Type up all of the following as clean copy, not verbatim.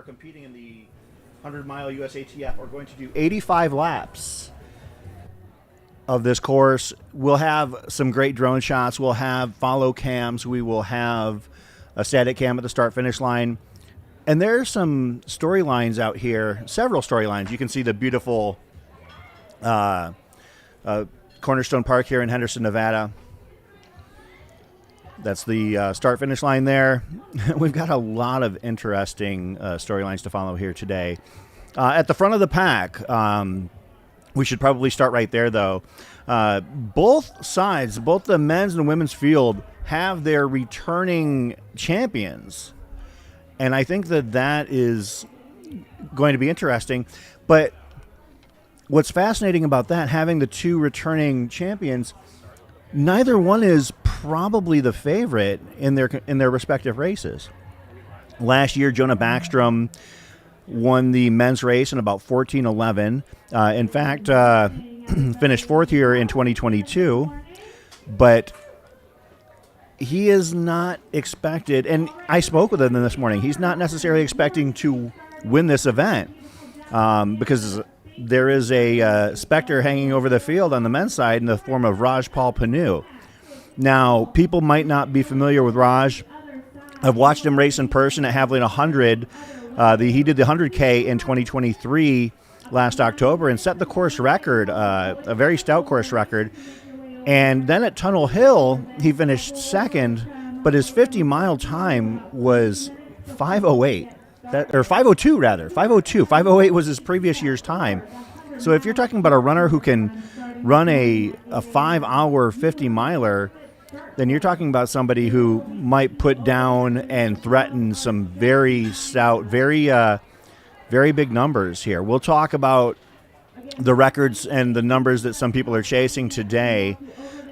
are competing in the 100-mile USATF are going to do 85 laps of this course. We'll have some great drone shots. We'll have follow cams. We will have a static cam at the start-finish line. And there's some storylines out here, several storylines. You can see the beautiful Cornerstone Park here in Henderson, Nevada. That's the start-finish line there. We've got a lot of interesting storylines to follow here today. At the front of the pack, we should probably start right there, though. Both sides, both the men's and women's field, have their returning champions. And I think that is going to be interesting. But what's fascinating about that, having the two returning champions, neither one is probably the favorite in their respective races. Last year, Jonah Backstrom won the men's race in about 14:11. In fact, finished fourth here in 2022. But he is not expected, and I spoke with him this morning, he's not necessarily expecting to win this event because there is a specter hanging over the field on the men's side in the form of Raj Paul Panu. Now, people might not be familiar with Raj. I've watched him race in person at Haviland 100. He did the 100K in 2023 last October and set the course record, a very stout course record. And then at Tunnel Hill, he finished second, but his 50-mile time was 5:08, or 5:02 rather, 5:02. 5:08 was his previous year's time. So if you're talking about a runner who can run a 5-hour 50-miler, then you're talking about somebody who might put down and threaten some very stout, very big numbers here. We'll talk about the records and the numbers that some people are chasing today.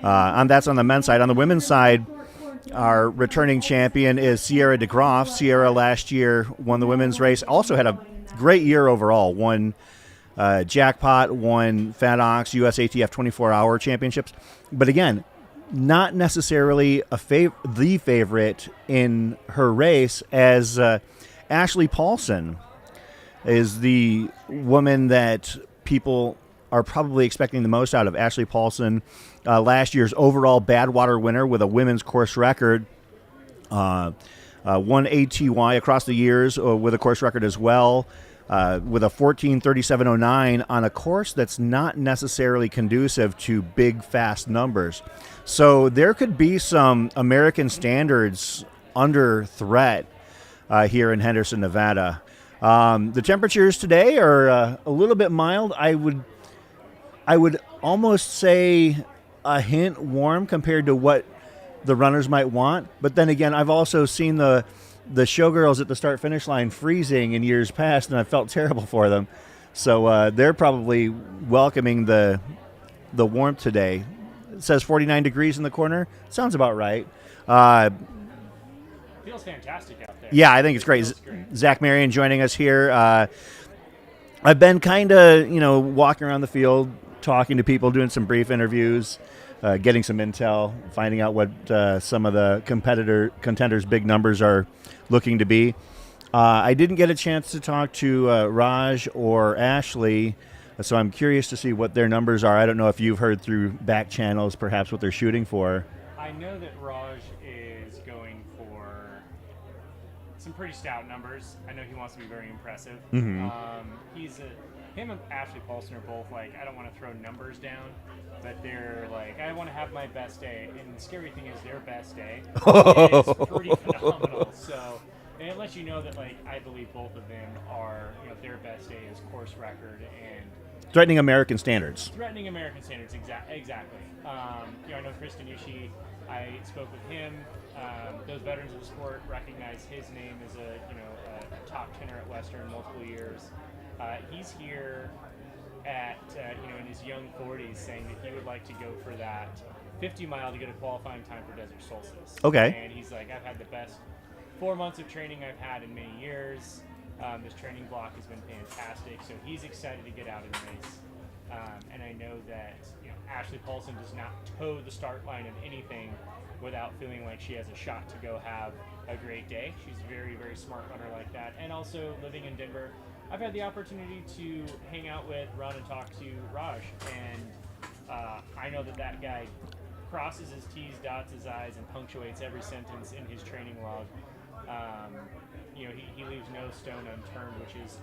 That's on the men's side. On the women's side, our returning champion is Sierra DeGroff. Sierra last year won the women's race. Also had a great year overall. Won Jackpot, won Fat Ox, USATF 24-hour championships. But again, not necessarily the favorite in her race, as Ashley Paulson is the woman that people are probably expecting the most out of. Ashley Paulson, last year's overall Badwater winner with a women's course record, won ATY across the years with a course record as well, with a 14:37.09 on a course that's not necessarily conducive to big, fast numbers. So there could be some American standards under threat here in Henderson, Nevada. The temperatures today are a little bit mild. I would almost say a hint warm compared to what the runners might want. But then again, I've also seen the showgirls at the start-finish line freezing in years past, and I felt terrible for them. So they're probably welcoming the warmth today. It says 49 degrees in the corner. Sounds about right. Feels fantastic out there. Yeah, I think it's great. Zach Marion joining us here. I've been kind of, walking around the field, talking to people, doing some brief interviews, getting some intel, finding out what some of the contenders' big numbers are looking to be. I didn't get a chance to talk to Raj or Ashley, so I'm curious to see what their numbers are. I don't know if you've heard through back channels, perhaps, what they're shooting for. I know that Raj is going for some pretty stout numbers. I know he wants to be very impressive. Mm-hmm. Him and Ashley Paulson are both like, I don't want to throw numbers down, but they're like, I want to have my best day. And the scary thing is their best day is pretty phenomenal. So, and it lets you know that, like, I believe both of them are, their best day is course record and threatening American standards. Threatening American standards, exactly. I know Chris Danucci, I spoke with him. Those veterans of the sport recognize his name as a top tenor at Western multiple years. He's here at, in his young 40s saying that he would like to go for that 50-mile to get a qualifying time for Desert Solstice. Okay. And he's like, I've had the best 4 months of training I've had in many years. This training block has been fantastic, so he's excited to get out of the race. And I know that Ashley Paulson does not toe the start line of anything without feeling like she has a shot to go have a great day. She's a very, very smart runner like that. And also living in Denver, I've had the opportunity to hang out with, run, and talk to Raj. And I know that guy crosses his T's, dots his I's, and punctuates every sentence in his training log. He leaves no stone unturned, which is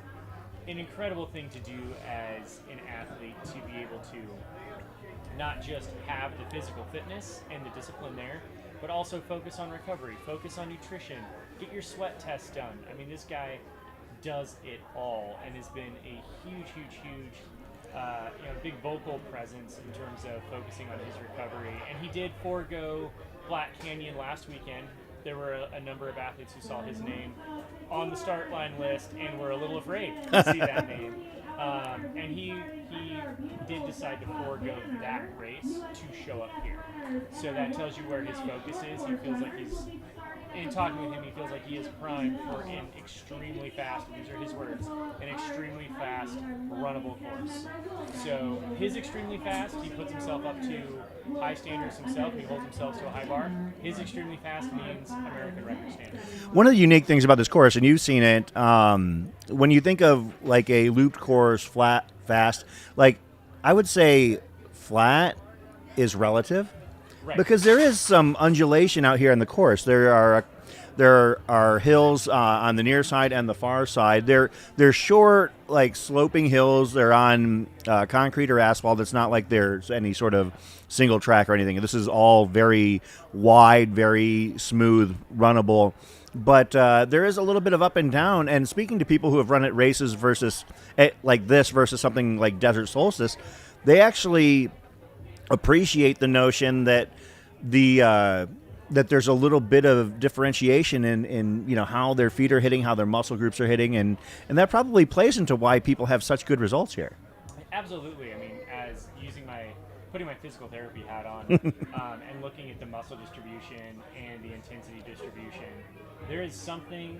an incredible thing to do as an athlete, to be able to not just have the physical fitness and the discipline there, but also focus on recovery, focus on nutrition, get your sweat tests done. I mean, this guy does it all and has been a huge big vocal presence in terms of focusing on his recovery. And he did forego Black Canyon last weekend. There were a number of athletes who saw his name on the start line list and were a little afraid to see that name. And he did decide to forego that race to show up here. So that tells you where his focus is. He feels like in talking with him, he feels like he is primed for an extremely fast, these are his words, an extremely fast, runnable course. So his extremely fast, he puts himself up to high standards himself. He holds himself to a high bar. His extremely fast means American record standards. One of the unique things about this course, and you've seen it, when you think of like a looped course, flat, fast, like I would say flat is relative. Right. Because there is some undulation out here in the course. There are hills on the near side and the far side. They're short, like sloping hills. They're on concrete or asphalt. It's not like there's any sort of single track or anything. This is all very wide, very smooth, runnable. But there is a little bit of up and down. And speaking to people who have run at races versus like this versus something like Desert Solstice, they actually appreciate the notion that that there's a little bit of differentiation in how their feet are hitting, how their muscle groups are hitting, and that probably plays into why people have such good results here. Absolutely. I mean, as putting my physical therapy hat on and looking at the muscle distribution and the intensity distribution, there is something.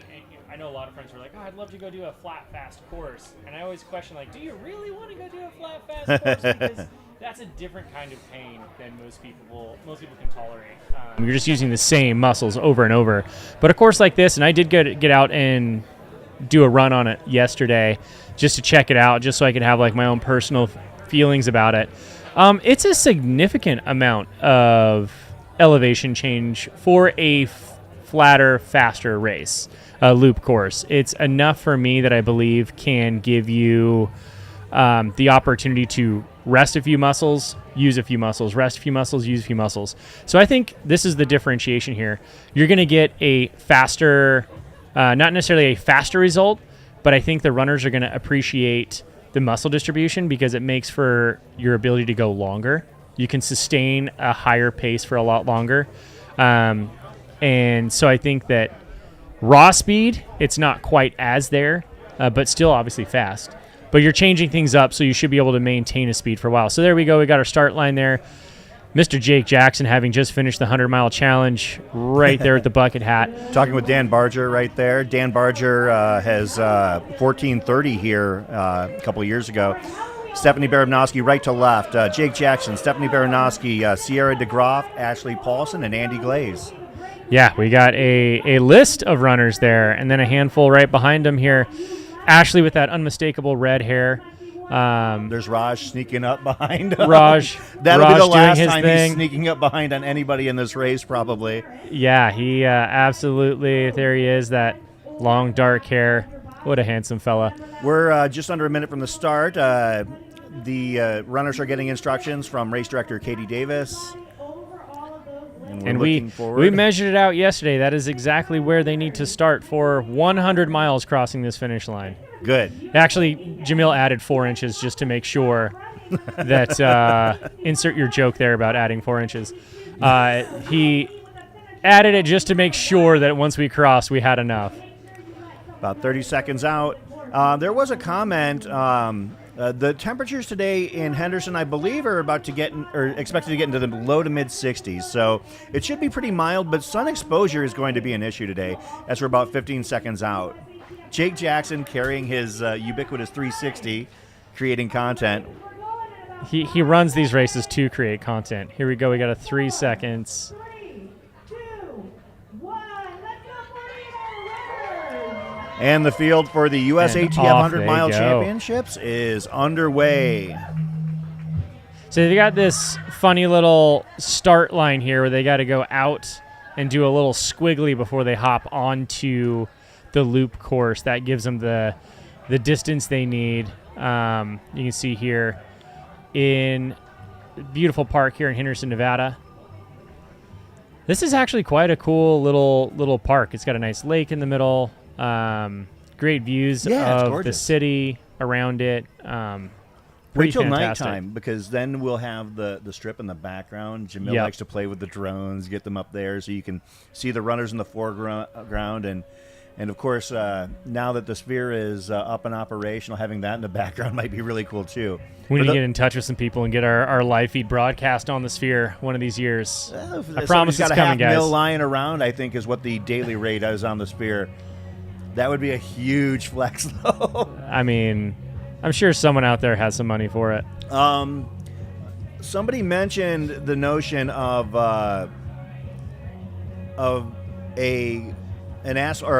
I know a lot of friends who are like, "Oh, I'd love to go do a flat, fast course," and I always question, like, "Do you really want to go do a flat, fast course?" Because that's a different kind of pain than most people can tolerate. You're just using the same muscles over and over. But a course like this, and I did get out and do a run on it yesterday just to check it out, just so I could have like my own personal feelings about it. It's a significant amount of elevation change for a flatter, faster race, a loop course. It's enough for me that I believe can give you the opportunity to rest a few muscles, use a few muscles, rest a few muscles, use a few muscles. So I think this is the differentiation here. You're going to get a faster, not necessarily a faster result, but I think the runners are going to appreciate the muscle distribution because it makes for your ability to go longer. You can sustain a higher pace for a lot longer. And so I think that raw speed, it's not quite as there, but still obviously fast. But you're changing things up, so you should be able to maintain a speed for a while. So there we go. We got our start line there. Mr. Jake Jackson having just finished the 100-mile challenge right there at the bucket hat. Talking with Dan Barger right there. Dan Barger has 14:30 here a couple of years ago. Stephanie Baranowski right to left. Jake Jackson, Stephanie Baranowski, Sierra DeGroff, Ashley Paulson, and Andy Glaze. Yeah, we got a list of runners there, and then a handful right behind them here. Ashley with that unmistakable red hair. There's Raj sneaking up behind him. Raj That'll be the last doing his time thing. He's sneaking up behind on anybody in this race, probably. Yeah, he absolutely, there he is, that long dark hair. What a handsome fella. We're just under a minute from the start. The runners are getting instructions from race director Katie Davis. And we measured it out yesterday. That is exactly where they need to start for 100 miles crossing this finish line. Good. Actually, Jamil added 4 inches just to make sure that insert your joke there about adding 4 inches. He added it just to make sure that once we crossed, we had enough. About 30 seconds out. There was a comment. The temperatures today in Henderson, I believe, are about to get expected to get into the low to mid 60s. So it should be pretty mild, but sun exposure is going to be an issue today as we're about 15 seconds out. Jake Jackson carrying his ubiquitous 360, creating content. he runs these races to create content. Here we go. We got a 3 seconds. 3, 2, 1. Let's go for it. And the field for the USATF off 100-mile they go. championships is underway. So they got this funny little start line here where they got to go out and do a little squiggly before they hop onto the loop course. That gives them the distance they need. You can see here in beautiful park here in Henderson, Nevada. This is actually quite a cool little park. It's got a nice lake in the middle. Great views Yeah, it's of the gorgeous. city around it. Wait Pretty till fantastic. nighttime, because then we'll have the strip in the background. Jamil Yep. likes to play with the drones, get them up there so you can see the runners in the foreground. And of course, now that the Sphere is up and operational, having that in the background might be really cool too. We need For to get in touch with some people and get our live feed broadcast on the Sphere one of these years. if I promise somebody's got it's a coming, half guys. mil lying around, I think is what the daily rate is on the Sphere. That would be a huge flex, though. I mean, I'm sure someone out there has some money for it. Somebody mentioned the notion of a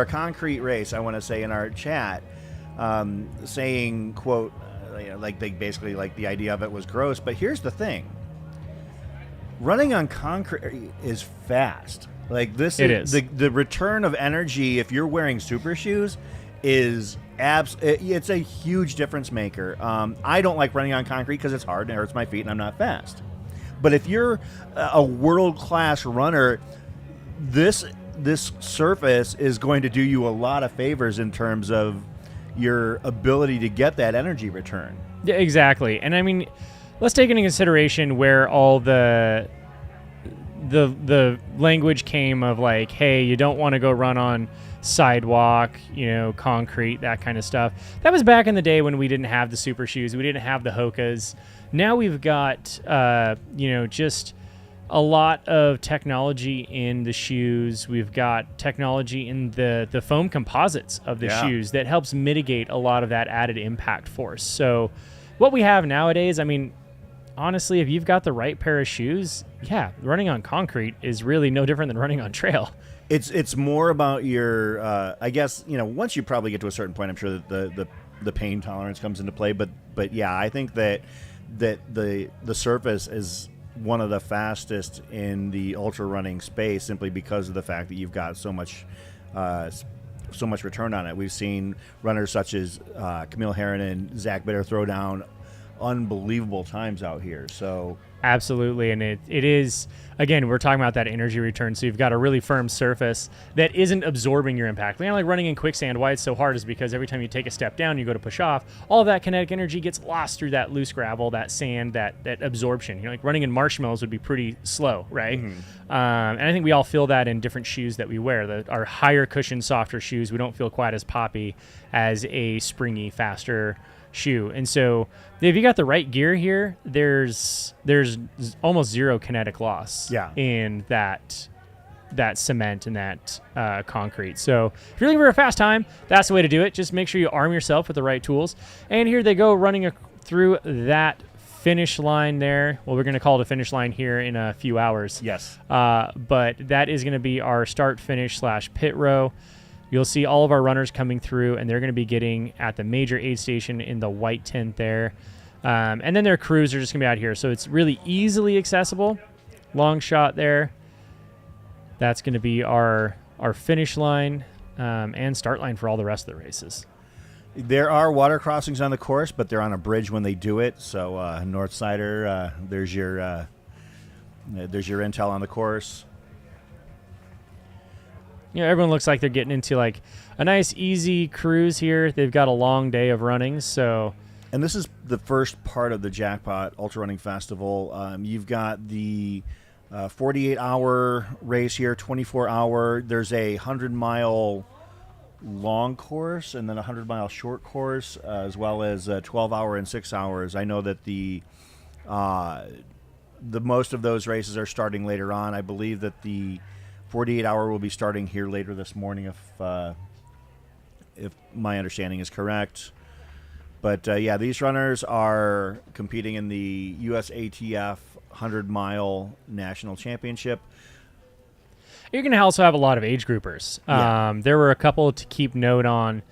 concrete race. I want to say in our chat, saying quote, like they basically like the idea of it was gross. But here's the thing: running on concrete is fast. Like this It is is. the return of energy if you're wearing super shoes is it's a huge difference maker. I don't like running on concrete because it's hard and it hurts my feet and I'm not fast. But if you're a world-class runner, this surface is going to do you a lot of favors in terms of your ability to get that energy return. Yeah, exactly. And I mean, let's take into consideration where all the language came of like, hey, you don't want to go run on sidewalk, concrete, that kind of stuff. That was back in the day when we didn't have the super shoes. We didn't have the Hokas. Now we've got, just a lot of technology in the shoes. We've got technology in the foam composites of the shoes that helps mitigate a lot of that added impact force. So what we have nowadays, I mean, honestly, if you've got the right pair of shoes, running on concrete is really no different than running on trail. It's more about your, I guess, once you probably get to a certain point, I'm sure that the pain tolerance comes into play. But yeah, I think that the surface is one of the fastest in the ultra running space simply because of the fact that you've got so much return on it. We've seen runners such as Camille Herron and Zach Bitter throw down unbelievable times out here. So absolutely. And it is, again, we're talking about that energy return. So you've got a really firm surface that isn't absorbing your impact. Kind of like running in quicksand. Why it's so hard is because every time you take a step down, you go to push off, all of that kinetic energy gets lost through that loose gravel, that sand, that absorption. Like running in marshmallows would be pretty slow, right? Mm-hmm. And I think we all feel that in different shoes that we wear. Our higher cushion, softer shoes, we don't feel quite as poppy as a springy, faster shoe. And so if you got the right gear here, there's almost zero kinetic loss in that cement and that concrete. So if you're looking for a fast time, that's the way to do it. Just make sure you arm yourself with the right tools. And here they go running through that finish line there. Well, we're going to call it a finish line here in a few hours. yes, But that is going to be our start finish / pit row. You'll see all of our runners coming through, and they're going to be getting at the major aid station in the white tent there. And then their crews are just going to be out here. So it's really easily accessible. Long shot there. That's going to be our finish line and start line for all the rest of the races. there are water crossings on the course, but they're on a bridge when they do it. So Northsider, there's your intel on the course. Everyone looks like they're getting into like a nice easy cruise here. They've got a long day of running, so. And this is the first part of the Jackpot Ultra Running Festival. You've got the 48-hour race here, 24-hour. There's a 100-mile long course and then a 100-mile short course, as well as a 12-hour and 6 hours. I know that the most of those races are starting later on. I believe that the 48-hour will be starting here later this morning, if my understanding is correct. But yeah, these runners are competing in the USATF 100-mile national championship. You're going to also have a lot of age groupers. Yeah. There were a couple to keep note on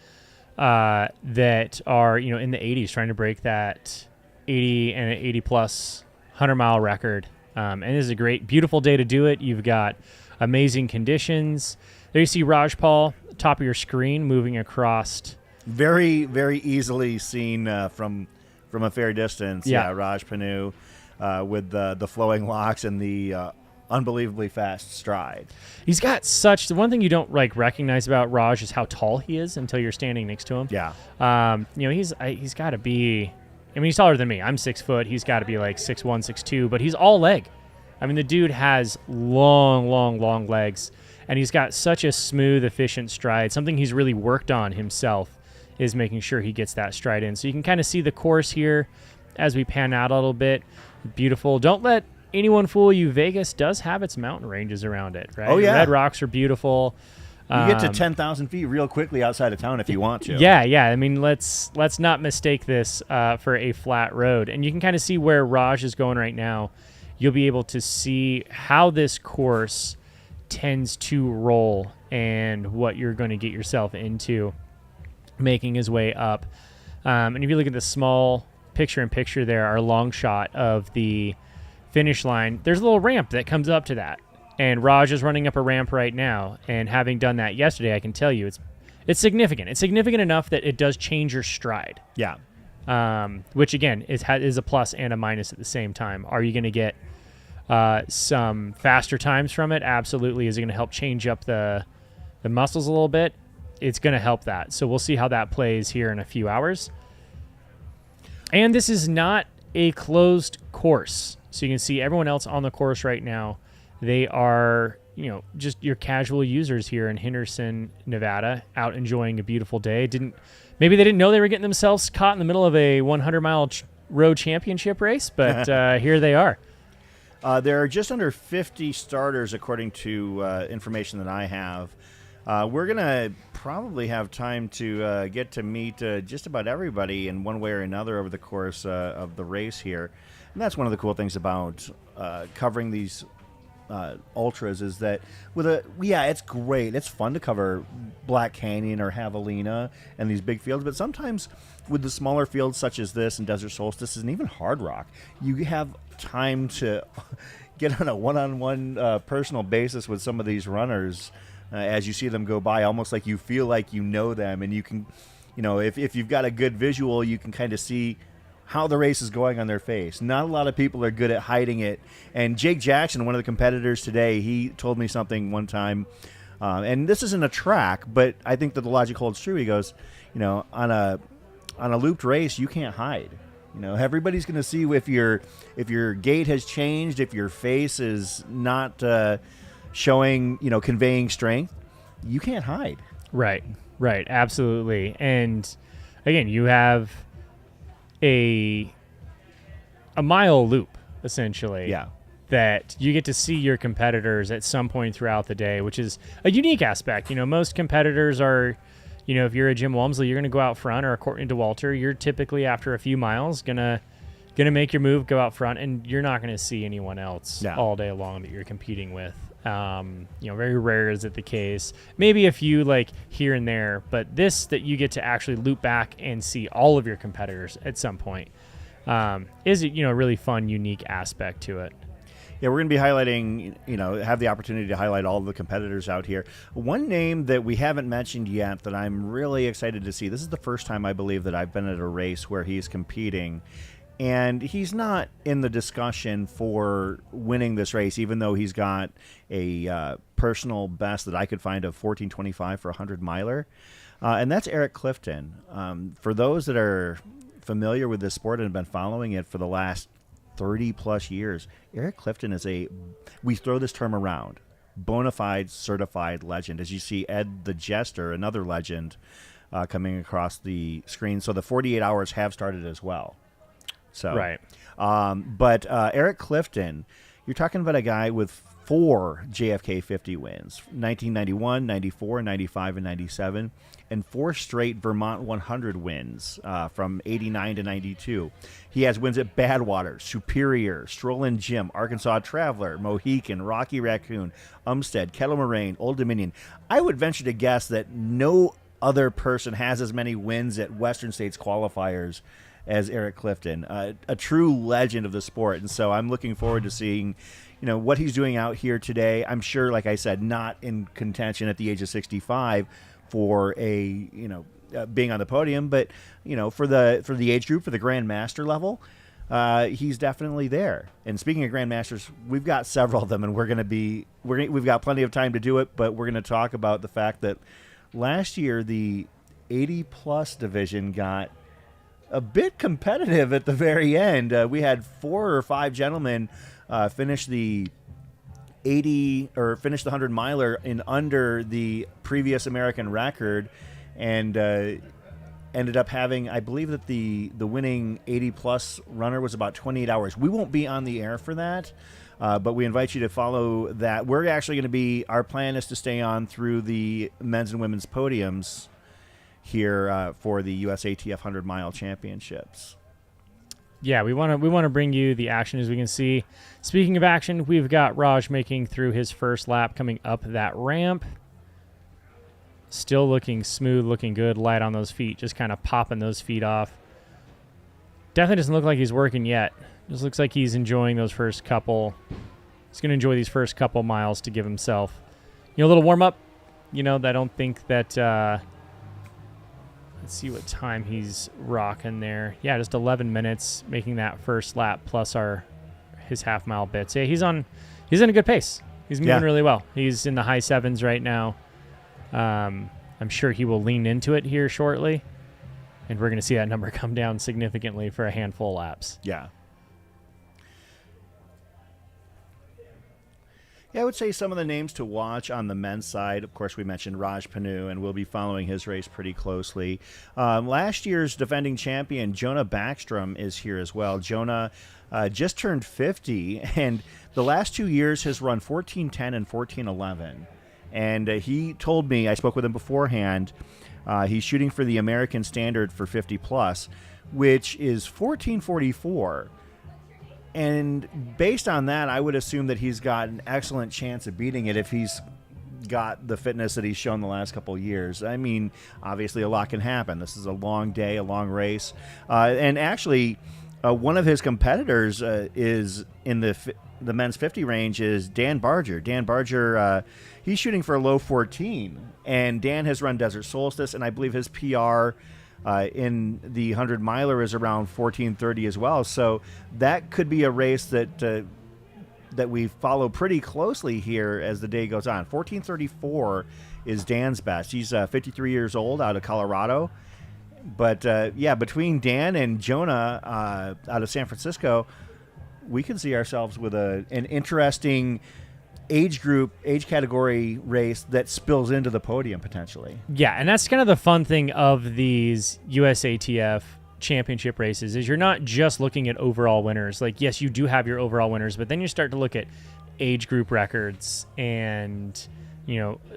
that are, in the 80s trying to break that 80 and 80 plus 100-mile record. And this is a great, beautiful day to do it. You've got amazing conditions. There you see Raj Paul, top of your screen, moving across. Very, very easily seen from a fair distance. Yeah. Raj Panu with the flowing locks and the unbelievably fast stride. He's got the one thing you don't recognize about Raj is how tall he is until you're standing next to him. Yeah. He's got to be, he's taller than me. I'm 6 foot. He's got to be like 6'1", 6'2", but he's all leg. The dude has long legs, and he's got such a smooth, efficient stride. Something he's really worked on himself is making sure he gets that stride in. So you can kind of see the course here as we pan out a little bit. Beautiful. Don't let anyone fool you. Vegas does have its mountain ranges around it, right? Oh, yeah. Red rocks are beautiful. You get to 10,000 feet real quickly outside of town if you want to. Yeah. Let's not mistake this for a flat road. And you can kind of see where Raj is going right now. You'll be able to see how this course tends to roll and what you're going to get yourself into making his way up. And if you look at the small picture-in-picture there, our long shot of the finish line, there's a little ramp that comes up to that. And Raj is running up a ramp right now. And having done that yesterday, I can tell you it's significant. It's significant enough that it does change your stride. Yeah. Which, again, is a plus and a minus at the same time. Are you going to get some faster times from it? Absolutely. Is it going to help change up the muscles a little bit? It's going to help that. So we'll see how that plays here in a few hours. And this is not a closed course. So you can see everyone else on the course right now. They are, just your casual users here in Henderson, Nevada, out enjoying a beautiful day. Maybe they didn't know they were getting themselves caught in the middle of a 100-mile road championship race, but here they are. There are just under 50 starters, according to information that I have. We're going to probably have time to get to meet just about everybody in one way or another over the course of the race here. And that's one of the cool things about covering these ultras is that it's great. It's fun to cover Black Canyon or Javelina and these big fields, but sometimes with the smaller fields such as this and Desert Solstice and even Hard Rock, you have time to get on a one-on-one personal basis with some of these runners as you see them go by, almost like you feel like you know them, and you can, if you've got a good visual, you can kind of see how the race is going on their face. Not a lot of people are good at hiding it. And Jake Jackson, one of the competitors today, he told me something one time, and this isn't a track, but I think that the logic holds true. He goes, on a looped race, you can't hide. Everybody's going to see if your gait has changed, if your face is not showing, conveying strength. You can't hide. Right, absolutely. And again, you have a mile loop, essentially. Yeah. That you get to see your competitors at some point throughout the day, which is a unique aspect. Most competitors are, if you're a Jim Walmsley, you're going to go out front, or a Courtney DeWalter, you're typically, after a few miles, gonna make your move, go out front, and you're not going to see anyone else all day long that you're competing with. Very rare is it the case. Maybe a few here and there, but that you get to actually loop back and see all of your competitors at some point is a really fun, unique aspect to it. Yeah, we're going to be highlighting, have the opportunity to highlight all of the competitors out here. One name that we haven't mentioned yet that I'm really excited to see, this is the first time I believe that I've been at a race where he's competing, and he's not in the discussion for winning this race, even though he's got a personal best that I could find of 14:25 for a 100-miler, and that's Eric Clifton. For those that are familiar with this sport and have been following it for the last 30-plus years, Eric Clifton is we throw this term around, bona fide certified legend. As you see Ed the Jester, another legend, coming across the screen. So the 48 hours have started as well. So, right. But Eric Clifton, you're talking about a guy with 4 JFK 50 wins, 1991, 94, 95, and 97, and 4 straight Vermont 100 wins from 89 to 92. He has wins at Badwater, Superior, Strollin Gym, Arkansas Traveler, Mohican, Rocky Raccoon, Umstead, Kettle Moraine, Old Dominion. I would venture to guess that no other person has as many wins at Western States qualifiers as Eric Clifton, a true legend of the sport. And so I'm looking forward to seeing, what he's doing out here today. I'm sure, like I said, not in contention at the age of 65 for being on the podium, but for the age group, for the Grandmaster level, he's definitely there. And speaking of Grandmasters, we've got several of them, and we've got plenty of time to do it. But we're going to talk about the fact that last year the 80 plus division got a bit competitive at the very end. We had 4 or 5 gentlemen finish the 80 or finish the 100 miler in under the previous American record, and ended up having, I believe that the winning 80 plus runner was about 28 hours. We won't be on the air for that, but we invite you to follow that. We're actually going to be, our plan is to stay on through the men's and women's podiums here for the USATF 100 mile championships. Yeah, we want to bring you the action. As we can see, speaking of action, we've got Raj making through his first lap, coming up that ramp. Still looking smooth, looking good, light on those feet, just kind of popping those feet off. Definitely doesn't look like he's working yet. Just looks like he's enjoying those first couple. He's going to enjoy these first couple miles to give himself, a little warm up. I don't think that. Let's see what time he's rocking there. Yeah, just 11 minutes making that first lap plus his half mile bits. Yeah, he's in a good pace. He's moving really well. He's in the high 7s right now. I'm sure he will lean into it here shortly, and we're going to see that number come down significantly for a handful of laps. Yeah. Yeah, I would say some of the names to watch on the men's side. Of course, we mentioned Raj Panu, and we'll be following his race pretty closely. Last year's defending champion, Jonah Backstrom, is here as well. Jonah just turned 50, and the last 2 years has run 14:10 and 14:11. And he told me, I spoke with him beforehand, he's shooting for the American standard for 50 plus, which is 14:44. And based on that, I would assume that he's got an excellent chance of beating it if he's got the fitness that he's shown the last couple of years. I mean, obviously a lot can happen. This is a long day, a long race. And actually, one of his competitors is in the men's 50 range is Dan Barger. Dan Barger, he's shooting for a low 14. And Dan has run Desert Solstice, and I believe his PR in the 100 miler is around 14:30 as well. So that could be a race that we follow pretty closely here as the day goes on. 14:34 is Dan's best. He's 53 years old, out of Colorado. But between Dan and Jonah out of San Francisco, we can see ourselves with an interesting age category race that spills into the podium potentially. Yeah, and that's kind of the fun thing of these USATF championship races is you're not just looking at overall winners. Like, yes, you do have your overall winners, but then you start to look at age group records, and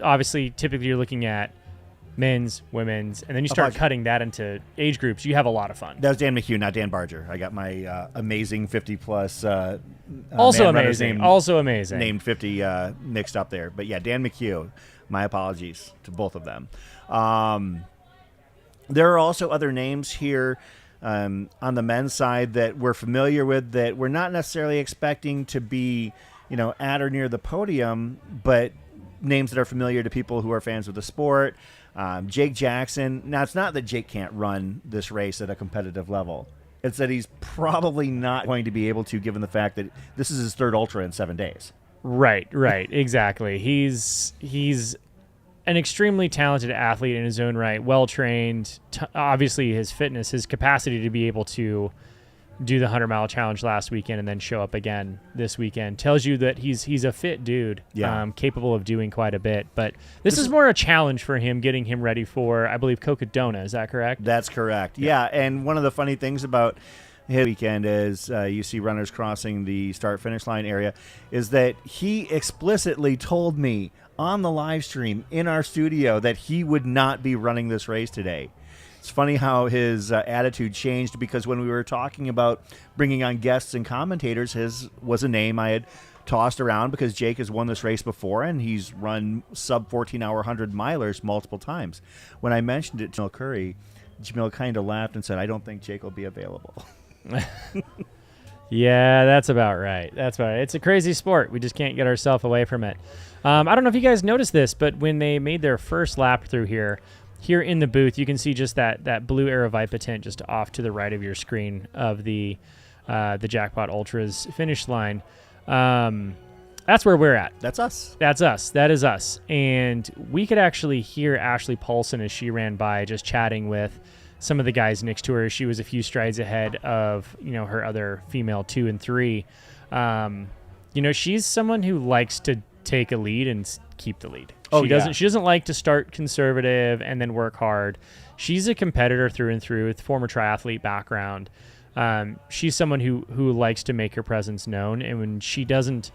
obviously typically you're looking at men's, women's, and then you start cutting that into age groups. You have a lot of fun. That was Dan McHugh, not Dan Barger. I got my amazing 50 plus also amazing named 50 mixed up there. But yeah, Dan McHugh, my apologies to both of them. There are also other names here on the men's side that we're familiar with that we're not necessarily expecting to be at or near the podium, but names that are familiar to people who are fans of the sport. Jake Jackson. Now, it's not that Jake can't run this race at a competitive level. It's that he's probably not going to be able to, given the fact that this is his third ultra in 7 days. Right, exactly. He's an extremely talented athlete in his own right, well-trained. Obviously, his fitness, his capacity to be able to do the 100-mile challenge last weekend and then show up again this weekend tells you that he's a fit dude, capable of doing quite a bit. But this is more a challenge for him, getting him ready for, I believe, Cocodona. Is that correct? That's correct. Yeah, and one of the funny things about his weekend as you see runners crossing the start-finish line area is that he explicitly told me on the live stream in our studio that he would not be running this race today. It's funny how his attitude changed, because when we were talking about bringing on guests and commentators, his was a name I had tossed around because Jake has won this race before and he's run sub 14-hour 100 milers multiple times. When I mentioned it to Jamil Curry, Jamil kind of laughed and said, "I don't think Jake will be available." Yeah, that's about right. That's about right. It's a crazy sport. We just can't get ourselves away from it. I don't know if you guys noticed this, but when they made their first lap through here in the booth, you can see just that blue Aerovipa tent just off to the right of your screen of the Jackpot Ultras finish line. That's where we're at. That's us. That's us. That is us. And we could actually hear Ashley Paulson as she ran by, just chatting with some of the guys next to her. She was a few strides ahead of, her other female 2 and 3. She's someone who likes to take a lead and keep the lead. She doesn't like to start conservative and then work hard. She's a competitor through and through with former triathlete background. She's someone who likes to make her presence known, and when she doesn't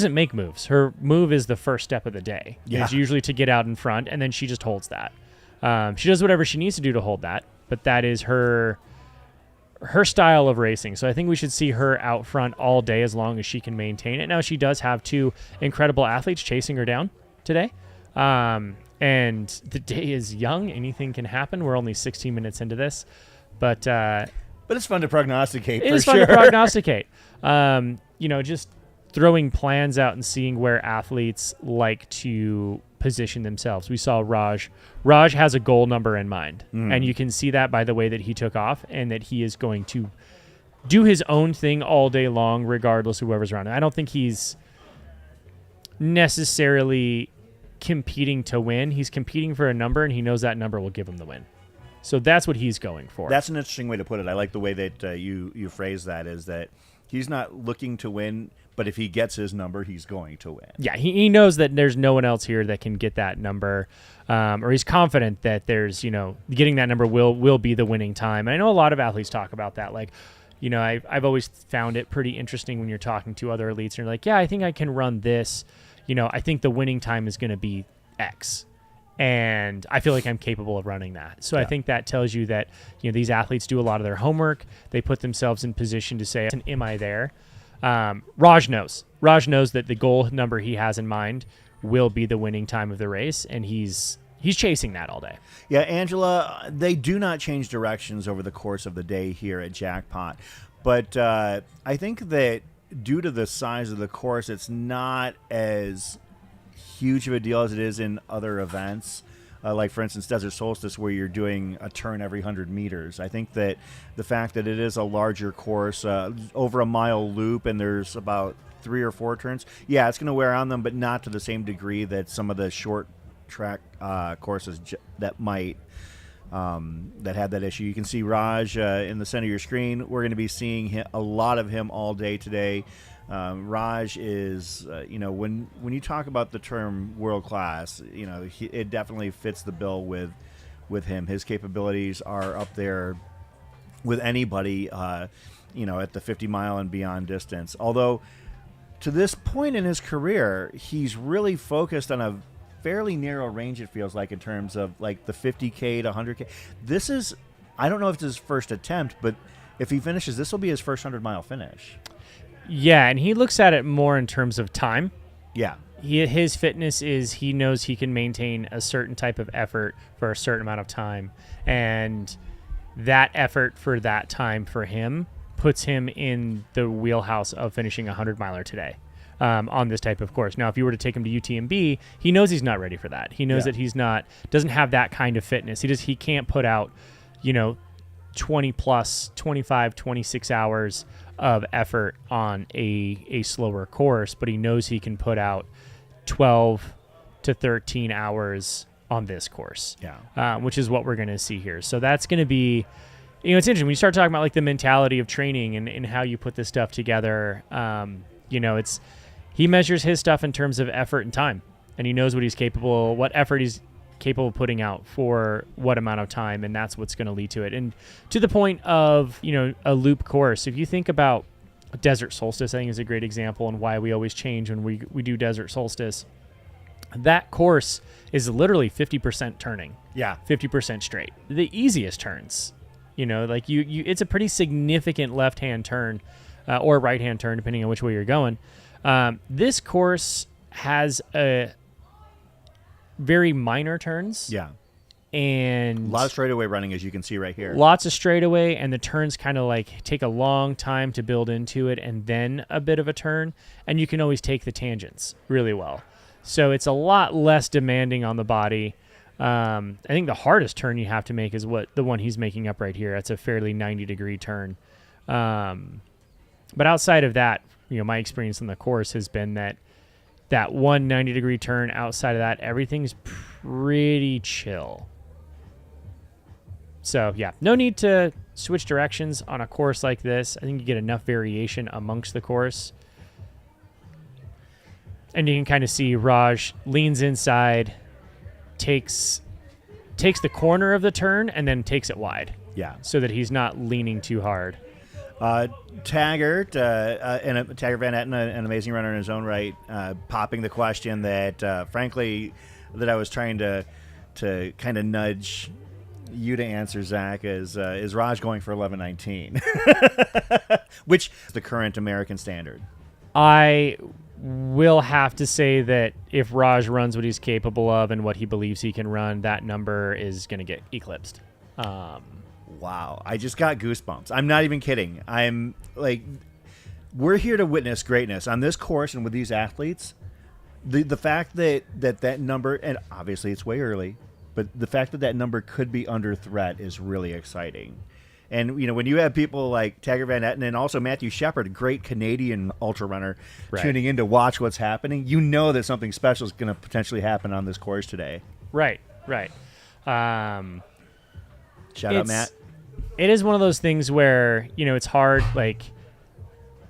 make moves. Her move is the first step of the day. Yeah. It's usually to get out in front, and then she just holds that. She does whatever she needs to do to hold that, but that is her style of racing. So I think we should see her out front all day as long as she can maintain it. Now, she does have 2 incredible athletes chasing her down today. And the day is young. Anything can happen. We're only 16 minutes into this, but it's fun to prognosticate. It is fun to prognosticate. Just throwing plans out and seeing where athletes like to position themselves. We saw Raj. Raj has a goal number in mind, and you can see that by the way that he took off, and that he is going to do his own thing all day long, regardless of whoever's around him. I don't think he's necessarily competing to win. He's competing for a number, and he knows that number will give him the win. So that's what he's going for. That's an interesting way to put it. I like the way that you phrase that, is that he's not looking to win, but if he gets his number, he's going to win. Yeah, he knows that there's no one else here that can get that number, or he's confident that there's, getting that number will be the winning time. And I know a lot of athletes talk about that. Like, I've always found it pretty interesting when you're talking to other elites and you're like, yeah, I think I can run this. I think the winning time is going to be X. And I feel like I'm capable of running that. So yeah. I think that tells you that, these athletes do a lot of their homework. They put themselves in position to say, am I there? Raj knows. Raj knows that the goal number he has in mind will be the winning time of the race, and he's chasing that all day. Yeah, Angela, they do not change directions over the course of the day here at Jackpot. But I think that due to the size of the course, it's not as huge of a deal as it is in other events, like for instance Desert Solstice, where you're doing a turn every 100 meters. I think that the fact that it is a larger course, over a mile loop, and there's about 3 or 4 turns, yeah, it's going to wear on them, but not to the same degree that some of the short track courses that might that had that issue. You can see Raj in the center of your screen. We're going to be seeing a lot of him all day today. Raj is, when you talk about the term world class, it definitely fits the bill with him. His capabilities are up there with anybody, at the 50 mile and beyond distance. Although to this point in his career, he's really focused on a fairly narrow range, it feels like, in terms of like the 50K to 100K. This is, I don't know if it's his first attempt, but if he finishes, this will be his first 100-mile finish. Yeah, and he looks at it more in terms of time. Yeah. His fitness is, he knows he can maintain a certain type of effort for a certain amount of time. And that effort for that time for him puts him in the wheelhouse of finishing a 100-miler today on this type of course. Now, if you were to take him to UTMB, he knows he's not ready for that. He knows that he's doesn't have that kind of fitness. He can't put out, 20 plus, 25, 26 hours of effort on a slower course, but he knows he can put out 12 to 13 hours on this course, which is what we're going to see here. So that's going to be, it's interesting when you start talking about like the mentality of training and how you put this stuff together. He measures his stuff in terms of effort and time, and he knows what he's capable, what effort capable of putting out for what amount of time, and that's what's going to lead to it. And to the point of, a loop course, if you think about Desert Solstice, I think is a great example, and why we always change when we do Desert Solstice. That course is literally 50% turning. Yeah. 50% straight. The easiest turns. It's a pretty significant left-hand turn or right-hand turn, depending on which way you're going. This course has a very minor turns. Yeah. And A lot of straightaway running, as you can see right here. Lots of straightaway, and the turns kind of take a long time to build into it, and then a bit of a turn, and you can always take the tangents really well. So it's a lot less demanding on the body. I think the hardest turn you have to make is the one he's making up right here. That's a fairly 90-degree turn. But outside of that, my experience on the course has been that one 90-degree turn, outside of that, everything's pretty chill. So, yeah, no need to switch directions on a course like this. I think you get enough variation amongst the course. And you can kind of see Raj leans inside, takes the corner of the turn, and then takes it wide. Yeah. So that he's not leaning too hard. Taggart, Taggart Van Etten, an amazing runner in his own right, popping the question that, frankly, that I was trying to kind of nudge you to answer, Zach, is Raj going for 11:19, which is the current American standard? I will have to say that if Raj runs what he's capable of and what he believes he can run, that number is going to get eclipsed. Wow. I just got goosebumps. I'm not even kidding. I'm like, we're here to witness greatness on this course and with these athletes. The fact that number, and obviously it's way early, but the fact that number could be under threat is really exciting. And, when you have people like Taggart Van Etten and also Matthew Shepard, a great Canadian ultra runner, right, tuning in to watch what's happening, that something special is going to potentially happen on this course today. Right. Shout out, Matt. It is one of those things where, it's hard, I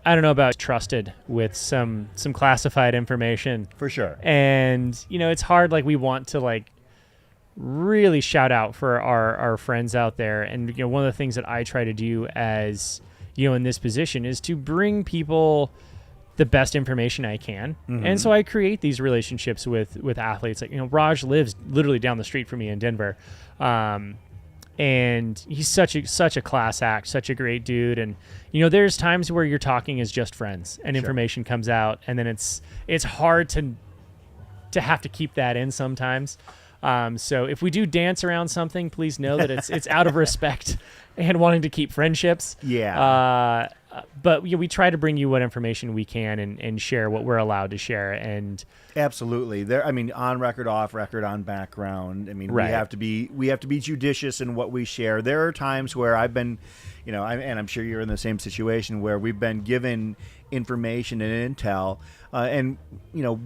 don't know about trusted with some classified information. For sure. And, it's hard, we want to, really shout out for our friends out there. And, one of the things that I try to do as, in this position is to bring people the best information I can. Mm-hmm. And so I create these relationships with athletes. Raj lives literally down the street from me in Denver. And he's such a class act, such a great dude. And, there's times where you're talking as just friends and information comes out, and then it's hard to have to keep that in sometimes. So if we do dance around something, please know that it's out of respect and wanting to keep friendships. Yeah. But we try to bring you what information we can and share what we're allowed to share. And absolutely, on record, off record, on background. Right. we have to be judicious in what we share. There are times where I've been, and I'm sure you're in the same situation where we've been given information and intel. And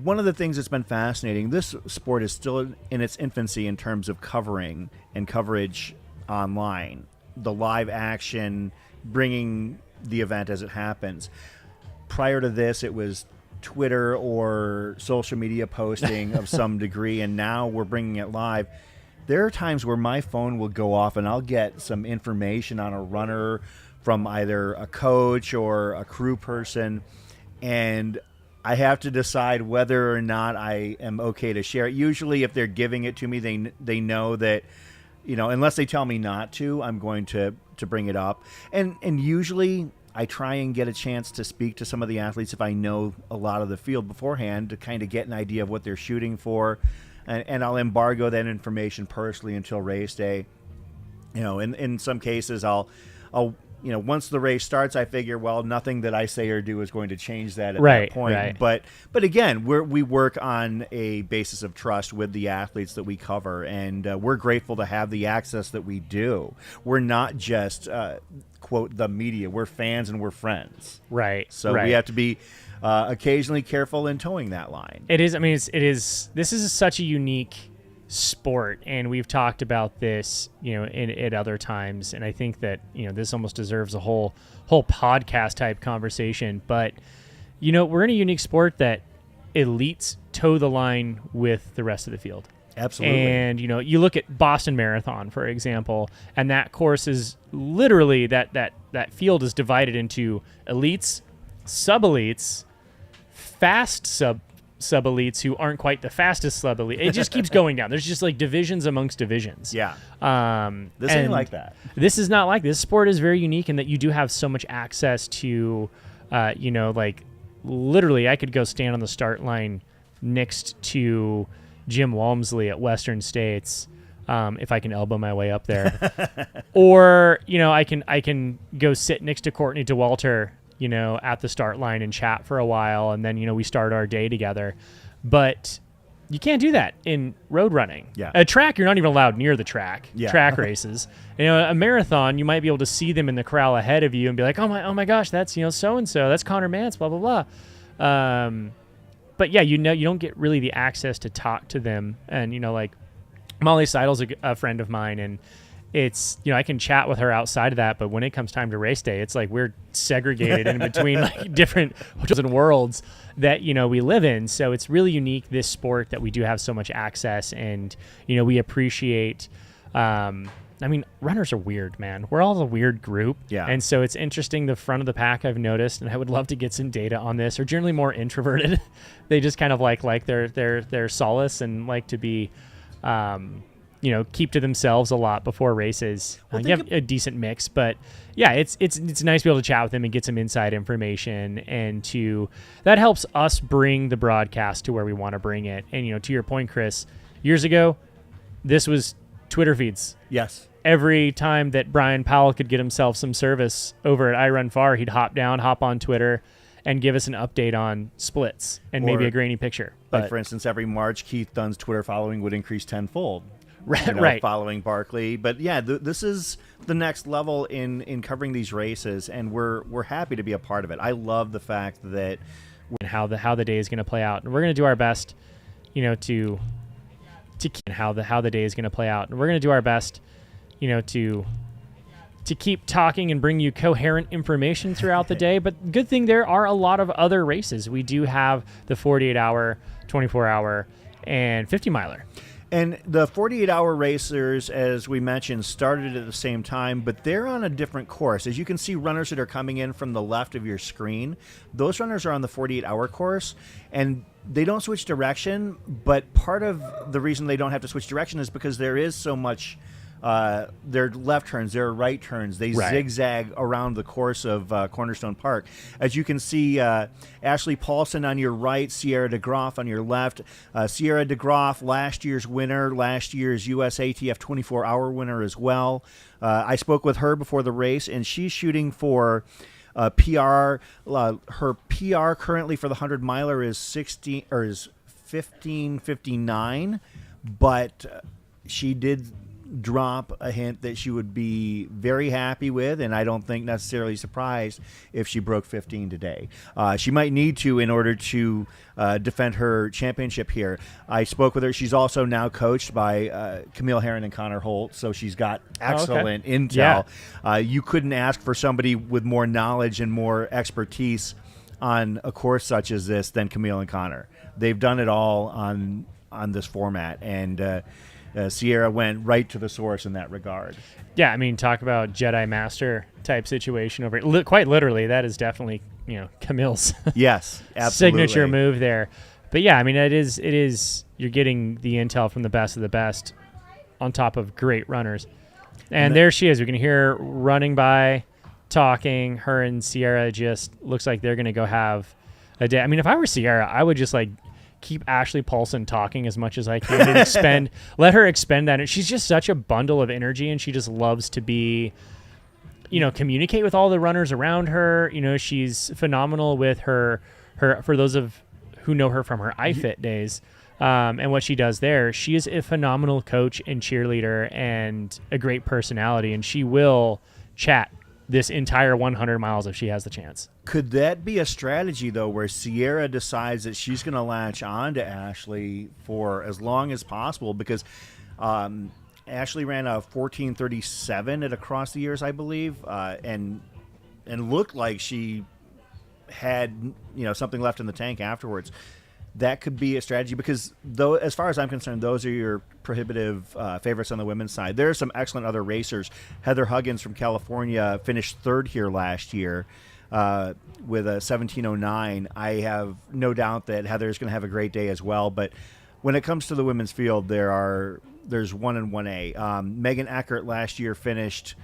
one of the things that's been fascinating, this sport is still in its infancy in terms of covering and coverage online, the live action, bringing the event as it happens. Prior to this, it was Twitter or social media posting of some degree, and now we're bringing it live. There are times where my phone will go off and I'll get some information on a runner from either a coach or a crew person, and I have to decide whether or not I am okay to share it. Usually if they're giving it to me, they know that, unless they tell me not to, I'm going to bring it up. And usually I try and get a chance to speak to some of the athletes if I know a lot of the field beforehand to kind of get an idea of what they're shooting for. And I'll embargo that information personally until race day. In some cases I'll once the race starts, I figure, well, nothing that I say or do is going to change that at that point. Right. But again, we work on a basis of trust with the athletes that we cover, and we're grateful to have the access that we do. We're not just, quote, the media. We're fans and we're friends. Right. So we have to be occasionally careful in towing that line. It is. This is such a unique sport, and we've talked about this at other times, and I think that this almost deserves a whole podcast type conversation. But we're in a unique sport that elites toe the line with the rest of the field. Absolutely. And, you look at Boston Marathon, for example, and that course is literally that field is divided into elites, sub-elites, fast sub-elites who aren't quite the fastest sub-elite. It just keeps going down. There's just like divisions amongst divisions. Yeah. This and ain't like that. This is not like this. Sport is very unique in that you do have so much access to, like literally I could go stand on the start line next to Jim Walmsley at Western States, if I can elbow my way up there, or I can go sit next to Courtney DeWalter, at the start line and chat for a while, and then we start our day together. But you can't do that in road running. Yeah. A track, you're not even allowed near the track. Yeah. Track races. A marathon, you might be able to see them in the corral ahead of you and be like, oh my gosh, that's so and so, that's Connor Mance, blah blah blah. But yeah, you don't get really the access to talk to them. And, like Molly Seidel's a friend of mine, and it's, I can chat with her outside of that. But when it comes time to race day, it's like we're segregated in between like different worlds that, we live in. So it's really unique, this sport, that we do have so much access, and, we appreciate, runners are weird, man. We're all a weird group. Yeah. And so it's interesting, the front of the pack, I've noticed, and I would love to get some data on this, are generally more introverted. They just kind of like their solace and like to be, keep to themselves a lot before races. Well, you have a decent mix, but yeah, it's nice to be able to chat with them and get some inside information, and that helps us bring the broadcast to where we want to bring it. And, to your point, Chris, years ago, this was Twitter feeds. Yes. Every time that Brian Powell could get himself some service over at I Run Far, he'd hop on Twitter and give us an update on splits and maybe a grainy picture. Like, for instance, every March, Keith Dunn's Twitter following would increase tenfold. Right. Following Barkley. But yeah, this is the next level in covering these races, and we're happy to be a part of it. I love the fact that how the day is going to play out, and we're going to do our best, to how the day is going to play out, and we're going to do our best, to keep talking and bring you coherent information throughout the day. But good thing there are a lot of other races. We do have the 48-hour, 24-hour, and 50-miler. And the 48-hour racers, as we mentioned, started at the same time, but they're on a different course. As you can see, runners that are coming in from the left of your screen, those runners are on the 48-hour course, and they don't switch direction. But part of the reason they don't have to switch direction is because there is so much their left turns, their right turns. They zigzag around the course of Cornerstone Park. As you can see, Ashley Paulson on your right, Sierra DeGroff on your left. Sierra DeGroff, last year's winner, last year's USATF 24-hour winner as well. I spoke with her before the race, and she's shooting for PR. Her PR currently for the 100-miler is 15:59, but she did drop a hint that she would be very happy with, and I don't think necessarily surprised if she broke 15 today. She might need to in order to defend her championship here. I spoke with her. She's also now coached by Camille Herron and Connor Holt, so she's got excellent intel. Yeah. You couldn't ask for somebody with more knowledge and more expertise on a course such as this than Camille and Connor. They've done it all on this format, and Sierra went right to the source in that regard. Yeah, talk about Jedi Master type situation over it. Quite literally, that is definitely Camille's yes, absolutely. signature move there. But yeah, it is you're getting the intel from the best of the best on top of great runners. And there she is. We can hear her running by, talking. Her and Sierra just looks like they're going to go have a day. If I were Sierra, I would just keep Ashley Paulson talking as much as I can and let her expend that. And she's just such a bundle of energy, and she just loves to be, communicate with all the runners around her. She's phenomenal with her for those who know her from her iFit days, and what she does there. She is a phenomenal coach and cheerleader and a great personality, and she will chat this entire 100 miles if she has the chance. Could that be a strategy, though, where Sierra decides that she's going to latch on to Ashley for as long as possible? Because Ashley ran a 14:37 at Across the Years, I believe, and looked like she had something left in the tank afterwards. that could be a strategy because, though, as far as I'm concerned, those are your prohibitive favorites on the women's side. There are some excellent other racers. Heather Huggins from California finished third here last year with a 17:09. I have no doubt that Heather's going to have a great day as well. But when it comes to the women's field, there's 1 and 1A. Megan Eckert last year finished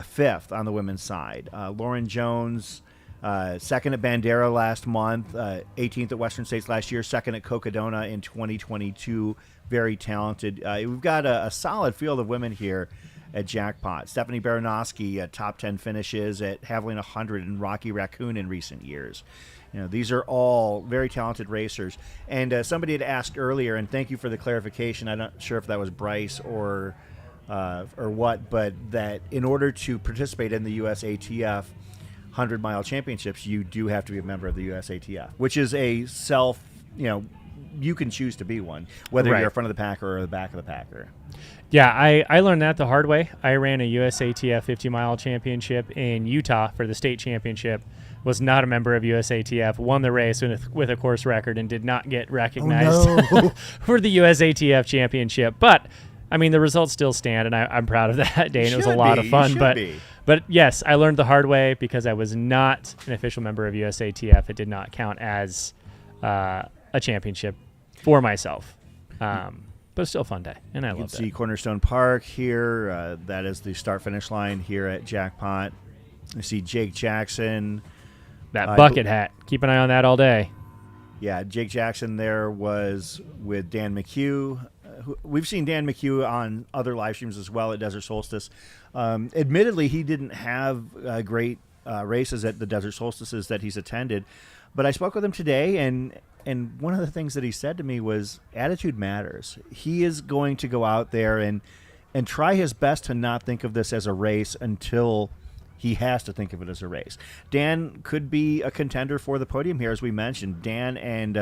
fifth on the women's side. Lauren Jones, second at Bandera last month, 18th at Western States last year, second at Cocodona in 2022. Very talented. We've got a solid field of women here at Jackpot. Stephanie Baranowski, top 10 finishes at Haviland 100 and Rocky Raccoon in recent years. These are all very talented racers. And somebody had asked earlier, and thank you for the clarification. I'm not sure if that was Bryce or what, but that in order to participate in the USATF 100-mile championships, you do have to be a member of the USATF, which is a you can choose to be one, whether Right. you're front of the packer or the back of the packer. Yeah, I learned that the hard way. I ran a USATF 50-mile championship in Utah for the state championship, was not a member of USATF, won the race with a course record, and did not get recognized for the USATF championship. But, I mean, the results still stand, and I'm proud of that day, and it was a lot of fun. But yes, I learned the hard way because I was not an official member of USATF. It did not count as a championship for myself. But it's still a fun day, and I You can loved see it. Cornerstone Park here. That is the start-finish line here at Jackpot. You see Jake Jackson. That bucket hat. Keep an eye on that all day. Yeah, Jake Jackson there was with Dan McHugh. We've seen Dan McHugh on other live streams as well at Desert Solstice. Admittedly, he didn't have great races at the Desert Solstices that he's attended, but I spoke with him today, and one of the things that he said to me was attitude matters. He is going to go out there and try his best to not think of this as a race until he has to think of it as a race. Dan could be a contender for the podium here, as we mentioned. Dan and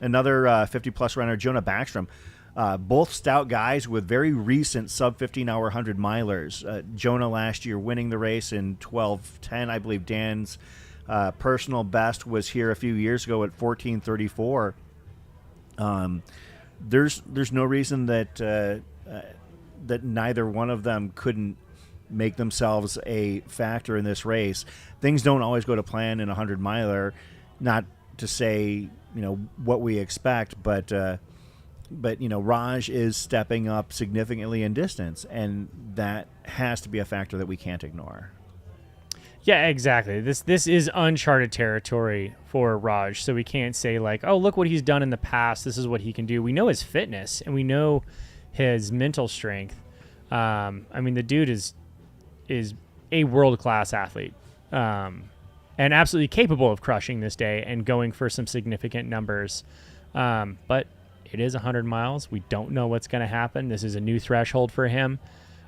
another 50-plus runner, Jonah Backstrom, both stout guys with very recent sub-15-hour 100-milers. Jonah last year winning the race in 12:10. I believe Dan's personal best was here a few years ago at 14:34. There's no reason that neither one of them couldn't make themselves a factor in this race. Things don't always go to plan in a 100-miler. Not to say what we expect, but Raj is stepping up significantly in distance, and that has to be a factor that we can't ignore. Yeah, exactly. This is uncharted territory for Raj, so we can't say like, oh, look what he's done in the past. This is what he can do. We know his fitness, and we know his mental strength. I mean, the dude is a world-class athlete, and absolutely capable of crushing this day and going for some significant numbers. But it is 100 miles. We don't know what's going to happen. This is a new threshold for him.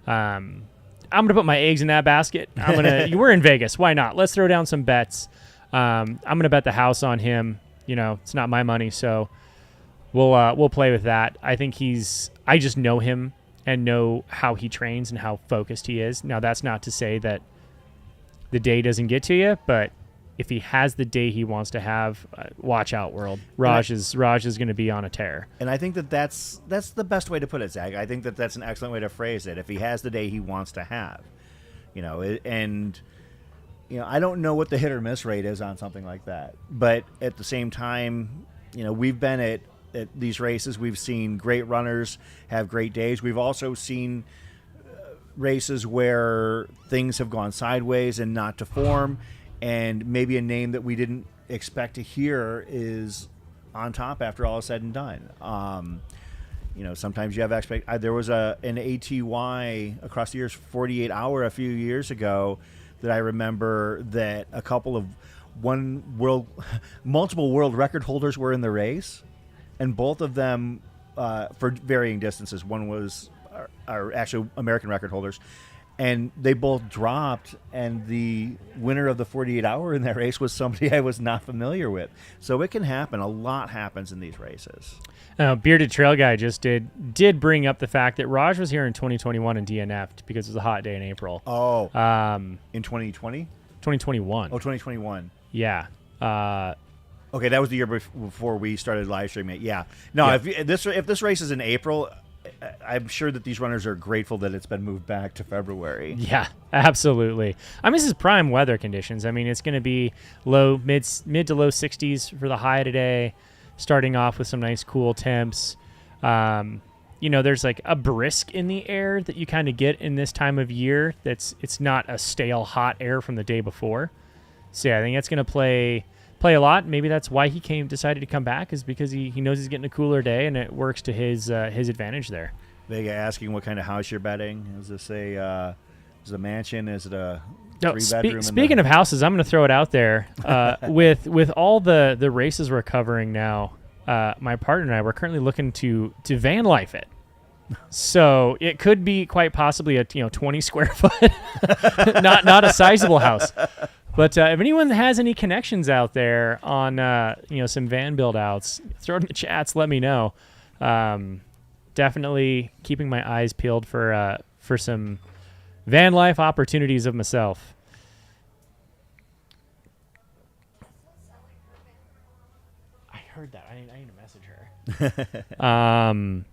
I'm going to put my eggs in that basket. We're in Vegas. Why not? Let's throw down some bets. I'm going to bet the house on him. It's not my money, so we'll play with that. I think I just know him and know how he trains and how focused he is. Now, that's not to say that the day doesn't get to you, but if he has the day he wants to have, watch out, world. Raj is going to be on a tear. And I think that's the best way to put it, Zach. I think that's an excellent way to phrase it. If he has the day he wants to have, I don't know what the hit or miss rate is on something like that. But at the same time, we've been at these races. We've seen great runners have great days. We've also seen races where things have gone sideways and not to form. And maybe a name that we didn't expect to hear is on top after all is said and done. Sometimes you have there was an ATY across the years 48-hour a few years ago that I remember that a couple of multiple world record holders were in the race, and both of them for varying distances. One was are actually American record holders. And they both dropped, and the winner of the 48-hour in that race was somebody I was not familiar with. So it can happen. A lot happens in these races. Bearded Trail Guy just did bring up the fact that Raj was here in 2021 and DNF'd because it was a hot day in April. Oh. In 2020? 2021. Oh, 2021. Yeah. Okay, that was the year before we started live streaming it. Yeah. No, Yeah. if this race is in April, I'm sure that these runners are grateful that it's been moved back to February. Yeah, absolutely. I mean, this is prime weather conditions. I mean, it's going to be mid to low 60s for the high today, starting off with some nice cool temps. There's like a brisk in the air that you kind of get in this time of year. It's not a stale hot air from the day before. So yeah, I think that's going to play a lot. Maybe that's why he decided to come back, is because he knows he's getting a cooler day and it works to his advantage there. Vega asking what kind of house you're betting. Is this a mansion? Is it a 3-bedroom? Speaking of houses, I'm going to throw it out there. With all the races we're covering now, my partner and I, we're currently looking to van life it. So it could be quite possibly a 20 square foot, not a sizable house. But if anyone has any connections out there on some van build outs, throw it in the chats. Let me know. Definitely keeping my eyes peeled for some van life opportunities of myself. I heard that. I need to message her.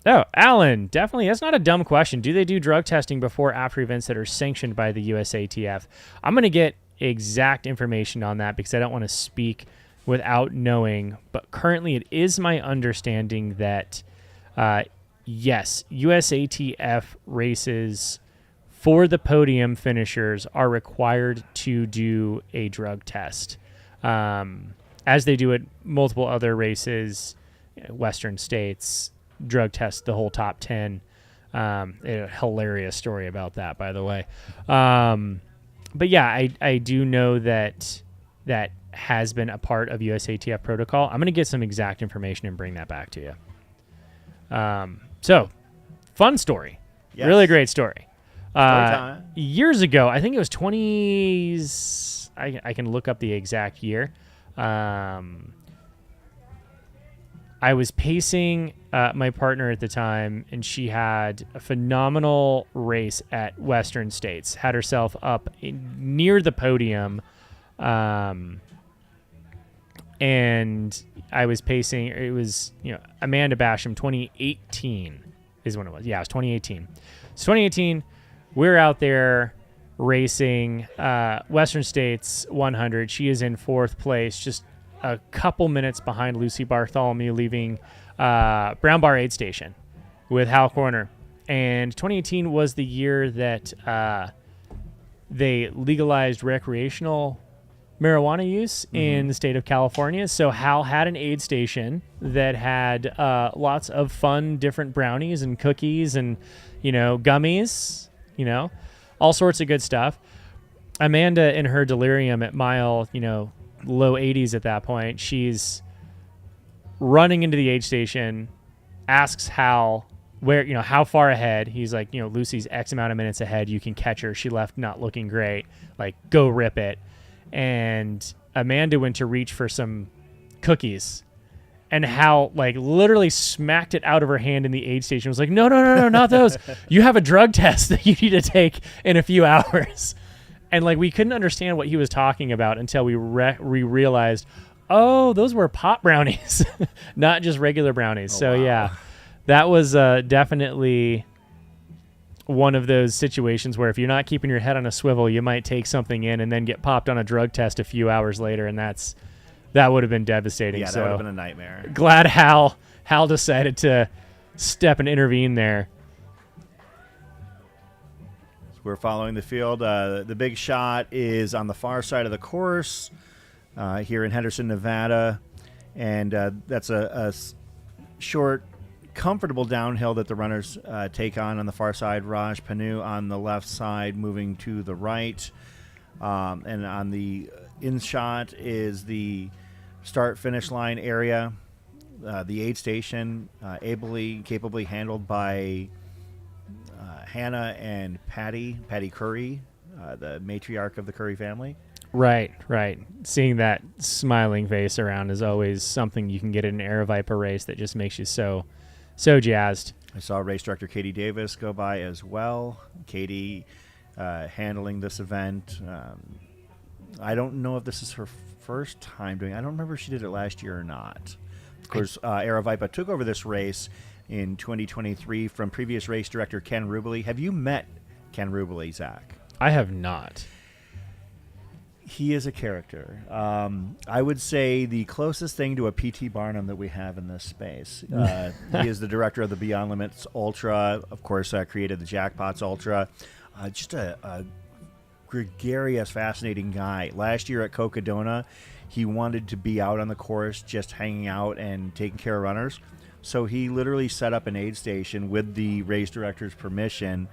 Oh, Alan, definitely. That's not a dumb question. Do they do drug testing before or after events that are sanctioned by the USATF? I'm going to get exact information on that because I don't want to speak without knowing. But currently it is my understanding that, yes, USATF races for the podium finishers are required to do a drug test, as they do at multiple other races, Western states. Drug test the whole top 10. A hilarious story about that, by the way. But yeah, I do know that has been a part of USATF protocol. I'm going to get some exact information and bring that back to you. So, fun story. Yes. Really great story. Time. Years ago, I think it was 20s. I can look up the exact year. I was pacing my partner at the time, and she had a phenomenal race at Western States. Had herself up near the podium, and I was pacing. It was Amanda Basham, 2018 is when it was. Yeah, it was 2018. So 2018, we're out there racing Western States 100. She is in 4th place, just a couple minutes behind Lucy Bartholomew, leaving Brown Bar Aid Station with Hal Corner. And 2018 was the year that they legalized recreational marijuana use in the state of California. So Hal had an aid station that had lots of fun, different brownies and cookies and, gummies, all sorts of good stuff. Amanda, in her delirium at mile, low 80s at that point, she's running into the aid station, asks Hal how far ahead. He's like, Lucy's X amount of minutes ahead. You can catch her. She left not looking great. Like, go rip it. And Amanda went to reach for some cookies, and Hal literally smacked it out of her hand in the aid station. Was like, no, not those. You have a drug test that you need to take in a few hours. And we couldn't understand what he was talking about until we realized, oh, those were pot brownies, not just regular brownies. Oh, wow. Yeah, that was definitely one of those situations where if you're not keeping your head on a swivel, you might take something in and then get popped on a drug test a few hours later, and that would have been devastating. Yeah, that would have been a nightmare. Glad Hal decided to step and intervene there. We're following the field. The big shot is on the far side of the course here in Henderson, Nevada. And that's a short, comfortable downhill that the runners take on the far side. Raj Panu on the left side, moving to the right. And on the in shot is the start-finish line area. The aid station, capably handled by Hannah and Patty Curry, the matriarch of the Curry family. Right. Seeing that smiling face around is always something you can get in an Aeroviper race that just makes you so jazzed. I saw race director Katie Davis go by as well. Katie handling this event. I don't know if this is her first time doing it. I don't remember if she did it last year or not. Of course, Aravaipa took over this race in 2023 from previous race director Ken Rubley. Have you met Ken Rubley, Zach? I have not. He is a character. I would say the closest thing to a P.T. Barnum that we have in this space. He is the director of the Beyond Limits Ultra. Of course, created the Jackpots Ultra. Just a gregarious, fascinating guy. Last year at Cocodona, he wanted to be out on the course just hanging out and taking care of runners. So he literally set up an aid station with the race director's permission,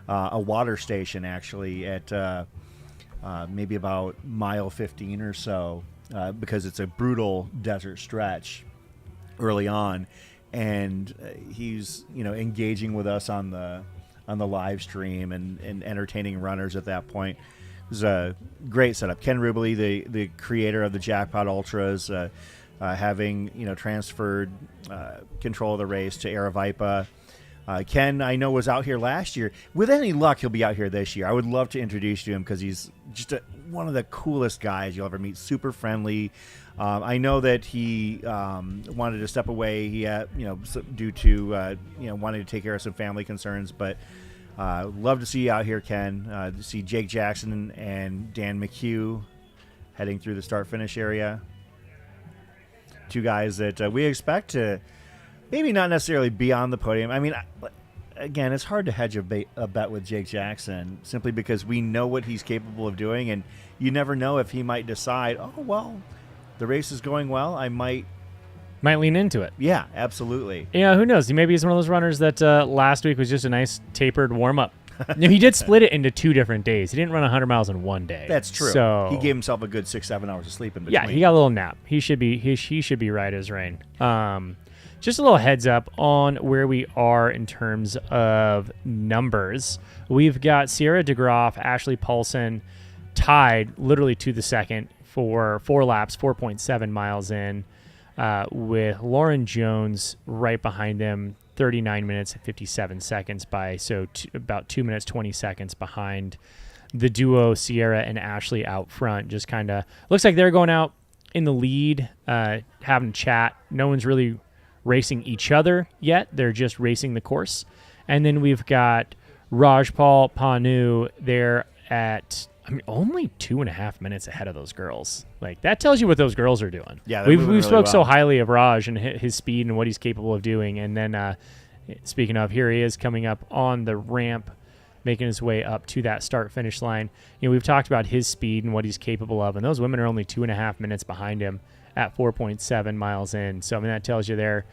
a water station actually at maybe about mile 15 or so, because it's a brutal desert stretch early on, and he's engaging with us on the live stream and entertaining runners at that point. It was a great setup. Ken Rubley, the creator of the Jackpot Ultras, having transferred control of the race to Aravaipa. Ken, I know, was out here last year. With any luck, he'll be out here this year. I would love to introduce you to him because he's just one of the coolest guys you'll ever meet. Super friendly. I know that he wanted to step away. He had, due to wanting to take care of some family concerns. But love to see you out here, Ken. To see Jake Jackson and Dan McHugh heading through the start-finish area. Two guys that we expect to maybe not necessarily be on the podium. I mean, again, it's hard to hedge a bet with Jake Jackson simply because we know what he's capable of doing, and you never know if he might decide, oh, well, the race is going well, I might lean into it. Yeah, absolutely. Yeah, who knows? Maybe he's one of those runners that last week was just a nice tapered warm-up. He did split it into 2 different days. He didn't run 100 miles in one day. That's true. So he gave himself a good 6-7 hours of sleep in between. Yeah, he got a little nap. He should be right as rain. Just a little heads up on where we are in terms of numbers. We've got Sierra DeGroff, Ashley Paulson tied literally to the second for 4 laps, 4.7 miles in, with Lauren Jones right behind them, 39 minutes and 57 seconds about 2 minutes, 20 seconds behind the duo Sierra and Ashley out front. Just kind of looks like they're going out in the lead, having a chat. No one's really racing each other yet. They're just racing the course. And then we've got Rajpal Panu there at only 2.5 minutes ahead of those girls. Like, that tells you what those girls are doing. Yeah, we've really spoke well. so highly of Raj and his speed and what he's capable of doing. And then speaking of, here he is coming up on the ramp, making his way up to that start-finish line. We've talked about his speed and what he's capable of, and those women are only 2.5 minutes behind him at 4.7 miles in. So, that tells you they're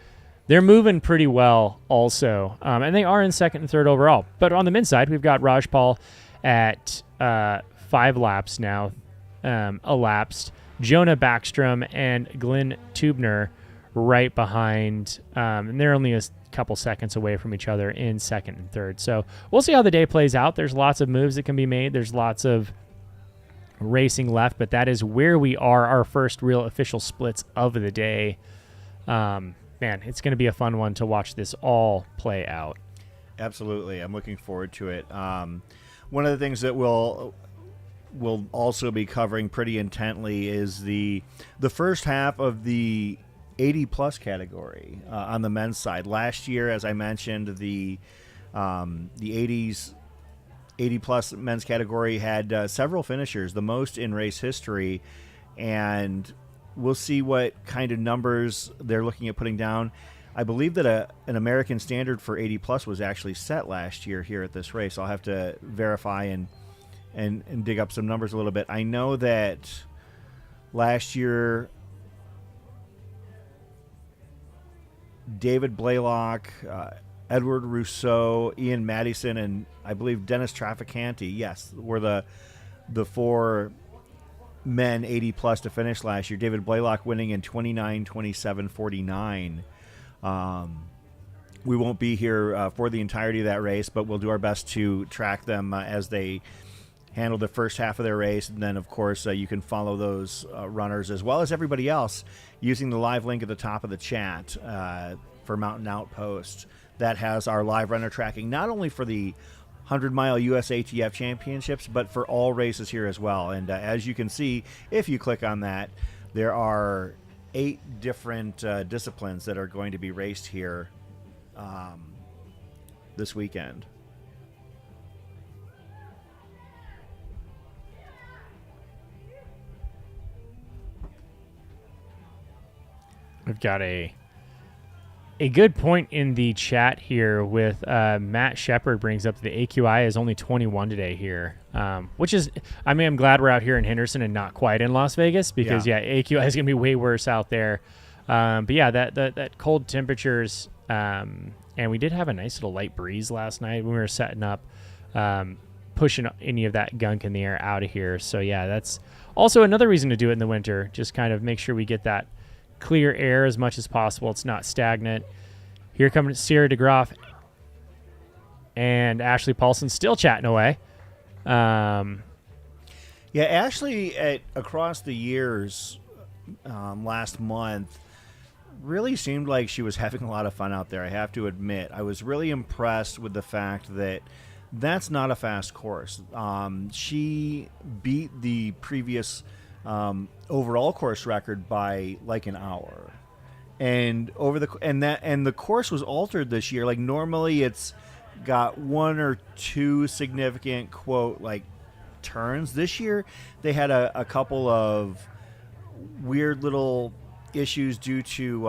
moving pretty well also. And they are in second and third overall. But on the men's side, we've got Rajpal at 5 laps now, elapsed. Jonah Backstrom and Glenn Tubner right behind. And they're only a couple seconds away from each other in second and third. So we'll see how the day plays out. There's lots of moves that can be made. There's lots of racing left, but that is where we are, our first real official splits of the day. Man, it's going to be a fun one to watch this all play out. Absolutely. I'm looking forward to it. One of the things that we'll also be covering pretty intently is the first half of the 80-plus category on the men's side. Last year, as I mentioned, the 80-plus men's category had several finishers, the most in race history, and we'll see what kind of numbers they're looking at putting down. I believe that an American standard for 80-plus was actually set last year here at this race. I'll have to verify and dig up some numbers a little bit. I know that last year David Blaylock, Edward Rousseau, Ian Madison, and I believe Dennis Traficante, yes, were the 4 men 80-plus to finish last year. David Blaylock winning in 29, 27, 49. We won't be here for the entirety of that race, but we'll do our best to track them as they handle the first half of their race. And then, of course, you can follow those runners as well as everybody else using the live link at the top of the chat for Mountain Outpost. That has our live runner tracking, not only for the 100-mile USATF championships, but for all races here as well. And as you can see, if you click on that, there are 8 different disciplines that are going to be raced here this weekend. We've got a good point in the chat here with Matt Shepard brings up the AQI is only 21 today here, which is, I mean, I'm glad we're out here in Henderson and not quite in Las Vegas because, AQI is going to be way worse out there. But, yeah, that cold temperatures, and we did have a nice little light breeze last night when we were setting up, pushing any of that gunk in the air out of here. So, yeah, that's also another reason to do it in the winter, just kind of make sure we get that clear air as much as possible. It's not stagnant. Here comes Sierra DeGroff and Ashley Paulson still chatting away. Yeah, Ashley, across the years last month, really seemed like she was having a lot of fun out there, I have to admit. I was really impressed with the fact that that's not a fast course. She beat the previous overall course record by like an hour, and the course was altered this year. Like normally it's got 1 or 2 significant quote like turns. This year they had a couple of weird little issues due to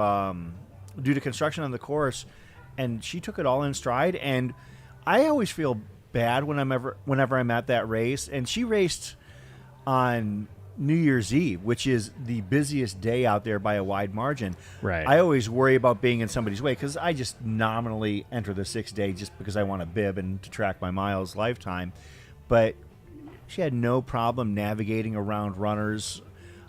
construction on the course, and she took it all in stride. And I always feel bad whenever I'm at that race, and she raced on New Year's Eve, which is the busiest day out there by a wide margin. Right. I always worry about being in somebody's way because I just nominally enter the 6th day just because I want a bib and to track my miles lifetime. But she had no problem navigating around runners,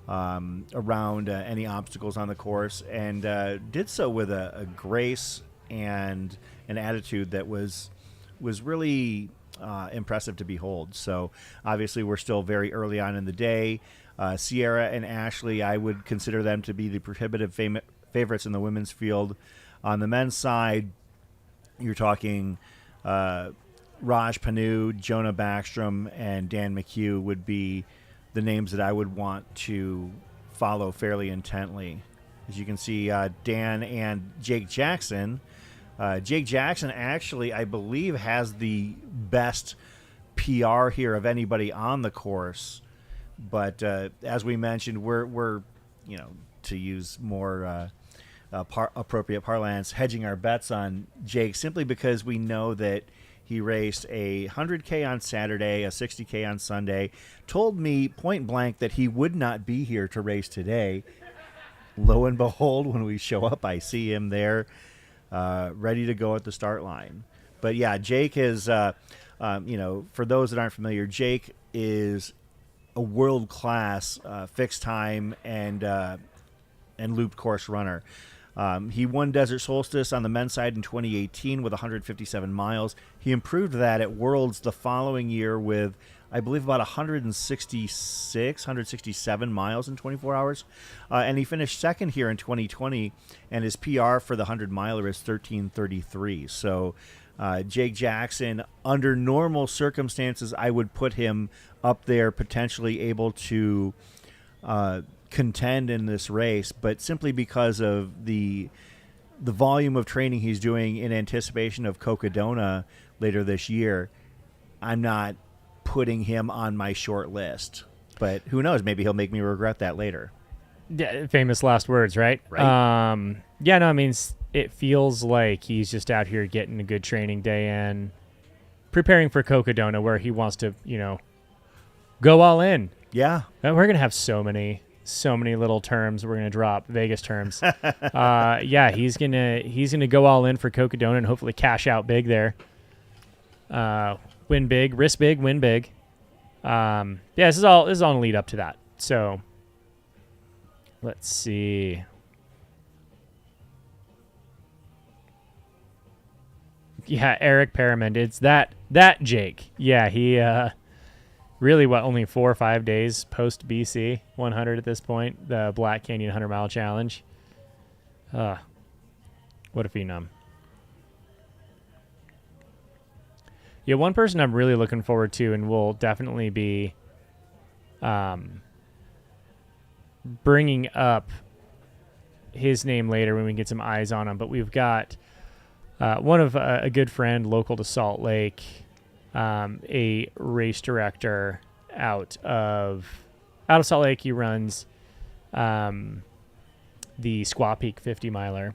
around any obstacles on the course, and did so with a grace and an attitude that was really impressive to behold. So obviously we're still very early on in the day. Sierra and Ashley, I would consider them to be the prohibitive favorites in the women's field. On the men's side, you're talking Raj Panu, Jonah Backstrom, and Dan McHugh would be the names that I would want to follow fairly intently. As you can see, Dan and Jake Jackson. Jake Jackson actually, I believe, has the best PR here of anybody on the course. But as we mentioned, we're to use more appropriate parlance, hedging our bets on Jake simply because we know that he raced a 100K on Saturday, a 60K on Sunday, told me point blank that he would not be here to race today. Lo and behold, when we show up, I see him there, ready to go at the start line. But yeah, Jake is, for those that aren't familiar, Jake is a world-class fixed time and looped course runner. He won Desert Solstice on the men's side in 2018 with 157 miles. He improved that at Worlds the following year with, I believe, about 167 miles in 24 hours. And he finished second here in 2020, and his PR for the 100-miler is 13:33. So Jake Jackson, under normal circumstances, I would put him up there, potentially able to contend in this race, but simply because of the volume of training he's doing in anticipation of Cocodona later this year, I'm not putting him on my short list. But who knows? Maybe he'll make me regret that later. Yeah, famous last words, right? Right. It feels like he's just out here getting a good training day in, preparing for Cocodona, where he wants to, go all in. Yeah. And we're gonna have so many little terms we're gonna drop, Vegas terms. He's gonna go all in for Cocodona and hopefully cash out big there. Win big, risk big, win big. This is all in lead up to that. So let's see. Yeah, Eric Paramond. It's that Jake. Yeah, he really only 4 or 5 days post BC 100 at this point, the Black Canyon 100-mile challenge. What a phenom. Yeah, one person I'm really looking forward to, and will definitely be bringing up his name later when we get some eyes on him. But we've got one of a good friend local to Salt Lake, a race director out of Salt Lake. He runs the Squaw Peak 50 miler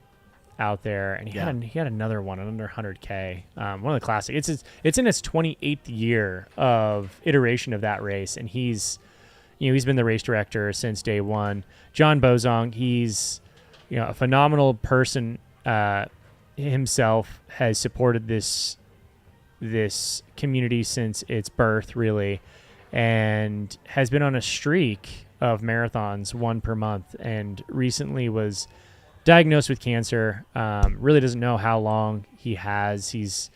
out there, and he had another one under 100K, one of the classic. It's in its 28th year of iteration of that race, and he's been the race director since day one. John Bozong, he's a phenomenal person himself, has supported this community since its birth, really, and has been on a streak of marathons, one per month, and recently was diagnosed with cancer. Really doesn't know how long he has. He's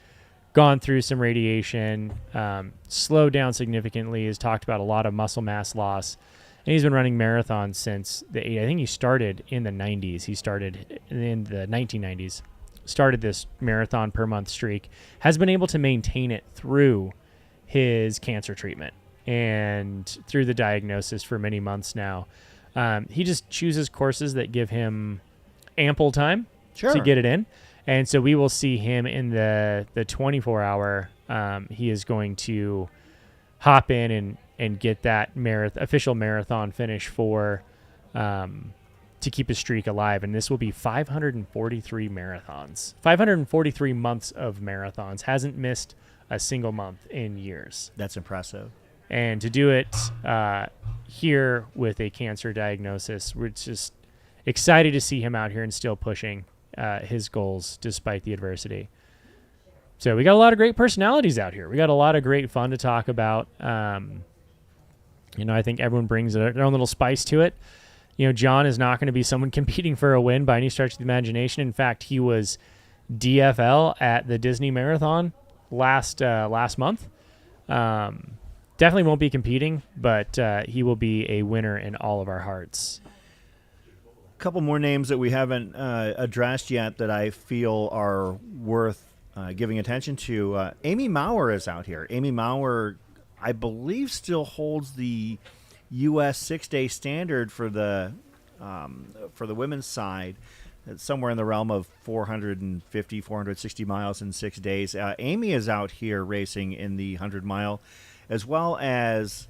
gone through some radiation, slowed down significantly, has talked about a lot of muscle mass loss, and he's been running marathons since I think he started in the 90s. He started in the 1990s, started this marathon per month streak, has been able to maintain it through his cancer treatment and through the diagnosis for many months now. He just chooses courses that give him ample time to get it in. And so we will see him in the 24-hour. He is going to hop in and get that official marathon finish to keep his streak alive. And this will be 543 marathons, 543 months of marathons. Hasn't missed a single month in years. That's impressive. And to do it here with a cancer diagnosis, we're just excited to see him out here and still pushing his goals despite the adversity. So we got a lot of great personalities out here. We got a lot of great fun to talk about. I think everyone brings their own little spice to it. John is not going to be someone competing for a win by any stretch of the imagination. In fact, he was DFL at the Disney Marathon last month. Definitely won't be competing, but he will be a winner in all of our hearts. Couple more names that we haven't addressed yet that I feel are worth giving attention to. Amy Maurer is out here. Amy Maurer, I believe, still holds the U.S. 6-day standard for the women's side. It's somewhere in the realm of 450, 460 miles in 6 days. Amy is out here racing in the 100-mile, as well as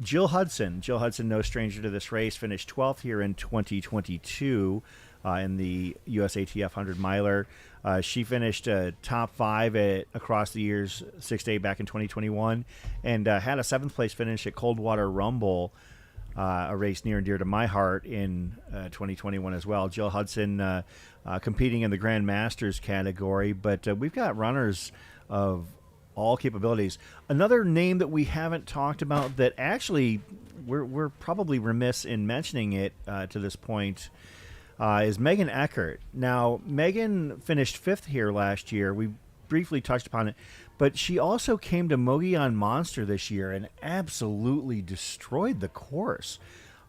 Jill Hudson. Jill Hudson, no stranger to this race, finished 12th here in 2022 in the USATF 100-miler. She finished top 5 across the years 6-day back in 2021 and had a 7th place finish at Coldwater Rumble, a race near and dear to my heart in 2021 as well. Jill Hudson competing in the Grand Masters category, but we've got runners of all capabilities. Another name that we haven't talked about that actually we're probably remiss in mentioning it to this point is Megan Eckert. Now, Megan finished 5th here last year. We briefly touched upon it, but she also came to Mogollon Monster this year and absolutely destroyed the course.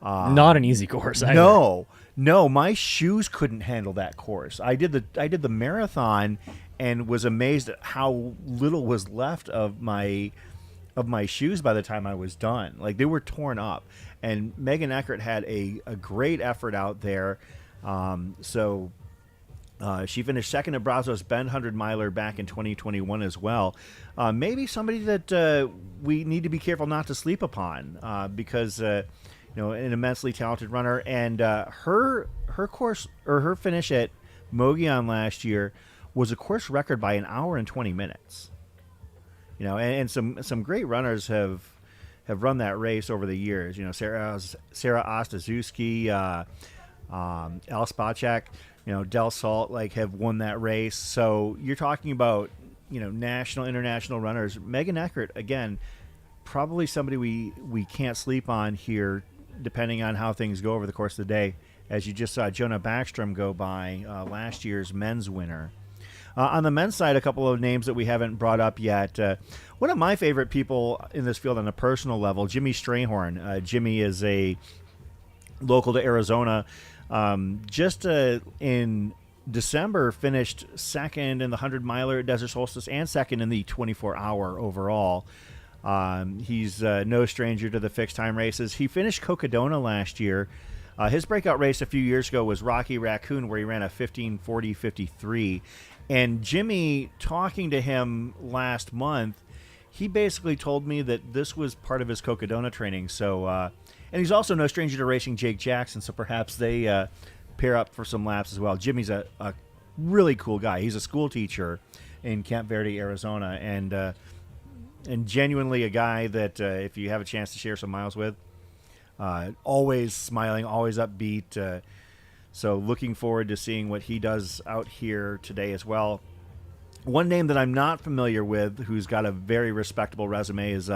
Not an easy course either. No, my shoes couldn't handle that course. I did the marathon and was amazed at how little was left of my shoes by the time I was done. Like, they were torn up. And Megan Eckert had a great effort out there. She finished 2nd at Brazos Bend 100-miler back in 2021 as well. Maybe somebody that we need to be careful not to sleep upon because an immensely talented runner. And her course, or her finish at Mogollon last year, was a course record by 1 hour and 20 minutes. And some great runners have run that race over the years. Sarah Ostaszewski, Al Spacek, Del Salt have won that race. So you're talking about national, international runners. Megan Eckert, again, probably somebody we can't sleep on here, depending on how things go over the course of the day. As you just saw Jonah Backstrom go by, last year's men's winner. On the men's side, a couple of names that we haven't brought up yet. One of my favorite people in this field on a personal level, Jimmy Strayhorn. Jimmy is a local to Arizona. In December finished second in the 100-miler at Desert Solstice and second in the 24-hour overall. He's no stranger to the fixed-time races. He finished Cocodona last year. His breakout race a few years ago was Rocky Raccoon, where he ran a 15:40:53. And Jimmy, talking to him last month, he basically told me that this was part of his Cocodona training. So, and he's also no stranger to racing Jake Jackson, so perhaps they pair up for some laps as well. Jimmy's a really cool guy. He's a school teacher in Camp Verde, Arizona, and genuinely a guy that if you have a chance to share some miles with, always smiling, always upbeat. So looking forward to seeing what he does out here today as well. One name that I'm not familiar with, who's got a very respectable resume, is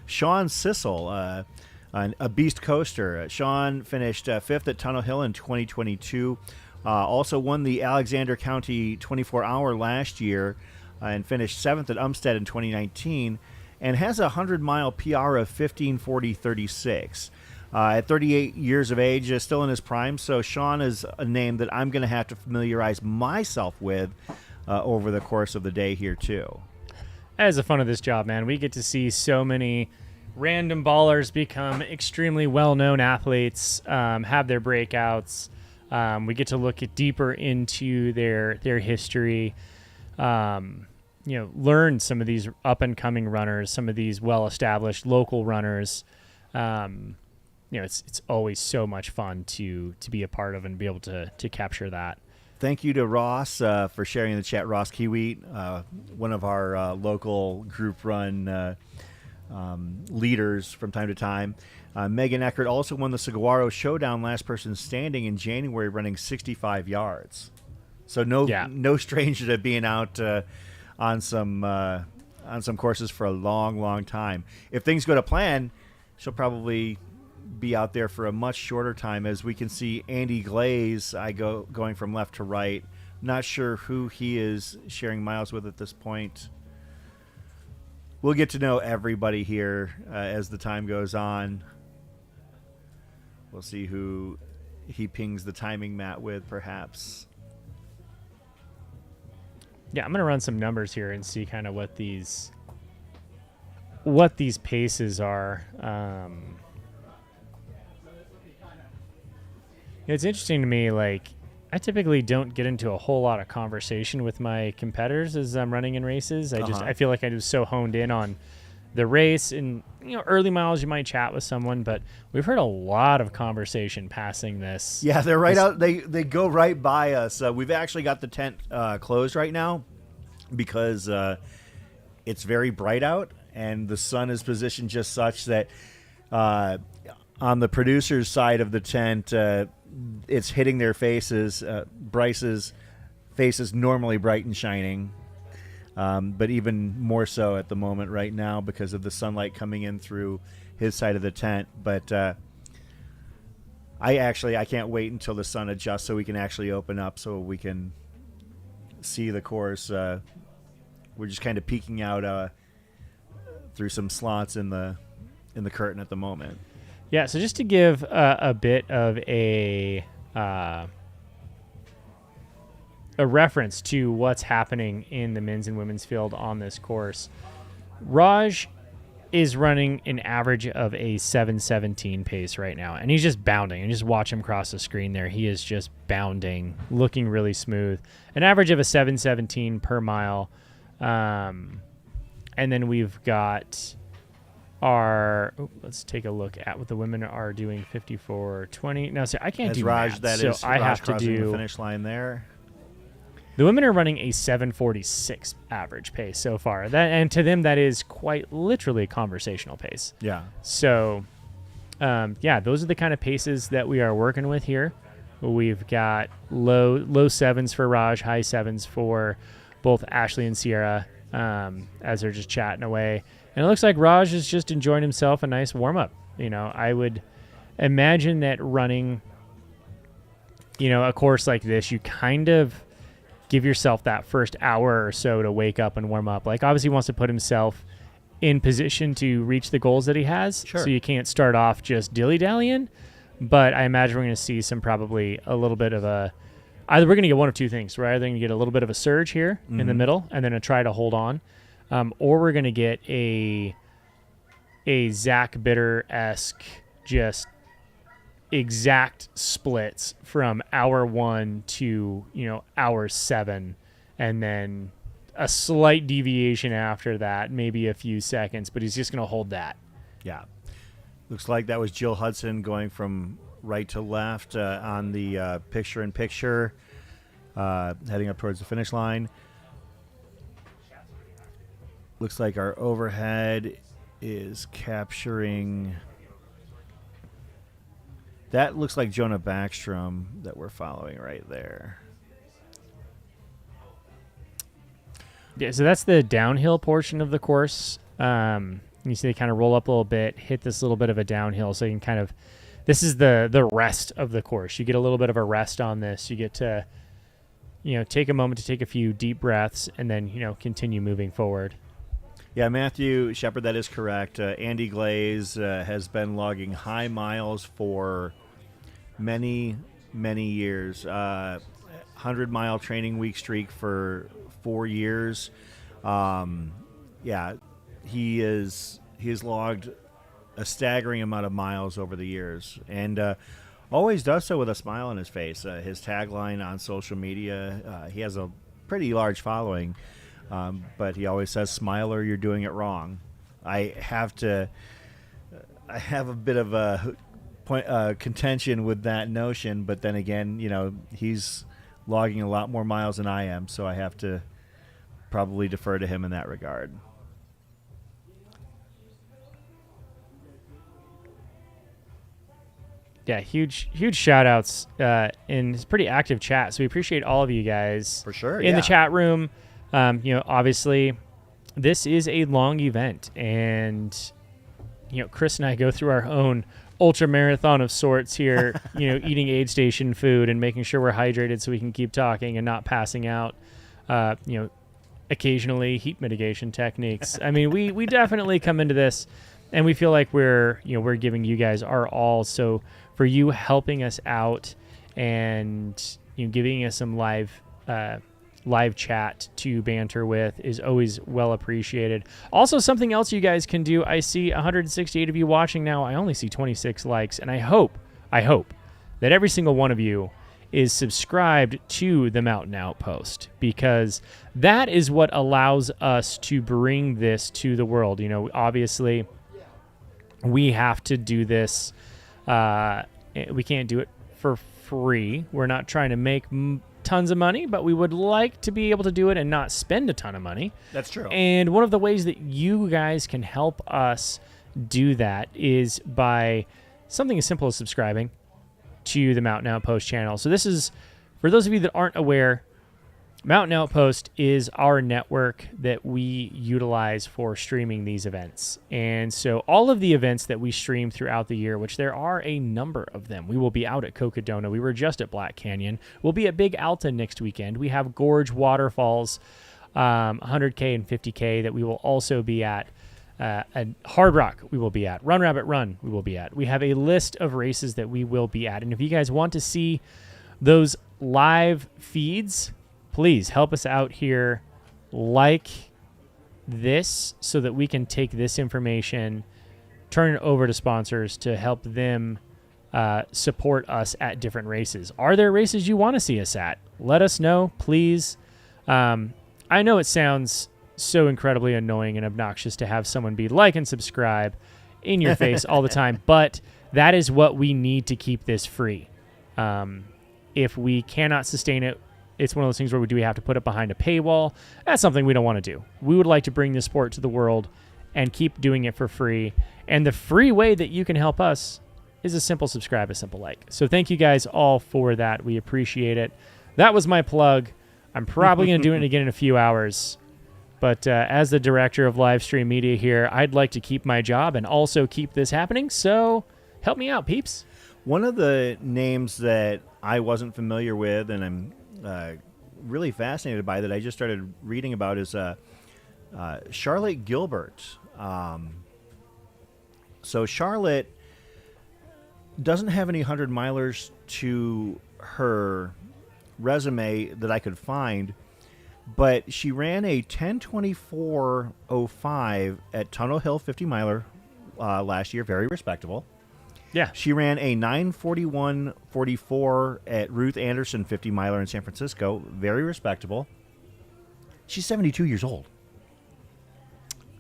Sean Sissel, a beast coaster. Sean finished fifth at Tunnel Hill in 2022. Also won the Alexander County 24-hour last year and finished seventh at Umstead in 2019, and has a 100-mile PR of 15:40:36. At 38 years of age, still in his prime. So Sean is a name that I'm going to have to familiarize myself with over the course of the day here too. That is the fun of this job, man. We get to see so many random ballers become extremely well-known athletes, have their breakouts. We get to look at deeper into their history, learn some of these up-and-coming runners, some of these well-established local runners. It's always so much fun to be a part of and be able to capture that. Thank you to Ross for sharing in the chat. Ross Kiwi, one of our local group run leaders from time to time. Megan Eckert also won the Saguaro Showdown last person standing in January, running 65 yards. So no stranger to being out on some courses for a long, long time. If things go to plan, she'll probably be out there for a much shorter time. As we can see Andy Glaze, going from left to right. Not sure who he is sharing miles with at this point. We'll get to know everybody here as the time goes on. We'll see who he pings the timing mat with, perhaps. Yeah, I'm going to run some numbers here and see kind of what these paces are. It's interesting to me, like, I typically don't get into a whole lot of conversation with my competitors as I'm running in races. I feel like I was so honed in on the race, and early miles you might chat with someone, but we've heard a lot of conversation passing this. Yeah, they're right out. They go right by us. We've actually got the tent closed right now because it's very bright out, and the sun is positioned just such that on the producer's side of the tent, it's hitting their faces. Bryce's face is normally bright and shining, but even more so at the moment right now because of the sunlight coming in through his side of the tent. But I can't wait until the sun adjusts so we can actually open up so we can see the course. We're just kind of peeking out through some slots in the curtain at the moment. Yeah, so just to give a bit of a reference to what's happening in the men's and women's field on this course, Raj is running an average of a 7:17 pace right now, and he's just bounding. And just watch him cross the screen there. He is just bounding, looking really smooth. An average of a 7:17 per mile. And then we've got let's take a look at what the women are doing. 54:20. Now, so I can't do Raj, math, so I have to crossing do the finish line there. The women are running a 7:46 average pace so far. And to them, that is quite literally a conversational pace. Yeah. So, those are the kind of paces that we are working with here. We've got low sevens for Raj, high sevens for both Ashley and Sierra as they're just chatting away. And it looks like Raj is just enjoying himself a nice warm-up. I would imagine that running, a course like this, you kind of give yourself that first hour or so to wake up and warm up. Like, obviously he wants to put himself in position to reach the goals that he has. Sure. So you can't start off just dilly-dallying. But I imagine we're going to see probably a little bit of a either we're going to get one of two things. We're either going to get a little bit of a surge here in the middle and then try to hold on, or we're going to get a Zach Bitter-esque just exact splits from hour 1 to, hour 7, and then a slight deviation after that, maybe a few seconds, but he's just going to hold that. Yeah. Looks like that was Jill Hudson going from right to left on the picture-in-picture, heading up towards the finish line. Looks like our overhead is capturing... That looks like Jonah Backstrom that we're following right there. Yeah, so that's the downhill portion of the course. You see they kind of roll up a little bit, hit this little bit of a downhill, so you can kind of... This is the rest of the course. You get a little bit of a rest on this. You get to, take a moment to take a few deep breaths and then, continue moving forward. Yeah, Matthew Shepard, that is correct. Andy Glaze has been logging high miles for many, many years. 100-mile training week streak for 4 years. He has logged a staggering amount of miles over the years, and always does so with a smile on his face. His tagline on social media, he has a pretty large following, but he always says, "Smile or you're doing it wrong." I have a bit of a contention with that notion, but then again, he's logging a lot more miles than I am, so I have to probably defer to him in that regard. Yeah, huge shout outs in this pretty active chat. So we appreciate all of you guys For sure, in the chat room. Obviously this is a long event, and Chris and I go through our own ultra marathon of sorts here, eating aid station food and making sure we're hydrated so we can keep talking and not passing out. Occasionally heat mitigation techniques. I mean, we definitely come into this and we feel like we're giving you guys our all. So for you helping us out and giving us some live chat to banter with is always well appreciated. Also, something else you guys can do. I see 168 of you watching now. I only see 26 likes, and I hope that every single one of you is subscribed to the Mountain Outpost, because that is what allows us to bring this to the world. Obviously we have to do this. We can't do it for free. We're not trying to make tons of money, but we would like to be able to do it and not spend a ton of money. That's true. And one of the ways that you guys can help us do that is by something as simple as subscribing to the Mountain Outpost channel. So this is, for those of you that aren't aware, Mountain Outpost is our network that we utilize for streaming these events. And so all of the events that we stream throughout the year, which there are a number of them, we will be out at Cocodona. We were just at Black Canyon. We'll be at Big Alta next weekend. We have Gorge Waterfalls, 100K and 50K that we will also be at. Hard Rock we will be at. Run Rabbit Run we will be at. We have a list of races that we will be at. And if you guys want to see those live feeds, please help us out here. Like this so that we can take this information, turn it over to sponsors to help them support us at different races. Are there races you want to see us at? Let us know, please. I know it sounds so incredibly annoying and obnoxious to have someone be like and subscribe in your face all the time, but that is what we need to keep this free. If we cannot sustain it, it's one of those things where we have to put it behind a paywall. That's something we don't want to do. We would like to bring this sport to the world and keep doing it for free. And the free way that you can help us is a simple subscribe, a simple like. So thank you guys all for that. We appreciate it. That was my plug. I'm probably going to do it again in a few hours. But as the director of live stream media here, I'd like to keep my job and also keep this happening. So help me out, peeps. One of the names that I wasn't familiar with and I'm really fascinated by that I just started reading about is Charlotte Gilbert. So Charlotte doesn't have any 100-milers to her resume that I could find, but she ran a 10:24:05 at Tunnel Hill 50 miler last year, very respectable. Yeah. She ran a 9:41:44 at Ruth Anderson 50 miler in San Francisco, very respectable. She's 72 years old.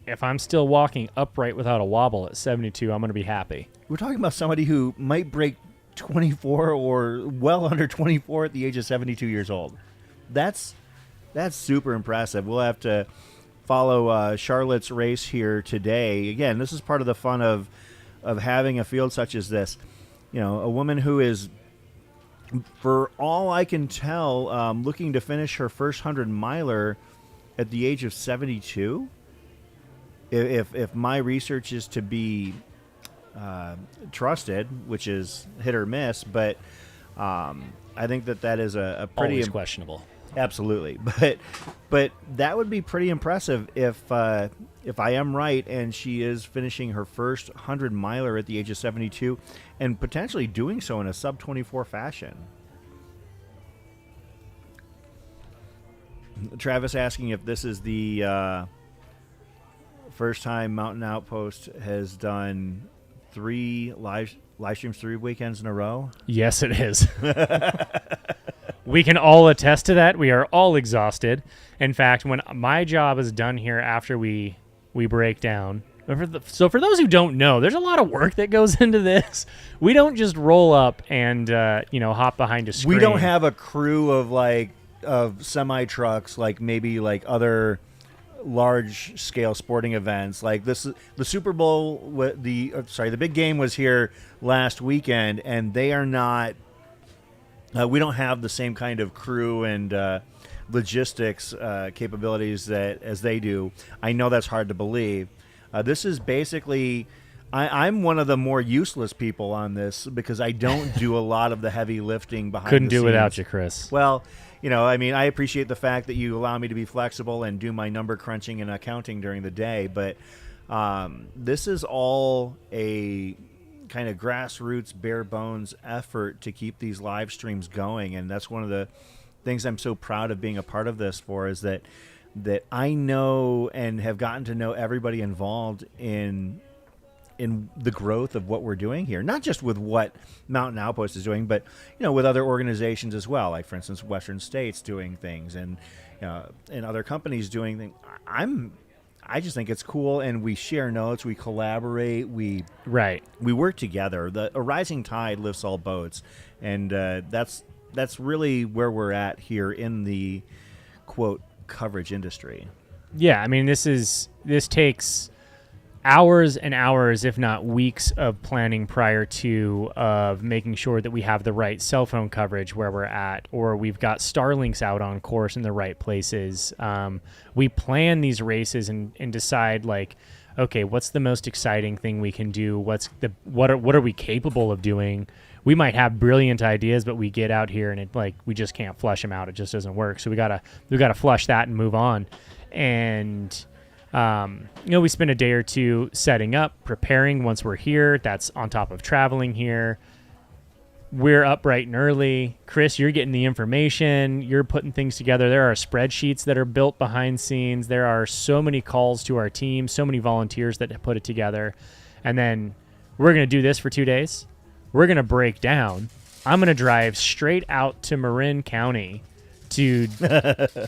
If I'm still walking upright without a wobble at 72, I'm going to be happy. We're talking about somebody who might break 24 or well under 24 at the age of 72 years old. That's super impressive. We'll have to follow Charlotte's race here today. Again, this is part of the fun of having a field such as this. You know, a woman who is, for all I can tell, looking to finish her first 100 miler at the age of 72. If my research is to be trusted, which is hit or miss, but I think that is a pretty Always questionable. Absolutely, but that would be pretty impressive if I am right and she is finishing her first 100 miler at the age of 72 and potentially doing so in a sub 24 fashion. Travis asking if this is the first time Mountain Outpost has done 3 live streams 3 weekends in a row. Yes, it is. We can all attest to that. We are all exhausted. In fact, when my job is done here after we break down. So for those who don't know, there's a lot of work that goes into this. We don't just roll up and hop behind a screen. We don't have a crew of semi trucks like maybe like other large scale sporting events like this. The Super Bowl, the big game was here last weekend, and they are not. We don't have the same kind of crew and logistics capabilities as they do. I know that's hard to believe. This is basically. I'm one of the more useless people on this because I don't do a lot of the heavy lifting behind. Couldn't the do scenes. without you, Chris. Well, I appreciate the fact that you allow me to be flexible and do my number crunching and accounting during the day, but this is all a kind of grassroots, bare bones effort to keep these live streams going, and that's one of the things I'm so proud of being a part of this for, is that I know and have gotten to know everybody involved in the growth of what we're doing here, not just with what Mountain Outpost is doing, but with other organizations as well, like for instance Western States doing things and other companies doing things. I just think it's cool, and we share notes, we collaborate, we work together. A rising tide lifts all boats, and that's really where we're at here in the quote coverage industry. Yeah, I mean this takes hours and hours, if not weeks, of planning prior to of making sure that we have the right cell phone coverage where we're at, or we've got Starlinks out on course in the right places. We plan these races and decide okay, what's the most exciting thing we can do? What are we capable of doing? We might have brilliant ideas, but we get out here and we just can't flush them out. It just doesn't work. So we gotta flush that and move on. And we spend a day or two setting up, preparing once we're here. That's on top of traveling here. We're up bright and early. Chris, you're getting the information. You're putting things together. There are spreadsheets that are built behind scenes. There are so many calls to our team, so many volunteers that put it together. And then we're going to do this for 2 days. We're going to break down. I'm going to drive straight out to Marin County to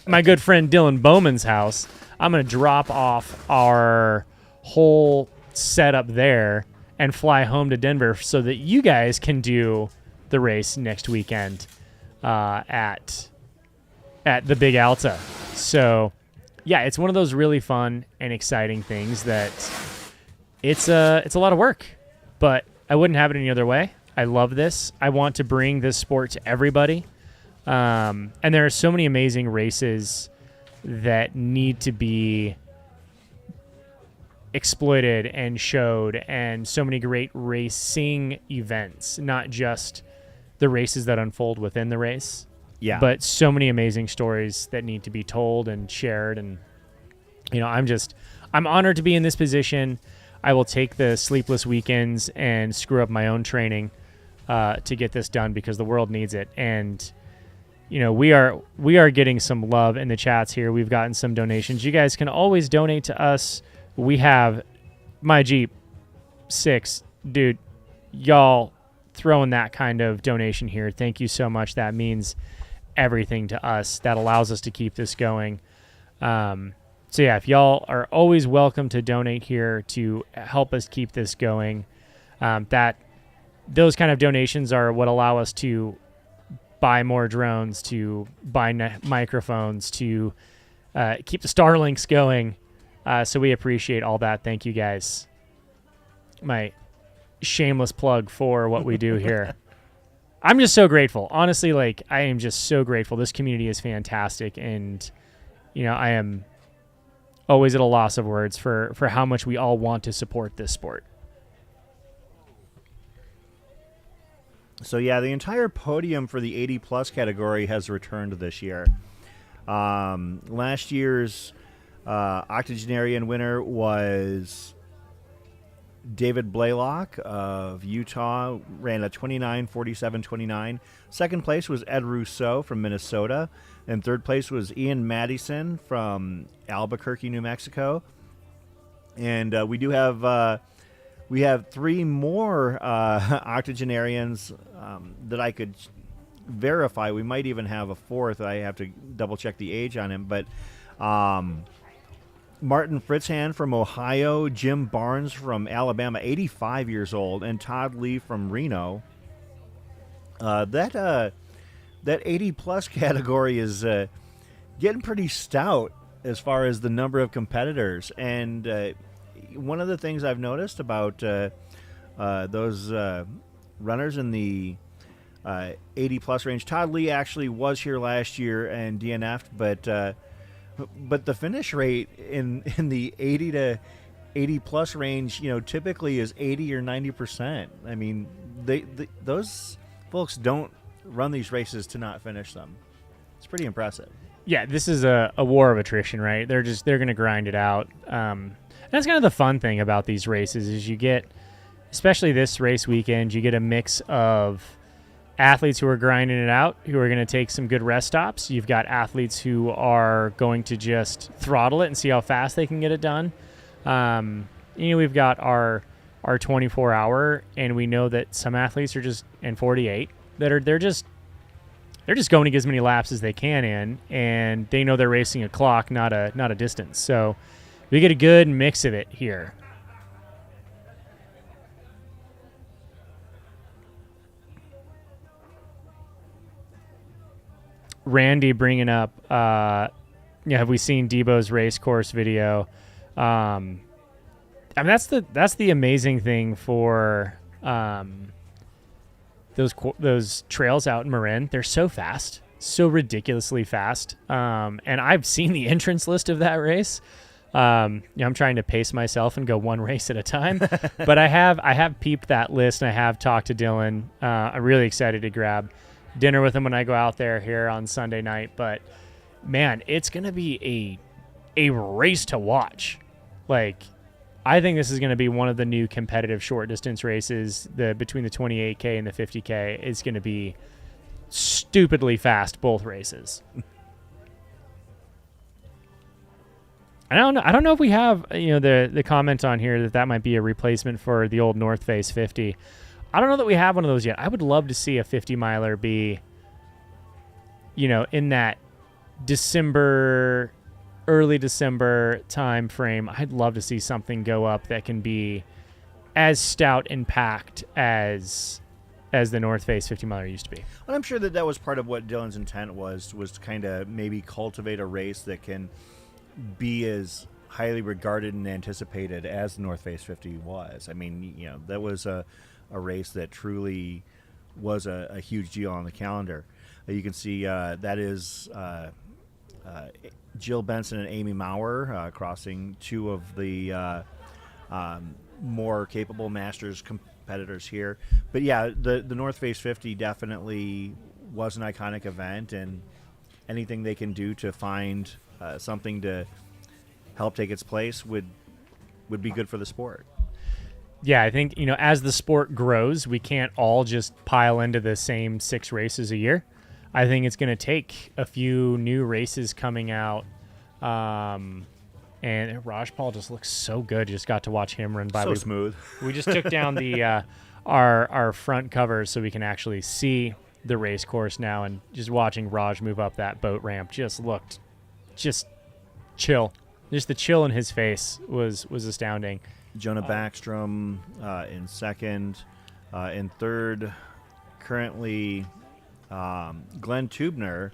my good friend Dylan Bowman's house. I'm going to drop off our whole setup there and fly home to Denver so that you guys can do the race next weekend at the Big Alta. So, yeah, it's one of those really fun and exciting things that it's a lot of work, but I wouldn't have it any other way. I love this. I want to bring this sport to everybody. And there are so many amazing races that need to be exploited and showed, and so many great racing events, not just the races that unfold within the race, but so many amazing stories that need to be told and shared. And I'm honored to be in this position. I will take the sleepless weekends and screw up my own training to get this done because the world needs it. And we are getting some love in the chats here. We've gotten some donations. You guys can always donate to us. We have my Jeep 6, dude. Y'all throwing that kind of donation here. Thank you so much. That means everything to us. That allows us to keep this going. So yeah, if y'all are always welcome to donate here to help us keep this going. Those kind of donations are what allow us to buy more drones, to buy microphones, to keep the Starlinks going. So we appreciate all that. Thank you guys. My shameless plug for what we do here. I'm just so grateful. Honestly, like, I am just so grateful. This community is fantastic, and I am always at a loss of words for how much we all want to support this sport. So yeah, the entire podium for the 80 plus category has returned this year. Last year's octogenarian winner was David Blaylock of Utah, ran a 29:47:29. Second place was Ed Rousseau from Minnesota, and third place was Ian Madison from Albuquerque, New Mexico. And we have 3 more octogenarians that I could verify. We might even have a 4th. I have to double check the age on him, but Martin Fritzhan from Ohio, Jim Barnes from Alabama, 85 years old, and Todd Lee from Reno. That 80 plus category is getting pretty stout as far as the number of competitors. And one of the things I've noticed about those runners in the 80 plus range, Todd Lee actually was here last year and DNF'd, but the finish rate in the 80 to 80 plus range, typically is 80 or 90%. I mean, those folks don't run these races to not finish them. It's pretty impressive. Yeah, this is a war of attrition, right? They're going to grind it out. That's kind of the fun thing about these races is you get, especially this race weekend, you get a mix of athletes who are grinding it out, who are going to take some good rest stops. You've got athletes who are going to just throttle it and see how fast they can get it done. We've got our 24-hour, and we know that some athletes are just in 48 that they're just going to get as many laps as they can in, and they know they're racing a clock, not a distance. So we get a good mix of it here. Randy bringing up, have we seen Debo's race course video? That's the amazing thing for those trails out in Marin. They're so fast, so ridiculously fast. And I've seen the entrance list of that race. I'm trying to pace myself and go one race at a time, but I have peeped that list, and I have talked to Dylan. I'm really excited to grab dinner with him when I go out there here on Sunday night. But man, it's going to be a race to watch. Like, I think this is going to be one of the new competitive short distance races. Between the 28K and the 50K is going to be stupidly fast, both races. I don't know if we have the comment on here that might be a replacement for the old North Face 50. I don't know that we have one of those yet. I would love to see a 50 miler be, in that early December time frame. I'd love to see something go up that can be as stout and packed as the North Face 50 miler used to be. And I'm sure that was part of what Dylan's intent was to kind of maybe cultivate a race that can be as highly regarded and anticipated as the North Face 50 was. I mean, that was a race that truly was a huge deal on the calendar. You can see that is Jill Benson and Amy Maurer crossing 2 of the more capable Masters competitors here. But yeah, the North Face 50 definitely was an iconic event, and anything they can do to find something to help take its place would be good for the sport. Yeah, I think, as the sport grows, we can't all just pile into the same 6 races a year. I think it's going to take a few new races coming out. And Raj Paul just looks so good. Just got to watch him run by. So smooth. We just took down the our front covers so we can actually see the race course now, and just watching Raj move up that boat ramp just looked just chill. Just the chill in his face was astounding. Jonah Backstrom in second. In third, currently Glenn Tubner.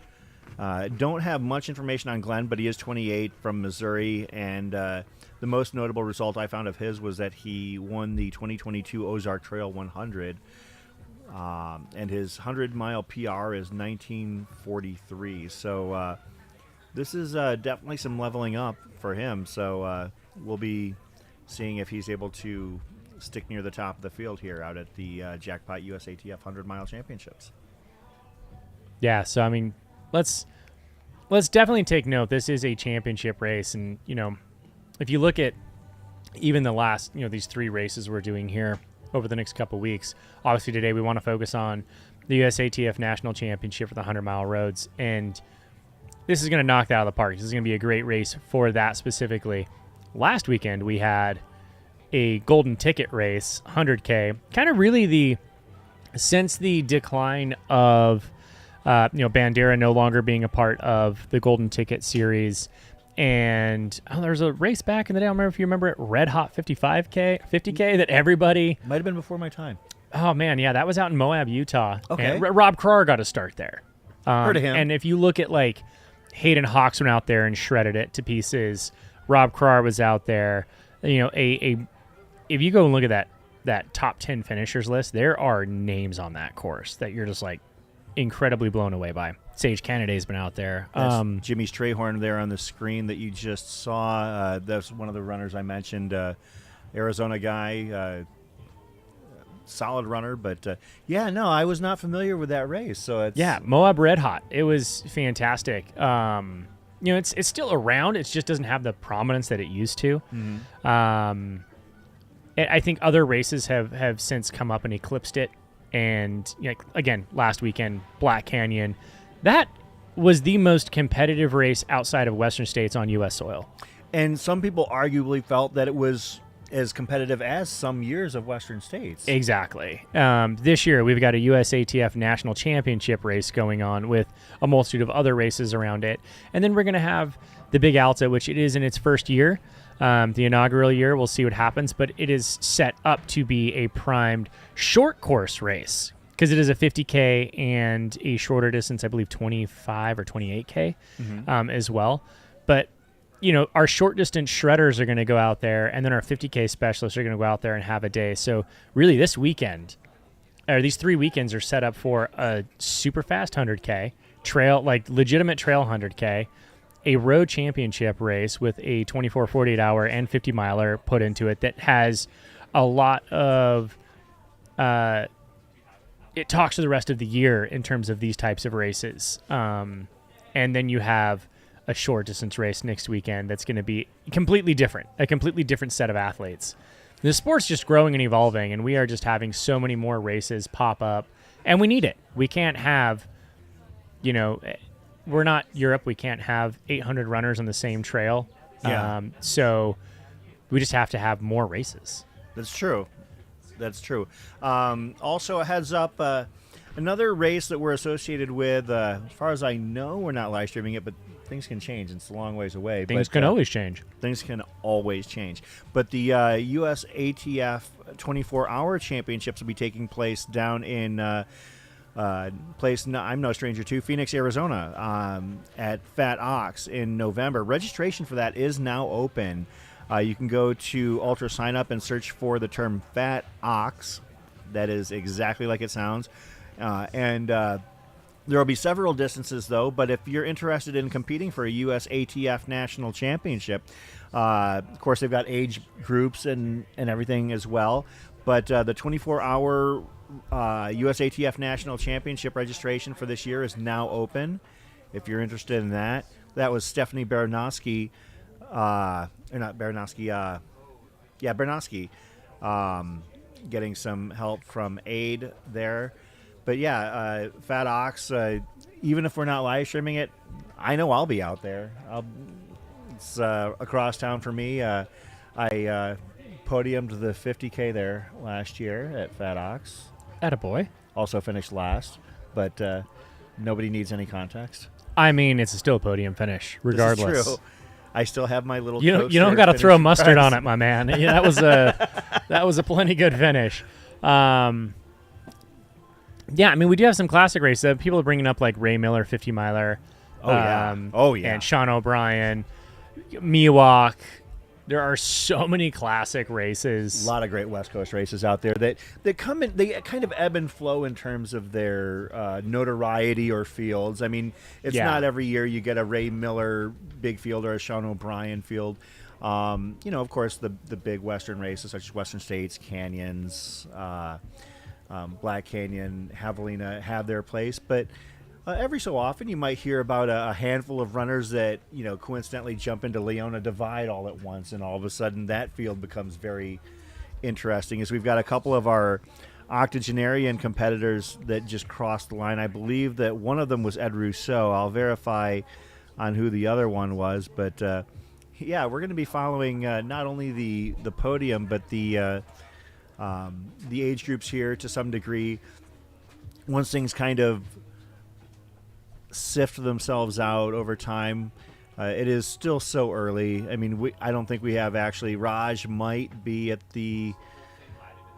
Don't have much information on Glenn, but he is 28 from Missouri, and the most notable result I found of his was that he won the 2022 Ozark Trail 100, and his 100-mile PR is 19:43. So this is definitely some leveling up for him. So we'll be seeing if he's able to stick near the top of the field here out at the Jackpot USATF 100-mile championships. Yeah, so I mean, let's definitely take note. This is a championship race, and if you look at even the last these 3 races we're doing here over the next couple weeks, obviously today we want to focus on the USATF National Championship for the 100-mile roads, and this is going to knock that out of the park. This is going to be a great race for that specifically. Last weekend we had a golden ticket race, 100K, kind of really since the decline of Bandera no longer being a part of the Golden Ticket series. And there's a race back in the day. I don't remember if you remember it, Red Hot 50K that everybody... Might have been before my time. Oh, man, yeah, that was out in Moab, Utah. Okay. And Rob Krar got a start there. Heard of him. And if you look at, Hayden Hawks went out there and shredded it to pieces. Rob Krar was out there. If you go and look at that top 10 finishers list, there are names on that course that you're just incredibly blown away by. Sage Canada's been out there. That's Jimmy Strayhorn there on the screen that you just saw. That's one of the runners I mentioned. Arizona guy, solid runner, but I was not familiar with that race. So it's Moab Red Hot. It was fantastic. It's still around. It just doesn't have the prominence that it used to. Mm-hmm. I think other races have since come up and eclipsed it. And again, last weekend, Black Canyon, that was the most competitive race outside of Western States on U.S. soil. And some people arguably felt that it was as competitive as some years of Western States. Exactly. This year, we've got a USATF National Championship race going on with a multitude of other races around it. And then we're going to have the Big Alta, which it is in its first year. The inaugural year, we'll see what happens, but it is set up to be a primed short course race because it is a 50K and a shorter distance, I believe 25 or 28K as well. But, our short distance shredders are going to go out there, and then our 50K specialists are going to go out there and have a day. So really this weekend, or these 3 weekends are set up for a super fast 100K, trail, legitimate trail 100K, a road championship race with a 24, 48-hour and 50-miler put into it that has a lot of it talks to the rest of the year in terms of these types of races. And then you have a short distance race next weekend that's going to be completely different, a completely different set of athletes. The sport's just growing and evolving, and we are just having so many more races pop up, and we need it. We can't have, we're not Europe. We can't have 800 runners on the same trail. Yeah. So we just have to have more races. That's true. Also, a heads up, another race that we're associated with, as far as I know, we're not live streaming it, but things can change. It's a long ways away. Things can always change. Things can always change. But the USATF 24-hour championships will be taking place down in I'm no stranger to, Phoenix, Arizona, at Fat Ox in November. Registration for that is now open. You can go to Ultra Sign Up and search for the term Fat Ox. That is exactly like it sounds. And there will be several distances, though, but if you're interested in competing for a USATF National Championship, of course, they've got age groups and everything as well. But the 24-hour USATF National Championship registration for this year is now open. If you're interested in that, that was Stephanie Baranowski, Baranowski, getting some help from aid there. But yeah, Fat Ox, even if we're not live streaming it, I know I'll be out there. It's across town for me. I podiumed the 50K there last year at Fat Ox. Attaboy. Also finished last, but nobody needs any context. I mean, it's still a podium finish, regardless. This is true. I still have my little. You don't got to throw mustard on it, my man. Yeah, that was a plenty good finish. Yeah, I mean, we do have some classic races. People are bringing up like Ray Miller 50 miler. Oh yeah. And Sean O'Brien, Miwok. There are so many classic races. A lot of great West Coast races out there that come in. They kind of ebb and flow in terms of their notoriety or fields. I mean, it's not every year you get a Ray Miller big field or a Sean O'Brien field. Of course, the big Western races such as Western States, Canyons, Black Canyon, Javelina have their place, but every so often you might hear about a handful of runners that coincidentally jump into Leona Divide all at once, and all of a sudden that field becomes very interesting. As we've got a couple of our octogenarian competitors that just crossed the line. I believe that one of them was Ed Rousseau. I'll verify on who the other one was, but we're going to be following not only the podium but the age groups here to some degree. Once things kind of sift themselves out over time, it is still so early. I mean, I don't think we have actually. Raj might be at the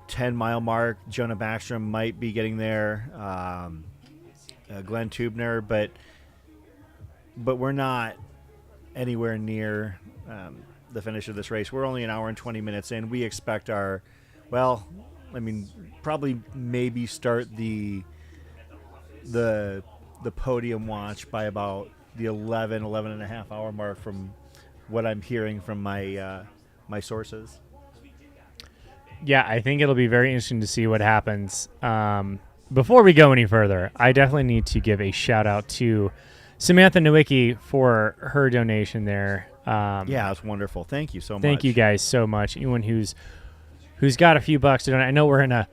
10-mile mark. Jonah Backstrom might be getting there. Glenn Tubner, but we're not anywhere near the finish of this race. We're only an hour and 20 minutes in. We expect probably maybe start the podium watch by about the 11 and a half hour mark from what I'm hearing from my my sources. Yeah, I think it'll be very interesting to see what happens. Before we go any further, I definitely need to give a shout out to Samantha Nowicki for her donation there. It's wonderful. Thank you so much. Thank you guys so much. Anyone who's got a few bucks to donate. I know we're in a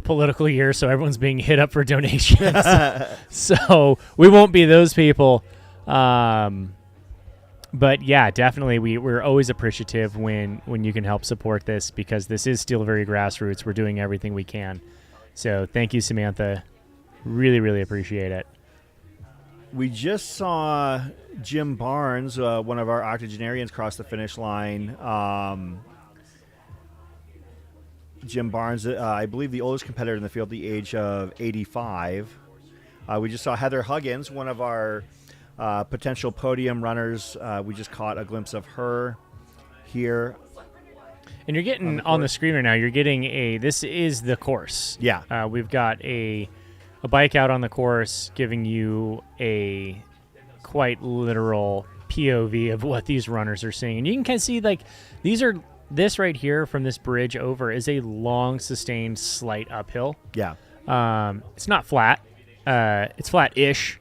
political year, so everyone's being hit up for donations. So we won't be those people. But yeah, definitely we're always appreciative when you can help support this, because this is still very grassroots. We're doing everything we can. So thank you, Samantha. Really, really appreciate it. We just saw Jim Barnes, one of our octogenarians, cross the finish line. Jim Barnes, I believe the oldest competitor in the field, the age of 85. We just saw Heather Huggins, one of our potential podium runners. We just caught a glimpse of her here. And you're getting on the screen right now, you're getting this is the course. Yeah. We've got a bike out on the course giving you a quite literal POV of what these runners are seeing. And you can kind of see, like, this right here from this bridge over is a long, sustained, slight uphill. Yeah. It's not flat. It's flat-ish.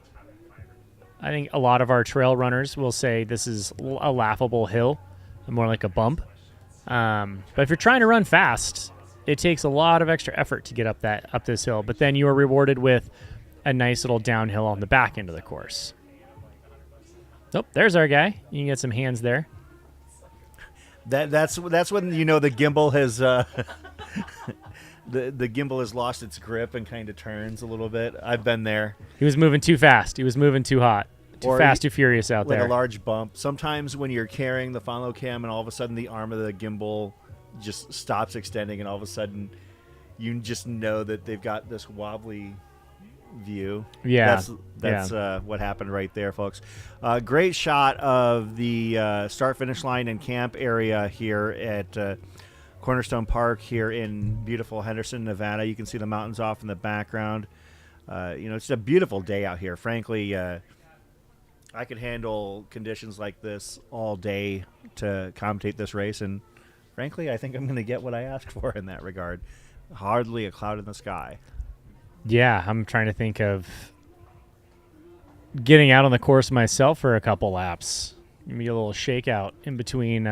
I think a lot of our trail runners will say this is a laughable hill, more like a bump. But if you're trying to run fast, it takes a lot of extra effort to get up this hill. But then you are rewarded with a nice little downhill on the back end of the course. Oh, there's our guy. You can get some hands there. That's when the gimbal has the gimbal has lost its grip and kind of turns a little bit. I've been there. He was moving too fast. He was moving too hot. Too fast, too furious out there. Like a large bump. Sometimes when you're carrying the follow cam and all of a sudden the arm of the gimbal just stops extending, and all of a sudden you just know that they've got this wobbly view. Yeah. That's what happened right there, folks. Great shot of the start-finish line and camp area here at Cornerstone Park here in beautiful Henderson, Nevada. You can see the mountains off in the background. It's a beautiful day out here. Frankly, I could handle conditions like this all day to commentate this race, and frankly, I think I'm going to get what I asked for in that regard. Hardly a cloud in the sky. Yeah, I'm trying to think of getting out on the course myself for a couple laps. Maybe a little shakeout in between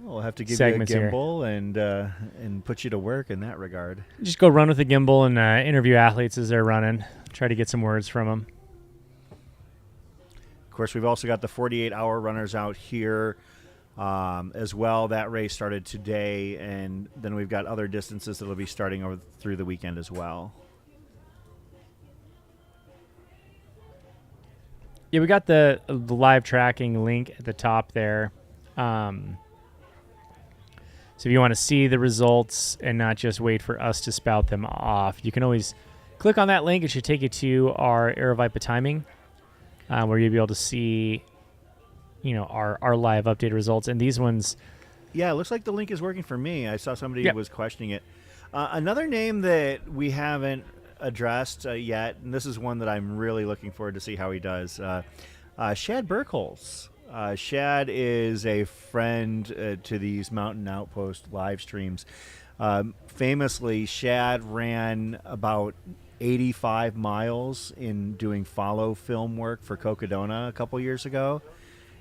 We'll have to give segments you a here. gimbal and put you to work in that regard. Just go run with the gimbal and interview athletes as they're running. Try to get some words from them. Of course, we've also got the 48-hour runners out here as well. That race started today, and then we've got other distances that will be starting through the weekend as well. Yeah, we got the live tracking link at the top there. So if you want to see the results and not just wait for us to spout them off, you can always click on that link. It should take you to our Aerovipa timing, where you'll be able to see, our live updated results. And these ones, yeah, it looks like the link is working for me. I saw somebody was questioning it. Another name that we haven't addressed yet, and this is one that I'm really looking forward to see how he does. Shad Burkholz. Shad is a friend to these Mountain Outpost live streams. Famously, Shad ran about 85 miles in doing follow film work for Cocodona a couple years ago.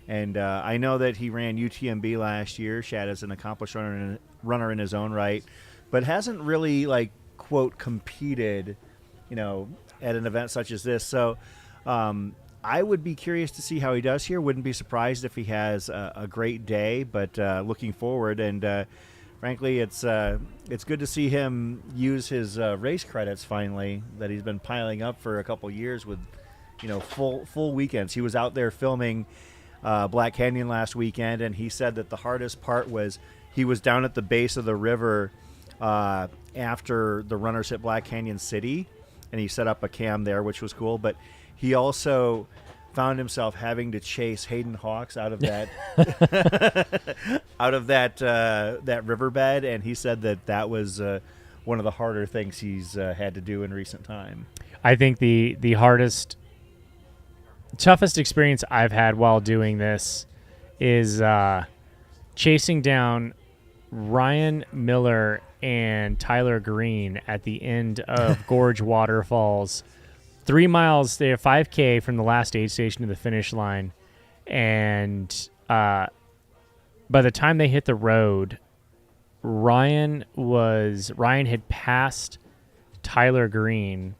And I know that he ran UTMB last year. Shad is an accomplished runner in his own right, but hasn't really, quote, competed, at an event such as this. So I would be curious to see how he does here. Wouldn't be surprised if he has a great day, but looking forward. And frankly, it's good to see him use his race credits finally that he's been piling up for a couple years with, full weekends. He was out there filming Black Canyon last weekend, and he said that the hardest part was he was down at the base of the river after the runners hit Black Canyon City, and he set up a cam there, which was cool. But he also found himself having to chase Hayden Hawks out of that that riverbed, and he said that was one of the harder things he's had to do in recent time. I think the toughest experience I've had while doing this is chasing down Ryan Miller and Tyler Green at the end of Gorge Waterfalls. 3 miles, they have 5K from the last aid station to the finish line. And by the time they hit the road, Ryan had passed Tyler Green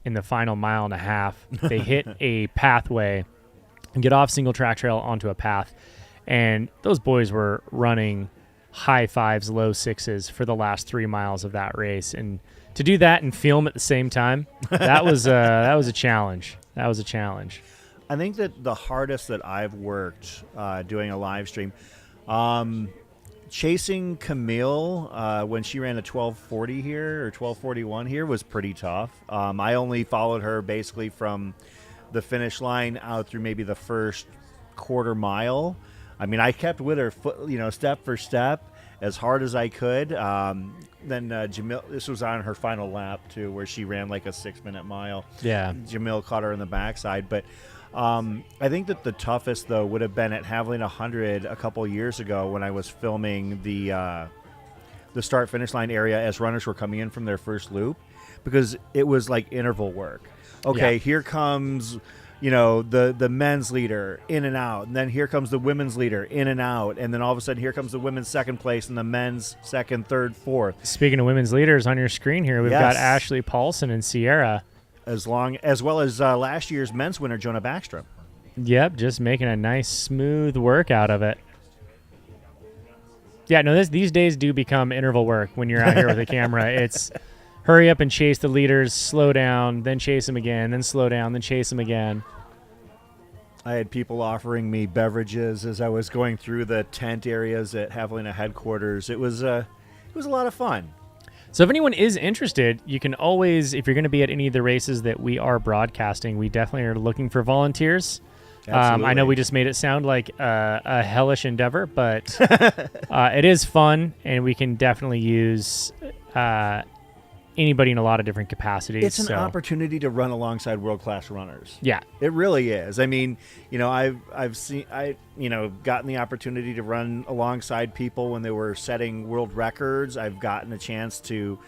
in the final mile and a half. They hit a pathway and get off single track trail onto a path. And those boys were running high fives, low sixes for the last 3 miles of that race. And to do that and film at the same time, that was a challenge. That was a challenge. I think that the hardest that I've worked doing a live stream, chasing Camille when she ran a 12:40 here or 12:41 here was pretty tough. I only followed her basically from the finish line out through maybe the first quarter mile. I mean, I kept with her, step for step as hard as I could. Then Jamil, this was on her final lap too, where she ran like a 6-minute mile. Yeah. Jamil caught her in the backside, but I think that the toughest though would have been at Haviland 100 a couple years ago when I was filming the start finish line area as runners were coming in from their first loop, because it was like interval work. Okay, here comes the men's leader in and out, and then here comes the women's leader in and out, and then all of a sudden here comes the women's second place and the men's second, third, fourth. Speaking of women's leaders on your screen here, we've got Ashley Paulson and Sierra. As well as last year's men's winner, Jonah Backstrom. Yep, just making a nice smooth work out of it. Yeah, no, these days do become interval work when you're out here with a camera. It's hurry up and chase the leaders, slow down, then chase them again, then slow down, then chase them again. I had people offering me beverages as I was going through the tent areas at Javelina headquarters. It was a lot of fun. So if anyone is interested, you can always, if you're going to be at any of the races that we are broadcasting, we definitely are looking for volunteers. I know we just made it sound like a hellish endeavor, but it is fun, and we can definitely use anybody in a lot of different capacities. It's an opportunity to run alongside world-class runners. Yeah, it really is. I mean, I've gotten the opportunity to run alongside people when they were setting world records. I've gotten a chance to,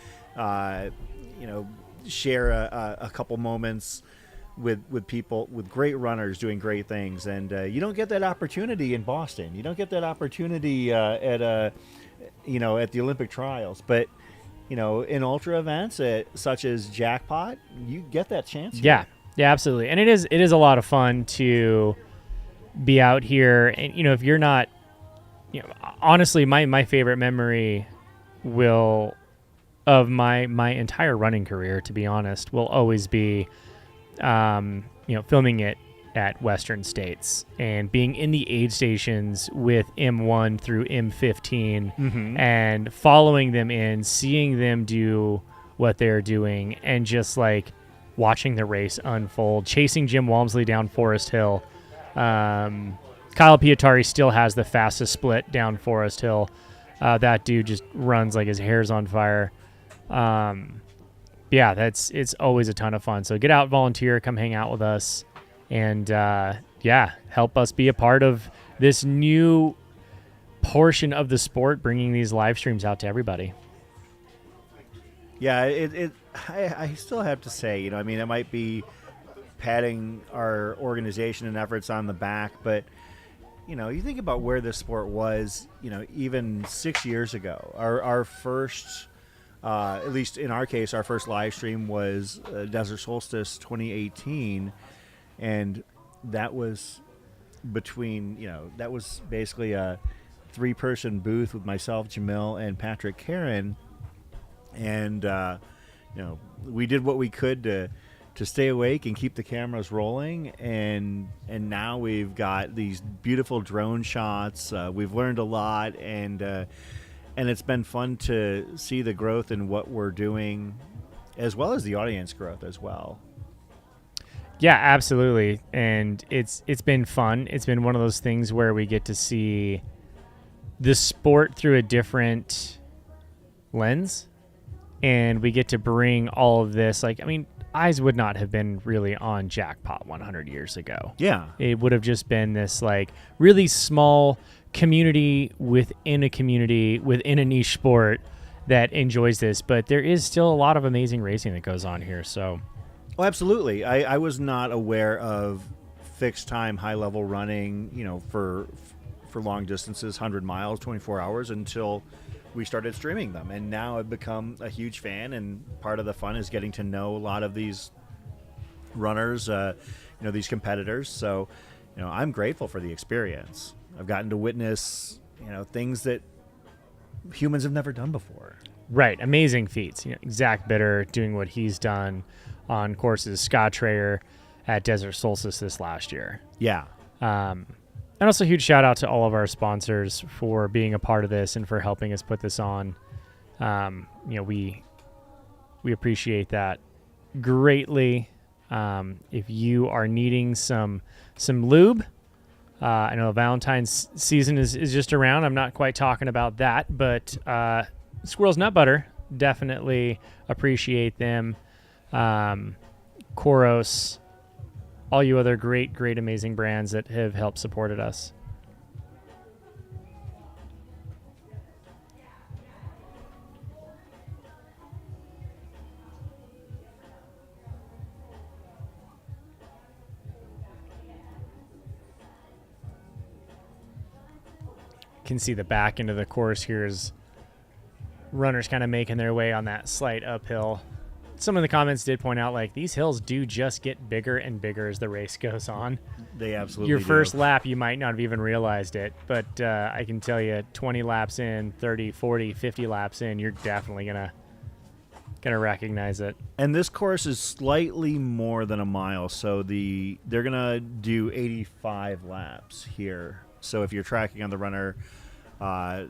share a couple moments with people, with great runners doing great things, and you don't get that opportunity in Boston. You don't get that opportunity at at the Olympic trials, but in ultra events such as Jackpot, you get that chance here. Yeah, absolutely. And it is a lot of fun to be out here. And if you're not, honestly, my favorite memory of my entire running career, to be honest, will always be filming it at Western States and being in the aid stations with M1 through M15 and following them in, seeing them do what they're doing, and just like watching the race unfold, chasing Jim Walmsley down Forest Hill. Kyle Pietari still has the fastest split down Forest Hill. That dude just runs like his hair's on fire. It's always a ton of fun. So get out, volunteer, come hang out with us, and help us be a part of this new portion of the sport, bringing these live streams out to everybody. Yeah, I still have to say, it might be patting our organization and efforts on the back, but you think about where this sport was, even 6 years ago. Our first, at least in our case, our first live stream was Desert Solstice 2018, and that was that was basically a 3-person booth with myself, Jamil, and Patrick Karen, and we did what we could to stay awake and keep the cameras rolling, and now we've got these beautiful drone shots. We've learned a lot, and it's been fun to see the growth in what we're doing, as well as the audience growth as well. Yeah, absolutely. And it's been fun. It's been one of those things where we get to see the sport through a different lens, and we get to bring all of this. Eyes would not have been really on Jackpot 100 years ago. Yeah. It would have just been this really small community within a niche sport that enjoys this. But there is still a lot of amazing racing that goes on here. So, oh, absolutely. I was not aware of fixed time, high level running, for long distances, 100 miles, 24 hours, until we started streaming them, and now I've become a huge fan, and part of the fun is getting to know a lot of these runners, these competitors. So, I'm grateful for the experience. I've gotten to witness, things that humans have never done before. Right. Amazing feats. Zach Bitter doing what he's done on courses, Scott Trayer at Desert Solstice this last year. Yeah. And also a huge shout out to all of our sponsors for being a part of this and for helping us put this on. We appreciate that greatly. If you are needing some lube, I know Valentine's season is just around. I'm not quite talking about that, but Squirrel's Nut Butter, definitely appreciate them. Koros, all you other great, amazing brands that have helped supported us. Can see the back end of the course here as runners kind of making their way on that slight uphill. Some of the comments did point out these hills do just get bigger and bigger as the race goes on. They absolutely Your do. first lap, you might not have even realized it, but I can tell you 20 laps in, 30, 40, 50 laps in, you're definitely gonna recognize it. And this course is slightly more than a mile, so they're gonna do 85 laps here. So if you're tracking on the runner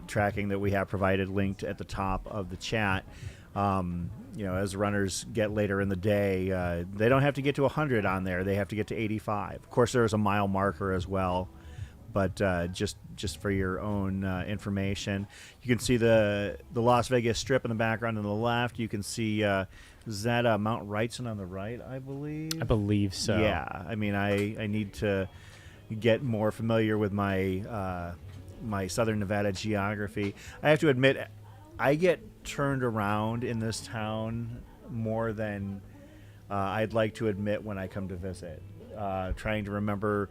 tracking that we have provided linked at the top of the chat, as runners get later in the day, they don't have to get to 100 on there. They have to get to 85. Of course, there's a mile marker as well, but just for your own information. You can see the Las Vegas Strip in the background on the left. You can see, is that Mount Wrightson on the right, I believe? I believe so. Yeah. I need to get more familiar with my my Southern Nevada geography. I have to admit, I get turned around in this town more than I'd like to admit when I come to visit. Trying to remember,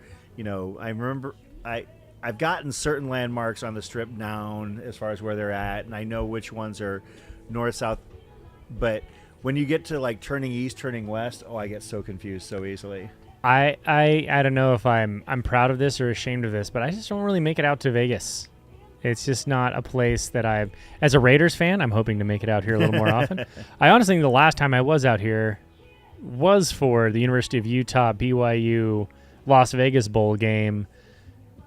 I've gotten certain landmarks on the strip down as far as where they're at, and I know which ones are north, south. But when you get to like turning east, turning west, I get so confused so easily. I don't know if I'm proud of this or ashamed of this, but I just don't really make it out to Vegas. It's just not a place that as a Raiders fan, I'm hoping to make it out here a little more often. I honestly think the last time I was out here was for the University of Utah BYU Las Vegas Bowl game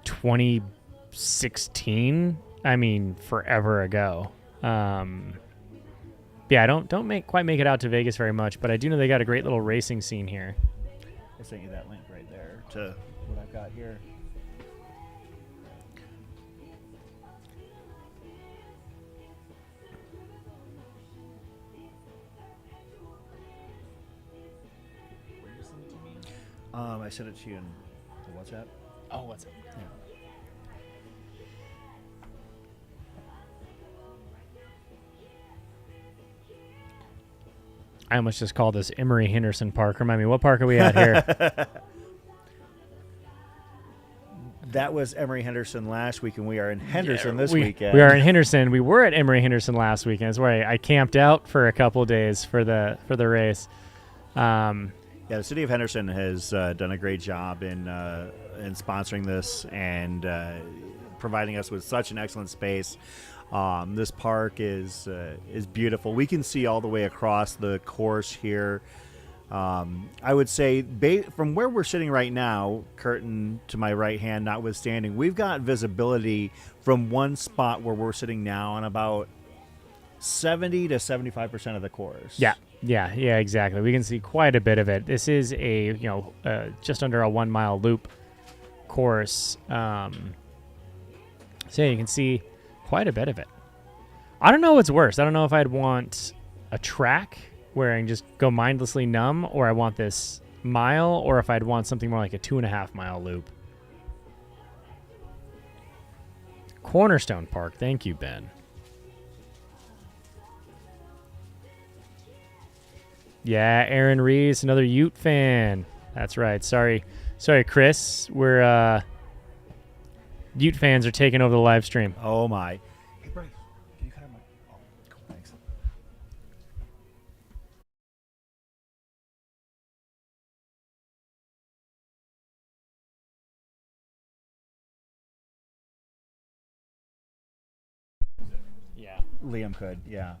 2016. I mean, forever ago. Yeah, I don't quite make it out to Vegas very much, but I do know they got a great little racing scene here. I sent you that link right there to what I've got here. I sent it to you in the WhatsApp. Oh, what's it? Yeah. I almost just called this Emory Henderson Park. Remind me, what park are we at here? That was Emory Henderson last week, and we are in Henderson this weekend. We are in Henderson. We were at Emory Henderson last weekend. That's where I camped out for a couple of days for the race. Yeah, the city of Henderson has done a great job in sponsoring this and providing us with such an excellent space. This park is beautiful. We can see all the way across the course here. I would say from where we're sitting right now, curtain to my right hand notwithstanding, we've got visibility from one spot where we're sitting now on about 70 to 75% of the course. Yeah, exactly. We can see quite a bit of it. This is just under a 1 mile loop course. So yeah, you can see quite a bit of it. I don't know what's worse. I don't know if I'd want a track where I can just go mindlessly numb, or I want this mile, or if I'd want something more like a 2.5 mile loop. Cornerstone Park. Thank you, Ben. Yeah, Aaron Reese, another Ute fan. That's right. Sorry, Chris. We're Ute fans are taking over the live stream. Oh my! Hey Bryce, can you cut out my? Oh, cool. Thanks. Yeah. Liam could, yeah.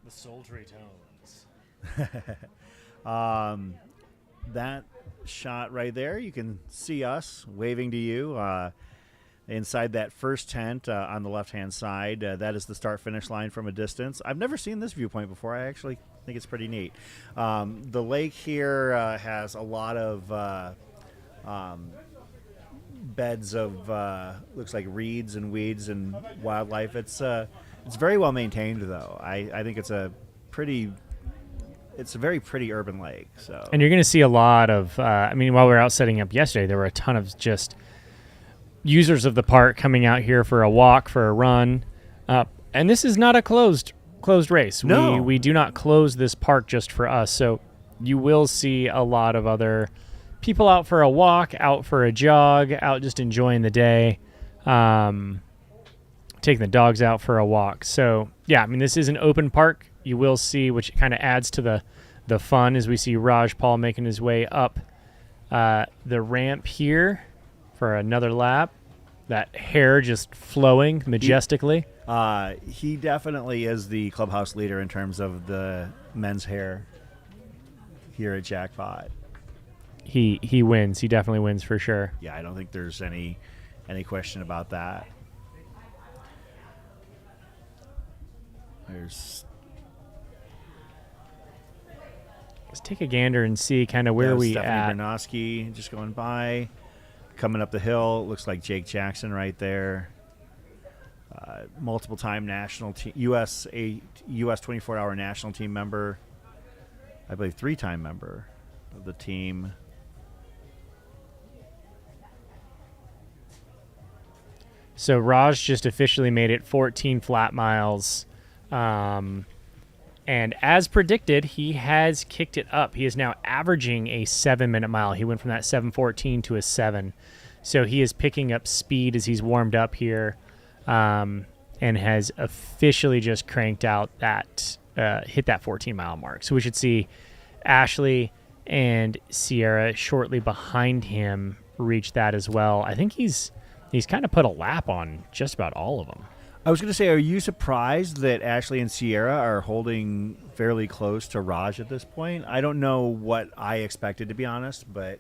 The sultry tones. That shot right there, you can see us waving to you inside that first tent on the left-hand side. That is the start-finish line from a distance. I've never seen this viewpoint before. I actually think it's pretty neat. The lake here has a lot of beds of looks like reeds and weeds and wildlife. It's very well maintained, though. I think it's a very pretty urban lake. So, and you're going to see a lot of. While we were out setting up yesterday, there were a ton of just users of the park coming out here for a walk, for a run, and this is not a closed race. No. We do not close this park just for us. So you will see a lot of other people out for a walk, out for a jog, out just enjoying the day, taking the dogs out for a walk. So yeah, this is an open park. You will see, which kind of adds to the fun, as we see Raj Paul making his way up the ramp here for another lap. That hair just flowing majestically. He definitely is the clubhouse leader in terms of the men's hair here at Jackpot. He wins. He definitely wins for sure. Yeah, I don't think there's any question about that. Let's take a gander and see kind of where we Stephanie at. Bernosky just going by. Coming up the hill, looks like Jake Jackson right there. Multiple-time national team, U.S. 24-hour national team member. I believe 3-time member of the team. So Raj just officially made it 14 flat miles. And as predicted, he has kicked it up. He is now averaging a 7-minute mile. He went from that 7:14 to a 7. So he is picking up speed as he's warmed up here, and has officially just cranked out that, hit that 14-mile mark. So we should see Ashley and Sierra shortly behind him reach that as well. I think he's kind of put a lap on just about all of them. I was going to say, are you surprised that Ashley and Sierra are holding fairly close to Raj at this point? I don't know what I expected, to be honest, but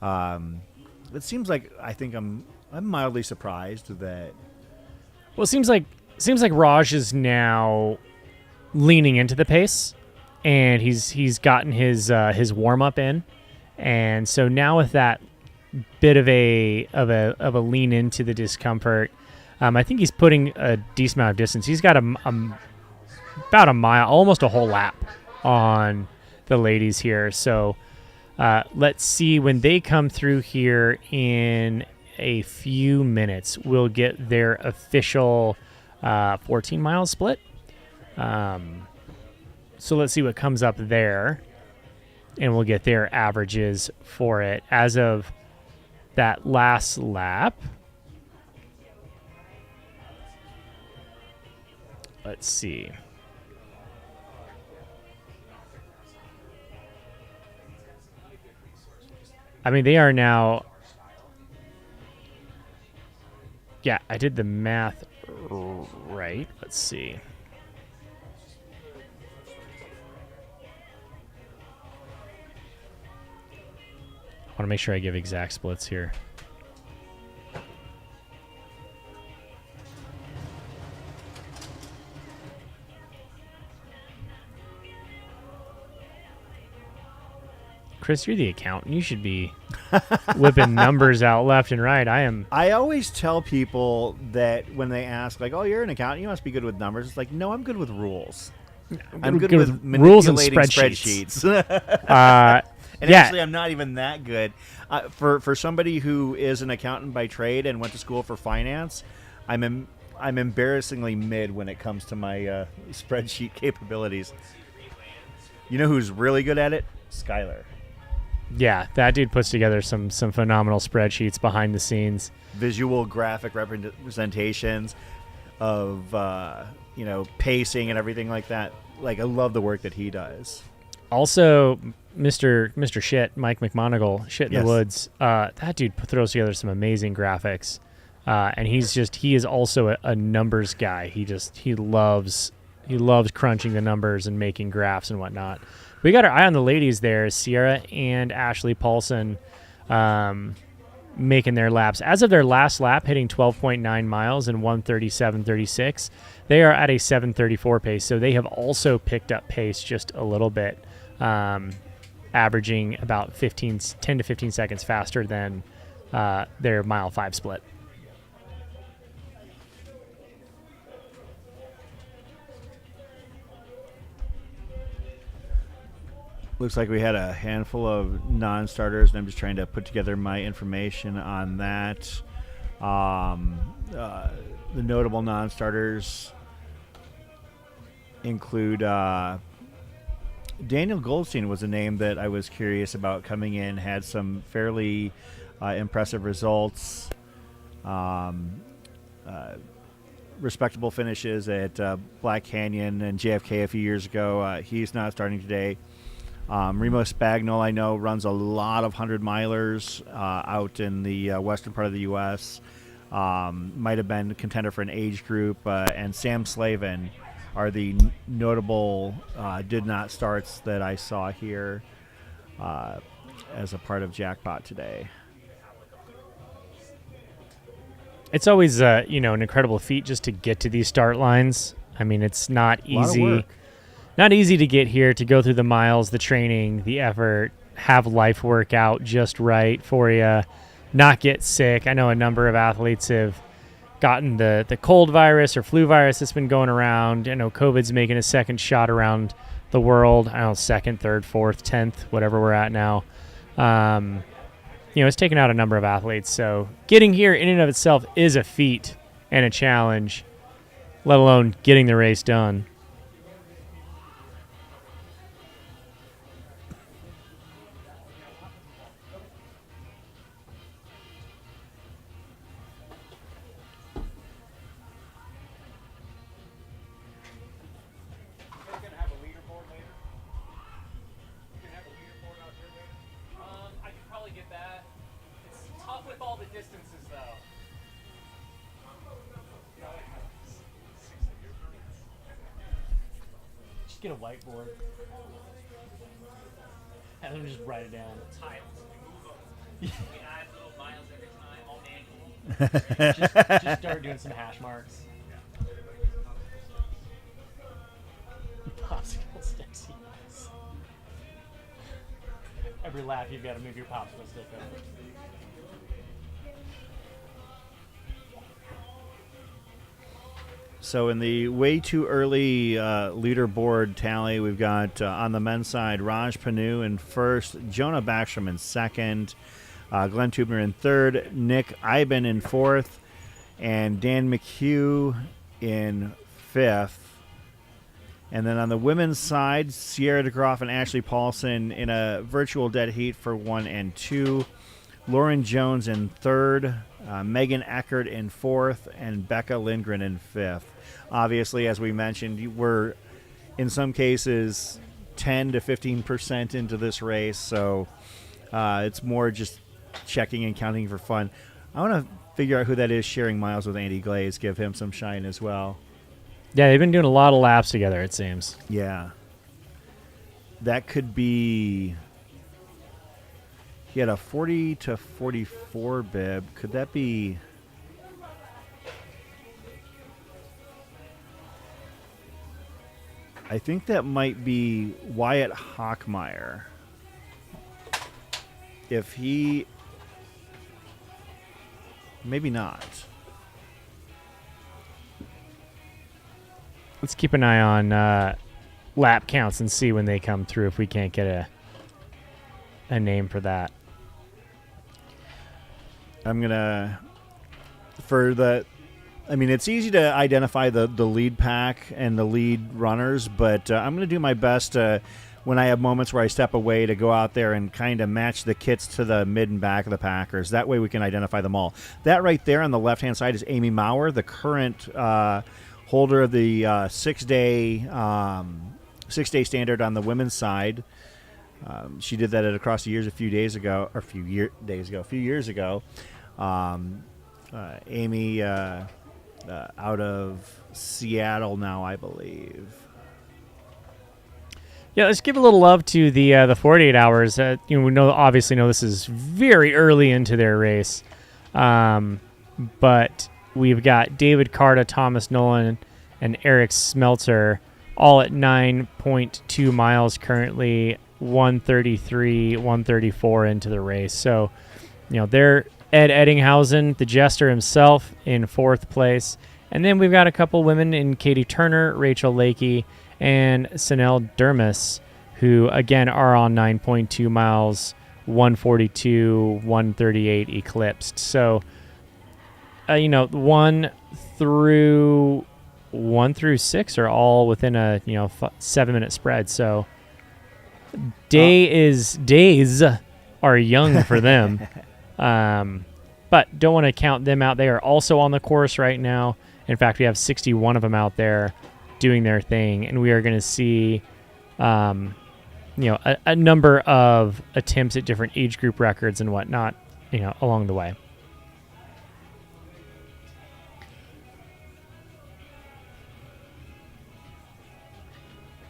it seems like I'm mildly surprised that. Well, it seems like Raj is now leaning into the pace, and he's gotten his warm up in, and so now with that bit of a lean into the discomfort. I think he's putting a decent amount of distance. He's got about a mile, almost a whole lap on the ladies here. So let's see when they come through here in a few minutes. We'll get their official 14-mile split. So let's see what comes up there, and we'll get their averages for it. As of that last lap, let's see. I mean, they are now. Yeah, I did the math right. Let's see. I want to make sure I give exact splits here. Chris, you're the accountant. You should be whipping numbers out left and right. I always tell people that when they ask, like, "Oh, you're an accountant. You must be good with numbers." It's like, no, I'm good with rules. I'm good with rules and manipulating spreadsheets. And actually, I'm not even that good. For somebody who is an accountant by trade and went to school for finance, I'm embarrassingly mid when it comes to my spreadsheet capabilities. You know who's really good at it? Skylar. Yeah, that dude puts together some phenomenal spreadsheets behind the scenes. Visual graphic representations of pacing and everything like that. Like, I love the work that he does. Also, Mr. Shit, Mike McMonigal, Shit in the Woods. That dude throws together some amazing graphics, and he is also a numbers guy. He loves crunching the numbers and making graphs and whatnot. We got our eye on the ladies there. Sierra and Ashley Paulson making their laps. As of their last lap, hitting 12.9 miles in 1:37.36, they are at a 7:34 pace. So they have also picked up pace just a little bit, averaging about 10 to 15 seconds faster than their mile 5 split. Looks like we had a handful of non-starters, and I'm just trying to put together my information on that. The notable non-starters include Daniel Goldstein was a name that I was curious about coming in, had some fairly impressive results, respectable finishes at Black Canyon and JFK a few years ago. He's not starting today. Remo Spagnol, I know, runs a lot of 100-milers out in the western part of the U.S. Might have been a contender for an age group. And Sam Slavin are the notable did not starts that I saw here as a part of Jackpot today. It's always an incredible feat just to get to these start lines. I mean, it's not easy. Not easy to get here, to go through the miles, the training, the effort, have life work out just right for you, not get sick. I know a number of athletes have gotten the cold virus or flu virus that's been going around. I know COVID's making a second shot around the world. I don't know, second, third, fourth, 10th, whatever we're at now. it's taken out a number of athletes. So getting here in and of itself is a feat and a challenge, let alone getting the race done. I could probably get that. It's tough with all the distances, though. Just get a whiteboard. And then just write it down. We add little miles every time, all manual. just start doing some hash marks. Popsicle sticks, yes. Every lap you've got to move your popsicle stick over. So in the way too early leaderboard tally, we've got on the men's side Raj Panu in first, Jonah Backstrom in second, Glenn Tubner in third, Nick Iben in fourth, and Dan McHugh in fifth. And then on the women's side, Sierra DeGroff and Ashley Paulson in a virtual dead heat for 1 and 2. Lauren Jones in third, Megan Eckert in fourth, and Becca Lindgren in fifth. Obviously, as we mentioned, we're in some cases 10 to 15% into this race, so it's more just checking and counting for fun. I want to figure out who that is sharing miles with Andy Glaze, give him some shine as well. Yeah, they've been doing a lot of laps together, it seems. Yeah. That could be... He had a 40 to 44 bib. Could that be... I think that might be Wyatt Hockmeyer. If he... Maybe not. Let's keep an eye on lap counts and see when they come through if we can't get a name for that. I'm going to... For the... I mean, it's easy to identify the lead pack and the lead runners, but I'm going to do my best when I have moments where I step away to go out there and kind of match the kits to the mid and back of the packers. That way we can identify them all. That right there on the left-hand side is Amy Maurer, the current holder of the six-day standard on the women's side. She did that at Across the Years a few years ago. Amy out of Seattle now, I believe. Yeah, let's give a little love to the 48 hours. We obviously know this is very early into their race, but we've got David Carta, Thomas Nolan, and Eric Smeltzer all at 9.2 miles currently, 133, 134 into the race. So, they're Ed Eddinghausen, the jester himself, in fourth place. And then we've got a couple women in Katie Turner, Rachel Lakey, and Sanel Dermis, who, again, are on 9.2 miles, 142, 138 eclipsed. So, 1 through 6 are all within a 7-minute spread. So days are young for them, but don't want to count them out. They are also on the course right now. In fact, we have 61 of them out there doing their thing, and we are going to see a number of attempts at different age group records and whatnot along the way.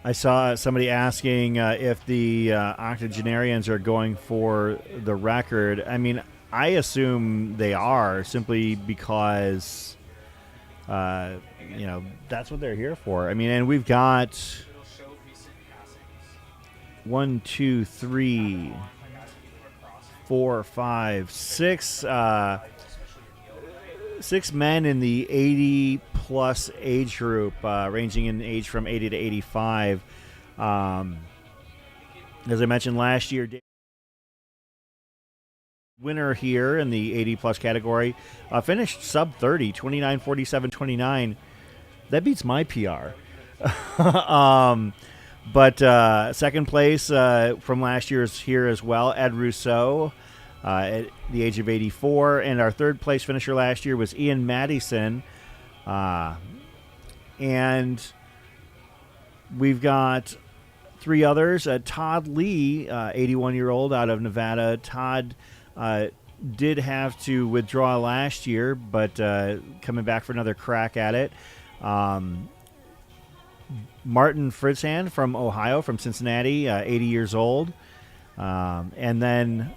I saw somebody asking if the octogenarians are going for the record. I mean, I assume they are, simply because, that's what they're here for. I mean, and we've got 1, 2, 3, 4, 5, 6, 6 men in the 80-plus age group, ranging in age from 80 to 85. As I mentioned last year, Winner here in the 80 plus category, finished sub 30, 29:47:29. That beats my PR. But second place from last year is here as well, Ed Rousseau, at the age of 84. And our third place finisher last year was Ian Madison. And we've got three others. Todd Lee, 81-year-old out of Nevada. Todd did have to withdraw last year, but coming back for another crack at it. Martin Fritzhand from Ohio, from Cincinnati, 80 years old. And then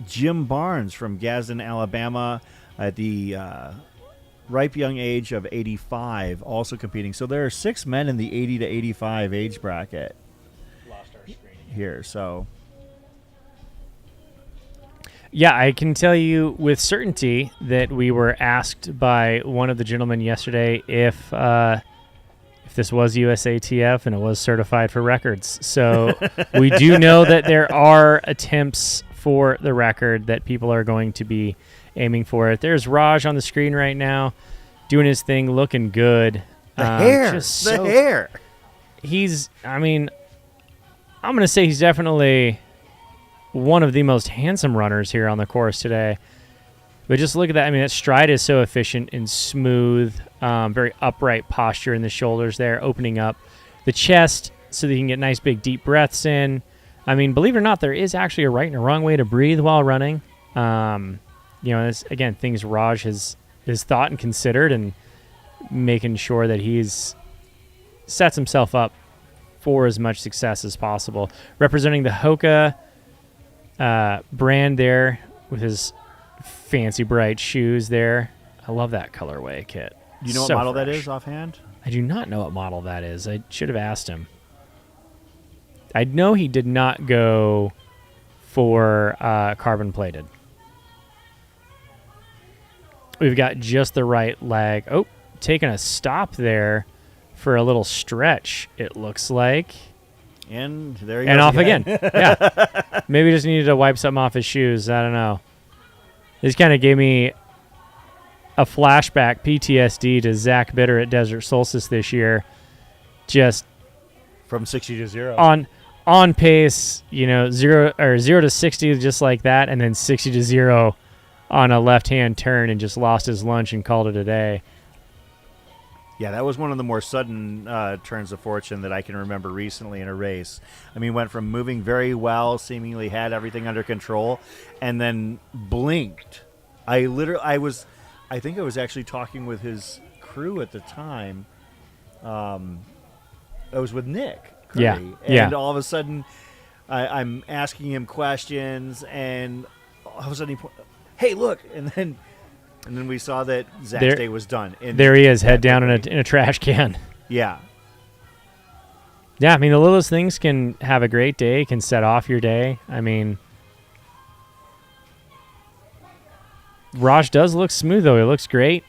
Jim Barnes from Gadsden, Alabama, at the ripe young age of 85, also competing. So there are 6 men in the 80 to 85 age bracket Lost our screen. here. So Yeah, I can tell you with certainty that we were asked by one of the gentlemen yesterday if this was USATF and it was certified for records. So we do know that there are attempts for the record that people are going to be aiming for it. There's Raj on the screen right now doing his thing, looking good. the hair. He's, I mean, I'm going to say he's definitely one of the most handsome runners here on the course today. But just look at that. I mean, that stride is so efficient and smooth, very upright posture in the shoulders there, opening up the chest so that you can get nice big deep breaths in. I mean, believe it or not, there is actually a right and a wrong way to breathe while running. It's, again, things Raj has thought and considered, and making sure that he's sets himself up for as much success as possible. Representing the Hoka brand there with his fancy bright shoes there. I love that colorway kit. Do you know So what model that fresh. is offhand? I do not know what model that is. I should have asked him. I know he did not go for carbon plated. We've got just the right leg. Oh, taking a stop there for a little stretch, it looks like. And there he And goes off again. Yeah. Maybe just needed to wipe something off his shoes. I don't know. This kind of gave me a flashback, PTSD, to Zach Bitter at Desert Solstice this year. Just From 60 to 0. on pace, 0 to 60 just like that, and then 60 to 0 on a left-hand turn, and just lost his lunch and called it a day. Yeah, that was one of the more sudden turns of fortune that I can remember recently in a race. I mean, went from moving very well, seemingly had everything under control, and then blinked. I think I was actually talking with his crew at the time. I was with Nick Curry, Yeah, and yeah. all of a sudden I'm asking him questions, and all of a sudden hey, look, and then we saw that Zach's day was done. There he is, head down in a trash can. Yeah. Yeah, I mean, the littlest things can have a great day, can set off your day. I mean, Raj does look smooth, though. He looks great.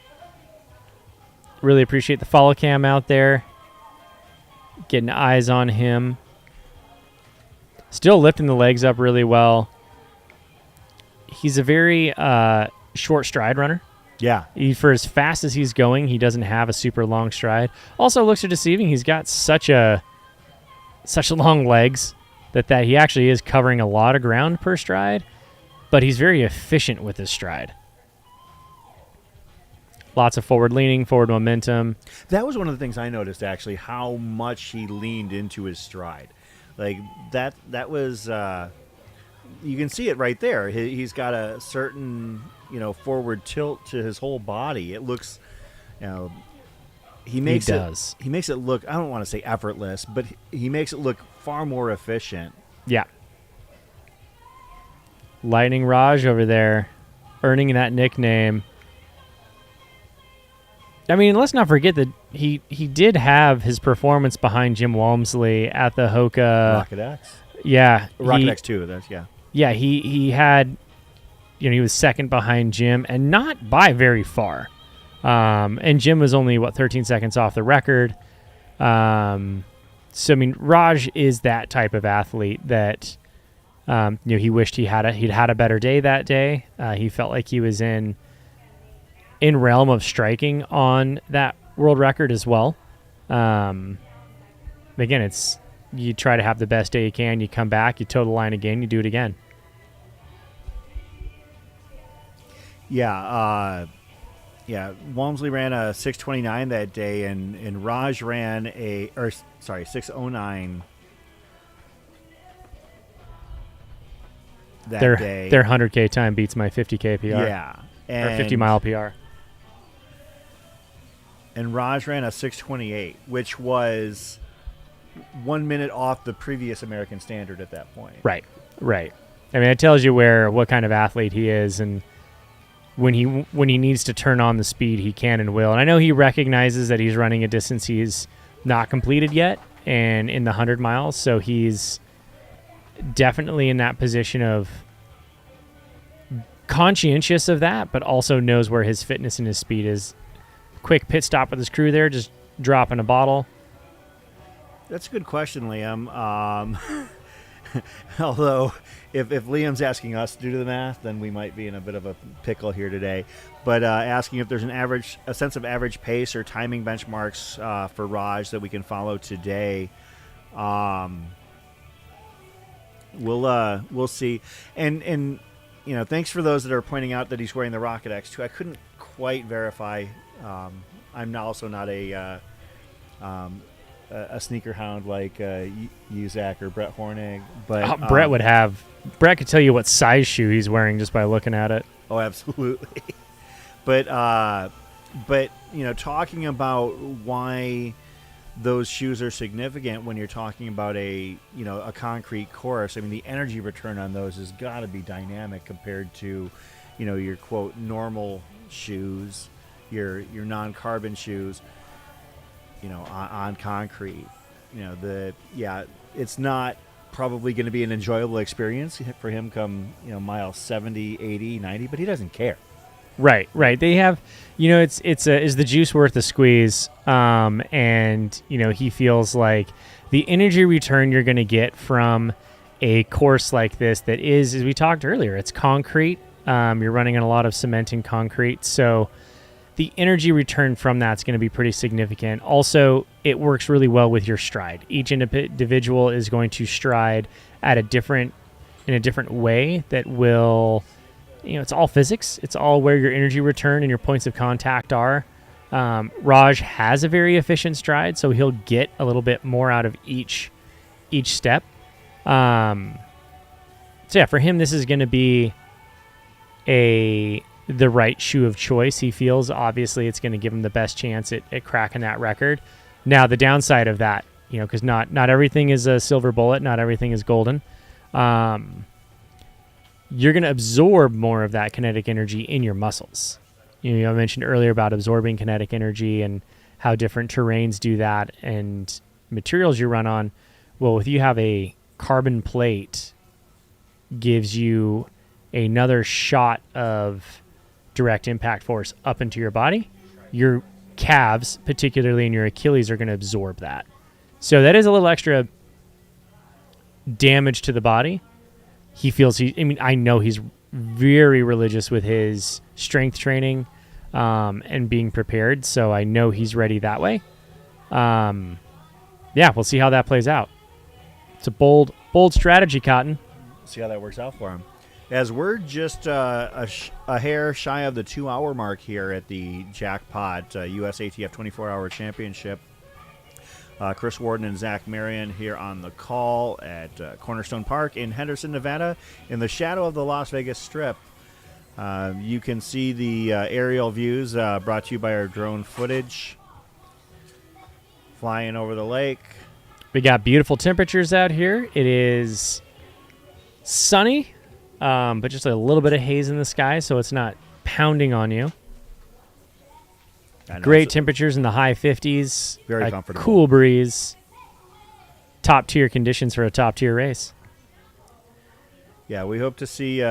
Really appreciate the follow cam out there. Getting eyes on him. Still lifting the legs up really well. He's a very short stride runner. Yeah. For as fast as he's going, he doesn't have a super long stride. Also looks deceiving. He's got such long legs that he actually is covering a lot of ground per stride, but he's very efficient with his stride. Lots of forward leaning, forward momentum. That was one of the things I noticed, actually, how much he leaned into his stride. Like, that was, you can see it right there. He's got a certain, forward tilt to his whole body. It looks, he makes it look, I don't want to say effortless, but he makes it look far more efficient. Yeah. Lightning Raj over there, earning that nickname. I mean, let's not forget that he did have his performance behind Jim Walmsley at the Hoka. Rocket X? Yeah. Rocket X2, that's, yeah. Yeah, he had, he was second behind Jim, and not by very far. And Jim was only, 13 seconds off the record. So, I mean, Raj is that type of athlete that He wished he'd had a better day that day. He felt like he was in realm of striking on that world record as well. Again, it's you try to have the best day you can. You come back, you toe the line again, you do it again. Yeah, Walmsley ran a 6:29 that day, and Raj ran 6:09 that day. Their 100K time beats my 50K PR. Yeah, or 50 mile PR. And Raj ran a 6:28, which was 1 minute off the previous American standard at that point. Right. I mean, it tells you what kind of athlete he is, and when he needs to turn on the speed, he can and will. And I know he recognizes that he's running a distance he's not completed yet, and in the 100 miles, so he's definitely in that position of conscientious of that, but also knows where his fitness and his speed is. Quick pit stop with his crew there, just dropping a bottle. That's a good question, Liam. Although, if Liam's asking us to do the math, then we might be in a bit of a pickle here today. But asking if there's a sense of average pace or timing benchmarks for Raj that we can follow today. We'll see. And thanks for those that are pointing out that he's wearing the Rocket X2. I couldn't quite verify. I'm also not a sneaker hound like Uzak or Brett Hornig, but Brett could tell you what size shoe he's wearing just by looking at it. Oh, absolutely. but talking about why those shoes are significant when you're talking about a concrete course. I mean, the energy return on those has got to be dynamic compared to your quote normal shoes, your non-carbon shoes. On concrete, it's not probably going to be an enjoyable experience for him come, mile 70, 80, 90, but he doesn't care. Right. They have, is the juice worth the squeeze? And he feels like the energy return you're going to get from a course like this that is, as we talked earlier, it's concrete. You're running on a lot of cement and concrete, so the energy return from that's going to be pretty significant. Also, it works really well with your stride. Each individual is going to stride in a different way that will, it's all physics. It's all where your energy return and your points of contact are. Raj has a very efficient stride, so he'll get a little bit more out of each step. So yeah, for him, this is going to be the right shoe of choice. He feels obviously it's going to give him the best chance at cracking that record. Now the downside of that, because not everything is a silver bullet, not everything is golden. You're going to absorb more of that kinetic energy in your muscles. I mentioned earlier about absorbing kinetic energy and how different terrains do that and materials you run on. Well, if you have a carbon plate, gives you another shot of direct impact force up into your body. Your calves, particularly in your Achilles, are going to absorb that. So that is a little extra damage to the body. He feels I know he's very religious with his strength training and being prepared, so I know he's ready that way. We'll see how that plays out. It's a bold strategy, Cotton. See how that works out for him. As we're just a hair shy of the 2 hour mark here at the Jackpot USATF 24-hour championship. Chris Warden and Zach Marion here on the call at Cornerstone Park in Henderson, Nevada, in the shadow of the Las Vegas Strip. You can see the aerial views brought to you by our drone footage. Flying over the lake. We got beautiful temperatures out here. It is sunny. But just a little bit of haze in the sky, so it's not pounding on you. Great temperatures in the high 50s. Very comfortable. Cool breeze. Top-tier conditions for a top-tier race. Yeah, we hope to see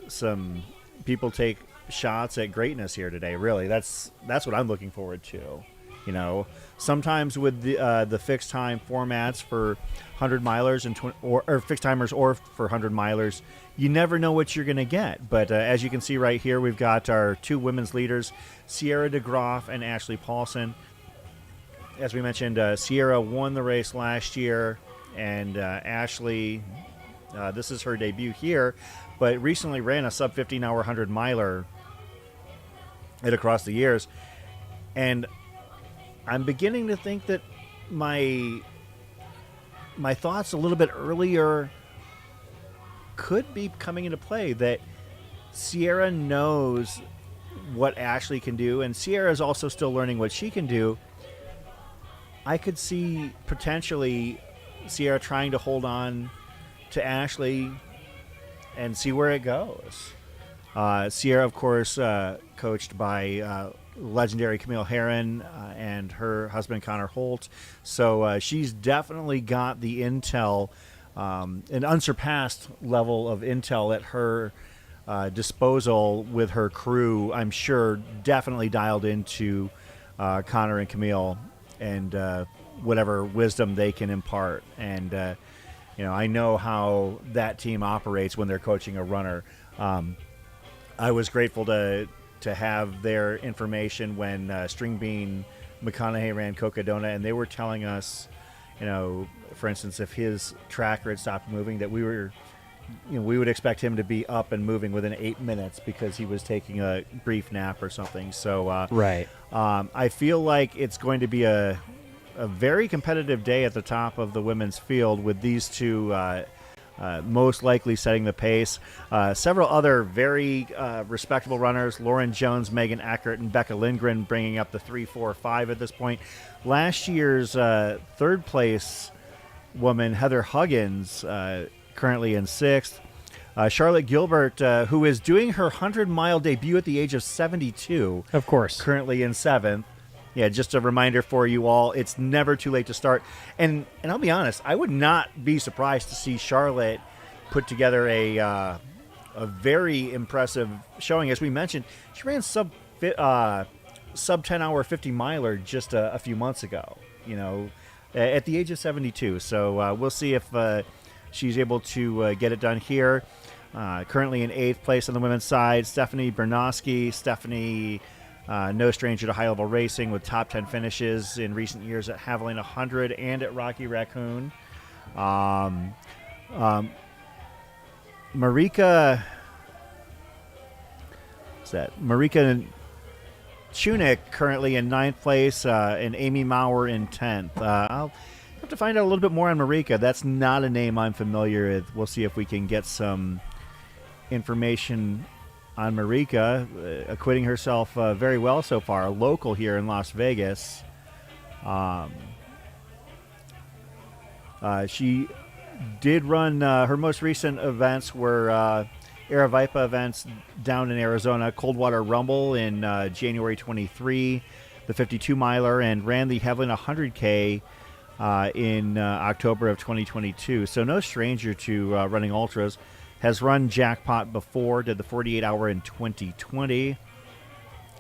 some people take shots at greatness here today, really. That's what I'm looking forward to. You know, sometimes with the fixed time formats for 100 milers and or fixed timers or for 100 milers, you never know what you're going to get. But as you can see right here, we've got our two women's leaders, Sierra DeGroff and Ashley Paulson. As we mentioned, Sierra won the race last year, and Ashley, this is her debut here, but recently ran a sub 15-hour 100 miler across the years. And I'm beginning to think that my thoughts a little bit earlier could be coming into play, that Sierra knows what Ashley can do, and Sierra is also still learning what she can do. I could see potentially Sierra trying to hold on to Ashley and see where it goes. Sierra, of course, coached by legendary Camille Herron and her husband Connor Holt. So she's definitely got the intel, an unsurpassed level of intel at her disposal with her crew. I'm sure definitely dialed into Connor and Camille and whatever wisdom they can impart. And I know how that team operates when they're coaching a runner. I was grateful to have their information when String Bean McConaughey ran Cocodona, and they were telling us, for instance, if his tracker had stopped moving, that we would expect him to be up and moving within 8 minutes because he was taking a brief nap or something. So Right. I feel like it's going to be a very competitive day at the top of the women's field, with these two most likely setting the pace. Several other very respectable runners, Lauren Jones, Megan Eckert, and Becca Lindgren, bringing up the 3, 4, 5 at this point. Last year's third place woman, Heather Huggins, currently in 6th. Charlotte Gilbert, who is doing her 100-mile debut at the age of 72. Of course. Currently in 7th. Yeah, just a reminder for you all, it's never too late to start. And I'll be honest, I would not be surprised to see Charlotte put together a very impressive showing. As we mentioned, she ran sub 10-hour 50-miler just a few months ago, at the age of 72. So we'll see if she's able to get it done here. Currently in 8th place on the women's side, Stephanie Bernowski. Stephanie, no stranger to high-level racing, with top 10 finishes in recent years at Haviland 100 and at Rocky Raccoon. Marika Chunick currently in 9th place, and Amy Maurer in 10th. I'll have to find out a little bit more on Marika. That's not a name I'm familiar with. We'll see if we can get some information on Marika, acquitting herself very well so far. A local here in Las Vegas. She did run, her most recent events were Aravaipa events down in Arizona, Coldwater Rumble in January 23, the 52-miler, and ran the Haviland 100K in October of 2022. So no stranger to running ultras. Has run Jackpot before, did the 48-hour in 2020.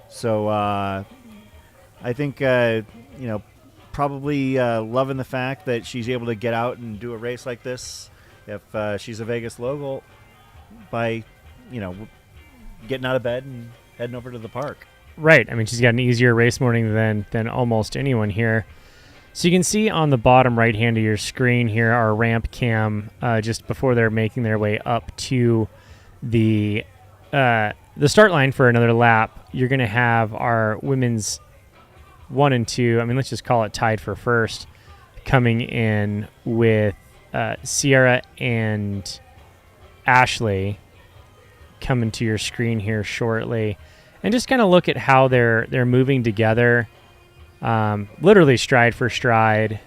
So I think, probably loving the fact that she's able to get out and do a race like this if she's a Vegas local by, getting out of bed and heading over to the park. Right. I mean, she's got an easier race morning than almost anyone here. So you can see on the bottom right hand of your screen here our ramp cam just before they're making their way up to the start line for another lap. You're going to have our women's 1 and 2, I mean, let's just call it tied for first, coming in with Sierra and Ashley coming to your screen here shortly. And just kind of look at how they're moving together. Literally stride for stride,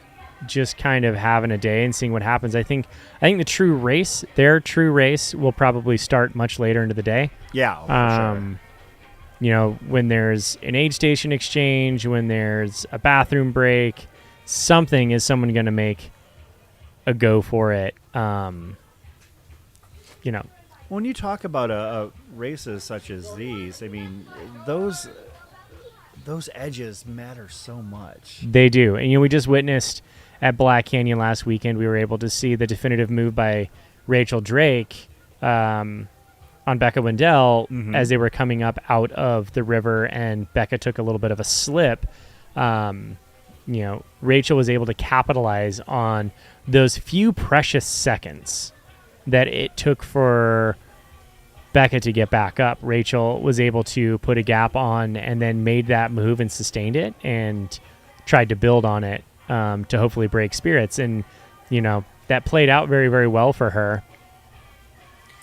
just kind of having a day and seeing what happens. I think their true race will probably start much later into the day. Yeah, for sure. When there's an aid station exchange, when there's a bathroom break, something is someone going to make a go for it. When you talk about races such as these, I mean, those those edges matter so much. They do. And, we just witnessed at Black Canyon last weekend, we were able to see the definitive move by Rachel Drake on Becca Wendell as they were coming up out of the river, and Becca took a little bit of a slip. Rachel was able to capitalize on those few precious seconds that it took for Becca to get back up. Rachel was able to put a gap on and then made that move and sustained it and tried to build on it to hopefully break spirits. And, that played out very, very well for her.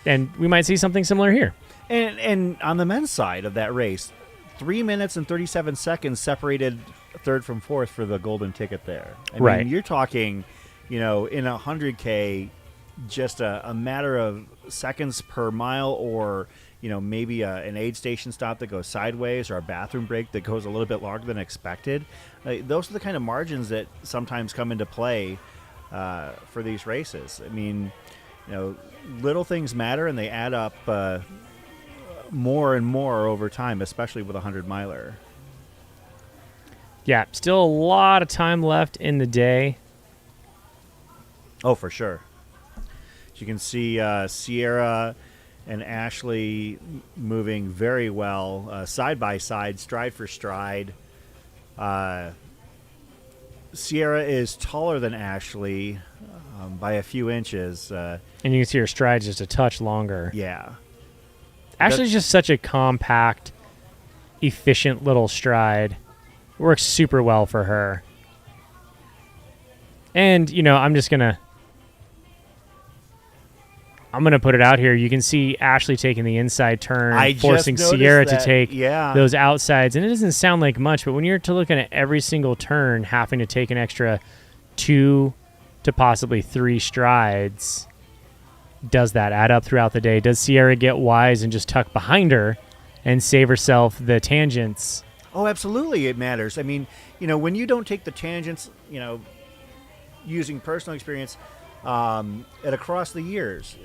And we might see something similar here. And on the men's side of that race, 3 minutes and 37 seconds separated third from fourth for the golden ticket there. I mean, you're talking, in 100K, just a matter of seconds per mile, or maybe an aid station stop that goes sideways, or a bathroom break that goes a little bit longer than expected. Those are the kind of margins that sometimes come into play for these races. I mean, little things matter, and they add up more and more over time, especially with a 100-miler. Yeah, still a lot of time left in the day. Oh, for sure. You can see Sierra and Ashley moving very well, side by side, stride for stride. Sierra is taller than Ashley by a few inches. And you can see her stride's just a touch longer. Yeah. Ashley's just such a compact, efficient little stride. Works super well for her. And, I'm going to put it out here. You can see Ashley taking the inside turn, forcing Sierra to take those outsides. And it doesn't sound like much, but when you're looking at every single turn, having to take an extra 2 to possibly 3 strides, does that add up throughout the day? Does Sierra get wise and just tuck behind her and save herself the tangents? Oh, absolutely, it matters. I mean, when you don't take the tangents, using personal experience at across the years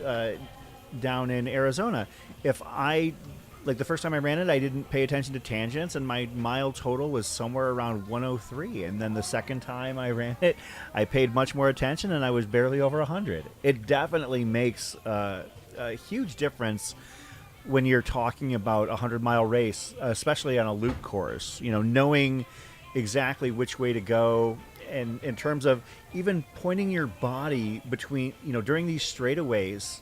down in Arizona, if the first time I ran it, I didn't pay attention to tangents, and my mile total was somewhere around 103. And then the second time I ran it, I paid much more attention, and I was barely over 100. It definitely makes a huge difference when you're talking about a 100-mile race, especially on a loop course, knowing exactly which way to go, and in terms of even pointing your body between, during these straightaways,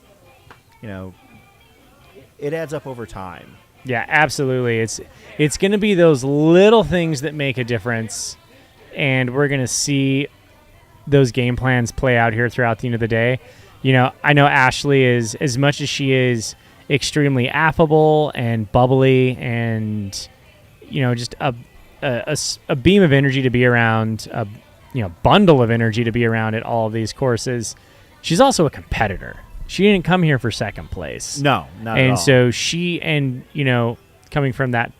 it adds up over time. Yeah, absolutely. It's going to be those little things that make a difference, and we're going to see those game plans play out here throughout the end of the day. I know Ashley is, as much as she is extremely affable and bubbly and just a beam of energy to be around, a bundle of energy to be around at all of these courses, she's also a competitor. She didn't come here for second place. No, not at all. And so she, and coming from that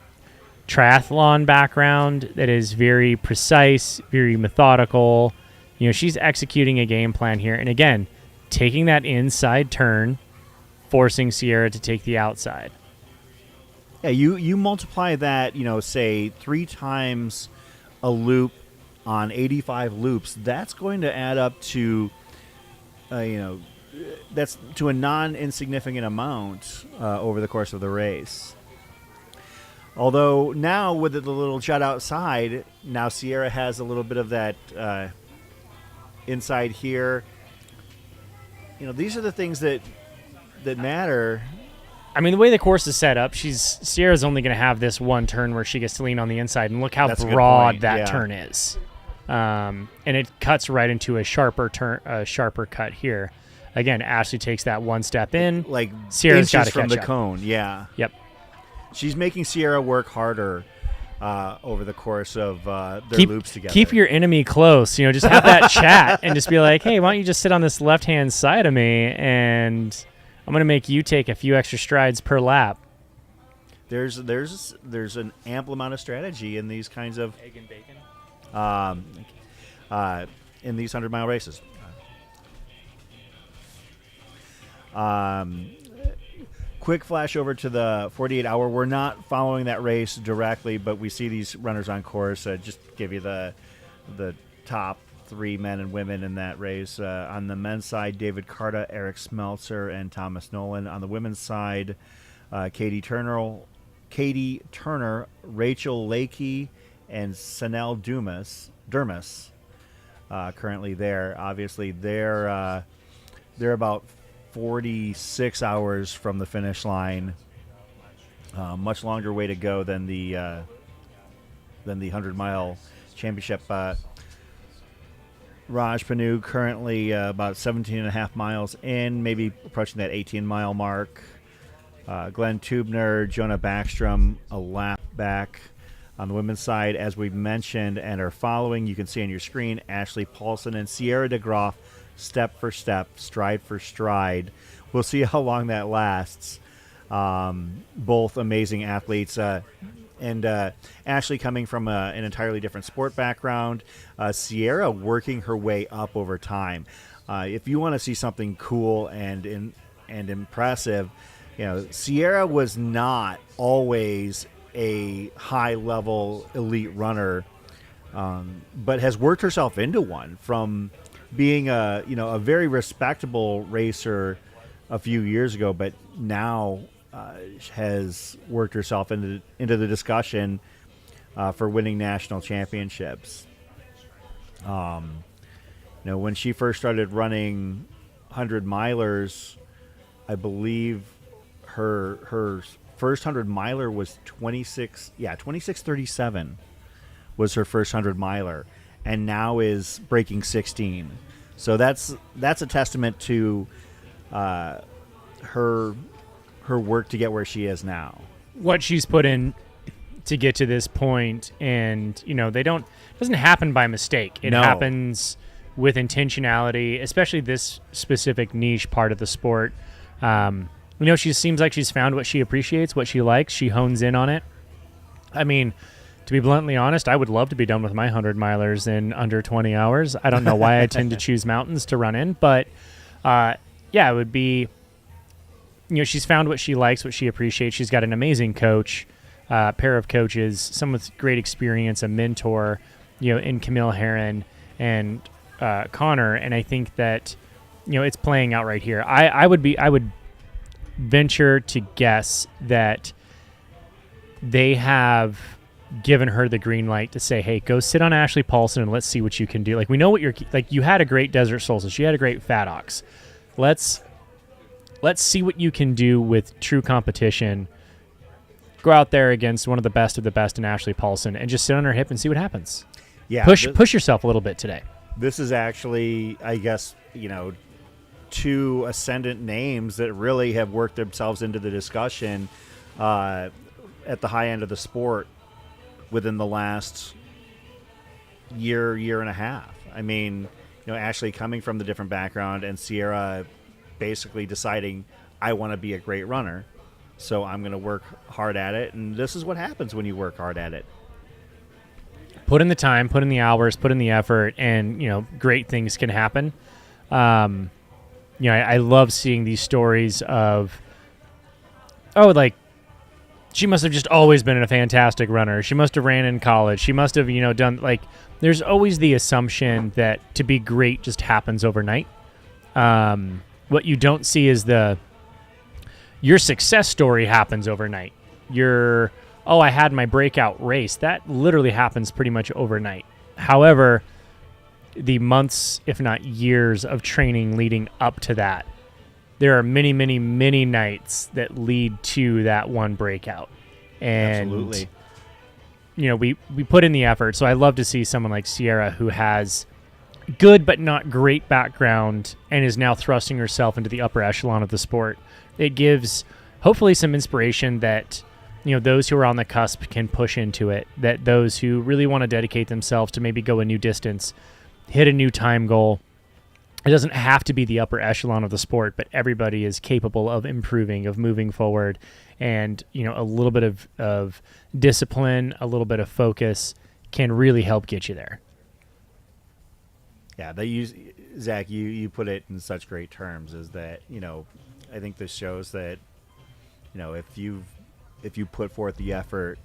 triathlon background that is very precise, very methodical, she's executing a game plan here, and again, taking that inside turn, forcing Sierra to take the outside. Yeah, you multiply that, say 3 times a loop on 85 loops. That's going to add up to, that's to a non-insignificant amount over the course of the race. Although now with the little jut outside, now Sierra has a little bit of that inside here. These are the things that matter. I mean, the way the course is set up, Sierra's only going to have this one turn where she gets to lean on the inside, and look how broad that turn is. And it cuts right into a sharper cut here. Again, Ashley takes that one step in, like Sierra's got to inches from catch the up. cone. Yeah. Yep. She's making Sierra work harder over the course of their loops together. Keep your enemy close. Just have that chat and just be like, hey, why don't you just sit on this left-hand side of me, and I'm going to make you take a few extra strides per lap. There's an ample amount of strategy in these kinds of egg and bacon. In these 100-mile quick flash over to the 48-hour. We're not following that race directly, but we see these runners on course. Just give you the top 3 men and women in that race. On the men's side, David Carta, Eric Smeltzer, and Thomas Nolan. On the women's side, Katie Turner, Rachel Lakey, and Sanel Dermis. Currently there. Obviously, they're about 46 hours from the finish line. Much longer way to go than the 100-mile championship. Raj Panu currently about 17 and a half miles in, maybe approaching that 18-mile mark. Glenn Tubner, Jonah Backstrom, a lap back. On the women's side, as we mentioned and are following, you can see on your screen, Ashley Paulson and Sierra DeGroff, step for step, stride for stride. We'll see how long that lasts. Both amazing athletes. And Ashley coming from an entirely different sport background. Sierra working her way up over time. If you want to see something cool and impressive, Sierra was not always a high-level elite runner, but has worked herself into one from being a very respectable racer a few years ago, but now has worked herself into the discussion for winning national championships. When she first started running 100-milers, I believe her first 100-miler was 26:37 was her first 100-miler, and now is breaking 16. So that's a testament to her work to get where she is now. What she's put in to get to this point, and it doesn't happen by mistake. It happens with intentionality, especially this specific niche part of the sport. She seems like she's found what she appreciates, what she likes. She hones in on it. I mean, to be bluntly honest, I would love to be done with my 100-milers in under 20 hours. I don't know why I tend to choose mountains to run in, but it would be, she's found what she likes, what she appreciates. She's got an amazing coach, pair of coaches, some with great experience, a mentor, in Camille Herron and Connor. And I think that, it's playing out right here. I would venture to guess that they have given her the green light to say, hey, go sit on Ashley Paulson and let's see what you can do. Like, we know what you had a great Desert Solstice. You had a great Fat Ox. Let's see what you can do with true competition. Go out there against one of the best in Ashley Paulson and just sit on her hip and see what happens. Yeah. Push yourself a little bit today. This is actually, I guess, two ascendant names that really have worked themselves into the discussion at the high end of the sport within the last year and a half. I mean, Ashley coming from the different background and Sierra basically deciding, I want to be a great runner, so I'm going to work hard at it. And this is what happens when you work hard at it. Put in the time, put in the hours, put in the effort, and, great things can happen. I love seeing these stories of, she must have just always been a fantastic runner. She must have ran in college. She must have, done, there's always the assumption that to be great just happens overnight. What you don't see is your success story happens overnight. I had my breakout race. That literally happens pretty much overnight. However, the months, if not years, of training leading up to that, there are many, many, many nights that lead to that one breakout. And, absolutely. We put in the effort. So I love to see someone like Sierra, who has good but not great background and is now thrusting herself into the upper echelon of the sport. It gives hopefully some inspiration that those who are on the cusp can push into it, that those who really want to dedicate themselves to maybe go a new distance, hit a new time goal. It doesn't have to be the upper echelon of the sport, but everybody is capable of improving, of moving forward, and a little bit of discipline, a little bit of focus can really help get you there. Yeah, Zach, you put it in such great terms, is that, I think this shows that if you put forth the effort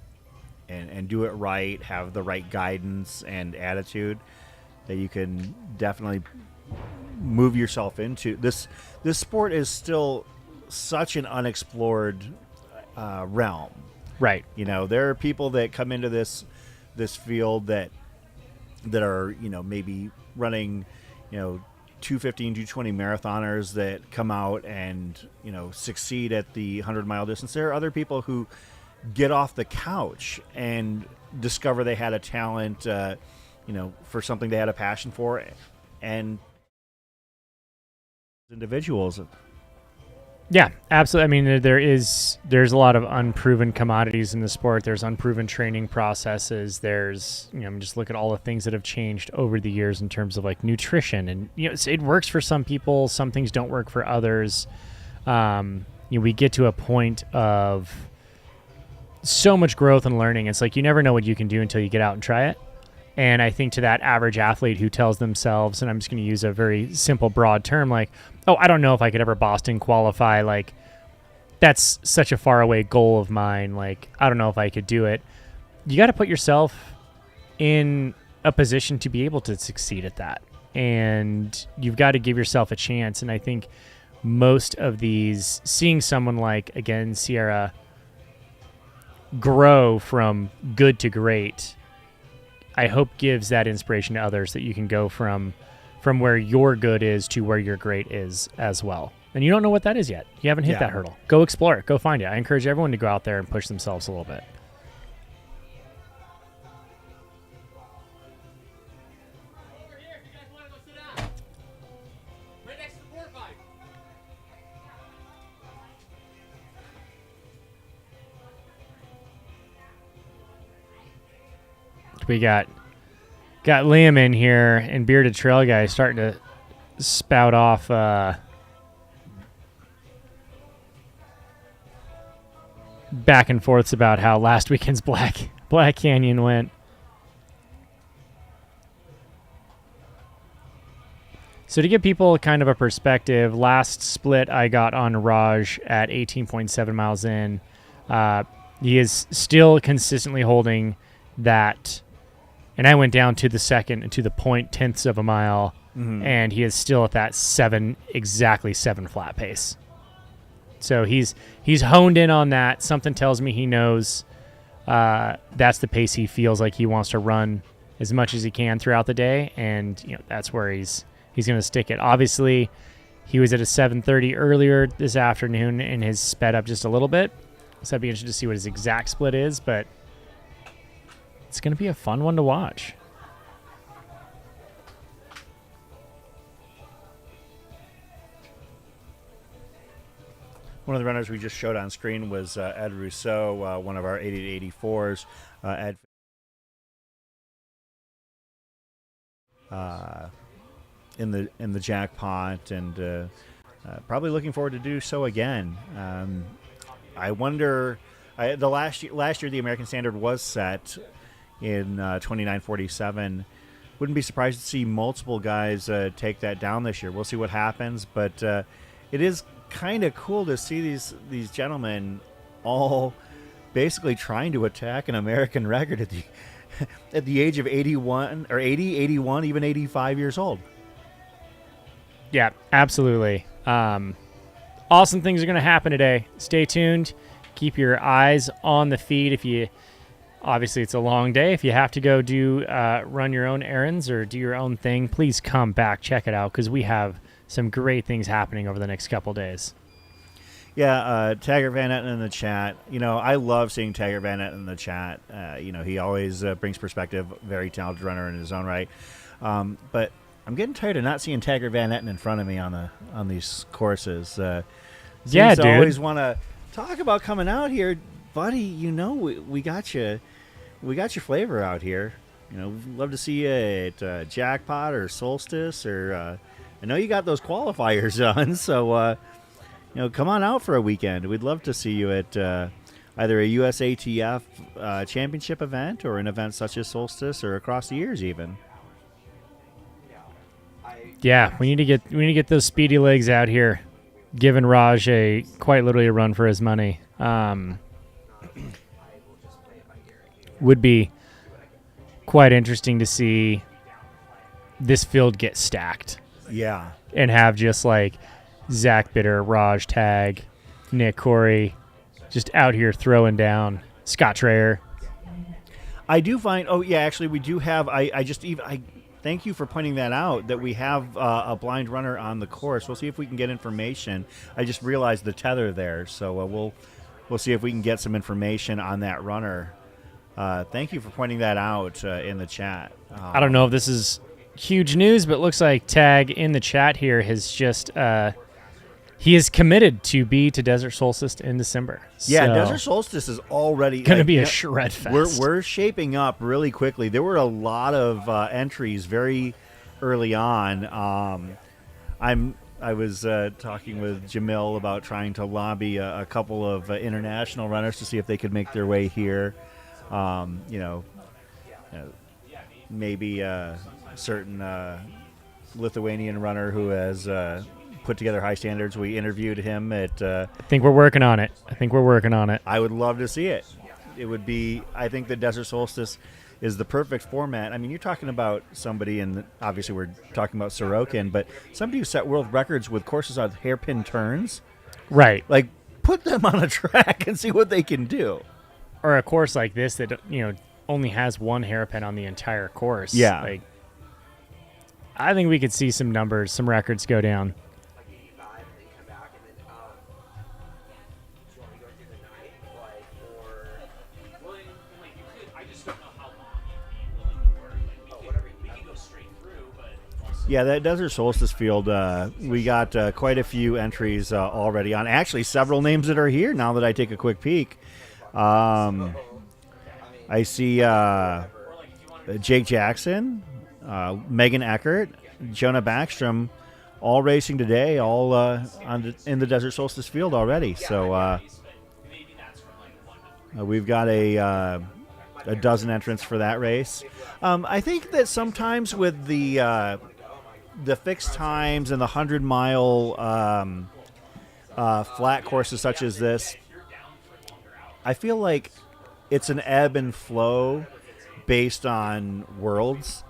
and do it right, have the right guidance and attitude, that you can definitely move yourself into this. This sport is still such an unexplored realm. Right. There are people that come into this field that are maybe running 215, 220 marathoners that come out and succeed at the 100-mile distance. There are other people who get off the couch and discover they had a talent, for something they had a passion for, and individuals. Yeah, absolutely. I mean, there's a lot of unproven commodities in the sport. There's unproven training processes. There's, just look at all the things that have changed over the years in terms of like nutrition, and it works for some people. Some things don't work for others. We get to a point of so much growth and learning. It's like you never know what you can do until you get out and try it. And I think to that average athlete who tells themselves, and I'm just going to use a very simple, broad term, like, oh, I don't know if I could ever Boston qualify. Like, that's such a far away goal of mine. Like, I don't know if I could do it. You got to put yourself in a position to be able to succeed at that. And you've got to give yourself a chance. And I think most of these, seeing someone like, again, Sierra grow from good to great, I hope gives that inspiration to others that you can go from where your good is to where your great is as well. And you don't know what that is yet. You haven't hit that hurdle. Go explore it. Go find it. I encourage everyone to go out there and push themselves a little bit. Over here, if you guys want to go sit down. Right next to the porta potty. We got Liam in here, and Bearded Trail Guy starting to spout off back and forths about how last weekend's Black Canyon went. So to give people kind of a perspective, last split I got on Raj at 18.7 miles in. He is still consistently holding that. And I went down to the second to the 0.10ths of a mile, and he is still at that exactly seven flat pace. So he's honed in on that. Something tells me he knows that's the pace he feels like he wants to run as much as he can throughout the day, and that's where he's going to stick it. Obviously, he was at a 7:30 earlier this afternoon and has sped up just a little bit. So I'd be interested to see what his exact split is, but it's going to be a fun one to watch. One of the runners we just showed on screen was Ed Rousseau, one of our 80 to 84s. Ed in the jackpot, and probably looking forward to do so again. I wonder. The last year the American standard was set in 29:47. Wouldn't be surprised to see multiple guys take that down this year. We'll see what happens, but it is kind of cool to see these gentlemen all basically trying to attack an American record at the age of 81 or 80, 81, even 85 years old. Yeah, absolutely. Awesome things are going to happen today. Stay tuned. Keep your eyes on the feed. Obviously, it's a long day. If you have to go run your own errands or do your own thing, please come back, check it out, because we have some great things happening over the next couple days. Yeah, Taggart Van Etten in the chat. I love seeing Taggart Van Etten in the chat. He always brings perspective. Very talented runner in his own right. But I'm getting tired of not seeing Taggart Van Etten in front of me on these courses. Yeah, dude. I always want to talk about coming out here, buddy. We got you. We got your flavor out here. We'd love to see you at Jackpot or Solstice, or I know you got those qualifiers on, so come on out for a weekend. We'd love to see you at either a USATF championship event or an event such as Solstice, or across the years even. Yeah, we need to get those speedy legs out here. giving Raj quite literally a run for his money. Would be quite interesting to see this field get stacked Yeah. and have just like Zach Bitter, Raj Tag, Nick Corey just out here throwing down. Scott Trayer. I do find. Oh yeah, actually, we do have. I thank you for pointing that out. That we have a blind runner on the course. We'll see if we can get information. I just realized the tether there, so we'll see if we can get some information on that runner. Thank you for pointing that out in the chat. I don't know if this is huge news, but it looks like Tag in the chat here has just he is committed to be to Desert Solstice in December. Yeah, So, Desert Solstice is already going to be a you know, shred fest. We're shaping up really quickly. There were a lot of entries very early on. I was talking with Jamil about trying to lobby a couple of international runners to see if they could make their way here. Maybe a certain Lithuanian runner who has put together high standards. We interviewed him at. I think we're working on it. I would love to see it. It would be. I think the Desert Solstice is the perfect format. I mean, you're talking about somebody, and obviously we're talking about Sorokin, but somebody who set world records with courses on hairpin turns. Right. Like, put them on a track and see what they can do. Or a course like this that, only has one hairpin on the entire course. Yeah. Like, I think we could see some numbers, some records go down. I just don't know how long you'd be willing to work. We could go straight through, but Yeah, that Desert Solstice field, we got quite a few entries already on. Actually, several names that are here now that I take a quick peek. I see Jake Jackson, Megan Eckert, Jonah Backstrom, all racing today, all in the Desert Solstice field already. So we've got a dozen entrants for that race. I think that sometimes with the fixed times and the 100-mile flat courses such as this, I feel like it's an ebb and flow based on worlds.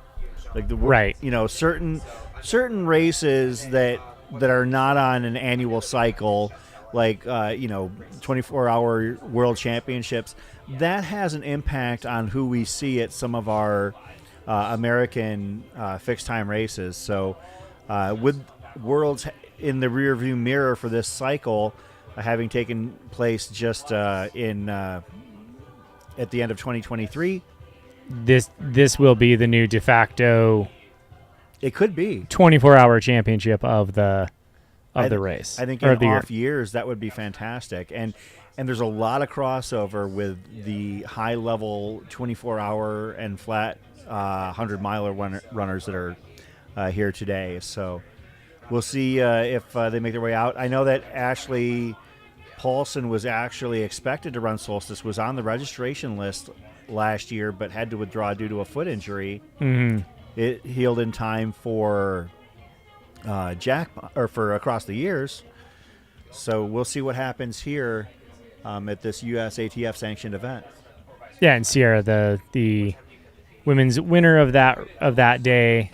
Like Right. Certain races that are not on an annual cycle, like 24-hour world championships, that has an impact on who we see at some of our American fixed time races. So with worlds in the rearview mirror for this cycle having taken place just at the end of 2023, This will be the new de facto it could be 24-hour championship of the race. I think or in of the year. off years that would be fantastic, and there's a lot of crossover with the high level 24-hour and flat 100-miler runners that are here today. So we'll see if they make their way out. I know that Ashley Paulson was actually expected to run Solstice, was on the registration list last year, but had to withdraw due to a foot injury. Mm-hmm. It healed in time for Jackpot or for Across the Years. So we'll see what happens here at this USATF sanctioned event. Yeah, and Sierra, the women's winner of that day,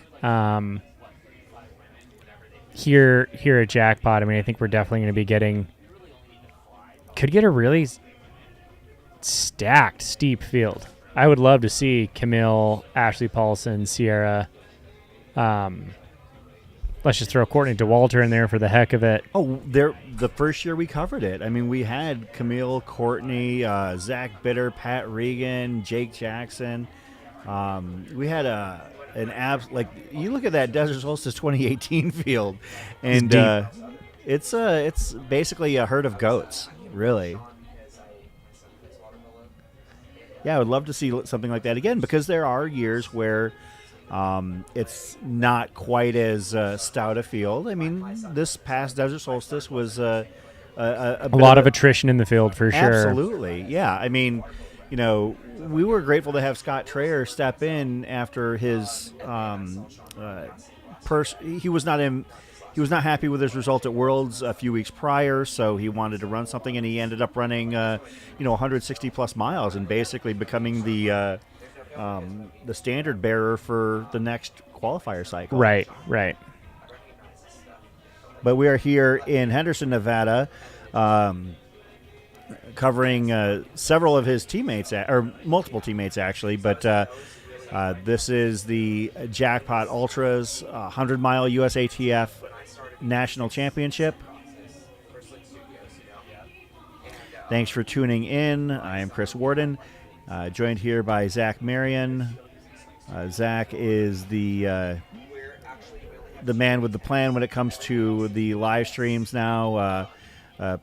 here at Jackpot. I mean, I think we're definitely going to be could get a really stacked, steep field. I would love to see Camille, Ashley Paulson, Sierra. Let's just throw Courtney DeWalter in there for the heck of it. Oh, the first year we covered it. I mean, we had Camille, Courtney, Zach Bitter, Pat Regan, Jake Jackson. We had you look at that Desert Solstice 2018 field, and it's basically a herd of goats, really. Yeah, I would love to see something like that again, because there are years where it's not quite as stout a field. I mean, this past Desert Solstice was a lot of attrition in the field for sure. Absolutely, yeah. I mean, we were grateful to have Scott Trayer step in after his he was he was not happy with his result at Worlds a few weeks prior, so he wanted to run something, and he ended up running 160 plus miles and basically becoming the standard bearer for the next qualifier cycle. Right. But we are here in Henderson, Nevada, covering several of his teammates, or multiple teammates actually, but this is the Jackpot Ultras 100-mile USATF National Championship. Thanks for tuning in. I am Chris Warden, joined here by Zach Marion. Zach is the man with the plan when it comes to the live streams now,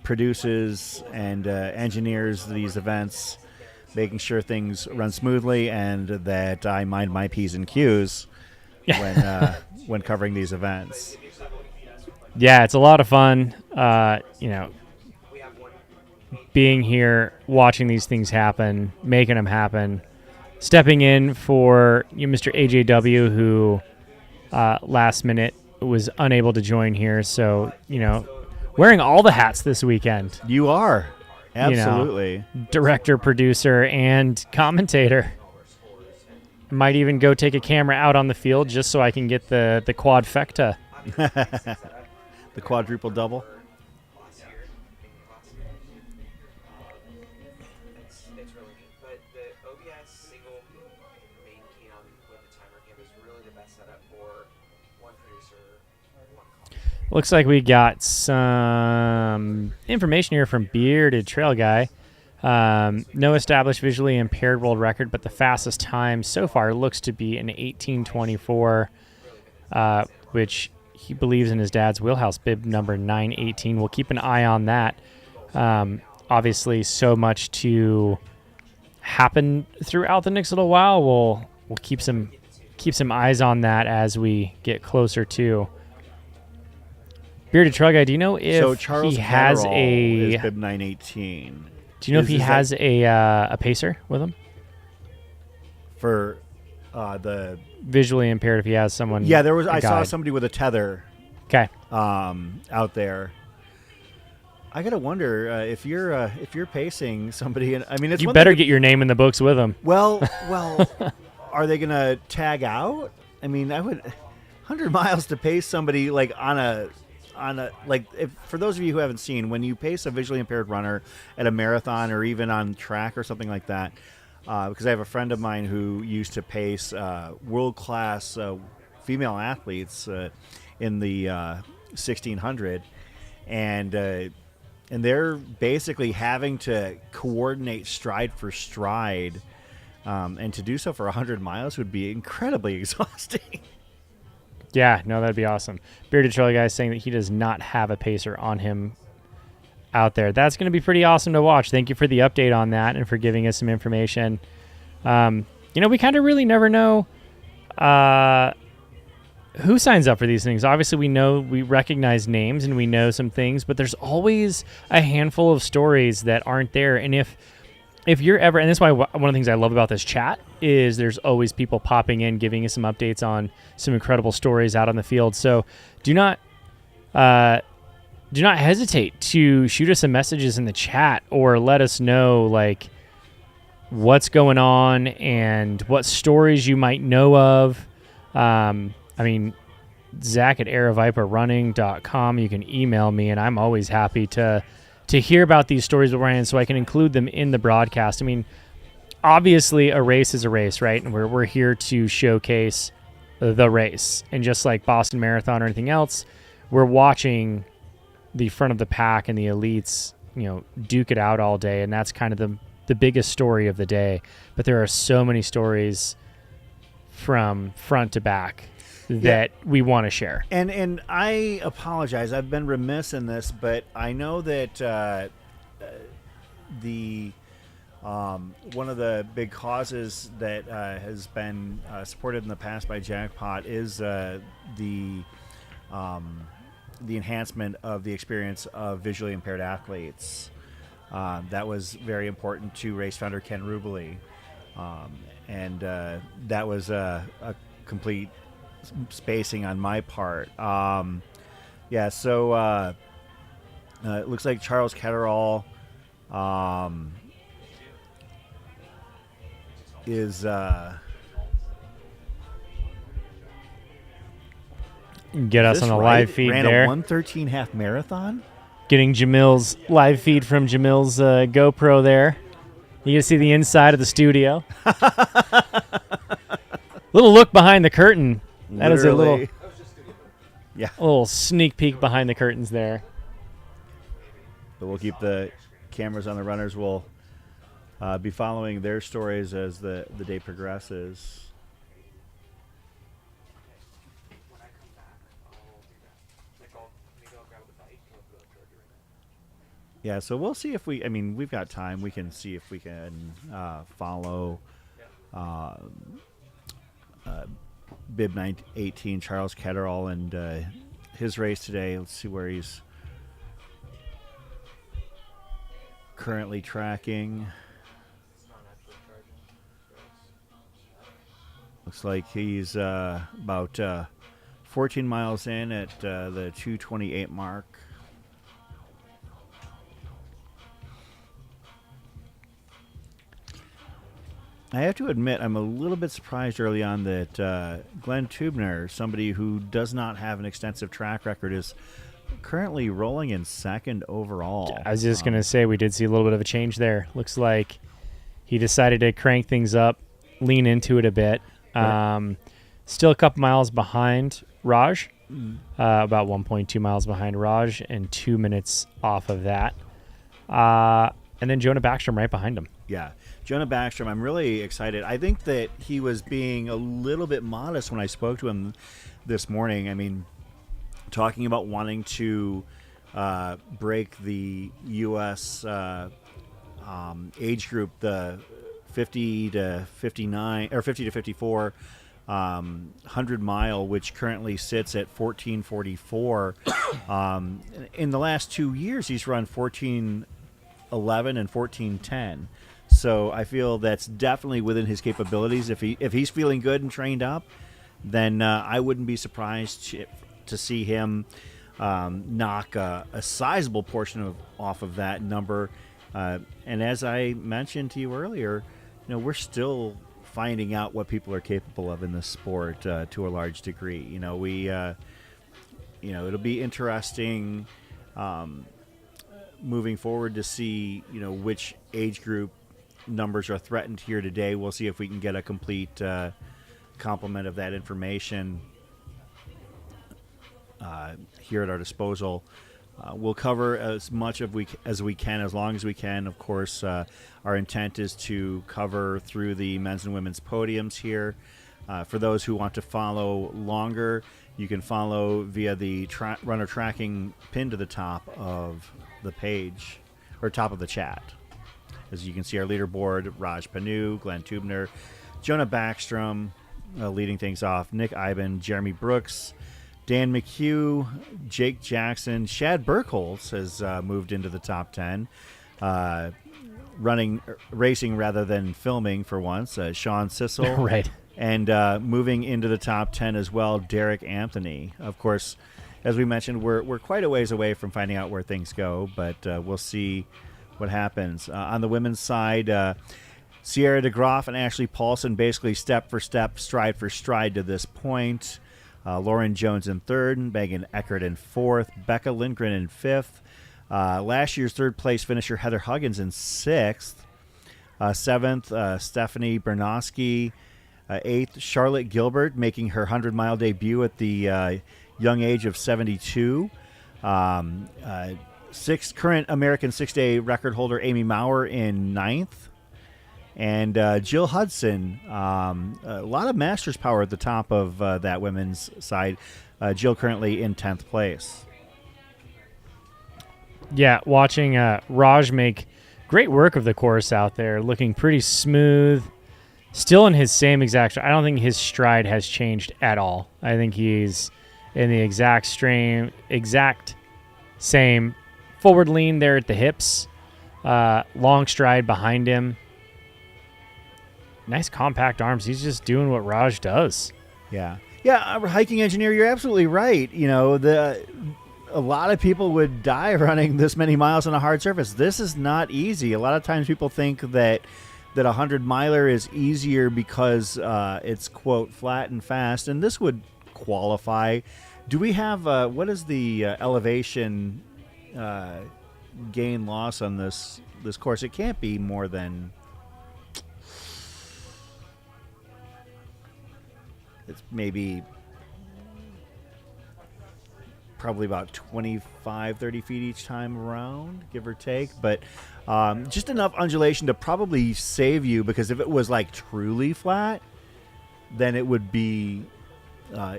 produces and engineers these events, making sure things run smoothly and that I mind my P's and Q's when covering these events. Yeah, it's a lot of fun, being here, watching these things happen, making them happen, stepping in for Mr. AJW, who last minute was unable to join here. So, wearing all the hats this weekend. You are. Absolutely. Director, producer, and commentator. Might even go take a camera out on the field just so I can get the quadfecta. The quadruple double. It's really neat. But the OBS single main cam with the timer cam is really the best setup for one producer, one commentator. Looks like we got some information here from Bearded Trail Guy. No established visually impaired world record, but the fastest time so far looks to be an 18:24, which he believes in his dad's wheelhouse, bib number 918. We'll keep an eye on that. Obviously, so much to happen throughout the next little while. We'll keep some eyes on that as we get closer to. Bearded Trail Guy, do you know if Charles he has Catterall is bib 918. Do you know if he has a pacer with him? For the Visually impaired, if he has someone. Yeah, there was. I saw guide. somebody with a tether. Okay. Out there. I gotta wonder if you're pacing somebody. I mean, it's You one better thing get your name in the books with him. Well, are they gonna tag out? I mean, I would 100 miles to pace somebody like on a if, for those of you who haven't seen, when you pace a visually impaired runner at a marathon or even on track or something like that, because I have a friend of mine who used to pace world-class female athletes in the 1600, and they're basically having to coordinate stride for stride, and to do so for 100 miles would be incredibly exhausting. Yeah, no, that'd be awesome. Bearded Trail Guy is saying that he does not have a pacer on him out there. That's going to be pretty awesome to watch. Thank you for the update on that and for giving us some information. We kind of really never know who signs up for these things. Obviously, we recognize names and we know some things, but there's always a handful of stories that aren't there. And if you're ever, and that's why one of the things I love about this chat is there's always people popping in, giving us some updates on some incredible stories out on the field. So do not hesitate to shoot us some messages in the chat or let us know like what's going on and what stories you might know of. Zach at airviperrunning.com. You can email me, and I'm always happy to hear about these stories with Ryan so I can include them in the broadcast. I mean, obviously a race is a race, right? And we're here to showcase the race. And just like Boston Marathon or anything else, we're watching the front of the pack and the elites, duke it out all day. And that's kind of the biggest story of the day. But there are so many stories from front to back that we want to share. And I apologize. I've been remiss in this, but I know that one of the big causes that has been supported in the past by Jackpot is the enhancement of the experience of visually impaired athletes. That was very important to race founder Ken Rubley, and that was a complete spacing on my part. Yeah, so it looks like Charles Catterall is Get us this on a right? live feed Ran there. a 1:13 half marathon. Getting Jamil's live feed from Jamil's GoPro there. You can see the inside of the studio. Little look behind the curtain. That is a Literally. little sneak peek behind the curtains there. But we'll keep the cameras on the runners. We'll be following their stories as the day progresses. When I come back, I'll do that. Like, maybe I'll grab the bike and I'll go to Georgia right now. Yeah, so we'll see if we've got time. We can see if we can follow Bib 18, Charles Catterall, and his race today. Let's see where he's currently tracking. Looks like he's about 14 miles in at the 2:28 mark. I have to admit, I'm a little bit surprised early on that Glenn Tubner, somebody who does not have an extensive track record, is currently rolling in second overall. I was just going to say we did see a little bit of a change there. Looks like he decided to crank things up, lean into it a bit. Still a couple miles behind Raj, about 1.2 miles behind Raj, and 2 minutes off of that. And then Jonah Backstrom right behind him. Yeah. Jonah Backstrom, I'm really excited. I think that he was being a little bit modest when I spoke to him this morning. I mean, talking about wanting to break the U.S. Age group, the 50 to 59 or 50 to 54 100 mile, which currently sits at 14:44. In the last 2 years, he's run 14:11 and 14:10. So I feel that's definitely within his capabilities. If he's feeling good and trained up, then I wouldn't be surprised to see him knock a sizable portion off of that number. And as I mentioned to you earlier, we're still finding out what people are capable of in this sport to a large degree. It'll be interesting moving forward to see which age group numbers are threatened here today. We'll see if we can get a complete complement of that information here at our disposal. We'll cover as much as we can, as long as we can. Of course, our intent is to cover through the men's and women's podiums here. For those who want to follow longer, you can follow via the runner tracking pinned to the top of the page, or top of the chat. As you can see, our leaderboard: Raj Panu, Glenn Tubner, Jonah Backstrom leading things off, Nick Iben, Jeremy Brooks, Dan McHugh, Jake Jackson, Shad Burkholz has moved into the top 10, racing rather than filming for once. Sean Sissel, Right. And moving into the top 10 as well, Derek Anthony. Of course, as we mentioned, we're quite a ways away from finding out where things go, but we'll see what happens. On the women's side, Sierra DeGroff and Ashley Paulson basically step for step, stride for stride to this point. Lauren Jones in third, Megan Eckert in fourth, Becca Lindgren in fifth. Last year's third place finisher Heather Huggins in sixth. Seventh, Stephanie Bernoski. Eighth, Charlotte Gilbert making her 100-mile debut at the young age of 72. Sixth, current American six-day record holder Amy Maurer in ninth. And Jill Hudson, a lot of Masters power at the top of that women's side. Jill currently in 10th place. Yeah, watching Raj make great work of the course out there, looking pretty smooth. Still in his same exact. I don't think his stride has changed at all. I think he's in the exact same forward lean there at the hips, long stride behind him. Nice compact arms. He's just doing what Raj does. Yeah, hiking engineer, you're absolutely right. a lot of people would die running this many miles on a hard surface. This is not easy. A lot of times people think that a 100-miler is easier because it's, quote, flat and fast, and this would qualify. Do we have, what is the elevation gain loss on this course? It can't be more than, it's maybe probably about 25, 30 feet each time around, give or take. But just enough undulation to probably save you, because if it was like truly flat, then it would be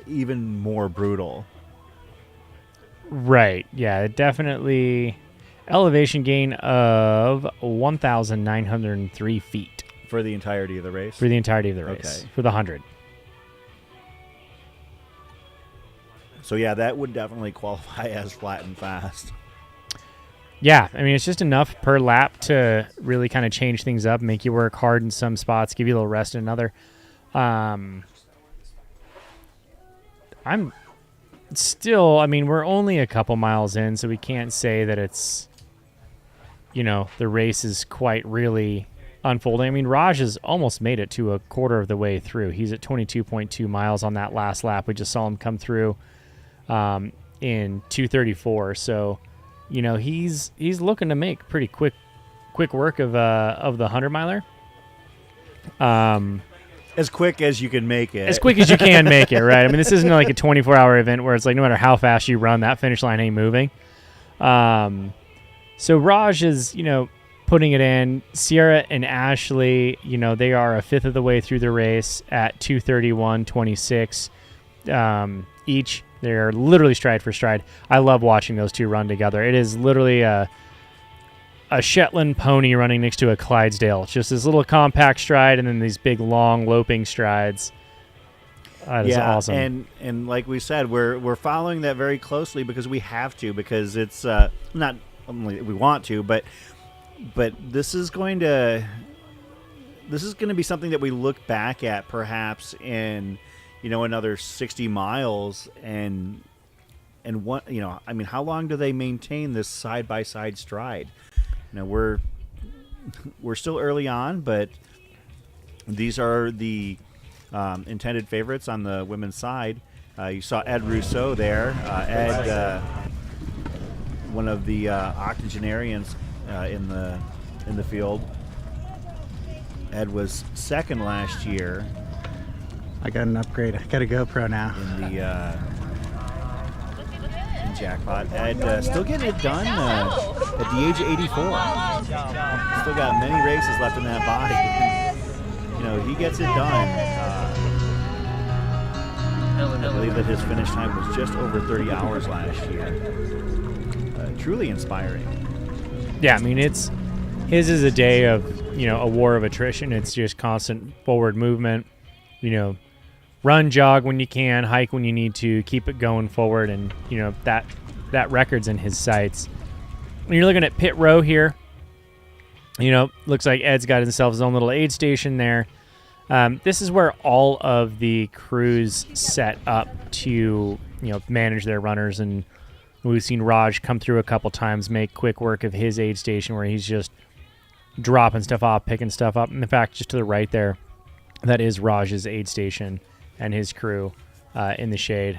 even more brutal. Right. Yeah, definitely elevation gain of 1,903 feet. For the entirety of the race? For the entirety of the race. Okay. For the 100. So, yeah, that would definitely qualify as flat and fast. Yeah, I mean, it's just enough per lap to really kind of change things up, make you work hard in some spots, give you a little rest in another. I'm still, I mean, we're only a couple miles in, so we can't say that it's, you know, the race is quite really unfolding. I mean, Raj has almost made it to a quarter of the way through. He's at 22.2 miles on that last lap. We just saw him come through in 2:34. So, you know, he's looking to make pretty quick work of the 100-miler. As quick as you can make it. As quick as you can make it, right? I mean, this isn't like a 24-hour event where it's like no matter how fast you run, that finish line ain't moving. So Raj is, you know, putting it in. Sierra and Ashley, you know, they are a fifth of the way through the race at 2:31.26 each. They're literally stride for stride. I love watching those two run together. It is literally a Shetland pony running next to a Clydesdale. It's just this little compact stride and then these big, long, loping strides. That is awesome. And like we said, we're following that very closely because we have to, because it's not only we want to, but this is going to be something that we look back at perhaps in, you know, another 60 miles and what, you know, I mean, how long do they maintain this side by side stride? You know, we're still early on, but these are the intended favorites on the women's side. You saw Ed Rousseau there. Ed, one of the octogenarians in the field. Ed was second last year. I got an upgrade. I got a GoPro now. In the in Jackpot. Ed still getting it done at the age of 84. Still got many races left in that body. You know, he gets it done. I believe that his finish time was just over 30 hours last year. Truly inspiring. Yeah, I mean, his is a day of, you know, a war of attrition. It's just constant forward movement, you know, run, jog when you can, hike when you need to, keep it going forward, and, you know, that record's in his sights. When you're looking at pit row here, you know, looks like Ed's got himself his own little aid station there. This is where all of the crews set up to, you know, manage their runners, and we've seen Raj come through a couple times, make quick work of his aid station where he's just dropping stuff off, picking stuff up. And in fact, just to the right there, that is Raj's aid station and his crew in the shade.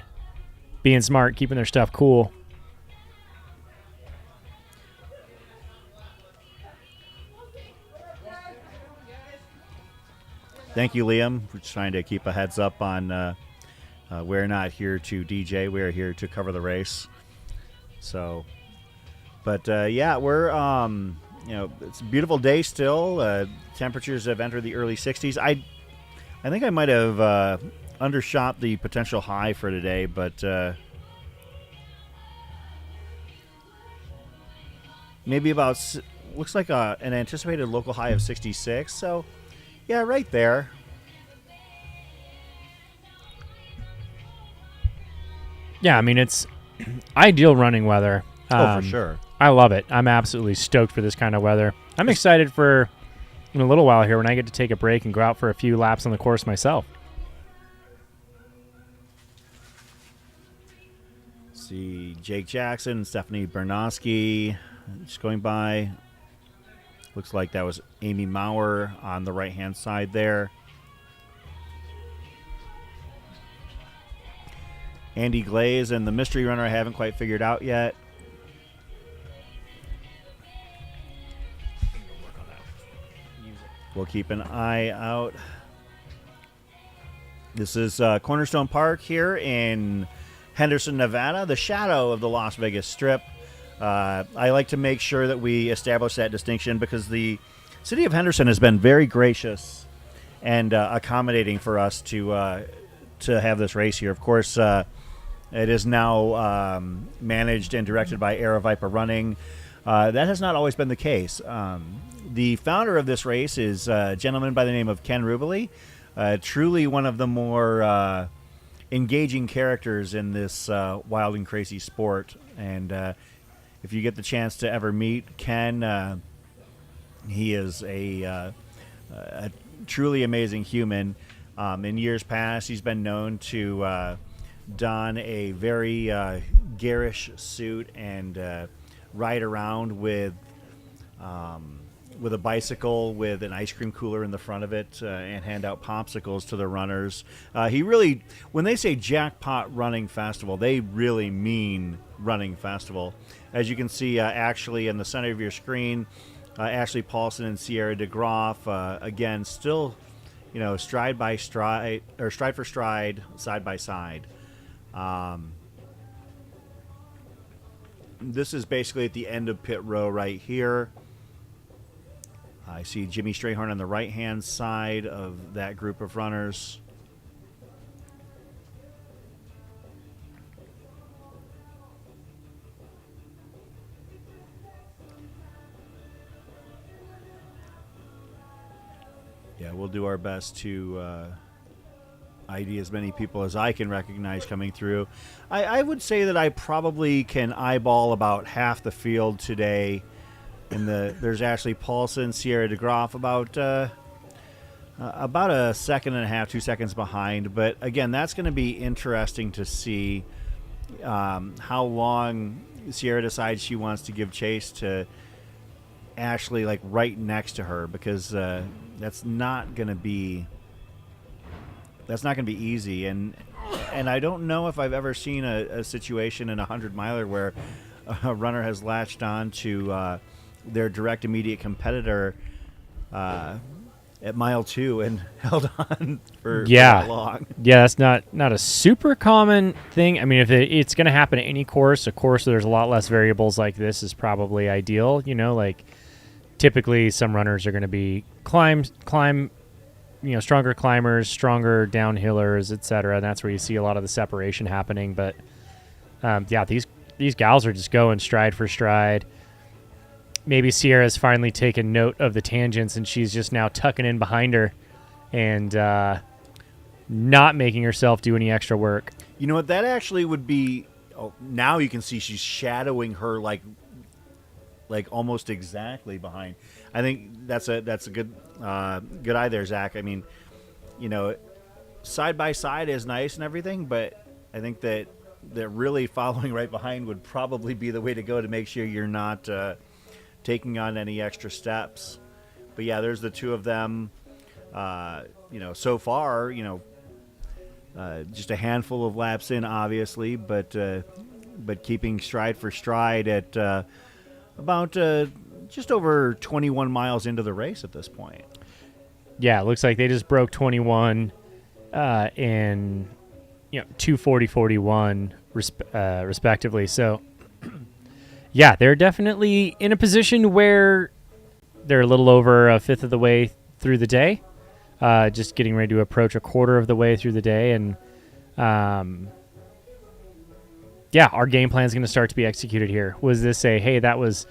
Being smart, keeping their stuff cool. Thank you, Liam. We're just trying to keep a heads up on we're not here to DJ. We're here to cover the race. So, but yeah, we're you know, it's a beautiful day still. Temperatures have entered the early 60s. I think I might have undershot the potential high for today, but maybe about, looks like an anticipated local high of 66. So, yeah, right there. Yeah, I mean, it's ideal running weather. For sure. I love it. I'm absolutely stoked for this kind of weather. I'm excited for in a little while here when I get to take a break and go out for a few laps on the course myself. see Jake Jackson, Stephanie Bernowski just going by. Looks like that was Amy Maurer on the right-hand side there. Andy Glaze and the mystery runner I haven't quite figured out yet. We'll keep an eye out. This is Cornerstone Park here in Henderson, Nevada, the shadow of the Las Vegas Strip. I like to make sure that we establish that distinction because the city of Henderson has been very gracious and accommodating for us to have this race here. Of course, it is now managed and directed by Era Viper Running. That has not always been the case. The founder of this race is a gentleman by the name of Ken Rubley, truly one of the more engaging characters in this wild and crazy sport. And if you get the chance to ever meet Ken, he is a truly amazing human. In years past, he's been known to don a very garish suit and ride around with a bicycle with an ice cream cooler in the front of it and hand out popsicles to the runners. He really, when they say Jackpot Running Festival, they really mean running festival. As you can see, actually in the center of your screen, Ashley Paulson and Sierra DeGroff, again, still, stride by stride, or stride for stride, side by side. This is basically at the end of pit row right here. I see Jimmy Strayhorn on the right-hand side of that group of runners. Yeah, we'll do our best to ID as many people as I can recognize coming through. I would say that I probably can eyeball about half the field today. And there's Ashley Paulson, Sierra DeGroff, about a second and a half, 2 seconds behind. But again, that's going to be interesting to see how long Sierra decides she wants to give chase to Ashley, like right next to her, because that's not going to be easy. And I don't know if I've ever seen a situation in a 100-miler where a runner has latched on to their direct immediate competitor at mile 2 and held on for that long. Yeah, that's not a super common thing. I mean, if it's going to happen at any course, a course where there's a lot less variables like this is probably ideal. Like typically some runners are going to be climb, stronger climbers, stronger downhillers, etc. And that's where you see a lot of the separation happening. But these gals are just going stride for stride. Maybe Sierra's finally taken note of the tangents and she's just now tucking in behind her and not making herself do any extra work. You know what? That actually would be. Oh, now you can see she's shadowing her like almost exactly behind. I think that's a good eye there, Zach. I mean, side by side is nice and everything, but I think that really following right behind would probably be the way to go to make sure you're not taking on any extra steps. But yeah, there's the two of them. So far, just a handful of laps in, obviously, but keeping stride for stride at about just over 21 miles into the race at this point. Yeah, it looks like they just broke 21 in 2:40.41 respectively. So yeah, they're definitely in a position where they're a little over a fifth of the way through the day, just getting ready to approach a quarter of the way through the day. And our game plan is going to start to be executed here. Was this hey, that was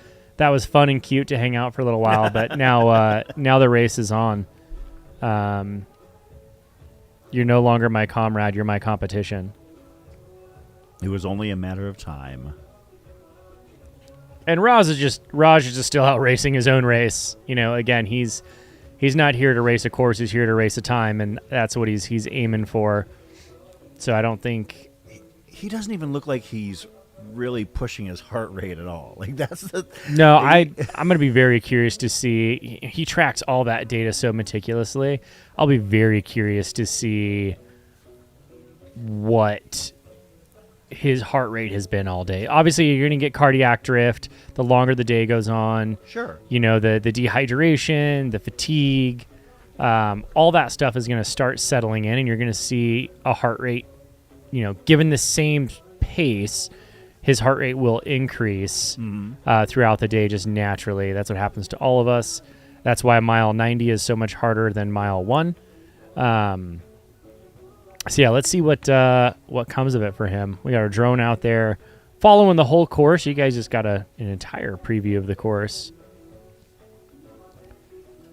fun and cute to hang out for a little while, but now the race is on. You're no longer my comrade, you're my competition. It was only a matter of time. And Raj is just still out racing his own race. Again, he's not here to race a course, he's here to race a time, and that's what he's aiming for. So I don't think he doesn't even look like he's really pushing his heart rate at all. Like that's the No, I'm going to be very curious to see. He tracks all that data so meticulously. I'll be very curious to see what his heart rate has been all day. Obviously, you're going to get cardiac drift the longer the day goes on. Sure. You know, the dehydration, the fatigue, all that stuff is going to start settling in, and you're going to see a heart rate, you know, given the same pace, his heart rate will increase throughout the day just naturally. That's what happens to all of us. That's why mile 90 is so much harder than mile 1. So yeah, let's see what comes of it for him. We got our drone out there following the whole course. You guys just got an entire preview of the course.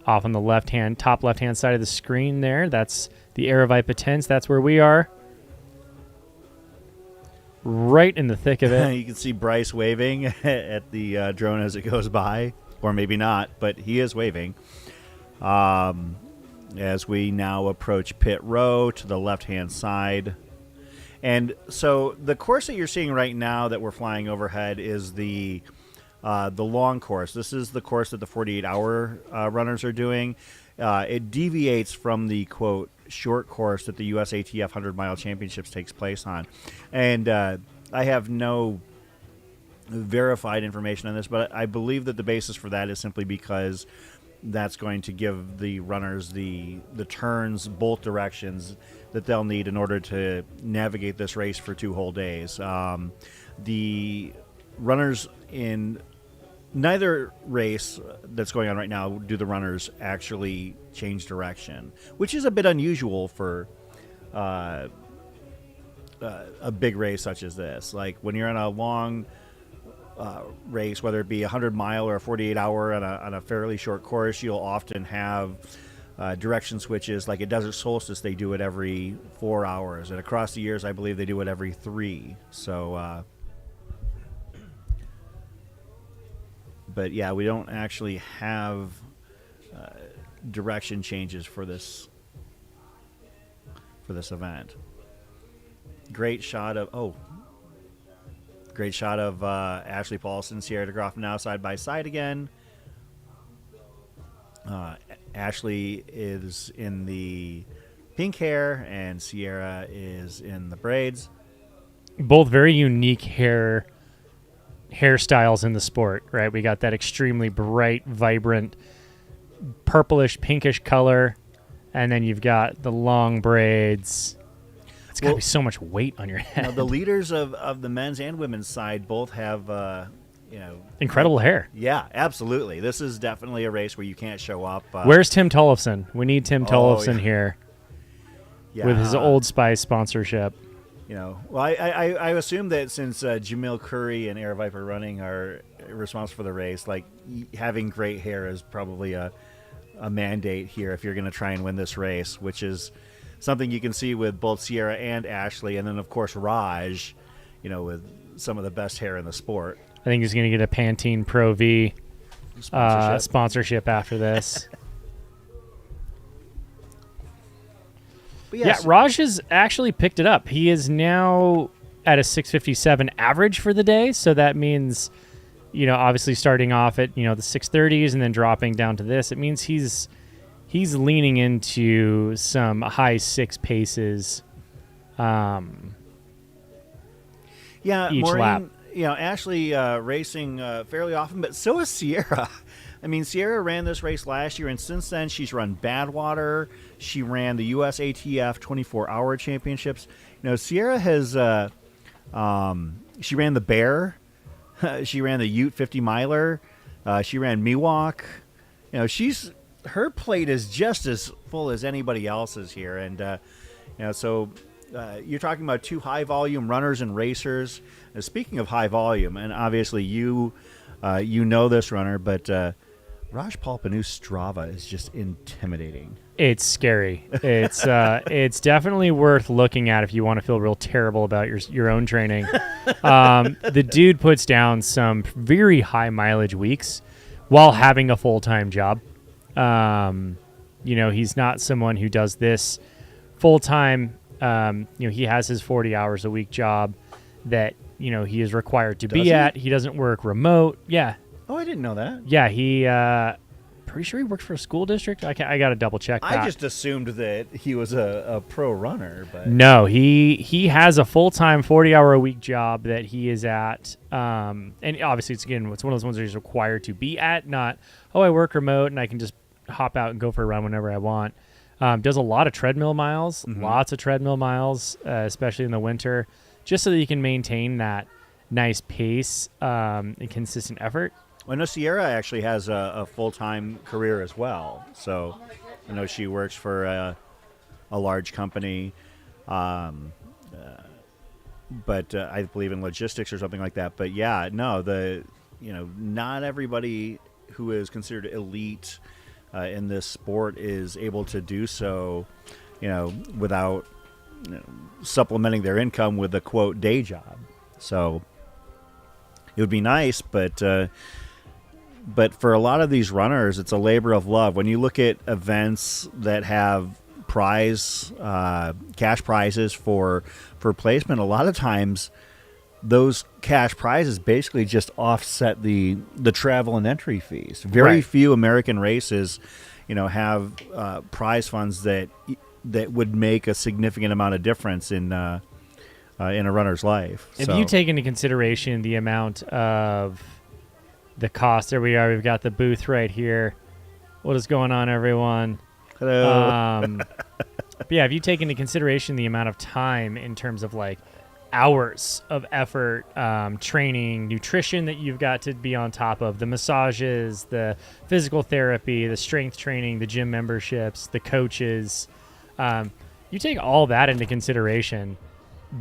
Off on the top left-hand side of the screen there, that's the Aravai Potence. That's where we are. Right in the thick of it. You can see Bryce waving at the drone as it goes by, or maybe not, but he is waving. As we now approach pit row to the left-hand side. And so the course that you're seeing right now that we're flying overhead is the long course. This is the course that the 48-hour runners are doing. It deviates from the, quote, short course that the USATF 100-mile championships takes place on. And I have no verified information on this, but I believe that the basis for that is simply because that's going to give the runners the turns both directions that they'll need in order to navigate this race for 2 whole days. The runners in neither race that's going on right now do the runners actually change direction, which is a bit unusual for a big race such as this. Like when you're on a long race, whether it be a 100-mile or a 48-hour on a fairly short course, you'll often have direction switches. Like at Desert Solstice, they do it every 4 hours, and across the years, I believe they do it every 3. So, but yeah, we don't actually have direction changes for this event. Great shot of Ashley Paulson, Sierra DeGroff now side by side again. Ashley is in the pink hair and Sierra is in the braids. Both very unique hairstyles in the sport, right? We got that extremely bright, vibrant, purplish, pinkish color, and then you've got the long braids. It's got to be so much weight on your head. The leaders of the men's and women's side both have, incredible hair. Yeah, absolutely. This is definitely a race where you can't show up. Where's Tim Tollefson? We need Tim Tollefson here with his Old Spice sponsorship. I assume that since Jamil Curry and Air Viper Running are responsible for the race, like having great hair is probably a mandate here if you're going to try and win this race, which is something you can see with both Sierra and Ashley, and then of course Raj, with some of the best hair in the sport. I think he's going to get a Pantene Pro V sponsorship after this. Yes. Yeah, Raj has actually picked it up. He is now at a 6:57 average for the day, so that means, obviously starting off at, the 6:30s and then dropping down to this, it means he's leaning into some high 6 paces each lap. Ashley racing fairly often, but so is Sierra. I mean, Sierra ran this race last year, and since then she's run Badwater. She ran the USATF 24-hour championships. Sierra has she ran the Bear. She ran the Ute 50-miler. She ran Miwok. Her plate is just as full as anybody else's here, and so you're talking about 2 high-volume runners and racers. Speaking of high volume, and obviously you know this runner, but Raj Palpanu's Strava is just intimidating. It's scary. It's definitely worth looking at if you want to feel real terrible about your own training. The dude puts down some very high mileage weeks while having a full-time job. He's not someone who does this full-time. He has his 40 hours a week job that he is required to Does be he? at. He doesn't work remote. Yeah. Oh, I didn't know that. Yeah, he pretty sure he works for a school district. I got to double check that. I just assumed that he was a pro runner, but No, he has a full-time 40-hour-a-week job that he is at. And obviously it's one of those ones where he's required to be at, not, I work remote and I can just hop out and go for a run whenever I want. Does a lot of treadmill miles, lots of treadmill miles, especially in the winter, just so that you can maintain that nice pace and consistent effort. I know Sierra actually has a full-time career as well. So I know she works for a large company, but I believe in logistics or something like that. But yeah, no, not everybody who is considered elite in this sport is able to do so, without supplementing their income with a quote day job. So it would be nice, but for a lot of these runners, it's a labor of love. When you look at events that have cash prizes for placement, a lot of times those cash prizes basically just offset the travel and entry fees. Very Right. few American races, have prize funds that would make a significant amount of difference in a runner's life. If So- you take into consideration the amount of the cost, there we are. We've got the booth right here. What is going on, everyone? Hello. But yeah, if you take into consideration the amount of time in terms of like hours of effort, training, nutrition that you've got to be on top of, the massages, the physical therapy, the strength training, the gym memberships, the coaches, you take all that into consideration,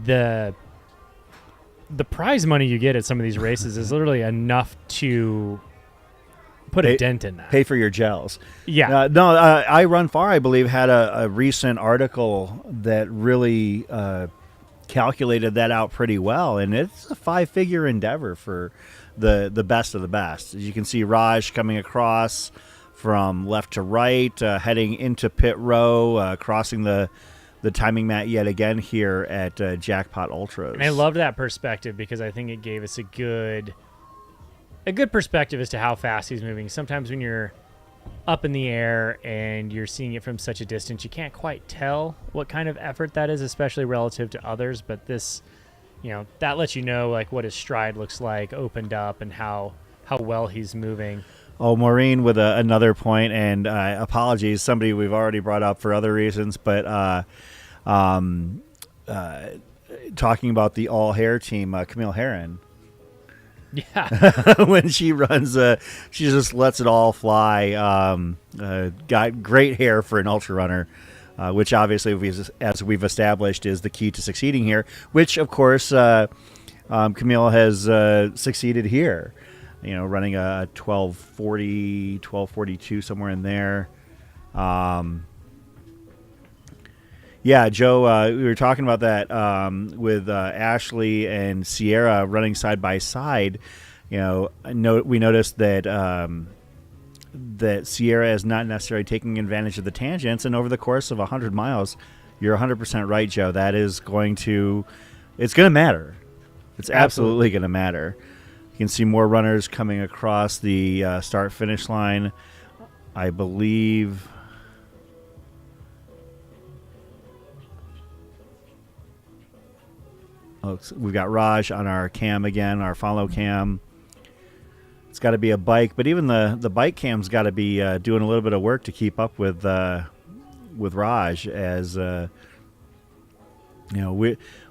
the prize money you get at some of these races is literally enough to put a dent in that. Pay for your gels. Yeah. I Run Far, I believe, had a recent article that really calculated that out pretty well, and it's a 5-figure endeavor for the best of the best. As you can see, Raj coming across from left to right, heading into pit row, crossing the timing mat yet again here at Jackpot Ultras. And I loved that perspective because I think it gave us a good perspective as to how fast he's moving. Sometimes when you're up in the air and you're seeing it from such a distance, you can't quite tell what kind of effort that is, especially relative to others. But this, that lets you know like what his stride looks like opened up and how well he's moving. Oh, Maureen with another point, and apologies, somebody we've already brought up for other reasons, but talking about the all-hair team, Camille Herron. Yeah. When she runs, she just lets it all fly. Got great hair for an ultra runner, which obviously, as we've established, is the key to succeeding here, which, of course, Camille has succeeded here. Running a 12:40, 12:42, somewhere in there. Yeah, Joe, we were talking about that with Ashley and Sierra running side by side. We noticed that that Sierra is not necessarily taking advantage of the tangents, and over the course of 100 miles, you're 100% right, Joe. That is it's going to matter. It's absolutely going to matter. You can see more runners coming across the start-finish line. I believe... Oh, we've got Raj on our cam again, our follow cam. It's got to be a bike, but even the bike cam's got to be doing a little bit of work to keep up with Raj, as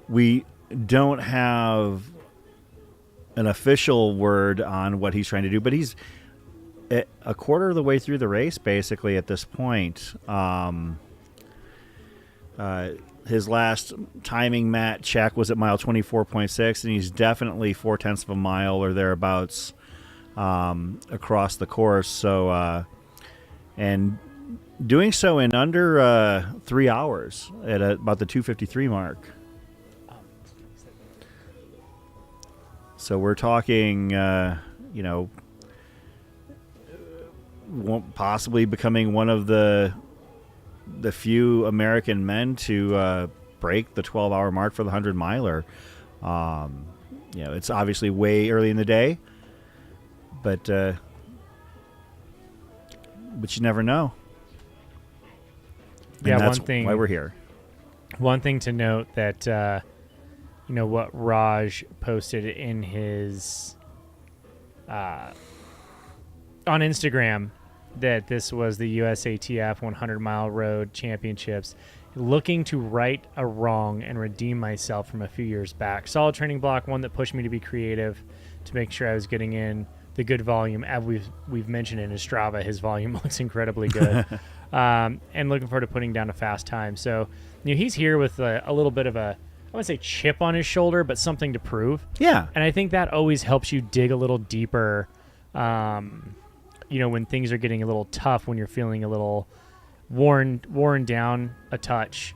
we don't have an official word on what he's trying to do, but he's a quarter of the way through the race basically at this point. His last timing mat check was at mile 24.6, and he's definitely 0.4 of a mile or thereabouts across the course. So, and doing so in under 3 hours at about the 2:53 mark. So we're talking, possibly becoming one of the few American men to break the 12-hour mark for the 100-miler. it's obviously way early in the day, but you never know. And Yeah, that's one thing. why we're here. One thing to note that what Raj posted in his on Instagram, that this was the USATF 100-mile road championships, looking to right a wrong and redeem myself from a few years back. Solid training block, one that pushed me to be creative, to make sure I was getting in the good volume. As we've mentioned in his Strava, his volume looks incredibly good. And looking forward to putting down a fast time. So he's here with a little bit of a, I wouldn't say chip on his shoulder, but something to prove. Yeah. And I think that always helps you dig a little deeper, when things are getting a little tough, when you're feeling a little worn down a touch,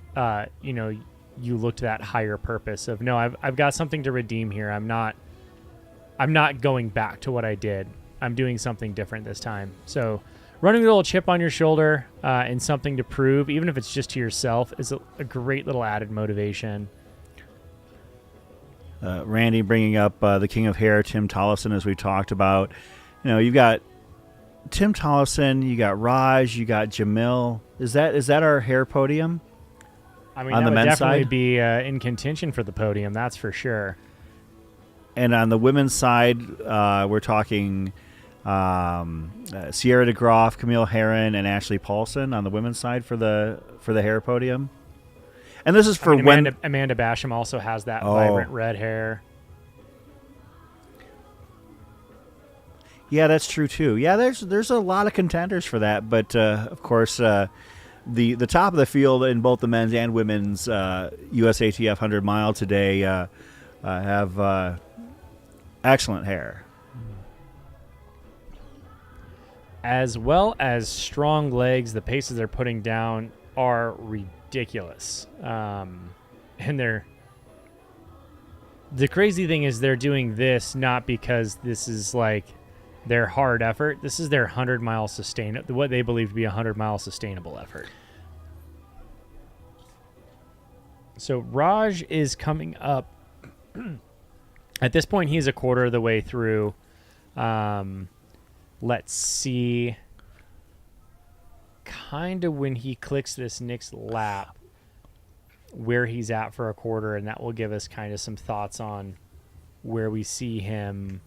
you look to that higher purpose of, no, I've got something to redeem here. I'm not going back to what I did. I'm doing something different this time. So running a little chip on your shoulder and something to prove, even if it's just to yourself, is a great little added motivation. Randy bringing up the King of Hair, Tim Tollefson, as we talked about. You've got Tim Tollefson, you got Raj, you got Jamil. Is that our hair podium? I mean, on that the would men's definitely side? be in contention for the podium, that's for sure. And on the women's side, we're talking Sierra DeGroff, Camille Herron, and Ashley Paulson on the women's side for the hair podium. And this is for Amanda Basham also has that vibrant red hair. Yeah, that's true too. Yeah, there's a lot of contenders for that, but of course, the top of the field in both the men's and women's USATF 100 mile today have excellent hair, as well as strong legs. The paces they're putting down are ridiculous, and the crazy thing is they're doing this not because this is like their hard effort. This is their 100-mile what they believe to be a 100-mile sustainable effort. So Raj is coming up. At this point, he's a quarter of the way through. Let's see. Kind of when he clicks this next lap, where he's at for a quarter, and that will give us kind of some thoughts on where we see him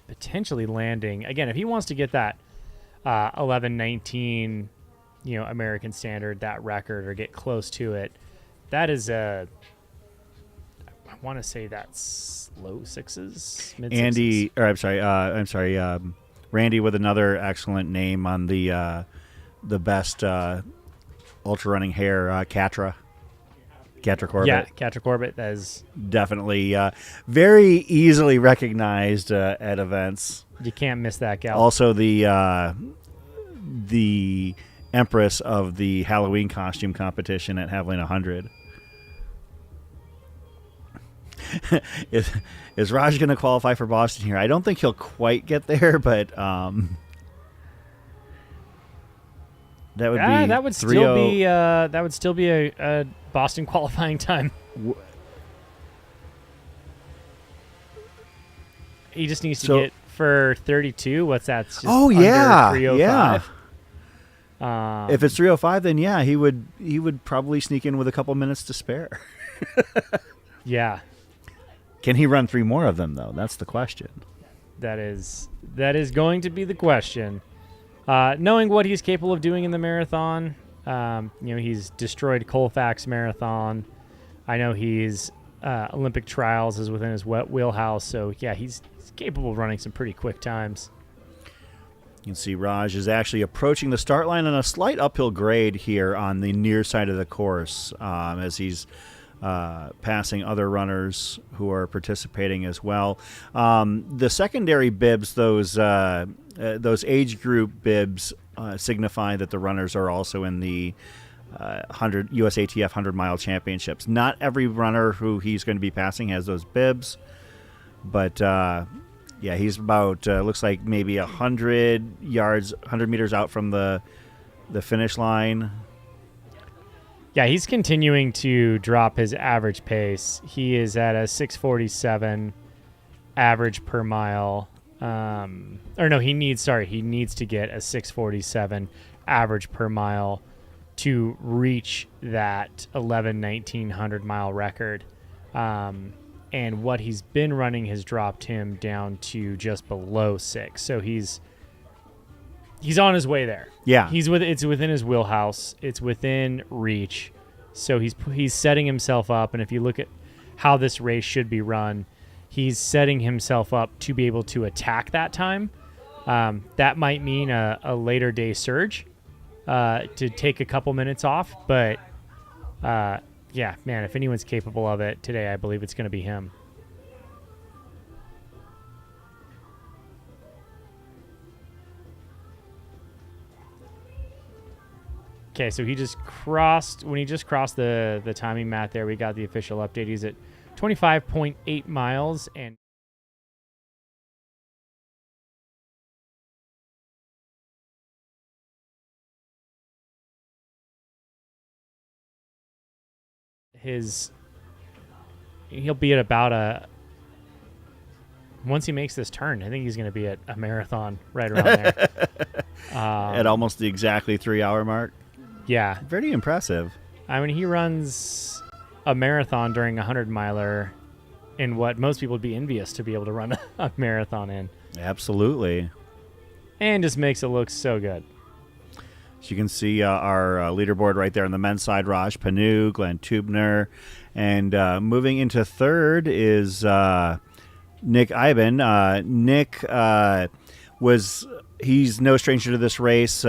potentially landing. Again, if he wants to get that 11:19, American standard, that record, or get close to it, that is I want to say that's low sixes, mid sixes. Randy with another excellent name on the best ultra running hair, Catra Corbett. Yeah, Catra Corbett. That is definitely very easily recognized at events. You can't miss that gal. Also, the empress of the Halloween costume competition at Haviland 100. Is Raj going to qualify for Boston here? I don't think he'll quite get there, but that would still be a Boston qualifying time. He just needs to get for 32. What's that? It's just under 305. If it's 305, then yeah, he would probably sneak in with a couple minutes to spare. Yeah. Can he run 3 more of them though? That's the question. That is going to be the question. Knowing what he's capable of doing in the marathon, he's destroyed Colfax Marathon. I know he's Olympic trials is within his wheelhouse, so yeah, he's capable of running some pretty quick times. You can see Raj is actually approaching the start line on a slight uphill grade here on the near side of the course as he's passing other runners who are participating as well. The secondary bibs, those age group bibs, signify that the runners are also in the USATF 100 mile championships. Not every runner who he's going to be passing has those bibs, but yeah, he's about looks like maybe 100 meters out from the finish line. Yeah, he's continuing to drop his average pace. He is at a 6:47 average per mile. He needs to get a 6:47 average per mile to reach that 1900 mile record. And what he's been running has dropped him down to just below 6. So he's on his way there. Yeah. It's within his wheelhouse. It's within reach. So he's setting himself up, and if you look at how this race should be run, he's setting himself up to be able to attack that time. That might mean a later day surge to take a couple minutes off, but yeah, man, if anyone's capable of it today, I believe it's going to be him. Okay, so when he just crossed the timing mat there, we got the official update. He's at 25.8 miles and he'll be at about once he makes this turn, I think he's going to be at a marathon right around there. At almost the exactly 3 hour mark. Yeah. Very impressive. I mean, he runs a marathon during a 100-miler in what most people would be envious to be able to run a marathon in. Absolutely. And just makes it look so good. So you can see our leaderboard right there on the men's side. Raj Panu, Glenn Tubner. And moving into third is Nick Iben. Nick he's no stranger to this race,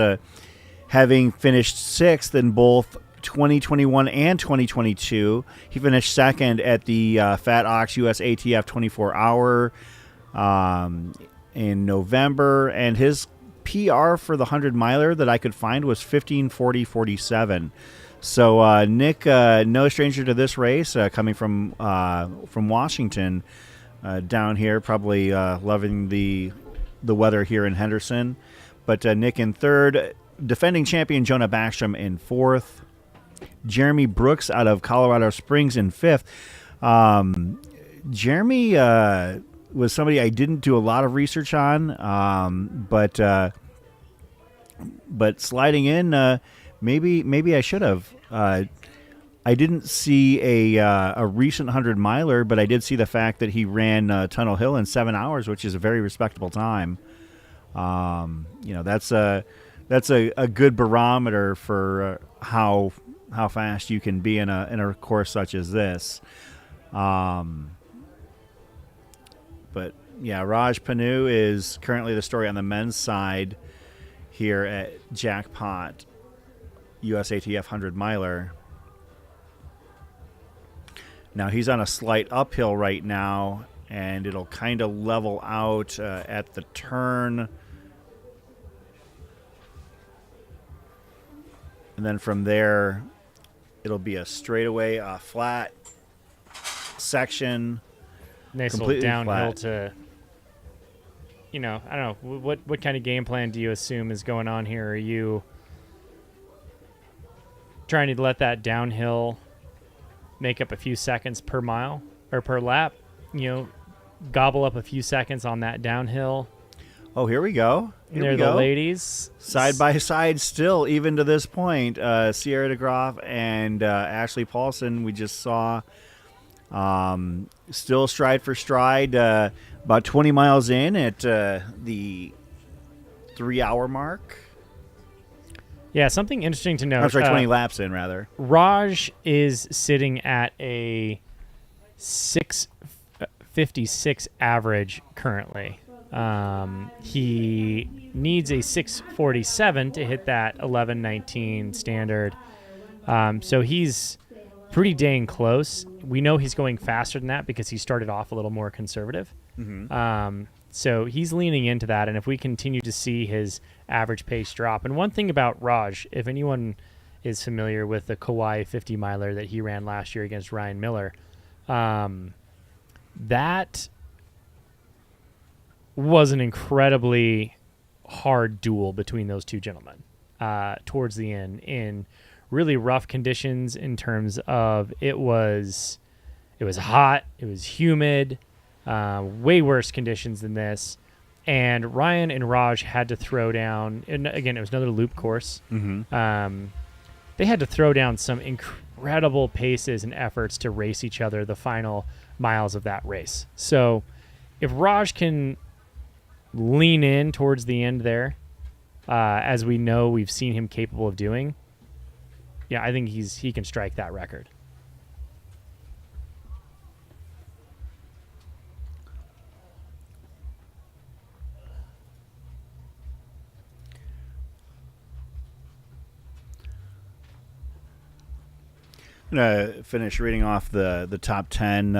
having finished sixth in both 2021 and 2022. He finished second at the Fat Ox USATF 24-hour in November, and his PR for the 100-miler that I could find was 15:40:47. So Nick, no stranger to this race, coming from Washington down here, probably loving the weather here in Henderson. But Nick in third, defending champion Jonah Backstrom in fourth, Jeremy Brooks out of Colorado Springs in fifth. Jeremy was somebody I didn't do a lot of research on, but sliding in, maybe I should have. I didn't see a recent 100-miler, but I did see the fact that he ran Tunnel Hill in 7 hours, which is a very respectable time. That's a good barometer for how fast you can be in a course such as this. But yeah, Raj Panu is currently the story on the men's side here at Jackpot USATF 100-miler. Now he's on a slight uphill right now, and it'll kind of level out at the turn. And then from there, it'll be a straightaway, flat section. Nice little downhill to, I don't know, what kind of game plan do you assume is going on here? Are you trying to let that downhill make up a few seconds per mile or per lap? Gobble up a few seconds on that downhill. Oh, here we go. They're the ladies. Side by side still, even to this point. Sierra DeGroff and Ashley Paulson, we just saw still stride for stride, about 20 miles in at the 3 hour mark. Yeah, something interesting to note. I'm sorry, 20 laps in, rather. Raj is sitting at a 6:56 average currently. He needs a 6:47 to hit that 11:19 standard. So he's pretty dang close. We know he's going faster than that because he started off a little more conservative. Mm-hmm. So he's leaning into that, and if we continue to see his average pace drop, and one thing about Raj, if anyone is familiar with the Kauai 50-miler that he ran last year against Ryan Miller, that was an incredibly hard duel between those two gentlemen towards the end. And really rough conditions in terms of it was hot, it was humid, way worse conditions than this. And Ryan and Raj had to throw down, and again, it was another loop course. They had to throw down some incredible paces and efforts to race each other the final miles of that race. So if Raj can lean in towards the end there, as we know we've seen him capable of doing, yeah, I think he can strike that record. I'm going to finish reading off the top 10,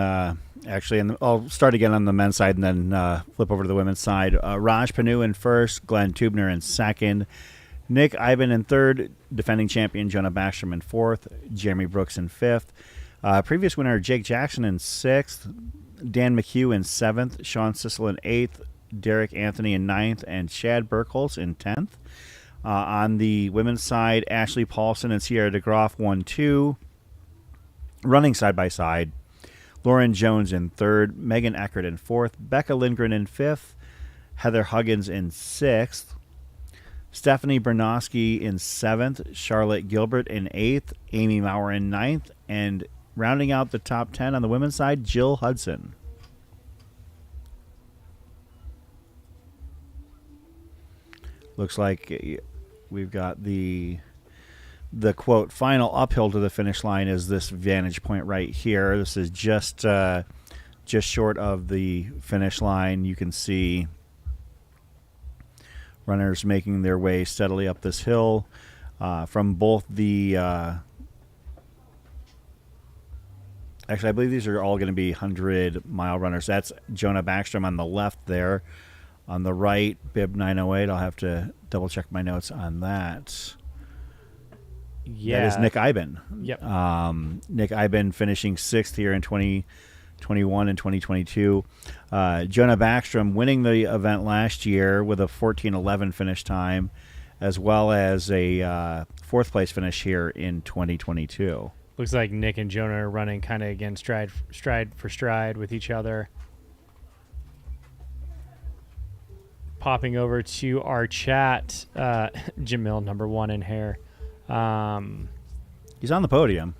actually, and I'll start again on the men's side and then flip over to the women's side. Raj Panu in first, Glenn Tubner in second, Nick Iben in third, defending champion Jonah Backstrom in fourth, Jeremy Brooks in fifth, previous winner Jake Jackson in sixth, Dan McHugh in seventh, Sean Sissel in eighth, Derek Anthony in ninth, and Chad Burkholz in 10th. On the women's side, Ashley Paulson and Sierra DeGroff 1-2. Running side by side, Lauren Jones in third, Megan Eckert in fourth, Becca Lindgren in fifth, Heather Huggins in sixth, Stephanie Bernoski in seventh, Charlotte Gilbert in eighth, Amy Maurer in ninth, and rounding out the top 10 on the women's side, Jill Hudson. Looks like we've got the quote final uphill to the finish line is this vantage point right here. This is just short of the finish line. You can see runners making their way steadily up this hill from both the actually I believe these are all going to be 100-mile runners. That's Jonah Backstrom on the left there. On the right, Bib 908. I'll have to double check my notes on that. Yeah. That is Nick Iben. Yep. Nick Iben finishing sixth here in 2021 and 2022. Jonah Backstrom winning the event last year with a 14:11 finish time, as well as a fourth place finish here in 2022. Looks like Nick and Jonah are running kind of again stride for stride with each other. Popping over to our chat, Jamil #1 in hair. He's on the podium.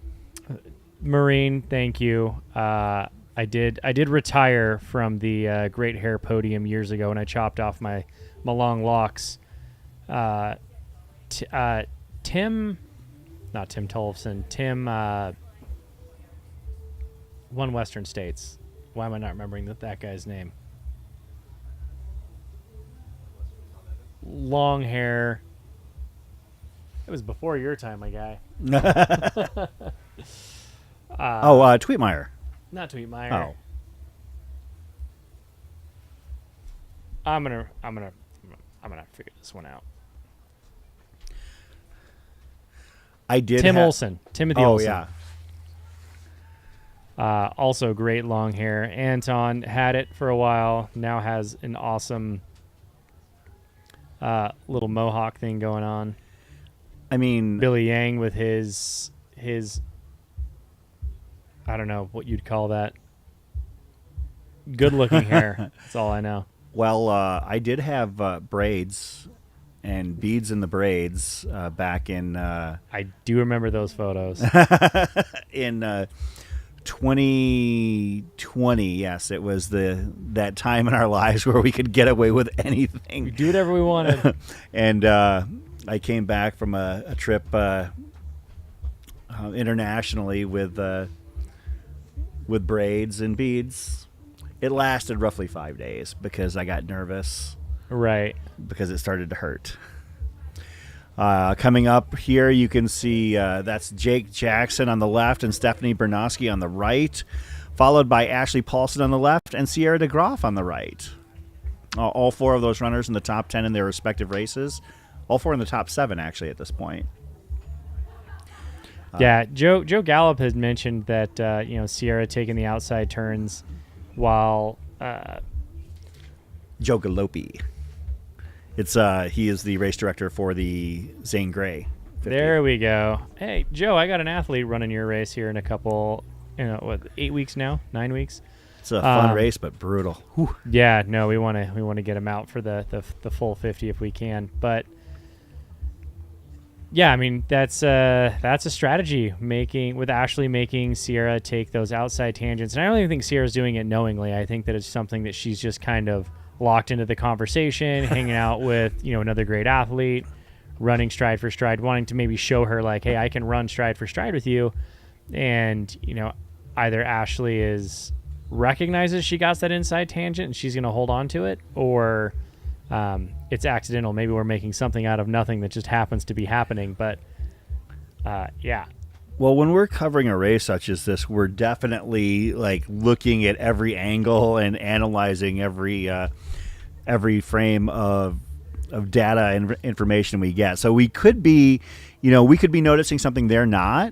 Marine, thank you. I did retire from the great hair podium years ago when I chopped off my long locks. Not Tim Tollefson. Tim, one Western States. Why am I not remembering that guy's name? Long hair. It was before your time, my guy. Tweetmeyer. Not Tweetmeyer. Oh. I'm gonna figure this one out. Tim Olson. Timothy Olson. Oh, yeah. Also great long hair. Anton had it for a while. Now has an awesome little mohawk thing going on. I mean, Billy Yang with his I don't know what you'd call that. Good looking hair. That's all I know. Well, I did have braids and beads in the braids back in I do remember those photos. in 2020. Yes, it was that time in our lives where we could get away with anything. We do whatever we wanted. And I came back from a trip internationally with braids and beads. It lasted roughly 5 days because I got nervous. Right. Because it started to hurt. Coming up here, you can see that's Jake Jackson on the left and Stephanie Bernoski on the right, followed by Ashley Paulson on the left and Sierra DeGroff on the right. All four of those runners in the top 10 in their respective races. All four in the top 7, actually, at this point. Yeah, Joe Gallup has mentioned that Sierra taking the outside turns while Joe Galopi. It's he is the race director for the Zane Grey There we go. Hey, Joe, I got an athlete running your race here in a couple, 8 weeks now, 9 weeks. It's a fun race, but brutal. Whew. Yeah, no, we want to get him out for the full 50 if we can. But yeah, I mean that's a strategy with Ashley making Sierra take those outside tangents. And I don't even think Sierra's doing it knowingly. I think that it's something that she's just kind of locked into the conversation, hanging out with another great athlete, running stride for stride, wanting to maybe show her like, hey, I can run stride for stride with you. And either Ashley recognizes she got that inside tangent and she's going to hold on to it, or it's accidental. Maybe we're making something out of nothing that just happens to be happening. But yeah. Well, when we're covering a race such as this, we're definitely like looking at every angle and analyzing every frame of data and information we get. So we could be noticing something they're not,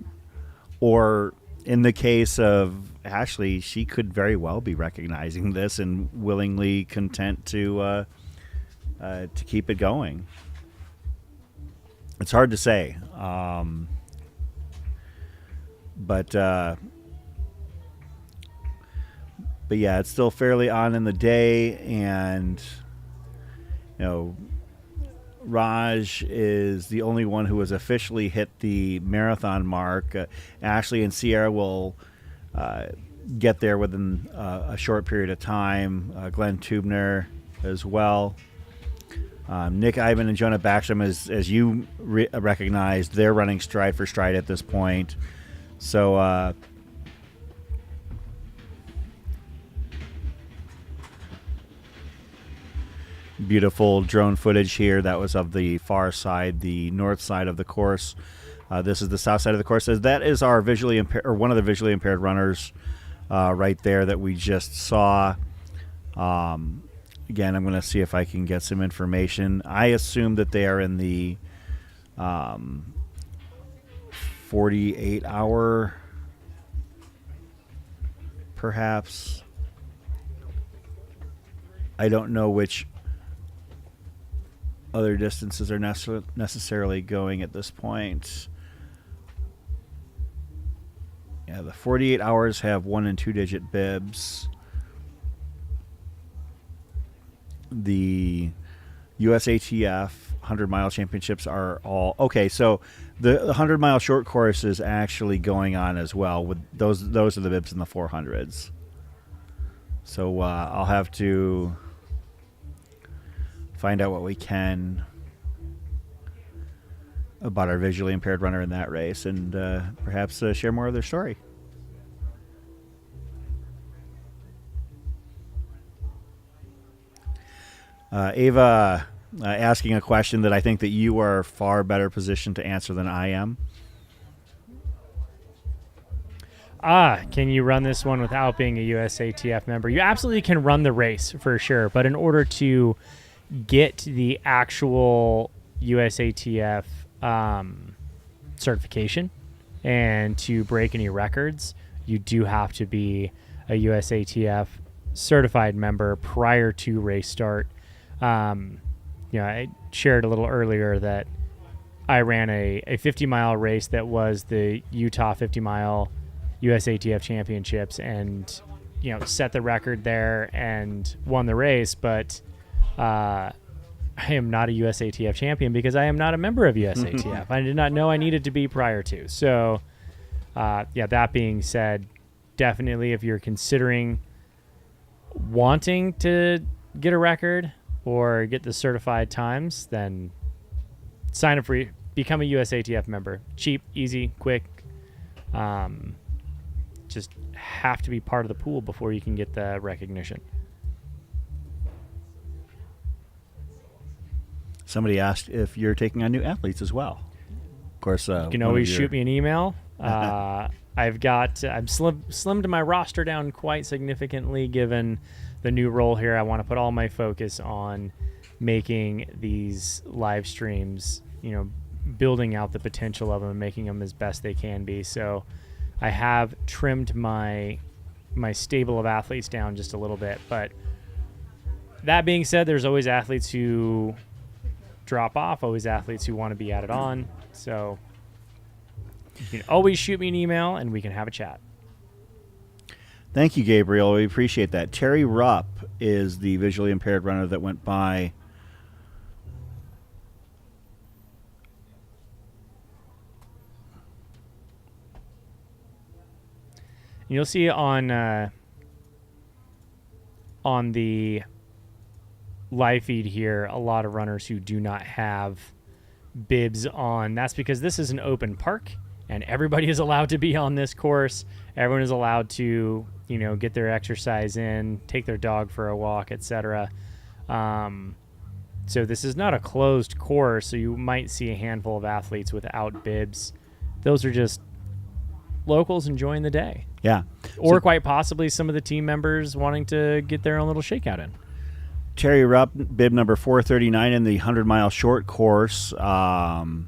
or in the case of Ashley, she could very well be recognizing this and willingly content to keep it going. It's hard to say, but yeah, it's still fairly on in the day, and Raj is the only one who has officially hit the marathon mark. Ashley and Sierra will get there within a short period of time. Glenn Tubner as well. Nick Ivan and Jonah Backstrom, as you recognized, they're running stride for stride at this point. So beautiful drone footage here. That was of the far side, the north side of the course. This is the south side of the course. That is our visually impaired, or one of the visually impaired runners right there that we just saw. Again, I'm going to see if I can get some information. I assume that they are in the 48-hour, perhaps. I don't know which other distances are necessarily going at this point. Yeah, the 48 hours have 1 and 2 digit bibs. The USATF 100-mile championships are all okay. So the 100-mile short course is actually going on as well. With those are the bibs in the 400s. So I'll have to find out what we can about our visually impaired runner in that race, and perhaps share more of their story. Ava asking a question that I think that you are far better positioned to answer than I am. Can you run this one without being a USATF member? You absolutely can run the race for sure, but in order to get the actual USATF certification and to break any records, you do have to be a USATF certified member prior to race start. I shared a little earlier that I ran a 50-mile race that was the Utah 50-mile USATF championships, and set the record there and won the race, but I am not a USATF champion because I am not a member of USATF. I did not know I needed to be prior to. So that being said, definitely if you're considering wanting to get a record or get the certified times, then sign up for become a USATF member. Cheap, easy, quick. Just have to be part of the pool before you can get the recognition. Somebody asked if you're taking on new athletes as well. Of course, you can always shoot me an email. I've slimmed my roster down quite significantly given the new role here. I want to put all my focus on making these live streams, building out the potential of them and making them as best they can be. So I have trimmed my stable of athletes down just a little bit. But that being said, there's always athletes who drop off, always athletes who want to be added on. So you can always shoot me an email and we can have a chat. Thank you, Gabriel. We appreciate that. Terry Rupp is the visually impaired runner that went by. You'll see on the live feed here a lot of runners who do not have bibs on. That's because this is an open park and everybody is allowed to be on this course. Everyone is allowed to, get their exercise in, take their dog for a walk, etc. So this is not a closed course, so you might see a handful of athletes without bibs. Those are just locals enjoying the day. Yeah. Or quite possibly some of the team members wanting to get their own little shakeout in. Terry Rupp, bib number 439 in the 100-mile short course. Currently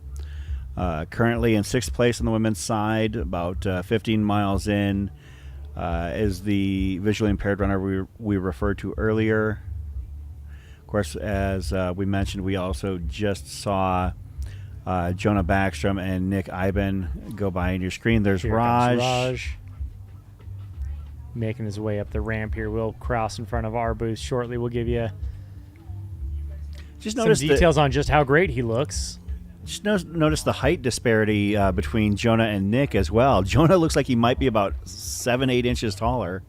in 6th place on the women's side, about 15 miles in, is the visually impaired runner we referred to earlier. Of course, as we mentioned, we also just saw Jonah Backstrom and Nick Iben go by on your screen. There's Here Raj. comes Raj making his way up the ramp here. We'll cross in front of our booth shortly. We'll give you Just some notice details on just how great he looks. Just notice the height disparity between Jonah and Nick as well. Jonah looks like he might be about 7-8 inches taller.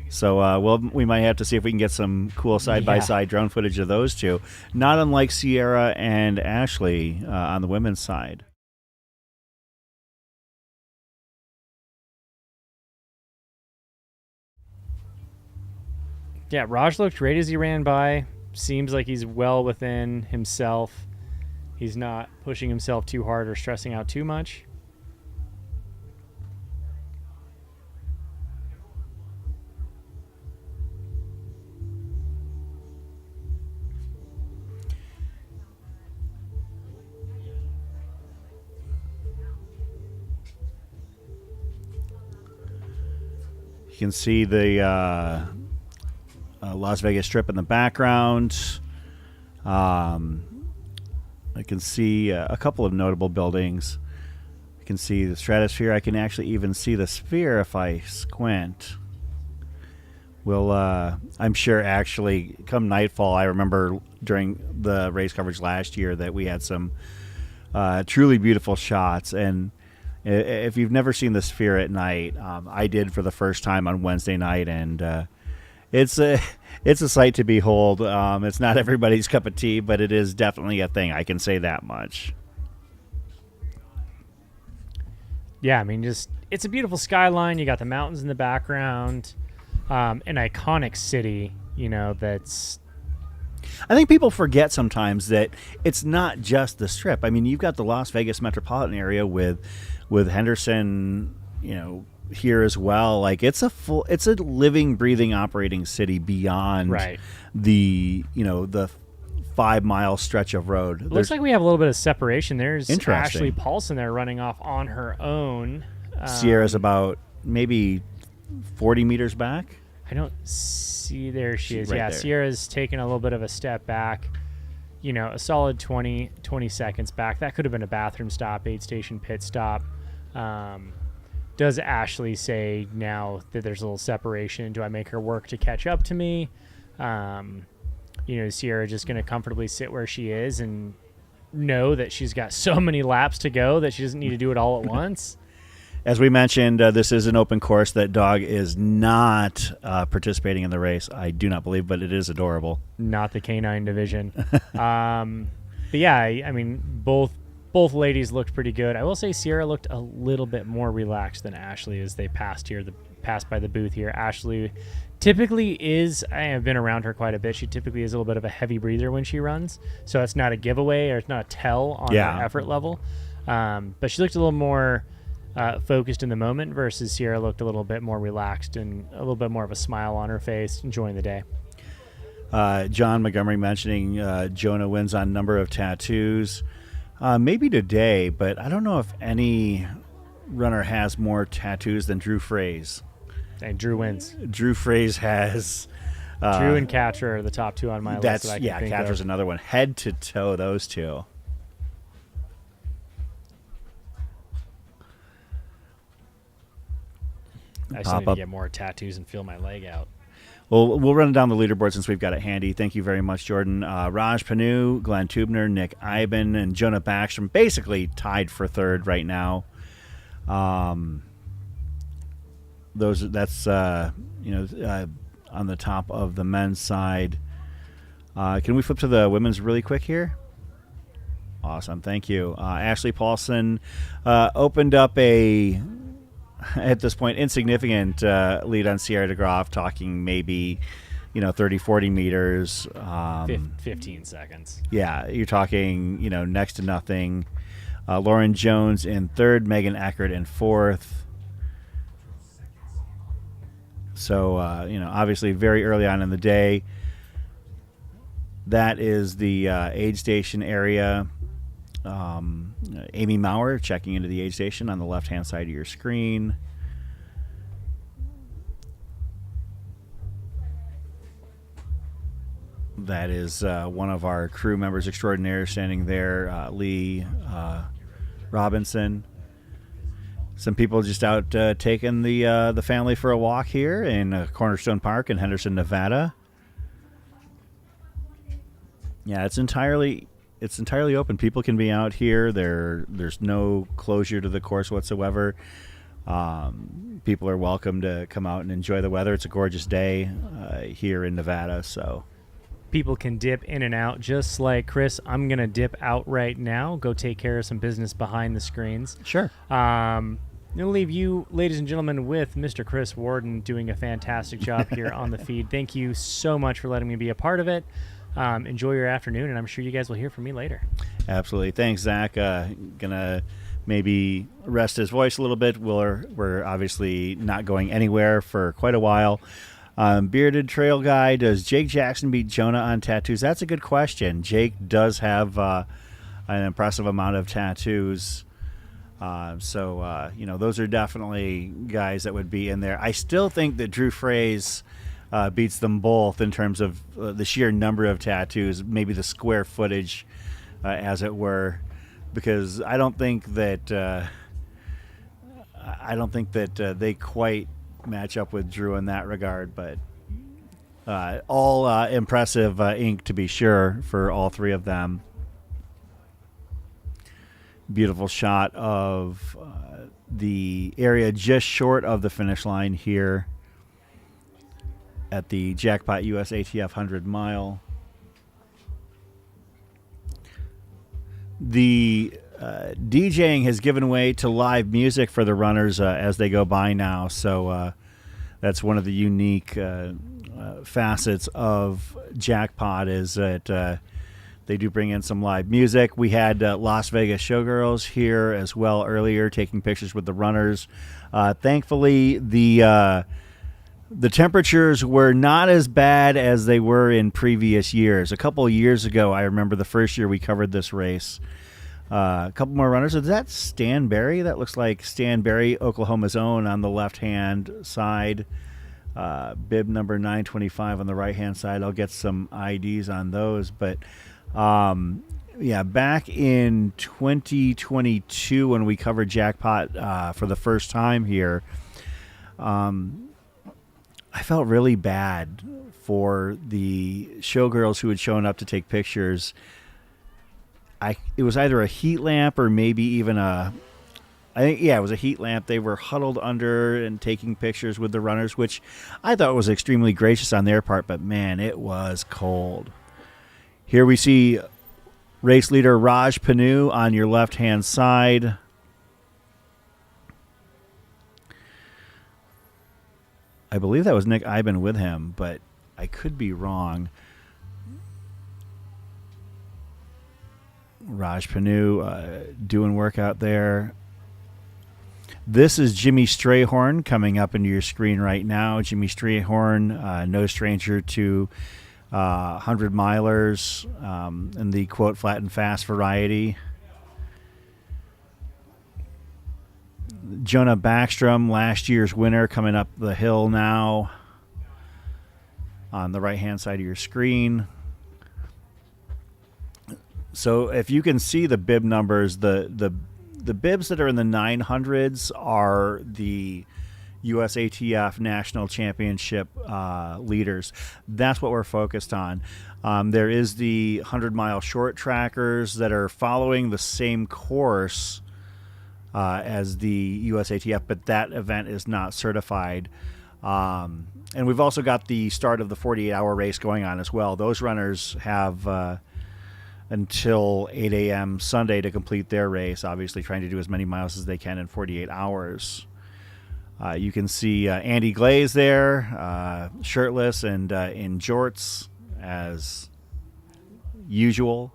So we might have to see if we can get some cool side-by-side drone footage of those two. Not unlike Sierra and Ashley on the women's side. Yeah, Raj looked great as he ran by. Seems like he's well within himself. He's not pushing himself too hard or stressing out too much. You can see the Las Vegas Strip in the background. I can see a couple of notable buildings. I can see the Stratosphere. I can actually even see the Sphere if I squint. I'm sure actually come nightfall, I remember during the race coverage last year that we had some truly beautiful shots. And if you've never seen the Sphere at night, I did for the first time on Wednesday night, and it's a sight to behold. It's not everybody's cup of tea, but it is definitely a thing. I can say that much. Yeah, I mean, it's a beautiful skyline. You got the mountains in the background. An iconic city, that's... I think people forget sometimes that it's not just the Strip. I mean, you've got the Las Vegas metropolitan area with Henderson, here as well. Like it's a living, breathing, operating city beyond the 5-mile stretch of road. Looks like we have a little bit of separation. There's Interesting. Ashley Paulson there running off on her own. Sierra's about maybe 40 meters back. I don't see. There she is. Right Yeah, there. Sierra's taken a little bit of a step back. A solid 20 seconds back. That could have been a bathroom stop, aid station pit stop. Does Ashley say now that there's a little separation? Do I make her work to catch up to me? Sierra just going to comfortably sit where she is and know that she's got so many laps to go that she doesn't need to do it all at once? As we mentioned, this is an open course. That dog is not participating in the race. I do not believe, but it is adorable. Not the canine division. But yeah, I mean, both ladies looked pretty good. I will say Sierra looked a little bit more relaxed than Ashley as they passed by the booth here. Ashley typically is, I have been around her quite a bit, she typically is a little bit of a heavy breather when she runs. So it's not a giveaway or it's not a tell on her effort level. But she looked a little more focused in the moment versus Sierra looked a little bit more relaxed and a little bit more of a smile on her face, enjoying the day. John Montgomery mentioning Jonah wins on number of tattoos. Maybe today, but I don't know if any runner has more tattoos than Drew Fraze. And Drew wins. Drew Fraze has... Drew and Catcher are the top two on my list. Catcher's another one. Head to toe, those two. I still pop need to up. get more tattoos and feel my leg out. Well, we'll run down the leaderboard since we've got it handy. Thank you very much, Jordan. Raj Panu, Glenn Tubner, Nick Iben, and Jonah Backstrom basically tied for third right now. That's on the top of the men's side. Can we flip to the women's really quick here? Awesome, thank you. Ashley Paulson opened up at this point, insignificant lead on Sierra DeGroff, talking maybe, 30, 40 meters. 15 seconds. Yeah, you're talking, next to nothing. Lauren Jones in third, Megan Eckert in fourth. So, obviously very early on in the day. That is the aid station area. Amy Maurer checking into the aid station on the left-hand side of your screen. That is one of our crew members extraordinaire standing there, Lee Robinson. Some people just out taking the family for a walk here in Cornerstone Park in Henderson, Nevada. Yeah, it's entirely open. People can be out here. There's no closure to the course whatsoever. People are welcome to come out and enjoy the weather. It's a gorgeous day here in Nevada. So People can dip in and out, just like Chris. I'm going to dip out right now, go take care of some business behind the screens. sure. I'm going to leave you, ladies and gentlemen, with Mr. Chris Warden doing a fantastic job here on the feed. Thank you so much for letting me be a part of it. Enjoy your afternoon, and I'm sure you guys will hear from me later. Absolutely. Thanks, Zach. Gonna maybe rest his voice a little bit. We're obviously not going anywhere for quite a while. Bearded Trail Guy, does Jake Jackson beat Jonah on tattoos? That's a good question. Jake does have an impressive amount of tattoos. So those are definitely guys that would be in there. I still think that Drew Fraze beats them both in terms of the sheer number of tattoos, maybe the square footage, as it were, because I don't think that they quite match up with Drew in that regard. But all impressive ink, to be sure, for all three of them. Beautiful shot of the area just short of the finish line here at the Jackpot USATF 100 mile. The DJing has given way to live music for the runners as they go by now. So that's one of the unique facets of Jackpot, is that they do bring in some live music. We had Las Vegas Showgirls here as well earlier, taking pictures with the runners. Thankfully, the temperatures were not as bad as they were in previous years. A couple of years ago, I remember the first year we covered this race. A couple more runners. Is that Stan Berry? That looks like Stan Berry, Oklahoma's own, on the left-hand side. Bib number 925 on the right-hand side. I'll get some IDs on those. But, back in 2022 when we covered Jackpot for the first time here, I felt really bad for the showgirls who had shown up to take pictures. It was either a heat lamp or maybe even it was a heat lamp. They were huddled under and taking pictures with the runners, which I thought was extremely gracious on their part, but man, it was cold. Here we see race leader Raj Panu on your left-hand side. I believe that was Nick Iben with him, but I could be wrong. Raj Panu doing work out there. This is Jimmy Strayhorn coming up into your screen right now. Jimmy Strayhorn, no stranger to 100 milers in the quote flat and fast variety. Jonah Backstrom, last year's winner, coming up the hill now on the right-hand side of your screen. So if you can see the bib numbers, the bibs that are in the 900s are the USATF National Championship leaders. That's what we're focused on. There is the 100-mile short trackers that are following the same course as the USATF, but that event is not certified. And we've also got the start of the 48-hour race going on as well. Those runners have until 8 a.m. Sunday to complete their race, obviously trying to do as many miles as they can in 48 hours. You can see Andy Glaze there, shirtless and in jorts as usual.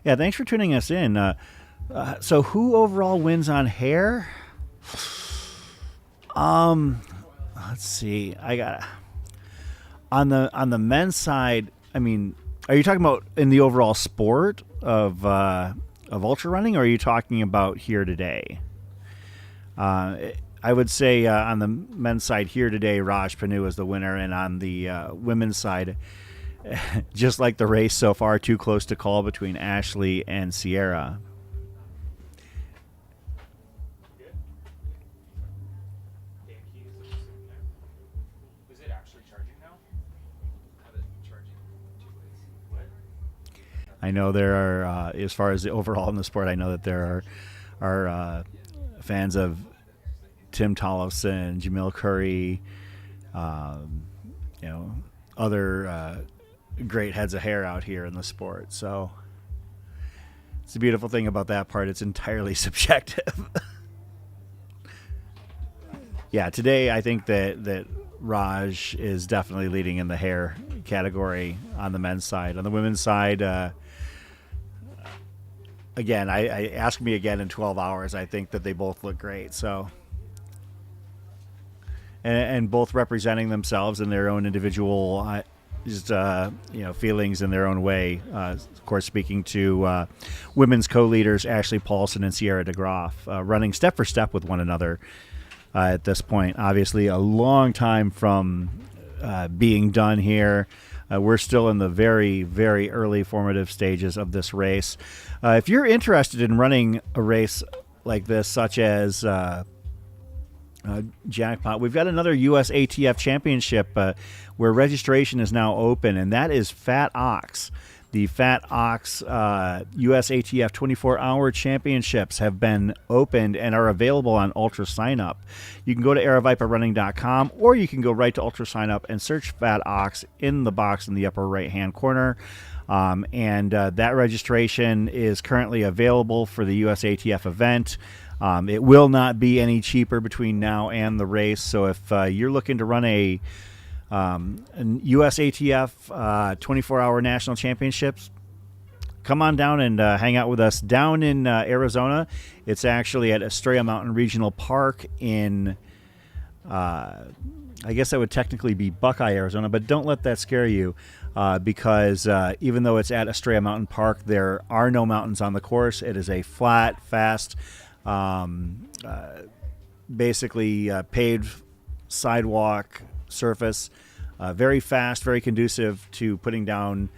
Yeah, thanks for tuning us in. So who overall wins on hair? Let's see. I got on the men's side. I mean, are you talking about in the overall sport of ultra running, or are you talking about here today? I would say on the men's side here today, Raj Panu is the winner, and on the women's side, just like the race so far, too close to call between Ashley and Sierra. Is it actually charging now? Have it charging 2 ways. What? I know there are, as far as the overall in the sport, I know that there are fans of Tim Tollefson, Jamil Curry, other great heads of hair out here in the sport. So it's the beautiful thing about that part. It's entirely subjective. Yeah, today I think that Raj is definitely leading in the hair category on the men's side. On the women's side, again, I ask me again in 12 hours. I think that they both look great. So, and both representing themselves in their own individual, feelings in their own way. Of course, speaking to women's co-leaders Ashley Paulson and Sierra DeGroff, running step for step with one another. At this point, obviously a long time from being done here. We're still in the very, very early formative stages of this race. If you're interested in running a race like this, such as Jackpot, we've got another USATF championship where registration is now open, and that is Fat Ox. The Fat Ox USATF 24-hour championships have been opened and are available on Ultra Sign Up. You can go to AeroViperRunning.com, or you can go right to Ultra Sign Up and search Fat Ox in the box in the upper right-hand corner. And that registration is currently available for the USATF event. It will not be any cheaper between now and the race. So if you're looking to run a USATF 24-hour national championships, come on down and hang out with us down in Arizona. It's actually at Estrella Mountain Regional Park in, I guess that would technically be Buckeye, Arizona, but don't let that scare you because even though it's at Estrella Mountain Park, there are no mountains on the course. It is a flat, fast, basically paved sidewalk surface, very fast, very conducive to putting down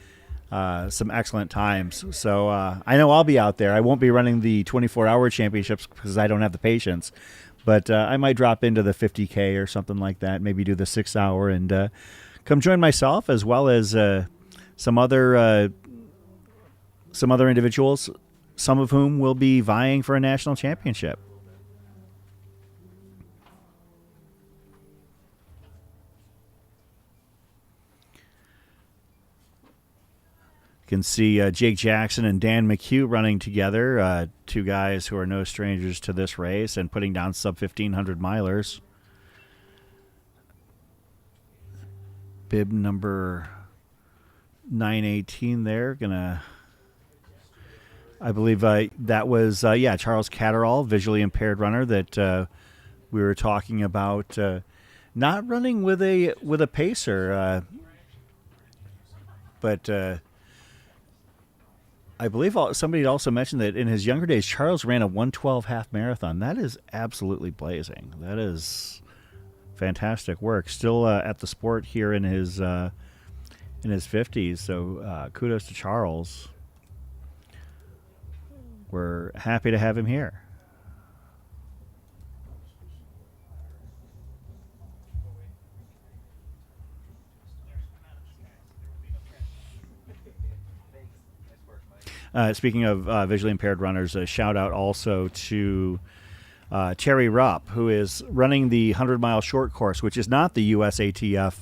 some excellent times. So I know I'll be out there. I won't be running the 24-hour championships because I don't have the patience, but I might drop into the 50K or something like that, maybe do the 6-hour and come join myself as well as some other individuals, some of whom will be vying for a national championship. You can see Jake Jackson and Dan McHugh running together, two guys who are no strangers to this race and putting down sub-1500 milers. Bib number 918 there, I believe that was, Charles Catterall, visually impaired runner that we were talking about, not running with a pacer, but I believe somebody also mentioned that in his younger days, Charles ran a 112 half marathon. That is absolutely blazing. That is fantastic work. Still at the sport here in his 50s. So kudos to Charles. we're happy to have him here. Speaking of visually impaired runners, a shout out also to Terry Rupp, who is running the 100-mile short course, which is not the USATF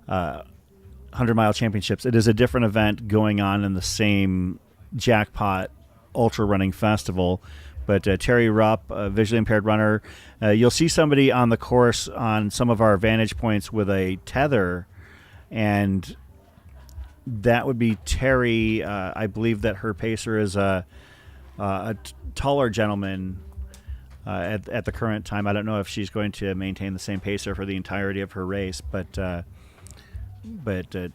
100-mile championships. It is a different event going on in the same Jackpot Ultra Running Festival. But Terry Rupp, a visually impaired runner, you'll see somebody on the course on some of our vantage points with a tether, and that would be Terry. I believe that her pacer is a taller gentleman at the current time. I don't know if she's going to maintain the same pacer for the entirety of her race, but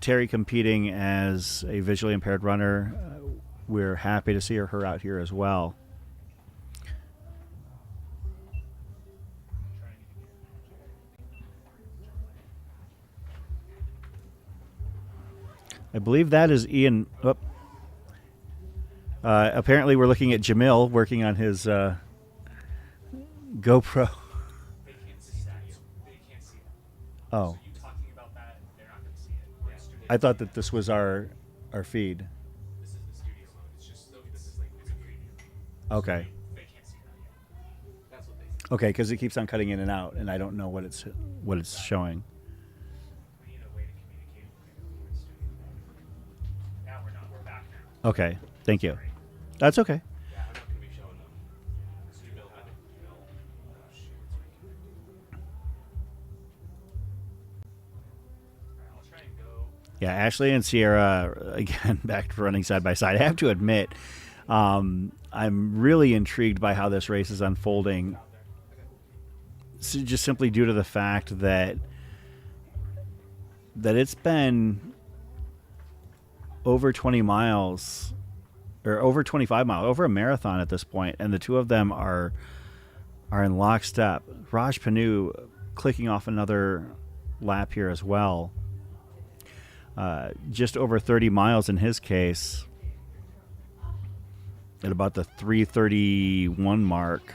Terry competing as a visually impaired runner, we're happy to see her out here as well. I believe that is Ian. Oh. Apparently, we're looking at Jamil working on his GoPro. They can't see that. They can't see that. Oh, So you talking about that, they're not going to see it. Yeah. I thought that this was our feed. This is the studio mode. It's just this is like it's a preview. Okay. They can't see that yet. That's what they see. Okay, because it keeps on cutting in and out, and I don't know what it's showing. We need a way to communicate with the studio mode. Now we're not. We're back now. Okay, thank you. That's okay. Yeah, I'm not going to be showing them. So you build that. Oh shoot. Alright, I'll try and go. Yeah, Ashley and Sierra, again, back to running side by side. I have to admit, I'm really intrigued by how this race is unfolding. So just simply due to the fact that it's been over 20 miles, or over 25 miles, over a marathon at this point, and the two of them are in lockstep. Raj Panu clicking off another lap here as well. Just over 30 miles in his case, at about the 3:31 mark.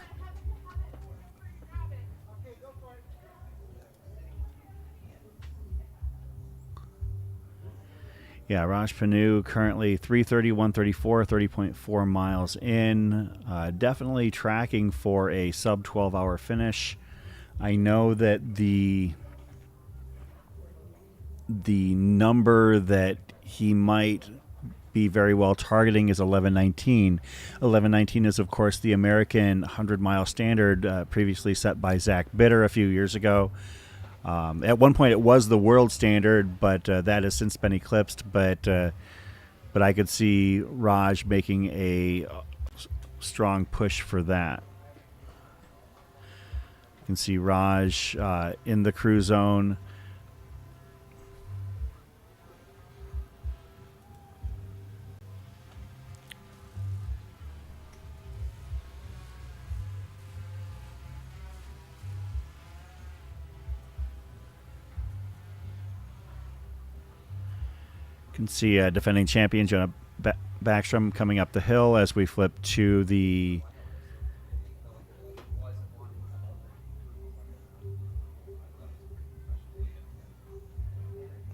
Yeah, Raj Panu currently 3:30, 1:34, 30.4 miles in. Definitely tracking for a sub 12-hour finish. I know that the number that he might be very well targeting is 11:19. 11:19 is, of course, the American 100-mile standard previously set by Zach Bitter a few years ago. At one point, it was the world standard, but that has since been eclipsed. But I could see Raj making a strong push for that. You can see Raj in the crew zone. You can see defending champion Jonah Backstrom coming up the hill as we flip to the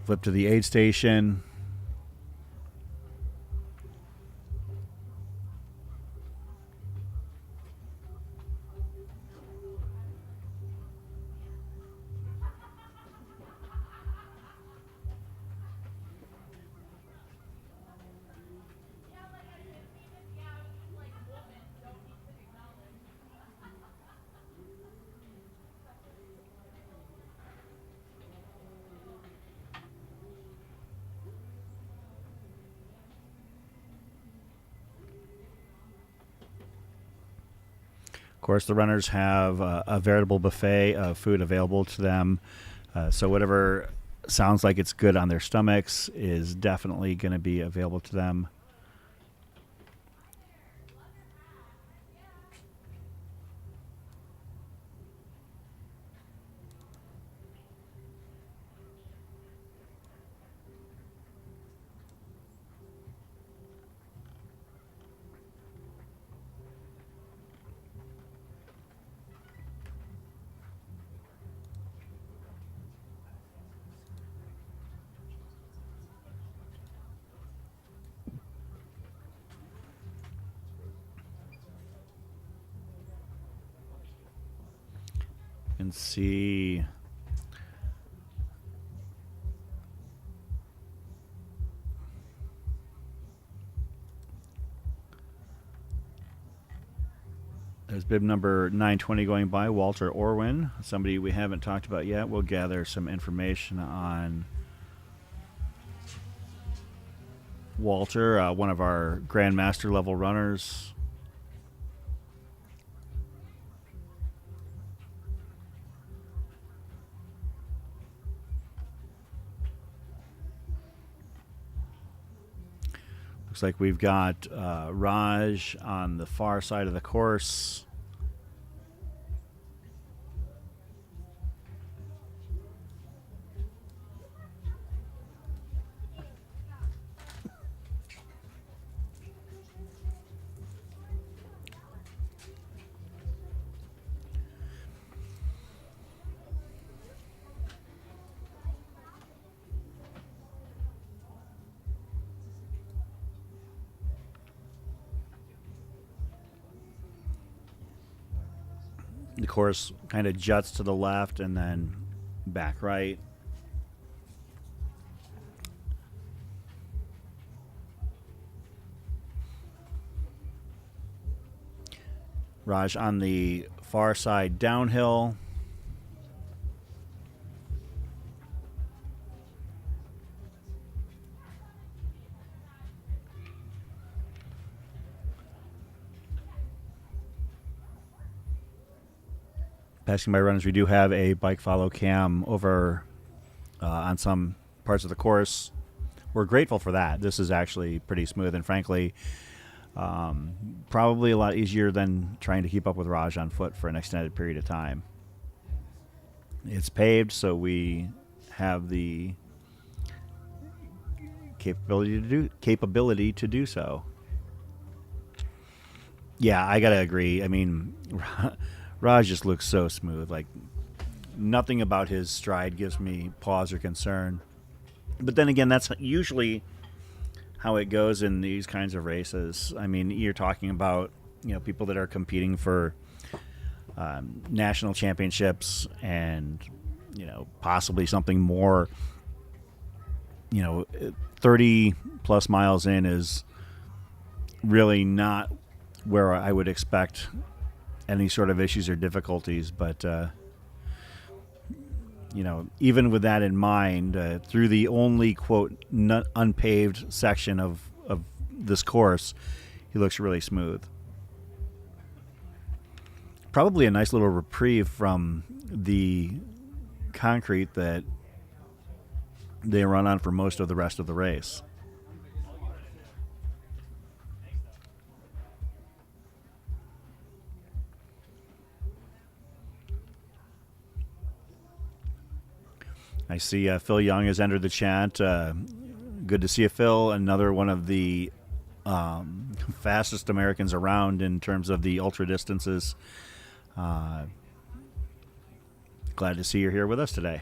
aid station. Of course, the runners have a veritable buffet of food available to them. So whatever sounds like it's good on their stomachs is definitely going to be available to them. can see there's bib number 920 going by, Walter Orwin, somebody we haven't talked about yet. We'll gather some information on Walter, one of our Grandmaster level runners. Looks like we've got Raj on the far side of the course. The course kind of juts to the left and then back right. Raj on the far side downhill. Passing by runners, we do have a bike follow cam over on some parts of the course. We're grateful for that. This is actually pretty smooth and frankly probably a lot easier than trying to keep up with Raj on foot for an extended period of time. It's paved, so we have the capability to do so. Yeah, I gotta agree. I mean, Raj just looks so smooth. Like, nothing about his stride gives me pause or concern. But then again, that's usually how it goes in these kinds of races. I mean, you're talking about, you know, people that are competing for national championships and, you know, possibly something more. You know, 30 plus miles in is really not where I would expect any sort of issues or difficulties, but you know, even with that in mind, through the only quote unpaved section of this course, he looks really smooth. Probably a nice little reprieve from the concrete that they run on for most of the rest of the race. I see Phil Young has entered the chat. Good to see you, Phil. Another one of the fastest Americans around in terms of the ultra distances. Glad to see you're here with us today.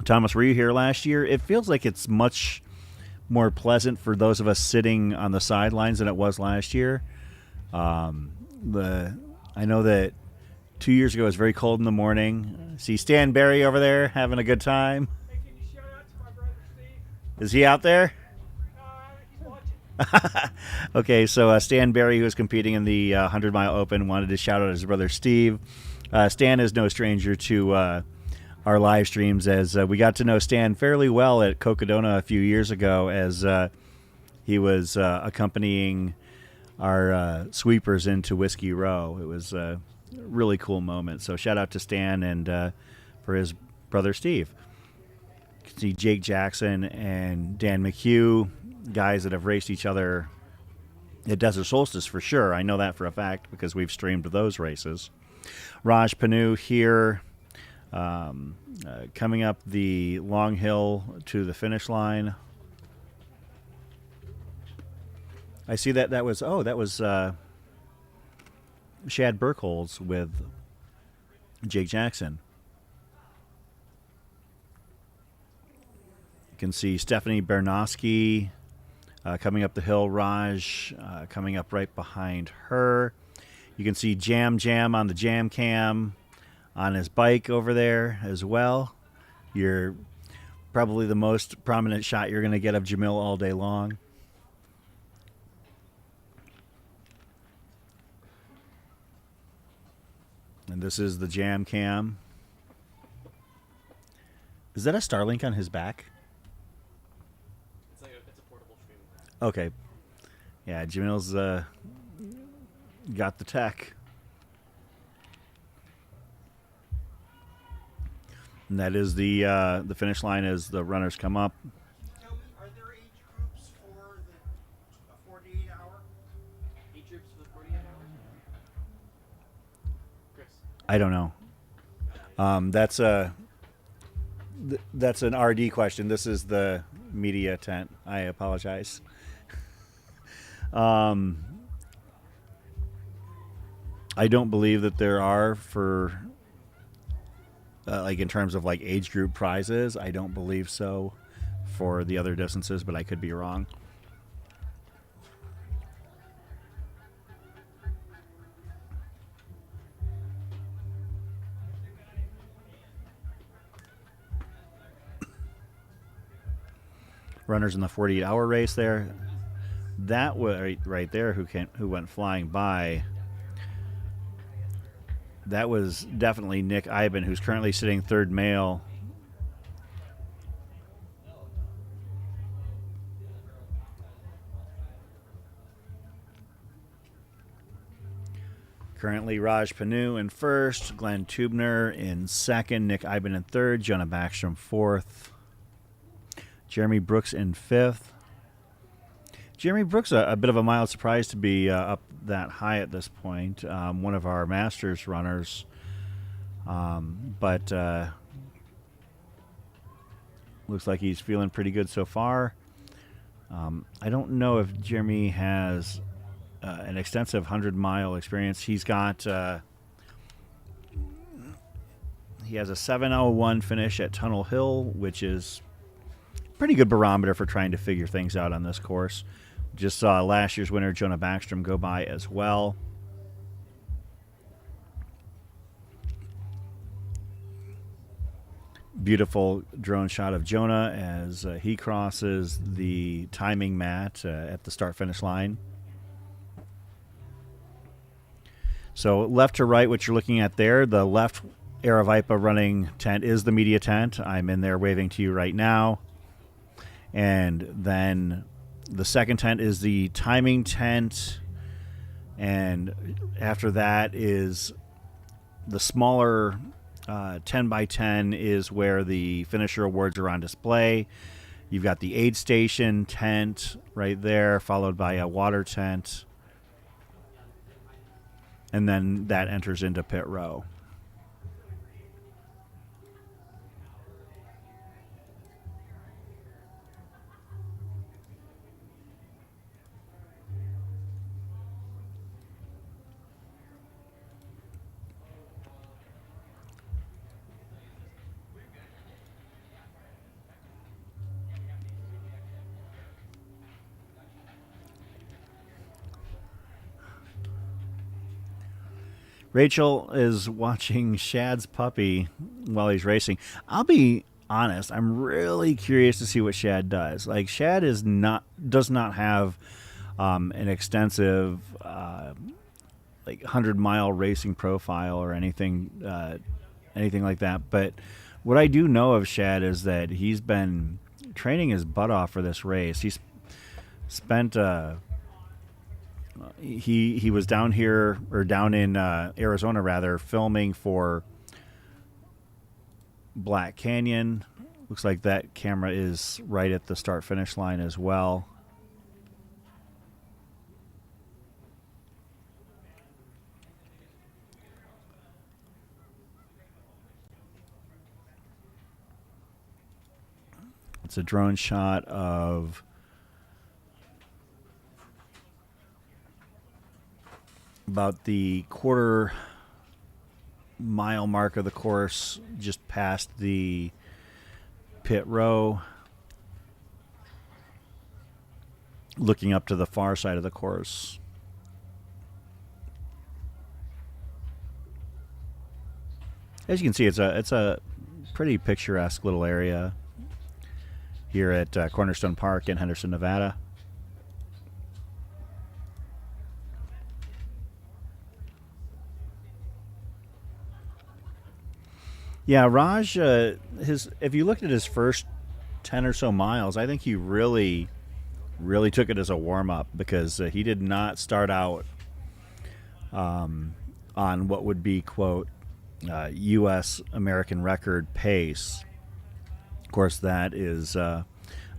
Thomas, were you here last year? It feels like it's much more pleasant for those of us sitting on the sidelines than it was last year. I know that 2 years ago, it was very cold in the morning. See Stan Barry over there having a good time. Hey, can you shout out to my brother Steve? Is he out there? He's watching. Okay, so Stan Barry, who was competing in the 100-mile open, wanted to shout out his brother Steve. Stan is no stranger to our live streams, as we got to know Stan fairly well at Cocodona a few years ago, as he was accompanying our sweepers into Whiskey Row. It was really cool moment. So shout out to Stan and for his brother Steve. You can see Jake Jackson and Dan McHugh, guys that have raced each other at Desert Solstice for sure. I know that for a fact because we've streamed those races. Raj Panu here, coming up the long hill to the finish line. I see that was Shad Burkholz with Jake Jackson. You can see Stephanie Bernosky coming up the hill. Raj coming up right behind her. You can see Jam on the Jam Cam on his bike over there as well. You're probably the most prominent shot you're going to get of Jamil all day long. And this is the Jam Cam. Is that a Starlink on his back? It's a portable stream. Okay. Yeah, Jamil's got the tech. And that is the finish line as the runners come up. Tell me, are there age groups for the 48-hour? Age groups for the 48 hours? Chris. I don't know. That's an RD question. This is the media tent. I apologize. I don't believe that there are for like in terms of like age group prizes. I don't believe so for the other distances, but I could be wrong. Runners in the 48-hour race there. That was right there who went flying by. That was definitely Nick Iben, who's currently sitting third male. Currently Raj Panu in first, Glenn Tubner in second, Nick Iben in third, Jonah Backstrom fourth, Jeremy Brooks in fifth. Jeremy Brooks, a bit of a mild surprise to be up that high at this point. One of our Masters runners. But looks like he's feeling pretty good so far. I don't know if Jeremy has an extensive 100-mile experience. He's got... he has a 7:01 finish at Tunnel Hill, which is pretty good barometer for trying to figure things out on this course. Just saw last year's winner, Jonah Backstrom, go by as well. Beautiful drone shot of Jonah as he crosses the timing mat at the start-finish line. So left to right, what you're looking at there, the left Aravaipa running tent is the media tent. I'm in there waving to you right now. And then the second tent is the timing tent. And after that is the smaller 10 by 10 is where the finisher awards are on display. You've got the aid station tent right there, followed by a water tent. And then that enters into pit row. Rachel is watching Shad's puppy while he's racing. I'll be honest, I'm really curious to see what Shad does. Like, Shad does not have an extensive like 100-mile racing profile or anything like that. But what I do know of Shad is that he's been training his butt off for this race. He's spent he was down here, or down in Arizona rather, filming for Black Canyon. Looks like that camera is right at the start finish line as well. It's a drone shot of about the quarter-mile mark of the course, just past the pit row, looking up to the far side of the course. As you can see, it's a pretty picturesque little area here at Cornerstone Park in Henderson, Nevada. Yeah, Raj, if you looked at his first 10 or so miles, I think he really took it as a warm-up, because he did not start out on what would be, quote, U.S. American record pace. Of course, that is about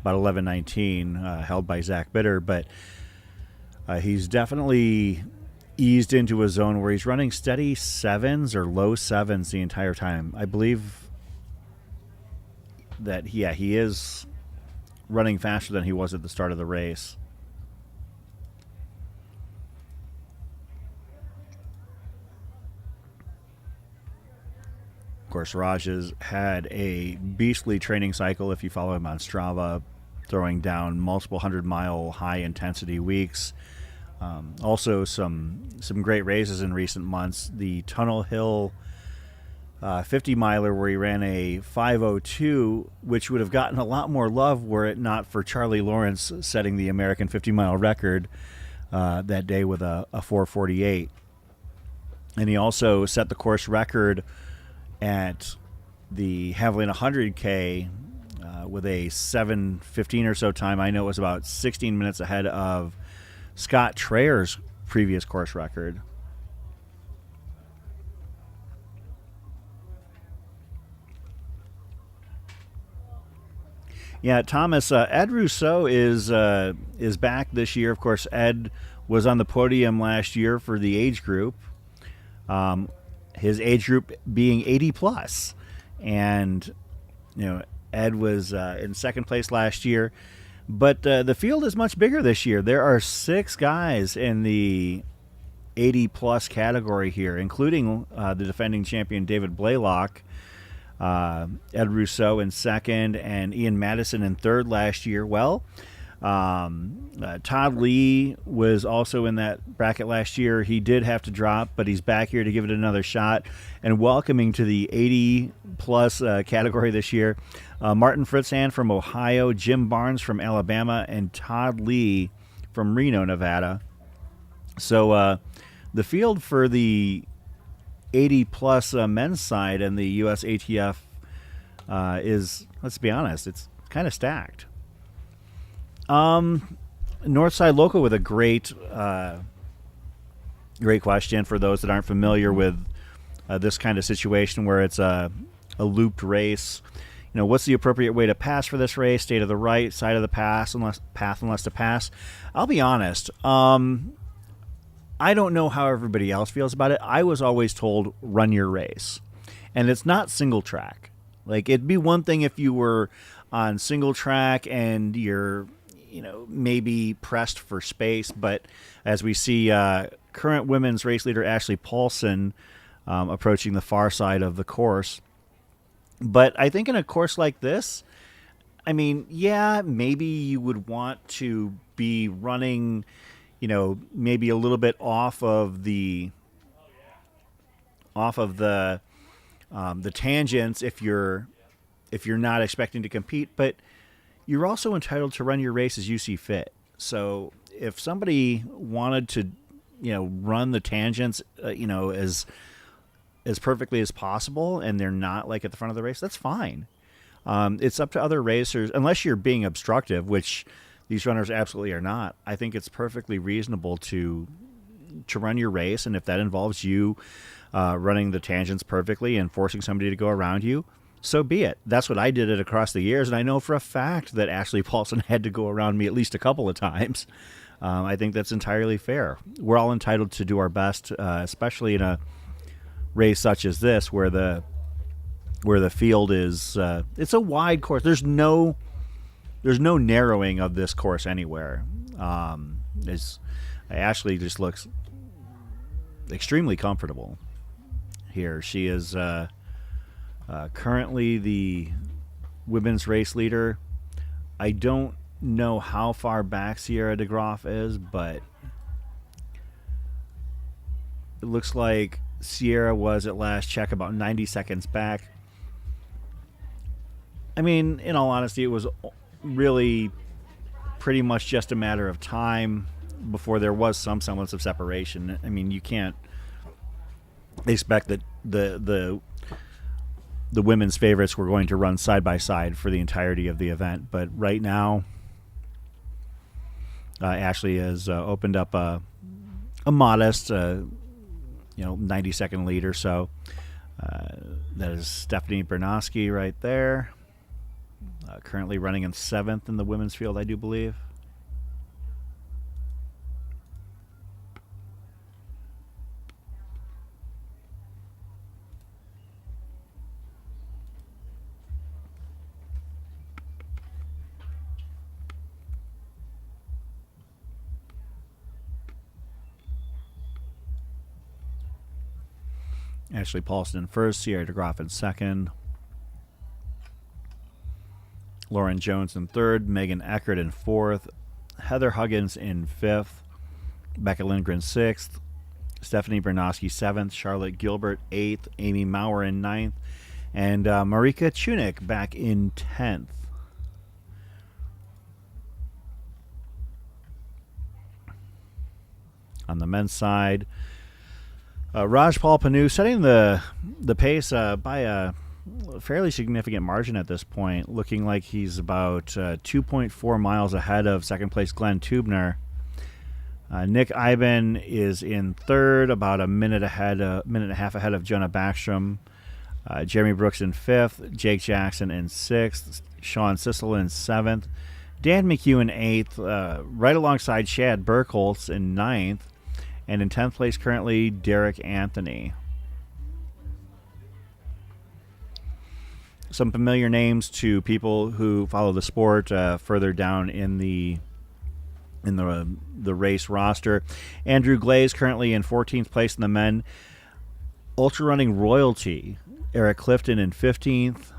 11:19, held by Zach Bitter, but he's definitely eased into a zone where he's running steady sevens or low sevens the entire time. I believe that, yeah, he is running faster than he was at the start of the race. Of course, Raj has had a beastly training cycle if you follow him on Strava, throwing down multiple 100-mile high-intensity weeks. Also, some great races in recent months. The Tunnel Hill 50-miler, where he ran a 5:02, which would have gotten a lot more love were it not for Charlie Lawrence setting the American 50-mile record that day with a 4:48. And he also set the course record at the Javelin 100K with a 7:15 or so time. I know it was about 16 minutes ahead of Scott Trayer's previous course record. Yeah, Thomas, Ed Rousseau is back this year. Of course, Ed was on the podium last year for the age group. His age group being 80 plus, and Ed was in second place last year. But the field is much bigger this year. There are 6 guys in the 80-plus category here, including the defending champion David Blaylock, Ed Rousseau in second, and Ian Madison in third last year. Well, Todd Lee was also in that bracket last year. He did have to drop, but he's back here to give it another shot. And welcoming to the 80-plus category this year, Martin Fritzhan from Ohio, Jim Barnes from Alabama, and Todd Lee from Reno, Nevada. So the field for the 80-plus men's side and the USATF is, let's be honest, it's kind of stacked. Northside Local with a great question for those that aren't familiar with this kind of situation where it's a looped race. What's the appropriate way to pass for this race? Stay to the right side of the path unless to pass. I'll be honest. I don't know how everybody else feels about it. I was always told run your race, and it's not single track. Like, it'd be one thing if you were on single track and you're maybe pressed for space, but as we see current women's race leader Ashley Paulson approaching the far side of the course. But I think in a course like this, I mean, yeah, maybe you would want to be running, maybe a little bit off of the tangents if you're not expecting to compete, but you're also entitled to run your race as you see fit. So if somebody wanted to, run the tangents, as perfectly as possible, and they're not like at the front of the race, that's fine. It's up to other racers, unless you're being obstructive, which these runners absolutely are not. I think it's perfectly reasonable to run your race, and if that involves you running the tangents perfectly and forcing somebody to go around you, so be it. That's what I did it across the years, and I know for a fact that Ashley Paulson had to go around me at least a couple of times. I think that's entirely fair. We're all entitled to do our best, especially in a race such as this, where the field is it's a wide course. There's no narrowing of this course anywhere. Ashley just looks extremely comfortable here. She is currently the women's race leader. I don't know how far back Sierra DeGroff is, but it looks like Sierra was at last check about 90 seconds back. I mean, in all honesty, it was really pretty much just a matter of time before there was some semblance of separation. I mean, you can't expect that the women's favorites were going to run side by side for the entirety of the event. But right now, Ashley has opened up a modest, 90-second lead or so. That is Stephanie Bernoski right there. Currently running in 7th in the women's field, I do believe. Ashley Paulson in first, Sierra DeGroff in second, Lauren Jones in third, Megan Eckert in fourth, Heather Huggins in fifth, Becca Lindgren sixth, Stephanie Bernoski seventh, Charlotte Gilbert eighth, Amy Maurer in ninth, and Marika Chunik back in 10th. On the men's side, Raj Paul Panu setting the pace by a fairly significant margin at this point, looking like he's about 2.4 miles ahead of second place Glenn Tubner. Nick Iben is in third, about a minute and a half ahead of Jonah Backstrom. Jeremy Brooks in fifth, Jake Jackson in sixth, Sean Sissel in seventh, Dan McHugh in eighth, right alongside Chad Burkholz in ninth. And in 10th place currently, Derek Anthony. Some familiar names to people who follow the sport further down in the race roster. Andrew Glaze currently in 14th place in the men. Ultra running royalty, Eric Clifton in 15th.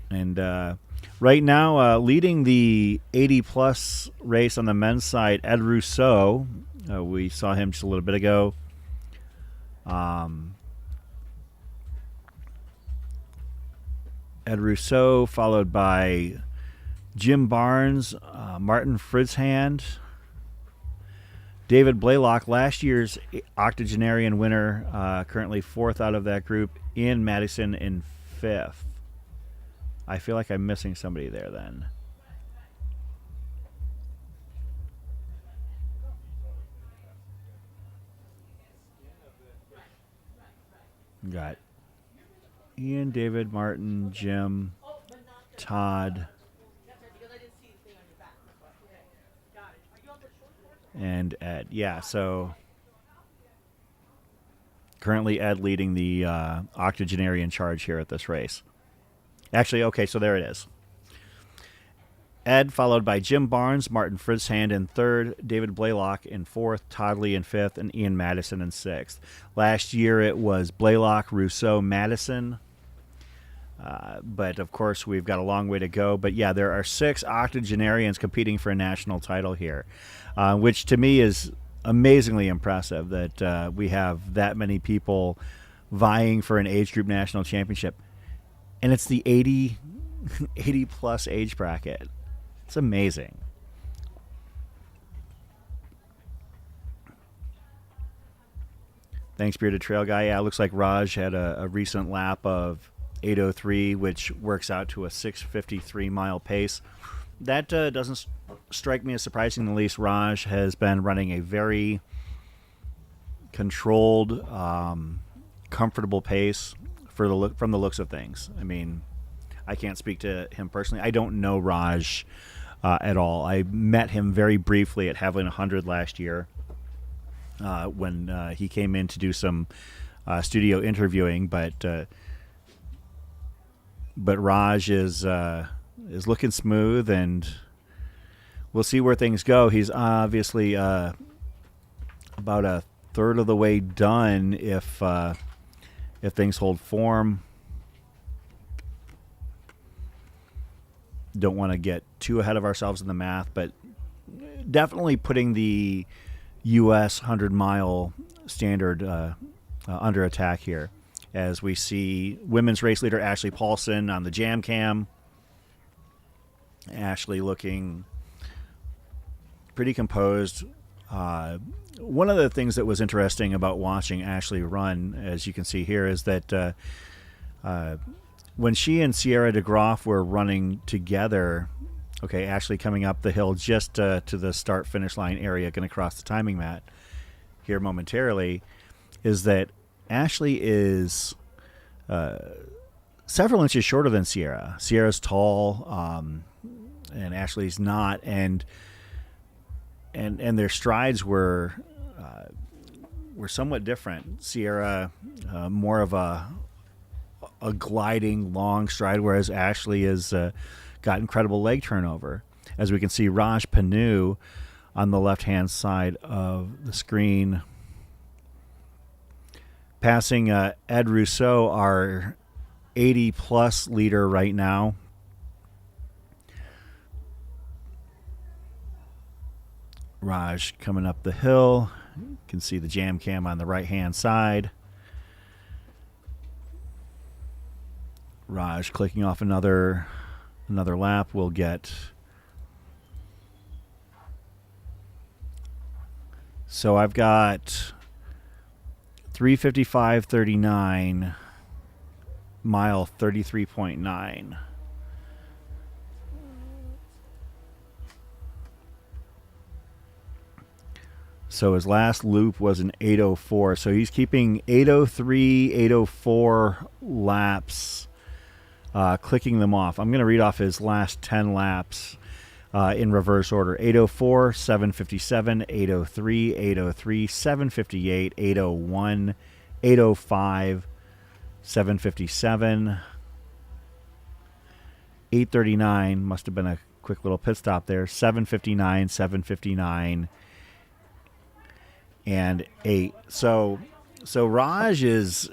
And right now, leading the 80-plus race on the men's side, Ed Rousseau. We saw him just a little bit ago. Ed Rousseau, followed by Jim Barnes, Martin Fritzhand, David Blaylock, last year's octogenarian winner, currently fourth out of that group, Ian Madison in fifth. I feel like I'm missing somebody there then. Got Ian, David, Martin, Jim, Todd, and Ed. Yeah, so currently Ed leading the octogenarian charge here at this race. Actually, okay, so there it is. Ed, followed by Jim Barnes, Martin Fritzhand in third, David Blaylock in fourth, Todd Lee in fifth, and Ian Madison in sixth. Last year it was Blaylock, Rousseau, Madison. But, of course, we've got a long way to go. But, yeah, there are 6 octogenarians competing for a national title here, which to me is amazingly impressive that we have that many people vying for an age group national championship. And it's the 80-plus age bracket. It's amazing. Thanks, Bearded Trail Guy. Yeah, it looks like Raj had a recent lap of 8:03, which works out to a 6:53-mile pace. That doesn't strike me as surprising in the least. Raj has been running a very controlled, comfortable pace from the looks of things. I mean, I can't speak to him personally. I don't know Raj at all. I met him very briefly at Haviland 100 last year when he came in to do some studio interviewing. But Raj is looking smooth, and we'll see where things go. He's obviously about a third of the way done if things hold form. Don't want to get too ahead of ourselves in the math, but definitely putting the U.S. 100-mile standard under attack here, as we see women's race leader Ashley Paulson on the jam cam. Ashley looking pretty composed. One of the things that was interesting about watching Ashley run, as you can see here, is that when she and Sierra DeGroff were running together, okay, Ashley coming up the hill just to the start-finish line area, going to cross the timing mat here momentarily, is that Ashley is several inches shorter than Sierra. Sierra's tall, and Ashley's not, and their strides were somewhat different. Sierra more of a gliding long stride, whereas Ashley has got incredible leg turnover. As we can see, Raj Panu on the left-hand side of the screen, passing Ed Rousseau, our 80-plus leader right now. Raj coming up the hill. You can see the jam cam on the right-hand side. Raj clicking off another lap. We'll get... So I've got 3:55:39, mile 33.9. So his last loop was an 8:04. So he's keeping 8:03, 8:04 laps, clicking them off. I'm going to read off his last 10 laps in reverse order. 8:04, 7:57, 8:03, 8:03, 7:58, 8:01, 8:05, 7:57, 8:39. Must have been a quick little pit stop there. 7:59, 7:59. And 8. So Raj is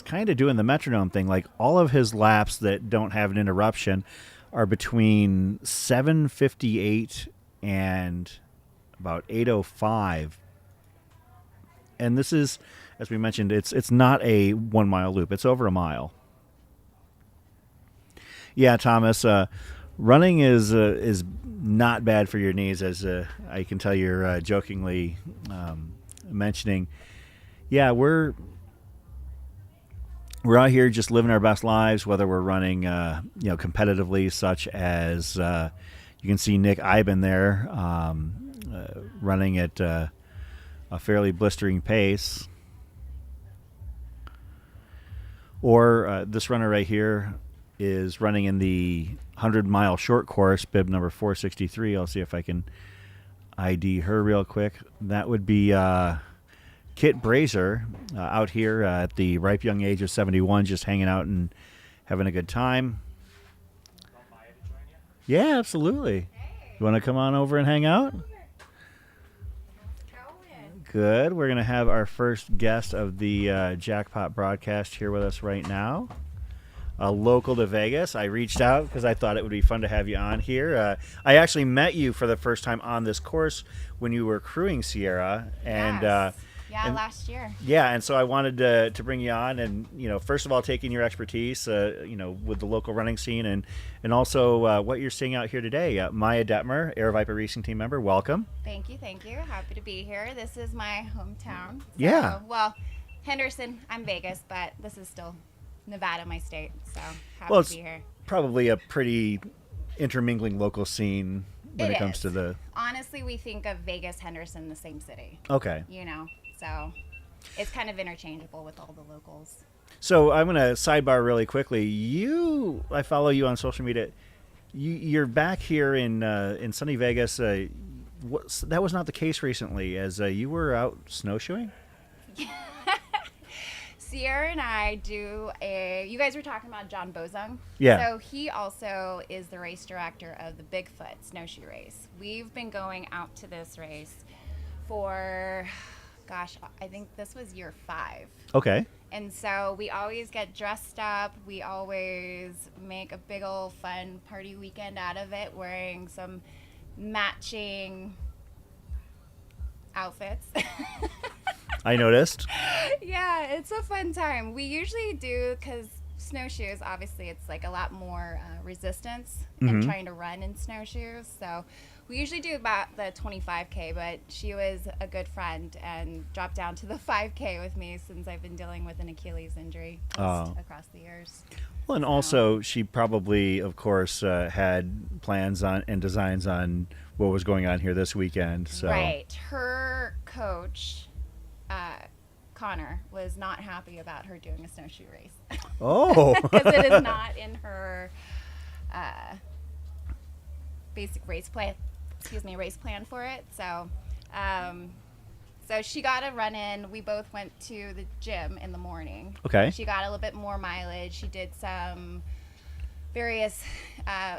kind of doing the metronome thing. Like, all of his laps that don't have an interruption are between 7:58 and about 8:05. And this is, as we mentioned, it's not a 1 mile loop. It's over a mile. Yeah, Thomas, running is not bad for your knees, as I can tell you're jokingly mentioning. Yeah, we're out here just living our best lives, whether we're running competitively, such as you can see Nick Iben there running at a fairly blistering pace, or this runner right here is running in the 100-mile short course, bib number 463. I'll see if I can ID her real quick. That would be Kit Brazier, out here at the ripe young age of 71, just hanging out and having a good time. Yeah, absolutely. You want to come on over and hang out? Good. We're going to have our first guest of the Jackpot broadcast here with us right now. Local to Vegas. I reached out because I thought it would be fun to have you on here. I actually met you for the first time on this course when you were crewing Sierra, and last year. Yeah, and so I wanted to bring you on, and first of all, taking your expertise, with the local running scene, and also what you're seeing out here today. Maya Detmer, Air Viper Racing Team member, welcome. Thank you. Happy to be here. This is my hometown. Yeah. Well, Henderson. I'm Vegas, but this is still Nevada, my state, so happy well, to be here. Probably a pretty intermingling local scene when it comes to the... Honestly, we think of Vegas, Henderson, the same city. Okay. So it's kind of interchangeable with all the locals. So I'm going to sidebar really quickly. I follow you on social media. You're back here in sunny Vegas. That was not the case recently, as you were out snowshoeing? Sierra and I do you guys were talking about John Bozung. Yeah. So he also is the race director of the Bigfoot snowshoe race. We've been going out to this race for, I think this was year 5. Okay. And so we always get dressed up. We always make a big old fun party weekend out of it, wearing some matching outfits. I noticed. Yeah, it's a fun time. We usually do, because snowshoes, obviously, it's like a lot more resistance in trying to run in snowshoes. So we usually do about the 25K, but she was a good friend and dropped down to the 5K with me since I've been dealing with an Achilles injury across the years. Well, and also she probably, of course, had plans on and designs on what was going on here this weekend. So. Right. Her coach, Connor, was not happy about her doing a snowshoe race. Oh. Because it is not in her basic race plan. Race plan for it. So, so she got a run in. We both went to the gym in the morning. Okay. She got a little bit more mileage. She did some various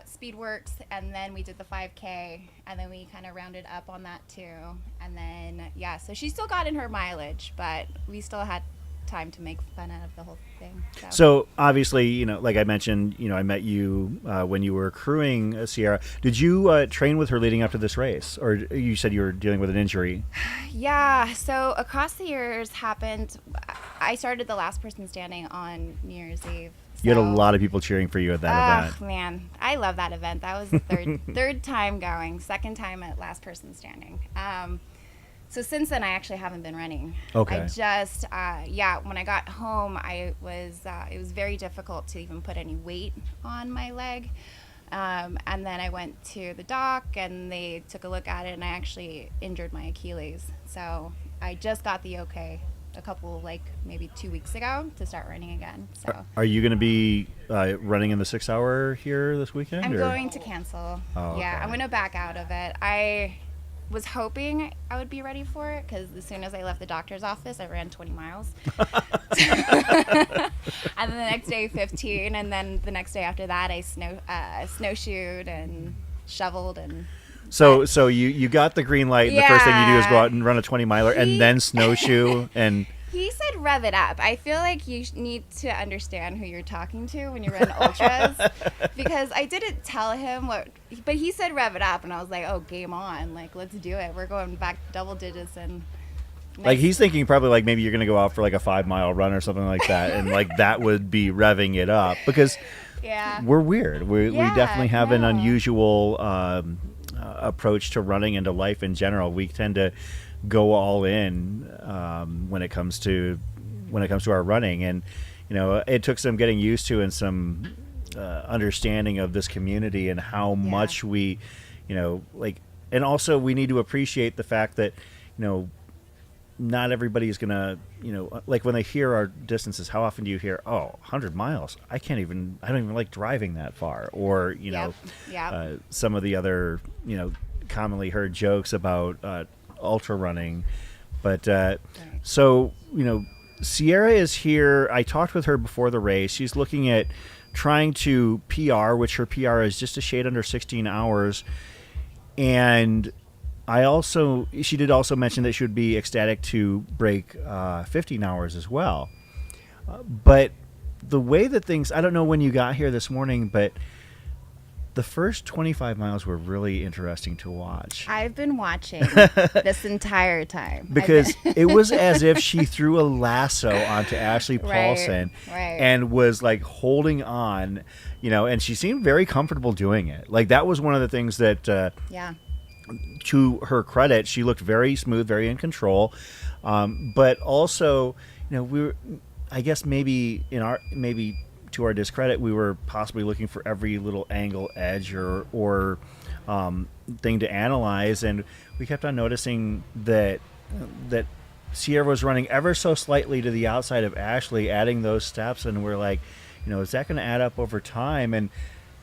speed works, and then we did the 5K, and then we kind of rounded up on that too. And then, yeah, so she still got in her mileage, but we still had time to make fun out of the whole thing. So obviously, you know, like I mentioned, you know, I met you when you were crewing Sierra. Did you train with her leading up to this race, or you said you were dealing with an injury? Yeah, so across the years happened. I started the last person standing on New Year's Eve. You had a lot of people cheering for you at that event. Oh, man. I love that event. That was the third time going, second time at last person standing. So since then, I actually haven't been running. Okay. I just, when I got home, it was very difficult to even put any weight on my leg. And then I went to the doc, and they took a look at it, and I actually injured my Achilles. So I just got the okay a couple, maybe 2 weeks ago to start running again. So Are you going to be running in the 6 hour here this weekend? I'm going to cancel. Oh, yeah, okay. I'm going to back out of it. I was hoping I would be ready for it, because as soon as I left the doctor's office, I ran 20 miles. And then the next day, 15. And then the next day after that, I snowshoed and shoveled and... So you got the green light, and the first thing you do is go out and run a 20 miler and then snowshoe and... He said rev it up. I feel like you need to understand who you're talking to when you run ultras, because I didn't tell him what, but he said rev it up, and I was like, oh, game on. Like, let's do it. We're going back double digits. And like, he's thinking probably like maybe you're going to go out for like a 5 mile run or something like that, and like that would be revving it up, because we're weird. We definitely have an unusual approach to running and to life in general. We tend to go all in when it comes to our running, and you know, it took some getting used to and some understanding of this community and how much we, you know, like, and also we need to appreciate the fact that, you know, not everybody is gonna, you know, like when they hear our distances, how often do you hear, 100 miles? I don't even like driving that far, or you know, some of the other, you know, commonly heard jokes about ultra running. But so, you know, Sierra is here. I talked with her before the race. She's looking at trying to PR, which her PR is just a shade under 16 hours. And she did also mention that she would be ecstatic to break 15 hours as well. But the way that things, I don't know when you got here this morning, but the first 25 miles were really interesting to watch. I've been watching this entire time. Because it was as if she threw a lasso onto Ashley Paulson and was like holding on, you know, and she seemed very comfortable doing it. Like, that was one of the things that, to her credit, she looked very smooth, very in control. But also, you know, I guess maybe to our discredit, we were possibly looking for every little angle, edge, or thing to analyze, and we kept on noticing that Sierra was running ever so slightly to the outside of Ashley, adding those steps, and we're like, you know, is that going to add up over time? And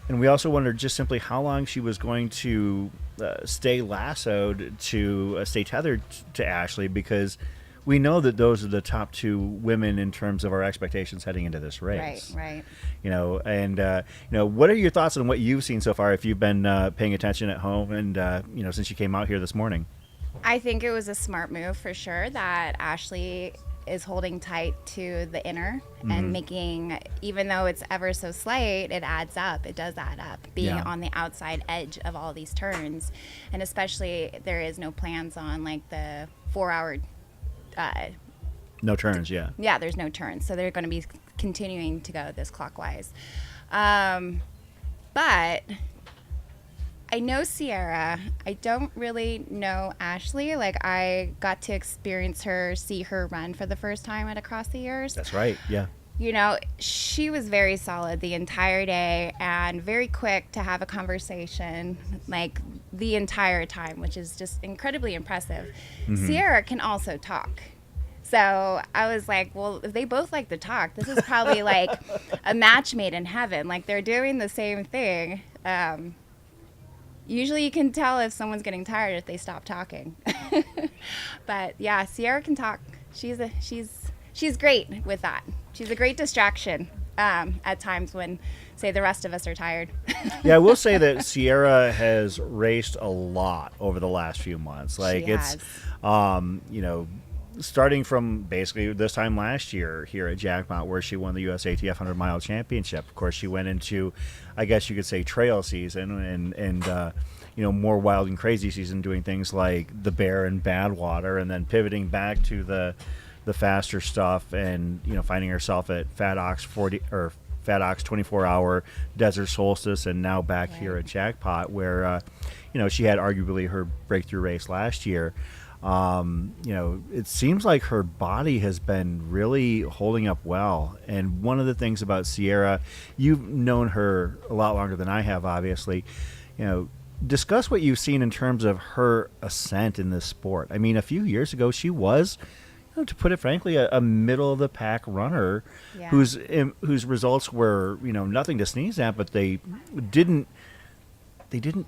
we also wondered just simply how long she was going to stay lassoed, to stay tethered to Ashley, because we know that those are the top two women in terms of our expectations heading into this race. Right. You know, and you know, what are your thoughts on what you've seen so far, if you've been paying attention at home and you know, since you came out here this morning? I think it was a smart move for sure that Ashley is holding tight to the inner and making, even though it's ever so slight, it adds up. It does add up, being on the outside edge of all these turns. And especially there is no plans on like the 4-hour. No turns, yeah. Yeah, there's no turns. So they're going to be continuing to go this clockwise. But I know Sierra. I don't really know Ashley. Like, I got to see her run for the first time at Across the Years. That's right, yeah. You know, she was very solid the entire day and very quick to have a conversation, like, the entire time, which is just incredibly impressive. Sierra can also talk. So I was like, well, if they both like to talk, this is probably like a match made in heaven. Like, they're doing the same thing. Usually you can tell if someone's getting tired if they stop talking. But yeah, Sierra can talk. She's great with that. She's a great distraction at times when, say, the rest of us are tired. Yeah, I will say that Sierra has raced a lot over the last few months. Like, it's, you know, starting from basically this time last year here at Jackpot, where she won the USATF 100-mile championship. Of course, she went into, I guess you could say, trail season and you know, more wild and crazy season, doing things like the Bear and Badwater, and then pivoting back to the faster stuff, and, you know, finding herself at Fat Ox 24-hour Desert Solstice, and now back here at Jackpot, where you know, she had arguably her breakthrough race last year. You know, it seems like her body has been really holding up well. And one of the things about Sierra, you've known her a lot longer than I have, obviously. You know, discuss what you've seen in terms of her ascent in this sport. I mean, a few years ago, she was, you know, to put it frankly, a middle of the pack runner whose results were, you know, nothing to sneeze at, but they didn't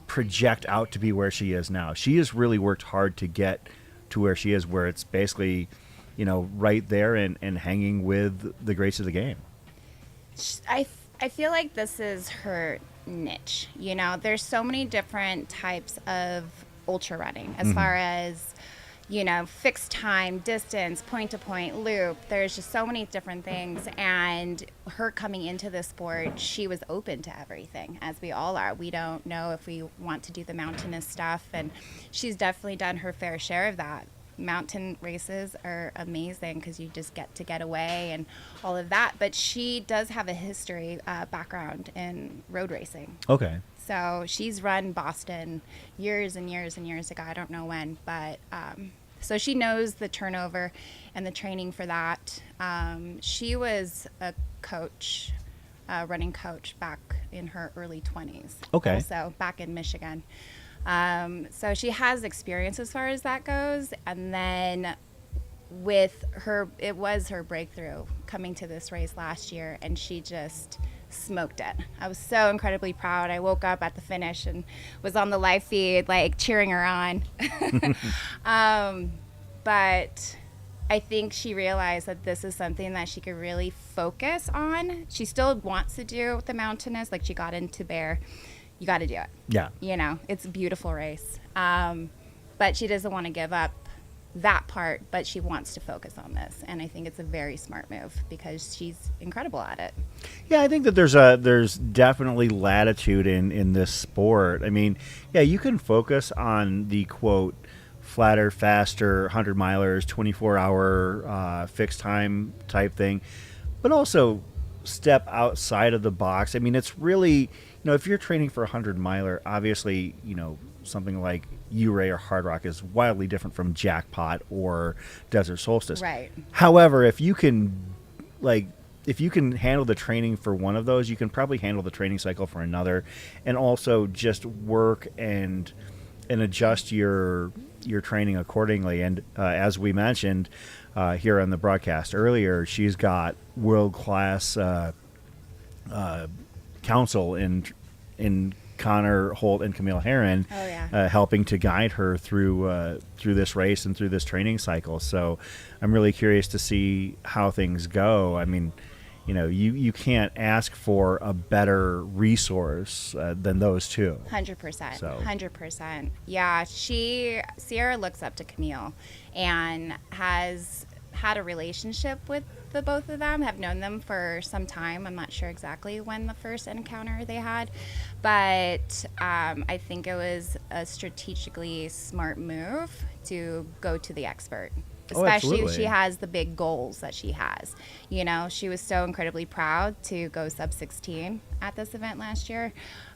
project out to be where she is now. She has really worked hard to get to where she is, where it's basically, you know, right there and hanging with the greats of the game. I feel like this is her niche. You know, there's so many different types of ultra running as far as, you know, fixed time, distance, point to point, loop. There's just so many different things. And her coming into this sport, she was open to everything, as we all are. We don't know if we want to do the mountainous stuff. And she's definitely done her fair share of that. Mountain races are amazing because you just get to get away and all of that. But she does have a history background in road racing. Okay. So she's run Boston years and years and years ago. I don't know when, but so she knows the turnover and the training for that. She was a coach, running coach back in her early 20s. Okay. Also back in Michigan. So she has experience as far as that goes. And then with her, it was her breakthrough coming to this race last year, and she just smoked it. I was so incredibly proud. I woke up at the finish and was on the live feed, like, cheering her on. But I think she realized that this is something that she could really focus on. She still wants to do the mountainous, like she got into Bear. You got to do it. Yeah. You know, it's a beautiful race. But she doesn't want to give up that part, but she wants to focus on this. And I think it's a very smart move because she's incredible at it. Yeah, I think that there's definitely latitude in this sport. I mean, yeah, you can focus on the, quote, flatter, faster 100-milers, 24-hour fixed time type thing, but also step outside of the box. I mean, it's really, you know, if you're training for a 100-miler, obviously, you know, something like U-Ray or Hard Rock is wildly different from Jackpot or Desert Solstice. Right. However, if you can handle the training for one of those, you can probably handle the training cycle for another, and also just work and adjust your training accordingly. And as we mentioned here on the broadcast earlier, she's got world-class counsel in Connor Holt and Camille Herron, helping to guide her through this race and through this training cycle. So I'm really curious to see how things go. I mean, you know, you can't ask for a better resource than those two. 100%. So. 100%. Yeah, Sierra looks up to Camille and has had a relationship with the both of them, have known them for some time. I'm not sure exactly when the first encounter they had, but I think it was a strategically smart move to go to the expert. Especially if she has the big goals that she has. You know, she was so incredibly proud to go sub 16 at this event last year.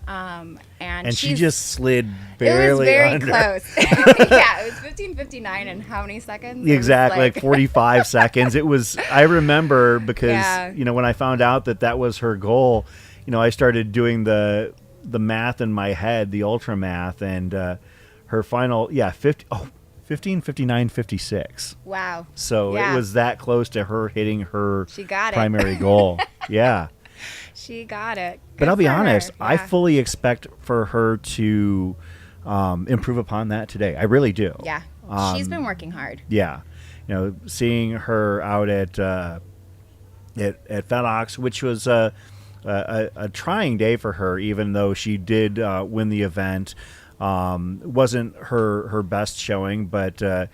And she just slid barely It was very under. close. Yeah, it was 15:59 in how many seconds? It was Exactly, like 45 seconds. It was, I remember because, Yeah. you know, when I found out that was her goal, you know, I started doing the math in my head, the ultra math, and her final, 15:59:56. Wow. So Yeah. it was that close to her hitting her She got it. primary goal. Yeah. She got it. But Good I'll be for her. honest, I Yeah. fully expect for her to improve upon that today. I really do. Yeah. She's been working hard. Yeah. You know, seeing her out at FedOx, which was a trying day for her, even though she did win the event. Wasn't her best showing, but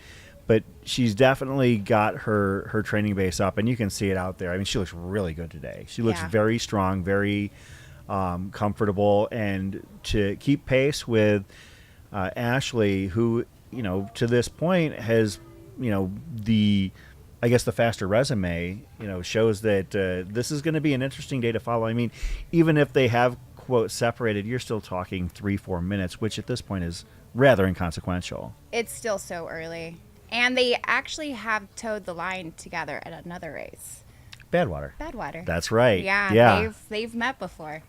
she's definitely got her training base up, and you can see it out there. I mean, she looks really good today. She looks Yeah. very strong, very comfortable, and to keep pace with Ashley, who, you know, to this point has, you know, the faster resume, you know, shows that this is going to be an interesting day to follow. I mean, even if they have, quote, separated, you're still talking 3-4 minutes, which at this point is rather inconsequential. It's still so early. And they actually have towed the line together at another race. Badwater. Badwater. That's right. Yeah. They've met before.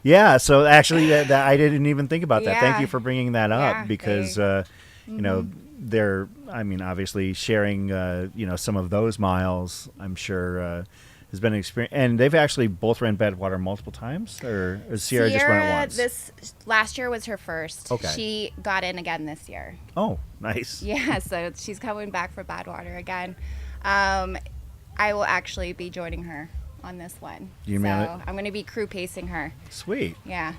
Yeah. So actually, that I didn't even think about that. Thank Yeah. you for bringing that up, Yeah, because you know, they're, I mean, obviously sharing you know, some of those miles, I'm sure has been an experience. And they've actually both ran Badwater multiple times, or Sierra just run it once? This last year was her first. Okay. She got in again this year. Oh, nice. Yeah, so she's coming back for Badwater again. I will actually be joining her on this one. You so mean it? I'm going to be crew pacing her. Sweet. Yeah.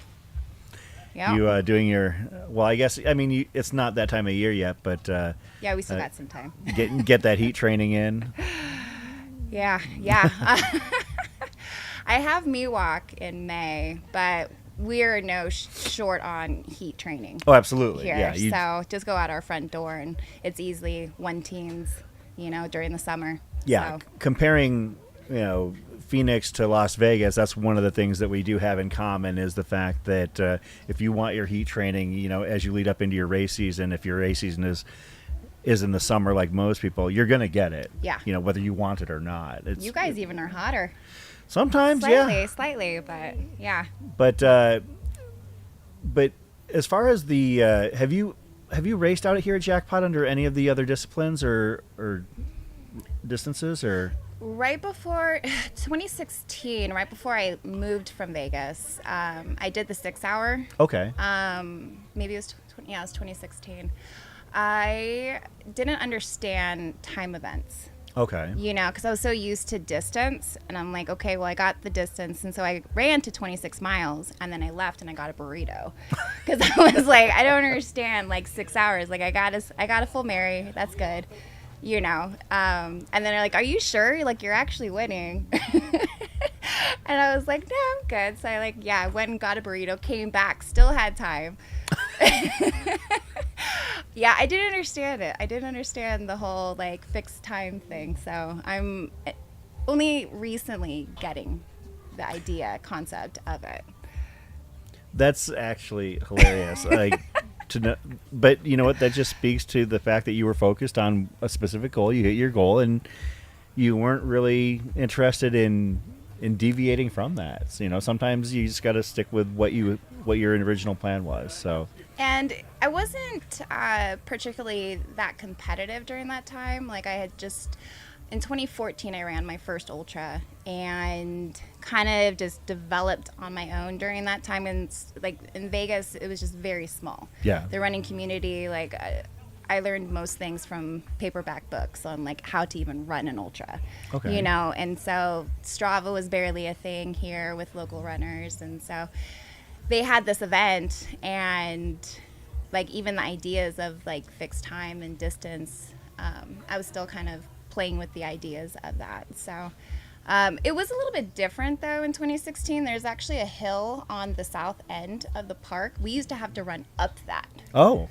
Yeah. You doing your, well, I guess, I mean, it's not that time of year yet, but Yeah, we still got some time. get that heat training in. Yeah. I have Miwok in May, but we're no short on heat training Oh, absolutely. here. Yeah. So just go out our front door, and it's easily 1 teens, you know, during the summer. Yeah, So, comparing, you know, Phoenix to Las Vegas, that's one of the things that we do have in common, is the fact that if you want your heat training, you know, as you lead up into your race season, if your race season is in the summer like most people, you're going to get it. Yeah. You know, whether you want it or not. you guys even are hotter. Sometimes, Slightly, but yeah. But as far as the have you raced out here at Jackpot under any of the other disciplines or distances, or? Right before 2016, right before I moved from Vegas, I did the 6 hour. Okay. Maybe it was it was 2016. I didn't understand time events. Okay. You know, because I was so used to distance, and I'm like, okay, well, I got the distance, and so I ran to 26 miles, and then I left and I got a burrito, because I was like, I don't understand, like 6 hours, like I got a full Mary, that's good, you know, and then they're like, are you sure, like you're actually winning? And I was like, no, I'm good. So I went and got a burrito, came back, still had time. Yeah, I didn't understand it. I didn't understand the whole like fixed time thing. So I'm only recently getting the concept of it. That's actually hilarious. Like, to know, but you know what? That just speaks to the fact that you were focused on a specific goal. You hit your goal, and you weren't really interested in deviating from that. So, you know, sometimes you just got to stick with what your original plan was. So. And I wasn't particularly that competitive during that time. Like I had just, in 2014, I ran my first ultra and kind of just developed on my own during that time. And like in Vegas, it was just very small. Yeah. The running community, like I learned most things from paperback books on like how to even run an ultra. Okay. You know, and so Strava was barely a thing here with local runners, and so they had this event, and like even the ideas of like fixed time and distance, I was still kind of playing with the ideas of that. So it was a little bit different though in 2016. There's actually a hill on the south end of the park. We used to have to run up that, Oh,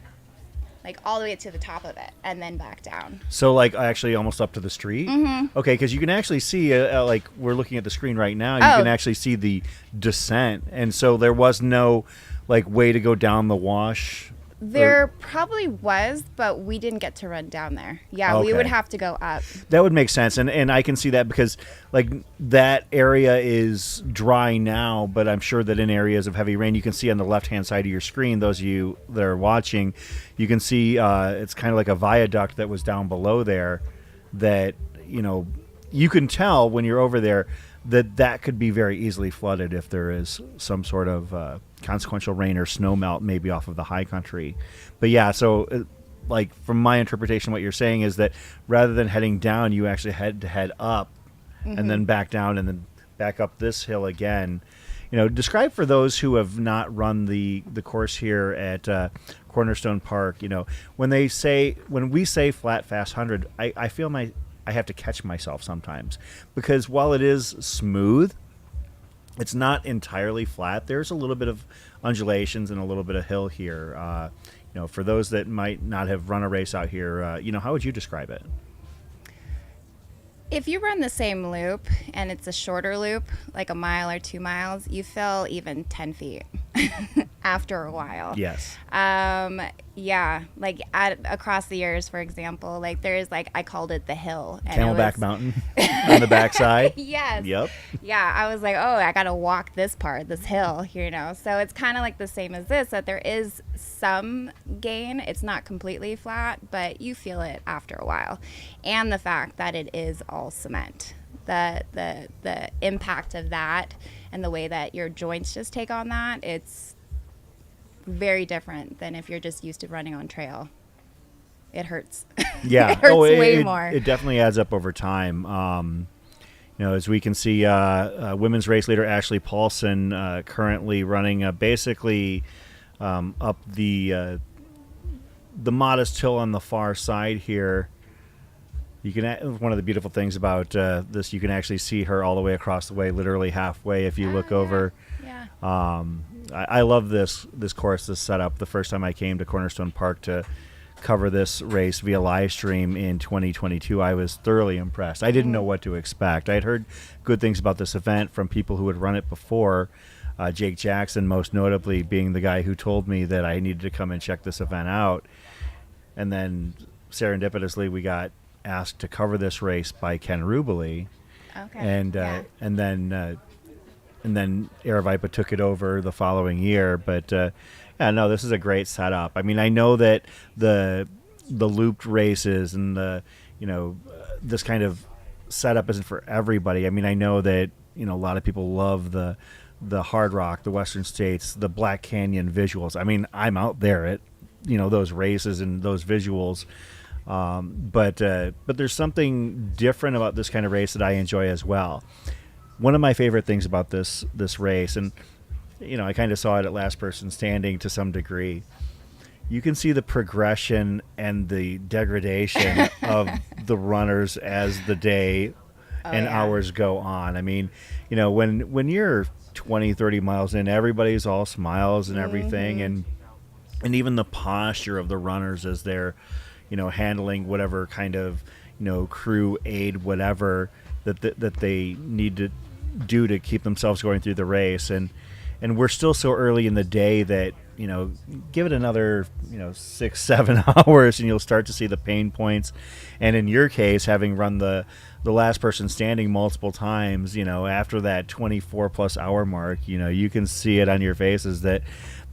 like all the way to the top of it and then back down. so like actually almost up to the street? Mm-hmm. Okay, because you can actually see, like we're looking at the screen right now, you Oh. can actually see the descent. And so there was no like way to go down the wash. There probably was, but we didn't get to run down there. Yeah, we Okay. would have to go up. That would make sense, and I can see that because like that area is dry now, but I'm sure that in areas of heavy rain, you can see on the left-hand side of your screen, those of you that are watching, you can see it's kind of like a viaduct that was down below there that, you know, you can tell when you're over there that could be very easily flooded if there is some sort of consequential rain or snow melt maybe off of the high country. But yeah, so like from my interpretation, what you're saying is that rather than heading down, you actually had to head up and then back down and then back up this hill again. You know, describe for those who have not run the course here at Cornerstone Park, you know, when we say flat fast 100, I feel I have to catch myself sometimes because while it is smooth, it's not entirely flat. There's a little bit of undulations and a little bit of hill here. You know, for those that might not have run a race out here, you know, how would you describe it? If you run the same loop and it's a shorter loop, like a mile or 2 miles, you feel even 10 feet after a while. Yes. Yeah, like across the years, for example, like there's like, I called it the hill. And Camelback Mountain on the backside. Yes. Yep. Yeah, I was like, oh, I got to walk this part, this hill, you know. So it's kind of like the same as this, that there is some gain. It's not completely flat, but you feel it after a while. And the fact that it is all cement. The impact of that and the way that your joints just take on that, it's very different than if you're just used to running on trail. It hurts. Yeah. It hurts way more. It definitely adds up over time. You know, as we can see, women's race leader Ashley Paulson currently running basically up the modest hill on the far side here. You can one of the beautiful things about this, you can actually see her all the way across the way, literally halfway if you look over. Yeah. I love this course, this setup. The first time I came to Cornerstone Park to cover this race via live stream in 2022, I was thoroughly impressed. I didn't know what to expect. I had heard good things about this event from people who had run it before. Jake Jackson, most notably, being the guy who told me that I needed to come and check this event out. And then serendipitously, we got asked to cover this race by Ken Rubley. Okay. And then Aravaipa took it over the following year. But yeah, no, this is a great setup. I mean, I know that the looped races and this kind of setup isn't for everybody. I mean, I know that a lot of people love the Hard Rock, the Western States, the Black Canyon visuals. I mean, I'm out there at those races and those visuals. But there's something different about this kind of race that I enjoy as well. One of my favorite things about this race, and I kind of saw it at last person standing to some degree, you can see the progression and the degradation of the runners as the day hours go on. I mean, when you're 20, 30 miles in, everybody's all smiles and everything, and even the posture of the runners as they're handling whatever kind of crew aid, whatever that they need to do to keep themselves going through the race, and we're still so early in the day that give it another 6-7 hours and you'll start to see the pain points. And in your case, having run the last person standing multiple times, after that 24+ hour mark, you can see it on your faces that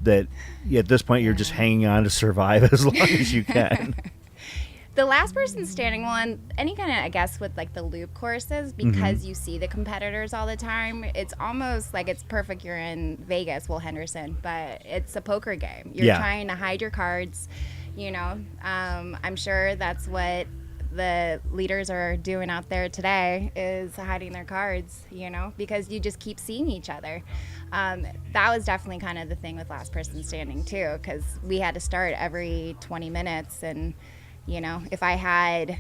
at this point you're just hanging on to survive as long as you can. The last person standing one, any kind of, I guess, with like the loop courses, because you see the competitors all the time, it's almost like it's perfect. You're in Vegas, Henderson, but it's a poker game. You're trying to hide your cards, I'm sure that's what the leaders are doing out there today, is hiding their cards, because you just keep seeing each other. That was definitely kind of the thing with last person standing too, because we had to start every 20 minutes, and if I had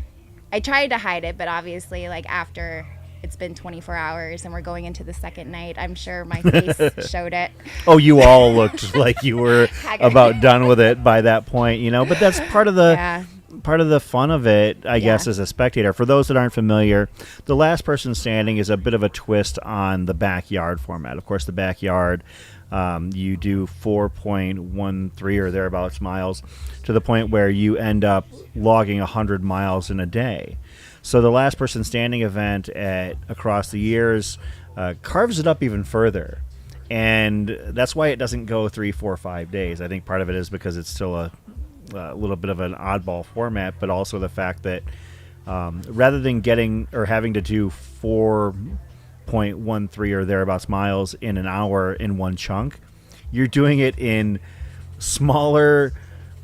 I tried to hide it, but obviously, like, after it's been 24 hours and we're going into the second night, I'm sure my face showed it. Oh, you all looked like you were Haggard. about done with it by that point, you know. But that's part of the Yeah. part of the fun of it, I guess, as a spectator. For those that aren't familiar, the last person standing is a bit of a twist on the backyard format. Of course, the backyard, you do 4.13 or thereabouts miles to the point where you end up logging 100 miles in a day. So the last person standing event across the years carves it up even further. And that's why it doesn't go 3, 4, 5 days. I think part of it is because it's still a little bit of an oddball format, but also the fact that rather than getting or having to do 4.13 or thereabouts miles in an hour in one chunk, you're doing it in smaller,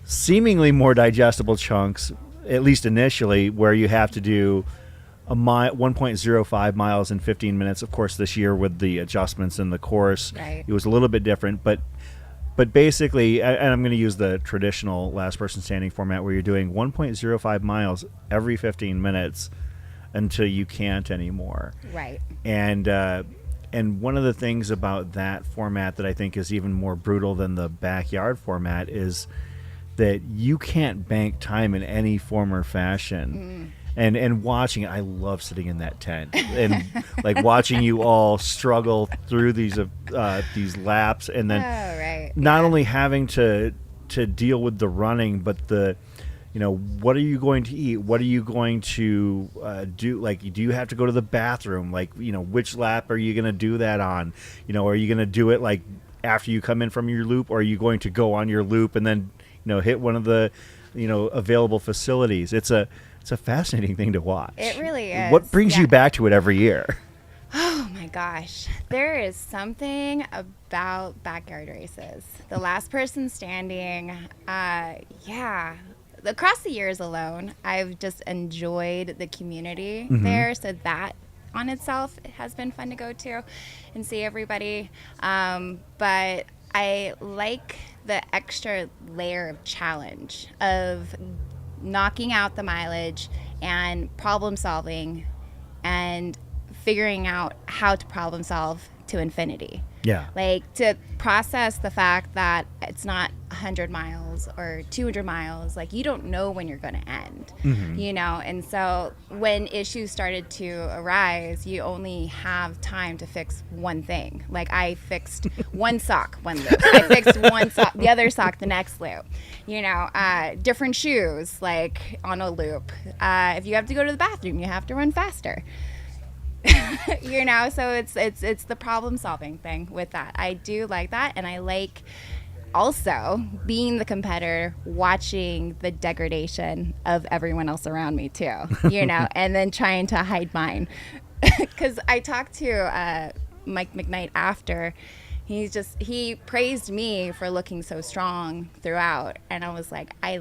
seemingly more digestible chunks, at least initially, where you have to do 1.05 miles in 15 minutes. Of course, this year with the adjustments in the course, Right. it was a little bit different, but basically, and I'm going to use the traditional last person standing format where you're doing 1.05 miles every 15 minutes until you can't anymore. Right. And one of the things about that format that I think is even more brutal than the backyard format is that you can't bank time in any form or fashion. And watching it, I love sitting in that tent and like watching you all struggle through these laps, and then not only having to deal with the running, but what are you going to eat? What are you going to do? Like, do you have to go to the bathroom? Like, which lap are you going to do that on? Are you going to do it like after you come in from your loop, or are you going to go on your loop and then hit one of the available facilities? It's a fascinating thing to watch. It really is. What brings you back to it every year? Oh my gosh. There is something about backyard races. The last person standing, across the years alone, I've just enjoyed the community there. So that on itself has been fun to go to and see everybody. But I like the extra layer of challenge of knocking out the mileage and problem solving and figuring out how to problem solve to infinity. Yeah. Like, to process the fact that it's not 100 miles or 200 miles, like, you don't know when you're going to end, and so when issues started to arise, you only have time to fix one thing. Like, I fixed one sock one loop, I fixed one sock, the other sock the next loop, different shoes like on a loop. If you have to go to the bathroom, you have to run faster. So it's the problem solving thing with that. I do like that, and I like also being the competitor, watching the degradation of everyone else around me too, and then trying to hide mine. Because I talked to Mike McKnight after. He praised me for looking so strong throughout, and I was like, I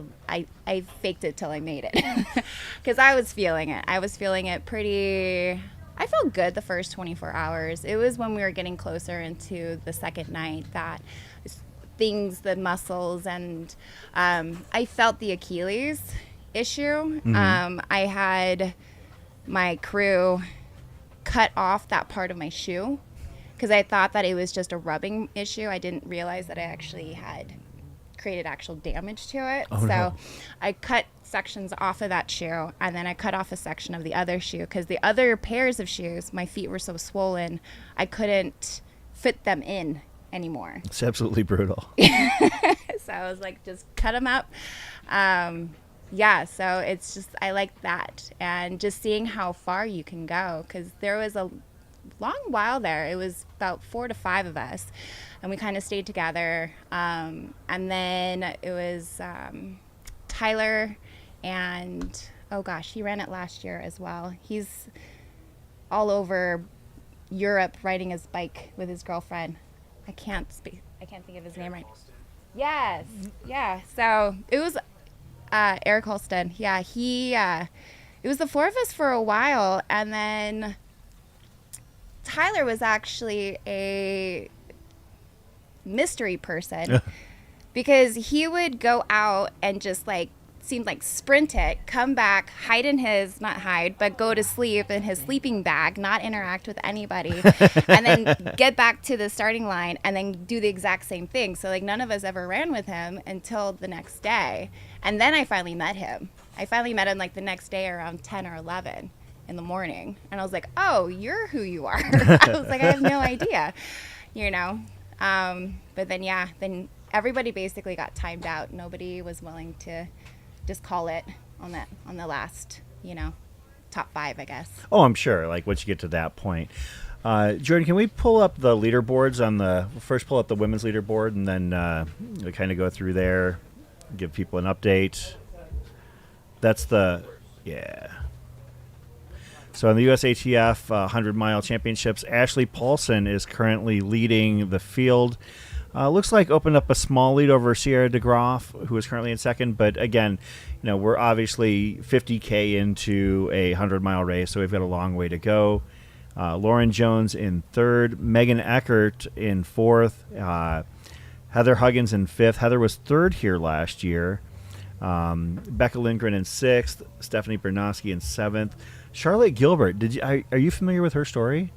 faked it till I made it, because I was feeling it. I was feeling it pretty. I felt good the first 24 hours. It was when we were getting closer into the second night that the muscles, and I felt the Achilles issue. I had my crew cut off that part of my shoe because I thought that it was just a rubbing issue. I didn't realize that I actually had created actual damage to it. So I cut sections off of that shoe, and then I cut off a section of the other shoe because the other pairs of shoes, my feet were so swollen, I couldn't fit them in anymore. It's absolutely brutal. So I was like, just cut them up. So it's just, I like that, and just seeing how far you can go, because there was a long while there. It was about 4 to 5 of us, and we kind of stayed together. And then it was Tyler, and oh gosh, he ran it last year as well. He's all over Europe riding his bike with his girlfriend. I can't think of his name right. Yes, yeah. So it was Eric Holston. Yeah, it was the 4 of us for a while, and then Tyler was actually a mystery person because he would go out and just like seemed like sprint it, come back, hide in his, not hide, but go to sleep in his sleeping bag, not interact with anybody, and then get back to the starting line and then do the exact same thing. So like none of us ever ran with him until the next day. And then I finally met him. I finally met him like the next day around 10 or 11 in the morning. And I was like, oh, you're who you are. I was like, I have no idea, you know. But then, yeah, then everybody basically got timed out. Nobody was willing to just call it on the last, you know, top 5, I guess. Oh, I'm sure. Like once you get to that point, Jordan, can we pull up the leaderboards first pull up the women's leaderboard and then we kind of go through there, give people an update. That's yeah. So in the USATF 100-mile championships, Ashley Paulson is currently leading the field. Looks like opened up a small lead over Sierra DeGroff, who is currently in second. But again, you know, we're obviously 50K into a 100-mile race, so we've got a long way to go. Lauren Jones in third, Megan Eckert in fourth, Heather Huggins in fifth. Heather was third here last year. Becca Lindgren in sixth, Stephanie Bernowski in seventh. Charlotte Gilbert, are you familiar with her story?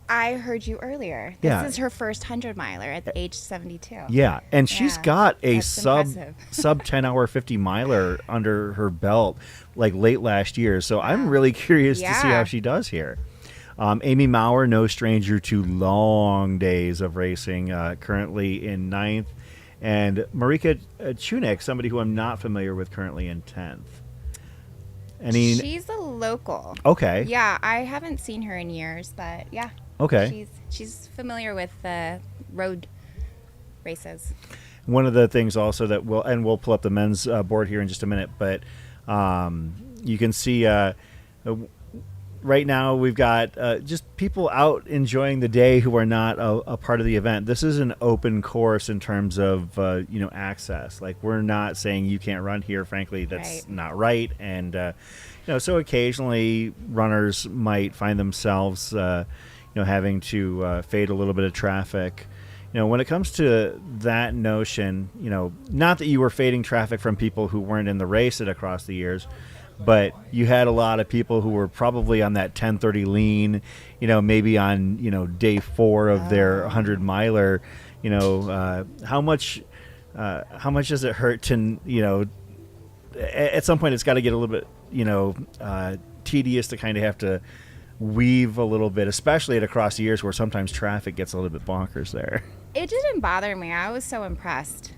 I heard you earlier. This is her first 100-miler at age 72. Yeah, and she's got a That's sub impressive. 10-hour 50-miler under her belt like late last year. So I'm really curious to see how she does here. Amy Maurer, no stranger to long days of racing, currently in 9th. And Marika Chunik, somebody who I'm not familiar with, currently in 10th. She's a local. Okay. Yeah, I haven't seen her in years, but yeah. Okay. She's familiar with the road races. One of the things also that we'll pull up the men's board here in just a minute, but you can see right now we've got just people out enjoying the day who are not a part of the event. This is an open course in terms of access. Like, we're not saying you can't run here. Frankly, that's not right. And so occasionally runners might find themselves having to fade a little bit of traffic. When it comes to that notion, not that you were fading traffic from people who weren't in the race across the years, but you had a lot of people who were probably on that 10:30 lean, maybe on, day 4 of their 100-miler. How much does it hurt to, at some point it's got to get a little bit, tedious to kind of have to weave a little bit, especially at across the years where sometimes traffic gets a little bit bonkers there. It didn't bother me. I was so impressed.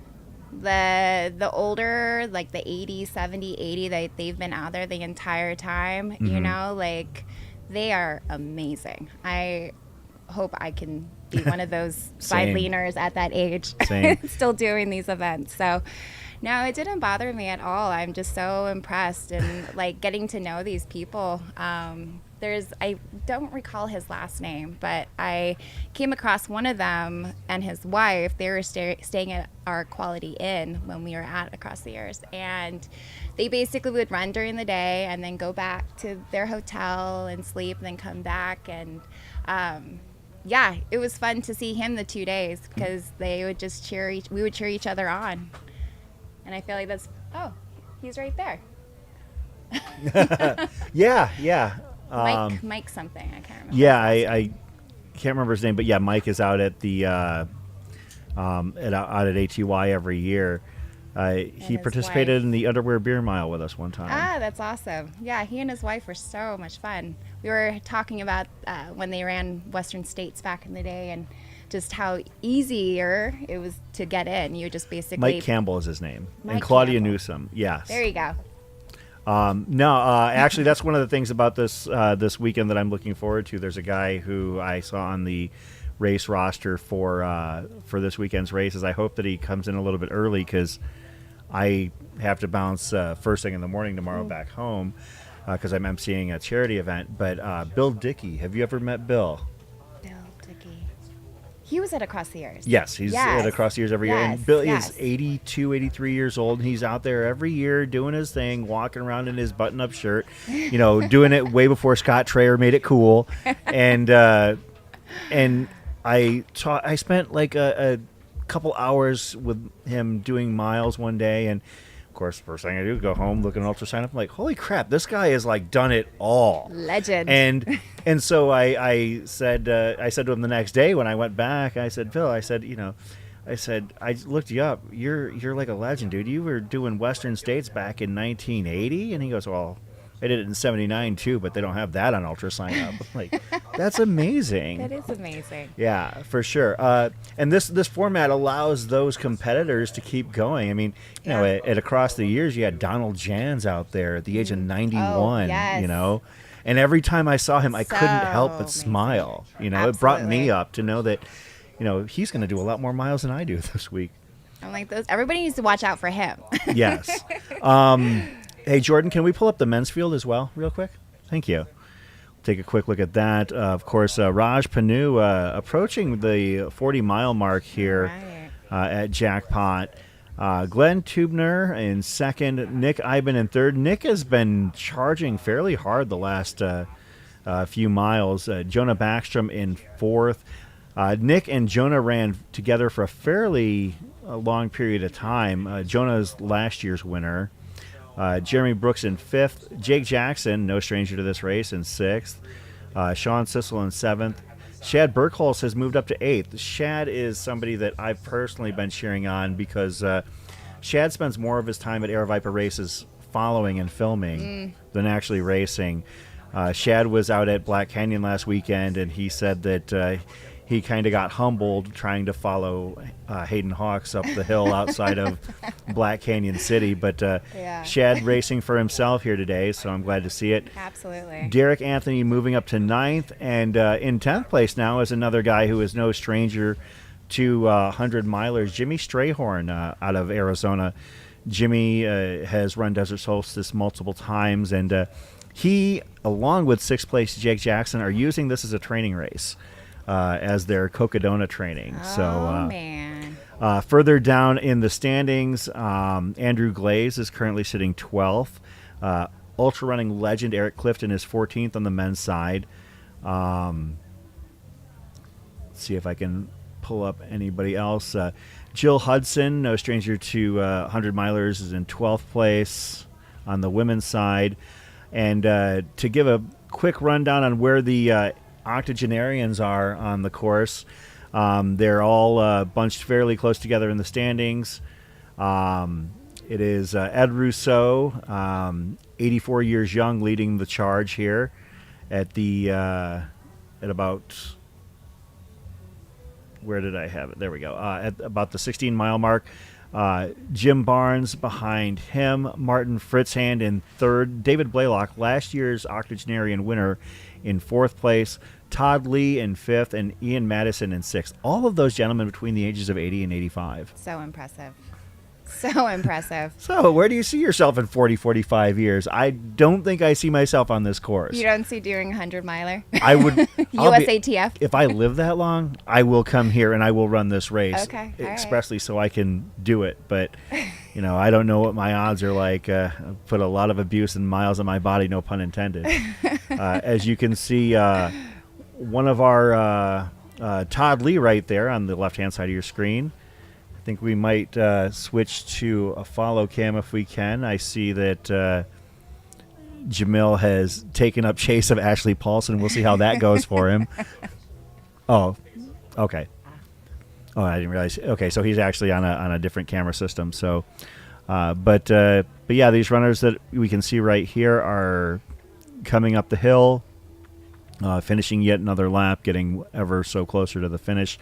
The older, like the 80, 70, 80, they've been out there the entire time, like they are amazing. I hope I can be one of those side leaners at that age, still doing these events. So no, it didn't bother me at all. I'm just so impressed and like getting to know these people. I don't recall his last name, but I came across one of them and his wife. They were staying at our Quality Inn when we were at across the years, and they basically would run during the day and then go back to their hotel and sleep and then come back. And it was fun to see him the 2 days because they would just we would cheer each other on. And I feel like he's right there. Yeah. Mike something, I can't remember. Yeah, I can't remember his name, but yeah, Mike is out at the out at ATY every year. He participated in the Underwear Beer Mile with us one time. That's awesome. Yeah, he and his wife were so much fun. We were talking about when they ran Western States back in the day and just how easier it was to get in. You just basically... Mike Campbell is his name. And Claudia Newsom, yes. There you go. Actually, that's one of the things about this weekend that I'm looking forward to. There's a guy who I saw on the race roster for this weekend's races. I hope that he comes in a little bit early because I have to bounce first thing in the morning tomorrow back home because I'm emceeing a charity event. But Bill Dickey, have you ever met Bill? He was at Across the Years. Yes, he's at Across the Years every year. And Bill is 82, 83 years old, and he's out there every year doing his thing, walking around in his button-up shirt, doing it way before Scott Trayer made it cool. And I spent like a couple hours with him doing miles one day, and of course, first thing I do, go home, look at an ultra sign up. I'm like, holy crap, this guy has like done it all. Legend. And so I said to him the next day when I went back, I said, Phil, I said, I looked you up. You're like a legend, dude. You were doing Western States back in 1980, and he goes, well, I did it in '79 too, but they don't have that on ultra sign up. Like, that's amazing. That is amazing. Yeah, for sure. And this format allows those competitors to keep going. I mean, you know, at across the years, you had Donald Jans out there at the age of 91. Oh, yes. You know, and every time I saw him, I couldn't help but amazing. smile. You know, it brought me up to know that, you know, he's going to do a lot more miles than I do this week. I'm like, everybody needs to watch out for him. Yes. Hey, Jordan, can we pull up the men's field as well real quick? Thank you. Take a quick look at that. Of course, Raj Panu approaching the 40-mile mark here at Jackpot. Glenn Tubner in second. Nick Iben in third. Nick has been charging fairly hard the last few miles. Jonah Backstrom in fourth. Nick and Jonah ran together for a fairly long period of time. Jonah's last year's winner. Jeremy Brooks in fifth. Jake Jackson, no stranger to this race, in sixth. Sean Sissel in seventh. Shad Burkholz has moved up to eighth. Shad is somebody that I've personally been cheering on because Shad spends more of his time at Air Viper races following and filming than actually racing. Shad was out at Black Canyon last weekend, and he said that he kind of got humbled trying to follow Hayden Hawks up the hill outside of Black Canyon City. But Shad racing for himself here today, so I'm glad to see it. Absolutely. Derek Anthony moving up to ninth, and in 10th place now is another guy who is no stranger to 100-milers, Jimmy Strayhorn out of Arizona. Jimmy has run Desert Solstice multiple times, and he, along with 6th place Jake Jackson, are using this as a training race. As their Cocodona training. Man. Further down in the standings, Andrew Glaze is currently sitting 12th. Ultra running legend Eric Clifton is 14th on the men's side. Let's see if I can pull up anybody else. Jill Hudson, no stranger to 100-milers, is in 12th place on the women's side. And to give a quick rundown on where the octogenarians are on the course. They're all bunched fairly close together in the standings. It is Ed Rousseau, 84 years young, leading the charge here at the at about, where did I have it? There we go. At about the 16-mile mark. Jim Barnes behind him. Martin Fritzhand in third. David Blaylock, last year's octogenarian winner, in fourth place. Todd Lee in fifth, and Ian Madison in sixth. All of those gentlemen between the ages of 80 and 85. So impressive. So impressive. So where do you see yourself in 40, 45 years? I don't think I see myself on this course. You don't see doing 100-miler? I would. USATF? If I live that long, I will come here and I will run this race. Okay. All right. Expressly so I can do it. But, you know, I don't know what my odds are like. I've put a lot of abuse and miles on my body, no pun intended. As you can see, one of our Todd Lee right there on the left-hand side of your screen. I think we might switch to a follow cam if we can. I see that Jamil has taken up chase of Ashley Paulson. We'll see how that goes for him. Oh, okay. Oh, I didn't realize. Okay, so he's actually on a different camera system. So, but yeah, these runners that we can see right here are coming up the hill, finishing yet another lap, getting ever so closer to the finish.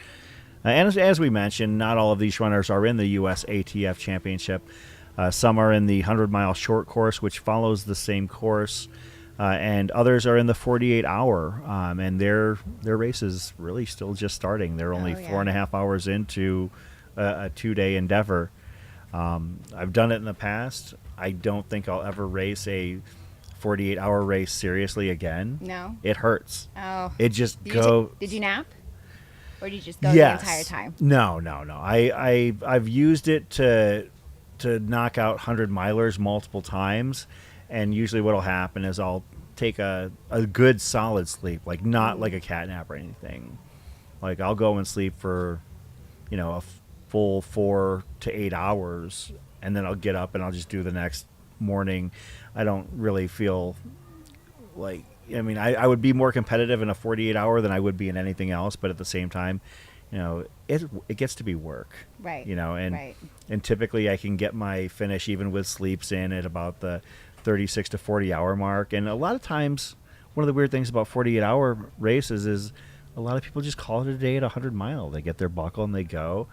And as we mentioned, not all of these runners are in the USATF Championship. Some are in the 100-mile short course, which follows the same course, and others are in the 48-hour, and their race is really still just starting. They're only 4.5 hours into a 2-day endeavor. I've done it in the past. I don't think I'll ever race a 48-hour race seriously again. No? It hurts. Oh. It just Did you nap? Or did you just go the entire time? No. I've used it to knock out 100-milers multiple times, and usually what'll happen is I'll take a good solid sleep, like not like a cat nap or anything. Like I'll go and sleep for, a full 4 to 8 hours, and then I'll get up and I'll just do the next morning. I don't really feel like, I mean, I would be more competitive in a 48-hour than I would be in anything else, but at the same time, it gets to be work. Right. And typically I can get my finish even with sleeps in at about the 36 to 40-hour mark. And a lot of times, one of the weird things about 48-hour races is a lot of people just call it a day at 100 mile. They get their buckle and they go.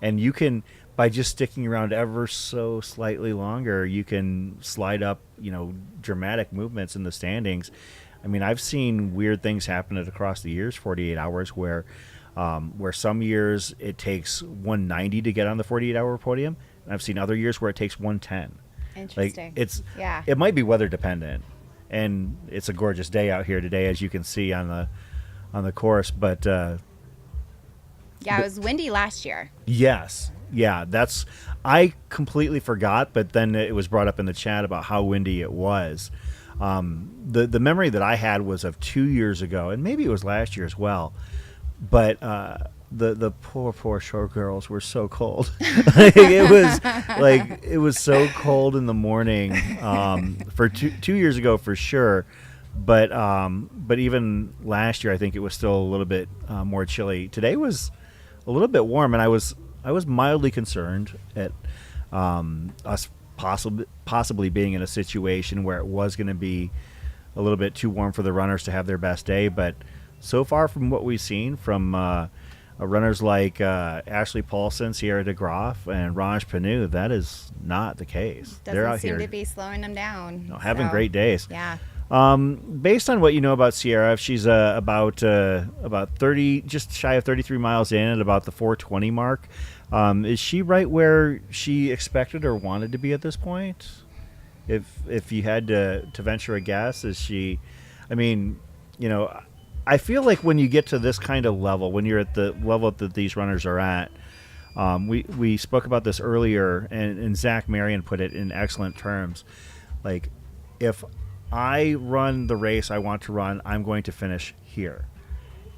And you can, by just sticking around ever so slightly longer, you can slide up, dramatic movements in the standings. I mean, I've seen weird things happen across the years, 48 hours, where some years it takes 190 to get on the 48-hour podium, and I've seen other years where it takes 110. Interesting. It might be weather dependent, and it's a gorgeous day out here today, as you can see on the course. But it was windy last year. Yes, yeah, I completely forgot, but then it was brought up in the chat about how windy it was. The memory that I had was of 2 years ago, and maybe it was last year as well. But the poor showgirls were so cold. it was so cold in the morning for 2 years ago for sure. But even last year, I think it was still a little bit more chilly. Today was a little bit warm, and I was mildly concerned at us possibly being in a situation where it was going to be a little bit too warm for the runners to have their best day. But so far from what we've seen from runners like Ashley Paulson, Sierra DeGroff, and Raj Panu, that is not the case. They're out Doesn't here seem to be slowing them down. having great days. Yeah. Based on what you know about Sierra, she's about 30, just shy of 33 miles in at about the 420 mark. Is she right where she expected or wanted to be at this point? If you had to venture a guess, is she? I mean, I feel like when you get to this kind of level, when you're at the level that these runners are at, we spoke about this earlier, and Zach Marion put it in excellent terms. Like, if I run the race I want to run, I'm going to finish here.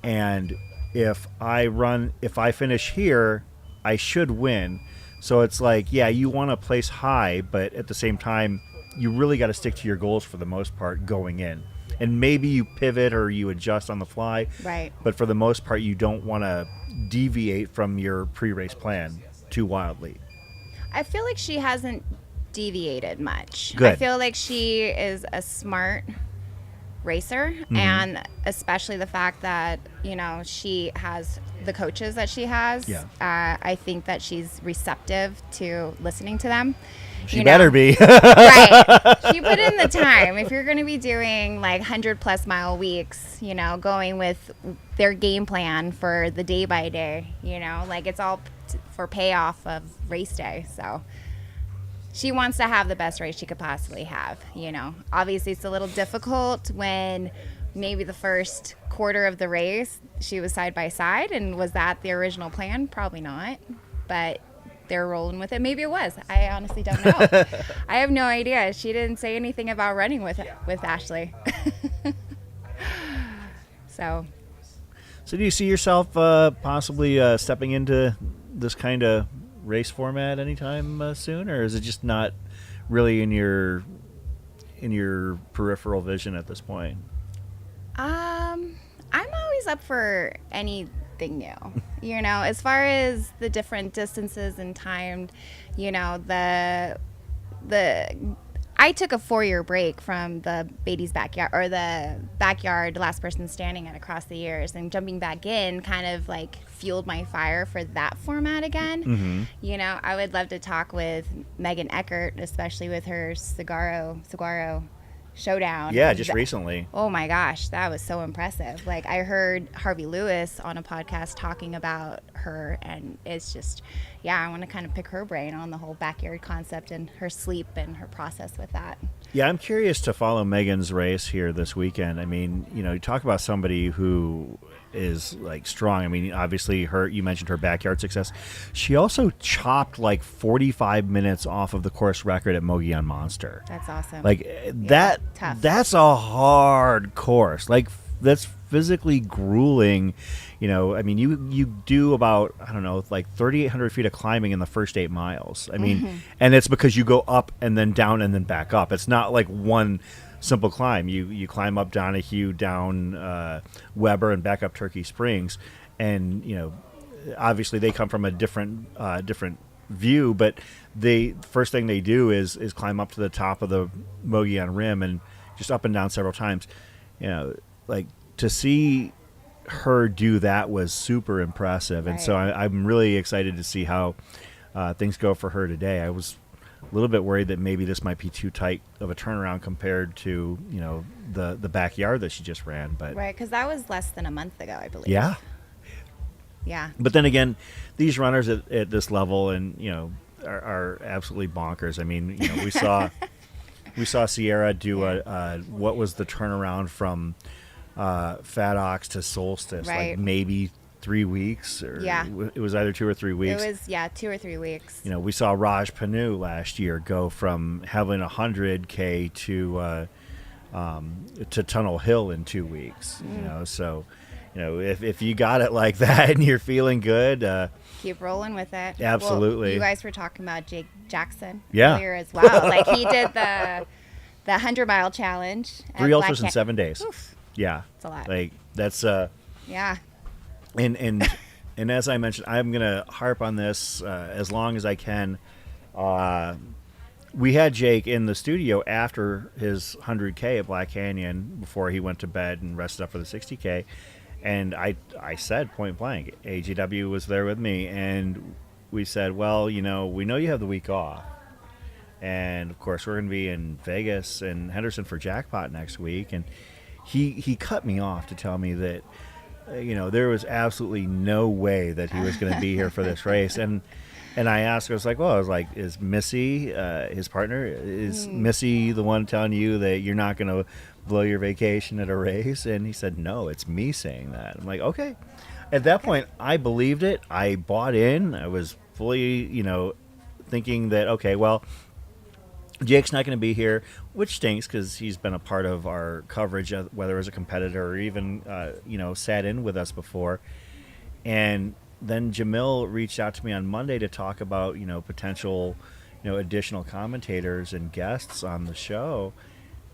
And if I finish here, I should win. So it's like, yeah, you want to place high, but at the same time, you really got to stick to your goals for the most part going in. And maybe you pivot or you adjust on the fly. Right. But for the most part, you don't want to deviate from your pre-race plan too wildly. I feel like she hasn't deviated much. Good. I feel like she is a smart racer, and especially the fact that she has the coaches that she has. Yeah. I think that she's receptive to listening to them. She better be. Right. She put in the time. If you're going to be doing like 100+ mile weeks, going with their game plan for the day by day, like it's all for payoff of race day. So she wants to have the best race she could possibly have. Obviously it's a little difficult when maybe the first quarter of the race she was side by side, and was that the original plan? Probably not, but they're rolling with it. Maybe it was. I honestly don't know. I have no idea. She didn't say anything about running with Ashley. So do you see yourself possibly stepping into this kind of race format anytime soon, or is it just not really in your peripheral vision at this point? I'm always up for anything new. As far as the different distances and time, I took a 4-year break from the Beatty's backyard, or the backyard last person standing at across the years, and jumping back in kind of like fueled my fire for that format again. I would love to talk with Megan Eckert, especially with her Saguaro showdown. Yeah, just recently. Oh my gosh, that was so impressive. Like, I heard Harvey Lewis on a podcast talking about her, and it's just, I want to kind of pick her brain on the whole backyard concept and her sleep and her process with that. Yeah, I'm curious to follow Megan's race here this weekend. I mean, you talk about somebody who is like strong. I mean, obviously you mentioned her backyard success. She also chopped like 45 minutes off of the course record at Mogollon Monster. That's awesome. Like tough. that's a hard course. Like, that's physically grueling. I mean, you do about, I don't know, like 3,800 feet of climbing in the first 8 miles. I mean, and it's because you go up and then down and then back up. It's not like one simple climb. You climb up Donahue, down Weber, and back up Turkey Springs, and obviously they come from a different view, but the first thing they do is climb up to the top of the Mogollon Rim and just up and down several times. Like, to see her do that was super impressive, and so I'm really excited to see how things go for her today. I was a little bit worried that maybe this might be too tight of a turnaround compared to the backyard that she just ran, but Right, because that was less than a month ago, I believe. yeah. But then again, these runners at this level and are absolutely bonkers. I mean, we saw Sierra do what was the turnaround from Fat Ox to Solstice, like maybe 3 weeks, or it was either 2 or 3 weeks. It was 2 or 3 weeks. We saw Raj Panu last year go from having 100K to Tunnel Hill in 2 weeks. So. If you got it like that and you're feeling good, keep rolling with it. Absolutely. Well, you guys were talking about Jake Jackson Yeah. earlier as well. Like, he did the 100-mile challenge. at 3 ultras in Black 7 days. Oof. Yeah. It's a lot. Like, that's Yeah. and as I mentioned, I'm gonna harp on this as long as I can. We had Jake in the studio after his 100K at Black Canyon before he went to bed and rested up for the 60K. And I said point blank, AGW was there with me, and we said, well, we know you have the week off. And, of course, we're going to be in Vegas and Henderson for Jackpot next week. And he cut me off to tell me that, there was absolutely no way that he was going to be here for this race. And I asked her, I was like, is Missy, his partner, is Missy the one telling you that you're not going to blow your vacation at a race? And he said, no, it's me saying that. I'm like, okay. At that point, I believed it. I bought in. I was fully, thinking that, okay, well, Jake's not going to be here, which stinks because he's been a part of our coverage, whether as a competitor or even, sat in with us before. And then Jamil reached out to me on Monday to talk about, potential, additional commentators and guests on the show.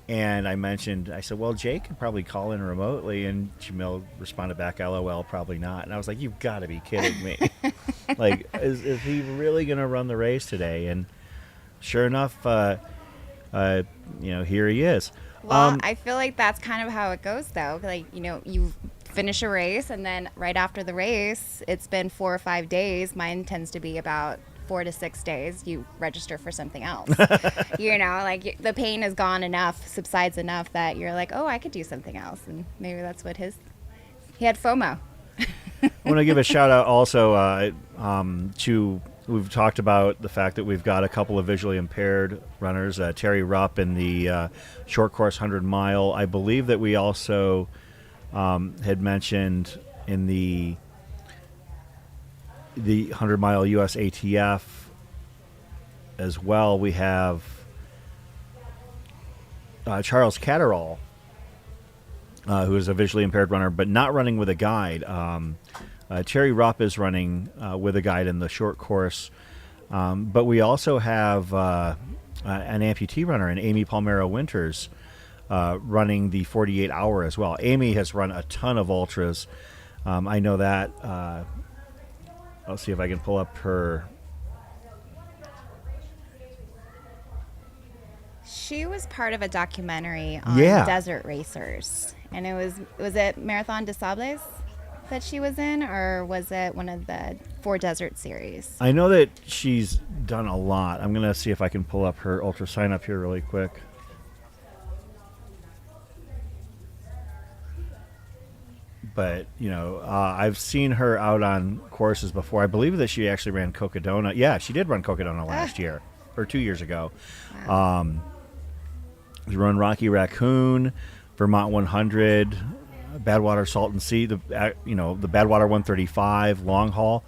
And I said, well, Jake could probably call in remotely. And Jamil responded back, LOL, probably not. And I was like, you've got to be kidding me. Like, is he really going to run the race today? And sure enough, here he is. Well, I feel like that's kind of how it goes, though. Like, you finish a race, and then right after the race, it's been 4 or 5 days. Mine tends to be about 4 to 6 days. You register for something else. Like, the pain is gone enough, subsides enough that you're like, oh, I could do something else. And maybe that's what he had FOMO. I want to give a shout out also to, we've talked about the fact that we've got a couple of visually impaired runners, Terry Rupp in the short course 100 mile. I believe that we also had mentioned in the 100 mile USATF as well. We have Charles Catterall, who is a visually impaired runner, but not running with a guide. Terry Rupp is running with a guide in the short course. But we also have an amputee runner in Amy Palmero Winters running the 48 hour as well. Amy has run a ton of ultras. I know that. I'll see if I can pull up her. She was part of a documentary on desert racers, and was it Marathon des Sables that she was in, or was it one of the 4 Desert series? I know that she's done a lot. I'm gonna see if I can pull up her ultra sign up here really quick. But, I've seen her out on courses before. I believe that she actually ran Cocodona. Yeah, she did run Cocodona last year, or 2 years ago. Wow. She ran Rocky Raccoon, Vermont 100, Badwater Salton Sea, the Badwater 135, long haul.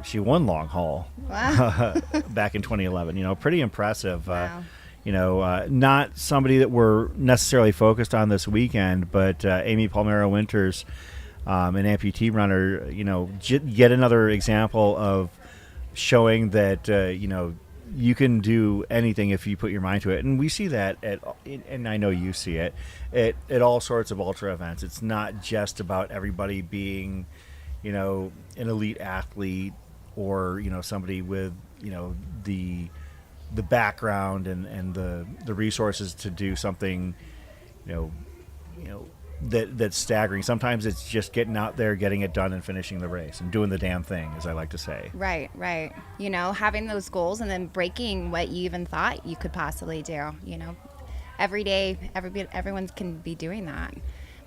She won long haul Wow. back in 2011. Pretty impressive. Wow. not somebody that we're necessarily focused on this weekend, but Amy Palmero Winters, an amputee runner, yet another example of showing that, you can do anything if you put your mind to it. And we see that and I know you see it, at all sorts of ultra events. It's not just about everybody being, an elite athlete or, somebody with, the background and the resources to do something, that's staggering. Sometimes it's just getting out there, getting it done, and finishing the race and doing the damn thing, as I like to say. Right. Having those goals and then breaking what you even thought you could possibly do. Every day, everyone can be doing that.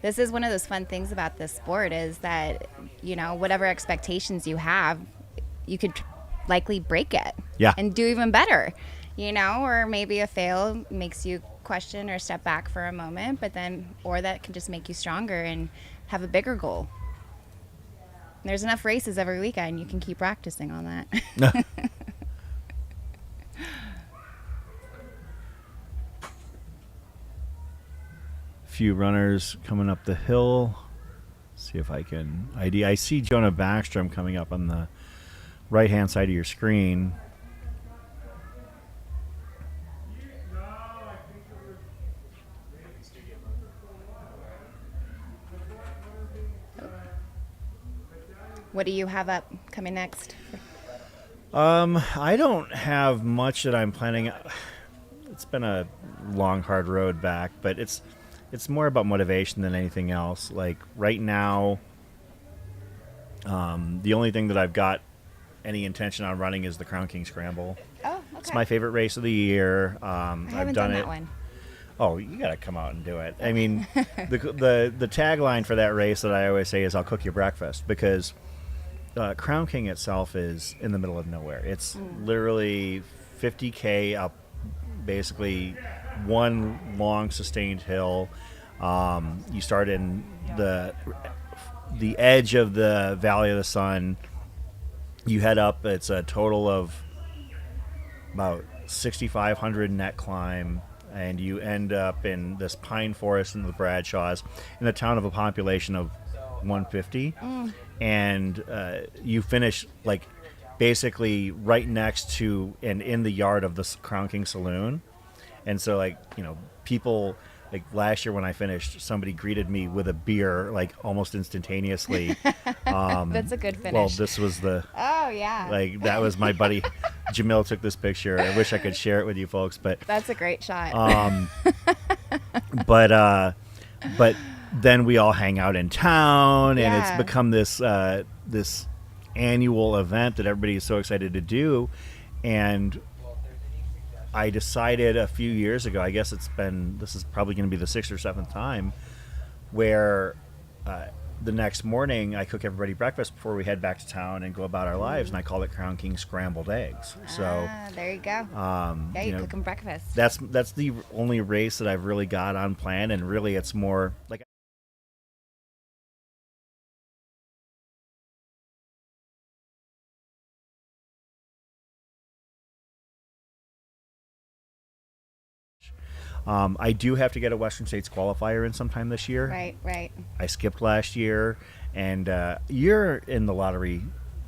This is one of those fun things about this sport is that, whatever expectations you have, you could likely break it. Yeah. And do even better, or maybe a fail makes you question or step back for a moment, or that can just make you stronger and have a bigger goal. There's enough races every weekend. You can keep practicing on that. Few runners coming up the hill. See if I can ID. I see Jonah Backstrom coming up on the right-hand side of your screen. What do you have up coming next? I don't have much that I'm planning. It's been a long, hard road back, but it's more about motivation than anything else. Like right now, the only thing that I've got any intention on running is the Crown King Scramble. Oh, okay. It's my favorite race of the year. I I've haven't done done it. that one. Oh, you got to come out and do it. I mean, the tagline for that race that I always say is "I'll cook you breakfast," because Crown King itself is in the middle of nowhere. It's literally 50K up, basically one long sustained hill. You start in the edge of the Valley of the Sun. You head up. It's a total of about 6,500 net climb, and you end up in this pine forest in the Bradshaws, in a town of a population of 150. And you finish like basically right next to and in the yard of the Crown King Saloon. And so people, like last year when I finished, somebody greeted me with a beer like almost instantaneously. That's a good finish. Well, this was Oh yeah. That was my buddy Jamil took this picture. I wish I could share it with you folks, but That's a great shot. but then we all hang out in town, and Yeah. it's become this this annual event that everybody is so excited to do. And I decided a few years ago, I guess this is probably going to be the 6th or 7th time, where the next morning I cook everybody breakfast before we head back to town and go about our lives, and I call it Crown King Scrambled Eggs. So there you go. You cook them breakfast. that's the only race that I've really got on plan, and really it's more like I do have to get a Western States qualifier in sometime this year. Right. I skipped last year, and you're in the lottery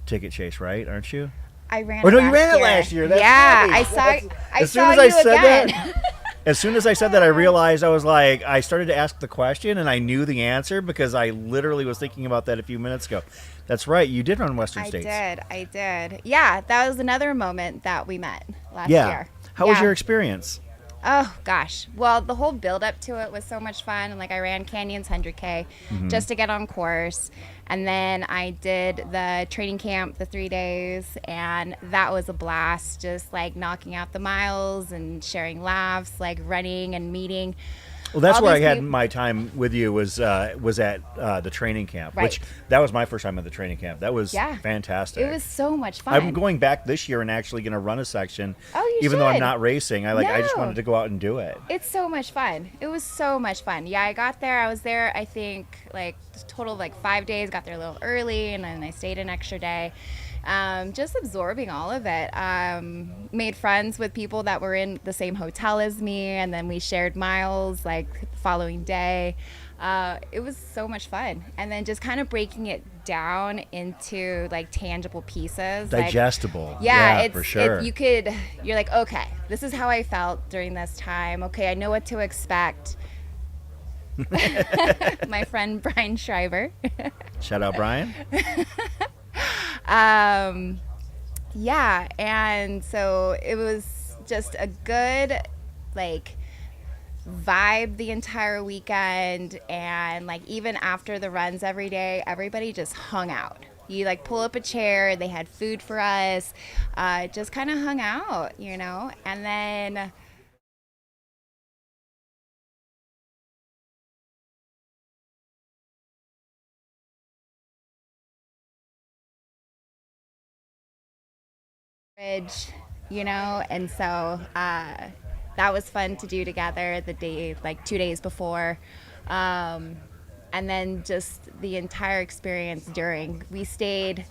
ticket chase, right? Aren't you? I ran. Oh no, it you last ran it year. last year. That's Yeah, right. I As soon saw as I you said again. that, as soon as I said that, I realized I started to ask the question, and I knew the answer because I literally was thinking about that a few minutes ago. That's right. You did run Western States. I did. Yeah, that was another moment that we met last year. How was your experience? Oh gosh. Well, the whole build up to it was so much fun. And I ran Canyons 100K just to get on course. And then I did the training camp, the 3 days, and that was a blast. Just knocking out the miles and sharing laughs, running and meeting. Well, that's all where I these had peop- my time with you was at the training camp, Right. which that was my first time at the training camp. That was fantastic. It was so much fun. I'm going back this year and actually going to run a section. Oh, you even though I'm should. not racing. I just No. wanted to go out and do it. It's so much fun. It was so much fun. Yeah, I was there, I think, total of 5 days, got there a little early, and then I stayed an extra day. just absorbing all of it. Made friends with people that were in the same hotel as me, and then we shared miles like the following day. It was so much fun. And then just kind of breaking it down into like tangible pieces. Digestible. Like, yeah, for sure. You're like, okay, this is how I felt during this time. Okay, I know what to expect. My friend Brian Schreiber. Shout out, Brian. Yeah, and so it was just a good like vibe the entire weekend, and like even after the runs every day, everybody just hung out. You like pull up a chair, they had food for us, just kind of hung out, and then and so that was fun to do together the day, like 2 days before, and then just the entire experience during. We stayed,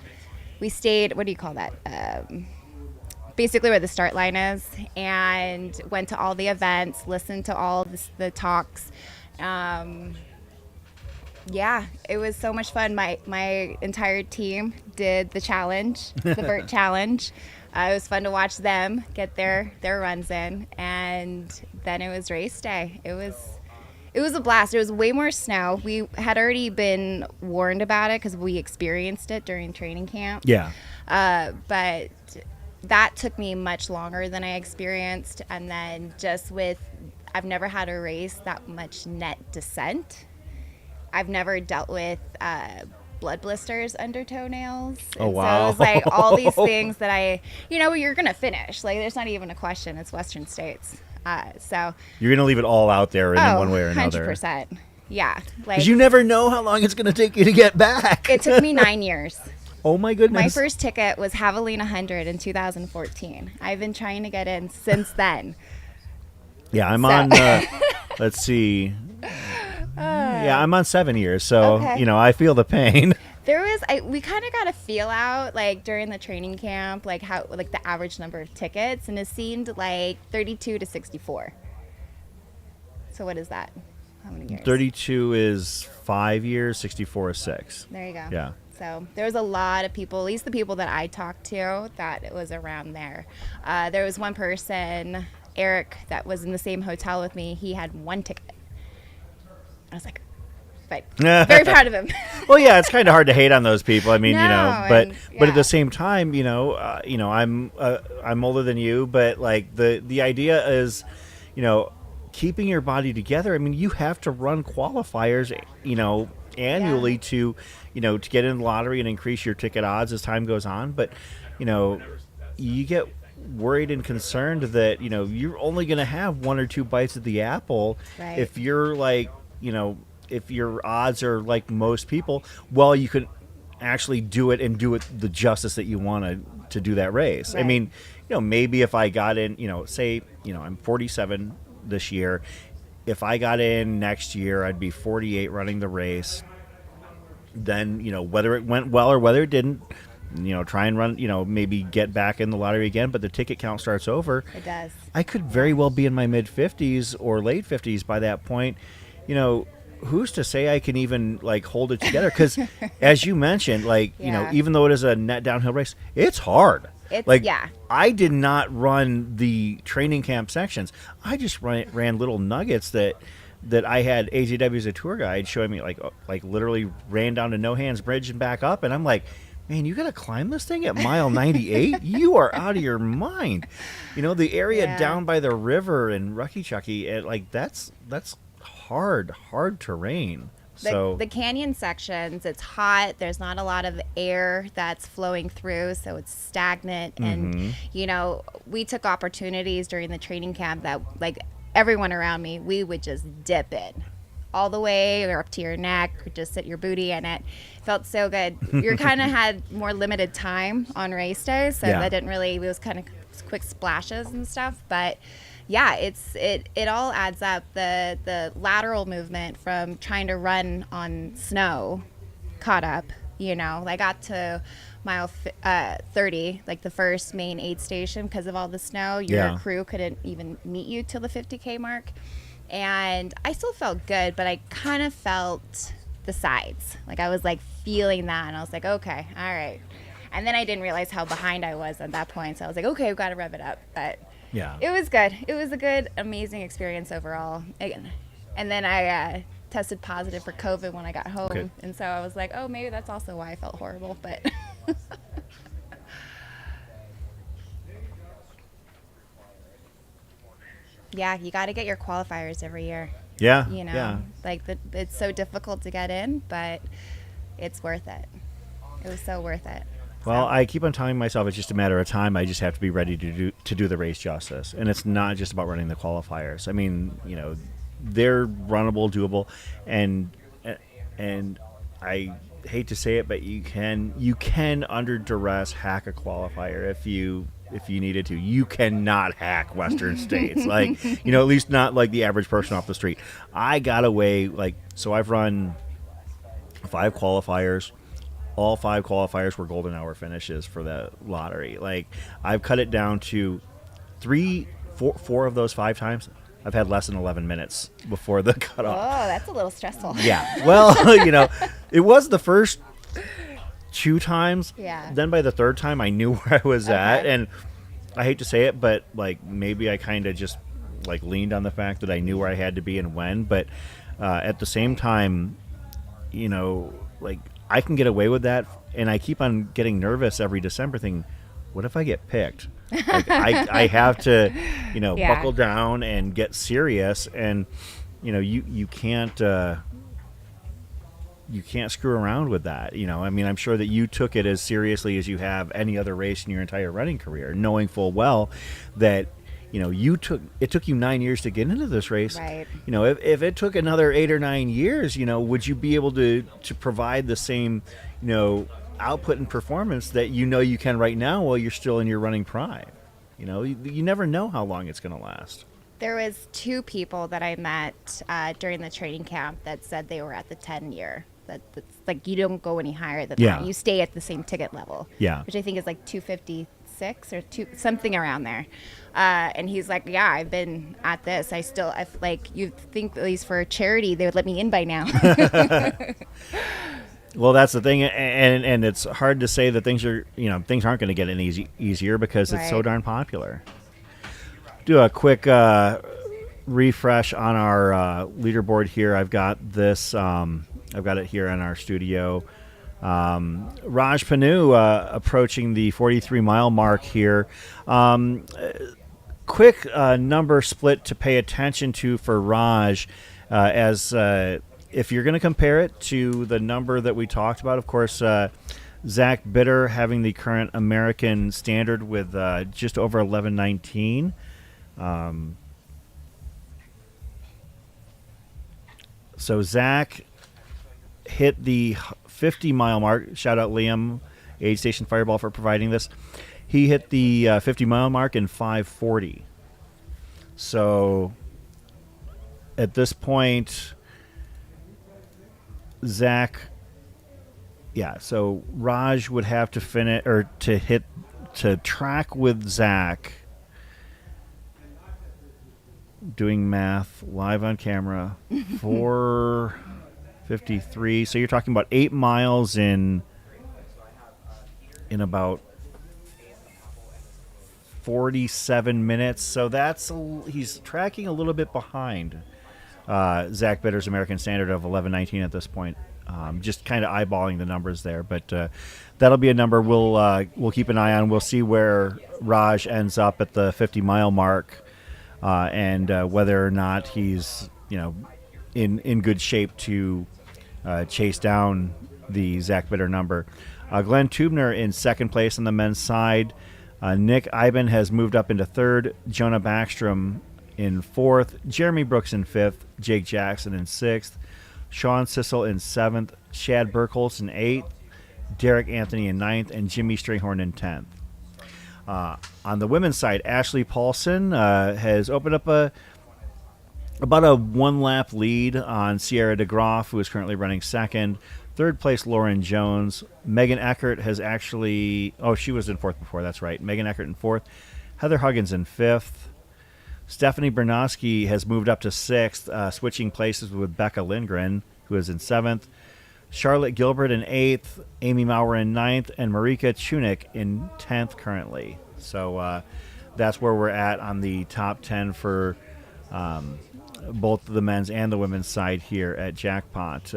what do you call that? Basically where the start line is, and went to all the events, listened to all the talks. Yeah, it was so much fun. My entire team did the challenge, the vert challenge. It was fun to watch them get their runs in, and then it was race day. It was a blast. There was way more snow. We had already been warned about it because we experienced it during training camp. Yeah. But that took me much longer than I experienced, and then I've never had a race that much net descent. I've never dealt with blood blisters under toenails. Oh, and wow. So it was like all these things that you're going to finish. Like, there's not even a question. It's Western States. So You're going to leave it all out there in one way or another. 100%. Yeah. Because you never know how long it's going to take you to get back. It took me 9 years. Oh, my goodness. My first ticket was Javelina 100 in 2014. I've been trying to get in since then. Yeah, I'm on, let's see. Yeah, I'm on 7 years, so, Okay. I feel the pain. We kind of got a feel out, like, during the training camp, like, how, like, the average number of tickets, and it seemed like 32 to 64. So what is that? How many years? 32 is 5 years, 64 is 6. There you go. Yeah. So there was a lot of people, at least the people that I talked to, that it was around there. There was one person, Eric, that was in the same hotel with me. He had one ticket. I was like, but very proud of him. Well, yeah, it's kind of hard to hate on those people. I mean, but yeah. at the same time, I'm older than you, but like the idea is, keeping your body together. I mean, you have to run qualifiers, annually to get in the lottery and increase your ticket odds as time goes on. But, you get worried and concerned that, you're only going to have 1 or 2 bites at the apple. Right. If you're like, if your odds are like most people, well, you can actually do it and do it the justice that you want to do that race. Right. I mean, maybe if I got in, say, I'm 47 this year. If I got in next year, I'd be 48 running the race. Then, whether it went well or whether it didn't, try and run, maybe get back in the lottery again, but the ticket count starts over. It does. I could very well be in my mid-50s or late 50s by that point. Who's to say I can even, like, hold it together? Because, as you mentioned, like, Yeah. even though it is a net downhill race, it's hard. Yeah. I did not run the training camp sections. I just ran little nuggets that I had AZW as a tour guide showing me, like literally ran down to No Hands Bridge and back up. And I'm like, man, you got to climb this thing at mile 98? You are out of your mind. The area Yeah. down by the river in Rucky Chucky, that's hard terrain. The canyon sections, it's hot. There's not a lot of air that's flowing through, so it's stagnant. And, we took opportunities during the training camp that, like, everyone around me, we would just dip in all the way or up to your neck, or just sit your booty in it. Felt so good. You kind of had more limited time on race day, so Yeah. that didn't really, it was kind of quick splashes and stuff. But yeah, it all adds up. The lateral movement from trying to run on snow caught up. I got to mile 30, like the first main aid station, because of all the snow. Your Yeah. crew couldn't even meet you till the 50K mark. And I still felt good, but I kind of felt the sides. Like I was like feeling that, and I was like, okay, all right. And then I didn't realize how behind I was at that point. So I was like, okay, we've got to rev it up. But Yeah. it was good. It was a good, amazing experience overall. And then I tested positive for COVID when I got home. Okay. And so I was like, oh, maybe that's also why I felt horrible. But yeah, you got to get your qualifiers every year. Yeah. You know, Yeah. like it's so difficult to get in, but it's worth it. It was so worth it. Well, So- I keep on telling myself it's just a matter of time. I just have to be ready to do the race justice, and it's not just about running the qualifiers. I mean, you know, they're runnable, doable, and I hate to say it, but you can under duress hack a qualifier if you needed to. You cannot hack Western States, like, you know, at least not like the average person off the street. I got away, like, so I've run 5 qualifiers. All 5 qualifiers were golden hour finishes for the lottery. Like, I've cut it down to 4 of those 5 times. I've had less than 11 minutes before the Oh, cutoff. that's a little stressful. Yeah. Well, you know, it was the first 2 times. Yeah. Then by the 3rd time, I knew where I was at. Okay. And I hate to say it, but, like, maybe I kind of just, like, leaned on the fact that I knew where I had to be and when. But at the same time, you know, like, I can get away with that, and I keep on getting nervous every December thinking, what if I get picked? Like, I have to, you know, Yeah. buckle down and get serious, and, you know, you can't screw around with that. You know, I mean, I'm sure that you took it as seriously as you have any other race in your entire running career, knowing full well that, you know, it took you 9 years to get into this race. Right. You know, if it took another 8 or 9 years, you know, would you be able to provide the same, you know, output and performance that you know you can right now while you're still in your running prime? You know, you never know how long it's going to last. There was 2 people that I met during the training camp that said they were at the 10-year. That's like, you don't go any higher than Yeah. that. You stay at the same ticket level. Yeah. Which I think is like 256 or something around there. And he's like, yeah, I've been at this. Like, you'd think at least for charity they would let me in by now. Well, that's the thing, and it's hard to say that things aren't going to get any easier because it's so Right. darn popular. Do a quick refresh on our leaderboard here. I've got this. I've got it here in our studio. Raj Panu approaching the 43-mile mark here. Quick number split to pay attention to for Raj, as if you're going to compare it to the number that we talked about, of course, Zach Bitter having the current American standard with just over 11:19. So Zach hit the 50-mile mark. Shout out Liam, Aid Station Fireball, for providing this. He hit the 50-mile mark in 5:40. So at this point, Zach, so Raj would have to finish or to track with Zach. Doing math live on camera, 4:53. So you're talking about 8 miles in about 47 minutes. So he's tracking a little bit behind Zach Bitter's American standard of 11:19 at this point. Just kind of eyeballing the numbers there, but that'll be a number we'll keep an eye on. We'll see where Raj ends up at the 50-mile mark. And whether or not he's, you know, in good shape to chase down the Zach Bitter number. Glenn Tubner in second place on the men's side. Nick Iben has moved up into third. Jonah Backstrom in fourth. Jeremy Brooks in fifth. Jake Jackson in sixth. Sean Sissel in seventh. Shad Burkholz in eighth. Derek Anthony in ninth. And Jimmy Strayhorn in 10th. On the women's side, Ashley Paulson has opened up about a 1-lap lead on Sierra DeGroff, who is currently running second. Third place, Lauren Jones. Megan Eckert has actually... Oh, she was in fourth before. That's right. Megan Eckert in fourth. Heather Huggins in fifth. Stephanie Bernoski has moved up to sixth, switching places with Becca Lindgren, who is in seventh. Charlotte Gilbert in eighth. Amy Maurer in ninth. And Marika Chunik in 10th currently. So that's where we're at on the top 10 for both the men's and the women's side here at Jackpot.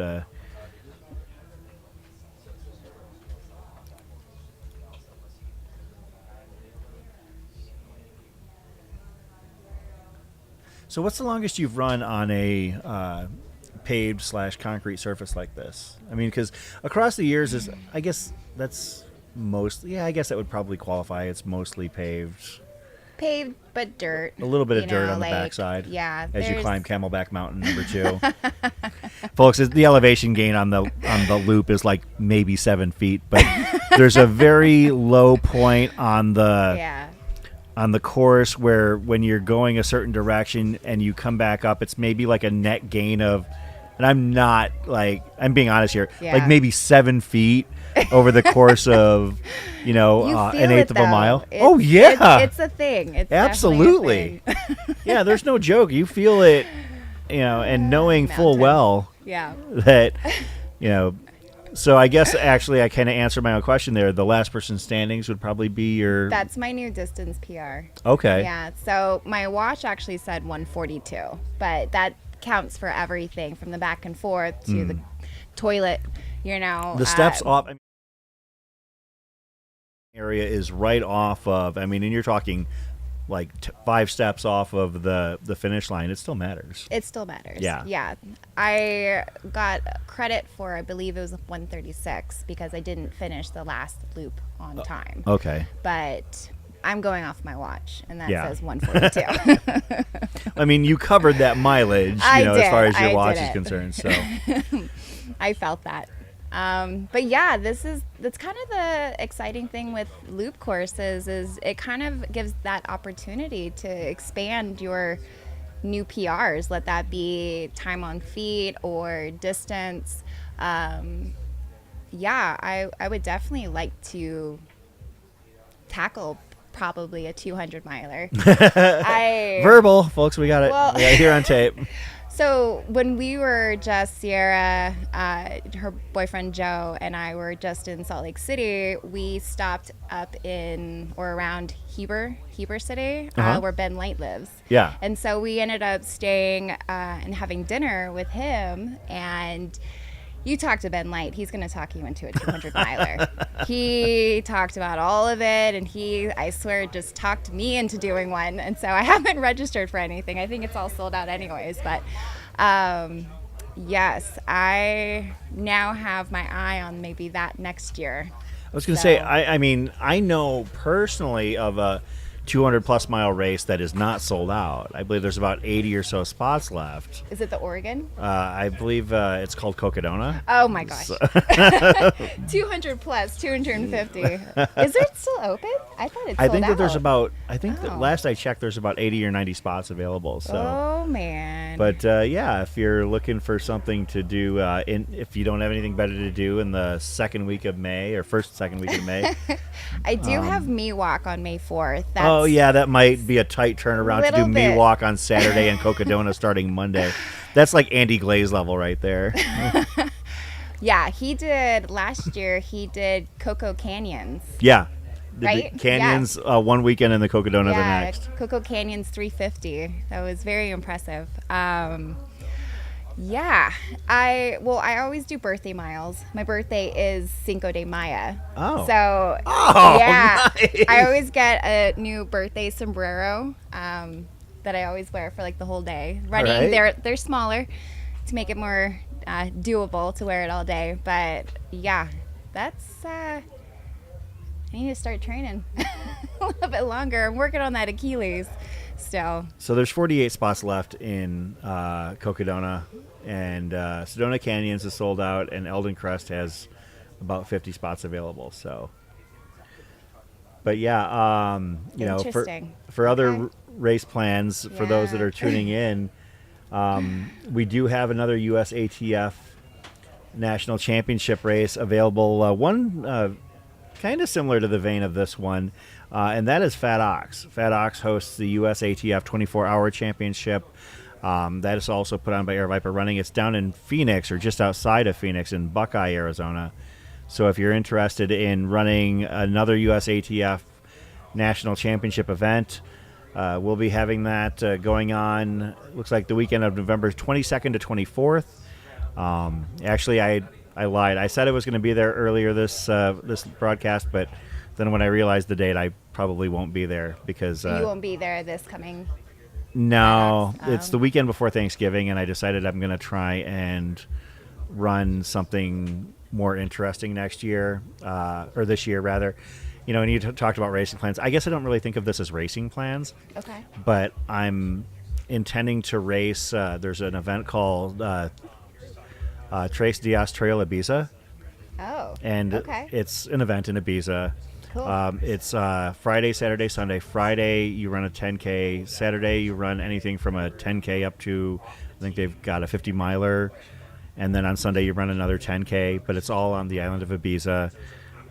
So what's the longest you've run on a paved / concrete surface like this? I mean, because across the years, is I guess that's mostly, yeah, I guess that would probably qualify. It's mostly paved. Paved, but dirt. A little bit of you dirt know, on the like, backside. Yeah. As you climb Camelback Mountain number 2. Folks, the elevation gain on the loop is like maybe 7 feet, but there's a very low point on the Yeah. on the course where when you're going a certain direction and you come back up, it's maybe like a net gain of, and I'm not like, I'm being honest here, Yeah. like maybe 7 feet over the course of, You feel an eighth it, of a mile. though. Oh yeah, It's a thing. It's absolutely. definitely a thing. Yeah, there's no joke. You feel it, and knowing full Mountain. well Yeah. that, so I guess actually I kind of answered my own question there. The last person standings would probably be your. That's my new distance PR. Okay. Yeah. So my watch actually said 142, but that counts for everything from the back and forth to the toilet. The steps off. Area is right off of. I mean, and you're talking like 5 steps off of the finish line. It still matters. It still matters. Yeah. Yeah. I got credit for, I believe it was 136 because I didn't finish the last loop on time. Okay. But I'm going off my watch, and that Yeah. says 142. I mean, you covered that mileage, I as did. far as your I watch did is it. concerned. So. I felt that. But yeah, that's kind of the exciting thing with loop courses is it kind of gives that opportunity to expand your new PRs. Let that be time on feet or distance. Yeah, I would definitely like to tackle probably a 200 miler. Verbal, folks, we got it. Well- We got it here on tape. So when we were just, Sierra, her boyfriend Joe, and I were just in Salt Lake City, we stopped up in or around Heber City, where Ben Light lives. Yeah. And so we ended up staying and having dinner with him. And you talk to Ben Light, he's going to talk you into a 200 miler. He talked about all of it, and he, I swear, just talked me into doing one. And so I haven't registered for anything. I think it's all sold out anyways. But yes, I now have my eye on maybe that next year. I was going to say, I mean, I know personally of a 200-plus mile race that is not sold out. I believe there's about 80 or so spots left. Is it the Oregon? I believe it's called Cocodona. Oh my gosh. 200 plus, 250. Is it still open? I thought it's I think sold that there's out. about, I think that Oh. last I checked, there's about 80 or 90 spots available. So. Oh man. But yeah, if you're looking for something to do, if you don't have anything better to do in the second week of May or second week of May. I do have Me Walk on May 4th. Oh yeah, that might be a tight turnaround to do Little Me bit. Walk on Saturday and Cocodona starting Monday. That's like Andy Glaze level right there. Yeah, he did last year. He did Coco Canyons. Yeah. The Right? Canyons one weekend and the Cocodona the Yeah, next. Coco Canyons 350. That was very impressive. Yeah, I always do birthday miles. My birthday is Cinco de Mayo. Oh. So yeah, nice. I always get a new birthday sombrero that I always wear for like the whole day. Running, right. they're smaller to make it more doable to wear it all day. But yeah, that's I need to start training a little bit longer. I'm working on that Achilles still. So there's 48 spots left in Cocodona, and Sedona Canyons is sold out, and Eldon Crest has about 50 spots available. So, but yeah, you know, Interesting. for other Okay. race plans for those that Yeah. are tuning in, we do have another USATF national championship race available. One kind of similar to the vein of this one, and that is Fat Ox. Fat Ox hosts the USATF 24-hour championship. That is also put on by Air Viper Running. It's down in Phoenix, or just outside of Phoenix, in Buckeye, Arizona. So if you're interested in running another USATF national championship event, we'll be having that going on, looks like the weekend of November 22nd to 24th. Actually, I lied. I said I was going to be there earlier this broadcast, but then when I realized the date, I probably won't be there because... you won't be there this coming... No, it's the weekend before Thanksgiving, and I decided I'm going to try and run something more interesting next year, or this year, rather. You know, and you talked about racing plans. I guess I don't really think of this as racing plans. Okay. But I'm intending to race. There's an event called Tres Dias Trail Ibiza. Oh, and okay. It's an event in Ibiza. Cool. It's Friday, Saturday, Sunday. Friday, you run a 10K. Saturday, you run anything from a 10K up to, I think they've got a 50-miler. And then on Sunday, you run another 10K. But it's all on the island of Ibiza.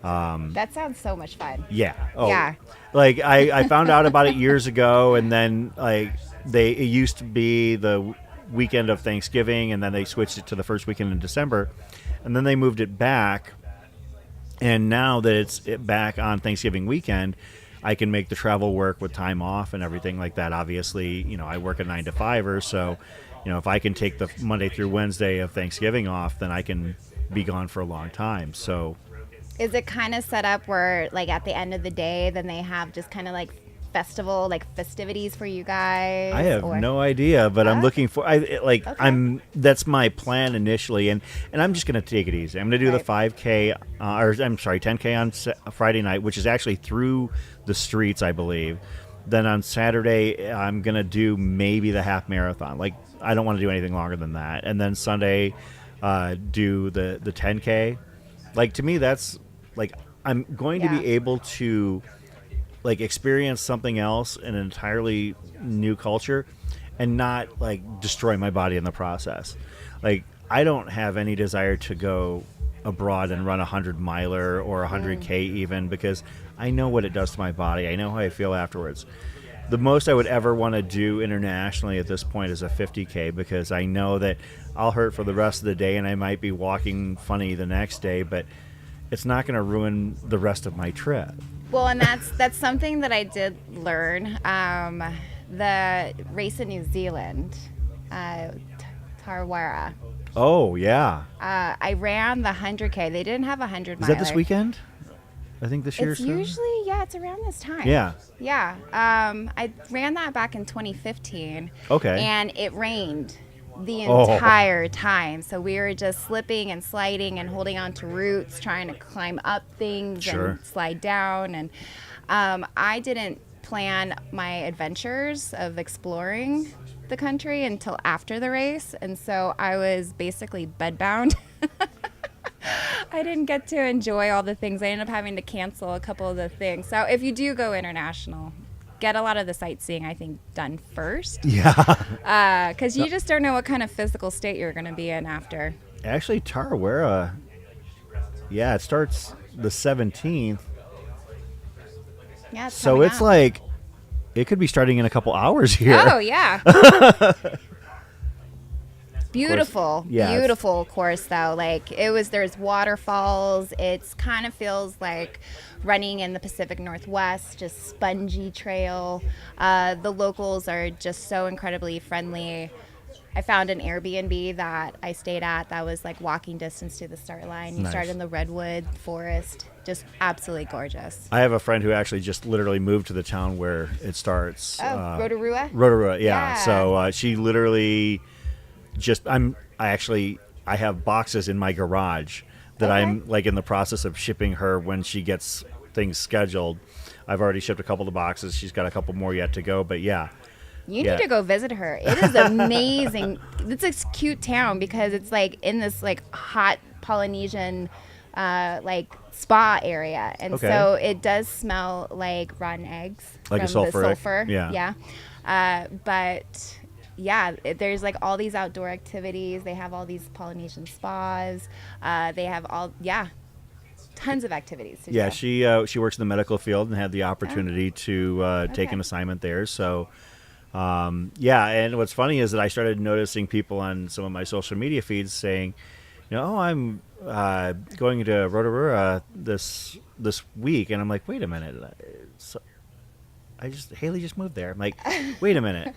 That sounds so much fun. Yeah. Oh, yeah. Like, I found out about it years ago, and then, like, it used to be the weekend of Thanksgiving, and then they switched it to the first weekend in December. And then they moved it back. And now that it's back on Thanksgiving weekend, I can make the travel work with time off and everything like that. Obviously, you know, I work a 9-to-5-er, so, you know, if I can take the Monday through Wednesday of Thanksgiving off, then I can be gone for a long time. So, is it kind of set up where, like, at the end of the day, then they have just kind of like festival, like festivities for you guys? I have no idea, but I'm looking for. Okay. That's my plan initially, and I'm just going to take it easy. I'm going to do the 5K, or I'm sorry, 10K on Friday night, which is actually through the streets, I believe. Then on Saturday, I'm going to do maybe the half marathon. Like, I don't want to do anything longer than that. And then Sunday, do the 10K. Like, to me, that's like, I'm going to be able to, like, experience something else, an entirely new culture, and not, like, destroy my body in the process. Like, I don't have any desire to go abroad and run a 100-miler or a 100K even, because I know what it does to my body. I know how I feel afterwards. The most I would ever want to do internationally at this point is a 50K, because I know that I'll hurt for the rest of the day and I might be walking funny the next day, but it's not going to ruin the rest of my trip. Well, and that's something that I did learn. The race in New Zealand, Tarawera. Oh, yeah. I ran the 100K. They didn't have a 100 miler. Is that this weekend? I think this year. It's usually, it's around this time. Yeah. Yeah. I ran that back in 2015. Okay. And it rained the entire time. So we were just slipping and sliding and holding on to roots, trying to climb up things and slide down. And I didn't plan my adventures of exploring the country until after the race. And so I was basically bedbound. I didn't get to enjoy all the things. I ended up having to cancel a couple of the things. So if you do go international, get a lot of the sightseeing, I think, done first. Yeah. Because you just don't know what kind of physical state you're going to be in after. Actually, Tarawera, it starts the 17th. Yeah, it's so it's out. like, it could be starting in a couple hours here. Oh, yeah. Beautiful, beautiful course though. Like there's waterfalls. It's kind of feels like running in the Pacific Northwest, just spongy trail. The locals are just so incredibly friendly. I found an Airbnb that I stayed at that was like walking distance to the start line. You start in the redwood forest. Just absolutely gorgeous. I have a friend who actually just literally moved to the town where it starts. Rotorua? Rotorua, yeah. So she literally I have boxes in my garage that I'm like in the process of shipping her when she gets things scheduled. I've already shipped a couple of boxes. She's got a couple more yet to go, but yeah. You need to go visit her. It is amazing. It's a cute town because it's like in this like hot Polynesian like spa area. And so it does smell like rotten eggs. Like from a sulfuric. the sulfur. Yeah. Yeah. But yeah, there's like all these outdoor activities. They have all these Polynesian spas. They have tons of activities to Yeah, do. she works in the medical field and had the opportunity to take an assignment there. So, and what's funny is that I started noticing people on some of my social media feeds saying, I'm going to Rotorua this week, and I'm like, wait a minute, so Haley just moved there. I'm like, wait a minute,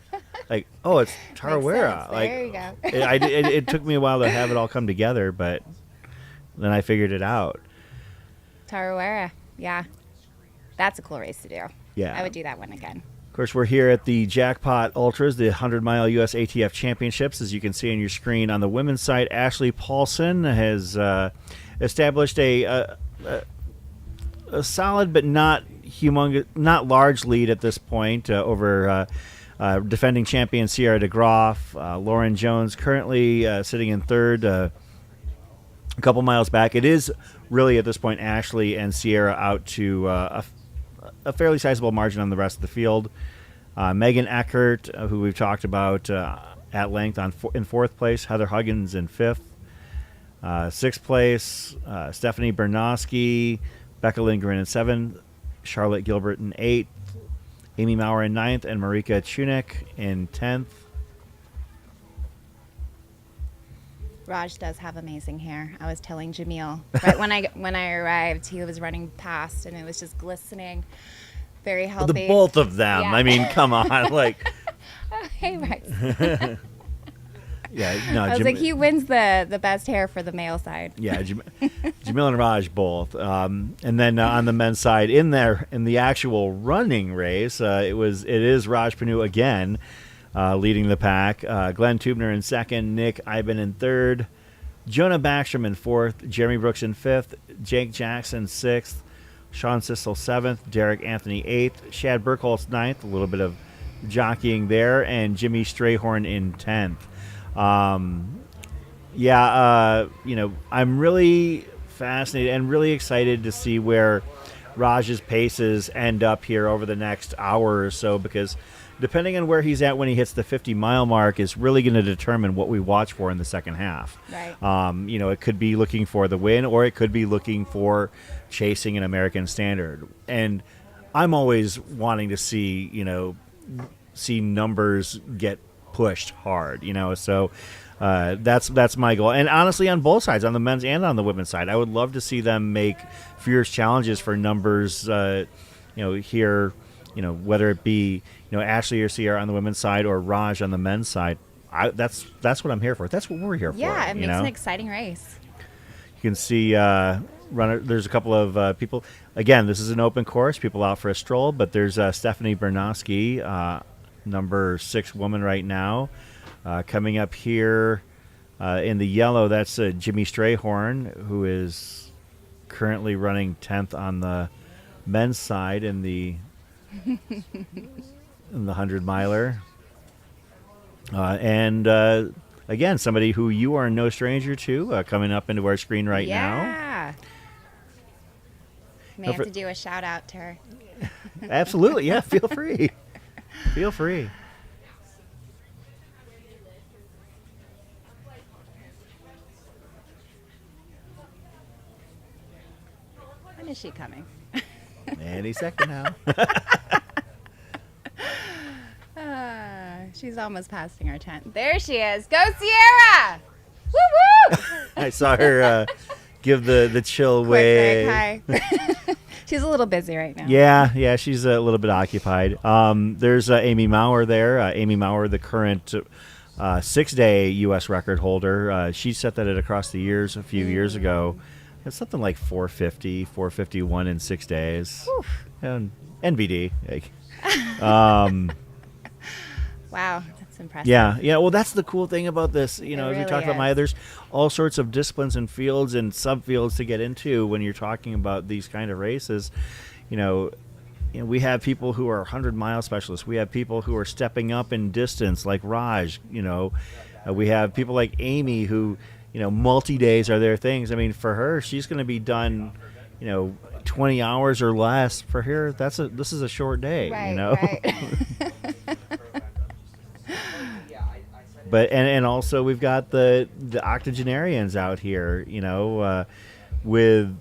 like, oh, it's Tarawera. Makes sense. Like, There you go. it took me a while to have it all come together, but then I figured it out. Tarawera, yeah, that's a cool race to do. Yeah, I would do that one again. Of course, we're here at the Jackpot Ultras, the 100-mile USATF Championships. As you can see on your screen, on the women's side, Ashley Paulson has established a solid but not humongous, not large lead at this point over defending champion Sierra DeGroff. Lauren Jones currently sitting in third, a couple miles back. It is really at this point Ashley and Sierra out to a fairly sizable margin on the rest of the field. Megan Eckert, who we've talked about at length, in fourth place. Heather Huggins in fifth. Sixth place, Stephanie Bernowski, Becca Lindgren in seventh, Charlotte Gilbert in eighth, Amy Maurer in ninth, and Marika Chunik in 10th. Raj does have amazing hair. I was telling Jamil right when I arrived, he was running past and it was just glistening, very healthy. The both of them. Yeah. I mean, come on, like. Hey, Rex. Yeah, no. I was like, he wins the best hair for the male side. Yeah, Jamil and Raj both. And then on the men's side, in the actual running race, it is Raj Panu again. Leading the pack. Glenn Tubner in second, Nick Iben in third, Jonah Backstrom in fourth, Jeremy Brooks in fifth, Jake Jackson sixth, Sean Sissel seventh, Derek Anthony eighth, Shad Burkholz ninth, a little bit of jockeying there, and Jimmy Strayhorn in 10th. I'm really fascinated and really excited to see where Raj's paces end up here over the next hour or so, because depending on where he's at when he hits the 50-mile mark is really going to determine what we watch for in the second half. Right. It could be looking for the win, or it could be looking for chasing an American standard. And I'm always wanting to see numbers get pushed hard, so that's my goal. And honestly, on both sides, on the men's and on the women's side, I would love to see them make fierce challenges for numbers, here, whether it be, Ashley or Sierra on the women's side or Raj on the men's side. That's what I'm here for. That's what we're here for. Yeah, it makes an exciting race. You can see there's a couple of people. Again, this is an open course. People out for a stroll, but there's Stephanie Bernowski, number 6 woman right now. Coming up here in the yellow, that's Jimmy Strayhorn, who is currently running 10th on the men's side in the 100-miler. Again, somebody who you are no stranger to, coming up into our screen right now. Yeah. May have to do a shout out to her. Absolutely, yeah. Feel free. Feel free. When is she coming? Any second now. She's almost passing our tent. There she is. Go Sierra! Woo woo! I saw her give the chill wave. Hi. She's a little busy right now. Yeah, she's a little bit occupied. There's Amy Maurer there. Amy Maurer, the current 6-day U.S. record holder. She set that at across the years a few years ago. It's something like 450, 451 in 6 days. Oof. And NBD. Wow, that's impressive. Yeah. Well, that's the cool thing about this. As we really talked about, is. Maya, there's all sorts of disciplines and fields and subfields to get into when you're talking about these kind of races. We have people who are 100-mile specialists. We have people who are stepping up in distance, like Raj. We have people like Amy who, multi-days are their things. I mean, for her, she's going to be done, 20 hours or less. For her, this is a short day. Right, Right. But and also we've got the octogenarians out here, with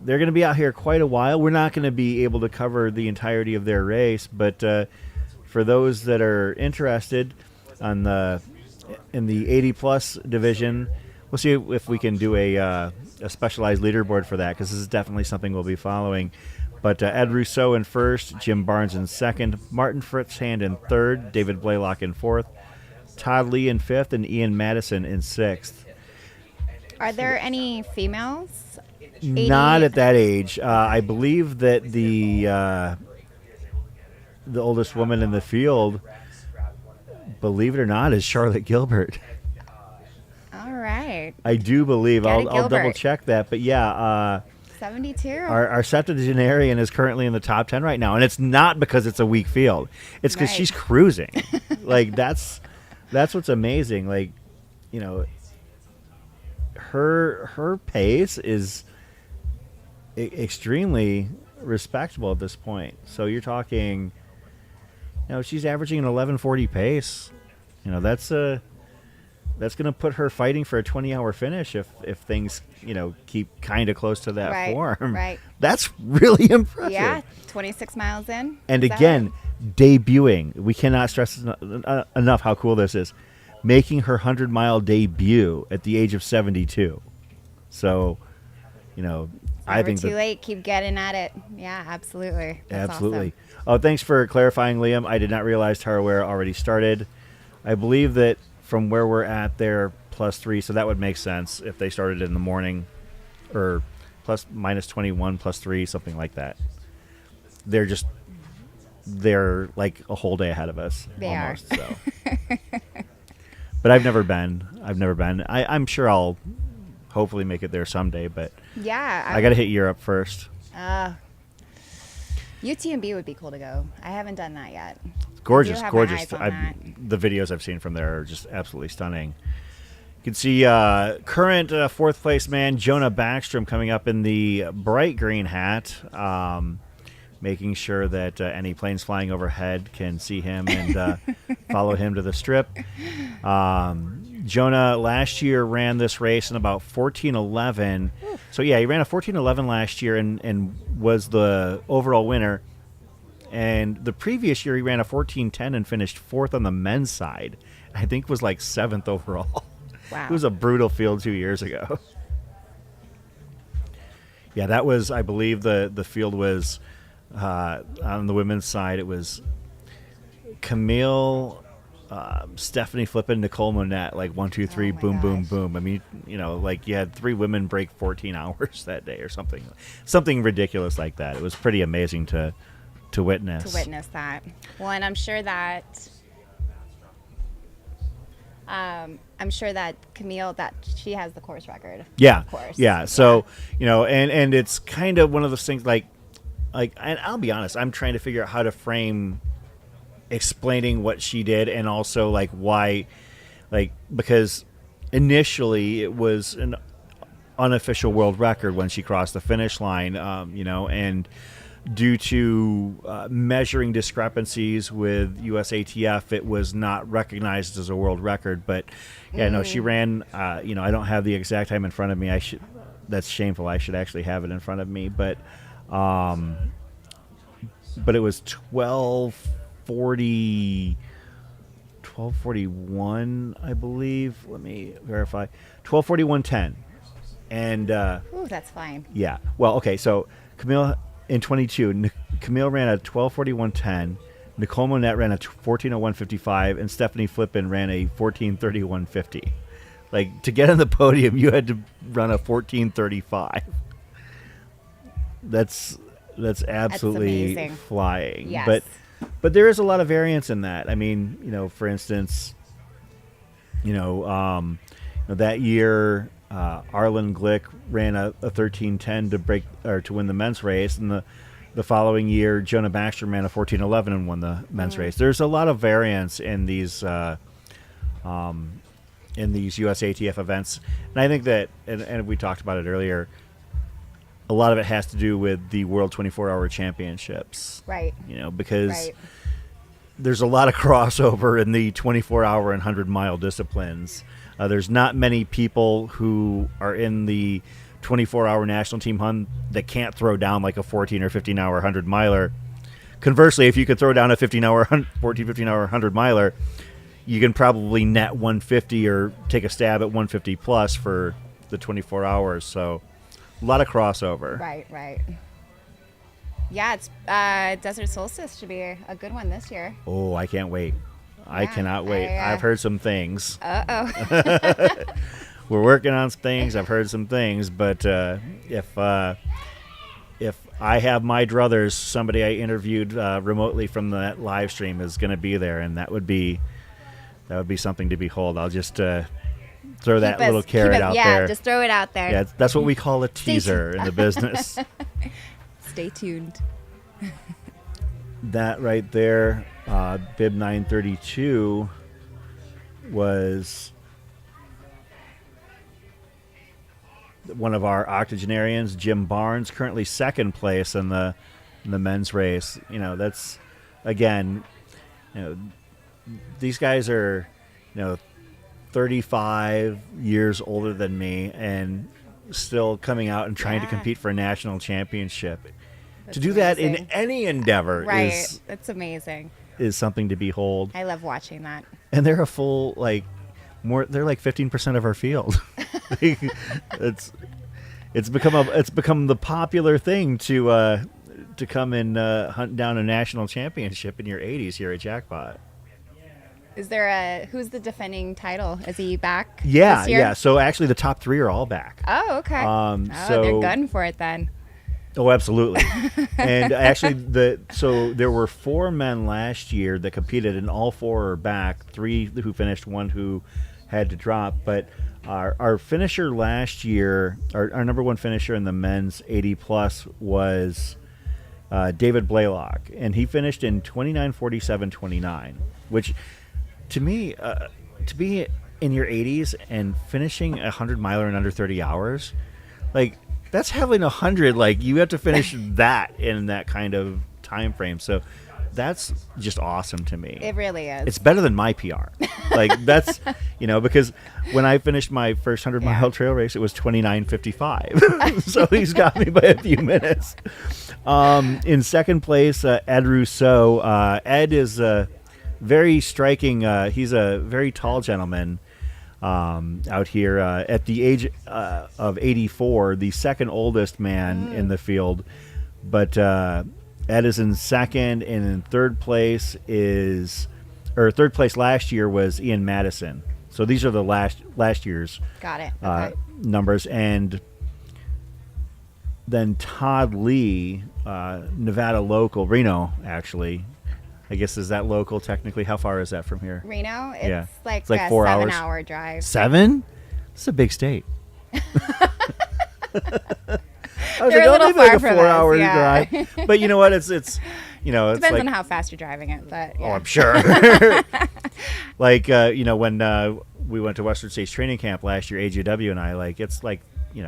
they're going to be out here quite a while. We're not going to be able to cover the entirety of their race, but for those that are interested in the 80 plus division, we'll see if we can do a specialized leaderboard for that, because this is definitely something we'll be following. But Ed Rousseau in first, Jim Barnes in second, Martin Fritzhand in third, David Blaylock in fourth, Todd Lee in fifth, and Ian Madison in sixth. Are there any females? Not at that age. I believe that the oldest woman in the field, believe it or not, is Charlotte Gilbert. All right. I do believe. I'll Gilbert. double check that. But yeah, 72. our septuagenarian is currently in the top 10 right now, and it's not because it's a weak field. It's because Right. she's cruising. Like that's what's amazing. Like, her pace is extremely respectable at this point. So you're talking, she's averaging an 11:40 pace. That's going to put her fighting for a 20-hour finish if things, keep kind of close to that Right, form. right. That's really impressive. Yeah, 26 miles in. And Is that again, right? debuting. We cannot stress enough how cool this is. Making her 100-mile debut at the age of 72. So, I Never think too that, late. Keep getting at it. Yeah, absolutely. That's absolutely. awesome. Oh, thanks for clarifying, Liam. I did not realize Tarawera already started. I believe that from where we're at, they're +3, so that would make sense if they started in the morning, or -21 +3, something like that. They're like a whole day ahead of us. They almost, are. So. But I've never been. I'm sure I'll hopefully make it there someday, but Yeah. I got to hit Europe first. UTMB would be cool to go. I haven't done that yet. Gorgeous, have my gorgeous. eyes on that. The videos I've seen from there are just absolutely stunning. You can see current fourth place man Jonah Backstrom coming up in the bright green hat, making sure that any planes flying overhead can see him and follow him to the strip. Jonah last year ran this race in about 14:11. So yeah, he ran a 14:11 last year and was the overall winner. And the previous year he ran a 14:10 and finished fourth on the men's side. I think was like 7th overall. Wow. It was a brutal field 2 years ago. Yeah, that was, I believe the field was on the women's side. It was Camille, Stephanie Flippin, Nicole Monette, like 1, 2, 3, Oh my boom, boom, gosh. boom. I mean, like you had 3 women break 14 hours that day or something ridiculous like that. It was pretty amazing to witness. To witness that. Well, and I'm sure that Camille, that she has the course record. Yeah, Of course. yeah. So and it's kind of one of those things like, and I'll be honest, I'm trying to figure out how to frame explaining what she did, and also like why, because initially it was an unofficial world record when she crossed the finish line, and due to measuring discrepancies with USATF, it was not recognized as a world record. But yeah, no, she ran. I don't have the exact time in front of me. That's shameful. I should actually have it in front of me. But it was 12:41, I believe. Let me verify. 12:41:10, and Ooh, that's fine. yeah. Well, okay. So Camille in 22, Camille ran a 12:41:10. Nicole Monette ran a 14:01:55, and Stephanie Flippin ran a 14:31:50. Like, to get on the podium, you had to run a 14:35. That's absolutely amazing. flying. Yes. But there is a lot of variance in that. I mean, for instance, that year, Arlen Glick ran a 13:10 to win the men's race, and the following year, Jonah Backstrom ran a 14:11 and won the men's race. There's a lot of variance in these USATF events, and I think that, and we talked about it earlier, a lot of it has to do with the World 24-Hour Championships. Right. Because Right. there's a lot of crossover in the 24-hour and 100-mile disciplines. There's not many people who are in the 24-hour national team hunt that can't throw down like a 14 or 15-hour 100-miler. Conversely, if you could throw down a 15-hour 100-miler, you can probably net 150 or take a stab at 150 plus for the 24 hours. So a lot of crossover. Right. Yeah, it's Desert Solstice should be a good one this year. Oh, I can't wait. I Yeah, cannot wait. I've heard some things. Uh-oh. We're working on some things. I've heard some things, but if I have my druthers, somebody I interviewed remotely from that live stream is going to be there, and that would be something to behold. I'll just throw that little carrot out there. Yeah, just throw it out there. Yeah, that's what we call a teaser in the business. Stay tuned. That right there, bib 932 was one of our octogenarians, Jim Barnes, currently second place in the men's race. You know, that's, again, these guys are, 35 years older than me and still coming out and trying to compete for a national championship. That's to do that in amazing. any endeavor Right. That's amazing. is something to behold. I love watching that. And they're a full, they're like 15% of our field. It's become the popular thing to come and hunt down a national championship in your 80s here at Jackpot. Is there who's the defending title? Is he back? Yeah, this year? yeah. So actually, the top three are all back. Oh, okay. So they're gunning for it then. Oh, absolutely. And actually, there were 4 men last year that competed, and all 4 are back. 3 who finished, 1 who had to drop. But our finisher last year, our number 1 finisher in the men's 80 plus was David Blaylock, and he finished in 29:47:29, which to me, to be in your 80s and finishing a 100-miler in under 30 hours, that's having 100. You have to finish that in that kind of time frame. So that's just awesome to me. It really is. It's better than my PR. That's, because when I finished my first 100-mile trail race, it was 29:55. So he's got me by a few minutes. In second place, Ed Rousseau. Ed is very striking. He's a very tall gentleman out here at the age of 84, the second oldest man in the field. But Ed is in second, and in third place last year was Ian Madison. So these are the last year's Got it. Okay. numbers. And then Todd Lee, Nevada local, Reno actually. I guess, is that local technically? How far is that from here? Reno? It's Yeah. like It's like a 4 hours. 7-hour drive. 7? It's a big state. I was They're a little maybe like far a from 4-hour us, yeah. drive. But you know what? It's it's Depends like, on how fast you're driving it, but yeah. oh, I'm sure. When we went to Western States Training Camp last year, AJW and I, it's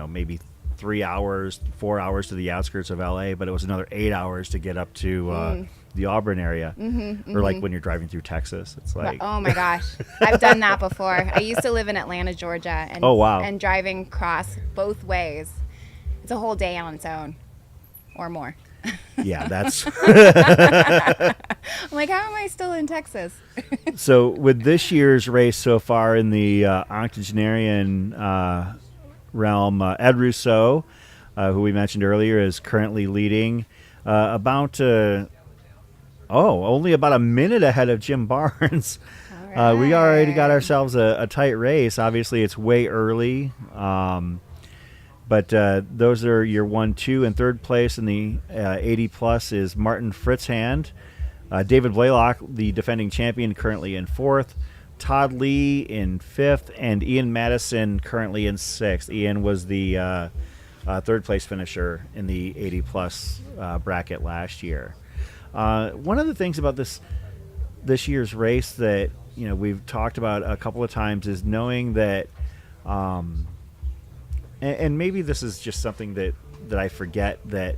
maybe 3 hours, 4 hours to the outskirts of LA, but it was another 8 hours to get up to the Auburn area. Or when you're driving through Texas, it's like, Oh my gosh, I've done that before. I used to live in Atlanta, Georgia, and Oh, wow. and driving across both ways, it's a whole day on its own, or more. yeah, that's I'm like, how am I still in Texas? so. With this year's race so far in the octogenarian realm, Ed Rousseau, who we mentioned earlier, is currently leading only about a minute ahead of Jim Barnes. We already got ourselves a tight race. Obviously, it's way early. But those are your 1, 2, and third place in the 80 plus is Martin Fritzhand. David Blaylock, the defending champion, currently in 4th. Todd Lee in 5th, and Ian Madison currently in 6th. Ian was the third place finisher in the 80 plus bracket last year. One of the things about this year's race that we've talked about a couple of times is knowing that, and maybe this is just something that I forget, that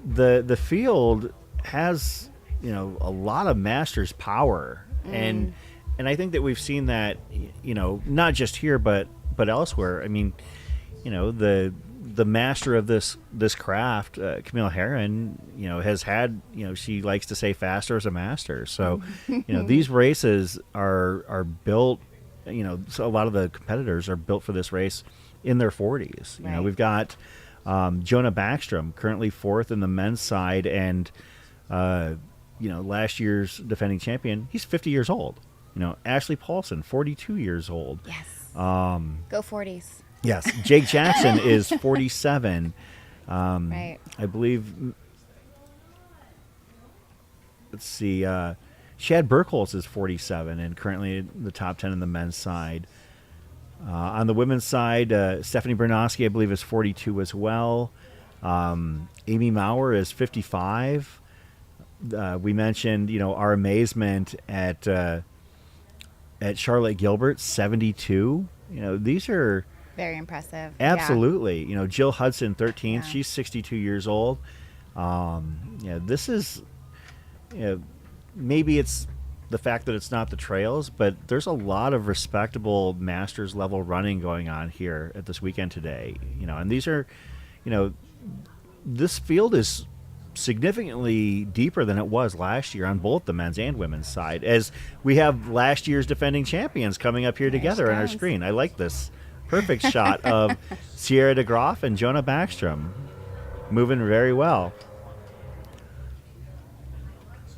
the field has a lot of Masters power, and I think that we've seen that, not just here but elsewhere. I mean, the master of this craft, Camille Herron, has had, she likes to say faster as a master. So, these races are built, so a lot of the competitors are built for this race in their 40s. Right. We've got Jonah Backstrom, currently fourth in the men's side, and last year's defending champion, he's 50 years old. Ashley Paulson, 42 years old. Yes. Go 40s. Yes, Jake Jackson is 47. Right. I believe. Let's see. Chad Burkholz is 47 and currently in the top 10 in the men's side. On the women's side, Stephanie Bernowski, I believe, is 42 as well. Amy Maurer is 55. We mentioned, our amazement at Charlotte Gilbert, 72. These are Very impressive. absolutely. Jill Hudson, 13th. Yeah. She's 62 years old. This is, maybe it's the fact that it's not the trails, but there's a lot of respectable Masters level running going on here at this weekend today. And these are, this field is significantly deeper than it was last year on both the men's and women's side, as we have last year's defending champions coming up here together on our screen. I like this perfect shot of Sierra DeGroff and Jonah Backstrom moving very well.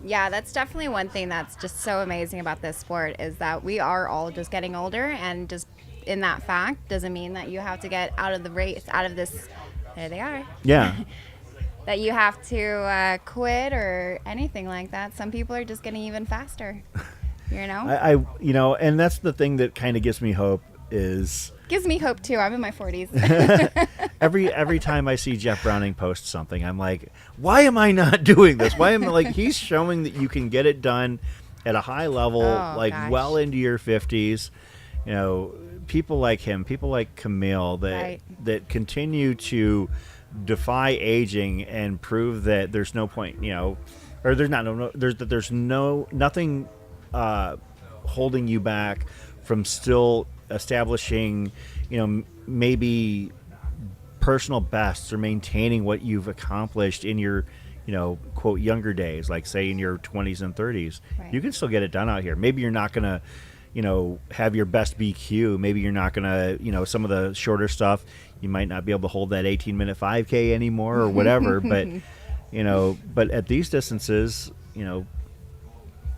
Yeah, that's definitely one thing that's just so amazing about this sport is that we are all just getting older, and just in that fact doesn't mean that you have to get out of the race, out of this. There they are. Yeah. That you have to quit or anything like that. Some people are just getting even faster. I and that's the thing that kind of gives me hope is Gives me hope too. I'm in my 40s. every time I see Jeff Browning post something, I'm like, why am I not doing this? Why am I like, he's showing that you can get it done at a high level, gosh. well into your 50s. People like him, people like Camille Right. that continue to defy aging and prove that there's no point, or there's nothing holding you back from still establishing, maybe personal bests or maintaining what you've accomplished in your, quote, younger days, like say in your 20s and 30s. Right. You can still get it done out here. Maybe you're not going to, have your best BQ. Maybe you're not going to, some of the shorter stuff, you might not be able to hold that 18-minute 5K anymore or whatever. But, but at these distances,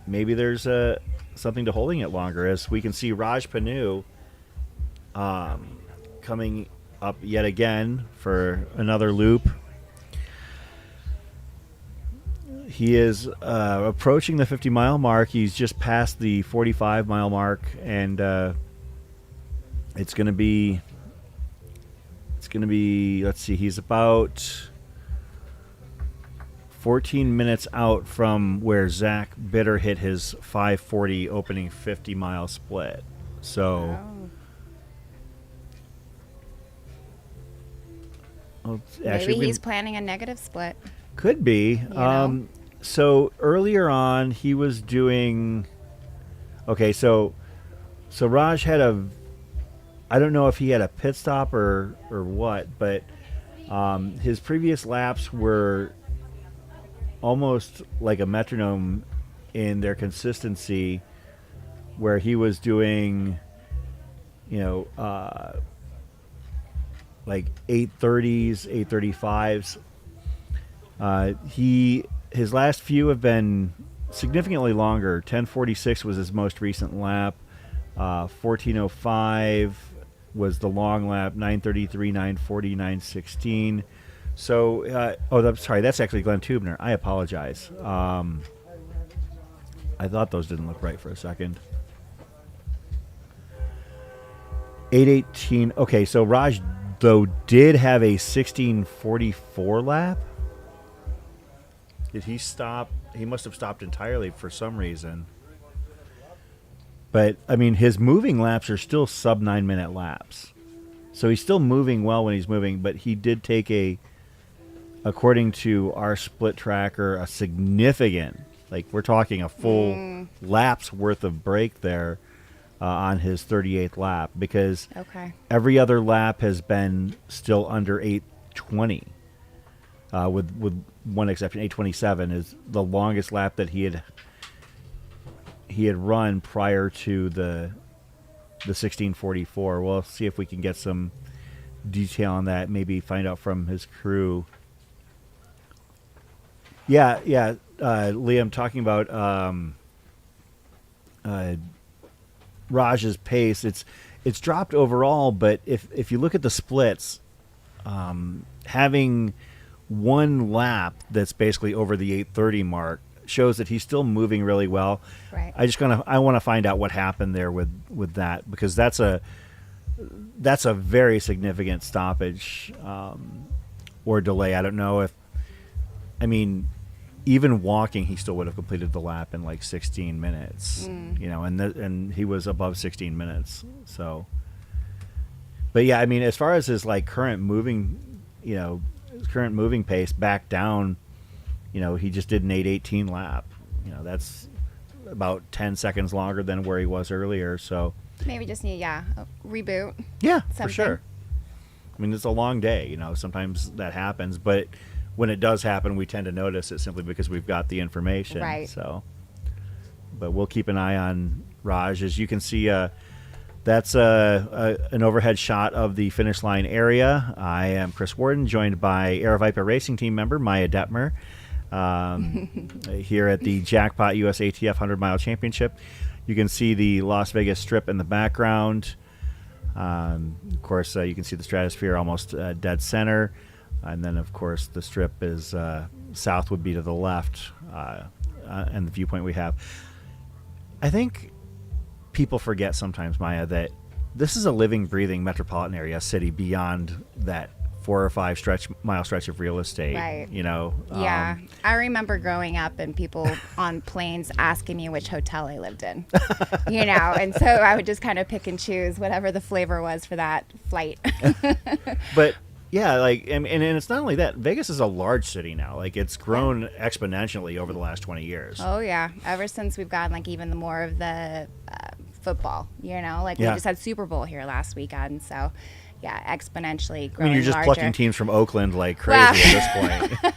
maybe there's something to holding it longer, as we can see Raj Panu coming up yet again for another loop. He is approaching the 50-mile mark. He's just past the 45-mile mark, and it's going to be. Let's see. He's about 14 minutes out from where Zach Bitter hit his 5:40 opening 50-mile split. So. Well, Maybe he's planning a negative split. Could be. know? So earlier on, he was doing. Okay, so Raj had I don't know if he had a pit stop or what, but his previous laps were almost like a metronome in their consistency, where he was doing, like 8:30s, 8:35s. His last few have been significantly longer. 10:46 was his most recent lap. 14:05 was the long lap. 9:33, 9:40, 9:16. So, I'm sorry, that's actually Glenn Tubner. I apologize. I thought those didn't look right for a second. 8:18. Okay, so Raj, though, did have a 16:44 lap. Did he stop? He must have stopped entirely for some reason. But, I mean, his moving laps are still sub 9-minute laps. So he's still moving well when he's moving, but he did take according to our split tracker, a significant Like we're talking a full lap's worth of break there on his 38th lap, because Okay. every other lap has been still under 8:20. With one exception, 8:27 is the longest lap that he had run prior to the 16:44. We'll see if we can get some detail on that. Maybe find out from his crew. Yeah. Liam, talking about Raj's pace, it's dropped overall, but if you look at the splits, having one lap that's basically over the 8:30 mark shows that he's still moving really well. Right. I want to find out what happened there with that, because that's a very significant stoppage or delay. I don't know if, I mean, even walking, he still would have completed the lap in like 16 minutes, you know, and he was above 16 minutes. So, but yeah, I mean, as far as his like current moving pace back down, you know, he just did an 8:18 lap. You know, that's about 10 seconds longer than where he was earlier. So Maybe just need, a reboot. yeah, for Something. sure. I mean, it's a long day, you know, sometimes that happens, but when it does happen, we tend to notice it simply because we've got the information. Right. So, but we'll keep an eye on Raj. As you can see, that's an overhead shot of the finish line area. I am Chris Warden, joined by AeroViper Racing Team member Maya Detmer, here at the Jackpot USATF 100-mile championship. You can see the Las Vegas Strip in the background. Of course, you can see the stratosphere almost dead center. And then, of course, the Strip is south would be to the left, and the viewpoint we have. I think people forget sometimes, Maya, that this is a living, breathing metropolitan area city beyond that 4 or 5 mile stretch of real estate. Right. You know. Yeah. I remember growing up and people on planes asking me which hotel I lived in, you know, and so I would just kind of pick and choose whatever the flavor was for that flight. But yeah, like, and it's not only that. Vegas is a large city now. Like, it's grown exponentially over the last 20 years. Oh yeah, ever since we've gotten like even more of the football, you know, like Yeah. we just had Super Bowl here last weekend, so yeah, exponentially I growing mean, you're just larger. plucking teams from Oakland like crazy at this point.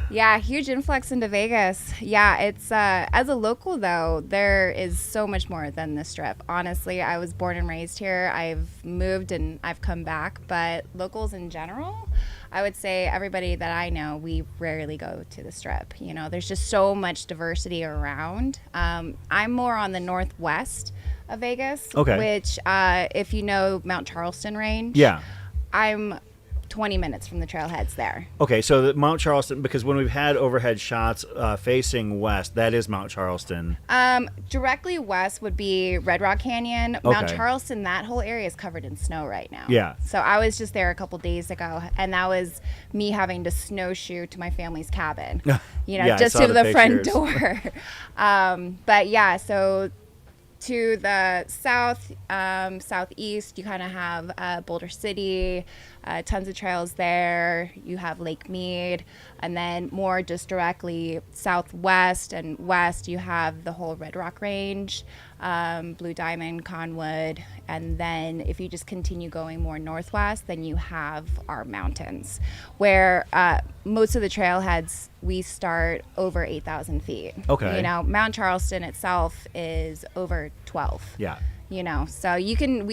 Yeah, huge influx into Vegas. Yeah, it's as a local though, there is so much more than the Strip. Honestly, I was born and raised here. I've moved and I've come back, but locals in general, I would say everybody that I know, we rarely go to the Strip. You know, there's just so much diversity around. I'm more on the northwest of Vegas, Okay. which if you know Mount Charleston Range, Yeah. I'm 20 minutes from the trailheads there. Okay, so the Mount Charleston, because when we've had overhead shots facing west, that is Mount Charleston. Directly west would be Red Rock Canyon. Mount Okay. Charleston, that whole area is covered in snow right now. Yeah. So I was just there a couple days ago, and that was me having to snowshoe to my family's cabin, you know, Yeah, I just saw to the the front pictures. door. But yeah, so to the south, southeast, you kind of have Boulder City, tons of trails there. You have Lake Mead, and then more just directly southwest and west, you have the whole Red Rock Range, Blue Diamond, Conwood, and then if you just continue going more northwest, then you have our mountains, where most of the trailheads we start over 8,000 feet. Okay. You know, Mount Charleston itself is over 12. Yeah. You know, so you can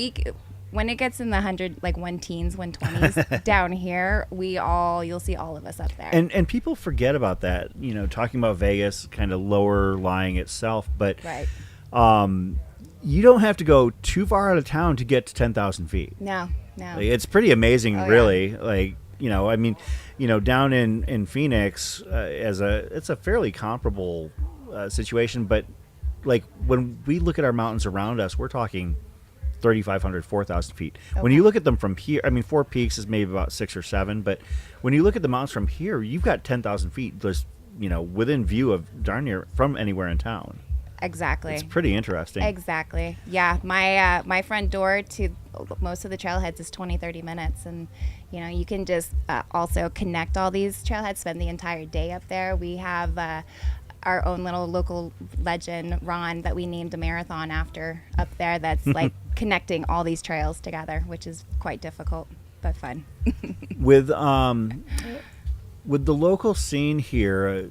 when it gets in the 120s down here, you'll see all of us up there. And people forget about that, you know, talking about Vegas, kind of lower lying itself, but Right. You don't have to go too far out of town to get to 10,000 feet. No. Like, it's pretty amazing, Oh, yeah. really. Like, you know, I mean, you know, down in Phoenix, it's a fairly comparable situation, but like when we look at our mountains around us, we're talking 3,500, 4,000 feet. When Okay. you look at them from here, I mean, Four Peaks is maybe about 6 or 7, but when you look at the mountains from here, you've got 10,000 feet just, you know, within view of darn near from anywhere in town. Exactly. It's pretty interesting. Exactly. Yeah. My front door to most of the trailheads is 20, 30 minutes. And, you can just also connect all these trailheads, spend the entire day up there. We have our own little local legend, Ron, that we named a marathon after up there that's like connecting all these trails together, which is quite difficult, but fun. With the local scene here,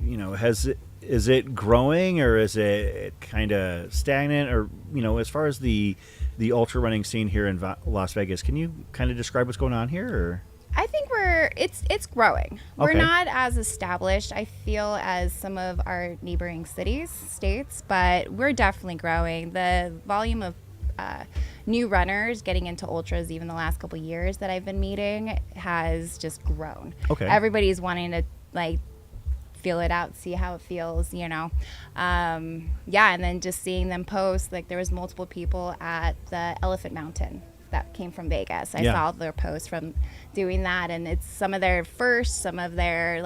is it growing or is it kind of stagnant? Or as far as the ultra running scene here in Las Vegas, can you kind of describe what's going on here? Or? I think it's growing. We're Okay. not as established, I feel, as some of our neighboring states, but we're definitely growing. The volume of new runners getting into ultras, even the last couple years that I've been meeting, has just grown. Okay. Everybody's wanting to feel it out, see how it feels, and then just seeing them post. Like, there was multiple people at the Elephant Mountain that came from Vegas. I saw their posts from doing that, and it's some of their first, some of their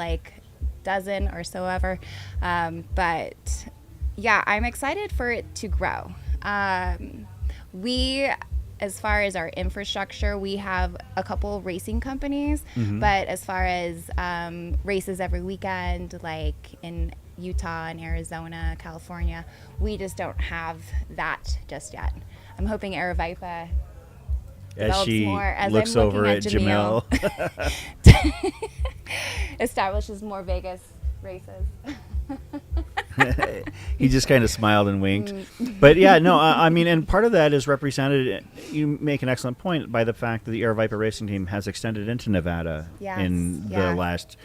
dozen or so ever. But yeah, I'm excited for it to grow. We, as far as our infrastructure, we have a couple racing companies, but as far as races every weekend, like in Utah and Arizona, California, we just don't have that just yet. I'm hoping Aravaipa As develops she more, as looks I'm looking over at Jamil. Jamil. Establishes more Vegas races. He just kind of smiled and winked. But yeah, no, I mean, and part of that is represented, you make an excellent point, by the fact that the Air Viper racing team has extended into Nevada in the last,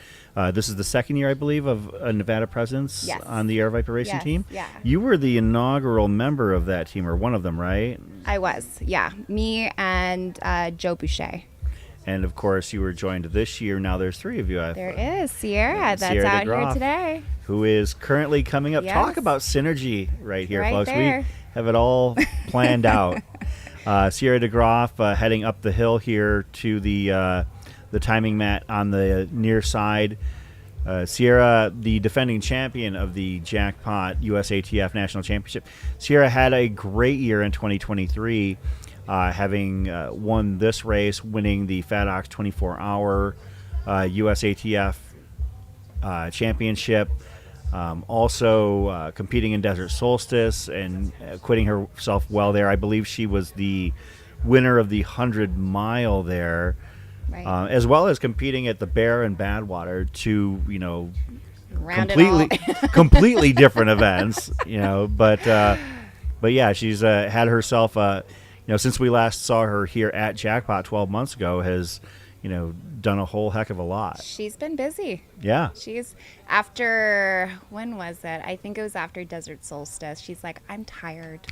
this is the second year, I believe, of a Nevada presence on the Air Viper racing team. Yeah. You were the inaugural member of that team, or one of them, right? I was, yeah. Me and Joe Boucher. And of course, you were joined this year. Now there's three of you. There is Sierra, that's Sierra out DeGroff, here today. who is currently coming up. Yes. Talk about synergy right here, Right folks. there. We have it all planned out. Sierra DeGroff heading up the hill here to the timing mat on the near side. Sierra, the defending champion of the Jackpot USATF National Championship. Sierra had a great year in 2023, having won this race, winning the FADOX 24-hour USATF championship. Also competing in Desert Solstice and acquitting herself well there. I believe she was the winner of the 100-mile there. Right. As well as competing at the Bear and Badwater, two, Round it completely different events, but yeah, she's had herself, since we last saw her here at Jackpot 12 months ago, has, done a whole heck of a lot. She's been busy. Yeah. She's after, when was it? I think it was after Desert Solstice. She's like, I'm tired.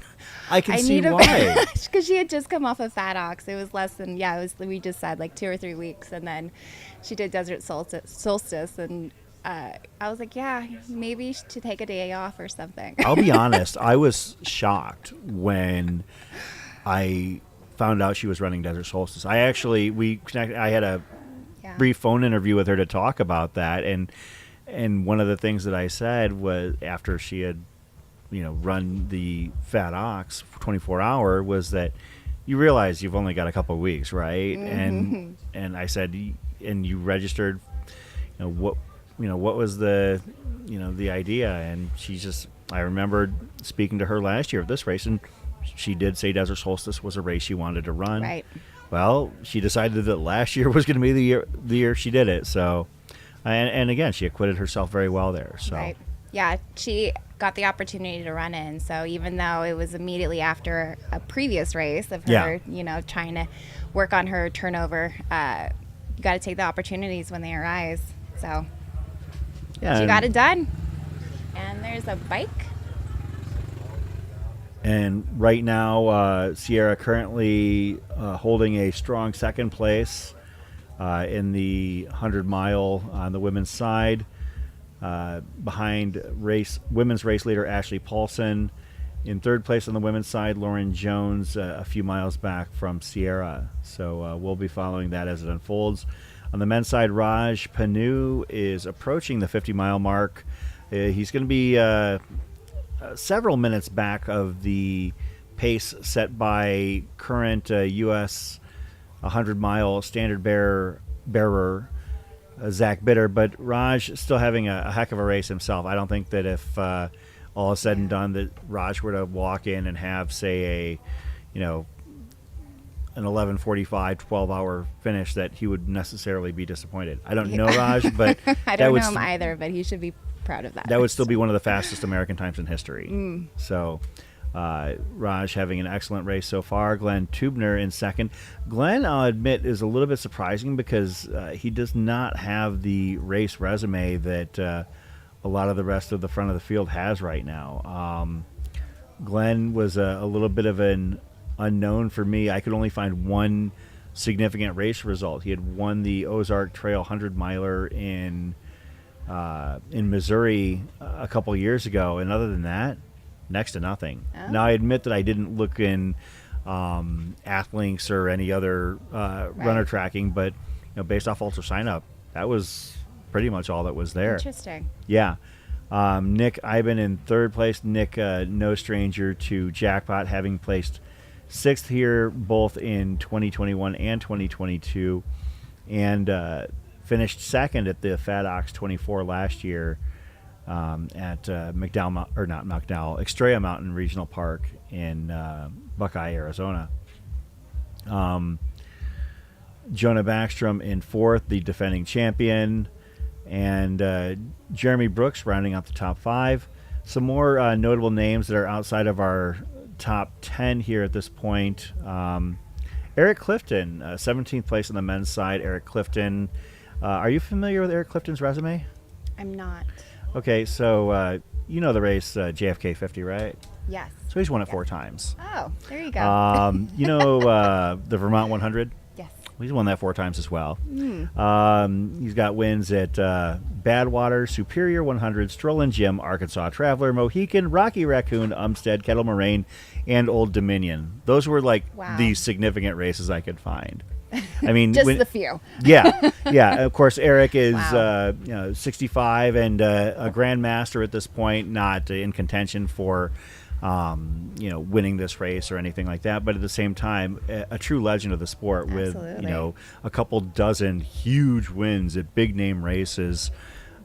I can see why. Because she had just come off of FADOX. It was less than, we just said 2 or 3 weeks. And then she did Desert Solstice. And I was like, yeah, maybe to take a day off or something. I'll be honest. I was shocked when I found out she was running Desert Solstice. I had a brief phone interview with her to talk about that, and one of the things that I said was, after she had run the FADOX 24-hour, was that you realize you've only got a couple of weeks, right? And I said, and you registered, what was the the idea? And I remembered speaking to her last year of this race, and she did say Desert Solstice was a race she wanted to run. Right. Well, she decided that last year was going to be the year she did it. So, and again, she acquitted herself very well there. So. Right. Yeah, she got the opportunity to run in. So even though it was immediately after a previous race of her, trying to work on her turnover, you got to take the opportunities when they arise. So she got it done. And there's a bike. And right now, Sierra currently holding a strong second place in the 100-mile on the women's side, behind women's race leader Ashley Paulson. In third place on the women's side, Lauren Jones, a few miles back from Sierra. So we'll be following that as it unfolds. On the men's side, Raj Panu is approaching the 50-mile mark. He's going to be several minutes back of the pace set by current U.S. 100-mile standard bearer Zach Bitter, but Raj still having a heck of a race himself. I don't think that if all is said and done that Raj were to walk in and have, say, an 11:45, 12-hour finish, that he would necessarily be disappointed. I don't know Raj, but I don't know him either, but he should be proud of that. That would still be one of the fastest American times in history. So Raj having an excellent race so far. Glenn Tubner in second. Glenn, I'll admit, is a little bit surprising because he does not have the race resume that a lot of the rest of the front of the field has right now. Glenn was a little bit of an unknown for me. I could only find one significant race result. He had won the Ozark Trail 100-miler in Missouri a couple years ago, and other than that, next to nothing. Oh. Now, I admit that I didn't look in Athlinks or any other runner tracking, but based off Ultra Sign Up, that was pretty much all that was there. Interesting. Yeah. Nick Iben in third place. Nick, no stranger to Jackpot, having placed sixth here both in 2021 and 2022, and finished second at the FADOX 24 last year at Estrella Mountain Regional Park in Buckeye, Arizona. Jonah Backstrom in fourth, the defending champion, and Jeremy Brooks rounding out the top five. Some more notable names that are outside of our top 10 here at this point. Eric Clifton, 17th place on the men's side. Eric Clifton. Are you familiar with Eric Clifton's resume? I'm not. Okay, so you know the race JFK 50, right? Yes. So he's won it 4 times. Oh, there you go. You know the Vermont 100? Yes. He's won that 4 times as well. He's got wins at Badwater, Superior 100, Strollin' Jim, Arkansas Traveler, Mohican, Rocky Raccoon, Umstead, Kettle Moraine, and Old Dominion. Those were the significant races I could find. I mean, just the few. Yeah. Of course, Eric is 65 and a grandmaster at this point, not in contention for winning this race or anything like that, but at the same time, a true legend of the sport. Absolutely. With a couple dozen huge wins at big name races.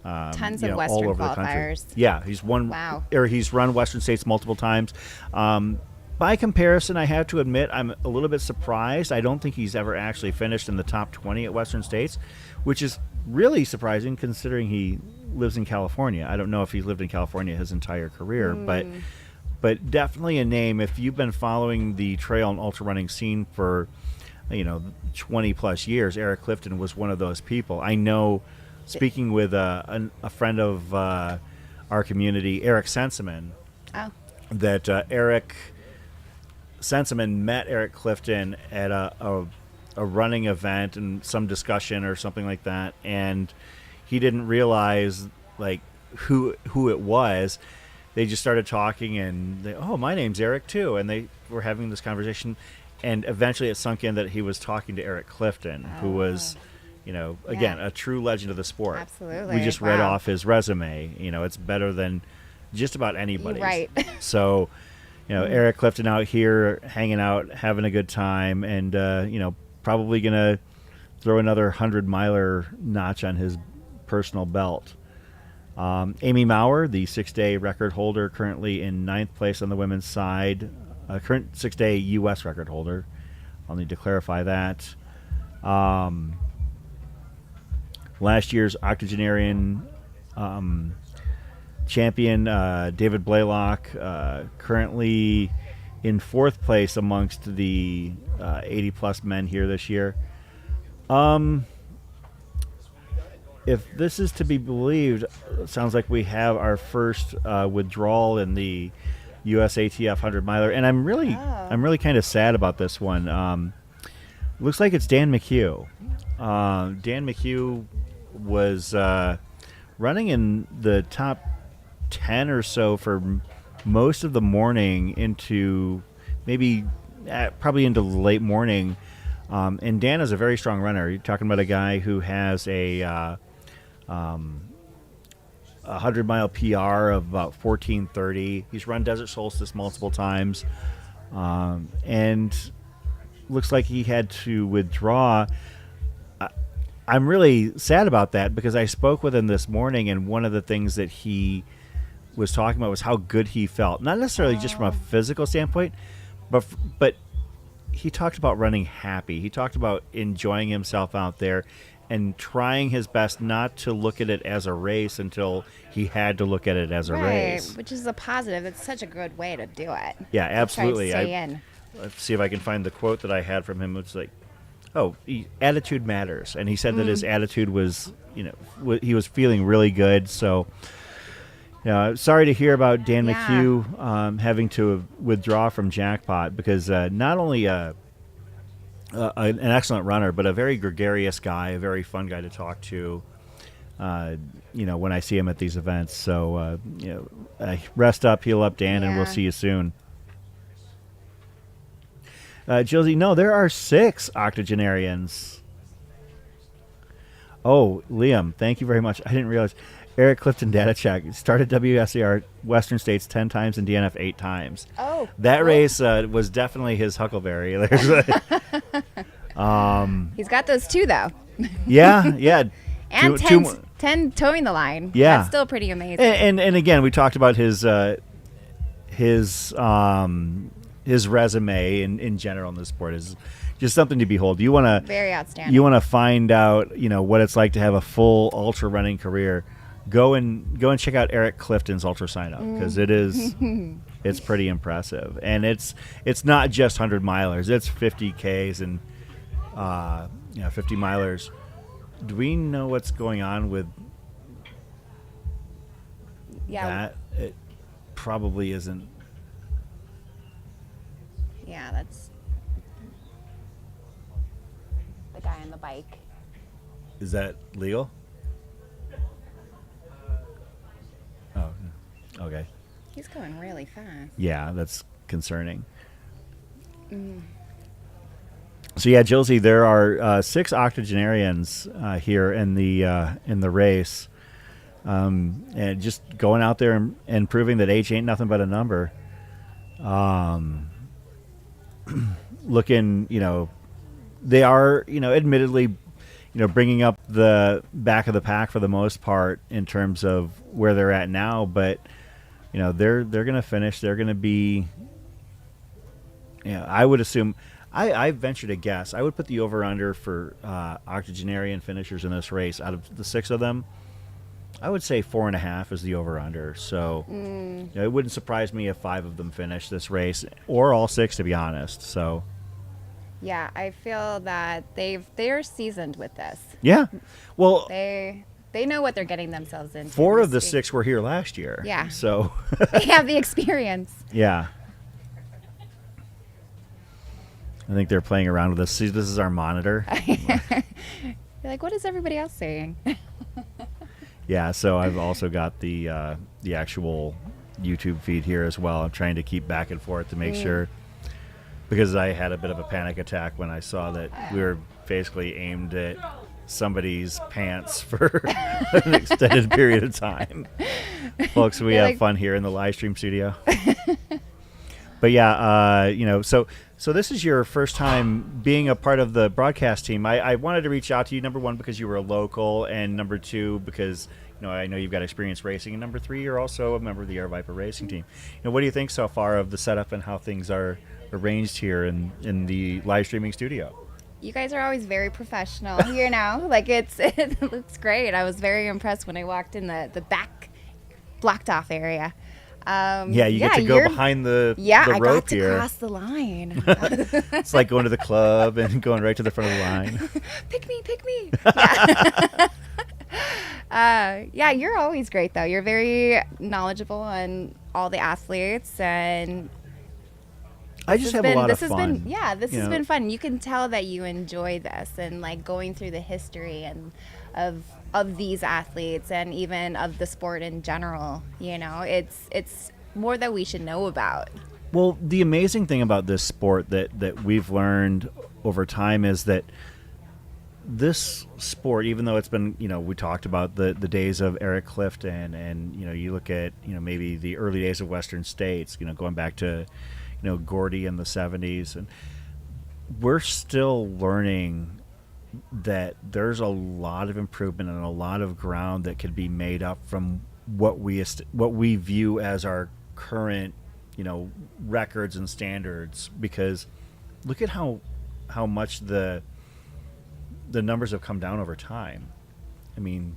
Tons of Western all over qualifiers. The country. Yeah, he's won. Wow. Or he's run Western States multiple times. By comparison, I have to admit I'm a little bit surprised. I don't think he's ever actually finished in the top 20 at Western States, which is really surprising considering he lives in California. I don't know if he's lived in California his entire career, but definitely a name. If you've been following the trail and ultra running scene for 20 plus years, Eric Clifton was one of those people. I know, speaking with a friend of our community, Eric Senseman, that Eric Senseman met Eric Clifton at a running event and some discussion or something like that, and he didn't realize who it was. They just started talking, and my name's Eric too, and they were having this conversation, and eventually it sunk in that he was talking to Eric Clifton, who was, again, a true legend of the sport. Absolutely. We just read off his resume. It's better than just about anybody's. Right. So, Eric Clifton out here hanging out, having a good time, and probably gonna throw another 100-miler notch on his personal belt. Amy Maurer, the 6-day record holder, currently in 9th place on the women's side. Current 6-day U.S. record holder. I'll need to clarify that. Last year's octogenarian champion, David Blaylock, currently in 4th place amongst the 80-plus men here this year. If this is to be believed, it sounds like we have our first withdrawal in the USATF 100-miler, and I'm really kind of sad about this one. Looks like it's Dan McHugh. Dan McHugh was running in the top 10 or so for most of the morning into maybe probably into the late morning. And Dan is a very strong runner. You're talking about a guy who has a a 100-mile PR of about 14:30. He's run Desert Solstice multiple times, and looks like he had to withdraw. I'm really sad about that because I spoke with him this morning, and one of the things that he was talking about was how good he felt. Not necessarily just from a physical standpoint, but he talked about running happy. He talked about enjoying himself out there and trying his best not to look at it as a race until he had to look at it as a race. Which is a positive. It's such a good way to do it. Yeah, absolutely. Try to stay in. Let's see if I can find the quote that I had from him. It's like, attitude matters. And he said that his attitude was, he was feeling really good. So, sorry to hear about Dan McHugh having to withdraw from Jackpot because not only an excellent runner, but a very gregarious guy, a very fun guy to talk to, when I see him at these events. So, rest up, heal up, Dan, and we'll see you soon. Josie, no, there are 6 octogenarians. Oh, Liam, thank you very much. I didn't realize. Eric Clifton data check. Started WSER Western States 10 times and DNF 8 times. Oh. That race was definitely his Huckleberry. He's got those 2, though. Yeah. And 10 towing the line. Yeah. That's still pretty amazing. And again, we talked about his resume in general in the sport is just something to behold. You want to very outstanding. You want to find out, what it's like to have a full ultra running career. Go and check out Eric Clifton's ultra sign up because it's pretty impressive. And it's not just 100 milers. It's 50Ks and 50 milers. Do we know what's going on with that? It probably isn't. Yeah, that's the guy on the bike. Is that legal? Oh, okay. He's going really fast. Yeah, that's concerning. So yeah, Josie, there are 6 octogenarians here in the race, and just going out there and proving that age ain't nothing but a number. Looking, they are, admittedly, bringing up the back of the pack for the most part in terms of where they're at now, but they're going to finish. They're going to be, I would assume. I venture to guess. I would put the over-under for octogenarian finishers in this race. Out of the 6 of them, I would say 4.5 is the over-under. So it wouldn't surprise me if 5 of them finish this race, or all 6, to be honest. So yeah, I feel that they're seasoned with this. Yeah, well, they know what they're getting themselves into. 4 of the 6 were here last year. Yeah, so they have the experience. Yeah. I think they're playing around with this. See, this is our monitor. You're like, what is everybody else saying? Yeah, so I've also got the actual YouTube feed here as well. I'm trying to keep back and forth to make sure, because I had a bit of a panic attack when I saw that we were basically aimed at somebody's pants for an extended period of time. Folks, we have fun here in the live stream studio. But yeah, so this is your first time being a part of the broadcast team. I wanted to reach out to you, number 1, because you were a local, and number 2, because I know you've got experience racing, and number 3, you're also a member of the Air Viper racing team. What do you think so far of the setup and how things are arranged here in the live streaming studio? You guys are always very professional. It looks great. I was very impressed when I walked in the back blocked off area. You get to go behind the rope here. I got to cross the line. It's like going to the club and going right to the front of the line. Pick me. Yeah. You're always great, though. You're very knowledgeable on all the athletes, and I just have a lot of fun. This has been fun. You can tell that you enjoy this, and going through the history and of these athletes, and even of the sport in general. It's more that we should know about. Well, the amazing thing about this sport that we've learned over time is that this sport, even though it's been, we talked about the days of Eric Clifton, and you look at maybe the early days of Western States, going back to Gordy in the 70s, and we're still learning that there's a lot of improvement and a lot of ground that could be made up from what we view as our current records and standards, because look at how much the numbers have come down over time. I mean,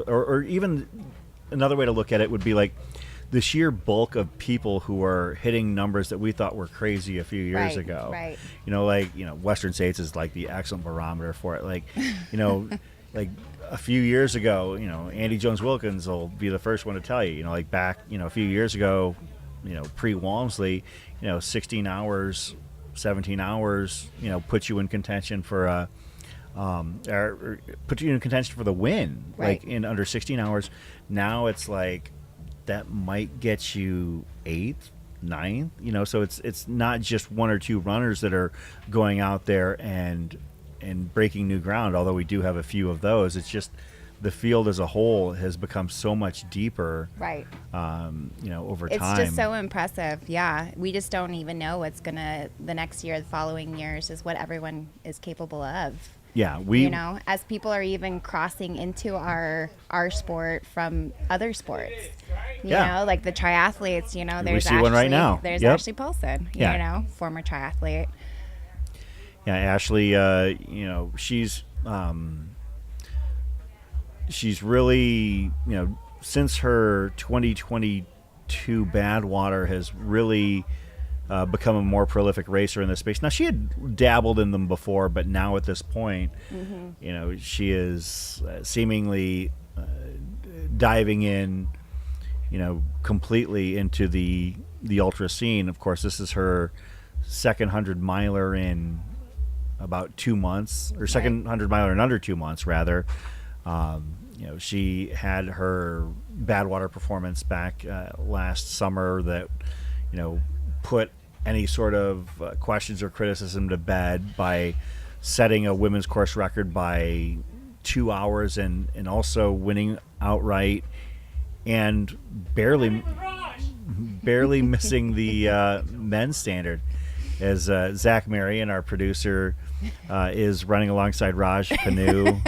or even another way to look at it would be like the sheer bulk of people who are hitting numbers that we thought were crazy a few years ago. Right. Western States is like the excellent barometer for it. Like, like a few years ago, Andy Jones Wilkins will be the first one to tell you, like back, a few years ago, pre-Walmsley, 16 hours, 17 hours, puts you in contention for or put you in contention for the win, Right. like in under 16 hours. Now it's like that might get you 8th, 9th, so it's not just one or two runners that are going out there and breaking new ground, although we do have a few of those. It's just the field as a whole has become so much deeper, Right. Over It's time. just so impressive. Yeah. We just don't even know what's going to, the next year, the following years is what everyone is capable of. Yeah, As people are even crossing into our sport from other sports. You know, like the triathletes, there's see one right now. There's Yep. Ashley Paulson, Yeah. former triathlete. Yeah, Ashley, she's really, since her 2022 Badwater has really become a more prolific racer in this space. Now, she had dabbled in them before, but now at this point, she is seemingly diving in, completely into the ultra scene. Of course, this is her second 100-miler in about 2 months, or second 100-miler in under 2 months, rather. She had her Badwater performance back last summer that, put any sort of questions or criticism to bed by setting a women's course record by 2 hours and also winning outright and barely missing the men's standard, as Zach Marion, our producer, is running alongside Raj Panu.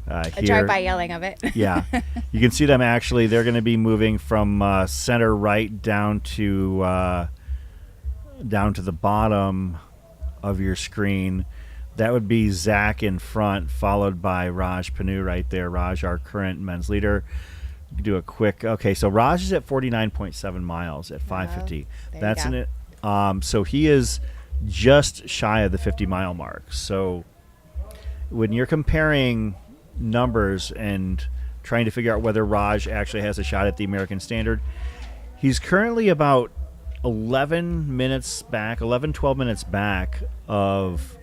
I drive by yelling of it. Yeah, you can see them actually. They're going to be moving from center right down to the bottom of your screen. That would be Zach in front, followed by Raj Panu right there. Raj, our current men's leader. Do a quick. Okay, so Raj is at 49.7 miles at 5:50. That's in it. So he is just shy of the 50-mile mark. So when you're comparing numbers and trying to figure out whether Raj actually has a shot at the American standard, he's currently about 12 minutes back of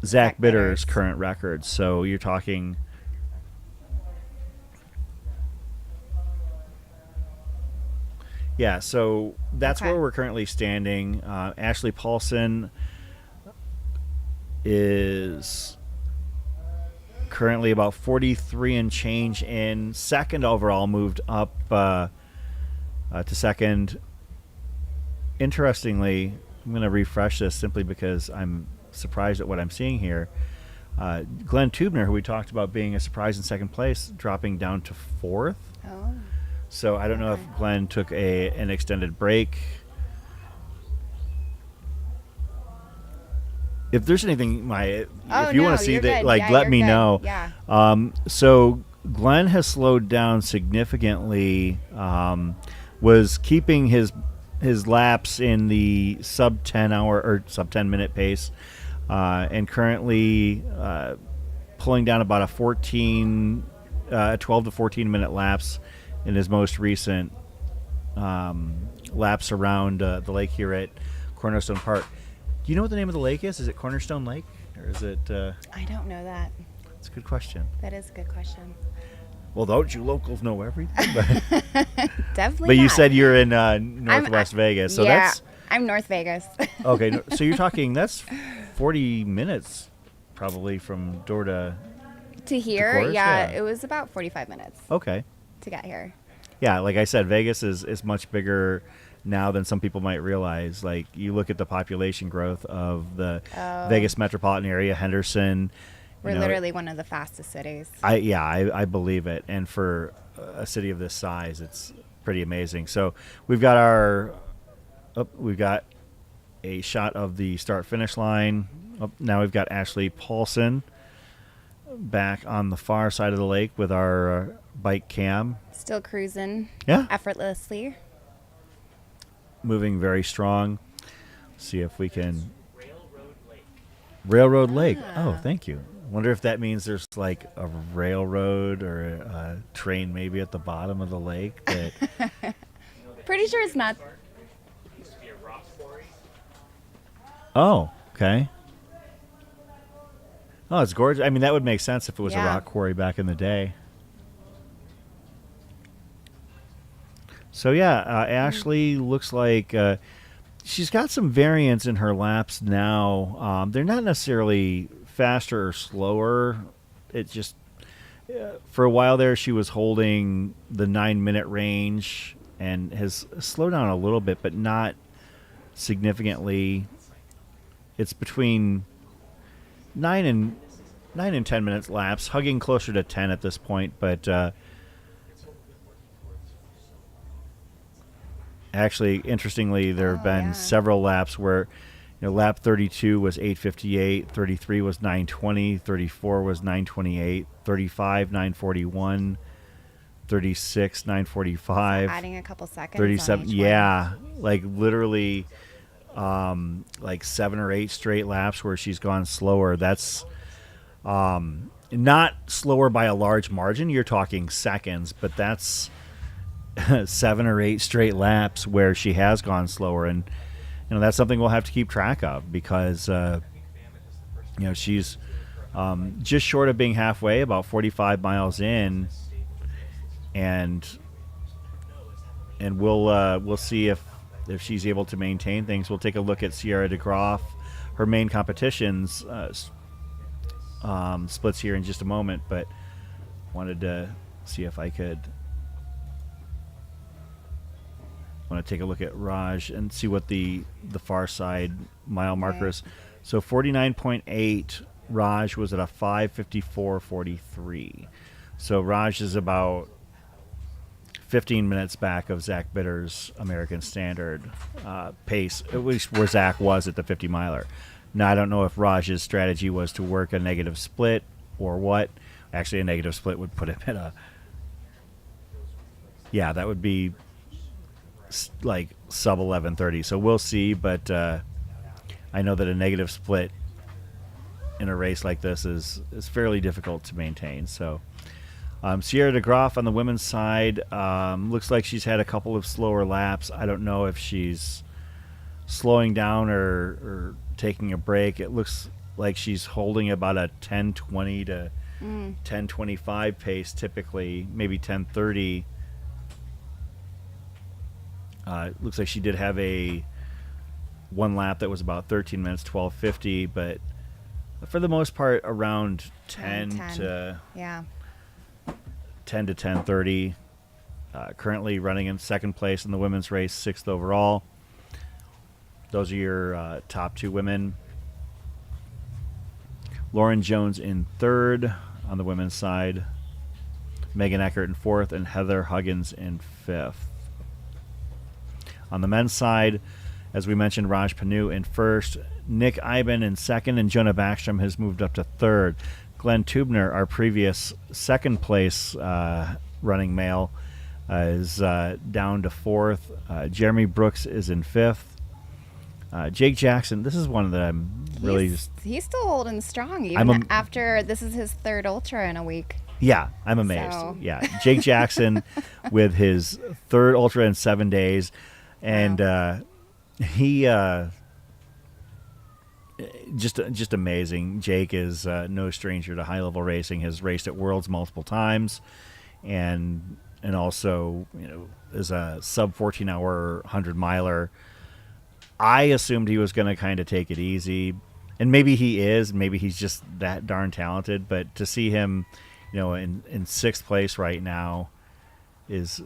Zach Bitter's current record. So you're talking... Yeah, so that's where we're currently standing. Ashley Paulson is currently about 43 and change in second overall, moved up to second. Interestingly, I'm going to refresh this simply because I'm surprised at what I'm seeing here. Glenn Tubner, who we talked about being a surprise in second place, dropping down to fourth. Oh. So I don't know if Glenn took an extended break. If there's anything, if you want to see that, let me know. Yeah. So Glenn has slowed down significantly. Was keeping his laps in the sub 10 hour or sub 10 minute pace, and currently pulling down about a 12 to 14 minute laps in his most recent laps around the lake here at Cornerstone Park. Do you know what the name of the lake is? Is it Cornerstone Lake, or is it? I don't know that. It's a good question. That is a good question. Well, don't you locals know everything? Definitely. But you not. said you're in Northwest Vegas, so yeah, that's I'm North Vegas. okay. So you're talking that's 40 minutes probably from door to here, course? yeah, Yeah. it was about 45 minutes okay. to get here. Yeah, like I said, Vegas is much bigger now than some people might realize. Like, you look at the population growth of the Vegas metropolitan area, Henderson. We're literally one of the fastest cities. I believe it. And for a city of this size, it's pretty amazing. So we've got we've got a shot of the start finish line. Now we've got Ashley Paulson back on the far side of the lake with our bike cam. Still cruising Yeah. effortlessly. Moving very strong. See if we can. Railroad Lake. Oh, thank you. Wonder if that means there's like a railroad or a train maybe at the bottom of the lake. That Pretty sure it's not. Oh, okay. Oh, it's gorgeous. I mean, that would make sense if it was a Yeah. rock quarry back in the day. So yeah, Ashley looks like she's got some variance in her laps now. They're not necessarily faster or slower. It just for a while there she was holding the 9-minute range and has slowed down a little bit, but not significantly. It's between 9 and 10 minutes laps, hugging closer to 10 at this point, but actually, interestingly, there have been several laps where, lap 32 was 8:58, 33 was 9:20, 34 was 9:28, 35 9:41, 36 9:45, Adding a couple seconds. 37. On each Yeah, like literally, like 7 or 8 straight laps where she's gone slower. That's not slower by a large margin. You're talking seconds, but that's 7 or 8 straight laps where she has gone slower, and that's something we'll have to keep track of because she's just short of being halfway, about 45 miles in, and we'll see if she's able to maintain things. We'll take a look at Sierra DeGroff, her main competitions splits here in just a moment, but wanted to see if I could. Want to take a look at Raj and see what the far side mile marker is. So 49.8, Raj was at a 5:54.43. So Raj is about 15 minutes back of Zach Bitter's American Standard pace, at least where Zach was at the 50 miler. Now, I don't know if Raj's strategy was to work a negative split or what. Actually, a negative split would put him at a... Yeah, that would be like sub 11:30. So we'll see, but I know that a negative split in a race like this is fairly difficult to maintain. So Sierra DeGroff on the women's side looks like she's had a couple of slower laps. I don't know if she's slowing down or taking a break. It looks like she's holding about a 10:20 to 10:25 pace typically, maybe 10:30. Looks like she did have one lap that was about 13 minutes, 12:50, but for the most part around 10 to 10:30. Currently running in second place in the women's race, 6th overall. Those are your top 2 women. Lauren Jones in 3rd on the women's side. Megan Eckert in 4th, and Heather Huggins in 5th. On the men's side, as we mentioned, Raj Panu in 1st, Nick Iben in 2nd, and Jonah Backstrom has moved up to 3rd. Glenn Tubner, our previous 2nd place running male, is down to 4th. Jeremy Brooks is in 5th. Jake Jackson, this is one that I'm really he's still holding strong even after this is his 3rd ultra in a week. Yeah, I'm amazed. So. Yeah, Jake Jackson with his 3rd ultra in 7 days. And he just amazing. Jake is no stranger to high level racing. Has raced at Worlds multiple times, and also is a sub 14-hour 100 miler. I assumed he was going to kind of take it easy. and maybe he is, maybe he's just that darn talented. But to see him, in sixth place right now, is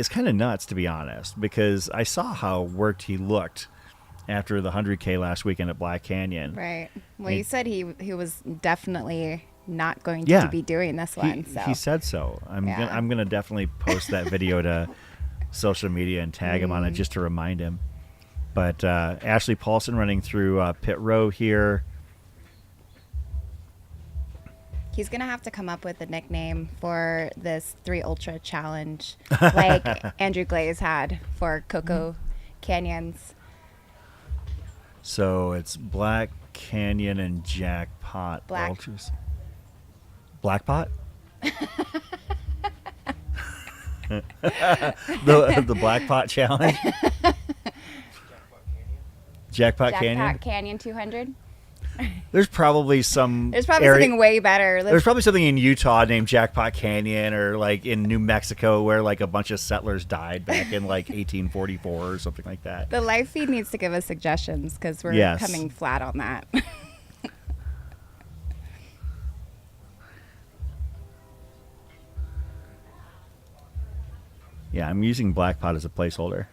kind of nuts, to be honest. Because I saw how worked he looked after the 100K last weekend at Black Canyon. Right. Well, he said he was definitely not going to be doing this one. He said so. I'm gonna definitely post that video to social media and tag him on it just to remind him. But Ashley Paulson running through pit row here. He's going to have to come up with a nickname for this 3 Ultra challenge like Andrew Glaze had for Coco Canyons. So it's Black Canyon and Jackpot Ultras. Blackpot? the Blackpot challenge? Jackpot Canyon? Jackpot Canyon 200. There's probably something way better. There's probably something in Utah named Jackpot Canyon, or like in New Mexico where like a bunch of settlers died back in like 1844 or something like that. The live feed needs to give us suggestions because we're coming flat on that. Yeah, I'm using Blackpot as a placeholder.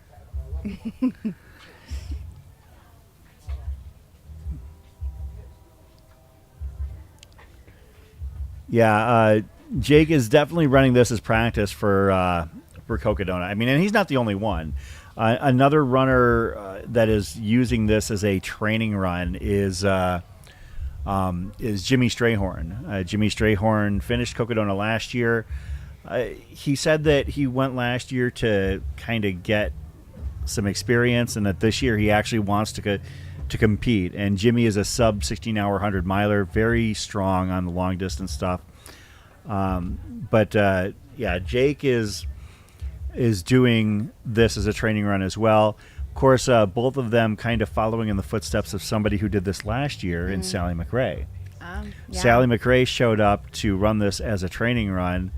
Yeah, Jake is definitely running this as practice for Cocodona. I mean, and he's not the only one. Another runner that is using this as a training run is Jimmy Strayhorn. Jimmy Strayhorn finished Cocodona last year. He said that he went last year to kind of get some experience, and that this year he actually wants to compete. And Jimmy is a sub 16-hour 100 miler, very strong on the long distance stuff. But Jake is doing this as a training run as well. Of course, both of them kind of following in the footsteps of somebody who did this last year in Sally McRae. Sally McRae showed up to run this as a training run,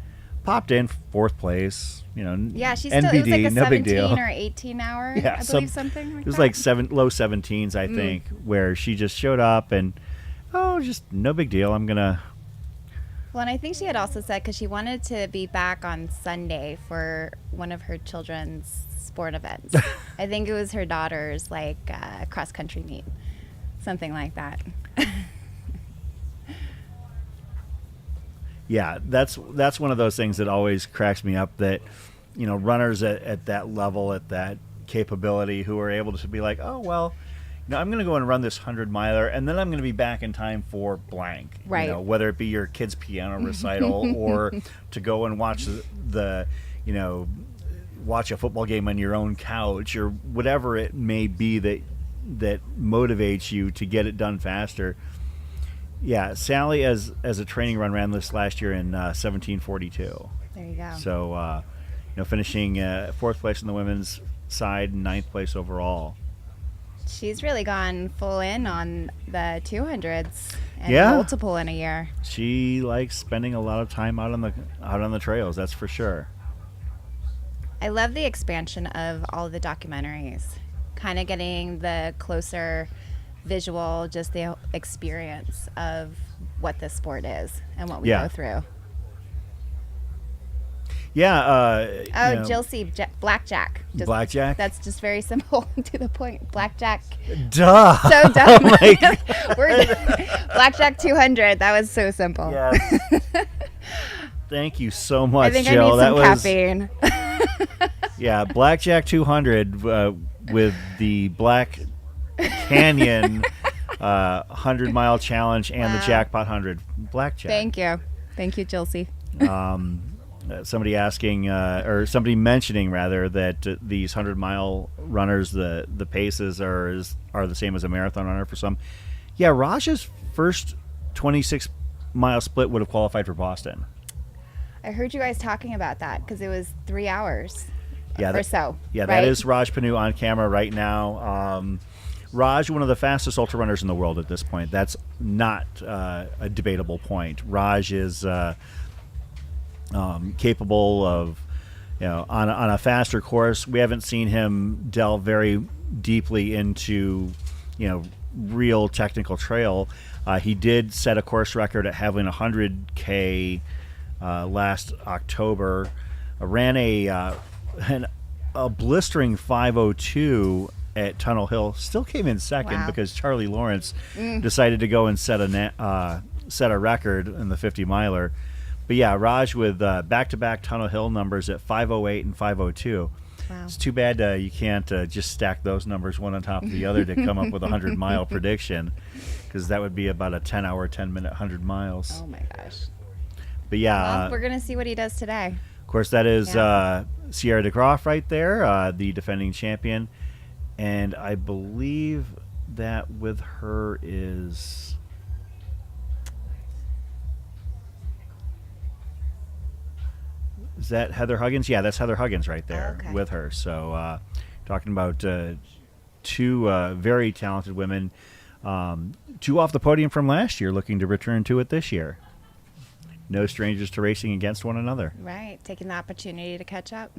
popped in 4th place. She NBD, still, it was like a no big 17 deal. or 18 hour, I believe, something like that. It was like low 17s, I think, where she just showed up and, just no big deal. I'm going to... Well, and I think she had also said, because she wanted to be back on Sunday for one of her children's sport events. I think it was her daughter's, cross-country meet, something like that. Yeah, that's one of those things that always cracks me up, that, runners at that level, at that capability, who are able to be like, I'm going to go and run this 100-miler, and then I'm going to be back in time for blank. Right. Whether it be your kid's piano recital or to go and watch watch a football game on your own couch, or whatever it may be that motivates you to get it done faster. Yeah, Sally as a training run ran this last year in 17:42. There you go. So, finishing 4th place in the women's side, 9th place overall. She's really gone full in on the 200s and Yeah. multiple in a year. She likes spending a lot of time out on the trails, that's for sure. I love the expansion of all of the documentaries, kind of getting the closer visual, just the experience of what this sport is and what we go through. Yeah. Jill C. Blackjack. Blackjack? That's just very simple, to the point. Blackjack. Duh. So dumb. Oh my God. Blackjack 200. That was so simple. Yes. Thank you so much, I think Jill. I need some caffeine. Yeah, Blackjack 200 with the Black Canyon 100-mile challenge and the Jackpot 100. Blackjack. Thank you, Chelsea. Somebody asking, or somebody mentioning rather, that these 100-mile runners, the paces are the same as a marathon runner for some. Yeah, Raj's first 26-mile split would have qualified for Boston. I heard you guys talking about that because it was 3 hours or so. Yeah, right? That is Raj Panu on camera right now. Raj, one of the fastest ultra runners in the world at this point. That's not a debatable point. Raj is capable of, on a faster course. We haven't seen him delve very deeply into, real technical trail. He did set a course record at having 100K last October. Ran a blistering 5:02 at Tunnel Hill. Still came in second Wow. because Charlie Lawrence decided to go and set a record in the 50 miler. But yeah, Raj with back-to-back Tunnel Hill numbers at 5:08 and 5:02. Wow. It's too bad you can't just stack those numbers one on top of the other to come up with a 100-mile prediction, because that would be about a 10-hour, 10-minute 100 miles. Oh my gosh. But yeah, Well, we're gonna see what he does today. of course, that is Sierra DeGroff right there, the defending champion. And I believe that with her is... Is that Heather Huggins? Yeah, that's Heather Huggins right there with her. So talking about two very talented women, two off the podium from last year, looking to return to it this year. No strangers to racing against one another. Right, taking the opportunity to catch up.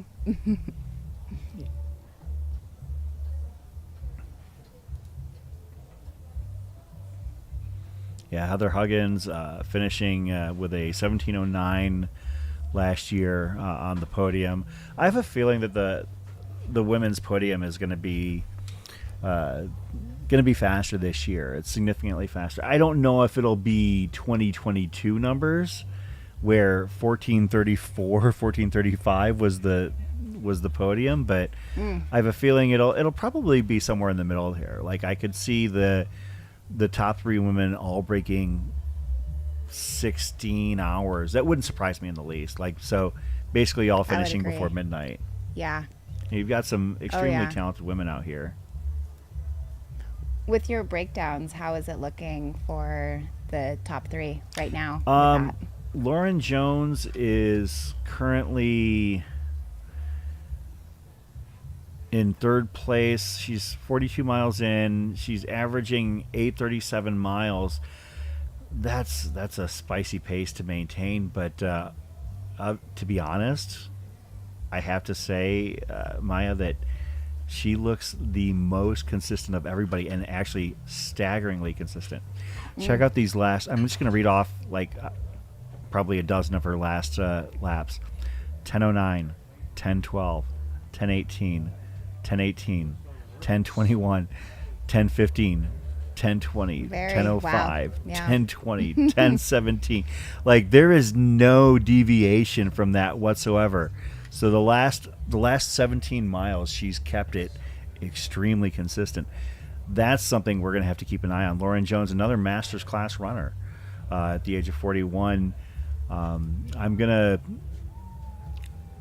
Yeah, Heather Huggins finishing with a 17:09 last year on the podium. I have a feeling that the women's podium is going to be faster this year. It's significantly faster. I don't know if it'll be 2022 numbers, where 14:34, 14:35 was the podium, but I have a feeling it'll probably be somewhere in the middle here. Like, I could see the top three women all breaking 16 hours. That wouldn't surprise me in the least. Like, so basically all finishing agree. before midnight. Yeah. You've got some extremely yeah. talented women out here. With your breakdowns, how is it looking for the top three right now? with that? Lauren Jones is currently in third place. She's 42 miles in. She's averaging 8:37 miles. That's a spicy pace to maintain, but to be honest, I have to say, Maya, that she looks the most consistent of everybody, and actually staggeringly consistent. Check out these last. I'm just going to read off probably a dozen of her last laps. 10:09, 10:12, 10:18, 10:18, 10:21, 10:15, 10:20, Very- 10:05, wow. Yeah. 10:20, 10:17. Like, there is no deviation from that whatsoever. So the last 17 miles, she's kept it extremely consistent. That's something we're going to have to keep an eye on. Lauren Jones, another Masters class runner at the age of 41. I'm going to...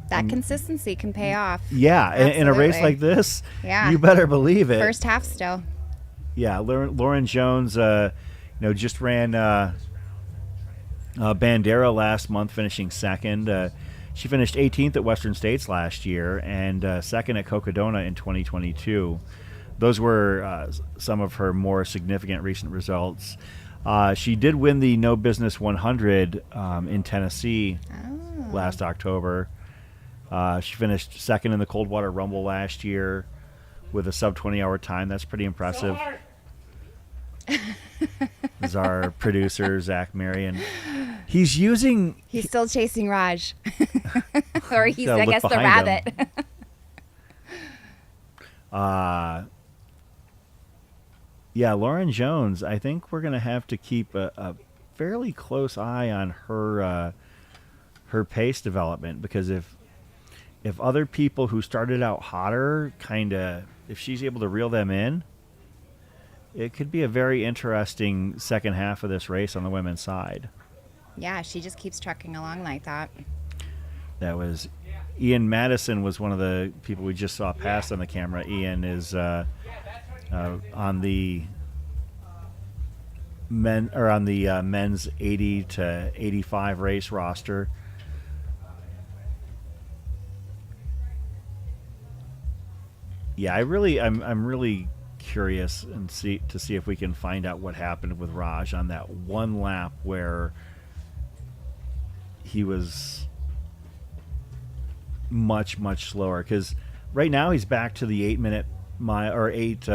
That consistency can pay off. Yeah, in a race Absolutely. like this, Yeah. you better believe it. First half still. Yeah, Lauren Jones, just ran Bandera last month, finishing second. She finished 18th at Western States last year and second at Cocodona in 2022. Those were some of her more significant recent results. She did win the No Business 100 in Tennessee last October. She finished second in the Coldwater Rumble last year with a sub 20-hour time. That's pretty impressive. This is our producer, Zach Marion. He's still chasing Raj. Or he's, Gotta I look guess, the behind him. rabbit. Yeah, Lauren Jones, I think we're going to have to keep a fairly close eye on her pace development, because if other people who started out hotter if she's able to reel them in, it could be a very interesting second half of this race on the women's side. Yeah, she just keeps trucking along like that. That was Ian Madison, was one of the people we just saw pass on the camera. Ian is on the men's 80 to 85 race roster. Yeah, I'm really curious to see if we can find out what happened with Raj on that one lap where he was much slower, because right now he's back to the 8-minute mile or 8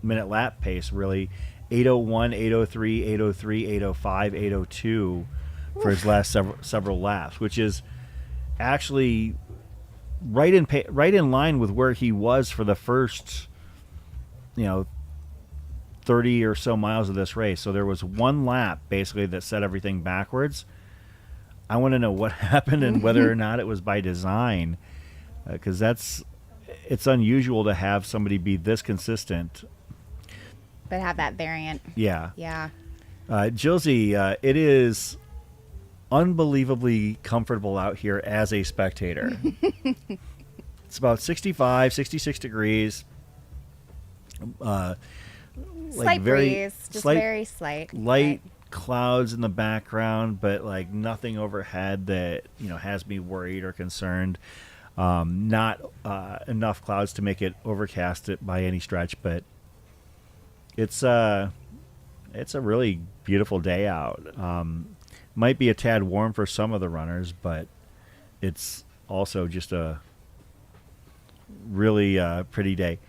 minute lap pace, really. 8:01, 8:03, 8:03, 8:05, 8:02 for his last several laps, which is actually right in line with where he was for the first, 30 or so miles of this race. So there was one lap basically that set everything backwards. I want to know what happened and whether or not it was by design, because it's unusual to have somebody be this consistent. But have that variant. Yeah. Yeah. Josie, it is unbelievably comfortable out here as a spectator. It's about 65, 66 degrees. Slight breeze, just very slight. Light clouds in the background, but like nothing overhead that has me worried or concerned. Not enough clouds to make it overcast it by any stretch, but it's a really beautiful day out. Might be a tad warm for some of the runners, but it's also just a really pretty day.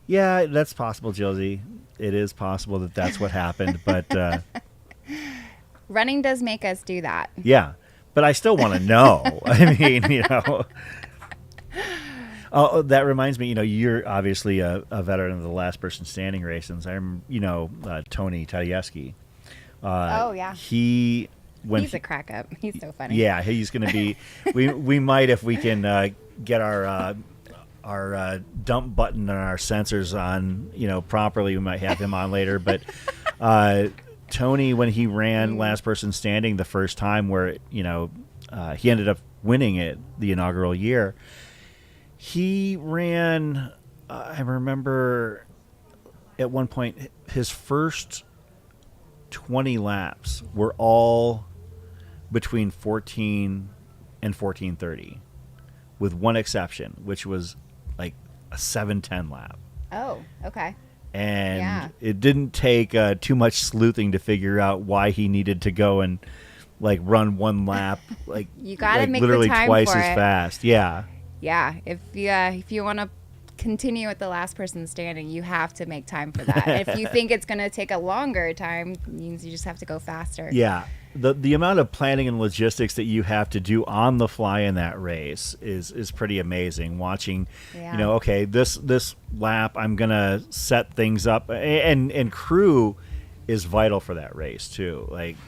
Yeah, that's possible, Josie. It is possible that that's what happened, but running does make us do that. Yeah, but I still want to know. I mean, Oh, that reminds me. You're obviously a veteran of the last person standing races. I'm, Tony Tadieski. Oh yeah. He's a crack up. He's so funny. Yeah, he's going to be. we might, if we can get our dump button and our sensors on, properly, we might have him on later. But Tony, when he ran last person standing the first time, where he ended up winning it the inaugural year. He ran, I remember at one point, his first 20 laps were all between 14 and 14:30, with one exception, which was like a 7:10 lap. Oh, okay. And it didn't take too much sleuthing to figure out why he needed to go and like run one lap, like you gotta make literally the time twice for as it. fast. Yeah. Yeah, if you want to continue with the last person standing, you have to make time for that. If you think it's going to take a longer time, it means you just have to go faster. Yeah. The amount of planning and logistics that you have to do on the fly in that race is pretty amazing. Watching, okay, this lap I'm going to set things up, and crew is vital for that race too. Like,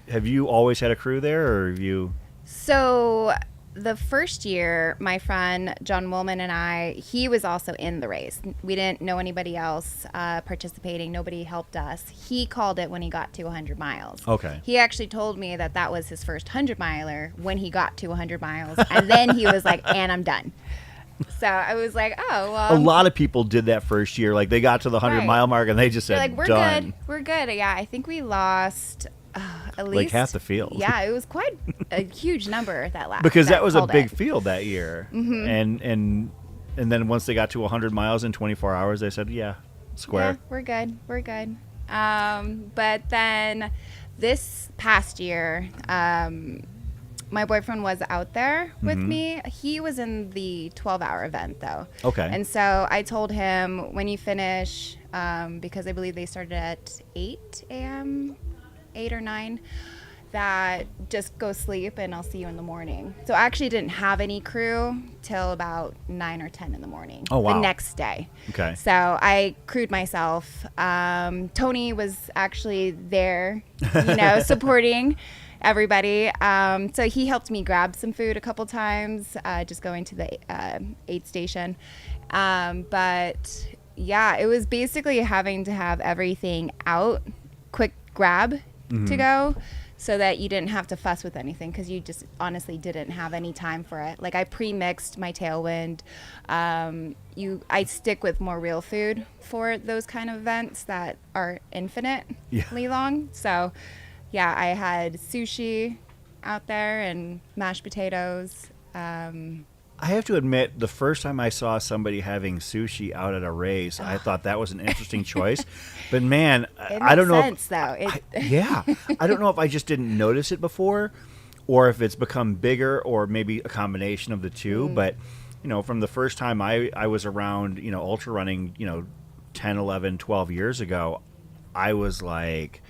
have you always had a crew there, or have you? So the first year, my friend John Woolman and he was also in the race. We didn't know anybody else participating. Nobody helped us. He called it when he got to 100 miles. Okay. He actually told me that was his first 100-miler when he got to 100 miles. And then he was like, and I'm done. So I was like, oh, well. A lot of people did that first year. Like, they got to the 100-mile mark and they just said, like, we're done. good. We're good. Yeah, I think we lost at least. Like half the field. Yeah, it was quite a huge number that last. Because that was a big field that year. Mm-hmm. And then once they got to 100 miles in 24 hours, they said, yeah, square. Yeah, we're good. We're good. But then this past year, my boyfriend was out there with me. He was in the 12-hour event, though. Okay. And so I told him, when you finish, because I believe they started at 8 a.m., 8 or 9, that just go sleep and I'll see you in the morning. So I actually didn't have any crew till about 9 or 10 in the morning. Oh, wow. The next day. Okay. So I crewed myself. Tony was actually there, supporting everybody. So he helped me grab some food a couple times, just going to the aid station. But yeah, it was basically having to have everything out, quick grab to go, so that you didn't have to fuss with anything, because you just honestly didn't have any time for it. Like, I pre-mixed my tailwind. I stick with more real food for those kind of events that are infinitely long. So yeah, I had sushi out there and mashed potatoes. I have to admit, the first time I saw somebody having sushi out at a race, I thought that was an interesting choice. But man, I don't know. I don't know if I just didn't notice it before, or if it's become bigger, or maybe a combination of the two. But from the first time I was around, ultra running, 10, 11, 12 years ago, I was like,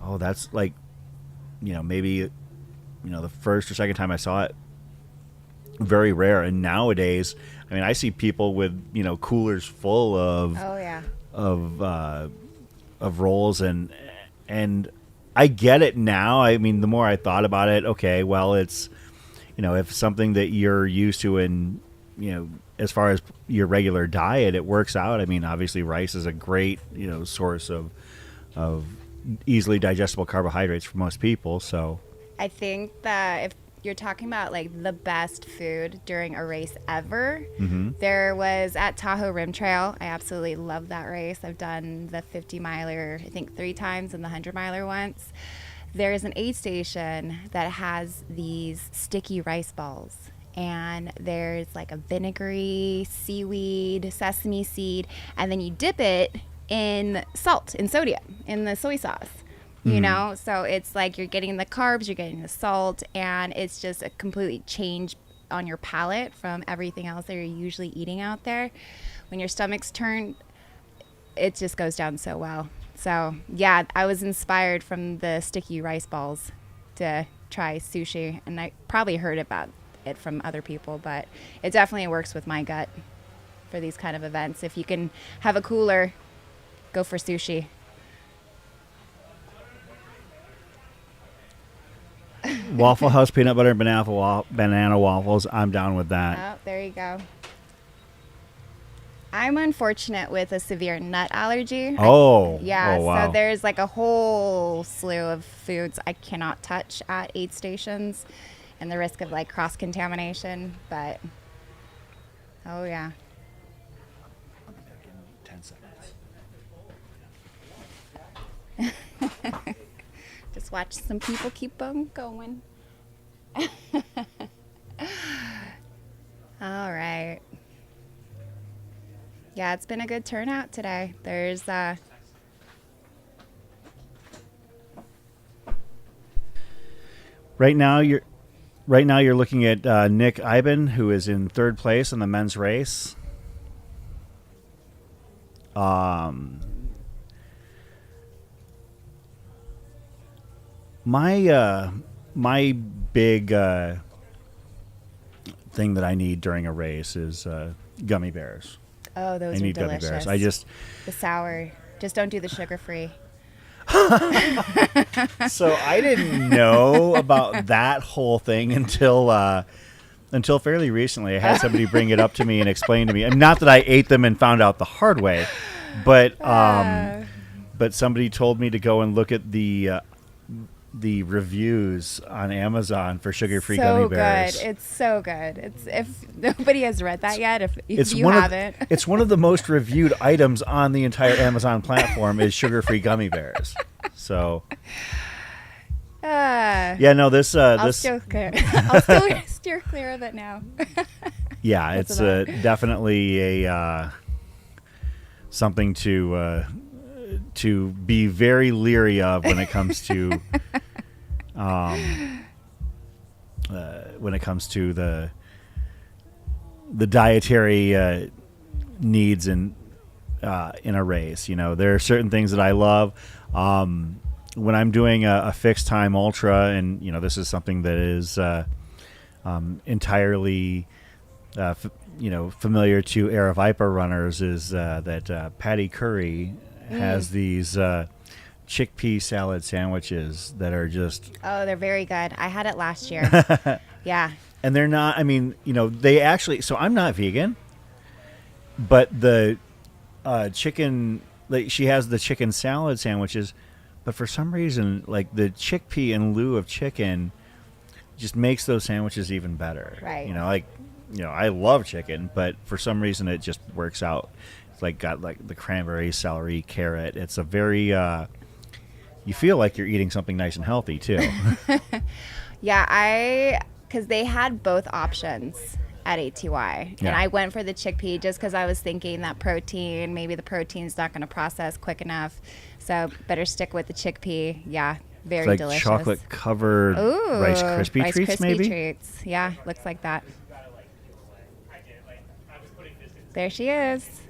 oh, that's like, maybe, the first or second time I saw it, very rare. And nowadays, I mean, I see people with, coolers full of, Oh yeah. of rolls, and I get it now. I mean, the more I thought about it, okay, well, it's, if something that you're used to in, as far as your regular diet, it works out. I mean, obviously rice is a great, source of easily digestible carbohydrates for most people. So I think that if you're talking about like the best food during a race ever, there was at Tahoe Rim Trail. I absolutely love that race. I've done the 50 miler, I think 3 times, and the 100 miler once. There is an aid station that has these sticky rice balls. And there's like a vinegary, seaweed, sesame seed, and then you dip it in salt, in sodium, in the soy sauce. So it's like you're getting the carbs, you're getting the salt, and it's just a completely change on your palate from everything else that you're usually eating out there. When your stomach's turned, it just goes down so well. So yeah, I was inspired from the sticky rice balls to try sushi, and I probably heard about it from other people, but it definitely works with my gut for these kind of events. If you can have a cooler, go for sushi. Waffle House peanut butter and banana waffles. I'm down with that. Oh, there you go. I'm unfortunate with a severe nut allergy. Oh. Yeah, Oh, wow. so there's like a whole slew of foods I cannot touch at aid stations, and the risk of like cross-contamination, but oh yeah. 10 seconds. Just watch some people keep on going. All right. Yeah, it's been a good turnout today. There's Right now you're looking at Nick Iben, who is in 3rd place in the men's race. My big thing that I need during a race is gummy bears. oh, those I are need delicious. gummy bears. I just the sour. Just don't do the sugar-free. So I didn't know about that whole thing until fairly recently. I had somebody bring it up to me and explain to me. And not that I ate them and found out the hard way, but somebody told me to go and look at the reviews on Amazon for sugar-free gummy bears. So good. It's so good. It's if nobody has read that yet, if It's you one haven't. It's one of the most reviewed items on the entire Amazon platform is sugar-free gummy bears. So yeah, no, this I'll steer clear. I'll still steer clear of it now. yeah, it's definitely a something to be very leery of when it comes to the dietary needs in a race. There are certain things that I love. When I'm doing a fixed time ultra, and this is something that is entirely familiar to Aravaipa runners, is that Patty Curry has these chickpea salad sandwiches that are just... Oh, they're very good. I had it last year. Yeah. And they're not, they actually... So I'm not vegan, but the chicken... she has the chicken salad sandwiches, but for some reason, the chickpea in lieu of chicken just makes those sandwiches even better. Right. I love chicken, but for some reason it just works out. It's got the cranberry, celery, carrot. It's a very you feel like you're eating something nice and healthy too. Yeah, because they had both options at ATY, and Yeah. I went for the chickpea just because I was thinking that maybe the protein's not going to process quick enough, so better stick with the chickpea. Yeah, very It's delicious. chocolate covered Ooh, Rice Krispie Rice treats, Krispie maybe. treats. Yeah, looks like that. There she is.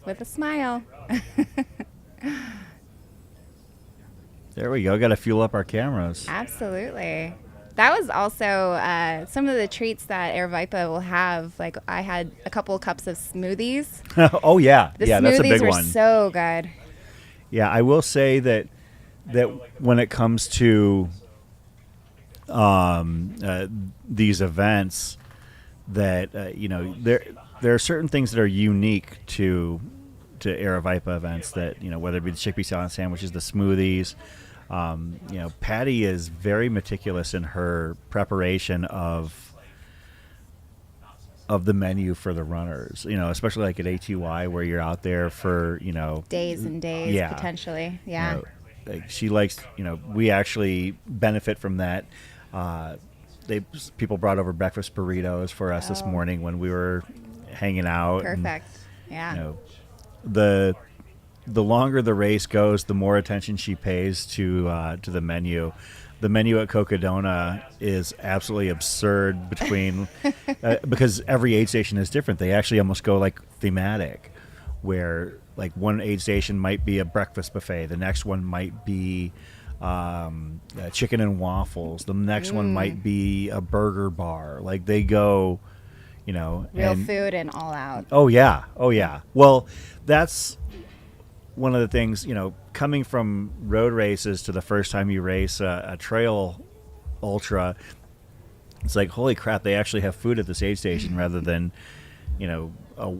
with a smile. There we go. Got to fuel up our cameras. Absolutely. That was also some of the treats that Aravaipa will have. Like I had a couple cups of smoothies. Oh yeah, The yeah, smoothies that's a big were one. so good. Yeah, I will say that when it comes to these events, that you know, there are certain things that are unique to Aravaipa events. That, you know, whether it be the chickpea salad sandwiches, the smoothies. You know, Patty is very meticulous in her preparation of the menu for the runners. You know, especially like at ATY where you're out there for, you know, Days and days, yeah, potentially. you Yeah. know, like she likes, you know, we actually benefit from that. People brought over breakfast burritos for us this Oh. morning when we were hanging out. and, Perfect. Yeah. you know, the longer the race goes, the more attention she pays to the menu. The menu at Cocodona is absolutely absurd between because every aid station is different. They actually almost go like thematic, where like one aid station might be a breakfast buffet, the next one might be chicken and waffles, the next one might be a burger bar. Like they go, you know, Real and food and all out. oh yeah, oh yeah. Well, that's one of the things, you know, coming from road races to the first time you race a trail ultra, it's like, holy crap, they actually have food at this aid station rather than, you know, a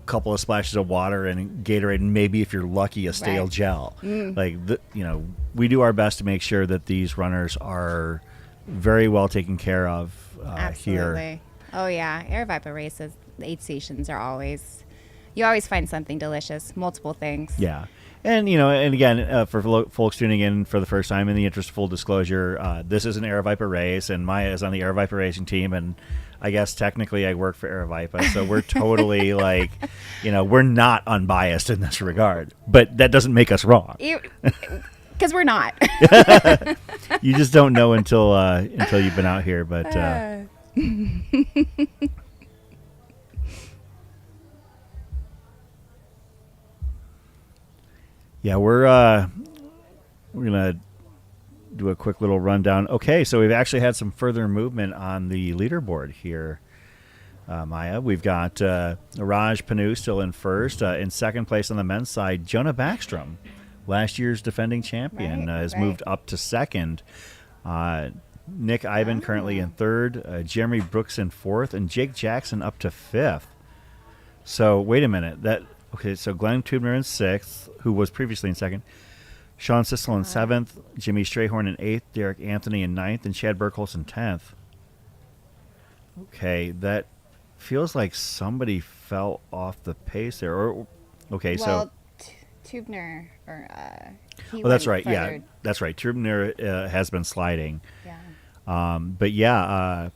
couple of splashes of water and Gatorade and maybe, if you're lucky, a stale Right. gel. Like, you know, we do our best to make sure that these runners are very well taken care of Absolutely. here. Oh yeah, Aravaipa races, the aid stations are always, you always find something delicious, multiple things. Yeah. And, you know, and again, for folks tuning in for the first time, in the interest of full disclosure, this is an Aravaipa race, and Maya is on the Aravaipa racing team, and I guess technically I work for Aravaipa, so we're totally like, you know, we're not unbiased in this regard, but that doesn't make us wrong. Because we're not. You just don't know until you've been out here, but yeah, we're gonna do a quick little rundown. Okay, so we've actually had some further movement on the leaderboard here, Maya. We've got Raj Panu still in first. In second place on the men's side, Jonah Backstrom, last year's defending champion, has moved up to second. Nick Ivan currently in third. Jeremy Brooks in fourth, and Jake Jackson up to fifth. So wait a minute. Okay, so Glenn Tubner in sixth, who was previously in second. Sean Sissel in seventh. Jimmy Strayhorn in eighth. Derek Anthony in ninth. And Chad Burkholz in 10th. Okay, that feels like somebody fell off the pace there. Okay, well, Tubner, or he that's went right. Yeah, further. that's right. Tubner has been sliding. Yeah. But yeah,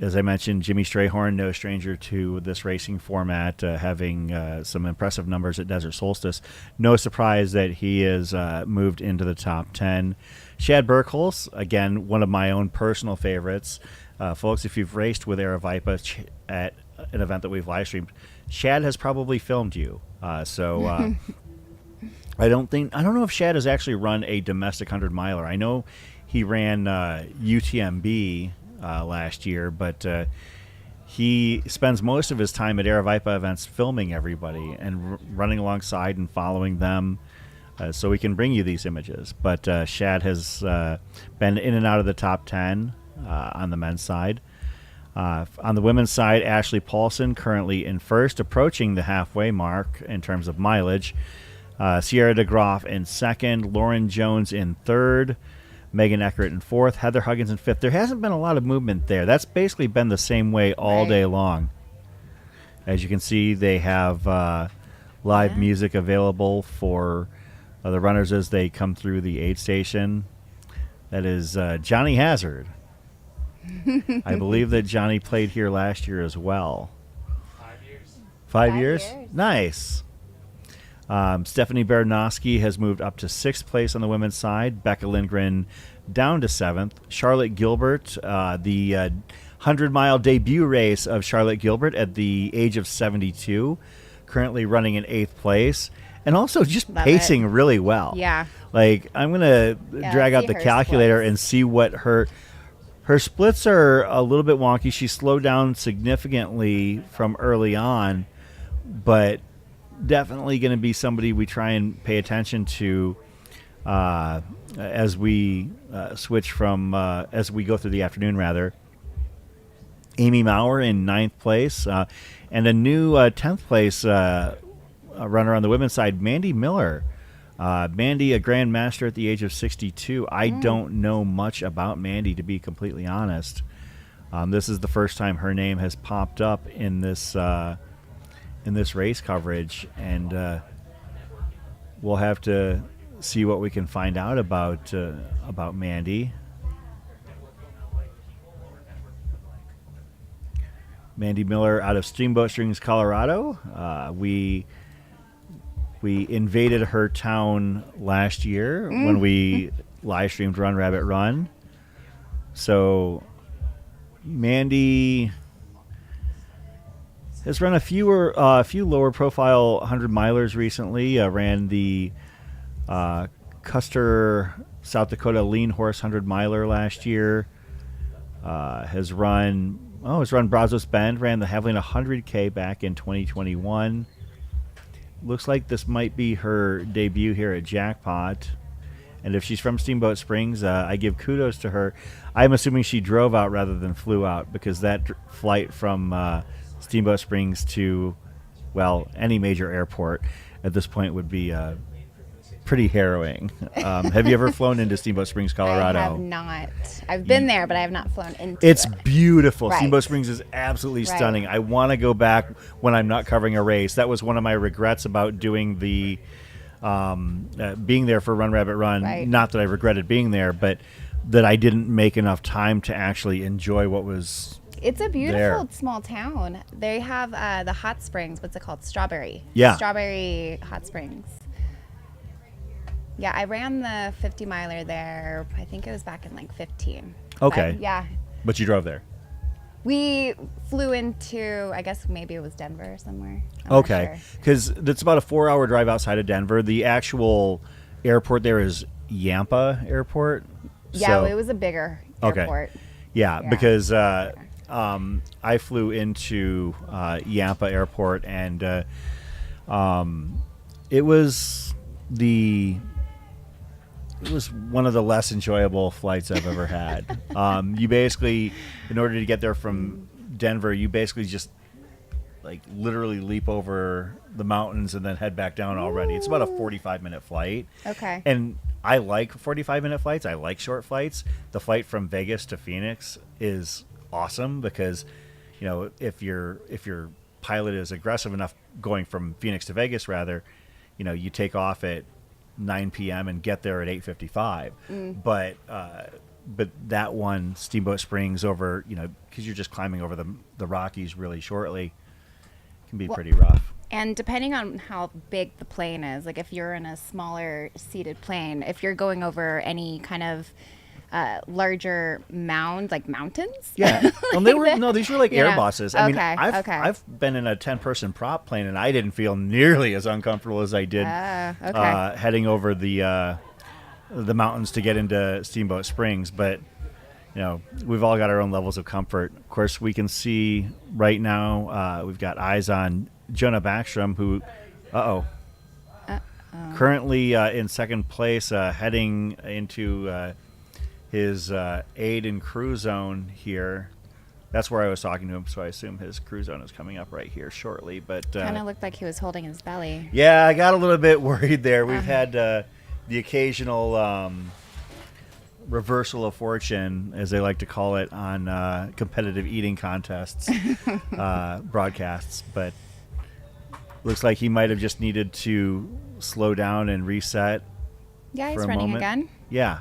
as I mentioned, Jimmy Strayhorn, no stranger to this racing format, having some impressive numbers at Desert Solstice. No surprise that he has moved into the top 10. Chad Burkholz, again, one of my own personal favorites. Folks, if you've raced with Aravaipa at an event that we've live streamed, Chad has probably filmed you. I don't know if Chad has actually run a domestic 100-miler. I know he ran UTMB last year, but he spends most of his time at Aravaipa events filming everybody and running alongside and following them, so we can bring you these images. But Shad has been in and out of the top 10 on the men's side. On the women's side, Ashley Paulson currently in first, approaching the halfway mark in terms of mileage. Sierra DeGroff in second, Lauren Jones in third, Megan Eckert in fourth, Heather Huggins in fifth. There hasn't been a lot of movement there. That's basically been the same way all day long. As you can see, they have live music available for the runners as they come through the aid station. That is Johnny Hazard. I believe that Johnny played here last year as well. 5 years. 5 years? Nice. Stephanie Baranowski has moved up to 6th place on the women's side. Becca Lindgren down to 7th. Charlotte Gilbert, the 100-mile debut race of Charlotte Gilbert at the age of 72, currently running in 8th place, and also just Love pacing it. really well. Yeah. Like, I'm gonna drag let's out see the her calculator splits. and see what her splits are. A little bit wonky. She slowed down significantly from early on, but definitely going to be somebody we try and pay attention to as we switch from as we go through the afternoon. Rather, Amy Maurer in 9th place, and a new 10th place runner on the women's side, Mandy Miller. Mandy, a grandmaster at the age of 62. I don't know much about Mandy, to be completely honest. This is the first time her name has popped up in this race coverage, and we'll have to see what we can find out about Mandy. Mandy Miller out of Steamboat Springs, Colorado. We invaded her town last year when we live streamed Run Rabbit Run. So Mandy has run a few lower profile 100 milers recently. Ran the Custer, South Dakota Lean Horse 100 miler last year. Has run Brazos Bend. Ran the Javelina 100K back in 2021. Looks like this might be her debut here at Jackpot. And if she's from Steamboat Springs, I give kudos to her. I'm assuming she drove out rather than flew out, because that flight from Steamboat Springs to, well, any major airport at this point would be pretty harrowing. Have you ever flown into Steamboat Springs, Colorado? I have not. I've been there, but I have not flown into It's it. beautiful. Right. Steamboat Springs is absolutely Right. stunning. I want to go back when I'm not covering a race. That was one of my regrets about doing the being there for Run Rabbit Run. Right. Not that I regretted being there, but that I didn't make enough time to actually enjoy what was. It's a beautiful there. small town. They have the hot springs. What's it called? Strawberry. Yeah. Strawberry hot springs. Yeah, I ran the 50 miler there. I think it was back in like 15. Okay. But, yeah. But you drove there. We flew into, I guess maybe it was Denver or somewhere. I'm not Okay. sure. Because it's about a 4-hour drive outside of Denver. The actual airport there is Yampa Airport. Yeah, So- it was a bigger Okay. airport. Yeah, Yeah. because I flew into Yampa Airport, and it was one of the less enjoyable flights I've ever had. You basically, in order to get there from Denver, you basically just like literally leap over the mountains and then head back down already. It's about a 45-minute flight. Okay. And I like 45-minute flights. I like short flights. The flight from Vegas to Phoenix is awesome because, you know, if your pilot is aggressive enough going from Phoenix to Vegas, rather, you know, you take off at 9 p.m. and get there at 8:55. But that one, Steamboat Springs, over, you know, because you're just climbing over the Rockies really shortly, can be pretty rough. And depending on how big the plane is, like if you're in a smaller seated plane, if you're going over any kind of larger mound, like mountains. Yeah. Well, these were like You know. Airbuses. I mean, Okay, okay. I've been in a 10-person prop plane, and I didn't feel nearly as uncomfortable as I did Okay. heading over the mountains to get into Steamboat Springs. But, you know, we've all got our own levels of comfort. Of course, we can see right now we've got eyes on Jonah Backstrom, who, currently in second place, heading into his aid and crew zone here. That's where I was talking to him, so I assume his crew zone is coming up right here shortly. But Kind of looked like he was holding his belly. yeah, I got a little bit worried there. We've had the occasional reversal of fortune, as they like to call it, on competitive eating contests broadcasts. But looks like he might have just needed to slow down and reset. Yeah, for he's a running moment. again. Yeah.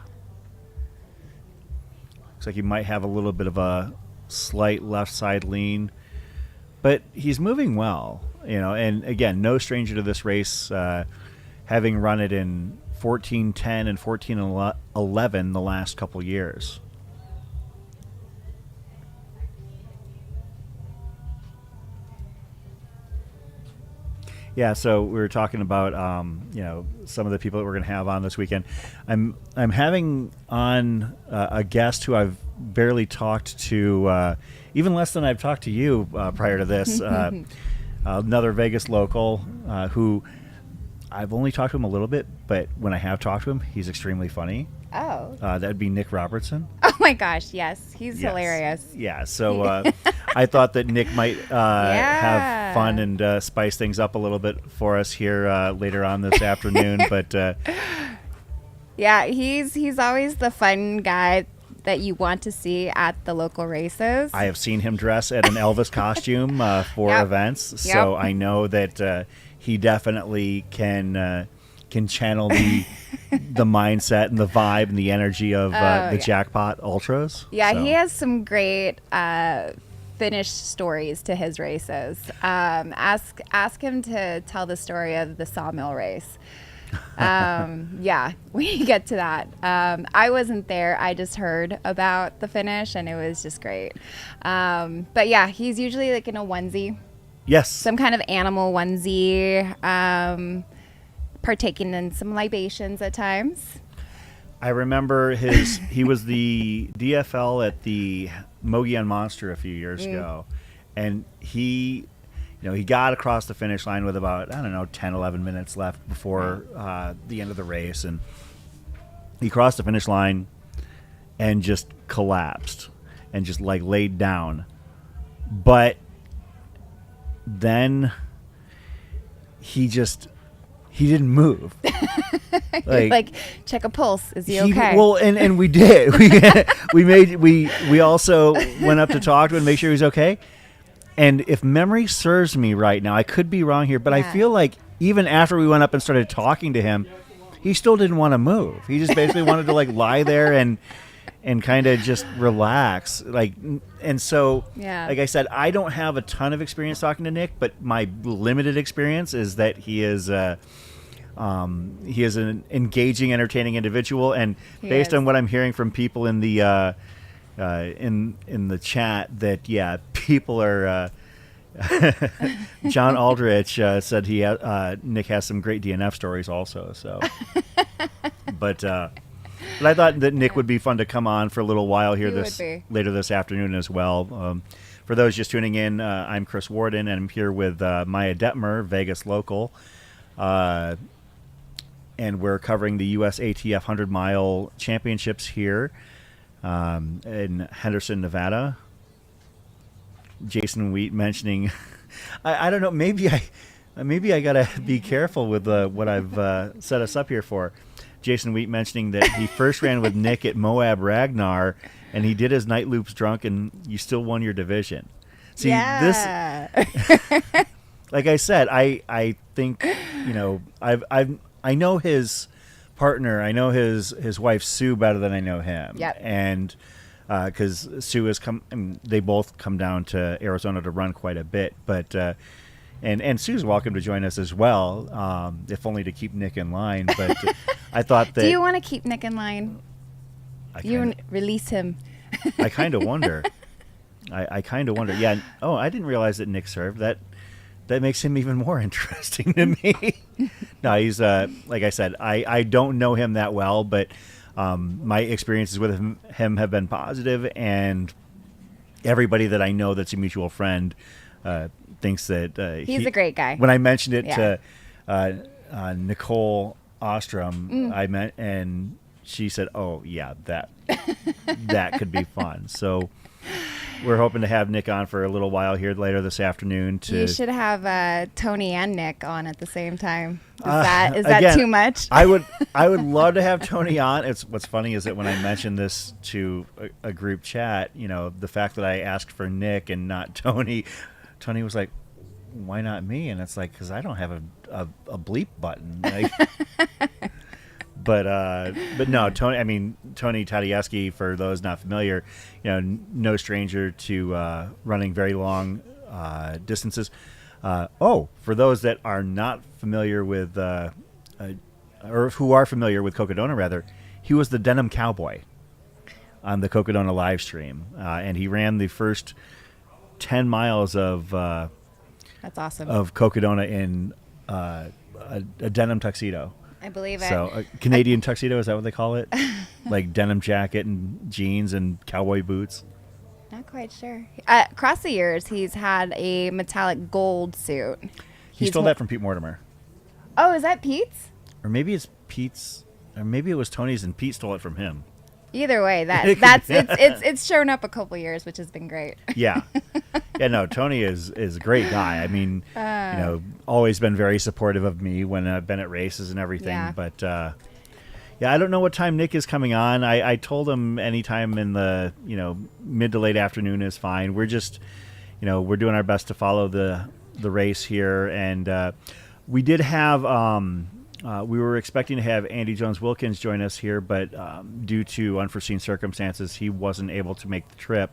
Looks like he might have a little bit of a slight left side lean, but he's moving well, you know. And again, no stranger to this race, having run it in 14:10 and 14:11 the last couple years. Yeah, so we were talking about some of the people that we're going to have on this weekend. I'm having on a guest who I've barely talked to, even less than I've talked to you prior to this. Another Vegas local who I've only talked to him a little bit, but when I have talked to him, he's extremely funny. Oh. That would be Nick Robertson. Oh my gosh, yes. He's hilarious. Yeah, so I thought that Nick might have fun and spice things up a little bit for us here later on this afternoon. But yeah, he's always the fun guy that you want to see at the local races. I have seen him dress at an Elvis costume for events, so I know that he definitely can channel the mindset and the vibe and the energy of the Jackpot Ultras. Yeah, so. He has some great finish stories to his races. Ask him to tell the story of the sawmill race. Yeah, we get to that. I wasn't there. I just heard about the finish, and it was just great. But yeah, he's usually like in a onesie. Yes. Some kind of animal onesie. Partaking in some libations at times. I remember he was the DFL at the Mogollon Monster a few years ago, and he got across the finish line with about 10, 11 minutes left before the end of the race, and he crossed the finish line and just collapsed and just like laid down. But then he didn't move. like check a pulse. Is he okay? Well, and we did. We also went up to talk to him and make sure he was okay. And if memory serves me right now, I could be wrong here, but I feel like even after we went up and started talking to him, he still didn't want to move. He just basically wanted to like lie there and kind of just relax. And so, like I said, I don't have a ton of experience talking to Nick, but my limited experience is that he is an engaging, entertaining individual, and based on what I'm hearing from people in the in the chat, that people are. John Aldrich said Nick has some great DNF stories also. So, but I thought that Nick would be fun to come on for a little while here later this afternoon as well. For those just tuning in, I'm Chris Warden, and I'm here with Maya Detmer, Vegas local. And we're covering the USATF 100-mile championships here in Henderson, Nevada. Jason Wheat mentioning, I don't know, maybe I gotta be careful with what I've set us up here for. Jason Wheat mentioning that he first ran with Nick at Moab Ragnar, and he did his night loops drunk, and you still won your division. See, this, like I said, I think I know his partner. I know his wife Sue better than I know him. Yep. And because Sue has they both come down to Arizona to run quite a bit. But and Sue's welcome to join us as well, if only to keep Nick in line. But I thought that. Do you want to keep Nick in line? You release him. I kind of wonder. I kind of wonder. Yeah. Oh, I didn't realize that Nick served. That makes him even more interesting to me. No, he's like I said, I don't know him that well, but my experiences with him have been positive, and everybody that I know that's a mutual friend thinks that he's a great guy. When I mentioned it to Nicole Ostrom, and she said, "Oh yeah, that could be fun." So. We're hoping to have Nick on for a little while here later this afternoon. You should have Tony and Nick on at the same time. Is that again, too much? I would love to have Tony on. What's funny is that when I mentioned this to a group chat, the fact that I asked for Nick and not Tony was like, "Why not me?" And it's like, because I don't have a bleep button. Like, But no, Tony Tadieski, for those not familiar, no stranger to running very long distances. For those that are not familiar with, or who are familiar with Cocodona, rather, he was the Denim Cowboy on the Cocodona live stream, and he ran the first 10 miles of that's awesome of Cocodona in a denim tuxedo. I believe it. So a Canadian tuxedo, is that what they call it? Like denim jacket and jeans and cowboy boots. Not quite sure. Across the years, he's had a metallic gold suit. He stole that from Pete Mortimer. Oh, is that Pete's? Or maybe it's Pete's, or maybe it was Tony's and Pete stole it from him. Either way, it's shown up a couple years, which has been great. Yeah. Yeah, no, Tony is a great guy. I mean, always been very supportive of me when I've been at races and everything. Yeah. But, yeah, I don't know what time Nick is coming on. I told him anytime in the, mid to late afternoon is fine. We're just, we're doing our best to follow the race here. And we did have... we were expecting to have Andy Jones-Wilkins join us here, but due to unforeseen circumstances, he wasn't able to make the trip.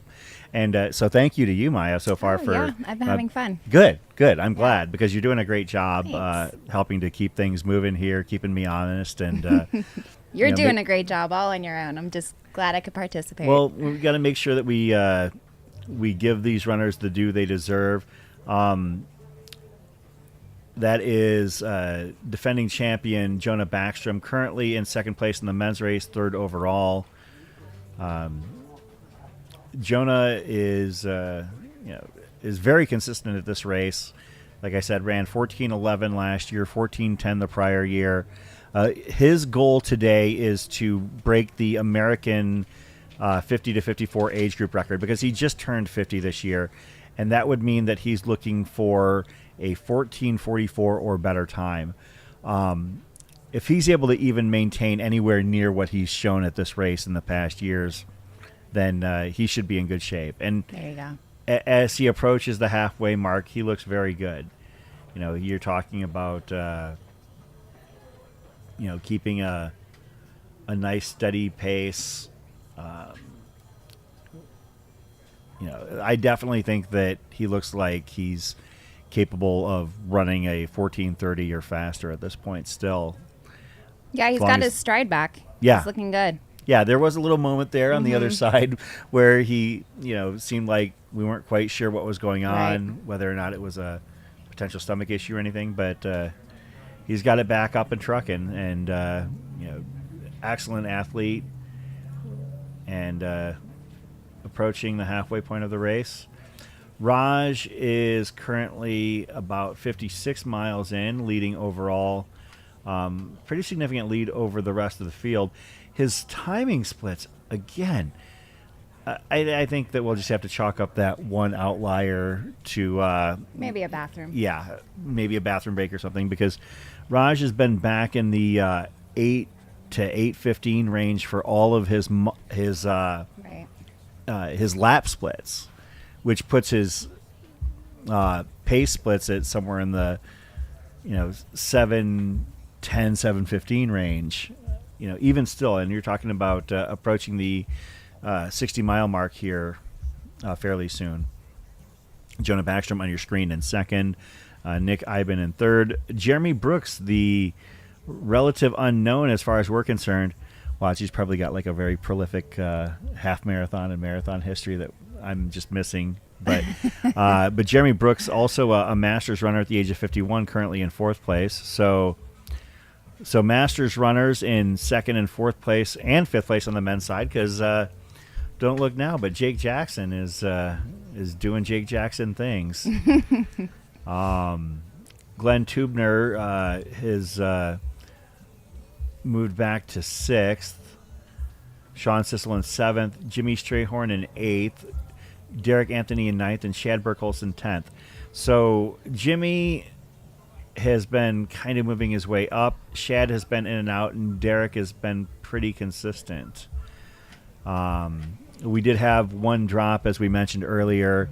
And so thank you to you, Maya, so far for... Yeah, I've been having fun. Good. I'm glad, because you're doing a great job Thanks. helping to keep things moving here, keeping me honest. And You're doing a great job all on your own. I'm just glad I could participate. well, we've got to make sure that we give these runners the due they deserve. That is defending champion Jonah Backstrom, currently in second place in the men's race, third overall. Jonah is very consistent at this race. Like I said, ran 14:11 last year, 14:10 the prior year. His goal today is to break the American 50 to 54 age group record, because he just turned 50 this year, and that would mean that he's looking for a 14:44 or better time. If he's able to even maintain anywhere near what he's shown at this race in the past years, then he should be in good shape. And there you go. As he approaches the halfway mark, he looks very good. You're talking about keeping a nice steady pace. I definitely think that he looks like he's capable of running a 14:30 or faster at this point still. Yeah, he's got his stride back. Yeah. He's looking good. Yeah, there was a little moment there on the other side where he, seemed like we weren't quite sure what was going on, whether or not it was a potential stomach issue or anything, but he's got it back up and trucking, and, excellent athlete, and approaching the halfway point of the race. Raj is currently about 56 miles in, leading overall. Pretty significant lead over the rest of the field. His timing splits, again, I think that we'll just have to chalk up that one outlier to... maybe a bathroom. Yeah, maybe a bathroom break or something, because Raj has been back in the 8 to 8:15 range for all of his lap splits, which puts his pace splits at somewhere in the 7:10, 7:15 range. Even still, and you're talking about approaching the 60-mile mark here fairly soon. Jonah Backstrom on your screen in second, Nick Iben in third. Jeremy Brooks, the relative unknown as far as we're concerned. Watch, he's probably got like a very prolific half marathon and marathon history that I'm just missing. But Jeremy Brooks, also a Masters runner at the age of 51, currently in fourth place. So Masters runners in second and fourth place and fifth place on the men's side, because don't look now, but Jake Jackson is doing Jake Jackson things. Glenn Tubner has moved back to sixth. Sean Sissel in seventh. Jimmy Strayhorn in eighth. Derek Anthony in ninth, and Shad Burkholz in 10th. So Jimmy has been kind of moving his way up. Shad has been in and out, and Derek has been pretty consistent. We did have one drop, as we mentioned earlier.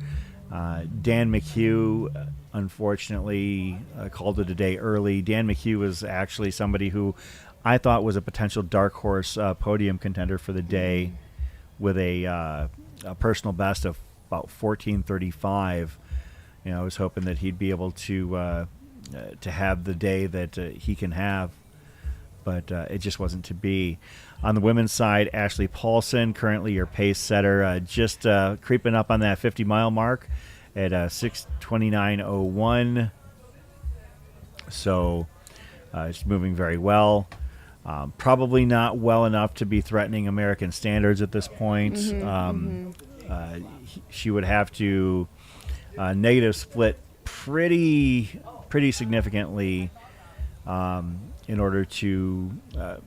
Dan McHugh, unfortunately, called it a day early. Dan McHugh was actually somebody who I thought was a potential dark horse podium contender for the day, with a personal best of about 14:35. I was hoping that he'd be able to have the day that he can have, but it just wasn't to be. On the women's side, Ashley Paulson, currently your pace setter, just creeping up on that 50-mile mark at 6:29:01. So she's moving very well. Probably not well enough to be threatening American standards at this point. She would have to negative split pretty significantly in order to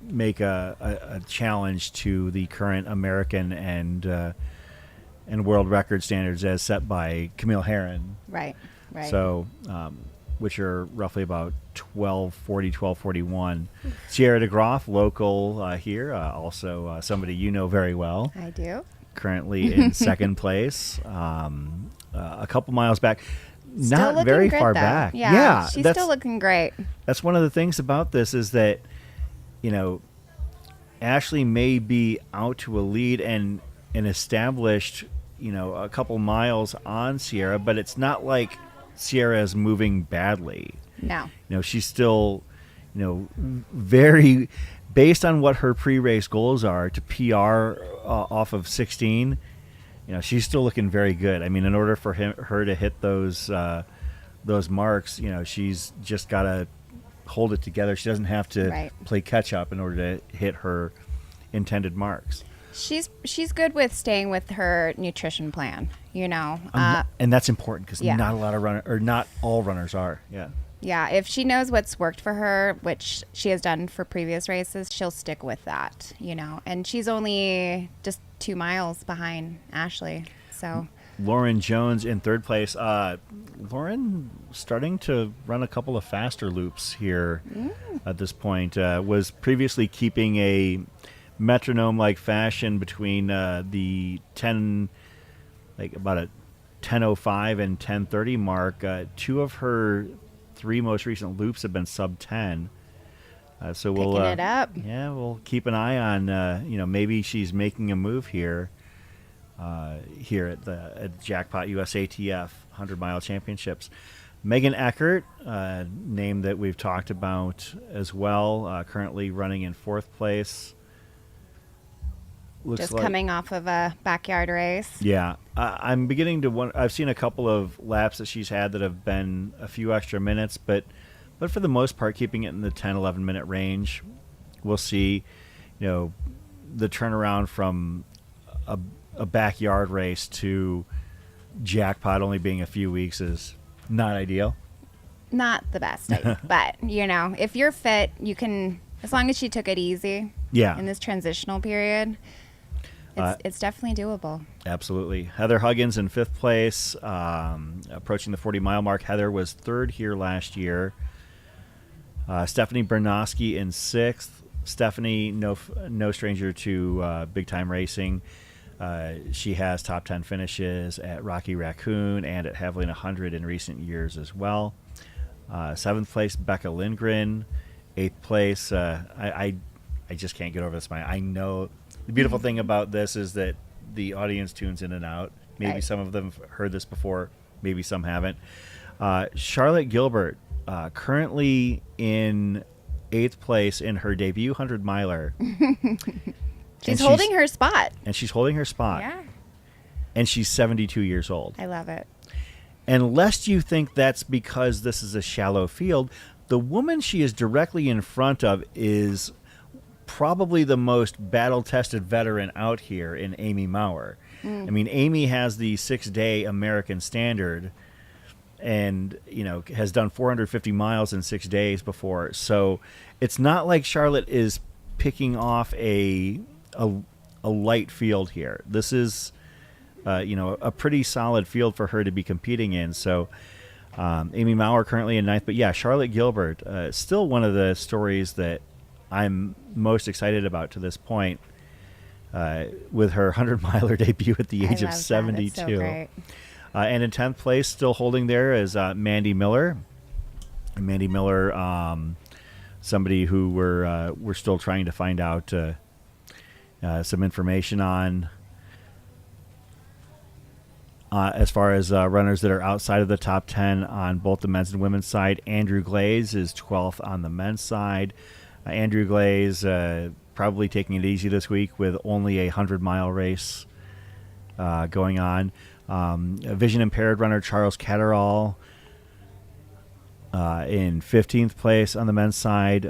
make a challenge to the current American and world record standards as set by Camille Herron. Right. So, which are roughly about 12:40, 12:41. Sierra DeGroff, local here, also somebody you know very well. I do. Currently in second place, a couple miles back. Still Not looking very good, far though. back. Yeah, she's still looking great. That's one of the things about this is that, Ashley may be out to a lead and established, a couple miles on Sierra, but it's not like Sierra is moving badly. No. She's still, very based on what her pre-race goals are to PR off of 16. She's still looking very good. I mean, in order for her to hit those marks, she's just got to hold it together. She doesn't have to play catch up in order to hit her intended marks. She's good with staying with her nutrition plan, and that's important because not a lot of not all runners are. Yeah. Yeah, if she knows what's worked for her, which she has done for previous races, she'll stick with that, And she's only just 2 miles behind Ashley, so. Lauren Jones in third place. Lauren starting to run a couple of faster loops here at this point. Was previously keeping a metronome-like fashion between the 10, about a 10:05 and 10:30 mark. 2 of her 3 most recent loops have been sub 10. So we'll picking it up. Yeah, we'll keep an eye on. Maybe she's making a move here. Here at the Jackpot USATF 100-mile championships. Megan Eckert, name that we've talked about as well, currently running in 4th place. Looks just like, coming off of a backyard race. Yeah, I'm beginning to wonder. I've seen a couple of laps that she's had that have been a few extra minutes, but for the most part, keeping it in the 10-11 minute range. We'll see. The turnaround from a backyard race to Jackpot only being a few weeks is not ideal. Not the best, but if you're fit, you can. As long as she took it easy. Yeah. In this transitional period. It's definitely doable. Absolutely. Heather Huggins in 5th place, approaching the 40-mile mark. Heather was 3rd here last year. Stephanie Bernoski in 6th. Stephanie, no stranger to big-time racing. She has top 10 finishes at Rocky Raccoon and at Haviland 100 in recent years as well. 7th place, Becca Lindgren. 8th place, I just can't get over this. I know the beautiful thing about this is that the audience tunes in and out. Maybe some of them have heard this before, maybe some haven't. Charlotte Gilbert, currently in 8th place in her debut 100-miler. She's holding her spot. And she's holding her spot. Yeah. And she's 72 years old. I love it. And lest you think that's because this is a shallow field, the woman she is directly in front of is probably the most battle-tested veteran out here in Amy Maurer. I mean, Amy has the 6-day American standard and, has done 450 miles in 6 days before. So it's not like Charlotte is picking off a light field here. This is, a pretty solid field for her to be competing in. So Amy Maurer currently in 9th. But, yeah, Charlotte Gilbert, still one of the stories that I'm most excited about to this point with her 100-miler debut at the age of 72. That. So great. And in 10th place, still holding there, is Mandy Miller. Mandy Miller, somebody who we're still trying to find out some information on as far as runners that are outside of the top 10 on both the men's and women's side. Andrew Glaze is 12th on the men's side. Andrew Glaze probably taking it easy this week with only a 100-mile race going on. A vision-impaired runner, Charles Catterall, In 15th place on the men's side,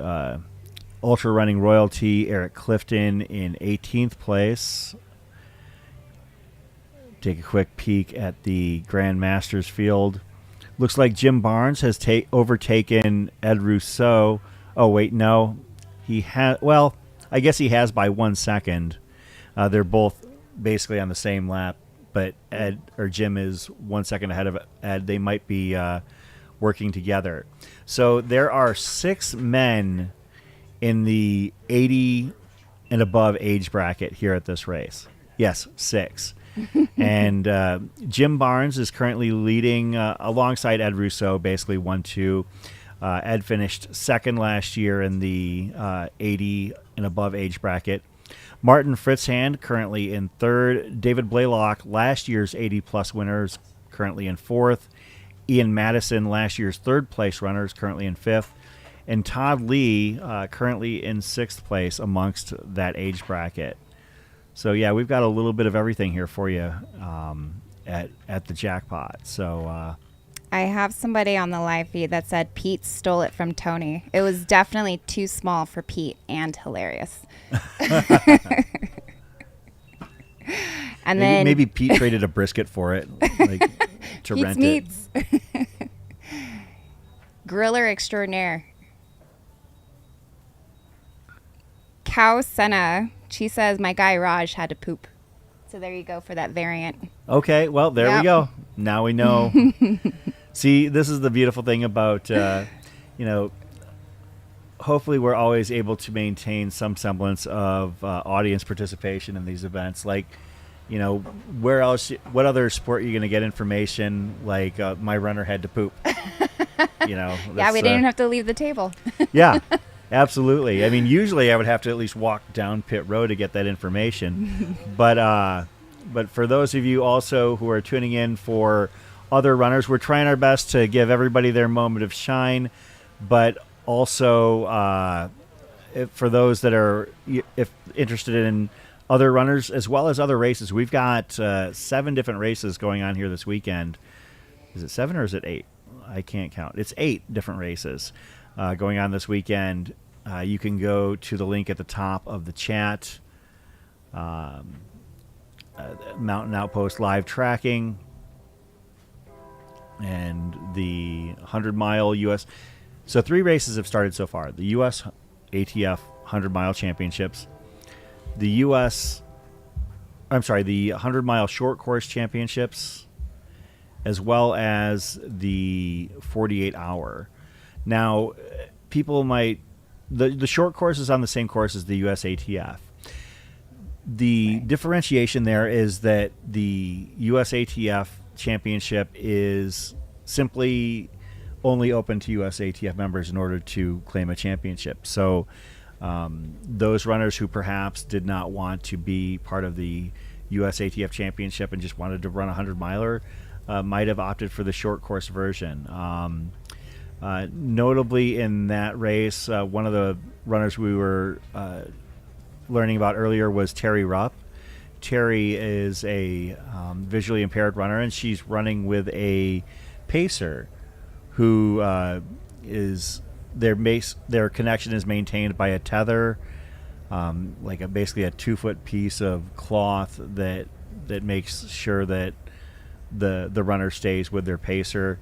ultra running royalty Eric Clifton in 18th place. Take a quick peek at the Grand Masters field. Looks like Jim Barnes has overtaken Ed Rousseau. Oh, wait, no. He has. Well, I guess he has by 1 second. They're both basically on the same lap, but Jim is 1 second ahead of Ed. They might be working together. So there are 6 men in the 80 and above age bracket here at this race. Yes, 6. And Jim Barnes is currently leading alongside Ed Rousseau, basically 1-2. Ed finished second last year in the 80 and above age bracket. Martin Fritzhand currently in third. David Blaylock, last year's 80-plus winners, currently in fourth. Ian Madison, last year's third-place runners, currently in fifth. And Todd Lee, currently in sixth place amongst that age bracket. So, yeah, we've got a little bit of everything here for you at the Jackpot. So I have somebody on the live feed that said Pete stole it from Tony. It was definitely too small for Pete and hilarious. And then maybe Pete traded a brisket for it, like to Pete's rent Meats. Griller extraordinaire. Cow Senna. She says my guy Raj had to poop. So there you go for that variant. it. Okay, well, there Yep. we go. Now we know. See, this is the beautiful thing about, hopefully we're always able to maintain some semblance of audience participation in these events. Like, where else, what other sport are you going to get information like my runner had to poop? Yeah, we didn't have to leave the table. Yeah, absolutely. I mean, usually I would have to at least walk down pit road to get that information. But for those of you also who are tuning in for other runners, we're trying our best to give everybody their moment of shine. But also, for those that are interested in other runners as well as other races, we've got 7 different races going on here this weekend. Is it 7 or is it 8? I can't count. It's 8 different races going on this weekend. You can go to the link at the top of the chat. Mountain Outpost live tracking and the 100-mile U.S. So 3 races have started so far. The USATF 100-mile championships, the 100-mile short course championships, as well as the 48-hour. Now, people might... The short course is on the same course as the USATF. The differentiation there is that the USATF championship is simply only open to USATF members in order to claim a championship. So those runners who perhaps did not want to be part of the USATF championship and just wanted to run a 100-miler might have opted for the short course version. Notably in that race, one of the runners we were learning about earlier was Terry Rupp. Terry is a visually impaired runner, and she's running with a pacer who is their connection is maintained by a tether, basically a 2-foot piece of cloth that makes sure that the runner stays with their pacer.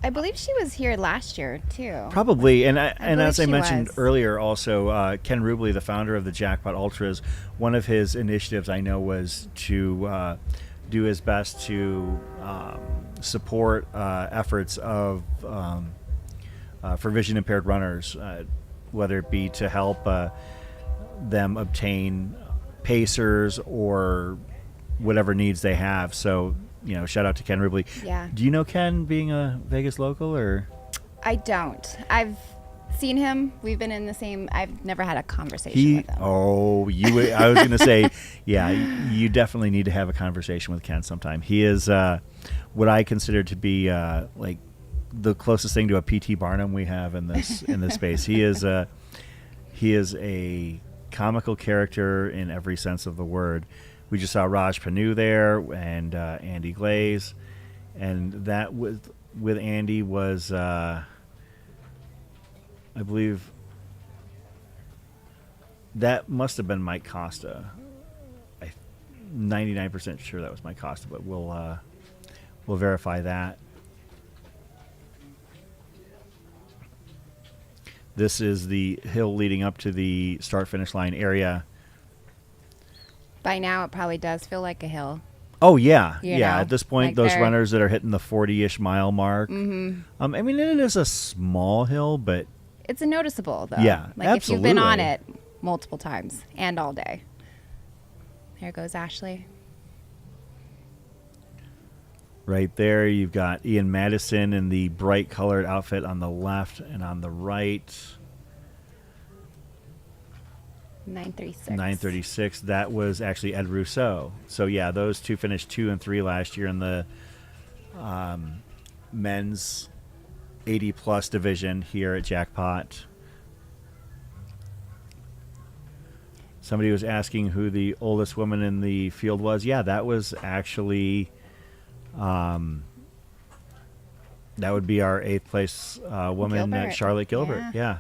I believe she was here last year too. Probably, and as I she mentioned was. earlier, also Ken Rubley, the founder of the Jackpot Ultras, one of his initiatives I know was to do his best to support efforts of for vision impaired runners, whether it be to help them obtain pacers or whatever needs they have. So, shout out to Ken Rubley. Yeah. Do you know Ken, being a Vegas local, or? I don't. I've seen him. We've been in the same. I've never had a conversation with him. I was going to say, yeah, you definitely need to have a conversation with Ken sometime. He is what I consider to be like the closest thing to a P.T. Barnum we have in this space. He is a comical character in every sense of the word. We just saw Raj Panu there and Andy Glaze, and that was with Andy was, I believe, that must have been Mike Costa. I'm 99% sure that was Mike Costa, but we'll verify that. This is the hill leading up to the start-finish line area. By now, it probably does feel like a hill. Oh, yeah. You Yeah, know, at this point, like those they're- runners that are hitting the 40-ish mile mark. I mean, it is a small hill, but It's a noticeable, though. Yeah, Like if you've been on absolutely. it multiple times and all day. There goes Ashley. right there you've got Ian Madison in the bright colored outfit on the left and on the right. 936. 936. That was actually Ed Rousseau. So, yeah, those two finished 2 and 3 last year in the men's 80-plus division here at Jackpot. Somebody was asking who the oldest woman in the field was. Yeah, that was actually, that would be our 8th place woman, Gilbert. Charlotte Gilbert. Yeah.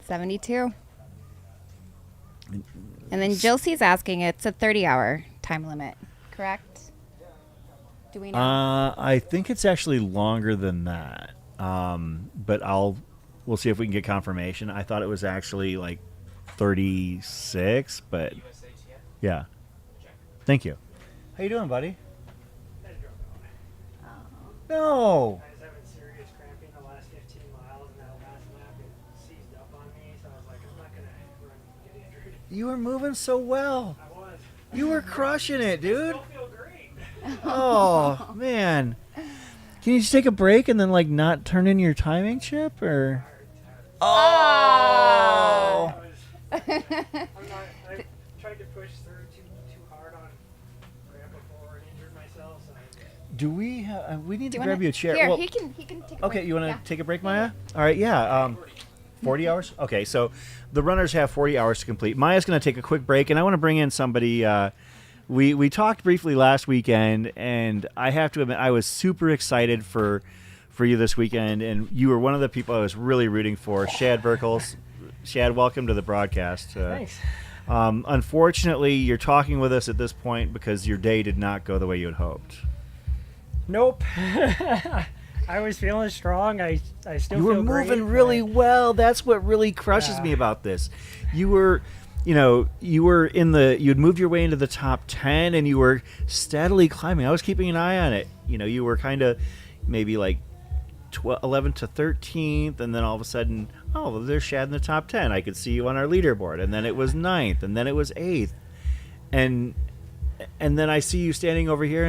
72. And then Jill C's asking, it's a 30-hour time limit, correct? Do we know? I think it's actually longer than that. But we'll see if we can get confirmation. I thought it was actually like 36, but USATF. yeah. Thank you. How you doing, buddy? No. I was having serious cramping the last 15 miles, and that last lap it seized up on me, so I was like, I'm not going to run and get injured. You were moving so well. I was. You were crushing it, dude. I feel great. Oh, man. Can you just take a break and then like not turn in your timing chip or? Oh. I tried to push through too hard on cramp before and injured myself. So Do we we need Do to you grab wanna- you a chair? Here, Well, he can take a okay, break. you want to Yeah. take a break, Maya? All right, yeah. 40 hours? Okay, so the runners have 40 hours to complete. Maya's going to take a quick break, and I want to bring in somebody. We talked briefly last weekend, and I have to admit I was super excited for you this weekend, and you were one of the people I was really rooting for, Shad Burkles. Shad, welcome to the broadcast. thanks. Unfortunately, you're talking with us at this point because your day did not go the way you had hoped. Nope. I was feeling strong. I still You were feel great, moving really but- well. That's what really crushes Yeah. me about this. You were, you'd moved your way into the top 10 and you were steadily climbing. I was keeping an eye on it. You were kind of maybe like 11 to 13th, and then all of a sudden, oh, there's Shad in the top 10. I could see you on our leaderboard. And then it was 9th, and then it was 8th. And then I see you standing over here,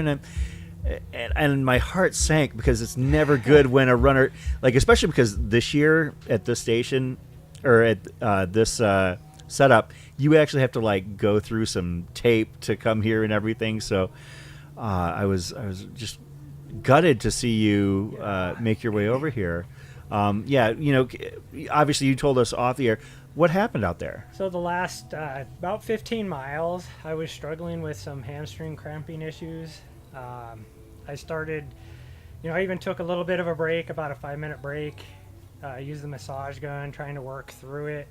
and my heart sank because it's never good when a runner, like especially because this year at this station or at this setup, you actually have to like go through some tape to come here and everything. So I was just gutted to see you make your way over here. Obviously you told us off the air what happened out there. So the last about 15 miles, I was struggling with some hamstring cramping issues. I started, I even took a little bit of a break, about a 5-minute break. Used the massage gun, trying to work through it.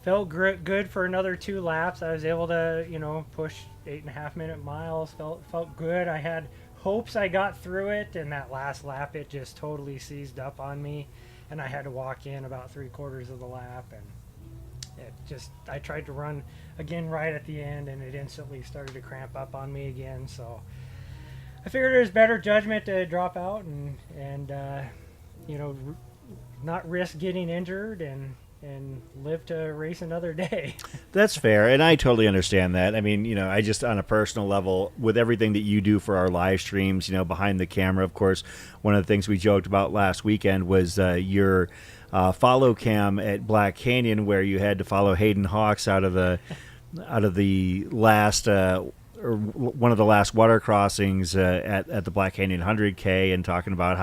Felt good for another 2 laps. I was able to, push 8.5-minute miles. Felt good. I had hopes I got through it, and that last lap it just totally seized up on me, and I had to walk in about 3/4 of the lap, and I tried to run again right at the end, and it instantly started to cramp up on me again. So I figured it was better judgment to drop out and not risk getting injured and live to race another day. That's fair, and I totally understand that. I mean, I just on a personal level, with everything that you do for our live streams, behind the camera, of course, one of the things we joked about last weekend was your follow cam at Black Canyon, where you had to follow Hayden Hawks out of the last or one of the last water crossings at the Black Canyon 100K, and talking about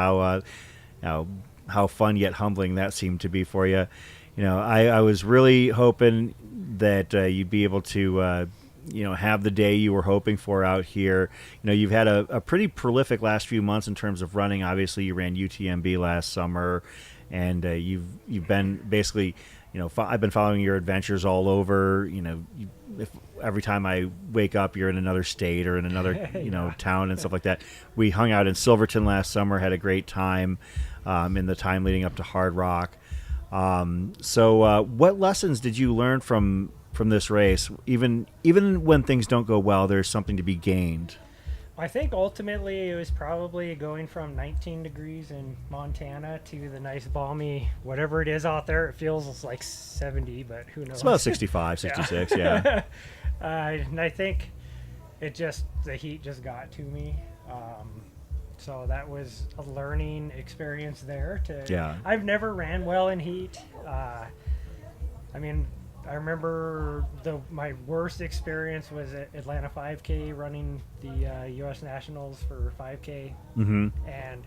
how fun yet humbling that seemed to be for you. I was really hoping that you'd be able to have the day you were hoping for out here. You've had a pretty prolific last few months in terms of running. Obviously, you ran UTMB last summer, and you've been basically, I've been following your adventures all over. If every time I wake up, you're in another state or in another town and stuff like that. We hung out in Silverton last summer, had a great time in the time leading up to Hard Rock. So what lessons did you learn from this race? Even when things don't go well, there's something to be gained. I think ultimately it was probably going from 19 degrees in Montana to the nice balmy whatever it is out there. It feels like 70, but who knows? It's about 65, 66, yeah. And I think the heat just got to me. So that was a learning experience there. I've never ran well in heat. I remember my worst experience was at Atlanta 5K, running the U.S. Nationals for 5K. Mm-hmm. And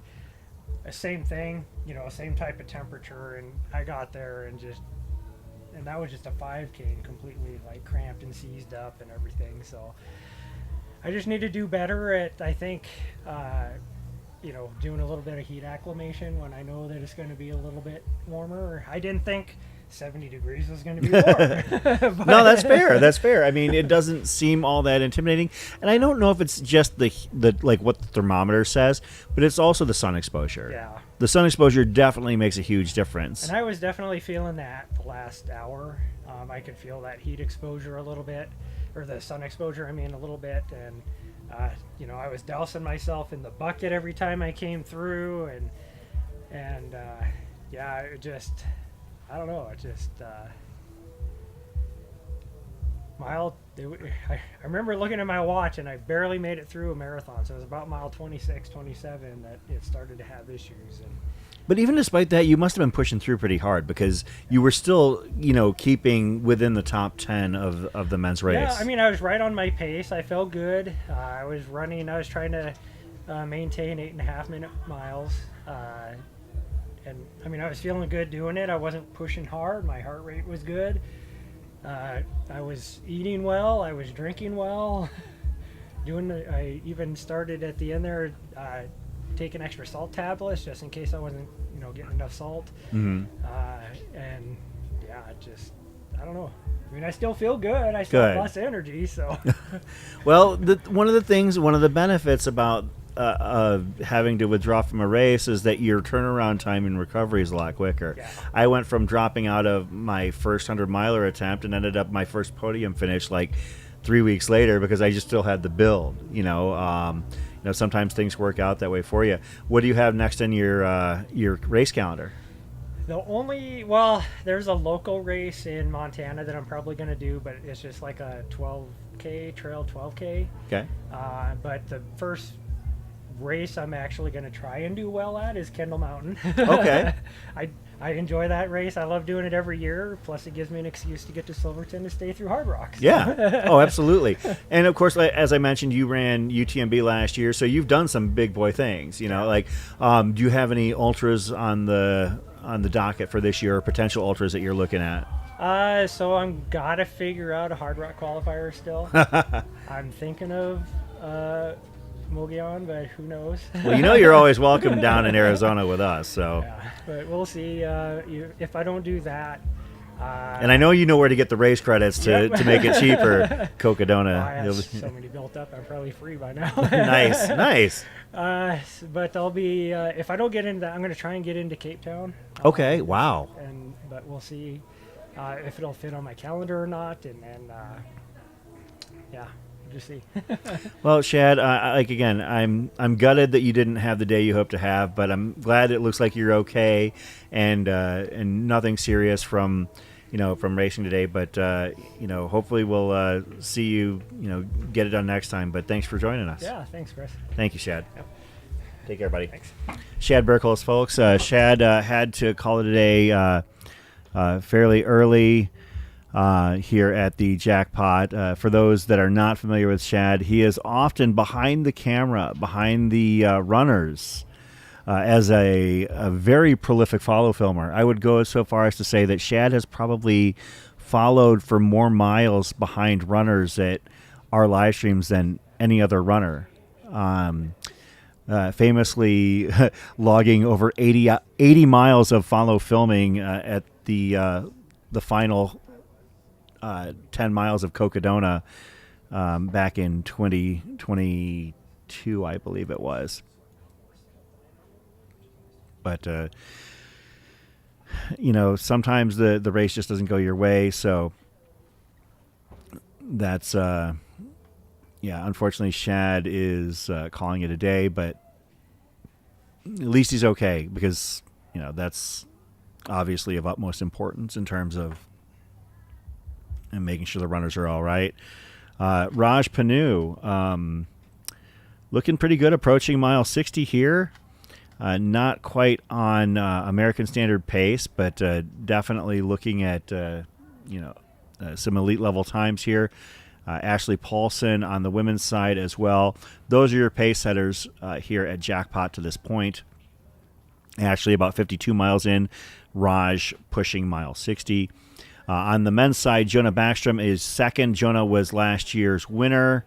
same thing, same type of temperature. And I got there and that was just a 5K and completely like cramped and seized up and everything. So I just need to do better at, I think, doing a little bit of heat acclimation when I know that it's going to be a little bit warmer. I didn't think 70 degrees was going to be warm. No, that's fair. That's fair. I mean, it doesn't seem all that intimidating. And I don't know if it's just the like what the thermometer says, but it's also the sun exposure. Yeah. The sun exposure definitely makes a huge difference. And I was definitely feeling that the last hour. I could feel that heat exposure a little bit, or the sun exposure, a little bit. And, I was dousing myself in the bucket every time I came through. And it just... I don't know. It just I remember looking at my watch and I barely made it through a marathon. So it was about mile 26, 27 that it started to have issues. But even despite that, you must have been pushing through pretty hard because you were still, keeping within the top 10 of the men's race. Yeah, I was right on my pace. I felt good. I was trying to maintain 8.5 minute miles. And I was feeling good doing it. I wasn't pushing hard. My heart rate was good. I was eating well. I was drinking well. I even started at the end there taking extra salt tablets just in case I wasn't, getting enough salt. Mm-hmm. I don't know. I still feel good. I still have less energy. So, well, one of the benefits about having to withdraw from a race is that your turnaround time in recovery is a lot quicker. Yeah. I went from dropping out of my first 100-miler attempt and ended up my first podium finish like 3 weeks later because I just still had the build. Sometimes things work out that way for you. What do you have next in your race calendar? There's a local race in Montana that I'm probably going to do, but it's just like a 12K trail 12K. Okay. But the first race I'm actually going to try and do well at is Kendall Mountain. Okay. I enjoy that race. I love doing it every year. Plus, it gives me an excuse to get to Silverton to stay through Hard Rock. Yeah. Oh, absolutely. And of course, as I mentioned, you ran UTMB last year, so you've done some big boy things. Do you have any ultras on the docket for this year, or potential ultras that you're looking at? So I'm gotta figure out a Hard Rock qualifier still. I'm thinking of Mogollon, but who knows? Well, you're always welcome down in Arizona with us. So, yeah, but we'll see. If I don't do that, and I know you know where to get the race credits to make it cheaper. Cocodona. I have so many built up. I'm probably free by now. Nice. But I'll be if I don't get into that, I'm going to try and get into Cape Town. Okay. Wow. But we'll see if it'll fit on my calendar or not, and then just see. Well, Shad, again, I'm gutted that you didn't have the day you hoped to have, but I'm glad it looks like you're okay and nothing serious from racing today. But hopefully we'll see you get it done next time. But thanks for joining us. Yeah, thanks, Chris. Thank you, Shad. Yep. Take care, buddy. Thanks. Shad Burkholz, folks. Shad had to call it a day fairly early. Here at the Jackpot. For those that are not familiar with Shad, he is often behind the camera, behind the runners, as a very prolific follow filmer. I would go so far as to say that Shad has probably followed for more miles behind runners at our live streams than any other runner. Famously logging over 80 miles of follow filming at the final 10 miles of Cocodona back in 2022, I believe it was. But sometimes the race just doesn't go your way, so that's unfortunately Shad is calling it a day, but at least he's okay, because that's obviously of utmost importance in terms of and making sure the runners are all right. Raj Panu looking pretty good, approaching mile 60 here. Not quite on American standard pace, but definitely looking at some elite level times here. Ashley Paulson on the women's side as well. Those are your pace setters here at Jackpot to this point. Ashley about 52 miles in, Raj pushing mile 60. On the men's side, Jonah Backstrom is second. Jonah was last year's winner.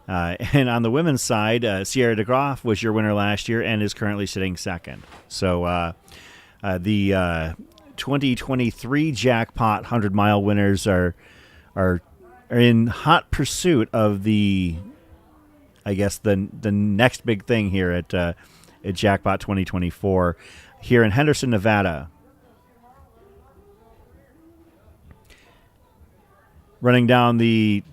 And on the women's side, Sierra DeGroff was your winner last year and is currently sitting second. So the 2023 Jackpot 100-mile winners are in hot pursuit of the next big thing here at Jackpot 2024 here in Henderson, Nevada. Running down the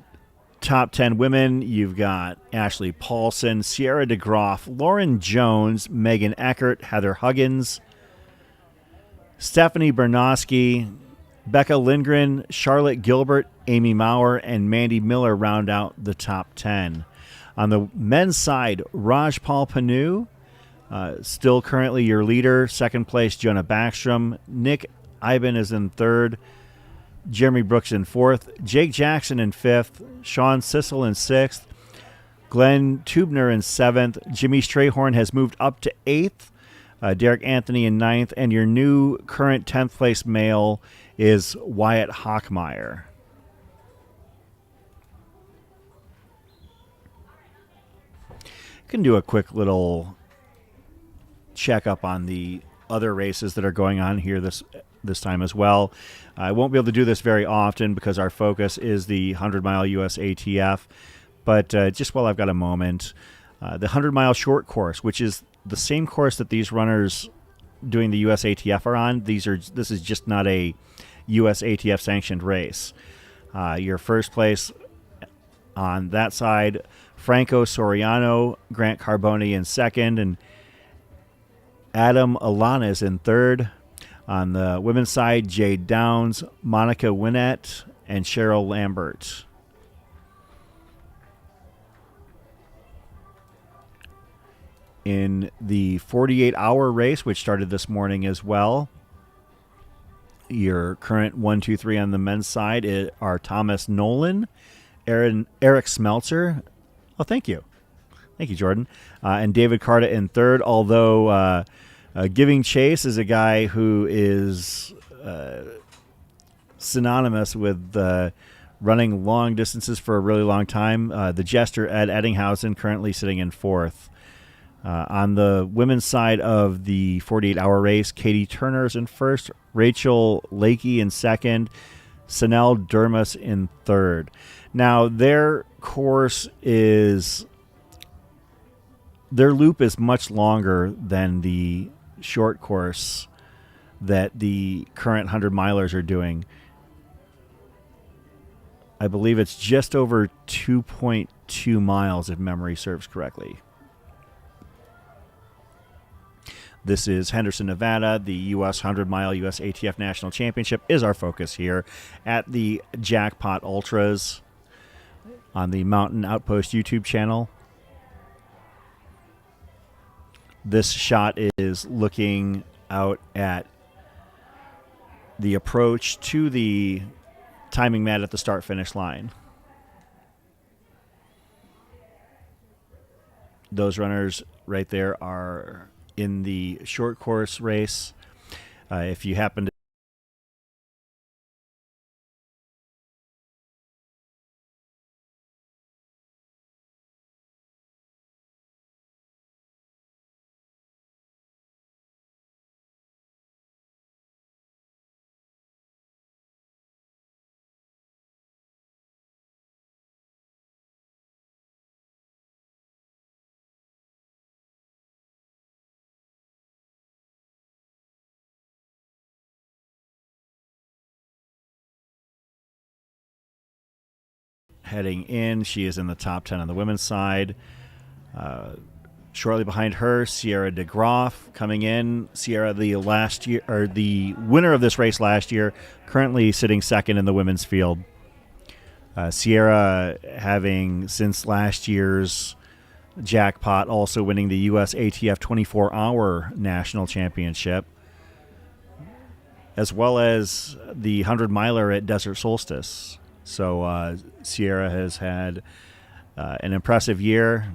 top 10 women, you've got Ashley Paulson, Sierra DeGroff, Lauren Jones, Megan Eckert, Heather Huggins, Stephanie Bernosky, Becca Lindgren, Charlotte Gilbert, Amy Maurer, and Mandy Miller round out the top 10. On the men's side, Rajpal Panu, still currently your leader. Second place, Jonah Backstrom. Nick Iben is in third. Jeremy Brooks in fourth. Jake Jackson in fifth. Sean Sissel in sixth. Glenn Tubner in seventh. Jimmy Strayhorn has moved up to eighth. Derek Anthony in ninth. And your new current 10th place male is Wyatt Hockmeyer. Can do a quick little checkup on the other races that are going on here this time as well. I won't be able to do this very often because our focus is the 100-mile USATF, but just while I've got a moment, the 100-mile short course, which is the same course that these runners doing the USATF are on. This is just not a USATF sanctioned race. Your first place on that side, Franco Soriano, Grant Carboni in second, and Adam Alanis in third. On the women's side, Jade Downs, Monica Winnett, and Cheryl Lambert. In the 48-hour race, which started this morning as well, your current 1, 2, 3 on the men's side are Thomas Nolan, Eric Smeltzer. Oh, thank you. Thank you, Jordan. And David Carta in third, although Giving Chase is a guy who is synonymous with running long distances for a really long time. The jester, Ed Eddinghausen, currently sitting in fourth. On the women's side of the 48-hour race, Katie Turner is in first, Rachel Lakey in second, Sanel Dermus in third. Now, their loop is much longer than the short course that the current 100-milers are doing. I believe it's just over 2.2 miles, if memory serves correctly. This is Henderson, Nevada. The U.S. 100-mile USATF National Championship is our focus here at the Jackpot Ultras on the Mountain Outpost YouTube channel. This shot is looking out at the approach to the timing mat at the start-finish line. Those runners right there are in the short course race. If you happen to heading in. She is in the top 10 on the women's side. Shortly behind her, Sierra DeGroff coming in. Sierra, the winner of this race last year, currently sitting second in the women's field. Sierra having, since last year's Jackpot, also winning the USATF 24-hour national championship, as well as the 100-miler at Desert Solstice. So Sierra has had an impressive year,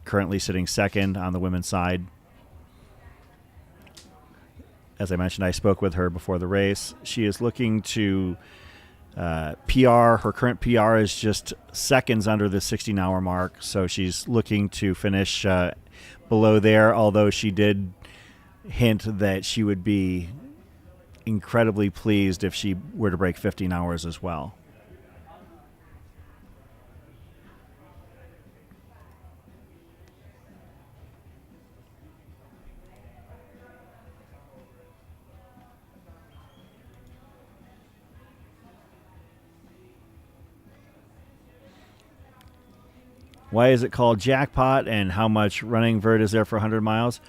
currently sitting second on the women's side. As I mentioned, I spoke with her before the race. She is looking to PR. Her current PR is just seconds under the 16-hour mark, so she's looking to finish below there, although she did hint that she would be incredibly pleased if she were to break 15 hours as well. Why is it called Jackpot, and how much running vert is there for 100 miles?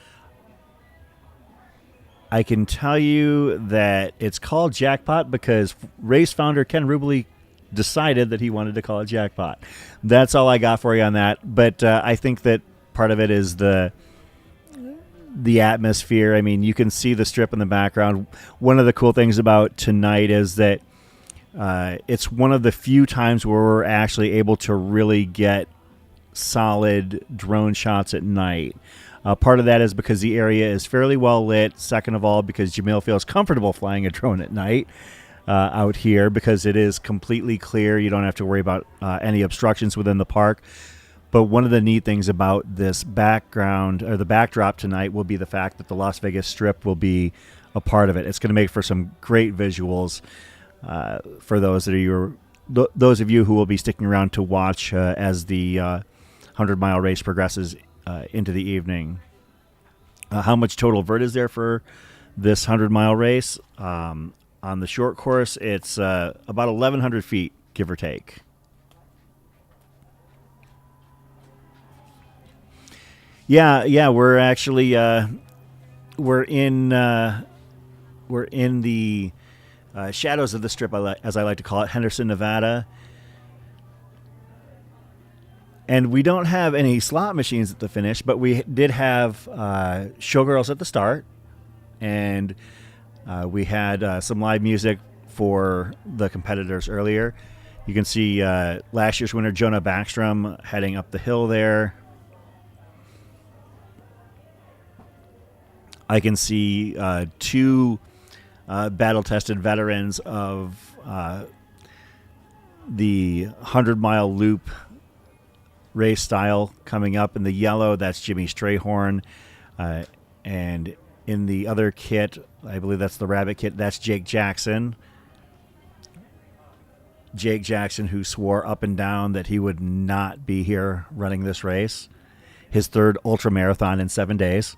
I can tell you that it's called Jackpot because race founder Ken Rubley decided that he wanted to call it Jackpot. That's all I got for you on that. But I think that part of it is the atmosphere. I mean, you can see the strip in the background. One of the cool things about tonight is that it's one of the few times where we're actually able to really get solid drone shots at night. Part of that is because the area is fairly well lit. Second of all, because Jamil feels comfortable flying a drone at night out here because it is completely clear. You don't have to worry about any obstructions within the park. But one of the neat things about this background, or the backdrop tonight, will be the fact that the Las Vegas Strip will be a part of it. It's going to make for some great visuals for those of you who will be sticking around to watch as the 100-mile race progresses into the evening. How much total vert is there for this 100-mile race? On the short course, it's about 1,100 feet, give or take. Yeah, we're actually we're in the shadows of the strip, as I like to call it, Henderson, Nevada. And we don't have any slot machines at the finish, but we did have showgirls at the start, and we had some live music for the competitors earlier. You can see last year's winner, Jonah Backstrom, heading up the hill there. I can see two battle-tested veterans of the 100-mile loop race style coming up. In the yellow, that's Jimmy Strayhorn. And in the other kit, I believe that's the rabbit kit, that's Jake Jackson. Jake Jackson, who swore up and down that he would not be here running this race. His third ultramarathon in 7 days.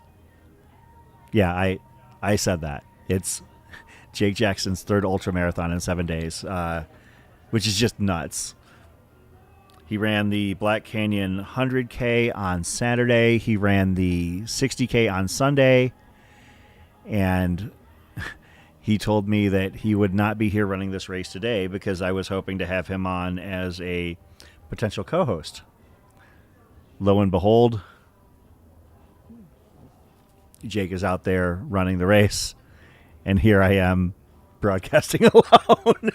Yeah, I said that. It's Jake Jackson's third ultramarathon in 7 days, which is just nuts. He ran the Black Canyon 100K on Saturday. He ran the 60K on Sunday. And he told me that he would not be here running this race today because I was hoping to have him on as a potential co-host. Lo and behold, Jake is out there running the race. And here I am broadcasting alone.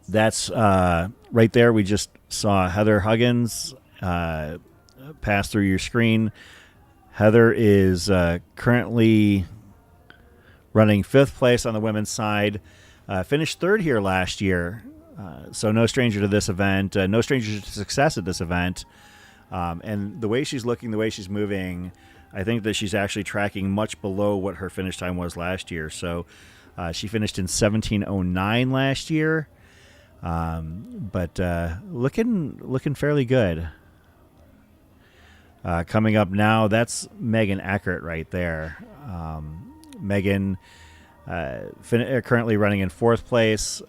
That's right there. We just saw Heather Huggins pass through your screen. Heather is currently running 5th place on the women's side. Finished 3rd here last year. So no stranger to this event. No stranger to success at this event. And the way she's looking, the way she's moving, I think that she's actually tracking much below what her finish time was last year. So she finished in 17:09 last year. But looking fairly good. Coming up now, that's Megan Eckert right there. Megan currently running in 4th place.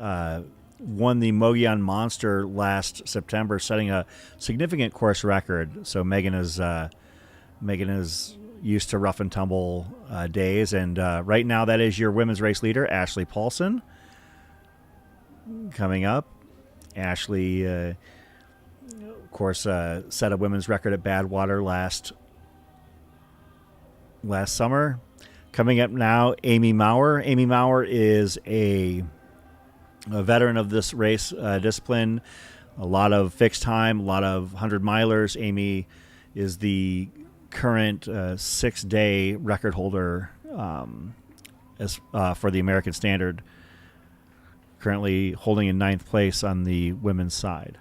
Won the Mogollon Monster last September, setting a significant course record. So Megan is used to rough and tumble days, and right now that is your women's race leader, Ashley Paulson. Coming up, Ashley, of course, set a women's record at Badwater last summer. Coming up now, Amy Maurer. Amy Maurer is a veteran of this race discipline. A lot of fixed time, a lot of 100-milers. Amy is the current 6-day record holder for the American Standard, currently holding in 9th place on the women's side.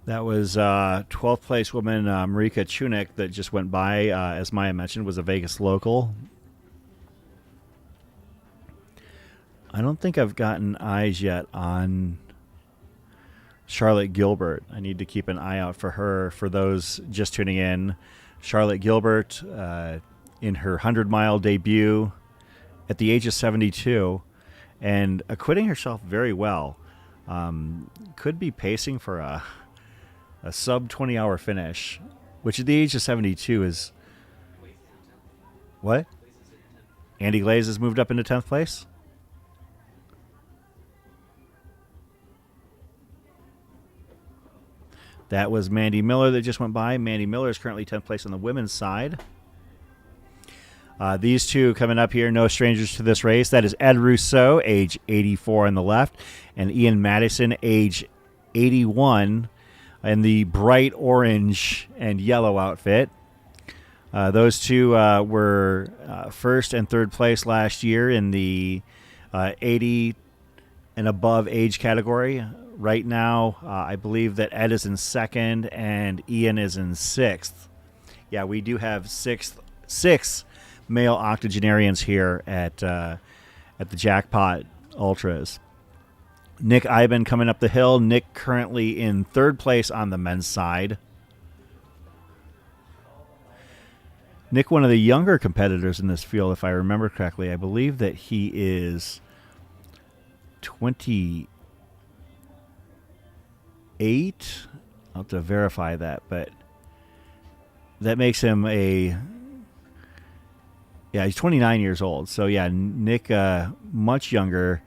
That was 12th place woman Marika Chunik that just went by, as Maya mentioned, was a Vegas local. I don't think I've gotten eyes yet on Charlotte Gilbert. I need to keep an eye out for her. For those just tuning in, Charlotte Gilbert in her 100-mile debut at the age of 72 and acquitting herself very well. Could be pacing for a sub 20-hour finish, which at the age of 72 is what? Andy Glaze has moved up into 10th place. That was Mandy Miller that just went by. Mandy Miller is currently 10th place on the women's side. These two coming up here, no strangers to this race. That is Ed Rousseau, age 84 on the left, and Ian Madison, age 81, in the bright orange and yellow outfit. Those two were 1st and 3rd place last year in the 80 and above age category. Right now, I believe that Ed is in 2nd and Ian is in 6th. Yeah, we do have six male octogenarians here at the Jackpot Ultras. Nick Iben coming up the hill. Nick currently in 3rd place on the men's side. Nick, one of the younger competitors in this field, if I remember correctly. I believe that he is 28. I'll have to verify that, but that makes him he's 29 years old. So, yeah, Nick, much younger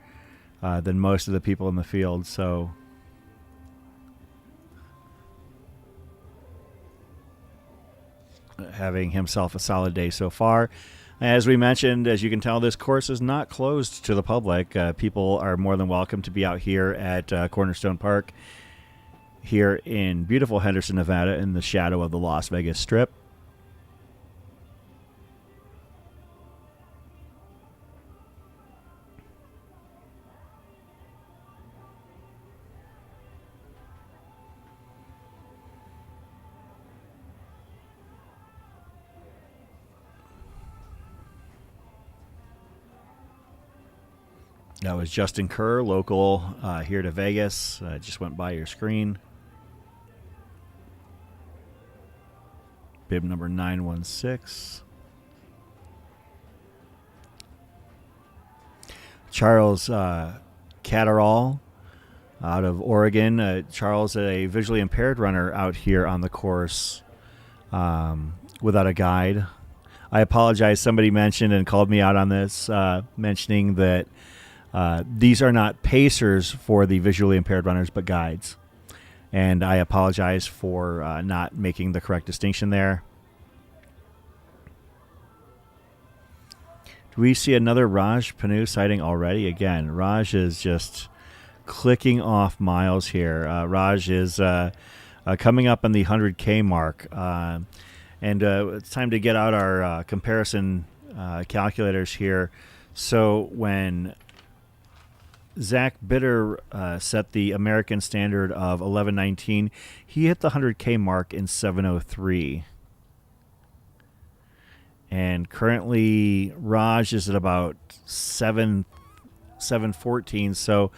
than most of the people in the field. So having himself a solid day so far. As we mentioned, as you can tell, this course is not closed to the public. People are more than welcome to be out here at Cornerstone Park here in beautiful Henderson, Nevada, in the shadow of the Las Vegas Strip. That was Justin Kerr, local here to Vegas. Just went by your screen. Bib number 916. Charles Catterall out of Oregon. Charles, a visually impaired runner out here on the course without a guide. I apologize. Somebody mentioned and called me out on this, mentioning that these are not pacers for the visually impaired runners, but guides. And I apologize for not making the correct distinction there. Do we see another Raj Panu sighting already? Again, Raj is just clicking off miles here. Raj is coming up on the 100K mark. And it's time to get out our comparison calculators here. So when Zach Bitter set the American standard of 11:19, he hit the 100K mark in 7:03. And currently Raj is at about 7:14. So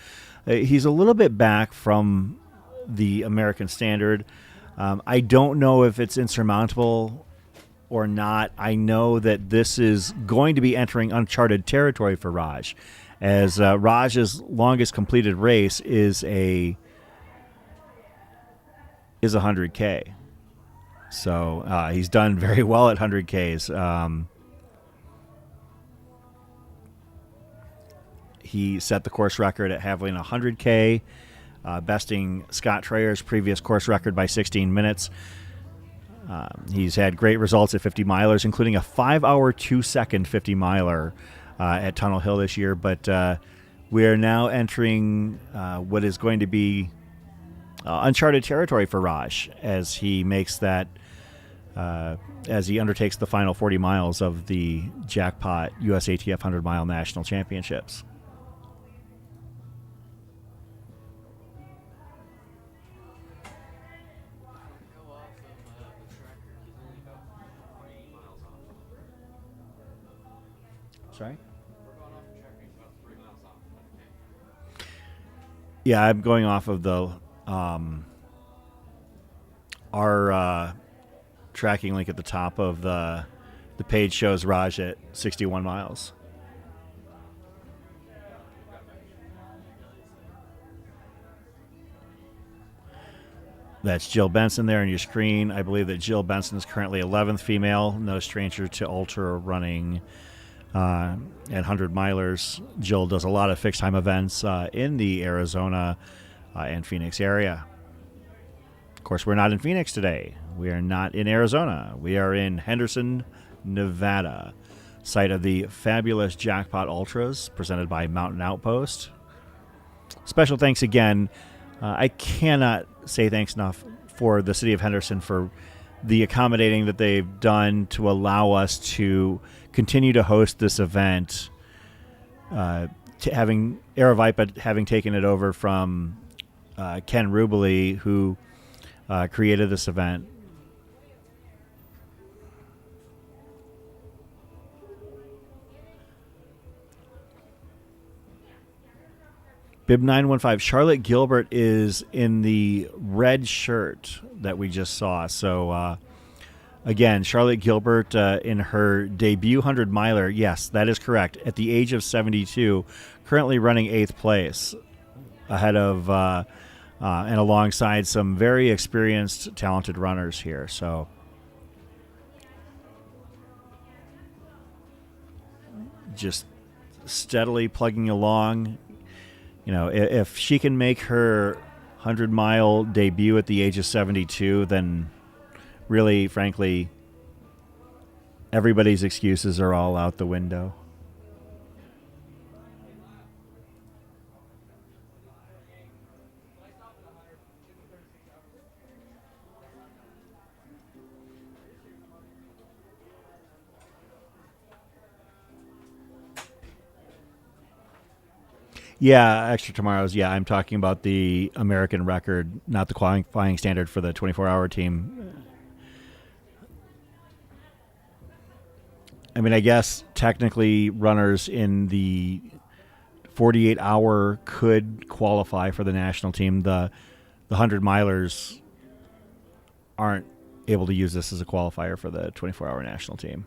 he's a little bit back from the American standard. I don't know if it's insurmountable or not. I know that this is going to be entering uncharted territory for Raj, as Raj's longest completed race is a 100K. So he's done very well at 100Ks. He set the course record at Haviland 100K, besting Scott Trayer's previous course record by 16 minutes. He's had great results at 50 milers, including a 5-hour 2-second 50 miler at Tunnel Hill this year. But we are now entering what is going to be uncharted territory for Raj as he makes that, as he undertakes the final 40 miles of the Jackpot USATF 100-mile national championships. Sorry? Yeah, I'm going off of the our tracking link at the top of the page shows Raj at 61 miles. That's Jill Benson there on your screen. I believe that Jill Benson is currently 11th female, no stranger to ultra running and 100 milers. Jill does a lot of fixed time events in the Arizona and Phoenix area. Of course, we're not in Phoenix today. We are not in Arizona. We are in Henderson, Nevada, site of the fabulous Jackpot Ultras presented by Mountain Outpost. Special thanks again. I cannot say thanks enough for the city of Henderson for the accommodating that they've done to allow us to continue to host this event, having Aravaipa having taken it over from Ken Rubely, who created this event. Bib 915, Charlotte Gilbert is in the red shirt that we just saw. So, again, Charlotte Gilbert in her debut 100 miler. Yes, that is correct. At the age of 72, currently running 8th place, ahead of and alongside some very experienced, talented runners here. So, just steadily plugging along. You know, if she can make her 100-mile debut at the age of 72, then really, frankly, everybody's excuses are all out the window. Yeah, extra tomorrows. Yeah, I'm talking about the American record, not the qualifying standard for the 24-hour team. I mean, I guess technically runners in the 48-hour could qualify for the national team. The 100-milers aren't able to use this as a qualifier for the 24-hour national team.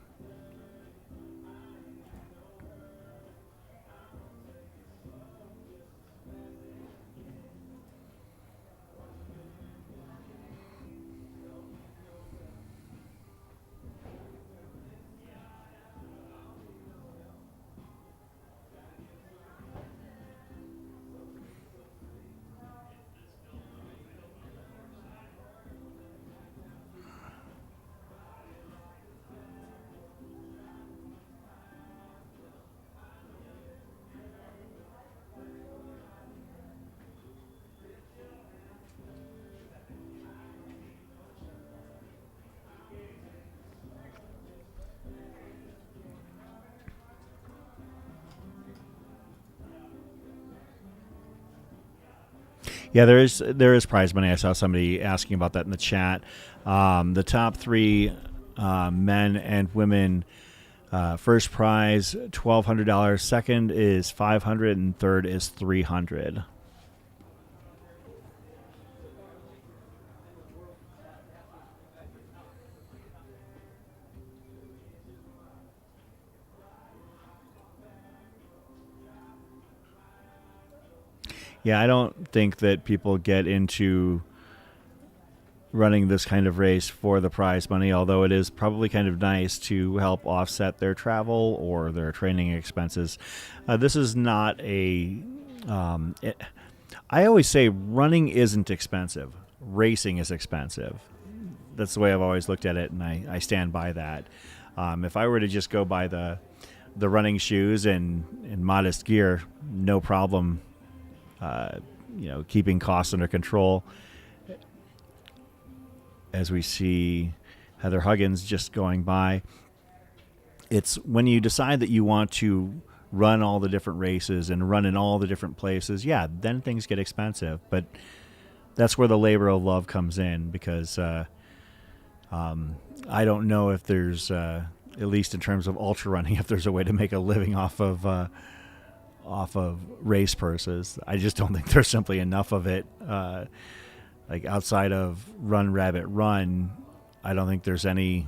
Yeah, there is prize money. I saw somebody asking about that in the chat. The top three men and women, first prize $1,200, second is $500, and third is $300. Yeah, I don't think that people get into running this kind of race for the prize money, although it is probably kind of nice to help offset their travel or their training expenses. This is not a... I always say running isn't expensive. Racing is expensive. That's the way I've always looked at it, and I stand by that. If I were to just go buy the running shoes and modest gear, no problem, keeping costs under control. As we see Heather Huggins just going by, it's when you decide that you want to run all the different races and run in all the different places, yeah, then things get expensive. But that's where the labor of love comes in, because I don't know if there's, at least in terms of ultra running, if there's a way to make a living off of race purses. I just don't think there's simply enough of it. Like outside of Run Rabbit Run, I don't think there's any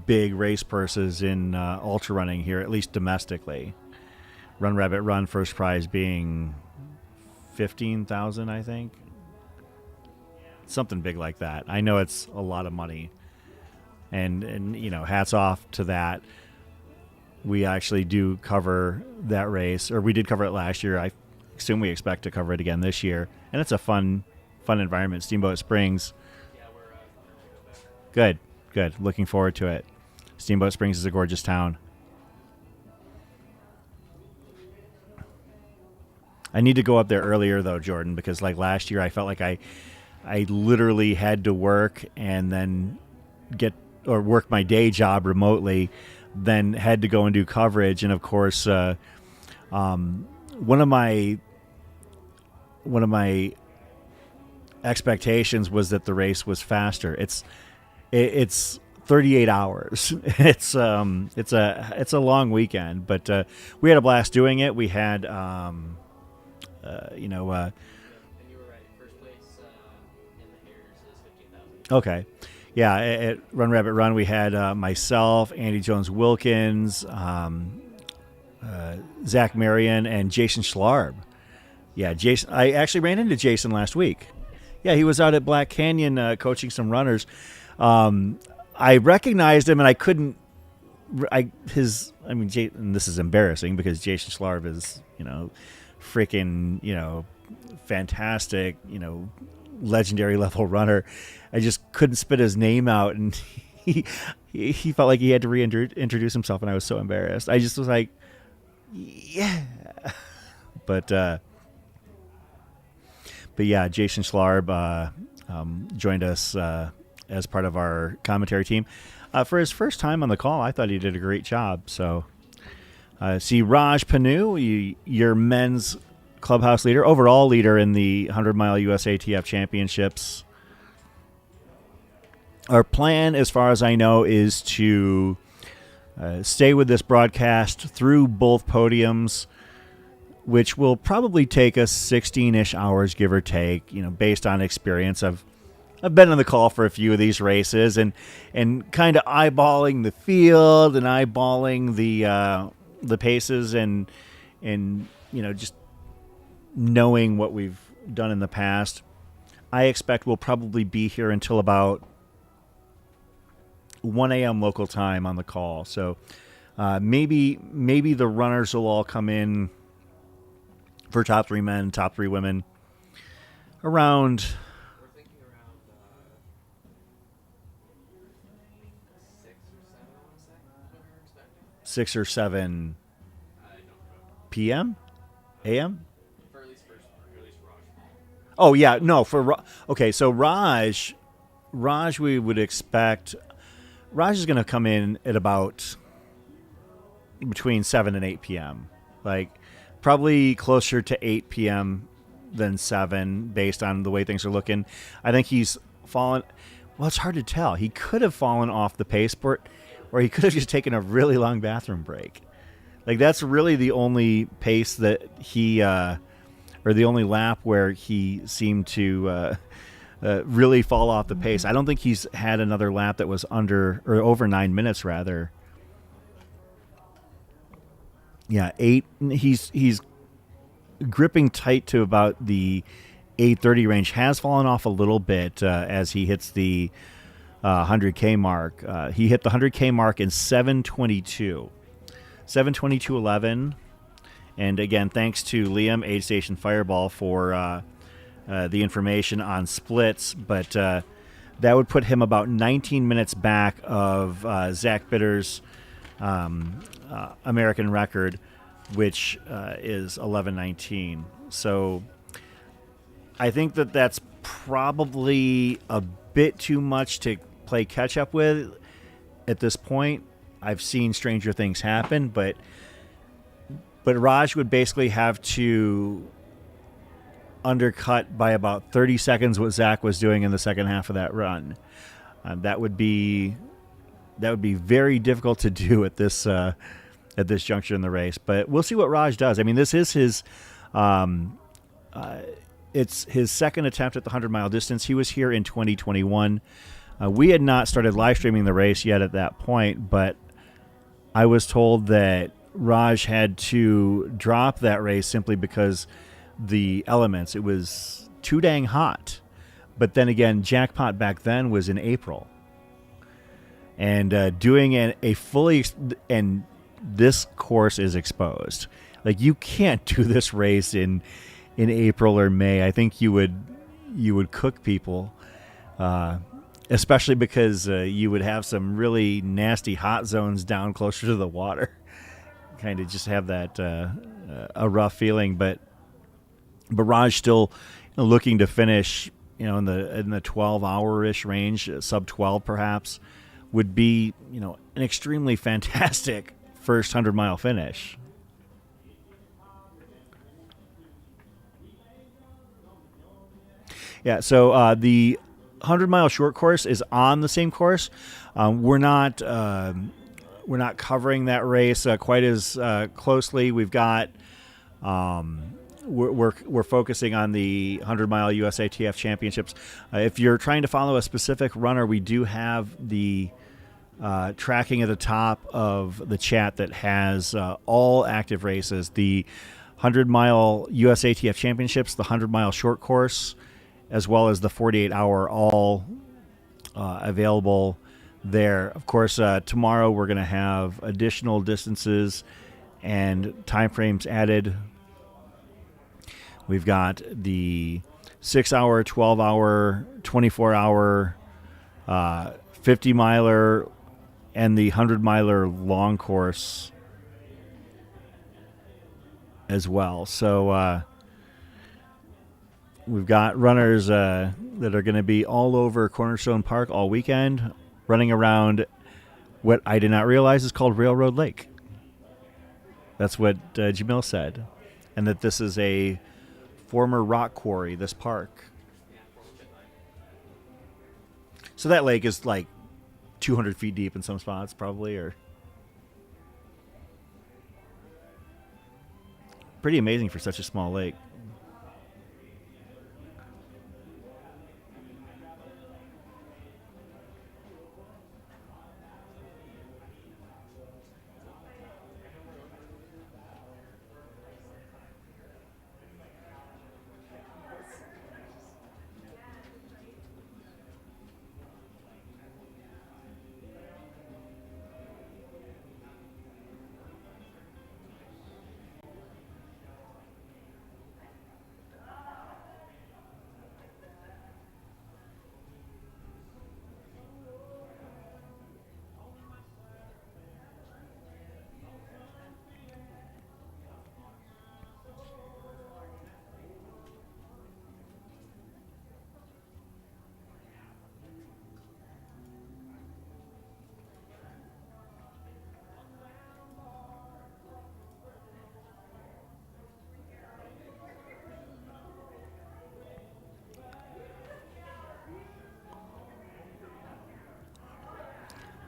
big race purses in ultra running here, at least domestically. Run Rabbit Run first prize being $15,000, I think. Something big like that. I know it's a lot of money, and hats off to that. We actually do cover that race, or we did cover it last year. I assume we expect to cover it again this year, and it's a fun environment. Steamboat Springs. Good. Looking forward to it. Steamboat Springs is a gorgeous town. I need to go up there earlier though, Jordan, because like last year I felt like I literally had to work and then work my day job remotely, then had to go and do coverage. And of course, one of my expectations was that the race was faster. It's 38 hours. It's a long weekend, but we had a blast doing it. We had And you were right. First place in the Hares is 15,000. okay. Yeah, at Run Rabbit Run, we had myself, Andy Jones-Wilkins, Zach Marion, and Jason Schlarb. Yeah, Jason. I actually ran into Jason last week. Yeah, he was out at Black Canyon coaching some runners. I recognized him, and I couldn't. And this is embarrassing because Jason Schlarb is, freaking, fantastic, legendary level runner. I just couldn't spit his name out, and he felt like he had to reintroduce himself, and I was so embarrassed. I just was like, yeah. But yeah, Jason Schlarb joined us as part of our commentary team. For his first time on the call, I thought he did a great job. So, see Raj Panu, your men's clubhouse leader, overall leader in the 100-mile USATF championships. Our plan, as far as I know, is to stay with this broadcast through both podiums, which will probably take us 16-ish hours, give or take, based on experience. I've been on the call for a few of these races and kind of eyeballing the field and eyeballing the paces and just knowing what we've done in the past. I expect we'll probably be here until about 1 a.m. local time on the call. So maybe the runners will all come in for top 3 men, top 3 women around 6 or 7 p.m. a.m. For at least Raj. Oh yeah, no, okay, so Raj we would expect Raj is going to come in at about between 7 and 8 p.m. Like probably closer to 8 p.m. than 7 based on the way things are looking. I think he's fallen. Well, it's hard to tell. He could have fallen off the pace, or he could have just taken a really long bathroom break. Like, that's really the only pace that he, or the only lap where he seemed to really fall off the pace. I don't think he's had another lap that was under or over 9 minutes, rather. Yeah, 8. He's gripping tight to about the 8:30 range. Has fallen off a little bit as he hits the 100K mark. He hit the 100K mark in 7:22. 7:22:11. And again, thanks to Liam, Aid Station Fireball, for the information on splits. But that would put him about 19 minutes back of Zach Bitter's American record, which is 11:19. So I think that that's probably a bit too much to play catch up with at this point. I've seen stranger things happen, but Raj would basically have to undercut by about 30 seconds what Zach was doing in the second half of that run. That would be very difficult to do at this juncture in the race. But we'll see what Raj does. I mean, this is his it's his second attempt at the 100-mile distance. He was here in 2021. We had not started live streaming the race yet at that point, but I was told that Raj had to drop that race simply because the elements, it was too dang hot. But then again, Jackpot back then was in April. And doing a fully, and this course is exposed. Like, you can't do this race in April or May. I think you would cook people, especially because you would have some really nasty hot zones down closer to the water. Kind of just have that a rough feeling, but Raj still looking to finish, in the 12-hour-ish range, sub 12 perhaps, would be, an extremely fantastic first 100-mile finish. Yeah, so the 100-mile short course is on the same course. We're not covering that race quite as closely. We've got we're focusing on the 100-mile USATF championships. If you're trying to follow a specific runner, we do have the tracking at the top of the chat that has all active races: the 100-mile USATF championships, the 100-mile short course, as well as the 48-hour, all available there. Of course, tomorrow we're going to have additional distances and timeframes added. We've got the 6-hour, 12-hour, 24-hour, 50-miler, and the 100-miler long course as well. So we've got runners that are going to be all over Cornerstone Park all weekend, running around what I did not realize is called Railroad Lake. That's what Jamil said. And that this is a former rock quarry, this park. So that lake is like 200 feet deep in some spots, probably, or pretty amazing for such a small lake.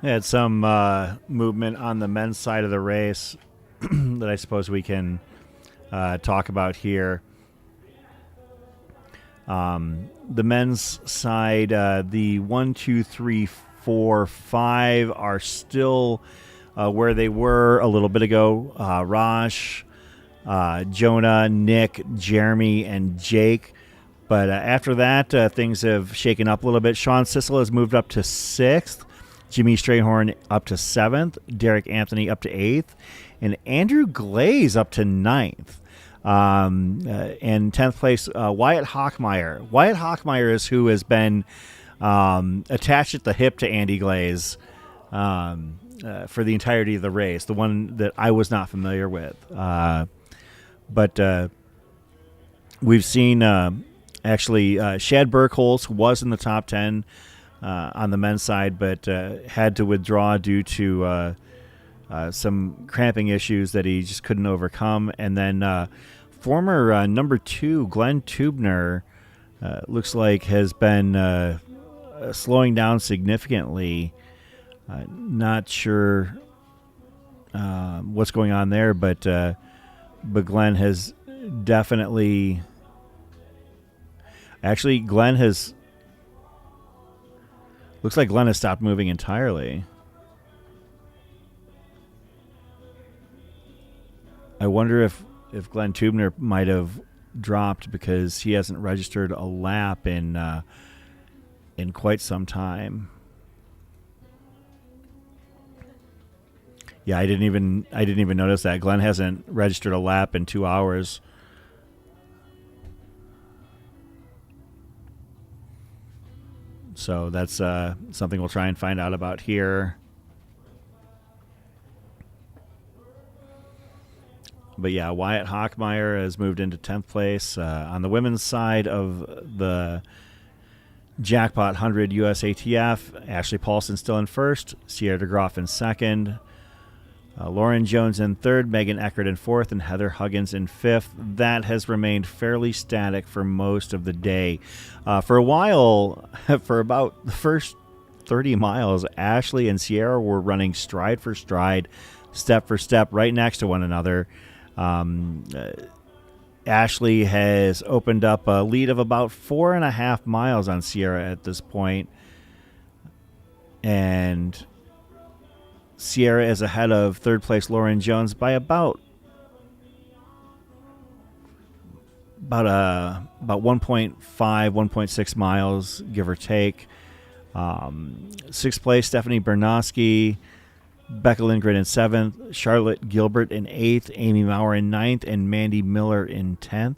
Had some movement on the men's side of the race that I suppose we can talk about here. The men's side, the 1, 2, 3, 4, 5 are still where they were a little bit ago. Raj, Jonah, Nick, Jeremy, and Jake. But after that, things have shaken up a little bit. Sean Sissel has moved up to 6th. Jimmy Strayhorn up to 7th. Derek Anthony up to 8th. And Andrew Glaze up to 9th. And 10th place, Wyatt Hockmeyer. Wyatt Hockmeyer is who has been attached at the hip to Andy Glaze for the entirety of the race, the one that I was not familiar with. But we've seen actually Shad Burkholz was in the top 10 on the men's side, but had to withdraw due to some cramping issues that he just couldn't overcome. And then former number 2, Glenn Tubner, looks like has been slowing down significantly. Not sure what's going on there, but Glenn has definitely... Actually, Glenn has... Looks like Glenn has stopped moving entirely. I wonder if Glenn Tubner might have dropped because he hasn't registered a lap in quite some time. Yeah, I didn't even notice that. Glenn hasn't registered a lap in 2 hours. So that's something we'll try and find out about here. But yeah, Wyatt Hockmeyer has moved into 10th place. On the women's side of the Jackpot 100 USATF, Ashley Paulson still in first, Sierra DeGroff in second, Lauren Jones in third, Megan Eckert in fourth, and Heather Huggins in fifth. That has remained fairly static for most of the day. For a while, for about the first 30 miles, Ashley and Sierra were running stride for stride, step for step, right next to one another. Ashley has opened up a lead of about 4.5 miles on Sierra at this point, and Sierra is ahead of third place Lauren Jones by about 1.5, 1.6 miles, give or take. Sixth place Stephanie Bernoski, Becca Lindgren in 7th, Charlotte Gilbert in 8th, Amy Maurer in 9th, and Mandy Miller in 10th.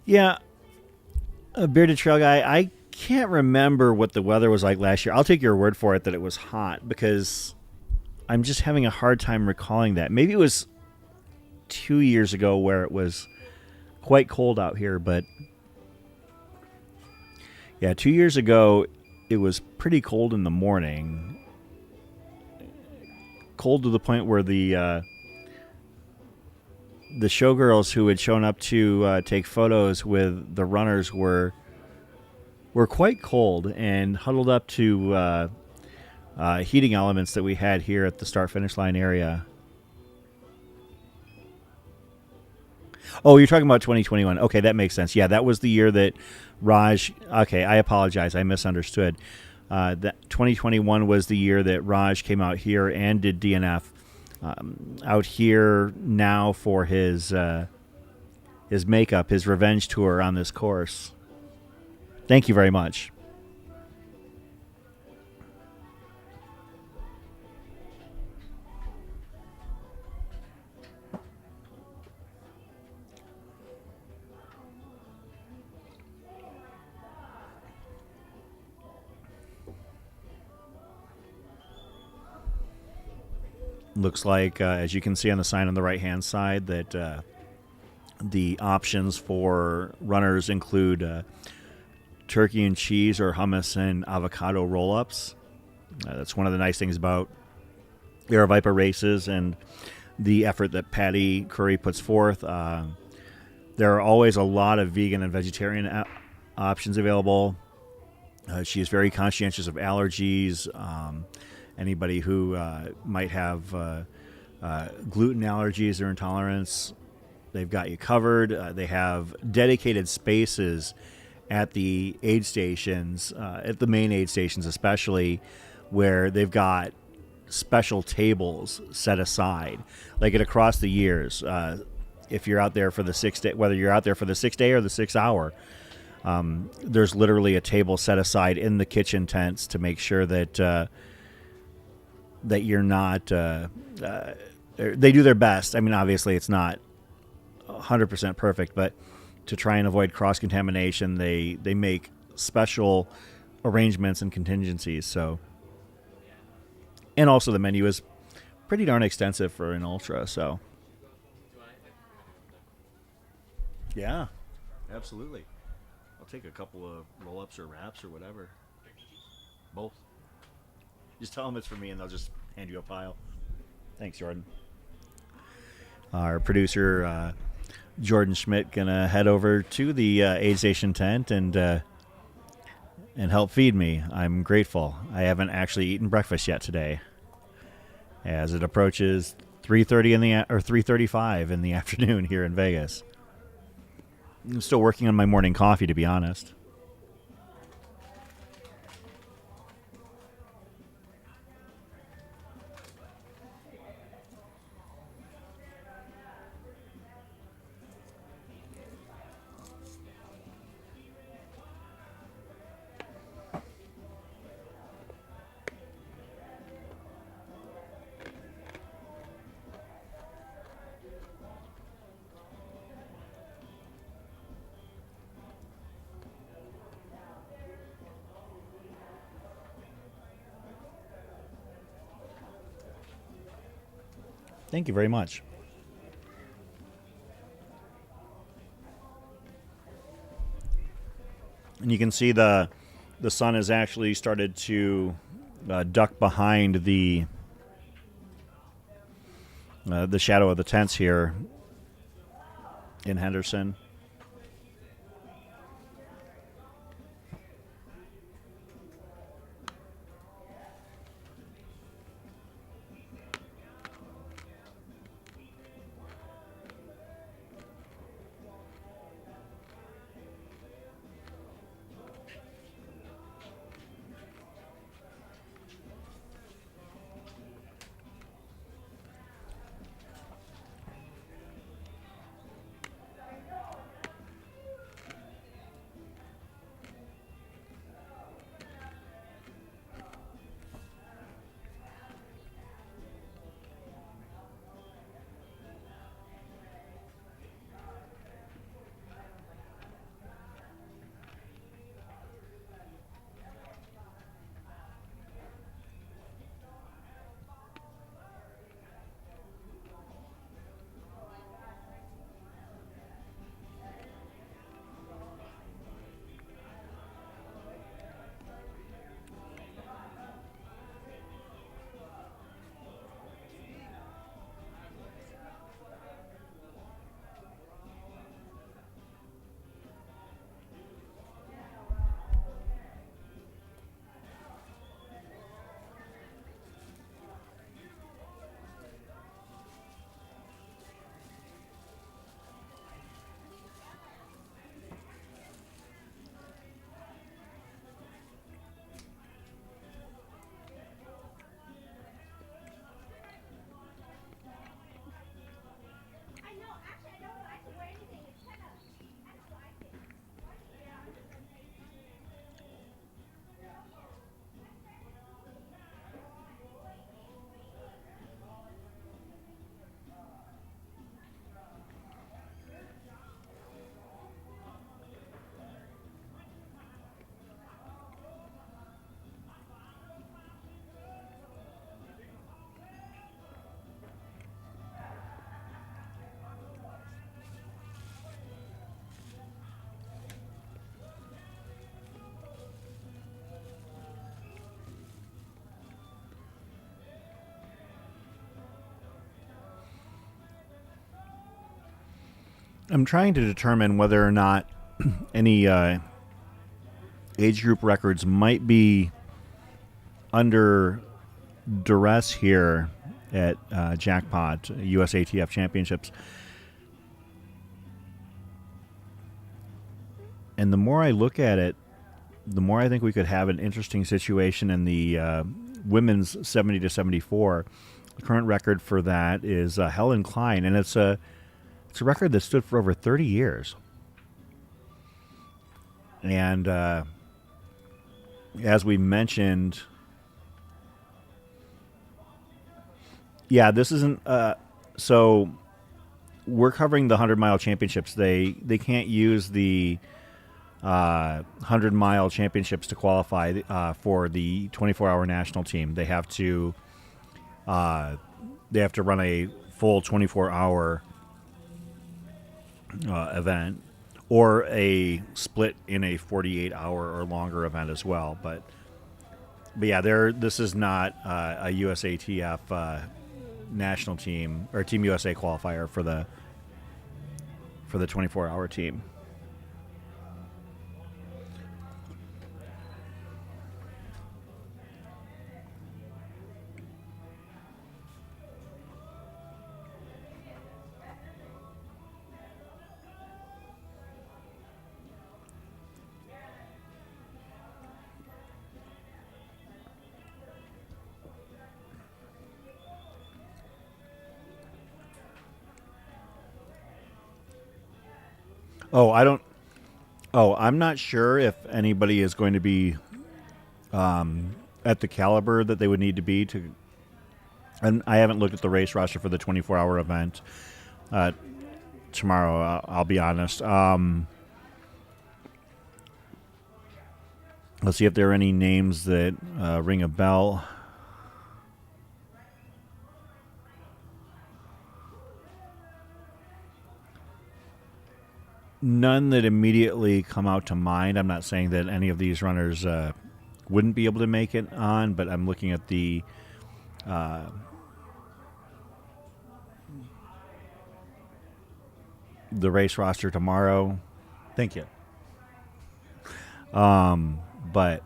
Yeah, a bearded trail guy. I can't remember what the weather was like last year. I'll take your word for it that it was hot because I'm just having a hard time recalling that. Maybe it was 2 years ago where it was quite cold out here, but yeah, 2 years ago it was pretty cold in the morning. Cold to the point where the showgirls who had shown up to take photos with the runners were quite cold and huddled up to heating elements that we had here at the start-finish line area. Oh, you're talking about 2021. Okay, that makes sense. Yeah, that was the year that Raj... Okay, I apologize. I misunderstood. That 2021 was the year that Raj came out here and did DNF. Out here now for his makeup, his revenge tour on this course. Thank you very much. Looks like, as you can see on the sign on the right-hand side, that the options for runners include turkey and cheese or hummus and avocado roll-ups. That's one of the nice things about Air Viper races and the effort that Patty Curry puts forth. There are always a lot of vegan and vegetarian options available. She is very conscientious of allergies. Anybody who might have gluten allergies or intolerance, they've got you covered. They have dedicated spaces at the aid stations, at the main aid stations especially, where they've got special tables set aside. Like it across the years, if you're out there for the 6 day, whether you're out there for the 6 day or the 6 hour, there's literally a table set aside in the kitchen tents to make sure that that you're not. They do their best. I mean, obviously, it's not 100% perfect, but to try and avoid cross contamination, they make special arrangements and contingencies. So, and also the menu is pretty darn extensive for an ultra. So, yeah, absolutely. I'll take a couple of roll-ups or wraps or whatever. Both. Just tell them it's for me, and they'll just hand you a pile. Thanks, Jordan. Our producer, Jordan Schmidt, gonna head over to the aid station tent and help feed me. I'm grateful. I haven't actually eaten breakfast yet today, as it approaches 3:30 or 3:35 in the afternoon here in Vegas. I'm still working on my morning coffee, to be honest. Thank you very much. And you can see the sun has actually started to duck behind the shadow of the tents here in Henderson. I'm trying to determine whether or not any age group records might be under duress here at Jackpot USATF Championships. And the more I look at it, the more I think we could have an interesting situation in the women's 70 to 74. The current record for that is Helen Klein, and it's a record that stood for over 30 years. And as we mentioned, yeah, this isn't. So we're covering the 100-mile championships. They can't use the 100-mile championships to qualify for the 24-hour national team. They have to run a full 24-hour event, or a split in a 48-hour or longer event as well. But yeah, this is not a USATF national team or Team USA qualifier for the 24-hour team. I'm not sure if anybody is going to be at the caliber that they would need to be to. And I haven't looked at the race roster for the 24-hour event tomorrow. I'll be honest. Let's see if there are any names that ring a bell. None that immediately come out to mind. I'm not saying that any of these runners wouldn't be able to make it on, but I'm looking at the race roster tomorrow. Thank you. But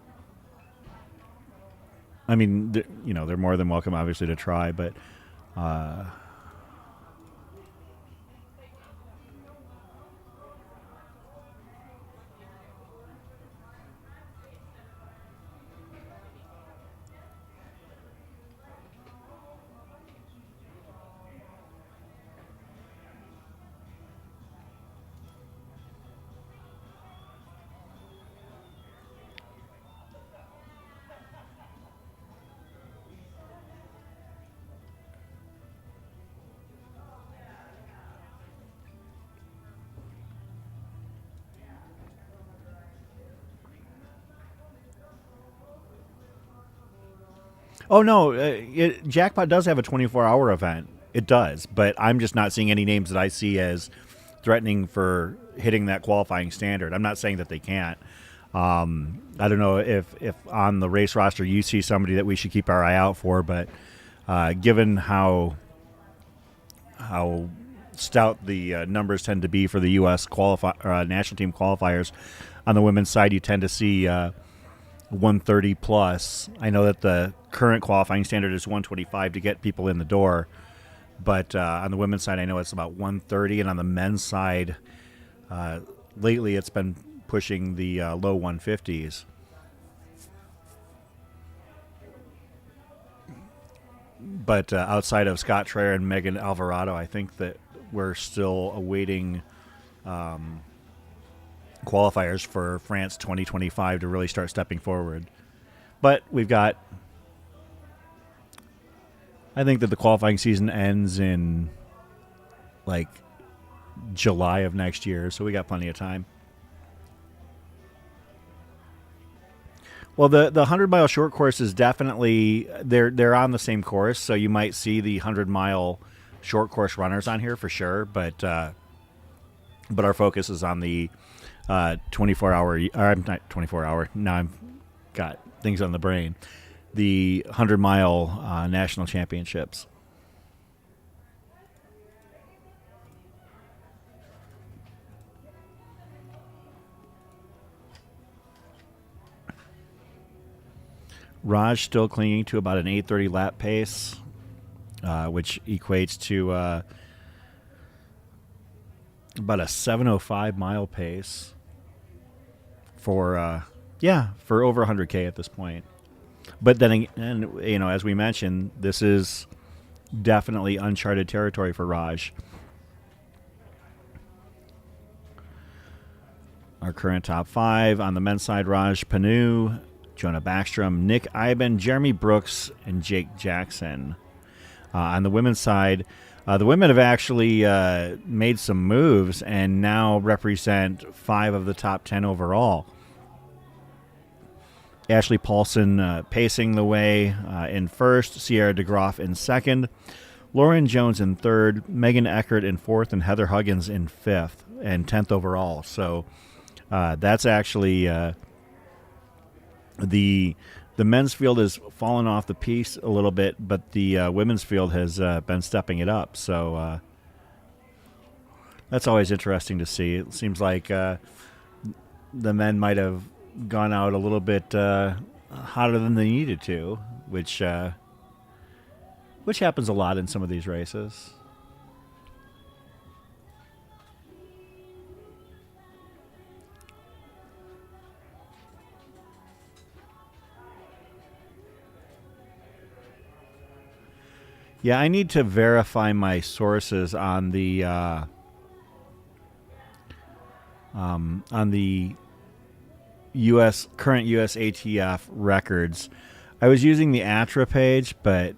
I mean, they're more than welcome, obviously, to try, but oh no, Jackpot does have a 24-hour event. It does, but I'm just not seeing any names that I see as threatening for hitting that qualifying standard. I'm not saying that they can't. I don't know if on the race roster you see somebody that we should keep our eye out for, but given how stout the numbers tend to be for the U.S. national team qualifiers, on the women's side you tend to see 130 plus. I know that the current qualifying standard is 125 to get people in the door, but on the women's side I know it's about 130, and on the men's side lately it's been pushing the low 150s. But outside of Scott Traer and Megan Alvarado, I think that we're still awaiting qualifiers for France 2025 to really start stepping forward. But we've got, I think that the qualifying season ends in like July of next year, so we got plenty of time. Well, the 100-mile short course is definitely, they're on the same course, so you might see the 100-mile short course runners on here for sure, but our focus is on the 24-hour, or I'm not 24-hour, now I've got things on the brain, the 100-mile national championships. Raj still clinging to about an 8:30 lap pace, which equates to about a 7:05 mile pace for over 100K at this point. But then, and as we mentioned, this is definitely uncharted territory for Raj. Our current top 5 on the men's side: Raj Panu, Jonah Backstrom, Nick Iben, Jeremy Brooks, and Jake Jackson. On the women's side, the women have actually made some moves and now represent 5 of the top 10 overall. Ashley Paulson pacing the way in first, Sierra DeGroff in second, Lauren Jones in third, Megan Eckert in fourth, and Heather Huggins in fifth and 10th overall. So that's actually the men's field has fallen off the piece a little bit, but the women's field has been stepping it up. So that's always interesting to see. It seems like the men might have gone out a little bit hotter than they needed to, which happens a lot in some of these races. Yeah, I need to verify my sources on the current USATF records. I was using the ATRA page, but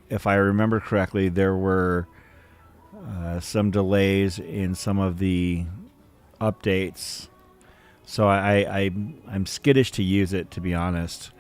if I remember correctly, there were some delays in some of the updates, so I'm skittish to use it, to be honest.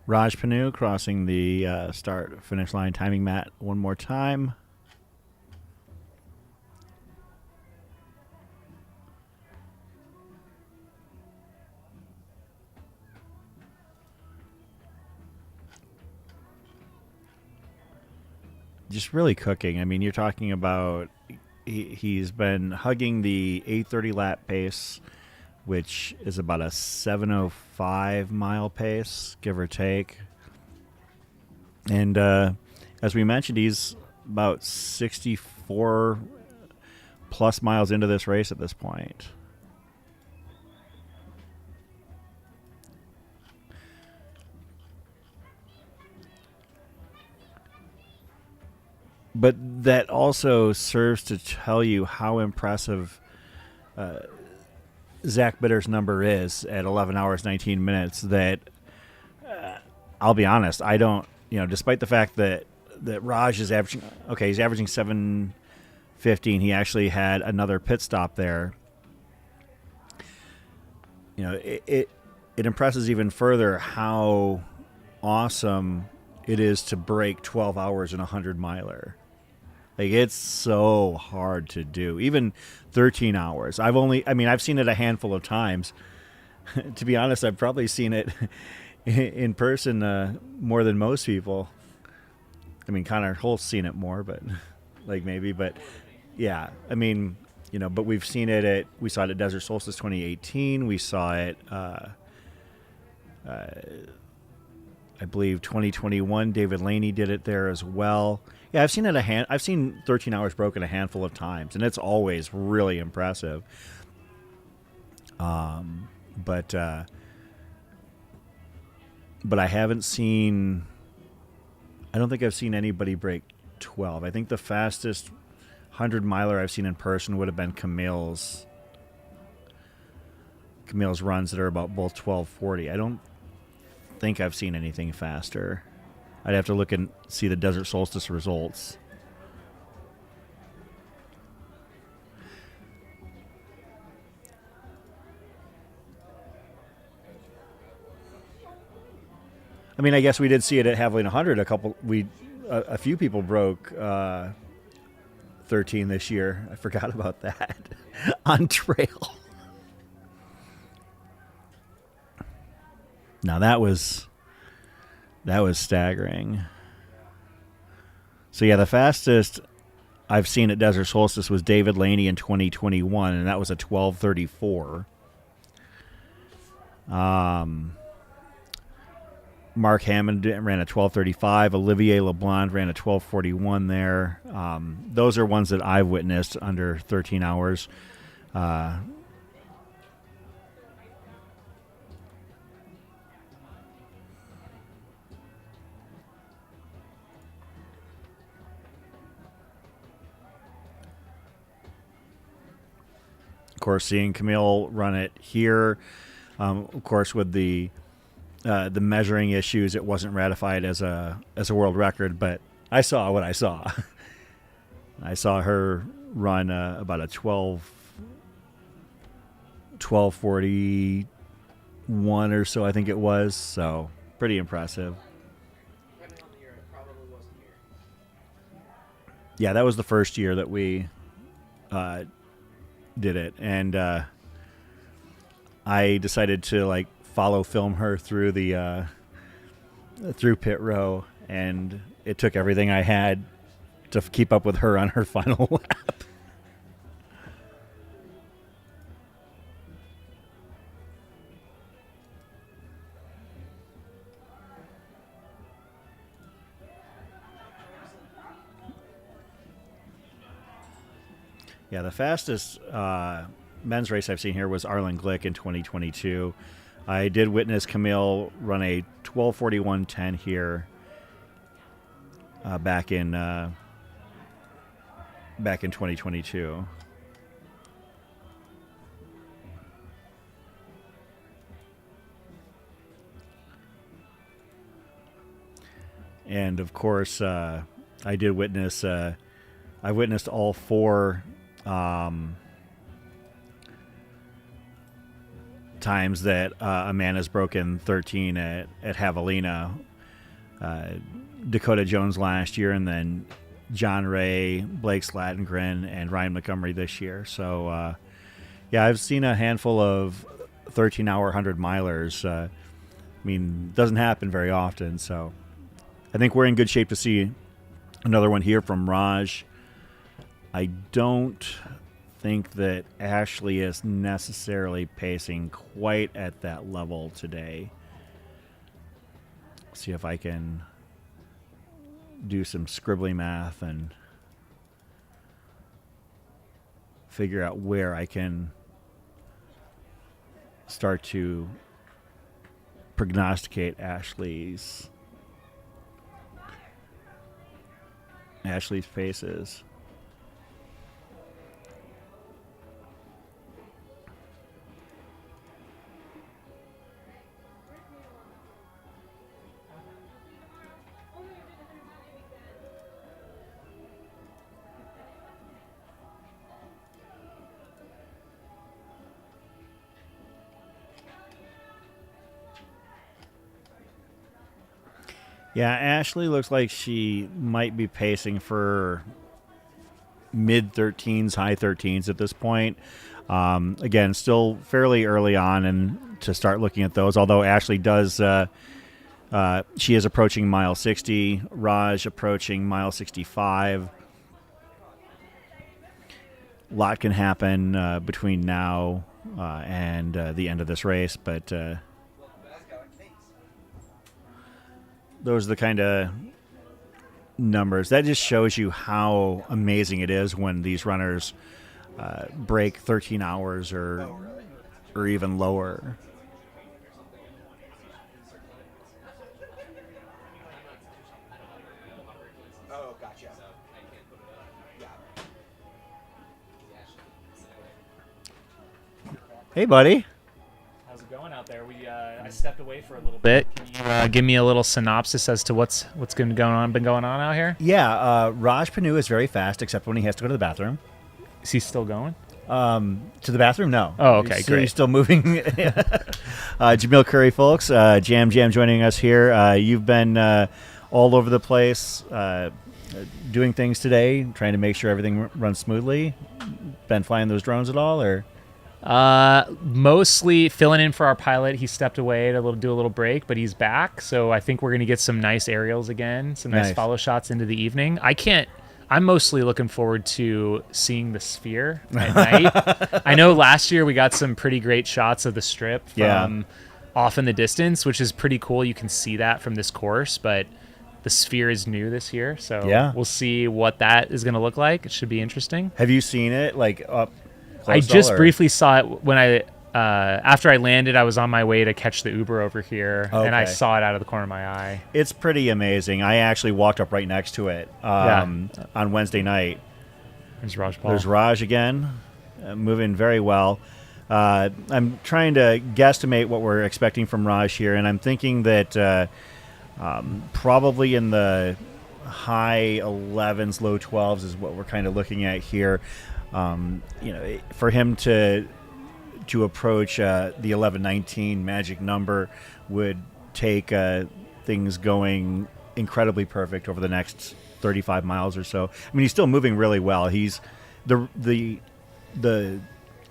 Raj Panu crossing the start-finish line timing mat one more time. Just really cooking. I mean, you're talking about he's been hugging the 8:30 lap pace, which is about a 7:05 mile pace, give or take. And as we mentioned, he's about 64 plus miles into this race at this point. But that also serves to tell you how impressive Zach Bitter's number is at 11 hours, 19 minutes. That I'll be honest, I don't, despite the fact that Raj is averaging, he's averaging 7:15. He actually had another pit stop there. It impresses even further how awesome it is to break 12 hours in a 100-miler. Like, it's so hard to do. Even 13 hours. I've seen it a handful of times. To be honest, I've probably seen it in person more than most people. I mean, Connor Holt's seen it more, but yeah. I mean, but we saw it at Desert Solstice 2018. We saw it, I believe 2021, David Laney did it there as well. Yeah, I've seen 13 hours broken a handful of times, and it's always really impressive. But I haven't seen. I don't think I've seen anybody break 12. I think the fastest 100-miler I've seen in person would have been Camille's runs that are about both 12:40. I don't think I've seen anything faster. I'd have to look and see the Desert Solstice results. I mean, I guess we did see it at Haviland 100. A few people broke 13 this year. I forgot about that on trail. Now that was staggering. So yeah, the fastest I've seen at Desert Solstice was David Laney in 2021, and that was a 12:34. Mark Hammond ran a 12:35. Olivier LeBlanc ran a 12:41 there. Those are ones that I've witnessed under 13 hours. Of course, seeing Camille run it here, of course, with the measuring issues, it wasn't ratified as a world record. But I saw what I saw. I saw her run about a 12:41 or so, I think it was. So pretty impressive. Depending on the year, it probably wasn't here. Yeah, that was the first year that we did it, and I decided to film her through the through pit row, and it took everything I had to keep up with her on her final lap. Yeah, the fastest men's race I've seen here was Arlen Glick in 2022. I did witness Camille run a 12:41.10 here back in 2022. And of course, I did witness. I witnessed all four times that Amanda's broken 13 at Javelina. Dakota Jones last year, and then John Ray, Blake Slatengren, and Ryan Montgomery this year. So, yeah, I've seen a handful of 13-hour 100-milers. I mean, it doesn't happen very often. So I think we're in good shape to see another one here from Raj. I don't think that Ashley is necessarily pacing quite at that level today. See if I can do some scribbly math and figure out where I can start to prognosticate Ashley's paces. Yeah, Ashley looks like she might be pacing for mid-13s, high 13s at this point. Again, still fairly early on and to start looking at those, although Ashley does, she is approaching mile 60, Raj approaching mile 65. A lot can happen between now and the end of this race, but those are the kind of numbers. That just shows you how amazing it is when these runners break 13 hours or even lower. Oh, gotcha. Yeah. Hey, buddy. How's it going out there? I stepped away for a little bit. Can you give me a little synopsis as to what's been going on out here? Yeah, Raj Panu is very fast, except when he has to go to the bathroom. Is he still going? To the bathroom? No. Oh, okay, great. He's still moving. Jamil Curry, folks. Jam joining us here. You've been all over the place doing things today, trying to make sure everything runs smoothly. Been flying those drones at all, or? Mostly filling in for our pilot. He stepped away to do a little break, but he's back. So I think we're going to get some nice aerials again, some nice follow shots into the evening. I'm mostly looking forward to seeing the sphere at night. I know last year we got some pretty great shots of the strip from off in the distance, which is pretty cool. You can see that from this course, but the sphere is new this year. So we'll see what that is going to look like. It should be interesting. Have you seen it up? I just briefly saw it when after I landed. I was on my way to catch the Uber over here, and I saw it out of the corner of my eye. It's pretty amazing. I actually walked up right next to it on Wednesday night. There's Raj Paul. There's Raj again, moving very well. I'm trying to guesstimate what we're expecting from Raj here, and I'm thinking that probably in the high 11s, low 12s is what we're kind of looking at here. For him to approach the 11:19 magic number would take things going incredibly perfect over the next 35 miles or so. I mean, he's still moving really well. He's the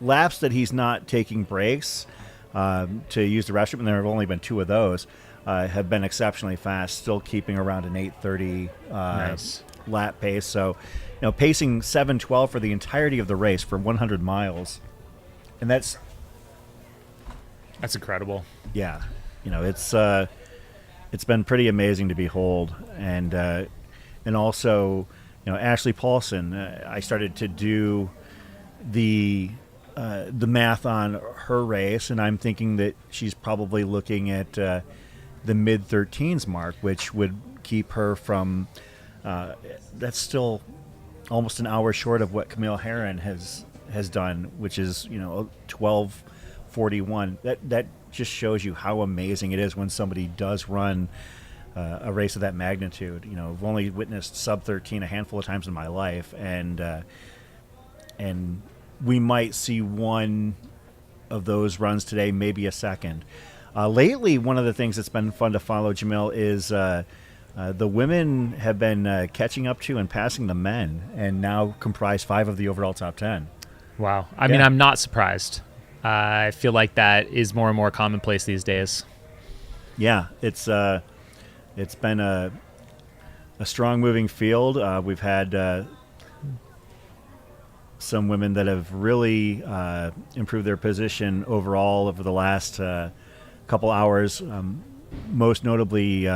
laps that he's not taking breaks to use the restroom, and there have only been 2 of those, have been exceptionally fast, still keeping around an 8:30 lap pace. So, pacing 7:12 for the entirety of the race for 100 miles, and that's incredible. Yeah, it's been pretty amazing to behold, and also, Ashley Paulson. I started to do the math on her race, and I'm thinking that she's probably looking at the mid-13s mark, which would keep her from. That's still almost an hour short of what Camille Herron has done, which is 12:41. That just shows you how amazing it is when somebody does run a race of that magnitude. I've only witnessed sub 13 a handful of times in my life, and we might see one of those runs today, maybe a second. Lately, one of the things that's been fun to follow, Jamil, is the women have been catching up to and passing the men, and now comprise 5 of the overall top 10. Wow. I mean, I'm not surprised. I feel like that is more and more commonplace these days. Yeah, it's been a strong moving field. We've had some women that have really improved their position overall over the last couple hours, most notably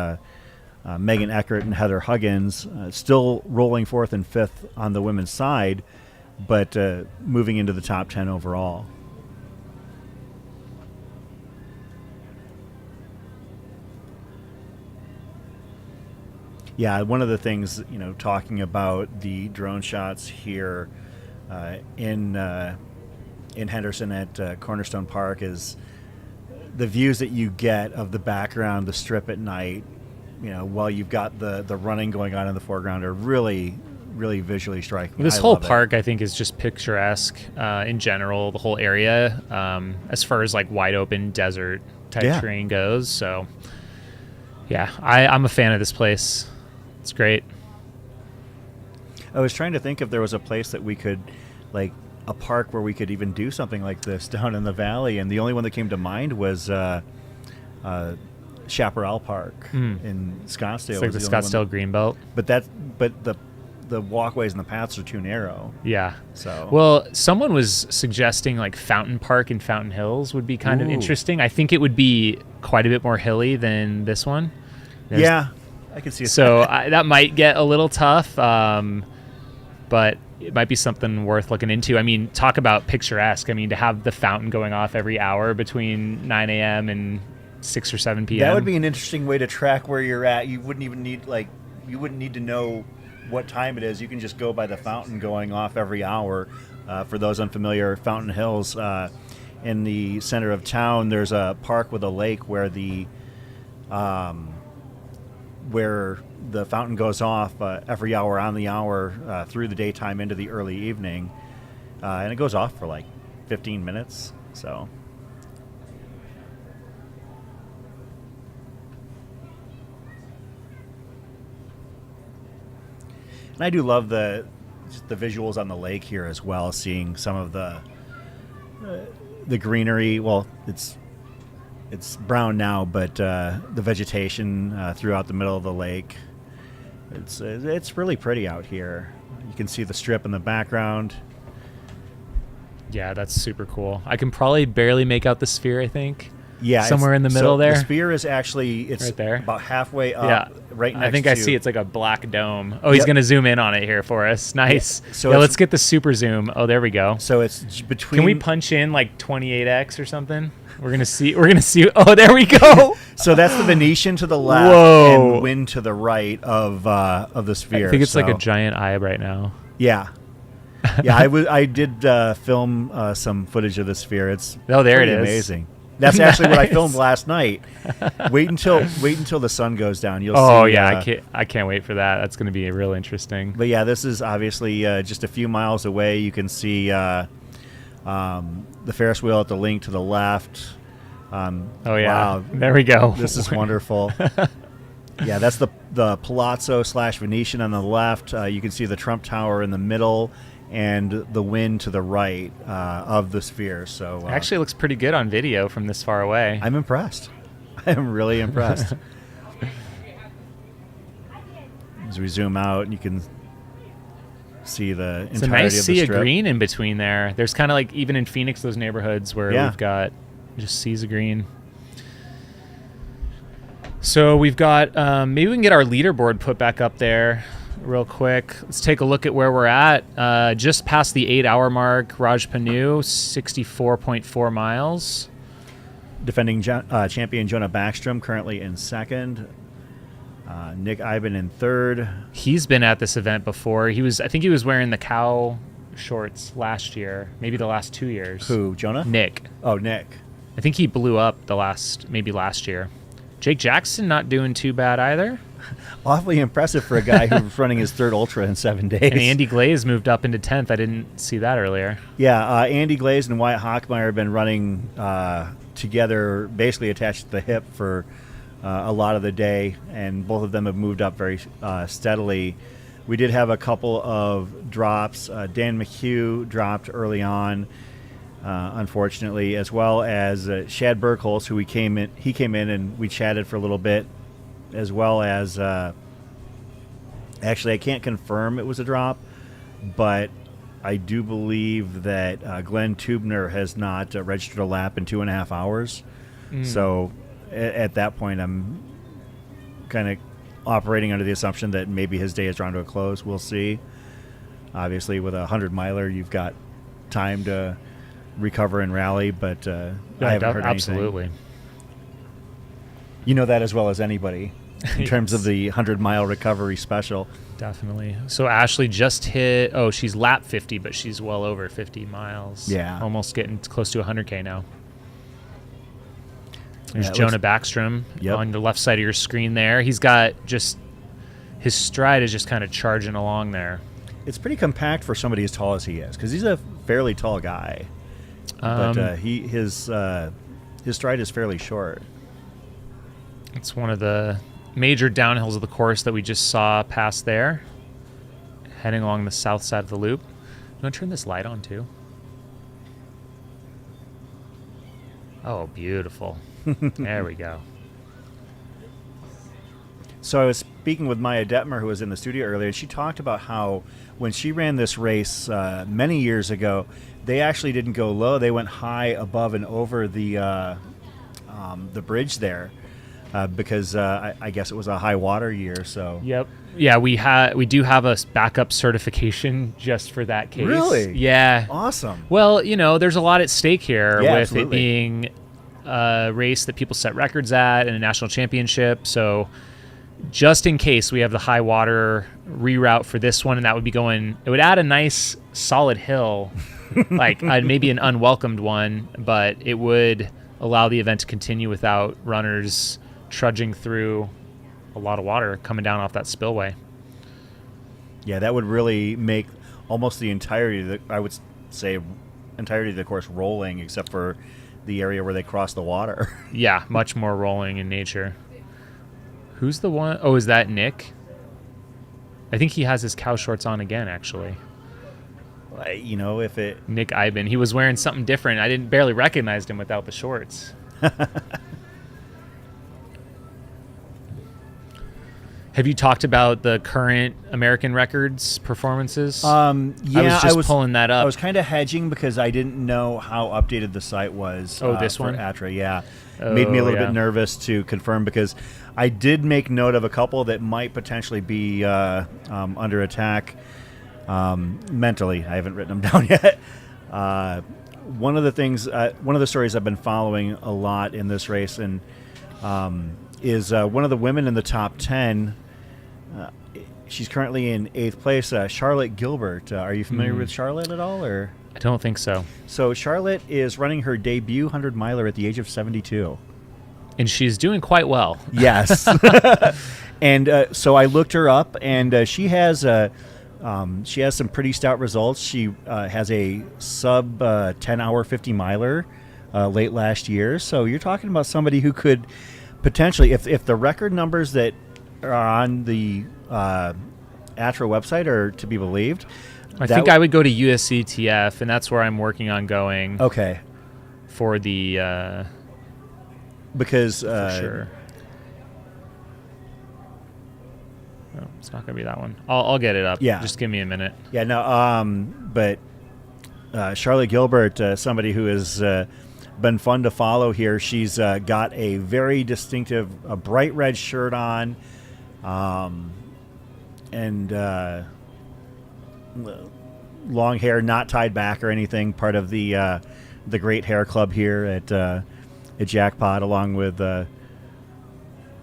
Megan Eckert and Heather Huggins, still rolling 4th and 5th on the women's side, but moving into the top 10 overall. Yeah, one of the things, talking about the drone shots here in Henderson at Cornerstone Park is the views that you get of the background, the strip at night, while you've got the running going on in the foreground, are really, really visually striking. This whole park, I think, is just picturesque in general, the whole area, as far as like wide open desert type terrain goes. So, Yeah, I'm a fan of this place. It's great. I was trying to think if there was a place that we could, like, a park where we could even do something like this down in the valley, and the only one that came to mind was Chaparral Park in Scottsdale. It's like the was only one Scottsdale Greenbelt. but the walkways and the paths are too narrow. Yeah. So Well, someone was suggesting like Fountain Park and Fountain Hills would be kind of Ooh. interesting. I think it would be quite a bit more hilly than this one. yeah, I can see. So that might get a little tough, but it might be something worth looking into. I mean, talk about picturesque. I mean, to have the fountain going off every hour between 9 a.m. and 6 or 7 p.m. That would be an interesting way to track where you're at. You wouldn't even need to know what time it is. You can just go by the fountain going off every hour. For those unfamiliar, Fountain Hills, in the center of town, there's a park with a lake where the fountain goes off every hour on the hour through the daytime into the early evening, and it goes off for like 15 minutes. So. And I do love the visuals on the lake here as well, seeing some of the greenery. Well, it's brown now, but the vegetation throughout the middle of the lake. It's really pretty out here. You can see the strip in the background. Yeah, that's super cool. I can probably barely make out the sphere, I think. Yeah, somewhere in the middle there. The sphere is actually right there, about halfway up. Yeah, right next. I think I see it's like a black dome. Oh, he's gonna zoom in on it here for us. Nice. Yeah. So let's get the super zoom. Oh, there we go. So it's between. Can we punch in like 28x or something? We're gonna see. Oh, there we go. So that's the Venetian to the left and wind to the right of the sphere. I think it's like a giant eye right now. Yeah. Yeah, I did film some footage of the sphere. It's there it is. Amazing. That's actually what I filmed last night. Wait until the sun goes down. You'll see. Oh yeah, I can't wait for that. That's going to be real interesting. But yeah, this is obviously just a few miles away. You can see the Ferris wheel at the link to the left. Oh yeah, wow. There we go. This is wonderful. Yeah, that's the Palazzo / Venetian on the left. You can see the Trump Tower in the middle, and the wind to the right of the sphere. So it actually looks pretty good on video from this far away. I'm impressed. I'm really impressed. As we zoom out, you can see the entirety it's a nice of the sea strip. of green in between there. There's kind of like, even in Phoenix, those neighborhoods where we've got just seas of green. So we've got, maybe we can get our leaderboard put back up there real quick. Let's take a look at where we're at. Just past the 8-hour mark, Raj Panu, 64.4 miles. Defending champion Jonah Backstrom currently in second. Nick Iben in third. He's been at this event before. I think he was wearing the cow shorts last year, maybe the last 2 years. Who, Jonah? Nick. Oh, Nick. I think he blew up maybe last year. Jake Jackson not doing too bad either. Awfully impressive for a guy who's running his third ultra in 7 days. And Andy Glaze moved up into 10th. I didn't see that earlier. Yeah, Andy Glaze and Wyatt Hochmeyer have been running together, basically attached to the hip for a lot of the day, and both of them have moved up very steadily. We did have a couple of drops. Dan McHugh dropped early on, unfortunately, as well as Shad Burkholz, who he came in and we chatted for a little bit, as well as actually I can't confirm it was a drop, but I do believe that Glenn Tubner has not registered a lap in 2.5 hours. So at that point, I'm kind of operating under the assumption that maybe his day is drawn to a close. We'll see. Obviously, with a 100-miler, you've got time to recover and rally, but I haven't heard anything. Absolutely. You know that as well as anybody in terms of the 100-mile recovery special. Definitely. So Ashley just hit, she's lap 50, but she's well over 50 miles. Yeah. Almost getting close to 100K now. There's Yeah, Jonah Backstrom on the left side of your screen there. He's got his stride is just kind of charging along there. It's pretty compact for somebody as tall as he is, because he's a fairly tall guy. But his stride is fairly short. It's one of the major downhills of the course that we just saw past there, heading along the south side of the loop. You want to turn this light on too? Oh, beautiful. There we go. So I was speaking with Maya Detmer, who was in the studio earlier, and she talked about how when she ran this race many years ago, they actually didn't go low. They went high above and over the bridge there because I guess it was a high water year. So Yep. Yeah, we do have a backup certification just for that case. Really? Yeah. Awesome. Well, there's a lot at stake here Yeah, with absolutely. it being a race that people set records at and a national championship. So just in case we have the high water reroute for this one, and that would be it would add a nice solid hill, like maybe an unwelcomed one, but it would allow the event to continue without runners trudging through a lot of water coming down off that spillway. Yeah, that would really make almost the entirety of the course rolling, except for the area where they cross the water. Yeah, much more rolling in nature. Who's the one? Oh, is that Nick? I think he has his cow shorts on again, actually. If it... Nick Iben. He was wearing something different. I barely recognized him without the shorts. Have you talked about the current American records performances? Yeah, I was pulling that up. I was kind of hedging because I didn't know how updated the site was. Oh, this for one? ATRA, yeah. Made me a little bit nervous to confirm because I did make note of a couple that might potentially be under attack mentally. I haven't written them down yet. One of the stories I've been following a lot in this race and is one of the women in the top 10. She's currently in 8th place, Charlotte Gilbert. Are you familiar with Charlotte at all? Or I don't think so. So Charlotte is running her debut 100-miler at the age of 72. And she's doing quite well. Yes. And so I looked her up, and she has some pretty stout results. She has a sub 10-hour 50-miler late last year. So you're talking about somebody who could potentially, if the record numbers that are on the ATRA website are to be believed, I think I would go to USATF, and that's where I'm working on going. Okay. For the because for sure. No, it's not gonna be that one. I'll get it up. Yeah. Just give me a minute. Yeah. No. But Charlotte Gilbert, somebody who has been fun to follow here. She's got a very distinctive, bright red shirt on, and long hair, not tied back or anything. Part of the Great Hair Club here at Jackpot, along with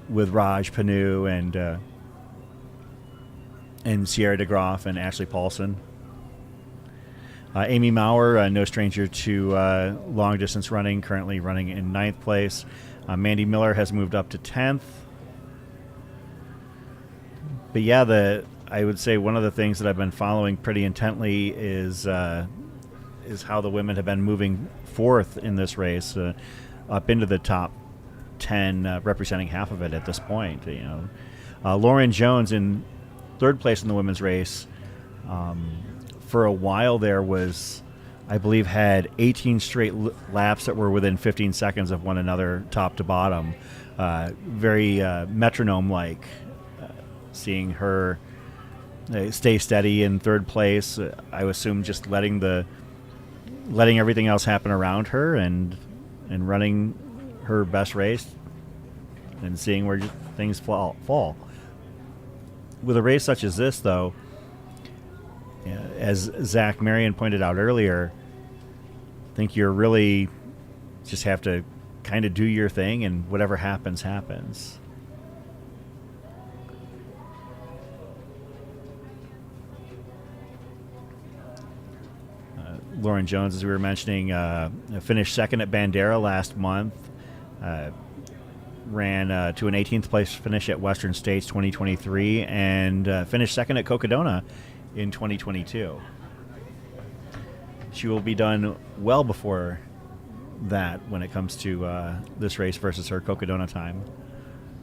Raj Panu and Sierra DeGroff and Ashley Paulson. Amy Maurer, no stranger to long distance running, currently running in 9th place. Mandy Miller has moved up to 10th. But yeah, I would say one of the things that I've been following pretty intently is how the women have been moving forth in this race, up into the top 10, representing half of it at this point. Lauren Jones in 3rd place in the women's race. For a while there was, I believe, had 18 straight laps that were within 15 seconds of one another, top to bottom. Very metronome-like. Seeing her stay steady in 3rd place, I would assume just letting everything else happen around her and running her best race and seeing where things fall. With a race such as this, though, as Zach Marion pointed out earlier, I think you really just have to kind of do your thing, and whatever happens, happens. Lauren Jones, as we were mentioning, finished 2nd at Bandera last month. Ran to an 18th place finish at Western States 2023 and finished 2nd at Cocodona in 2022. She will be done well before that when it comes to this race versus her Cocodona time,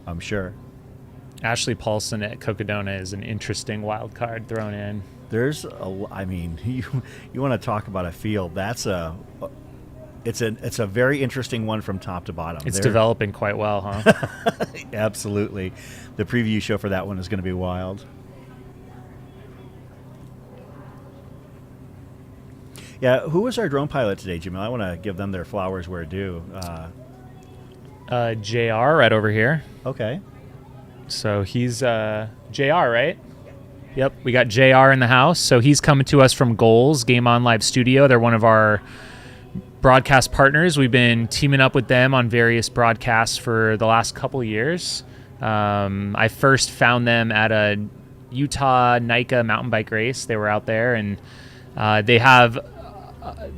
I'm sure. Ashley Paulson at Cocodona is an interesting wild card thrown in. There's I mean, you want to talk about a field? It's a very interesting one from top to bottom. It's developing quite well, huh? Absolutely. The preview show for that one is going to be wild. Yeah, who was our drone pilot today, Jamil? I want to give them their flowers where due. JR right over here. Okay. So he's JR, right? Yep, we got JR in the house. So he's coming to us from Goals Game On Live Studio. They're one of our broadcast partners. We've been teaming up with them on various broadcasts for the last couple of years. I first found them at a Utah NICA mountain bike race. They were out there, and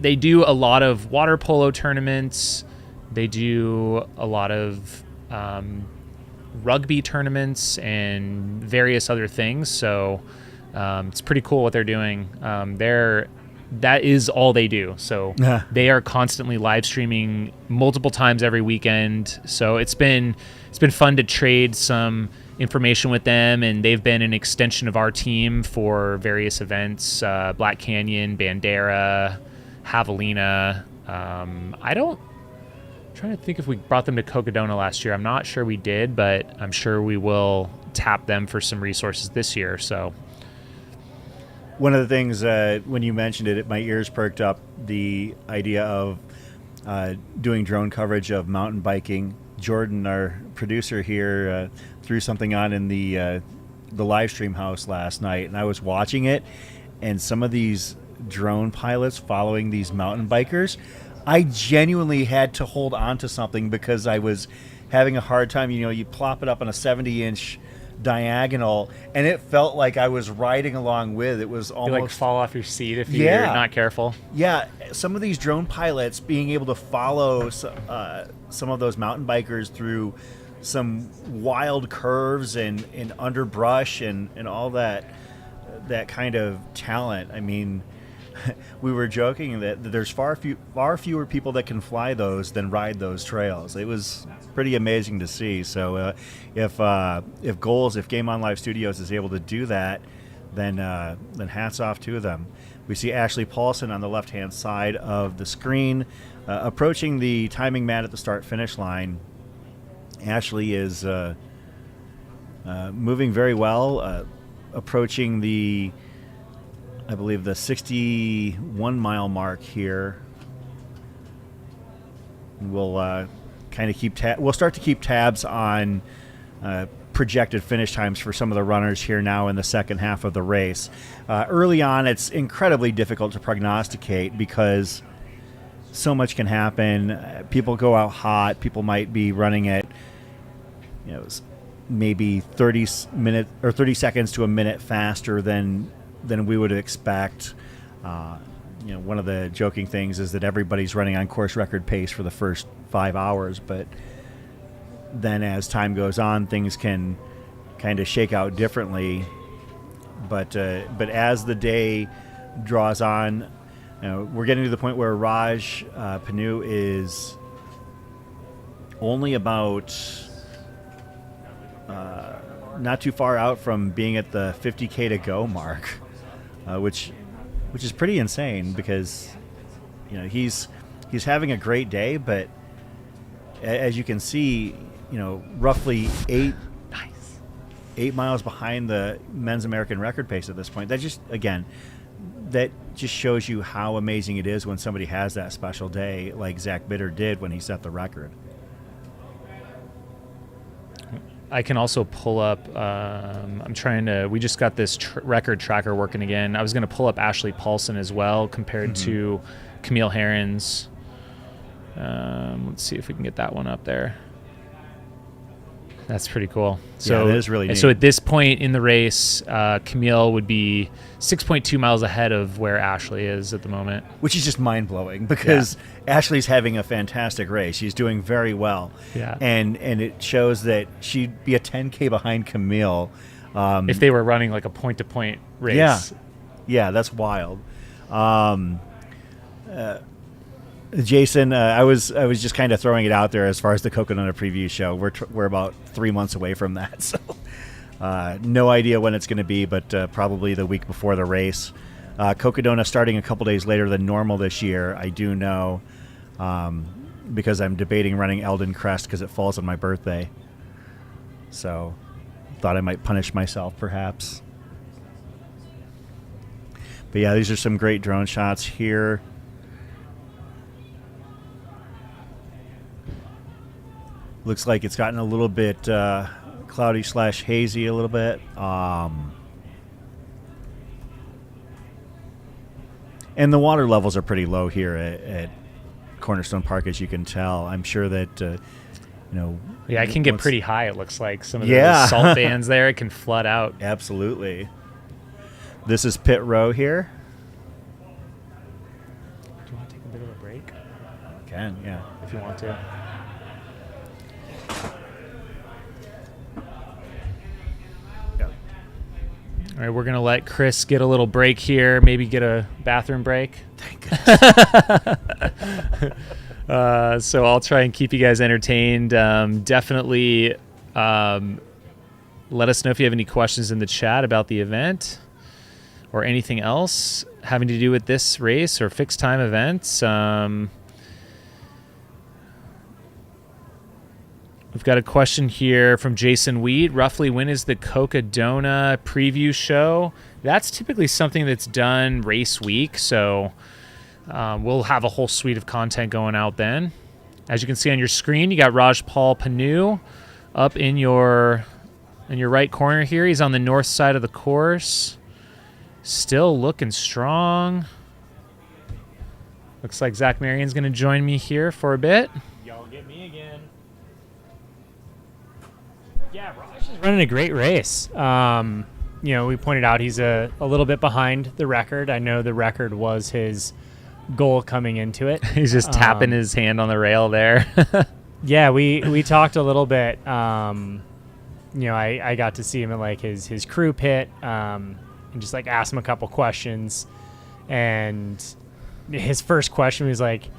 they do a lot of water polo tournaments. They do a lot of rugby tournaments and various other things. So it's pretty cool what they're doing. That is all they do. So they are constantly live streaming multiple times every weekend. So it's been fun to trade some information with them, and they've been an extension of our team for various events, Black Canyon, Bandera, Javelina. Trying to think if we brought them to Cocodona last year. I'm not sure we did, but I'm sure we will tap them for some resources this year. So one of the things when you mentioned it, my ears perked up. The idea of doing drone coverage of mountain biking. Jordan, our producer here, threw something on in the live stream house last night, and I was watching it, and some of these drone pilots following these mountain bikers, I genuinely had to hold on to something because I was having a hard time. You know, you plop it up on a 70-inch diagonal, and it felt like I was riding along with. It was almost you like fall off your seat if you're not careful. Yeah, some of these drone pilots being able to follow some of those mountain bikers through some wild curves and underbrush and all that kind of talent. I mean, we were joking that there's far fewer people that can fly those than ride those trails. It was pretty amazing to see. So if Game On Live Studios is able to do that, then hats off to them. We see Ashley Paulson on the left-hand side of the screen, approaching the timing mat at the start-finish line. Ashley is moving very well, approaching I believe the 61-mile mark here. We'll kind of we'll start to keep tabs on projected finish times for some of the runners here now in the second half of the race. Early on, it's incredibly difficult to prognosticate because so much can happen. People go out hot. People might be running at maybe 30 seconds to a minute faster than we would expect. One of the joking things is that everybody's running on course record pace for the first 5 hours, but then as time goes on, things can kind of shake out differently. But as the day draws on, we're getting to the point where Raj Panu is only about not too far out from being at the 50K to go mark. Which is pretty insane because he's having a great day, but as you can see, roughly 8 miles behind the men's American record pace at this point. That just shows you how amazing it is when somebody has that special day like Zach Bitter did when he set the record. I can also pull up, we just got this record tracker working again. I was going to pull up Ashley Paulson as well compared to Camille Herron's. Let's see if we can get that one up there. That's pretty cool. So that is really neat. So at this point in the race, Camille would be 6.2 miles ahead of where Ashley is at the moment. Which is just mind-blowing because Ashley's having a fantastic race. She's doing very well. Yeah. And it shows that she'd be a 10K behind Camille. If they were running like a point-to-point race. Yeah, that's wild. Jason, I was just kind of throwing it out there as far as the Cocodona preview show. We're about 3 months away from that, so No idea when it's going to be, but probably the week before the race. Cocodona starting a couple days later than normal this year, I do know, because I'm debating running Eldon Crest because it falls on my birthday. So thought I might punish myself perhaps. But yeah, these are some great drone shots here. Looks like it's gotten a little bit cloudy / hazy a little bit. And the water levels are pretty low here at Cornerstone Park, as you can tell. I'm sure that, Yeah, it can get pretty high, it looks like. Some of the salt bands there, it can flood out. Absolutely. This is pit row here. Do you want to take a bit of a break? Can, yeah. If you want to. All right, we're going to let Chris get a little break here, maybe get a bathroom break. Thank goodness. So I'll try and keep you guys entertained. Definitely let us know if you have any questions in the chat about the event or anything else having to do with this race or fixed time events. We've got a question here from Jason Weed. Roughly when is the Cocodona preview show? That's typically something that's done race week, so we'll have a whole suite of content going out then. As you can see on your screen, you got Rajpal Panu up in your right corner here. He's on the north side of the course. Still looking strong. Looks like Zach Marion's going to join me here for a bit. Y'all get me again. Yeah, Raj is running a great race. We pointed out he's a little bit behind the record. I know the record was his goal coming into it. He's just tapping his hand on the rail there. Yeah, we talked a little bit. I got to see him at like his crew pit and just like ask him a couple questions. And his first question was like,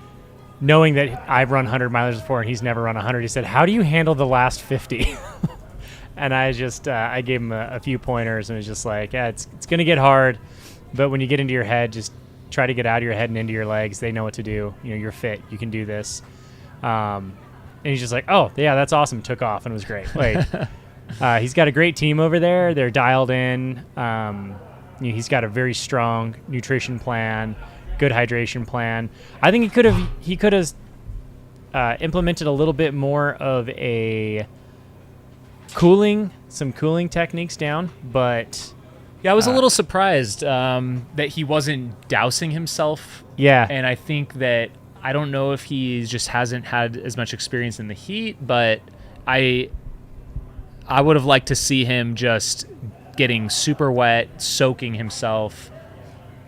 knowing that I've run 100 milers before and he's never run 100, he said, "How do you handle the last 50?" And I just I gave him a few pointers and was just like, yeah, it's going to get hard, but when you get into your head, just try to get out of your head and into your legs. They know what to do. You're fit. You can do this. And he's just like, oh, yeah, that's awesome. Took off and it was great. He's got a great team over there. They're dialed in. He's got a very strong nutrition plan, good hydration plan. I think he could have implemented a little bit more of some cooling techniques down, but yeah, I was a little surprised that he wasn't dousing himself. Yeah, and I think that I don't know if he just hasn't had as much experience in the heat, but I would have liked to see him just getting super wet, soaking himself.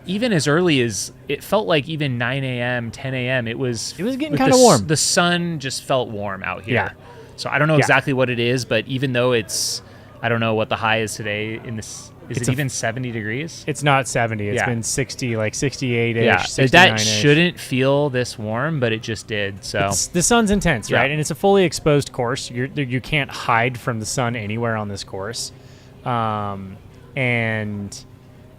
Even as early as it felt like even 9 a.m., 10 a.m., it was getting kind of warm. The sun just felt warm out here. Yeah. So I don't know exactly what it is, but even though I don't know what the high is today in this. Is it even 70 degrees? It's not 70. It's been 60, like 68-ish, yeah. 69-ish. That shouldn't feel this warm, but it just did. So the sun's intense, right? And it's a fully exposed course. You can't hide from the sun anywhere on this course. And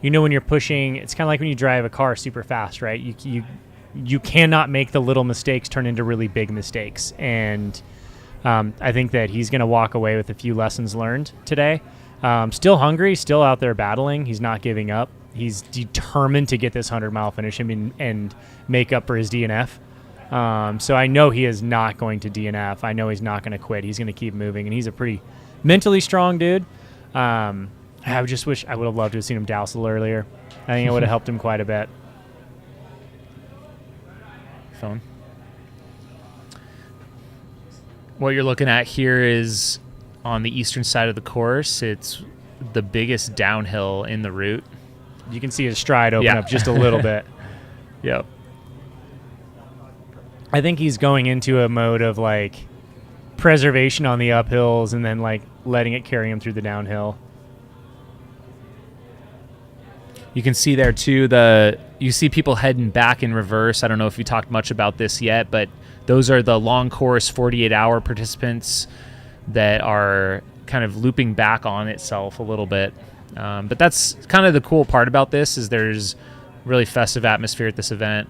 when you're pushing, it's kind of like when you drive a car super fast, right? You cannot make the little mistakes turn into really big mistakes. And I think that he's going to walk away with a few lessons learned today. Still hungry, still out there battling. He's not giving up. He's determined to get this 100-mile finish and make up for his DNF. So I know he is not going to DNF. I know he's not going to quit. He's going to keep moving, and he's a pretty mentally strong dude. I just wish I would have loved to have seen him douse a little earlier. I think it would have helped him quite a bit. Phone. What you're looking at here is on the eastern side of the course. It's the biggest downhill in the route. You can see his stride open up just a little bit. Yep. I think he's going into a mode of like preservation on the uphills and then like letting it carry him through the downhill. You can see there too, you see people heading back in reverse. I don't know if you talked much about this yet, but those are the long course 48-hour participants that are kind of looping back on itself a little bit. But that's kind of the cool part about this is there's really festive atmosphere at this event.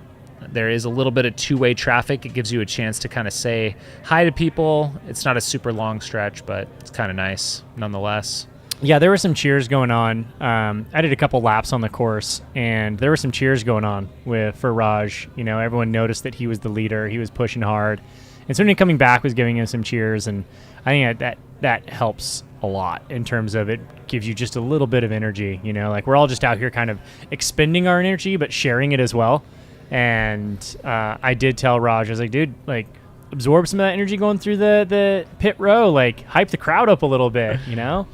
There is a little bit of two-way traffic. It gives you a chance to kind of say hi to people. It's not a super long stretch, but it's kind of nice nonetheless. Yeah, there were some cheers going on. I did a couple laps on the course, and there were some cheers going on for Raj. You know, everyone noticed that he was the leader. He was pushing hard. And somebody coming back was giving him some cheers, and I think that helps a lot in terms of it gives you just a little bit of energy. You know, like we're all just out here kind of expending our energy, but sharing it as well. And I did tell Raj, I was like, dude, like, absorb some of that energy going through the pit row. Like, hype the crowd up a little bit, you know?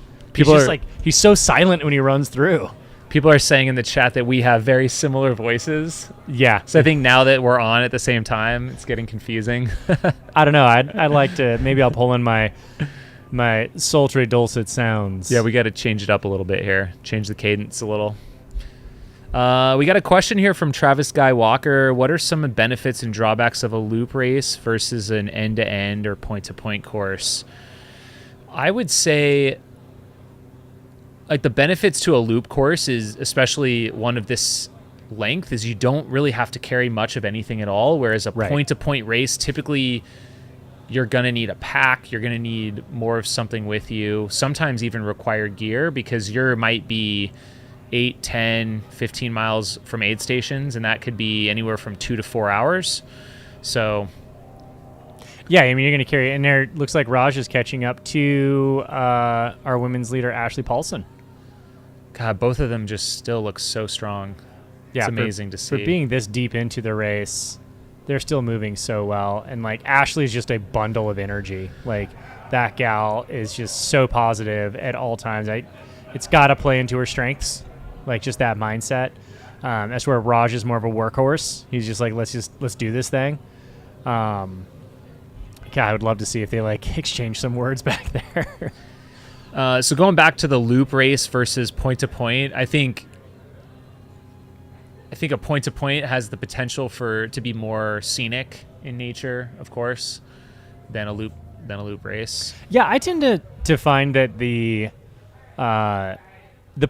He's so silent when he runs through. People are saying in the chat that we have very similar voices. Yeah. So I think now that we're on at the same time, it's getting confusing. I don't know. I'd like to, maybe I'll pull in my sultry, dulcet sounds. Yeah, we got to change it up a little bit here. Change the cadence a little. We got a question here from Travis Guy Walker. What are some benefits and drawbacks of a loop race versus an end-to-end or point-to-point course? I would say, like, the benefits to a loop course is, especially one of this length, is you don't really have to carry much of anything at all, whereas a point-to-point race, typically you're going to need a pack, you're going to need more of something with you, sometimes even required gear, because you might be 8, 10, 15 miles from aid stations, and that could be anywhere from 2 to 4 hours. So yeah, I mean, you're going to carry it. And there looks like Raj is catching up to our women's leader, Ashley Paulson. God, both of them just still look so strong. Yeah, it's amazing to see. For being this deep into the race, they're still moving so well. And, like, Ashley's just a bundle of energy. Like, that gal is just so positive at all times. It's got to play into her strengths. Like, just that mindset. That's where Raj is more of a workhorse. He's just like, let's do this thing. God, I would love to see if they, like, exchange some words back there. So going back to the loop race versus point-to-point, I think a point-to-point has the potential to be more scenic in nature, of course, than a loop race. Yeah, I tend to find that the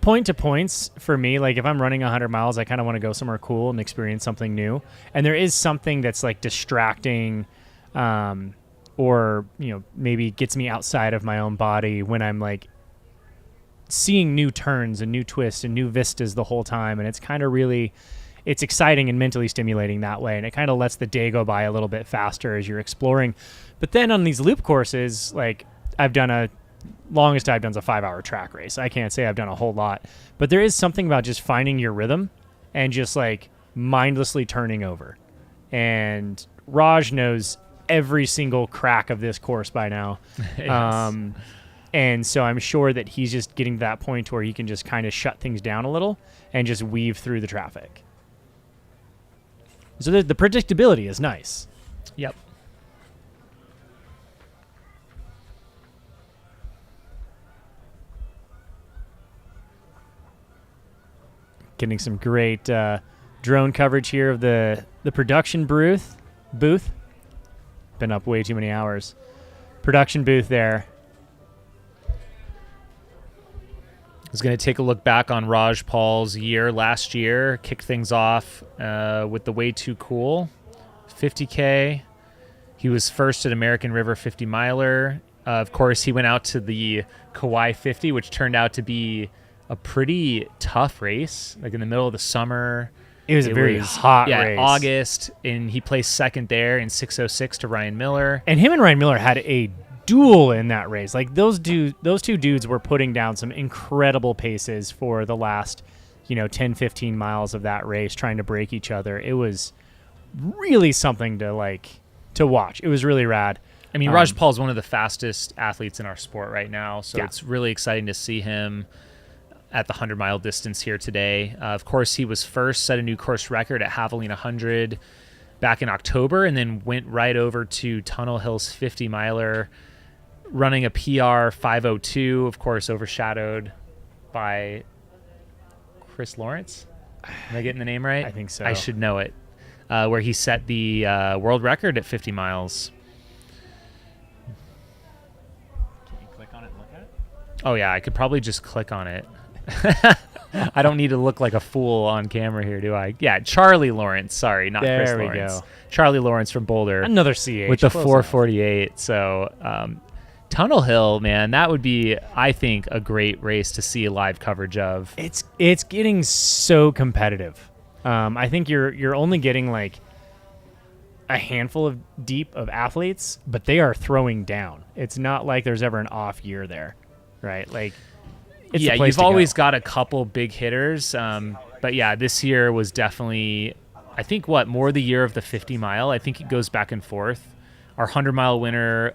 point-to-points for me, like if I'm running 100 miles, I kind of want to go somewhere cool and experience something new. And there is something that's like distracting, or, you know, maybe gets me outside of my own body when I'm like seeing new turns and new twists and new vistas the whole time. And it's kind of it's exciting and mentally stimulating that way. And it kind of lets the day go by a little bit faster as you're exploring. But then on these loop courses, like longest I've done is a 5-hour track race. I can't say I've done a whole lot, but there is something about just finding your rhythm and just like mindlessly turning over. And Raj knows every single crack of this course by now. Yes. And so I'm sure that he's just getting to that point where he can just kind of shut things down a little and just weave through the traffic. So the predictability is nice. Yep. Getting some great drone coverage here of the production booth. Been up way too many hours. Production booth there. I was going to take a look back on Raj Paul's year last year. Kicked things off with the Way Too Cool 50K. He was first at American River 50 miler. Of course, he went out to the Kauai 50, which turned out to be a pretty tough race, like in the middle of the summer. It was a very hot race. August, and he placed second there in 6:06 to Ryan Miller. And him and Ryan Miller had a duel in that race. Like those two dudes were putting down some incredible paces for the last, 10, 15 miles of that race, trying to break each other. It was really something to watch. It was really rad. I mean, Raj Paul is one of the fastest athletes in our sport right now, so it's really exciting to see him at the 100-mile distance here today. Of course, he was first, set a new course record at Javelin 100 back in October, and then went right over to Tunnel Hills 50 miler, running a PR 5:02, of course, overshadowed by Chris Lawrence. Am I getting the name right? I think so. I should know it. Where he set the world record at 50 miles. Can you click on it and look at it? Oh, yeah, I could probably just click on it. I don't need to look like a fool on camera here, do I? Yeah, Charlie Lawrence. Sorry, not Chris There we Lawrence. go. Charlie Lawrence from Boulder. Another CH. With the close 4:48. So, Tunnel Hill, man, that would be, I think, a great race to see live coverage of. It's getting so competitive. I think you're only getting like a handful of deep of athletes, but they are throwing down. It's not like there's ever an off year there, right? Like, it's the place you've to always go. got a couple big hitters. But yeah, this year was definitely, I think, more the year of the 50 mile. I think it goes back and forth. Our 100-mile winner,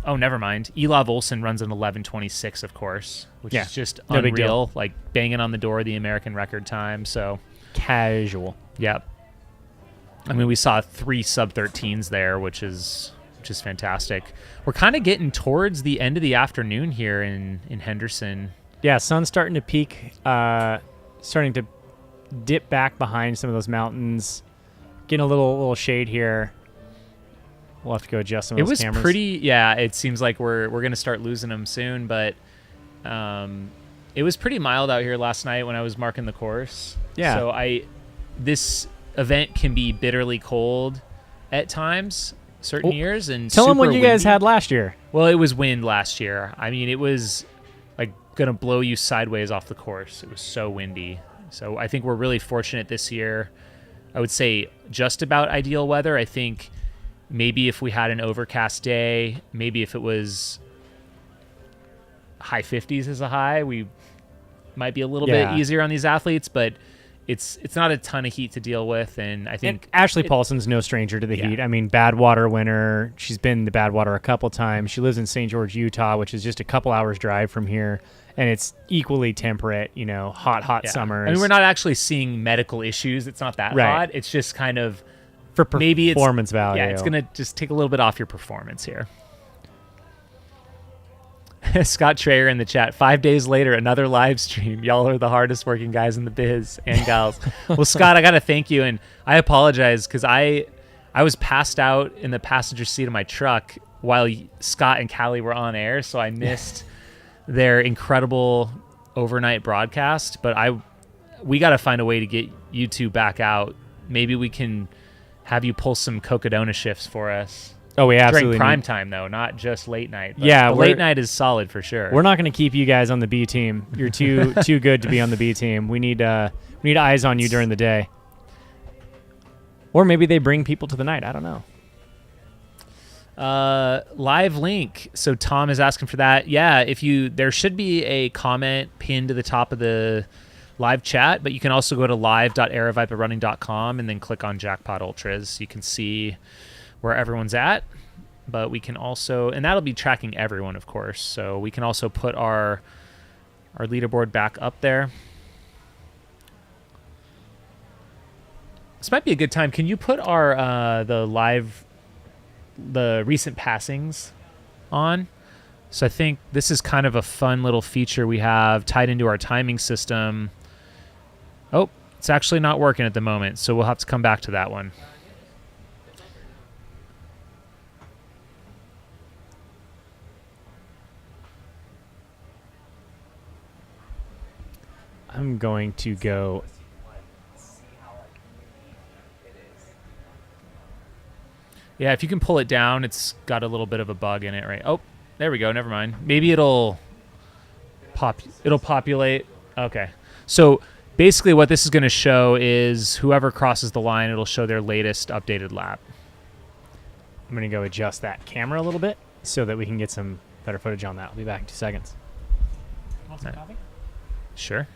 never mind. Elav Olson runs an 11:26, of course, which is just no big deal. unreal, like banging on the door of the American record time. So Casual. Yep. I mean, we saw 3 sub-13s there, which is fantastic. We're kind of getting towards the end of the afternoon here in Henderson. Yeah, sun's starting to peak, starting to dip back behind some of those mountains. Getting a little shade here. We'll have to go adjust some of those cameras. It was pretty, yeah, it seems like we're going to start losing them soon, but it was pretty mild out here last night when I was marking the course. Yeah. So this event can be bitterly cold at times, certain years, and tell them what super you guys windy. had last year. Well, it was wind last year. I mean, it was like going to blow you sideways off the course. It was so windy. So I think we're really fortunate this year. I would say just about ideal weather. I think maybe if we had an overcast day, maybe if it was high 50s as a high, we might be a little bit easier on these athletes, but it's not a ton of heat to deal with, and I think Ashley Paulson's no stranger to the heat. I mean, Badwater winner. She's been to Badwater a couple times. She lives in St. George, Utah, which is just a couple hours drive from here, and it's equally temperate, hot summers. I mean, we're not actually seeing medical issues. It's not that hot. It's just kind of for maybe performance value. Yeah, it's going to just take a little bit off your performance here. Scott Trayer in the chat. 5 days later, another live stream. Y'all are the hardest working guys in the biz and gals. Well, Scott, I got to thank you, and I apologize because I was passed out in the passenger seat of my truck while Scott and Callie were on air, so I missed their incredible overnight broadcast. But we got to find a way to get you two back out. Maybe we can have you pull some Cocodona shifts for us. Oh, we absolutely during prime time, though, not just late night. But yeah, the late night is solid for sure. We're not going to keep you guys on the B team. You're too good to be on the B team. We need eyes on you during the day. Or maybe they bring people to the night. I don't know. Live link. So Tom is asking for that. Yeah, there should be a comment pinned to the top of the live chat, but you can also go to live.aravaiparunning.com and then click on Jackpot Ultras. You can see where everyone's at, but we can also, and that'll be tracking everyone, of course. So we can also put our leaderboard back up there. This might be a good time. Can you put our the recent passings on? So I think this is kind of a fun little feature we have tied into our timing system. Oh, it's actually not working at the moment, so we'll have to come back to that one. I'm going to go. Yeah, if you can pull it down, it's got a little bit of a bug in it, right? Oh, there we go. Never mind. Maybe it'll populate. Okay. So basically what this is going to show is whoever crosses the line, it'll show their latest updated lap. I'm going to go adjust that camera a little bit so that we can get some better footage on that. I'll be back in 2 seconds. Want some coffee? Sure.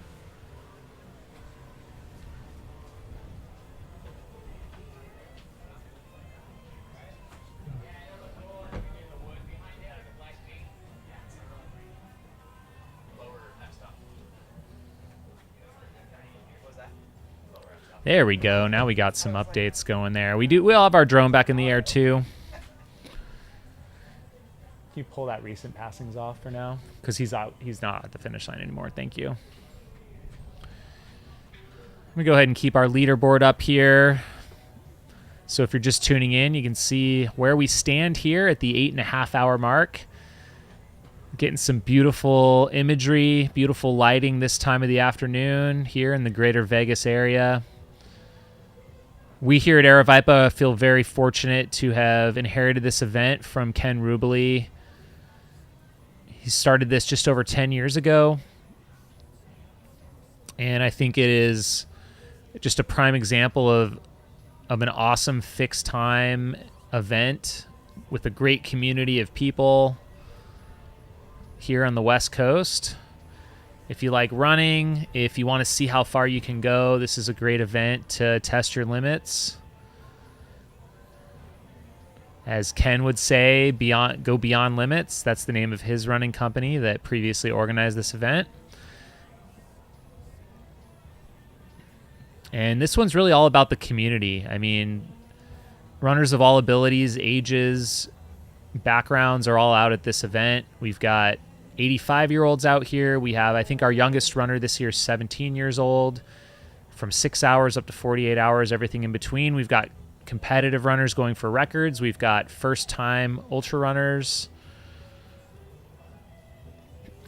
There we go. Now we got some updates going there. We'll have our drone back in the air too. Can you pull that recent passings off for now? Because he's not at the finish line anymore. Thank you. Let me go ahead and keep our leaderboard up here. So if you're just tuning in, you can see where we stand here at the 8.5 hour mark. Getting some beautiful imagery, beautiful lighting this time of the afternoon here in the greater Vegas area. We here at Aravaipa feel very fortunate to have inherited this event from Ken Rubley. He started this just over 10 years ago. And I think it is just a prime example of an awesome fixed time event with a great community of people here on the West Coast. If you like running, if you want to see how far you can go, this is a great event to test your limits. As Ken would say, go beyond limits. That's the name of his running company that previously organized this event. And this one's really all about the community. I mean, runners of all abilities, ages, backgrounds are all out at this event. We've got 85-year-olds out here. We have, I think our youngest runner this year is 17 years old, from 6 hours up to 48 hours, everything in between. We've got competitive runners going for records. We've got first-time ultra runners.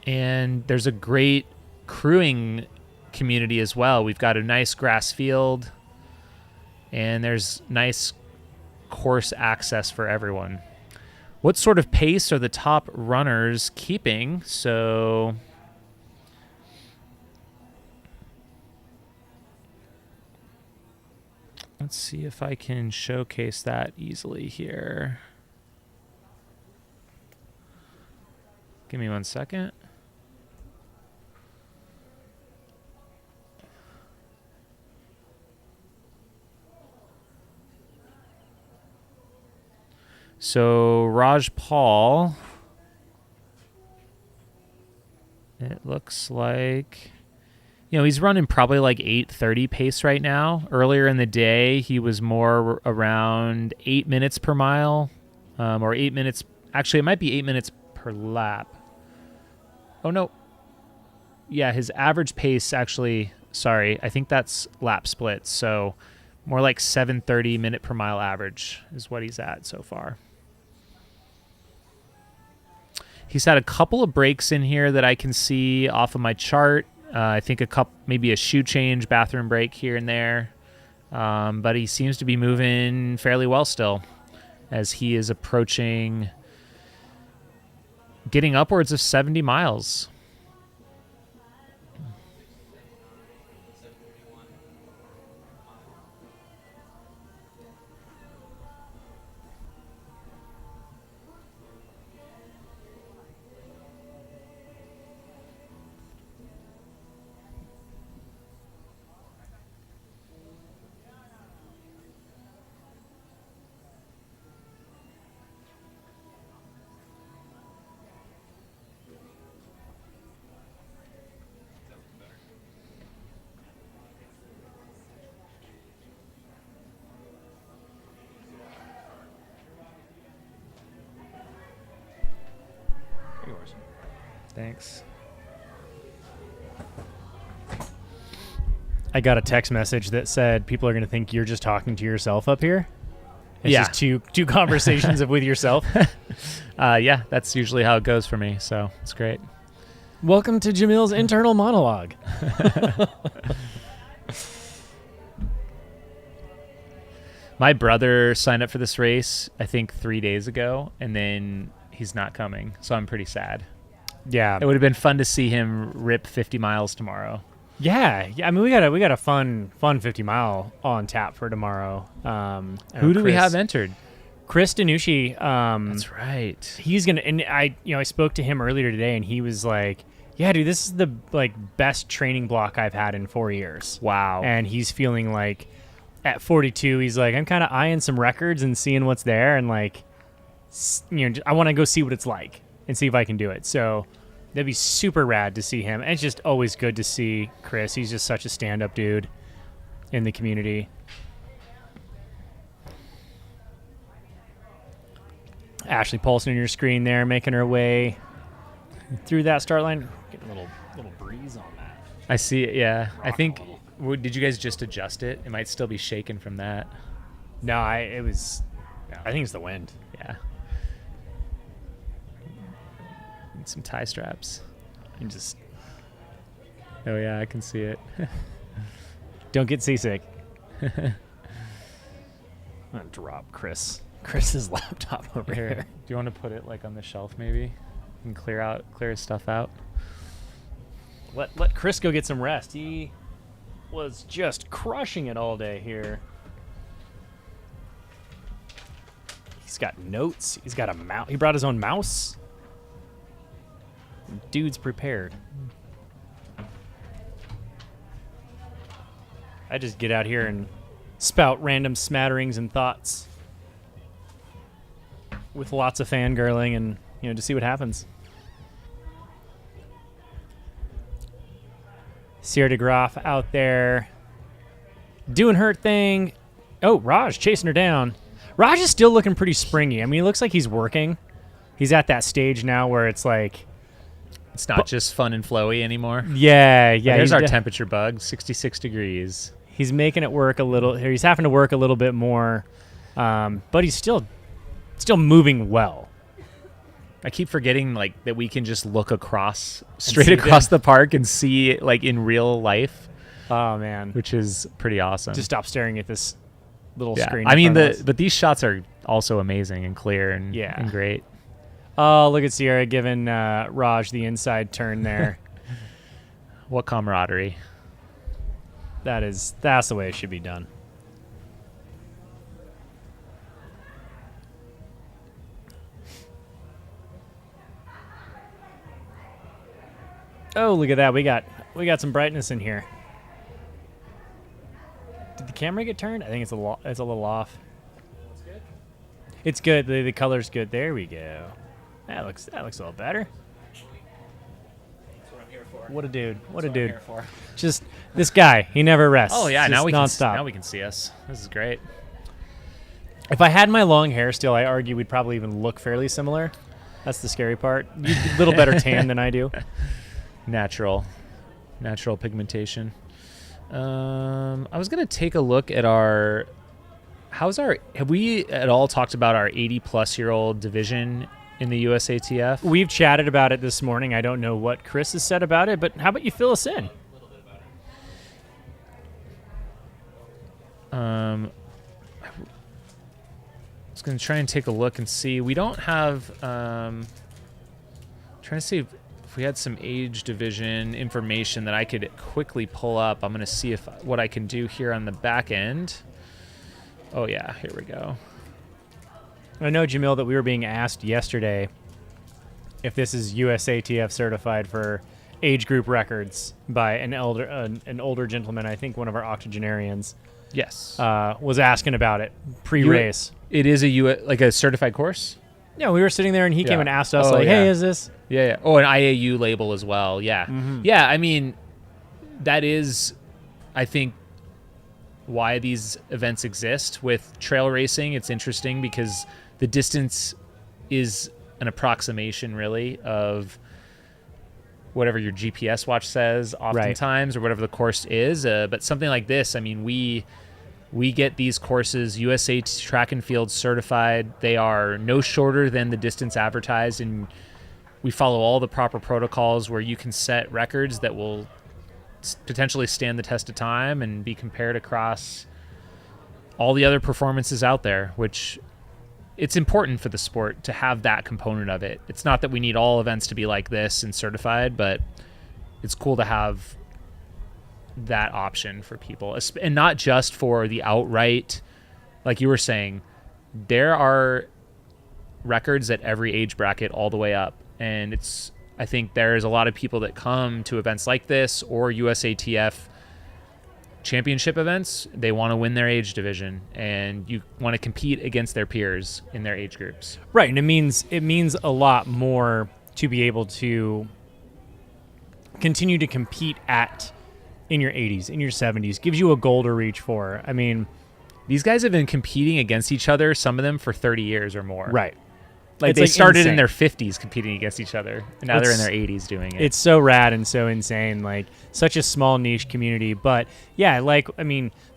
And there's a great crewing community as well. We've got a nice grass field, and there's nice course access for everyone. What sort of pace are the top runners keeping? So let's see if I can showcase that easily here. Give me 1 second. So Raj Paul, it looks like, he's running probably like 8:30 pace right now. Earlier in the day, he was more around 8 minutes per mile, or 8 minutes. Actually, it might be 8 minutes per lap. Oh, no. Yeah, his average pace actually, sorry, I think that's lap splits. So more like 7:30 minute per mile average is what he's at so far. He's had a couple of breaks in here that I can see off of my chart. I think maybe a shoe change, bathroom break here and there. But he seems to be moving fairly well still as he is approaching getting upwards of 70 miles. Thanks. I got a text message that said people are going to think you're just talking to yourself up here. It's Yeah. just two conversations with yourself. Yeah, that's usually how it goes for me, so it's great. Welcome to Jamil's internal monologue. My brother signed up for this race, I think 3 days ago, and then he's not coming, so I'm pretty sad. Yeah. It would have been fun to see him rip 50 miles tomorrow. Yeah. I mean, we got a fun 50 mile on tap for tomorrow. Who do we have entered? Chris Danucci. That's right. He's gonna, and I spoke to him earlier today, and he was like, "Yeah, dude, this is the best training block I've had in 4 years." Wow. And he's feeling like, at 42, he's like, I'm kind of eyeing some records and seeing what's there, and I want to go see what it's like and see if I can do it. So that'd be super rad to see him. And it's just always good to see Chris. He's just such a stand-up dude in the community. Ashley Paulson on your screen there, making her way through that start line. Getting a little breeze on that. I see it, yeah. I think, did you guys just adjust it? It might still be shaking from that. No, I think it's the wind. Yeah. Need some tie straps. And just. Oh yeah, I can see it. Don't get seasick. I'm gonna drop Chris's laptop over here. Do you want to put it like on the shelf maybe, and clear his stuff out? Let Chris go get some rest. He was just crushing it all day here. He's got notes. He's got a mouse. He brought his own mouse. Dude's prepared. I just get out here and spout random smatterings and thoughts with lots of fangirling and, to see what happens. Sierra de Graaf out there doing her thing. Oh, Raj chasing her down. Raj is still looking pretty springy. I mean, he looks like he's working. He's at that stage now where it's like... It's not just fun and flowy anymore. Yeah. There's our temperature bug, 66 degrees. He's making it work a little. He's having to work a little bit more, but he's still moving well. I keep forgetting that we can just look straight across the park and see it in real life. Oh man, which is pretty awesome. Just stop staring at this little screen. I mean, but these shots are also amazing and clear and great. Oh, look at Sierra giving Raj the inside turn there. What camaraderie. That's the way it should be done. Oh, look at that. We got some brightness in here. Did the camera get turned? I think it's a little off. It's good. The color's good. There we go. That looks a little better. What a dude. What a dude. Just this guy, he never rests. Oh yeah, now we can see us. This is great. If I had my long hair still, I argue we'd probably even look fairly similar. That's the scary part. You a little better tan than I do. Natural pigmentation. I was going to take a look at have we at all talked about our 80-plus-year-old division in the USATF? We've chatted about it this morning. I don't know what Chris has said about it, but how about you fill us in? I was going to try and take a look and see. We don't have... trying to see if we had some age division information that I could quickly pull up. I'm going to see what I can do here on the back end. Oh, yeah. Here we go. I know, Jamil, that we were being asked yesterday if this is USATF certified for age group records by an older gentleman. I think one of our octogenarians. Yes. Was asking about it pre-race. It is a certified course? Yeah, we were sitting there and he came and asked us, hey, is this? Yeah. Oh, an IAU label as well. Yeah. Mm-hmm. Yeah, I mean, that is, I think, why these events exist. With trail racing, it's interesting because the distance is an approximation, really, of whatever your GPS watch says oftentimes, or whatever the course is. But something like this, I mean, we get these courses USA Track and Field certified. They are no shorter than the distance advertised, and we follow all the proper protocols where you can set records that will potentially stand the test of time and be compared across all the other performances out there, which it's important for the sport to have that component of it. It's not that we need all events to be like this and certified, but it's cool to have that option for people, and not just for the outright, like you were saying, there are records at every age bracket all the way up. And I think there's a lot of people that come to events like this or USATF championship events. They want to win their age division, and you want to compete against their peers in their age groups. Right, and it means a lot more to be able to continue to compete in your 80s, in your 70s. Gives you a goal to reach for. I mean, these guys have been competing against each other, some of them for 30 years or more. Right. They started insane in their 50s competing against each other, and now they're in their 80s doing it. It's so rad and so insane, such a small niche community. But yeah,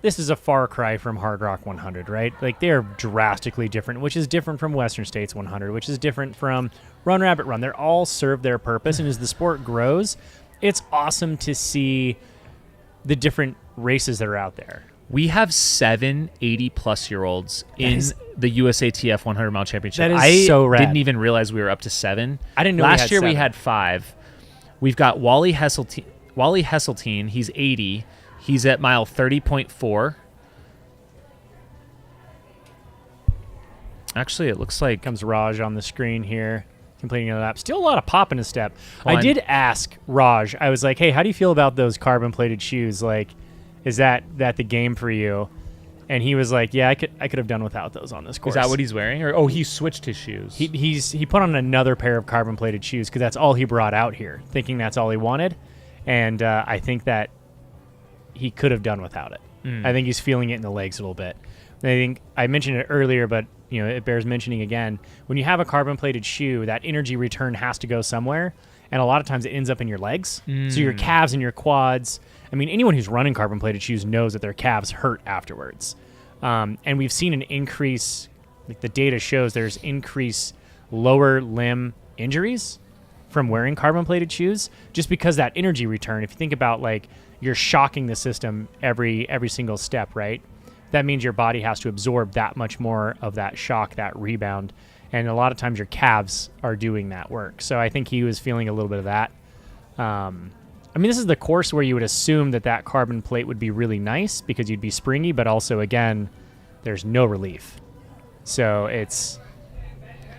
this is a far cry from Hard Rock 100, right? They're drastically different, which is different from Western States 100, which is different from Run Rabbit Run. They're all serve their purpose, and as the sport grows, it's awesome to see the different races that are out there. We have 7 80-plus-year-olds in the USATF 100-mile championship. That is I so rad. didn't even realize we were up to 7. I didn't know Last we year had we 7. had 5. We've got Wally Hesseltine. He's 80. He's at mile 30.4. Actually, it looks like Comes Raj on the screen here, completing a lap. Still a lot of pop in his step. Well, I did ask Raj. I was like, "Hey, how do you feel about those carbon-plated shoes? Like, is that the game for you?" And he was like, "Yeah, I could have done without those on this course." Is that what he's wearing? Or he switched his shoes. He put on another pair of carbon-plated shoes because that's all he brought out here, thinking that's all he wanted. And I think that he could have done without it. I think he's feeling it in the legs a little bit. And I think I mentioned it earlier, but it bears mentioning again. When you have a carbon-plated shoe, that energy return has to go somewhere, and a lot of times it ends up in your legs. So your calves and your quads. I mean, anyone who's running carbon-plated shoes knows that their calves hurt afterwards. And we've seen an increase. Like the data shows, there's increased lower limb injuries from wearing carbon-plated shoes, just because that energy return. If you think about like you're shocking the system every single step, right? That means your body has to absorb that much more of that shock, that rebound. And a lot of times your calves are doing that work. So I think he was feeling a little bit of that. I mean, this is the course where you would assume that carbon plate would be really nice because you'd be springy, but also, again, there's no relief. So it's,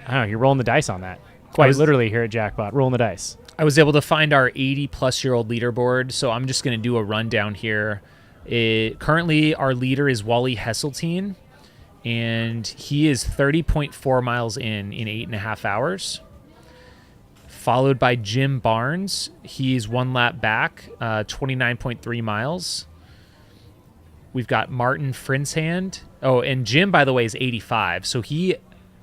I don't know, you're rolling the dice on that. Quite literally here at Jackpot, rolling the dice. I was able to find our 80-plus-year-old leaderboard, so I'm just going to do a rundown here. Currently, our leader is Wally Hesseltine, and he is 30.4 miles in 8.5 hours. Followed by Jim Barnes. He's 1 lap back, 29.3 miles. We've got Martin Frinsand. Oh, and Jim, by the way, is 85, so he,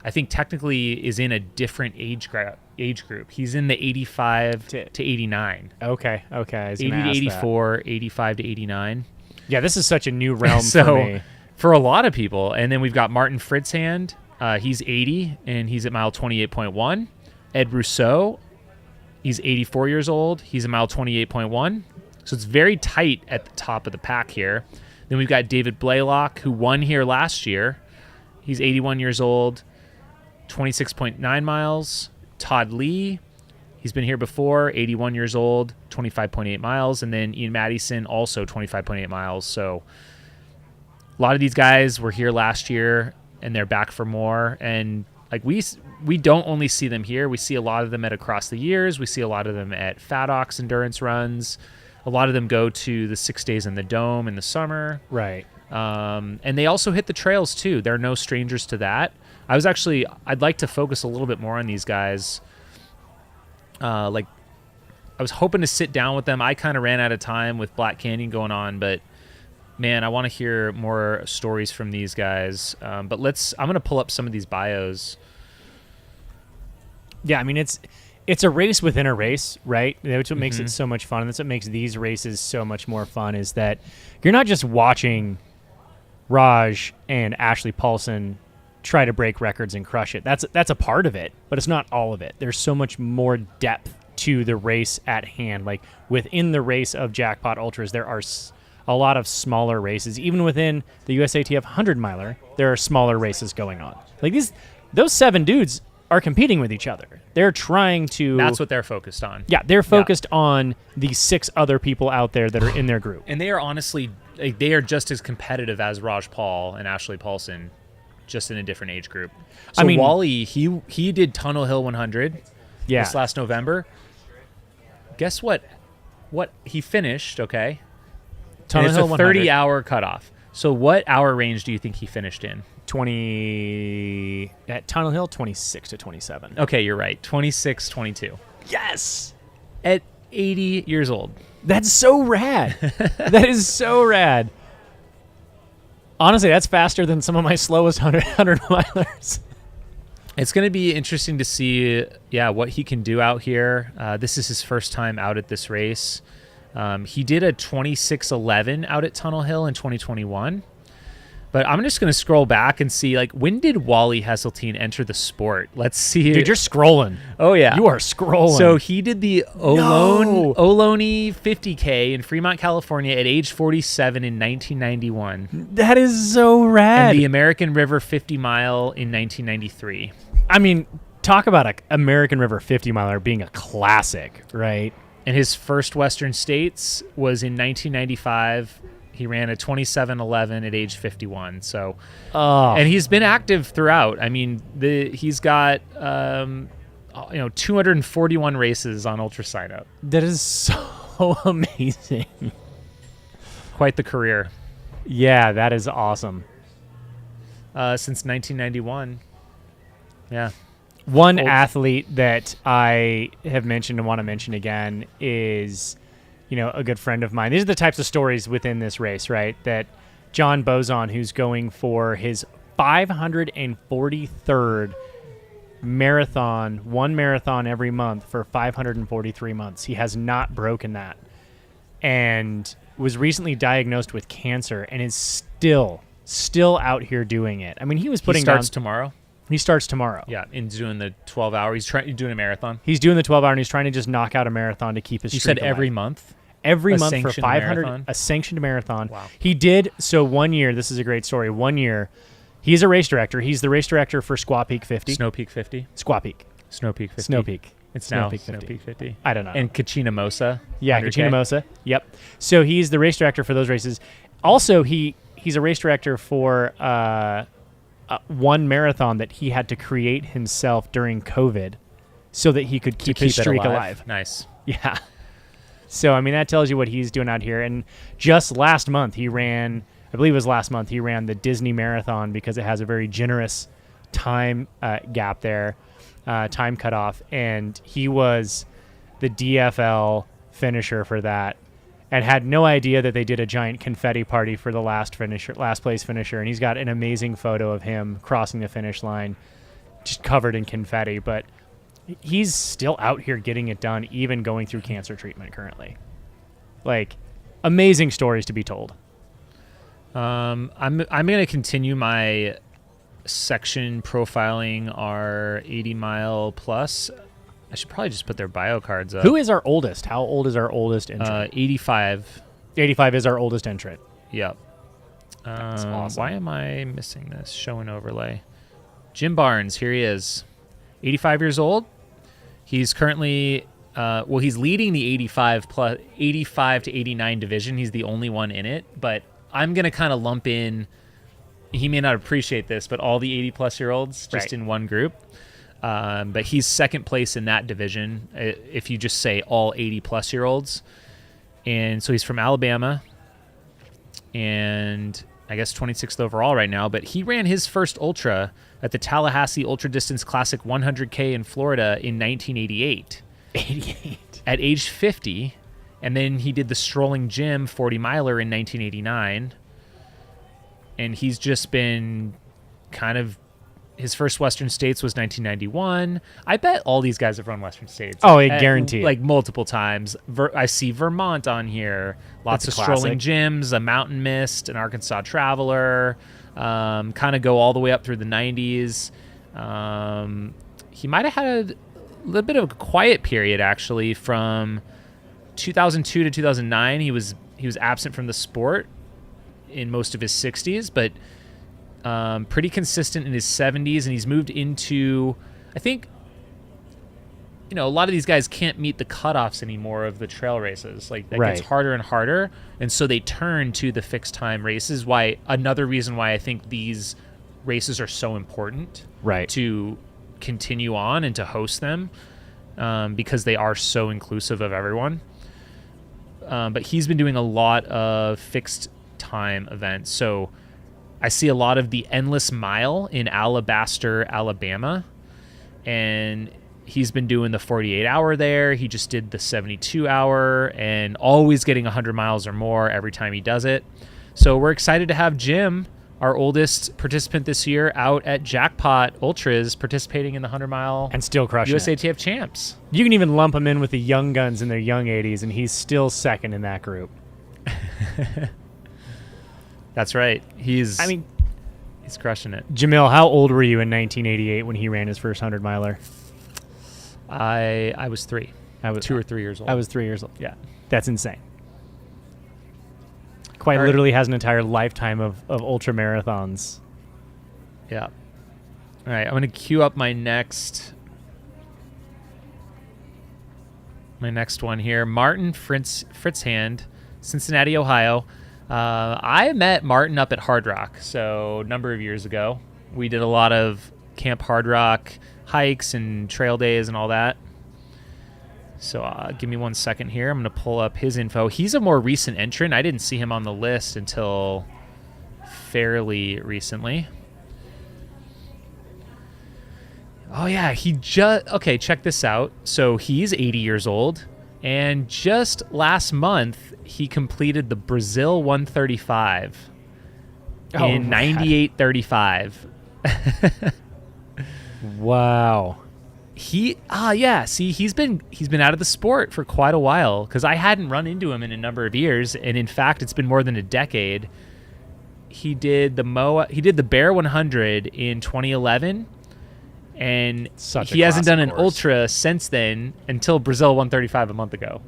I think, technically is in a different age group. He's in the 85 to 89. Okay. 80 to 84, 85 to 89. Yeah, this is such a new realm so, for me. For a lot of people. And then we've got Martin Fritzhand. He's 80, and he's at mile 28.1. Ed Rousseau, he's 84 years old. He's at mile 28.1. So it's very tight at the top of the pack here. Then we've got David Blaylock, who won here last year. He's 81 years old, 26.9 miles. Todd Lee, he's been here before, 81 years old, 25.8 miles. And then Ian Madison, also 25.8 miles. So a lot of these guys were here last year, and they're back for more. And like we don't only see them here. We see a lot of them at Across the Years. We see a lot of them at Fat Ox endurance runs. A lot of them go to the 6 days in the Dome in the summer. Right. And they also hit the trails too. They're no strangers to that. I'd like to focus a little bit more on these guys. I was hoping to sit down with them. I kind of ran out of time with Black Canyon going on, but man, I want to hear more stories from these guys. But I'm going to pull up some of these bios. Yeah, I mean, it's a race within a race, right? That's what makes it so much fun. And that's what makes these races so much more fun, is that you're not just watching Raj and Ashley Paulson try to break records and crush it. That's a part of it, but it's not all of it. There's so much more depth to the race at hand. Like within the race of Jackpot Ultras, there are a lot of smaller races. Even within the USATF 100-miler, there are smaller races going on. Like those 7 dudes are competing with each other. They're trying to... That's what they're focused on. Yeah, they're focused on the 6 other people out there that are in their group. And they are honestly, they are just as competitive as Raj Paul and Ashley Paulson, just in a different age group. So I mean, Wally, he did Tunnel Hill 100 this last November. Guess what? What he finished, okay? Tunnel Hill 100. 30-hour cutoff. So what hour range do you think he finished in? 20 at Tunnel Hill, 26 to 27. Okay, you're right. 26, 22. Yes! At 80 years old. That's so rad. That is so rad. Honestly, that's faster than some of my slowest 100 milers. It's going to be interesting to see, what he can do out here. This is his first time out at this race. He did a 26:11 out at Tunnel Hill in 2021. But I'm just going to scroll back and see, like, when did Wally Hesseltine enter the sport? Let's see. Dude, you're scrolling. Oh, yeah. You are scrolling. So he did the Ohlone 50K in Fremont, California at age 47 in 1991. That is so rad. And the American River 50 mile in 1993. I mean, talk about a American River 50 miler being a classic, right? And his first Western States was in 1995. He ran a 27:11 at age 51. So, and he's been active throughout. I mean, he's got 241 races on Ultra Sign Up. That is so amazing. Quite the career. Yeah, that is awesome. Since 1991. Yeah. One athlete that I have mentioned and want to mention again is, a good friend of mine. These are the types of stories within this race, right? That John Bozon, who's going for his 543rd marathon, one marathon every month for 543 months. He has not broken that. And was recently diagnosed with cancer and is still out here doing it. I mean, he was putting down... He starts tomorrow? He starts tomorrow. Yeah, and doing the 12-hour. He's doing a marathon. He's doing the 12-hour, and he's trying to just knock out a marathon to keep his streak You said alive. every month? Every month for 500, marathon? a sanctioned marathon. Wow. He did, so 1 year, this is a great story, 1 year, he's a race director. He's the race director for Squaw Peak 50. Snow Peak 50? Squaw Peak. Snow Peak 50. Snow Peak. It's Snow now Peak Snow 50. Peak 50. I don't know. And Kachina Mosa. Yeah, 100K. Kachina Mosa. Yep. So he's the race director for those races. Also, he's a race director for one marathon that he had to create himself during COVID so that he could keep his streak alive. Nice. Yeah. So, I mean, that tells you what he's doing out here. And just last month, he ran, I believe it was last month, he ran the Disney Marathon because it has a very generous time gap there, time cutoff. And he was the DFL finisher for that and had no idea that they did a giant confetti party for the last place finisher. And he's got an amazing photo of him crossing the finish line, just covered in confetti. But he's still out here getting it done, even going through cancer treatment currently. Like, amazing stories to be told. I'm going to continue my section profiling our 80 mile plus. I should probably just put their bio cards up. Who is our oldest? How old is our oldest entrant? 85. 85 is our oldest entrant. Yep. That's awesome. Why am I missing this? Show and overlay. Jim Barnes, here he is. 85 years old. He's currently, he's leading the 85 to 89 division. He's the only one in it. But I'm going to kind of lump in, he may not appreciate this, but all the 80-plus year olds just in one group. But he's second place in that division if you just say all 80-plus year olds. And so he's from Alabama and I guess 26th overall right now. But he ran his first ultra at the Tallahassee Ultra Distance Classic 100K in Florida in 1988. 88. At age 50. And then he did the Strolling Jim 40 miler in 1989. And he's just been kind of, his first Western States was 1991. I bet all these guys have run Western States. Oh, I guarantee it. Like multiple times. I see Vermont on here. Lots of Strolling Jims, a Mountain Mist, an Arkansas Traveler. Kind of go all the way up through the 90s. He might have had a little bit of a quiet period, actually, from 2002 to 2009. He was absent from the sport in most of his 60s, but pretty consistent in his 70s, and he's moved into, I think, a lot of these guys can't meet the cutoffs anymore of the trail races. Like, that gets harder and harder, and so they turn to the fixed time races. Another reason why I think these races are so important to continue on and to host them, because they are so inclusive of everyone. But he's been doing a lot of fixed time events. So I see a lot of the Endless Mile in Alabaster, Alabama, and he's been doing the 48-hour there. He just did the 72-hour and always getting 100 miles or more every time he does it. So we're excited to have Jim, our oldest participant this year, out at Jackpot Ultras participating in the 100-mile and still crushing USATF champs. You can even lump him in with the young guns in their young 80s, and he's still second in that group. That's right. He's crushing it. Jamil, how old were you in 1988 when he ran his first 100 miler? I was 3. I was 2 or 3 years old. I was 3 years old. Yeah. That's insane. Quite All right. literally has an entire lifetime of ultra marathons. Yeah. All right, I'm going to queue up my next one here. Martin Fritzhand, Cincinnati, Ohio. I met Martin up at Hard Rock, so a number of years ago. We did a lot of Camp Hard Rock hikes and trail days and all that. So give me 1 second here. I'm going to pull up his info. He's a more recent entrant. I didn't see him on the list until fairly recently. Oh, yeah. Okay, check this out. So he's 80 years old. And just last month, he completed the Brazil 135 in 98:35. Wow. See, he's been out of the sport for quite a while because I hadn't run into him in a number of years, and in fact, it's been more than a decade. He did the Bear 100 in 2011, and he hasn't done an ultra since then until Brazil 135 a month ago.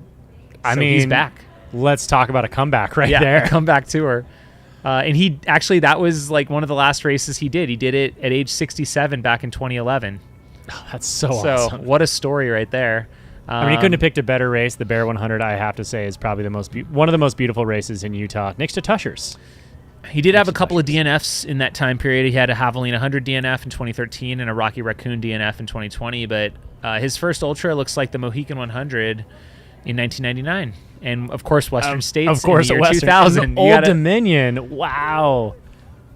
I So mean, he's back. Let's talk about a comeback there. A comeback tour. And that was like one of the last races he did. He did it at age 67 back in 2011. Oh, that's so awesome. What a story right there. I mean, he couldn't have picked a better race. The Bear 100, I have to say, is probably one of the most beautiful races in Utah, next to Tusher's. He did have a couple of DNFs in that time period. He had a Javelina 100 DNF in 2013 and a Rocky Raccoon DNF in 2020. But his first ultra looks like the Mohican 100 in 1999. And, of course, Western States of course, in the year Western, 2000. Old Dominion. Wow.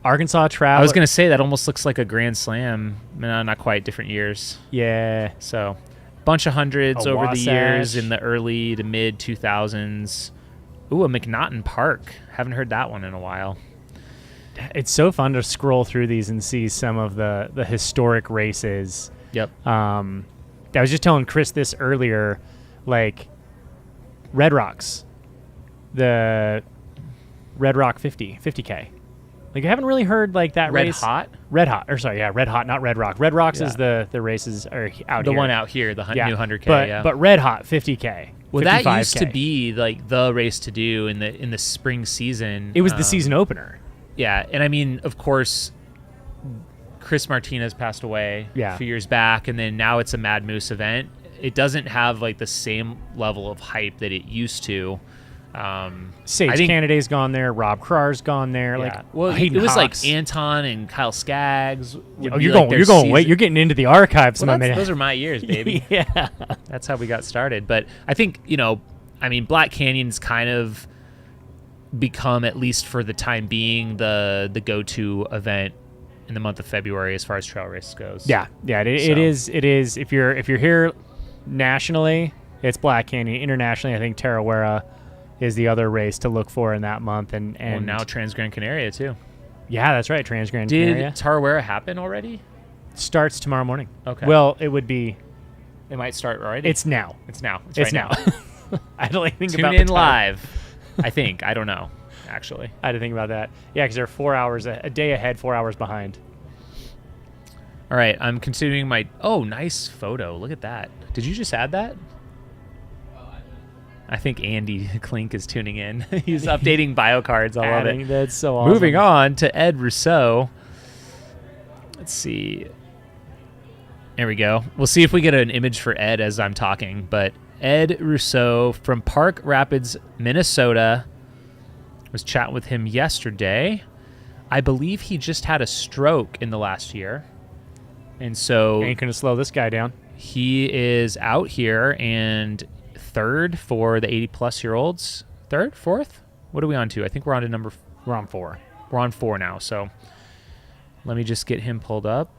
Arkansas Travel. I was going to say that almost looks like a Grand Slam. No, not quite. Different years. Yeah. So, bunch of hundreds over the Wasatch. years in the early to mid 2000s. Ooh, a McNaughton Park. Haven't heard that one in a while. It's so fun to scroll through these and see some of the historic races. Yep. I was just telling Chris this earlier, like Red Rocks, the Red Rock 50K. Like, I haven't really heard like that Red race. Hot? Red Hot. Or sorry, yeah, Red Hot, not Red Rock. Red Rocks is the races are out The here. one out here, the new 100K. But Red Hot 50K. Well, that used 55K. to be like the race to do in the spring season. It was the season opener. Yeah, and I mean, of course, Chris Martinez passed away a few years back, and then now it's a Mad Moose event. It doesn't have like the same level of hype that it used to. Sage Canada's gone there. Rob Crar's gone there. Yeah. Like, well, Hayden it was Hawks. like Anton and Kyle Skaggs. Oh, you're going. Wait, you're getting into the archives, Well, my man. those are my years, baby. Yeah, that's how we got started. But I think Black Canyon's kind of become, at least for the time being, the go-to event in the month of February as far as trail race goes. Yeah. It is. If you're here nationally, it's Black Canyon. Internationally, I think Tarawera is the other race to look for in that month. And now Trans Gran Canaria too. Yeah, that's right. Trans Gran Canaria. Did Tarawera happen already? Starts tomorrow morning. Okay. Well, it would be. It might start already. It's now. It's now. It's now. I don't think Tune about in the time. live. I think. I don't know. Actually, I had to think about that. Yeah, because they're 4 hours a day ahead, 4 hours behind. All right, I'm continuing my. Oh, nice photo. Look at that. Did you just add that? I think Andy Klink is tuning in. He's updating bio cards. I love it. That's so awesome. Moving on to Ed Rousseau. Let's see. There we go. We'll see if we get an image for Ed as I'm talking. But Ed Rousseau from Park Rapids, Minnesota. Was chatting with him yesterday. I believe he just had a stroke in the last year. And so ain't gonna slow this guy down. He is out here and third for the 80-plus-year-olds. Third? Fourth? What are we on to? I think we're on to we're on 4. We're on 4 now, so let me just get him pulled up.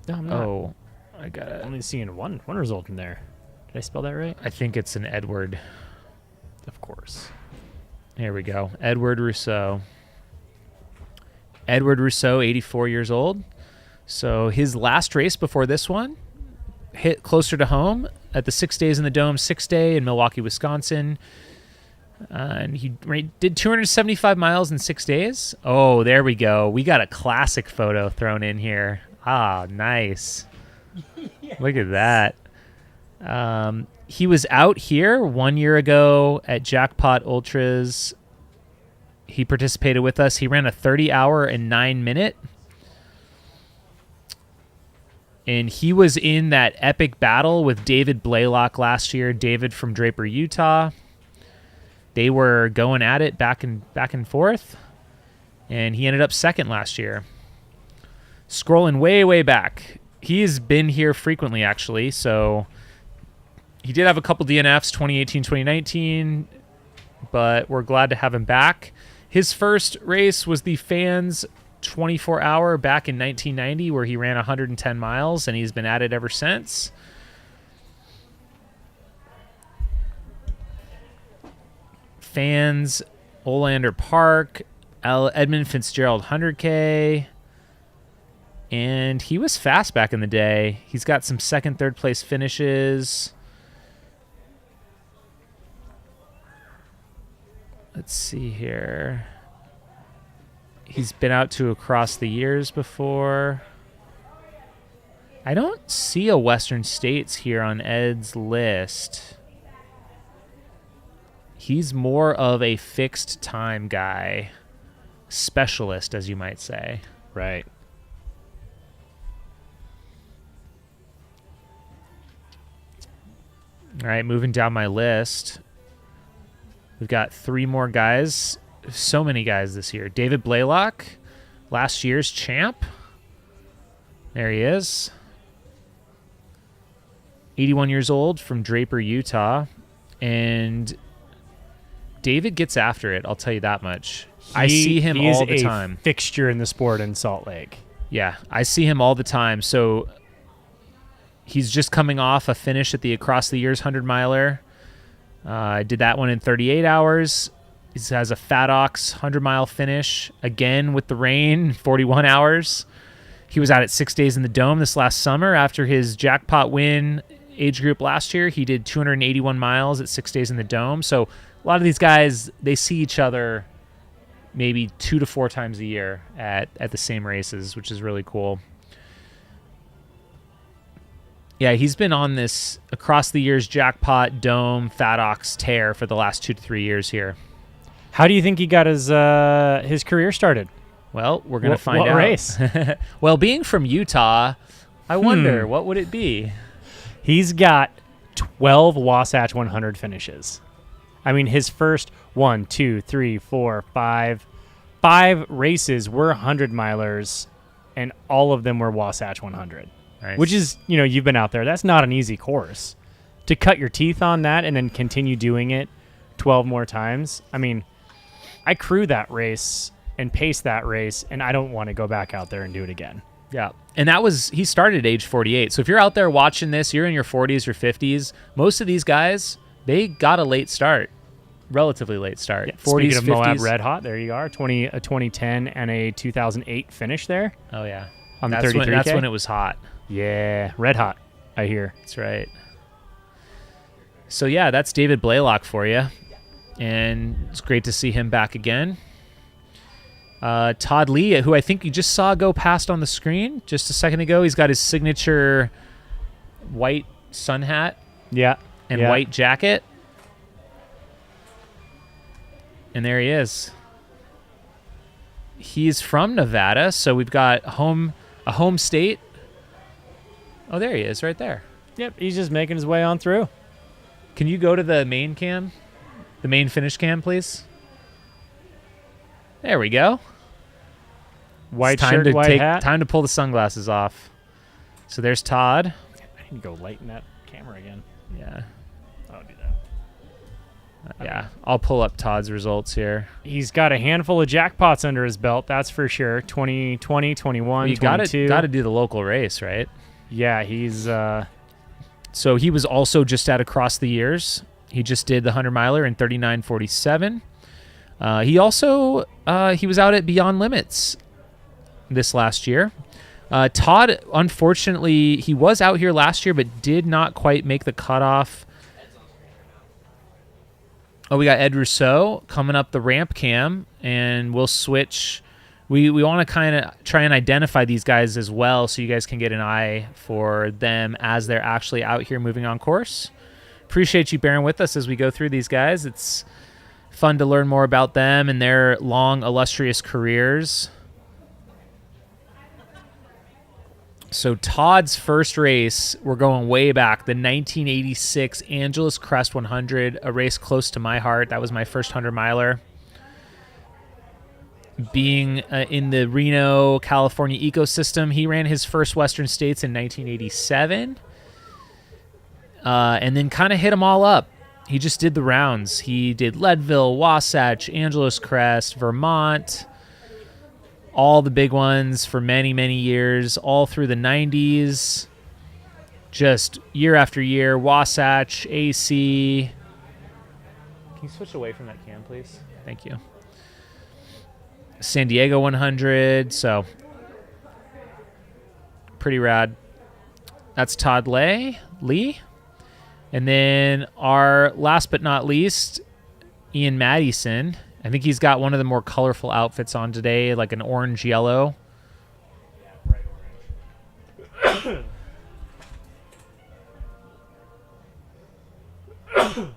No, I'm not. Oh, I got it. Only seeing one result from there. Did I spell that right? I think it's an Edward. Of course. Here we go. Edward Rousseau. Edward Rousseau, 84 years old. So his last race before this one hit closer to home at the 6 Days in the Dome 6 Day in Milwaukee, Wisconsin. And he did 275 miles in 6 days. Oh, there we go. We got a classic photo thrown in here. Ah, nice. Yes. Look at that. He was out here 1 year ago at Jackpot Ultras. He participated with us. He ran a 30-hour and 9-minute. And he was in that epic battle with David Blaylock last year. David from Draper, Utah. They were going at it back and forth. And he ended up second last year. Scrolling way, way back. He's been here frequently, actually. So he did have a couple DNFs, 2018, 2019. But we're glad to have him back. His first race was the Fans 24-hour back in 1990, where he ran 110 miles, and he's been at it ever since. Fans, Olander Park, Edmund Fitzgerald 100K. And he was fast back in the day. He's got some second, third place finishes. Let's see here. He's been out to Across the Years before. I don't see a Western States here on Ed's list. He's more of a fixed time guy. Specialist, as you might say. Right. All right, moving down my list. We've got 3 more guys. So many guys this year. David Blaylock, last year's champ. There he is. 81 years old from Draper, Utah. And David gets after it, I'll tell you that much. I see him all the time. He's a fixture in the sport in Salt Lake. Yeah, I see him all the time. So he's just coming off a finish at the Across the Years 100-miler. I did that one in 38 hours. He has a Fat Ox 100-mile finish, again with the rain, 41 hours. He was out at 6 days in the Dome this last summer after his jackpot win age group last year. He did 281 miles at 6 days in the Dome. So a lot of these guys, they see each other maybe 2 to 4 times a year at the same races, which is really cool. Yeah, he's been on this Across the Years jackpot, Dome, Fat Ox tear for the last 2 to 3 years here. How do you think he got his career started? Well, we're going to find out. What race? Well, being from Utah, I wonder, what would it be? He's got 12 Wasatch 100 finishes. I mean, his first 5 races were 100-milers, and all of them were Wasatch 100. Nice. Which is, you've been out there. That's not an easy course. To cut your teeth on that and then continue doing it 12 more times. I mean, I crew that race and pace that race, and I don't want to go back out there and do it again. Yeah. And he started at age 48. So if you're out there watching this, you're in your 40s or 50s. Most of these guys, they got a late start. Relatively late start. Yeah, 40s, speaking of 50s. Moab Red Hot, there you are. A 2010 and a 2008 finish there. Oh, yeah. On the 33K. That's when it was hot. Yeah, red hot, I hear. That's right. So, yeah, that's David Blaylock for you. And it's great to see him back again. Todd Lee, who I think you just saw go past on the screen just a second ago. He's got his signature white sun hat. Yeah. And white jacket. And there he is. He's from Nevada, so we've got a home state. Oh, there he is, right there. Yep, he's just making his way on through. Can you go to the main cam? The main finish cam, please? There we go. White shirt, white hat. Time to pull the sunglasses off. So there's Todd. I need to go lighten that camera again. Yeah. I'll do that. Yeah, I'll pull up Todd's results here. He's got a handful of jackpots under his belt, that's for sure. 2020, 21, you 22. Got to do the local race, right? Yeah, he's... So he was also just at Across the Years. He just did the 100-miler in 39:47. He also he was out at Beyond Limits this last year. Todd, unfortunately, he was out here last year, but did not quite make the cutoff. Oh, we got Ed Rousseau coming up the ramp cam, and we'll switch. We want to kind of try and identify these guys as well, so you guys can get an eye for them as they're actually out here moving on course. Appreciate you bearing with us as we go through these guys. It's fun to learn more about them and their long, illustrious careers. So Todd's first race, we're going way back, the 1986 Angeles Crest 100, a race close to my heart. That was my first 100-miler. Being in the Reno, California ecosystem, he ran his first Western States in 1987, and then kind of hit them all up. He just did the rounds. He did Leadville, Wasatch, Angeles Crest, Vermont, all the big ones for many, many years, all through the 90s, just year after year. Wasatch, AC. Can you switch away from that cam, please? Thank you. San Diego 100, so pretty rad. That's Todd Lee. And then our last but not least, Ian Madison. I think he's got one of the more colorful outfits on today, like an orange-yellow. Yeah, bright orange.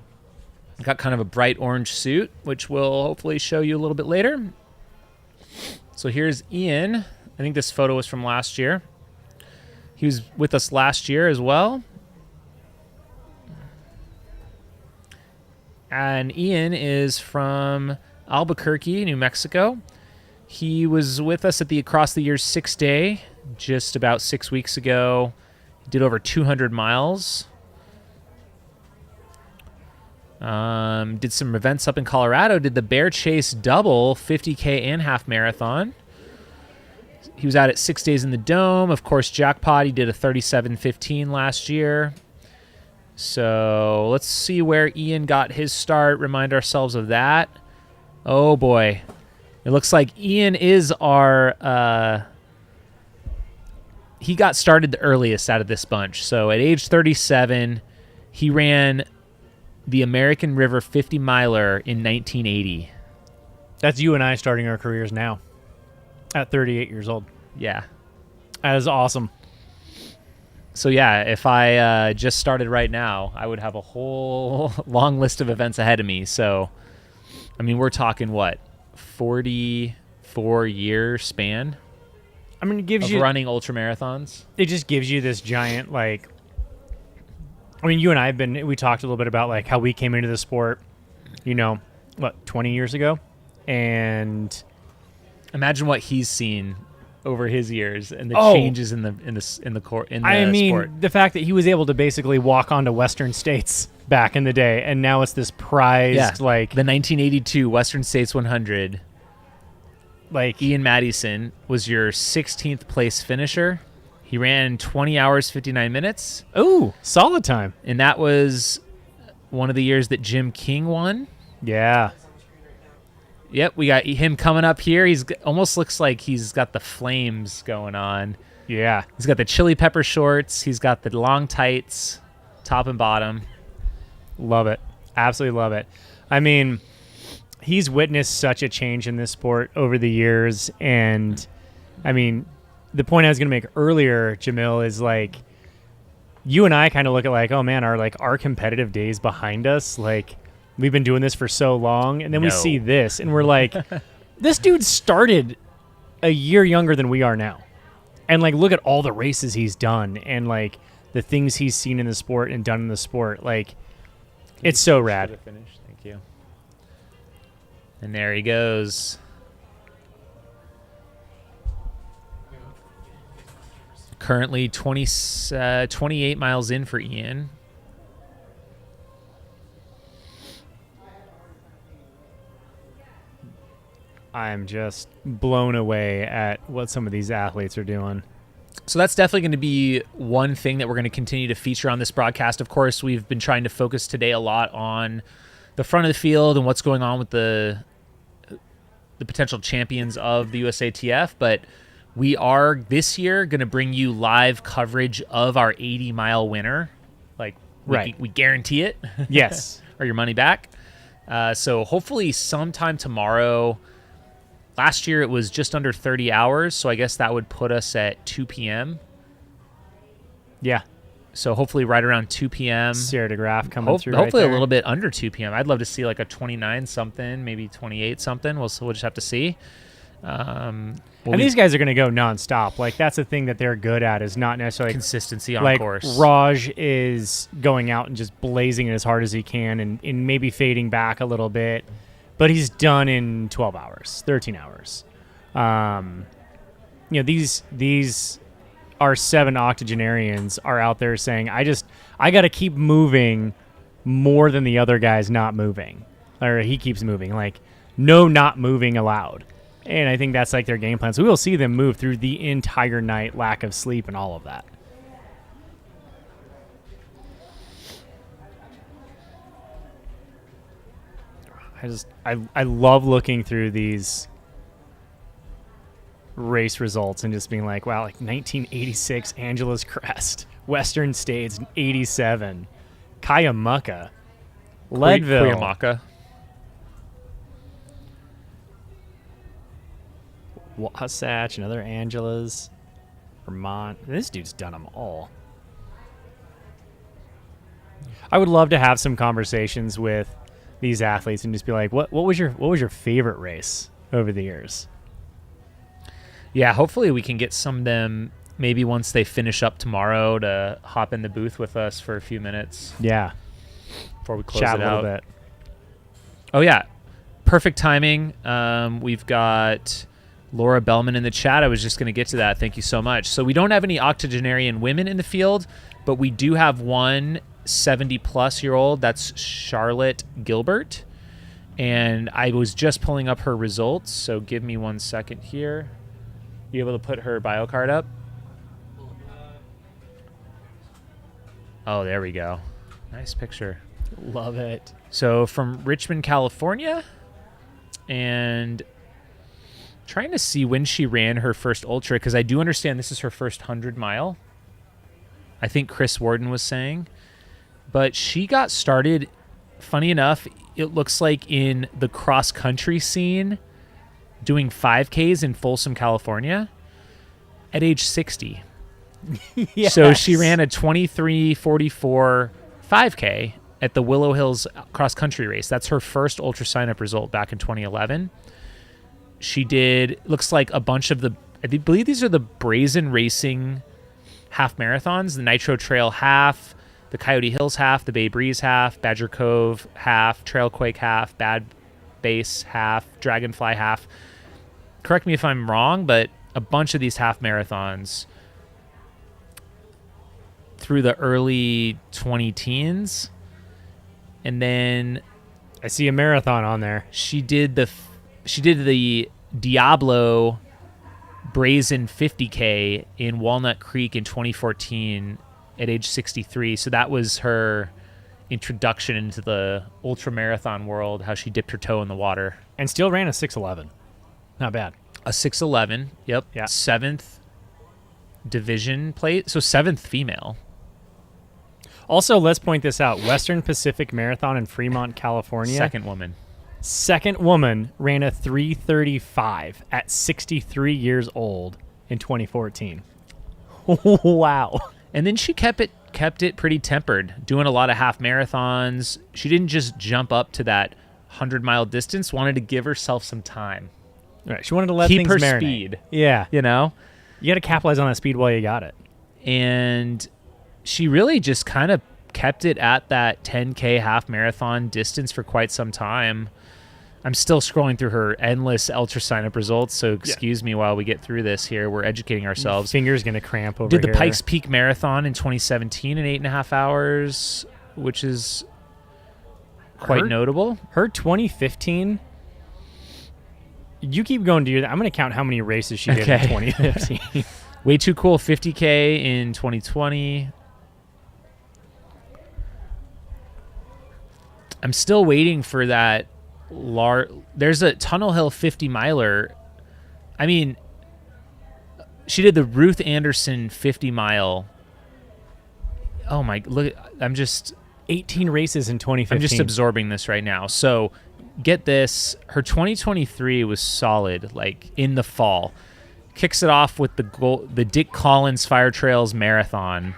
Got kind of a bright orange suit, which we'll hopefully show you a little bit later. So here's Ian. I think this photo was from last year. He was with us last year as well. And Ian is from Albuquerque, New Mexico. He was with us at the Across the Years 6-Day just about 6 weeks ago. He did over 200 miles. Did some events up in Colorado. Did the Bear Chase double, 50K and half marathon. He was out at 6 days in the Dome. Of course, Jackpot, he did a 37:15 last year. So let's see where Ian got his start. Remind ourselves of that. Oh, boy. It looks like Ian is our... he got started the earliest out of this bunch. So at age 37, he ran the American River 50-miler in 1980. That's you and I starting our careers now at 38 years old. Yeah. That is awesome. So, yeah, if I just started right now, I would have a whole long list of events ahead of me. So, I mean, we're talking, what, 44-year span? I mean, it gives you running ultramarathons. It just gives you this giant, like, I mean, you and I we talked a little bit about, like, how we came into the sport, 20 years ago? And imagine what he's seen over his years and the changes in the sport. The fact that he was able to basically walk onto Western States back in the day, and now it's this prized the 1982 Western States 100. Like, Ian Madison was your 16th place finisher. He ran 20 hours 59 minutes. Ooh, solid time. And that was one of the years that Jim King won. Yeah. Yep, we got him coming up here. He's almost looks like he's got the flames going on. Yeah. He's got the chili pepper shorts. He's got the long tights, top and bottom. Love it. Absolutely love it. I mean, he's witnessed such a change in this sport over the years. And, I mean, the point I was going to make earlier, Jamil, is like, you and I kind of look at like, oh, man, our competitive days behind us, like, we've been doing this for so long, and then we see this, and we're like, this dude started a year younger than we are now. And, like, look at all the races he's done and, like, the things he's seen in the sport and done in the sport. Like, it's so rad. Thank you. And there he goes. Currently 28 miles in for Ian. I'm just blown away at what some of these athletes are doing. So that's definitely going to be one thing that we're going to continue to feature on this broadcast. Of course, we've been trying to focus today a lot on the front of the field and what's going on with the potential champions of the USATF, but we are this year going to bring you live coverage of our 80-mile winner. Like, we guarantee it. Yes. Or your money back. So hopefully sometime tomorrow. Last year it was just under 30 hours, so I guess that would put us at 2 p.m. Yeah. So hopefully right around 2 p.m. Sierra de Graaf coming through. Hopefully right a little bit under 2 p.m. I'd love to see like a 29 something, maybe 28 something. We'll just have to see. And these guys are going to go nonstop. Like that's the thing that they're good at is not necessarily consistency on like course. Raj is going out and just blazing it as hard as he can and maybe fading back a little bit, but he's done in 12 hours, 13 hours. These our 7 octogenarians are out there saying, I got to keep moving more than the other guy's not moving. Or he keeps moving. Like, no not moving allowed. And I think that's like their game plan. So we will see them move through the entire night, lack of sleep and all of that. I love looking through these race results and just being like, wow, like 1986 Angela's Crest, Western States 87, Cuyamaca, Leadville, Cuyamaca, Wasatch, another Angela's, Vermont. This dude's done them all. I would love to have some conversations with these athletes and just be like, what was your favorite race over the years? Yeah, hopefully we can get some of them maybe once they finish up tomorrow to hop in the booth with us for a few minutes. Yeah. Before we close Chat it a out. little bit. Oh, yeah. Perfect timing. We've got Laura Bellman in the chat. I was just going to get to that. Thank you so much. So we don't have any octogenarian women in the field, but we do have one 70-plus-year-old. That's Charlotte Gilbert. And I was just pulling up her results, so give me 1 second here. You able to put her bio card up? Oh, there we go. Nice picture. Love it. So from Richmond, California, and trying to see when she ran her first ultra, because I do understand this is her first 100-mile. I think Chris Warden was saying. But she got started, funny enough, it looks like in the cross-country scene, doing 5Ks in Folsom, California, at age 60. Yes. So she ran a 23:44 5K at the Willow Hills cross-country race. That's her first ultra sign-up result back in 2011. She did, looks like a bunch of the, I believe these are the Brazen Racing half marathons, the Nitro Trail half, the Coyote Hills half, the Bay Breeze half, Badger Cove half, Trailquake half, Bad Base half, Dragonfly half. Correct me if I'm wrong, but a bunch of these half marathons through the early 20-teens. And then I see a marathon on there. She did the Diablo Brazen 50K in Walnut Creek in 2014 at age 63. So that was her introduction into the ultramarathon world, how she dipped her toe in the water. And still ran a 6:11. Not bad. A 6:11. Yep. Yeah. 7th division plate. So 7th female. Also, let's point this out. Western Pacific Marathon in Fremont, California. Second woman ran a 3:35 at 63 years old in 2014. Wow. And then she kept it pretty tempered, doing a lot of half marathons. She didn't just jump up to that 100-mile distance, wanted to give herself some time. Right. She wanted to let keep things her marinate. speed. Yeah. You know? You got to capitalize on that speed while you got it. And she really just kind of kept it at that 10K half marathon distance for quite some time. I'm still scrolling through her endless ultra sign-up results, so excuse me while we get through this here. We're educating ourselves. Finger's going to cramp over Did the here. Pikes Peak Marathon in 2017 in 8.5 hours, which is quite notable. Her 2015... You keep going to your... I'm going to count how many races she did in 2015. Way Too Cool 50K in 2020. I'm still waiting for that there's a Tunnel Hill 50 miler. I mean, she did the Ruth Anderson 50 mile. Oh my, look, I'm just 18 races in 2015. I'm just absorbing this right now. So get this. Her 2023 was solid, like in the fall. Kicks it off with the Dick Collins Fire Trails Marathon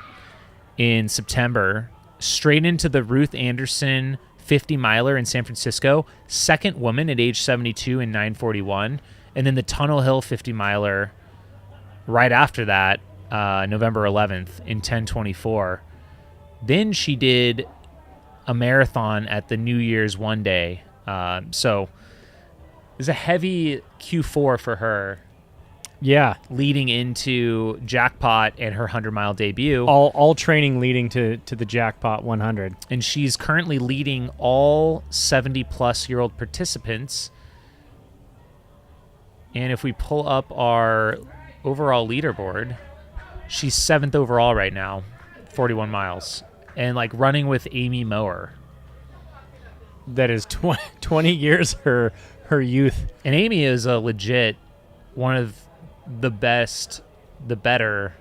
in September. Straight into the Ruth Anderson 50 miler in San Francisco. Second woman at age 72 in 9:41. And then the Tunnel Hill 50 miler right after that, November 11th in 10:24. Then she did a marathon at the New Year's one day. So it's a heavy Q4 for her. Yeah. Leading into Jackpot and her 100-mile debut. All training leading to the Jackpot 100. And she's currently leading all 70-plus-year-old participants. And if we pull up our overall leaderboard, she's 7th overall right now, 41 miles. And like running with Amy Mower. That is 20 years her youth. And Amy is a legit one of the better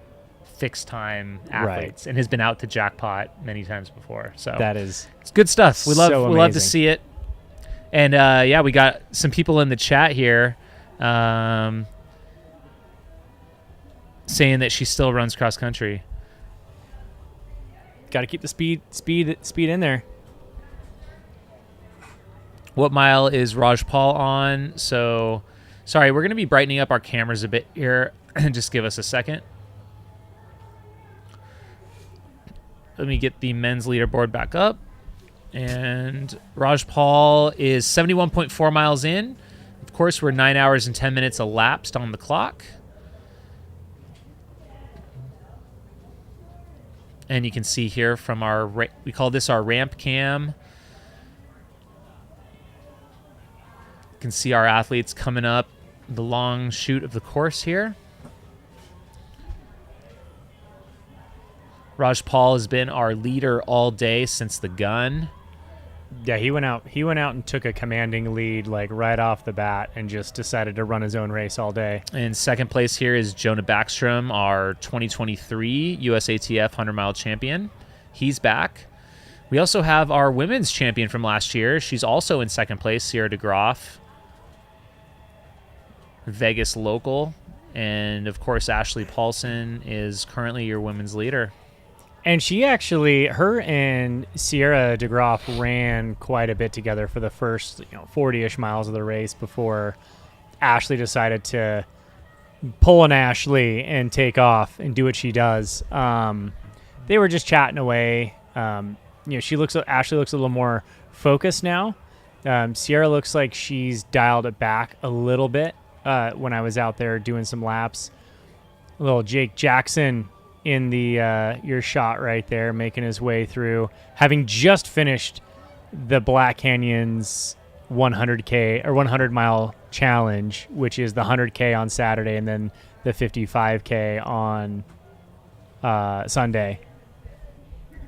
fixed time athletes, and has been out to Jackpot many times before. So it's good stuff. We love to amazing. see it. And yeah, we got some people in the chat here saying that she still runs cross country. Got to keep the speed in there. What mile is Raj Paul on? So, sorry, we're going to be brightening up our cameras a bit here. Just give us a second. Let me get the men's leaderboard back up. And Raj Paul is 71.4 miles in. Of course, we're 9 hours and 10 minutes elapsed on the clock. And you can see here from we call this our ramp cam. You can see our athletes coming up the long chute of the course here. Raj Paul has been our leader all day since the gun. Yeah, he went out and took a commanding lead like right off the bat and just decided to run his own race all day. In second place here is Jonah Backstrom, our 2023 USATF 100-mile champion. He's back. We also have our women's champion from last year. She's also in second place, Sierra DeGroff, Vegas local. And, of course, Ashley Paulson is currently your women's leader. And she actually, her and Sierra DeGroff ran quite a bit together for the first 40-ish miles of the race before Ashley decided to pull an Ashley and take off and do what she does. They were just chatting away. Ashley looks a little more focused now. Sierra looks like she's dialed it back a little bit when I was out there doing some laps. A little Jake Jackson in the your shot right there, making his way through, having just finished the Black Canyon's 100K or 100-mile challenge, which is the 100K on Saturday and then the 55K on Sunday.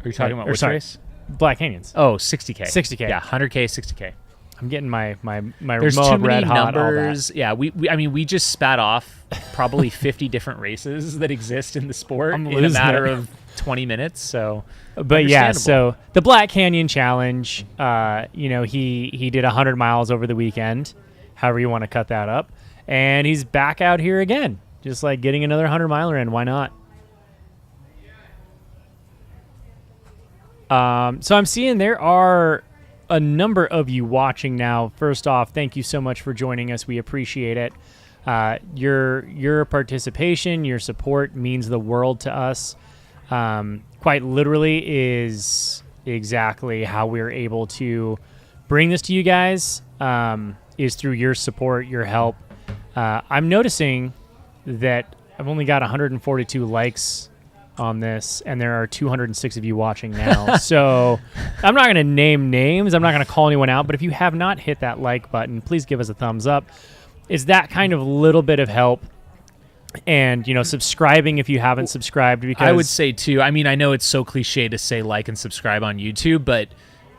Are you talking about which race? Black Canyons. Oh, 60K. 60K. Yeah, 100K, 60K. I'm getting my There's Moab too many Red Hot, numbers. Yeah, we just spat off probably 50 different races that exist in the sport in a matter of 20 minutes. So, but yeah, so the Black Canyon Challenge, he did 100 miles over the weekend, however you want to cut that up, and he's back out here again, just like getting another 100-miler in. Why not? So I'm seeing there are a number of you watching now. First off, thank you so much for joining us. We appreciate it. Your participation, your support means the world to us. Quite literally is exactly how we're able to bring this to you guys, is through your support, your help. I'm noticing that I've only got 142 likes on this, and there are 206 of you watching now. So I'm not going to name names. I'm not going to call anyone out, but if you have not hit that like button, please give us a thumbs up. It's that kind of little bit of help. And, subscribing if you haven't subscribed. Because I would say, too, I know it's so cliche to say like and subscribe on YouTube, but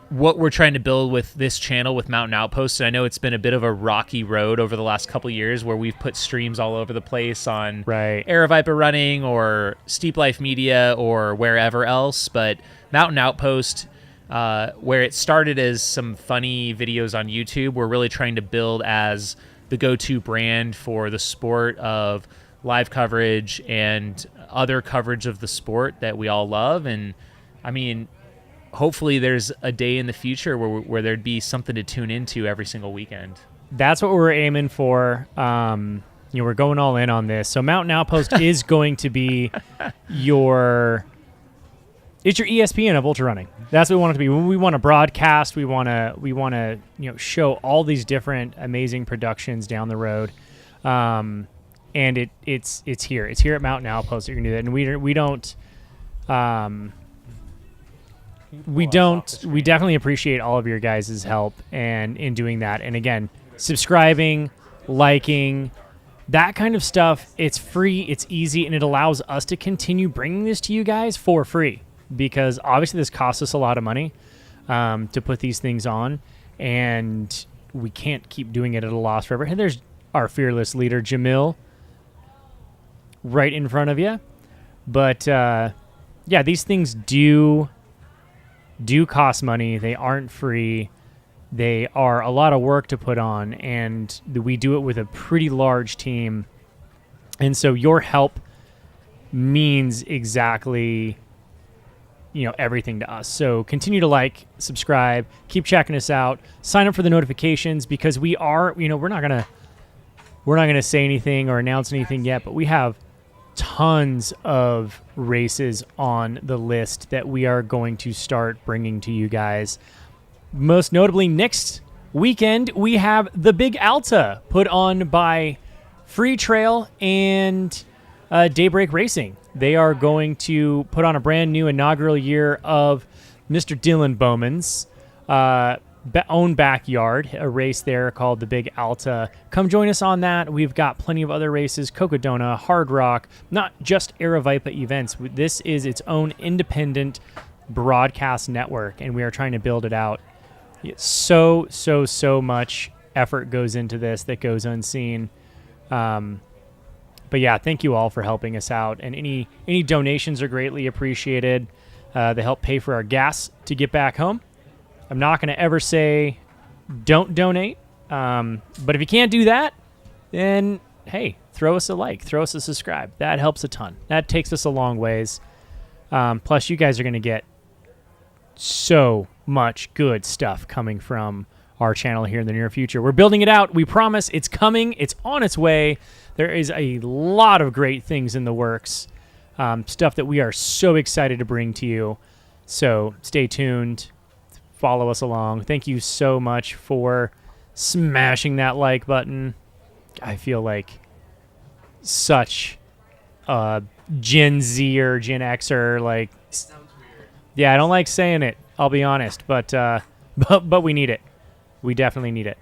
what we're trying to build with this channel with Mountain Outpost, and I know it's been a bit of a rocky road over the last couple of years where we've put streams all over the place on Aeroviper Running or Steep Life Media or wherever else, but Mountain Outpost, where it started as some funny videos on YouTube. We're really trying to build as the go-to brand for the sport of live coverage and other coverage of the sport that we all love. And I mean, hopefully there's a day in the future where there'd be something to tune into every single weekend. That's what we're aiming for. We're going all in on this. So Mountain Outpost is going to be it's your ESPN of ultra running. That's what we want it to be. We want to broadcast. We want to show all these different amazing productions down the road. And it's here. It's here at Mountain Outpost that you're gonna do that. And we definitely appreciate all of your guys' help and in doing that. And again, subscribing, liking, that kind of stuff. It's free, it's easy, and it allows us to continue bringing this to you guys for free, because obviously this costs us a lot of money to put these things on, and we can't keep doing it at a loss forever. And there's our fearless leader, Jamil, right in front of you. But yeah, these things do cost money. They aren't free. They are a lot of work to put on, and we do it with a pretty large team. And so your help means exactly, everything to us. So continue to like, subscribe, keep checking us out, sign up for the notifications, because we are, we're not going to say anything or announce anything yet, but we have tons of races on the list that we are going to start bringing to you guys. Most notably, next weekend, we have the Big Alta put on by Free Trail and Daybreak Racing. They are going to put on a brand new inaugural year of Mr. Dylan Bowman's own backyard, a race there called the Big Alta. Come join us on that. We've got plenty of other races, Cocodona, Hard Rock, not just Aravaipa events. This is its own independent broadcast network, and we are trying to build it out. So much effort goes into this that goes unseen. But yeah, thank you all for helping us out, and any donations are greatly appreciated. They help pay for our gas to get back home. I'm not going to ever say don't donate, but if you can't do that, then hey, throw us a like, throw us a subscribe. That helps a ton. That takes us a long ways. Plus, you guys are going to get so much good stuff coming from our channel here in the near future. We're building it out. We promise it's coming. It's on its way. There is a lot of great things in the works, stuff that we are so excited to bring to you. So stay tuned. Follow us along. Thank you so much for smashing that like button. I feel like such a Gen Z or Gen Xer. Like, Sounds weird. yeah, I don't like saying it, I'll be honest, but we need it. We definitely need it.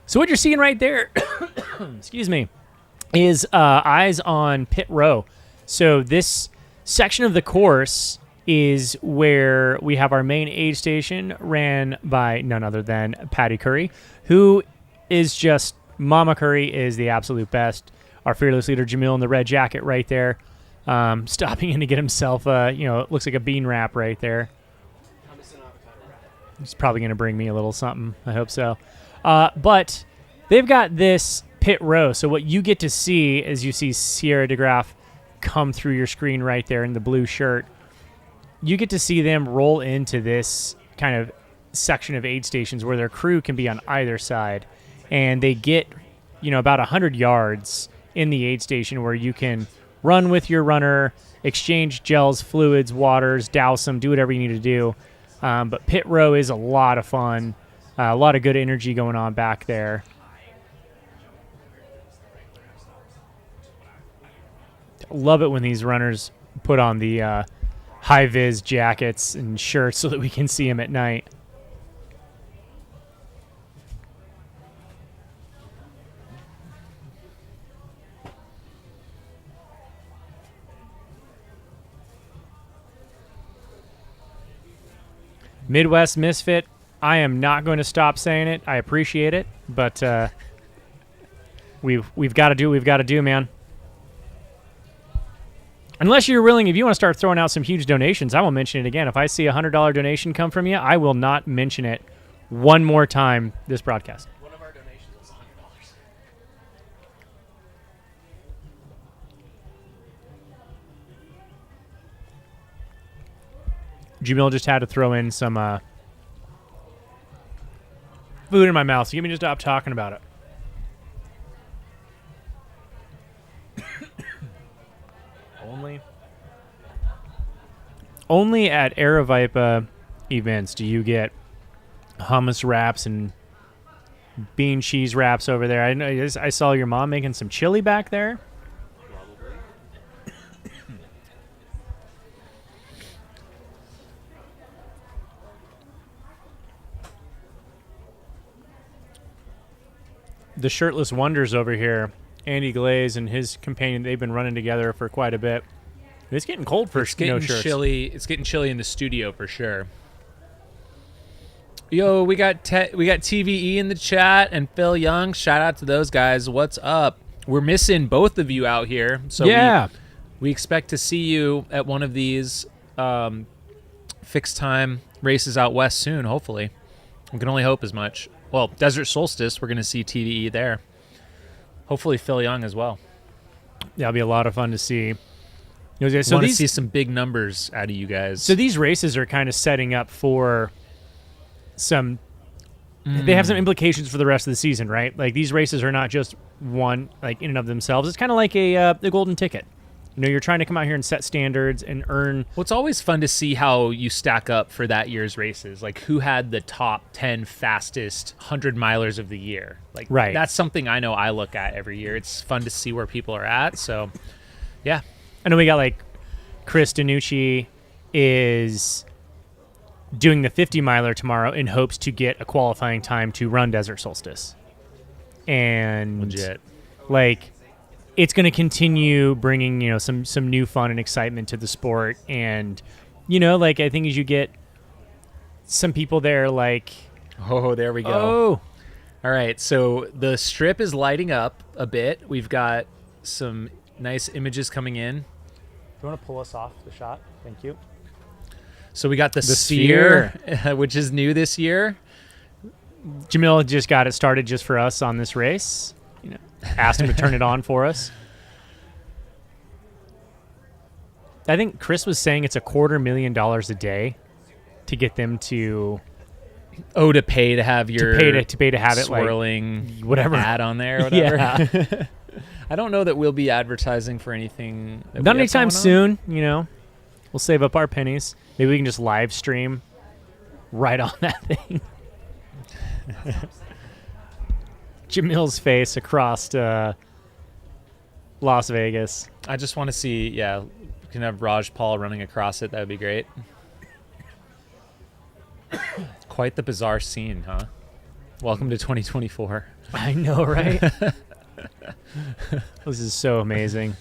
So what you're seeing right there, excuse me, is eyes on pit row. So this section of the course is where we have our main aid station, ran by none other than Patty Curry, who is just, Mama Curry is the absolute best. Our fearless leader, Jamil, in the red jacket right there, stopping in to get himself, it looks like a bean wrap right there. He's probably going to bring me a little something. I hope so. But they've got this pit row. So what you get to see is you see Sierra DeGraff come through your screen right there in the blue shirt. You get to see them roll into this kind of section of aid stations where their crew can be on either side. And they get, about 100 yards in the aid station where you can run with your runner, exchange gels, fluids, waters, douse them, do whatever you need to do. But pit row is a lot of fun, a lot of good energy going on back there. Love it when these runners put on the high-vis jackets and shirts so that we can see them at night. Midwest Misfit, I am not going to stop saying it. I appreciate it, but we've got to do what we've got to do, man. Unless you're willing, if you want to start throwing out some huge donations, I will mention it again. If I see a $100 donation come from you, I will not mention it one more time this broadcast. One of our donations was $100. Jamil just had to throw in some food in my mouth, so you can just stop talking about it. Only at Aravaipa events do you get hummus wraps and bean cheese wraps over there. I saw your mom making some chili back there. The Shirtless Wonders over here, Andy Glaze and his companion, they've been running together for quite a bit. It's getting cold for no shirts. It's getting chilly in the studio for sure. Yo, we got TVE in the chat and Phil Young. Shout out to those guys. What's up? We're missing both of you out here. So yeah, we expect to see you at one of these fixed time races out west soon, hopefully. We can only hope as much. Well, Desert Solstice, we're going to see TVE there. Hopefully Phil Young as well. Yeah, it'll be a lot of fun to see. So want to see some big numbers out of you guys. So these races are kind of setting up for some. They have some implications for the rest of the season, right? Like these races are not just one, like in and of themselves. It's kind of like the golden ticket. You know, you're trying to come out here and set standards and earn. Well, it's always fun to see how you stack up for that year's races. Like who had the top 10 fastest 100 milers of the year. Like right. That's something I know I look at every year. It's fun to see where people are at. So, yeah. I know we got like Chris Danucci is doing the 50 miler tomorrow in hopes to get a qualifying time to run Desert Solstice. And legit. Like it's going to continue bringing, you know, some new fun and excitement to the sport. And, you know, like I think as you get some people there like. Oh, there we go. Oh. All right. So the strip is lighting up a bit. We've got some nice images coming in. Do you want to pull us off the shot? Thank you. So we got the sphere, which is new this year. Jamil just got it started just for us on this race. You know, asked him to turn it on for us. I think Chris was saying it's $250,000 a day to get them to. Oh, to pay to have your to pay to have it swirling like whatever ad on there or whatever. Yeah. I don't know that we'll be advertising for anything. Not anytime soon, you know. We'll save up our pennies. Maybe we can just live stream right on that thing. Jamil's face across Las Vegas. I just want to see, we can have Raj Paul running across it. That would be great. Quite the bizarre scene, huh? Welcome to 2024. I know, right? This is so amazing.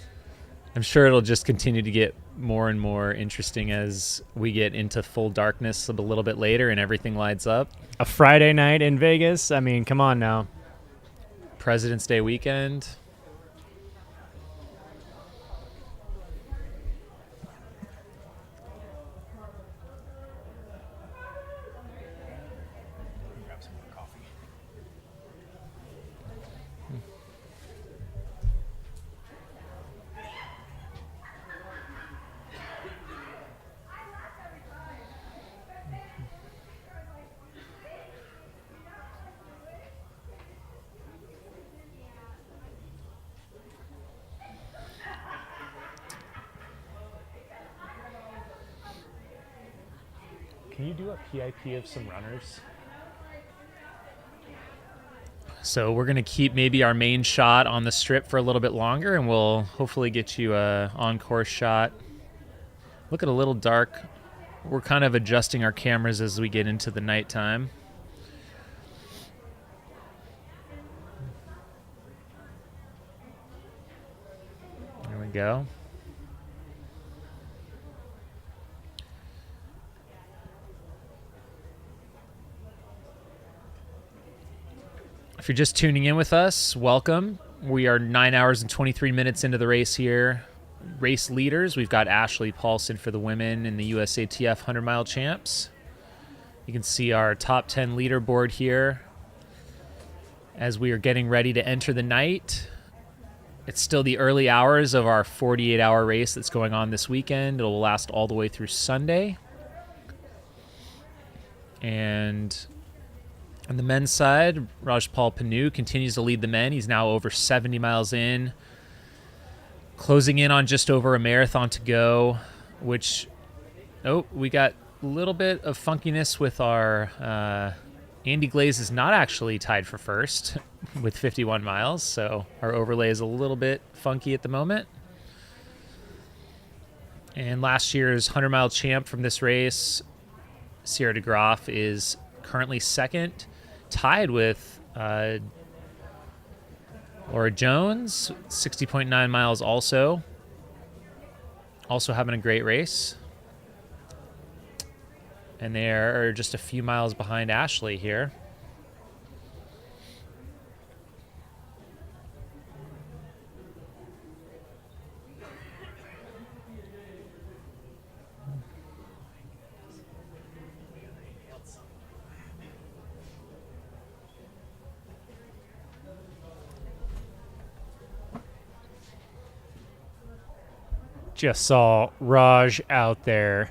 I'm sure it'll just continue to get more and more interesting as we get into full darkness a little bit later and everything lights up. A Friday night in Vegas? I mean, come on now. President's Day weekend. Can you do a PIP of some runners? So we're going to keep maybe our main shot on the strip for a little bit longer, and we'll hopefully get you a on-course shot. Look at a little dark. We're kind of adjusting our cameras as we get into the nighttime. There we go. If you're just tuning in with us, welcome. We are 9 hours and 23 minutes into the race here race leaders, we've got Ashley Paulson for the women in the USATF 100-mile champs. You can see our top 10 leaderboard here as we are getting ready to enter the night. It's still the early hours of our 48-hour race that's going on this weekend. It'll last all the way through Sunday. And on the men's side, Rajpal Panu continues to lead the men. He's now over 70 miles in, closing in on just over a marathon to go, which, we got a little bit of funkiness with our Andy Glaze is not actually tied for first with 51 miles, so our overlay is a little bit funky at the moment. And last year's 100-mile champ from this race, Sierra de Graaf, is currently second, tied with Laura Jones, 60.9 miles also having a great race. And they are just a few miles behind Ashley here. Just saw Raj out there,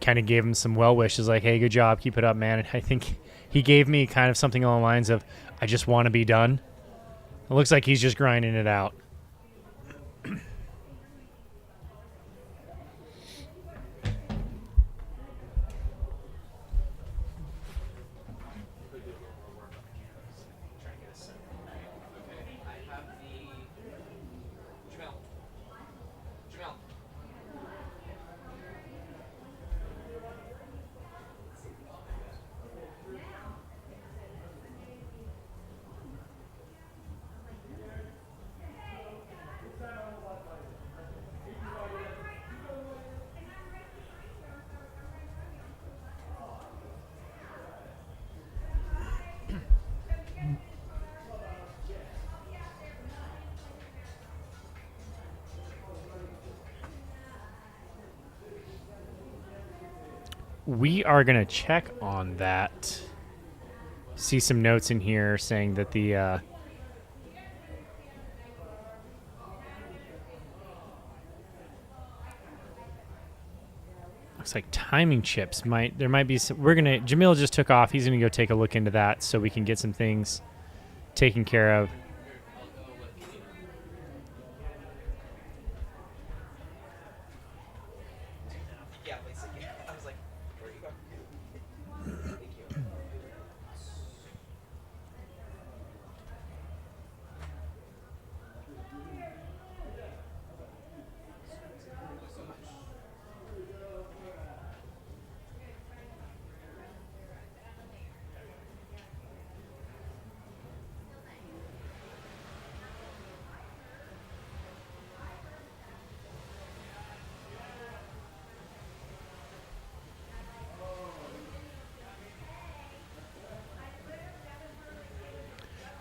kind of gave him some well wishes, like, hey, good job, keep it up, man. And I think he gave me kind of something along the lines of, I just want to be done. It looks like he's just grinding it out. We are going to check on that. See some notes in here saying that the looks like timing chips there might be some. Jamil just took off. He's going to go take a look into that so we can get some things taken care of.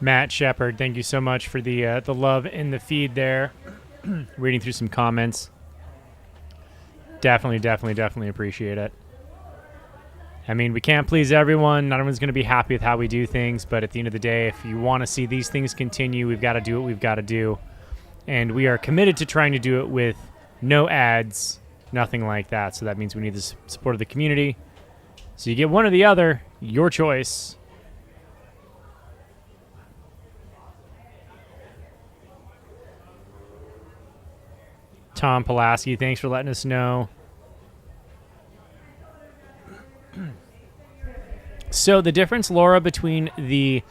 Matt Shepard, thank you so much for the love in the feed there. Reading through some comments. Definitely appreciate it. I mean, we can't please everyone. Not everyone's going to be happy with how we do things, but at the end of the day, if you want to see these things continue, we've got to do what we've got to do. And we are committed to trying to do it with no ads, nothing like that. So that means we need the support of the community. So you get one or the other, your choice. Tom Pulaski, thanks for letting us know. So the difference, Laura, between the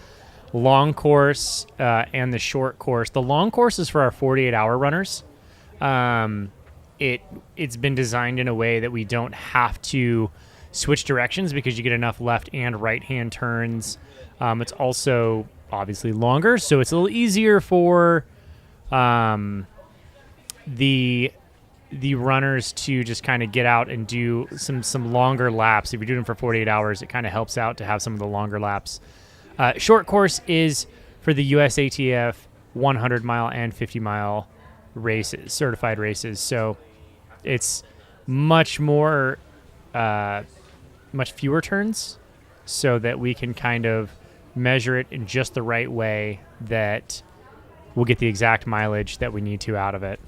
long course and the short course, the long course is for our 48-hour runners. It's been designed in a way that we don't have to switch directions because you get enough left and right-hand turns. It's also obviously longer, so it's a little easier for the runners to just kind of get out and do some longer laps. If you're doing them for 48 hours, it kind of helps out to have some of the longer laps. Short course is for the USATF 100-mile and 50-mile races, certified races. So it's much more, much fewer turns, so that we can kind of measure it in just the right way that we'll get the exact mileage that we need to out of it.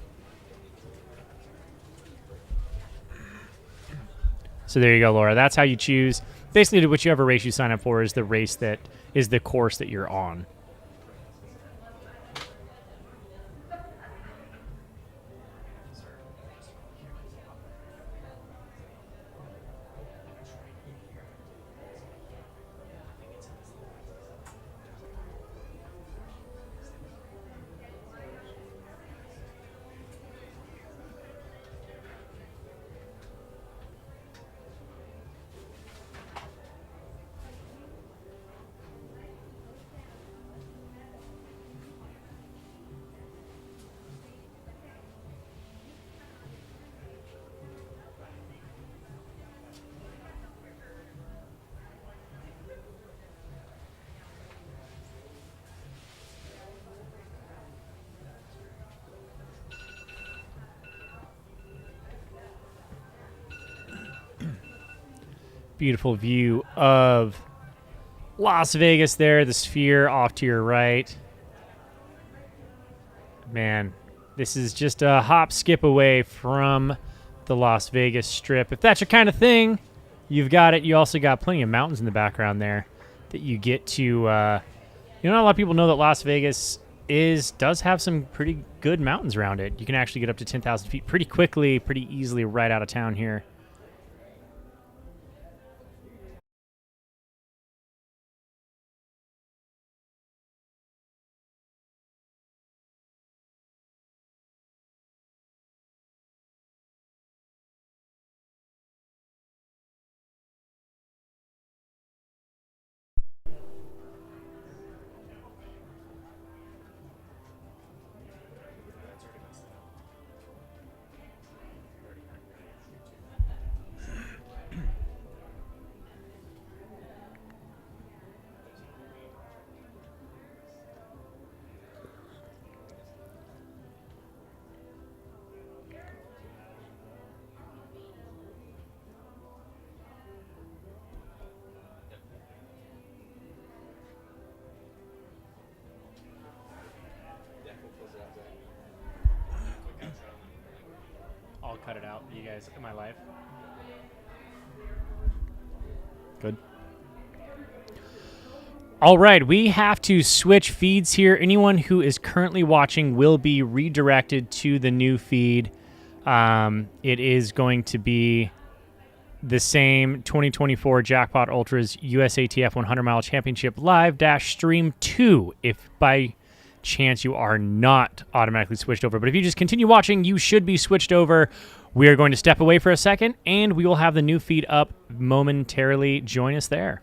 So there you go, Laura. That's how you choose. Basically, whichever race you sign up for is the race that is the course that you're on. Beautiful view of Las Vegas there, the Sphere off to your right. Man, this is just a hop, skip away from the Las Vegas Strip. If that's your kind of thing, you've got it. You also got plenty of mountains in the background there that you get to, not a lot of people know that Las Vegas does have some pretty good mountains around it. You can actually get up to 10,000 feet pretty quickly, pretty easily right out of town here. I'll cut it out. You guys, am I live? Good. All right, we have to switch feeds here. Anyone who is currently watching will be redirected to the new feed. It is going to be the same 2024 Jackpot Ultras USATF 100-mile championship live stream 2 if by chance you are not automatically switched over. But if you just continue watching, you should be switched over. We are going to step away for a second, and we will have the new feed up momentarily. Join us there.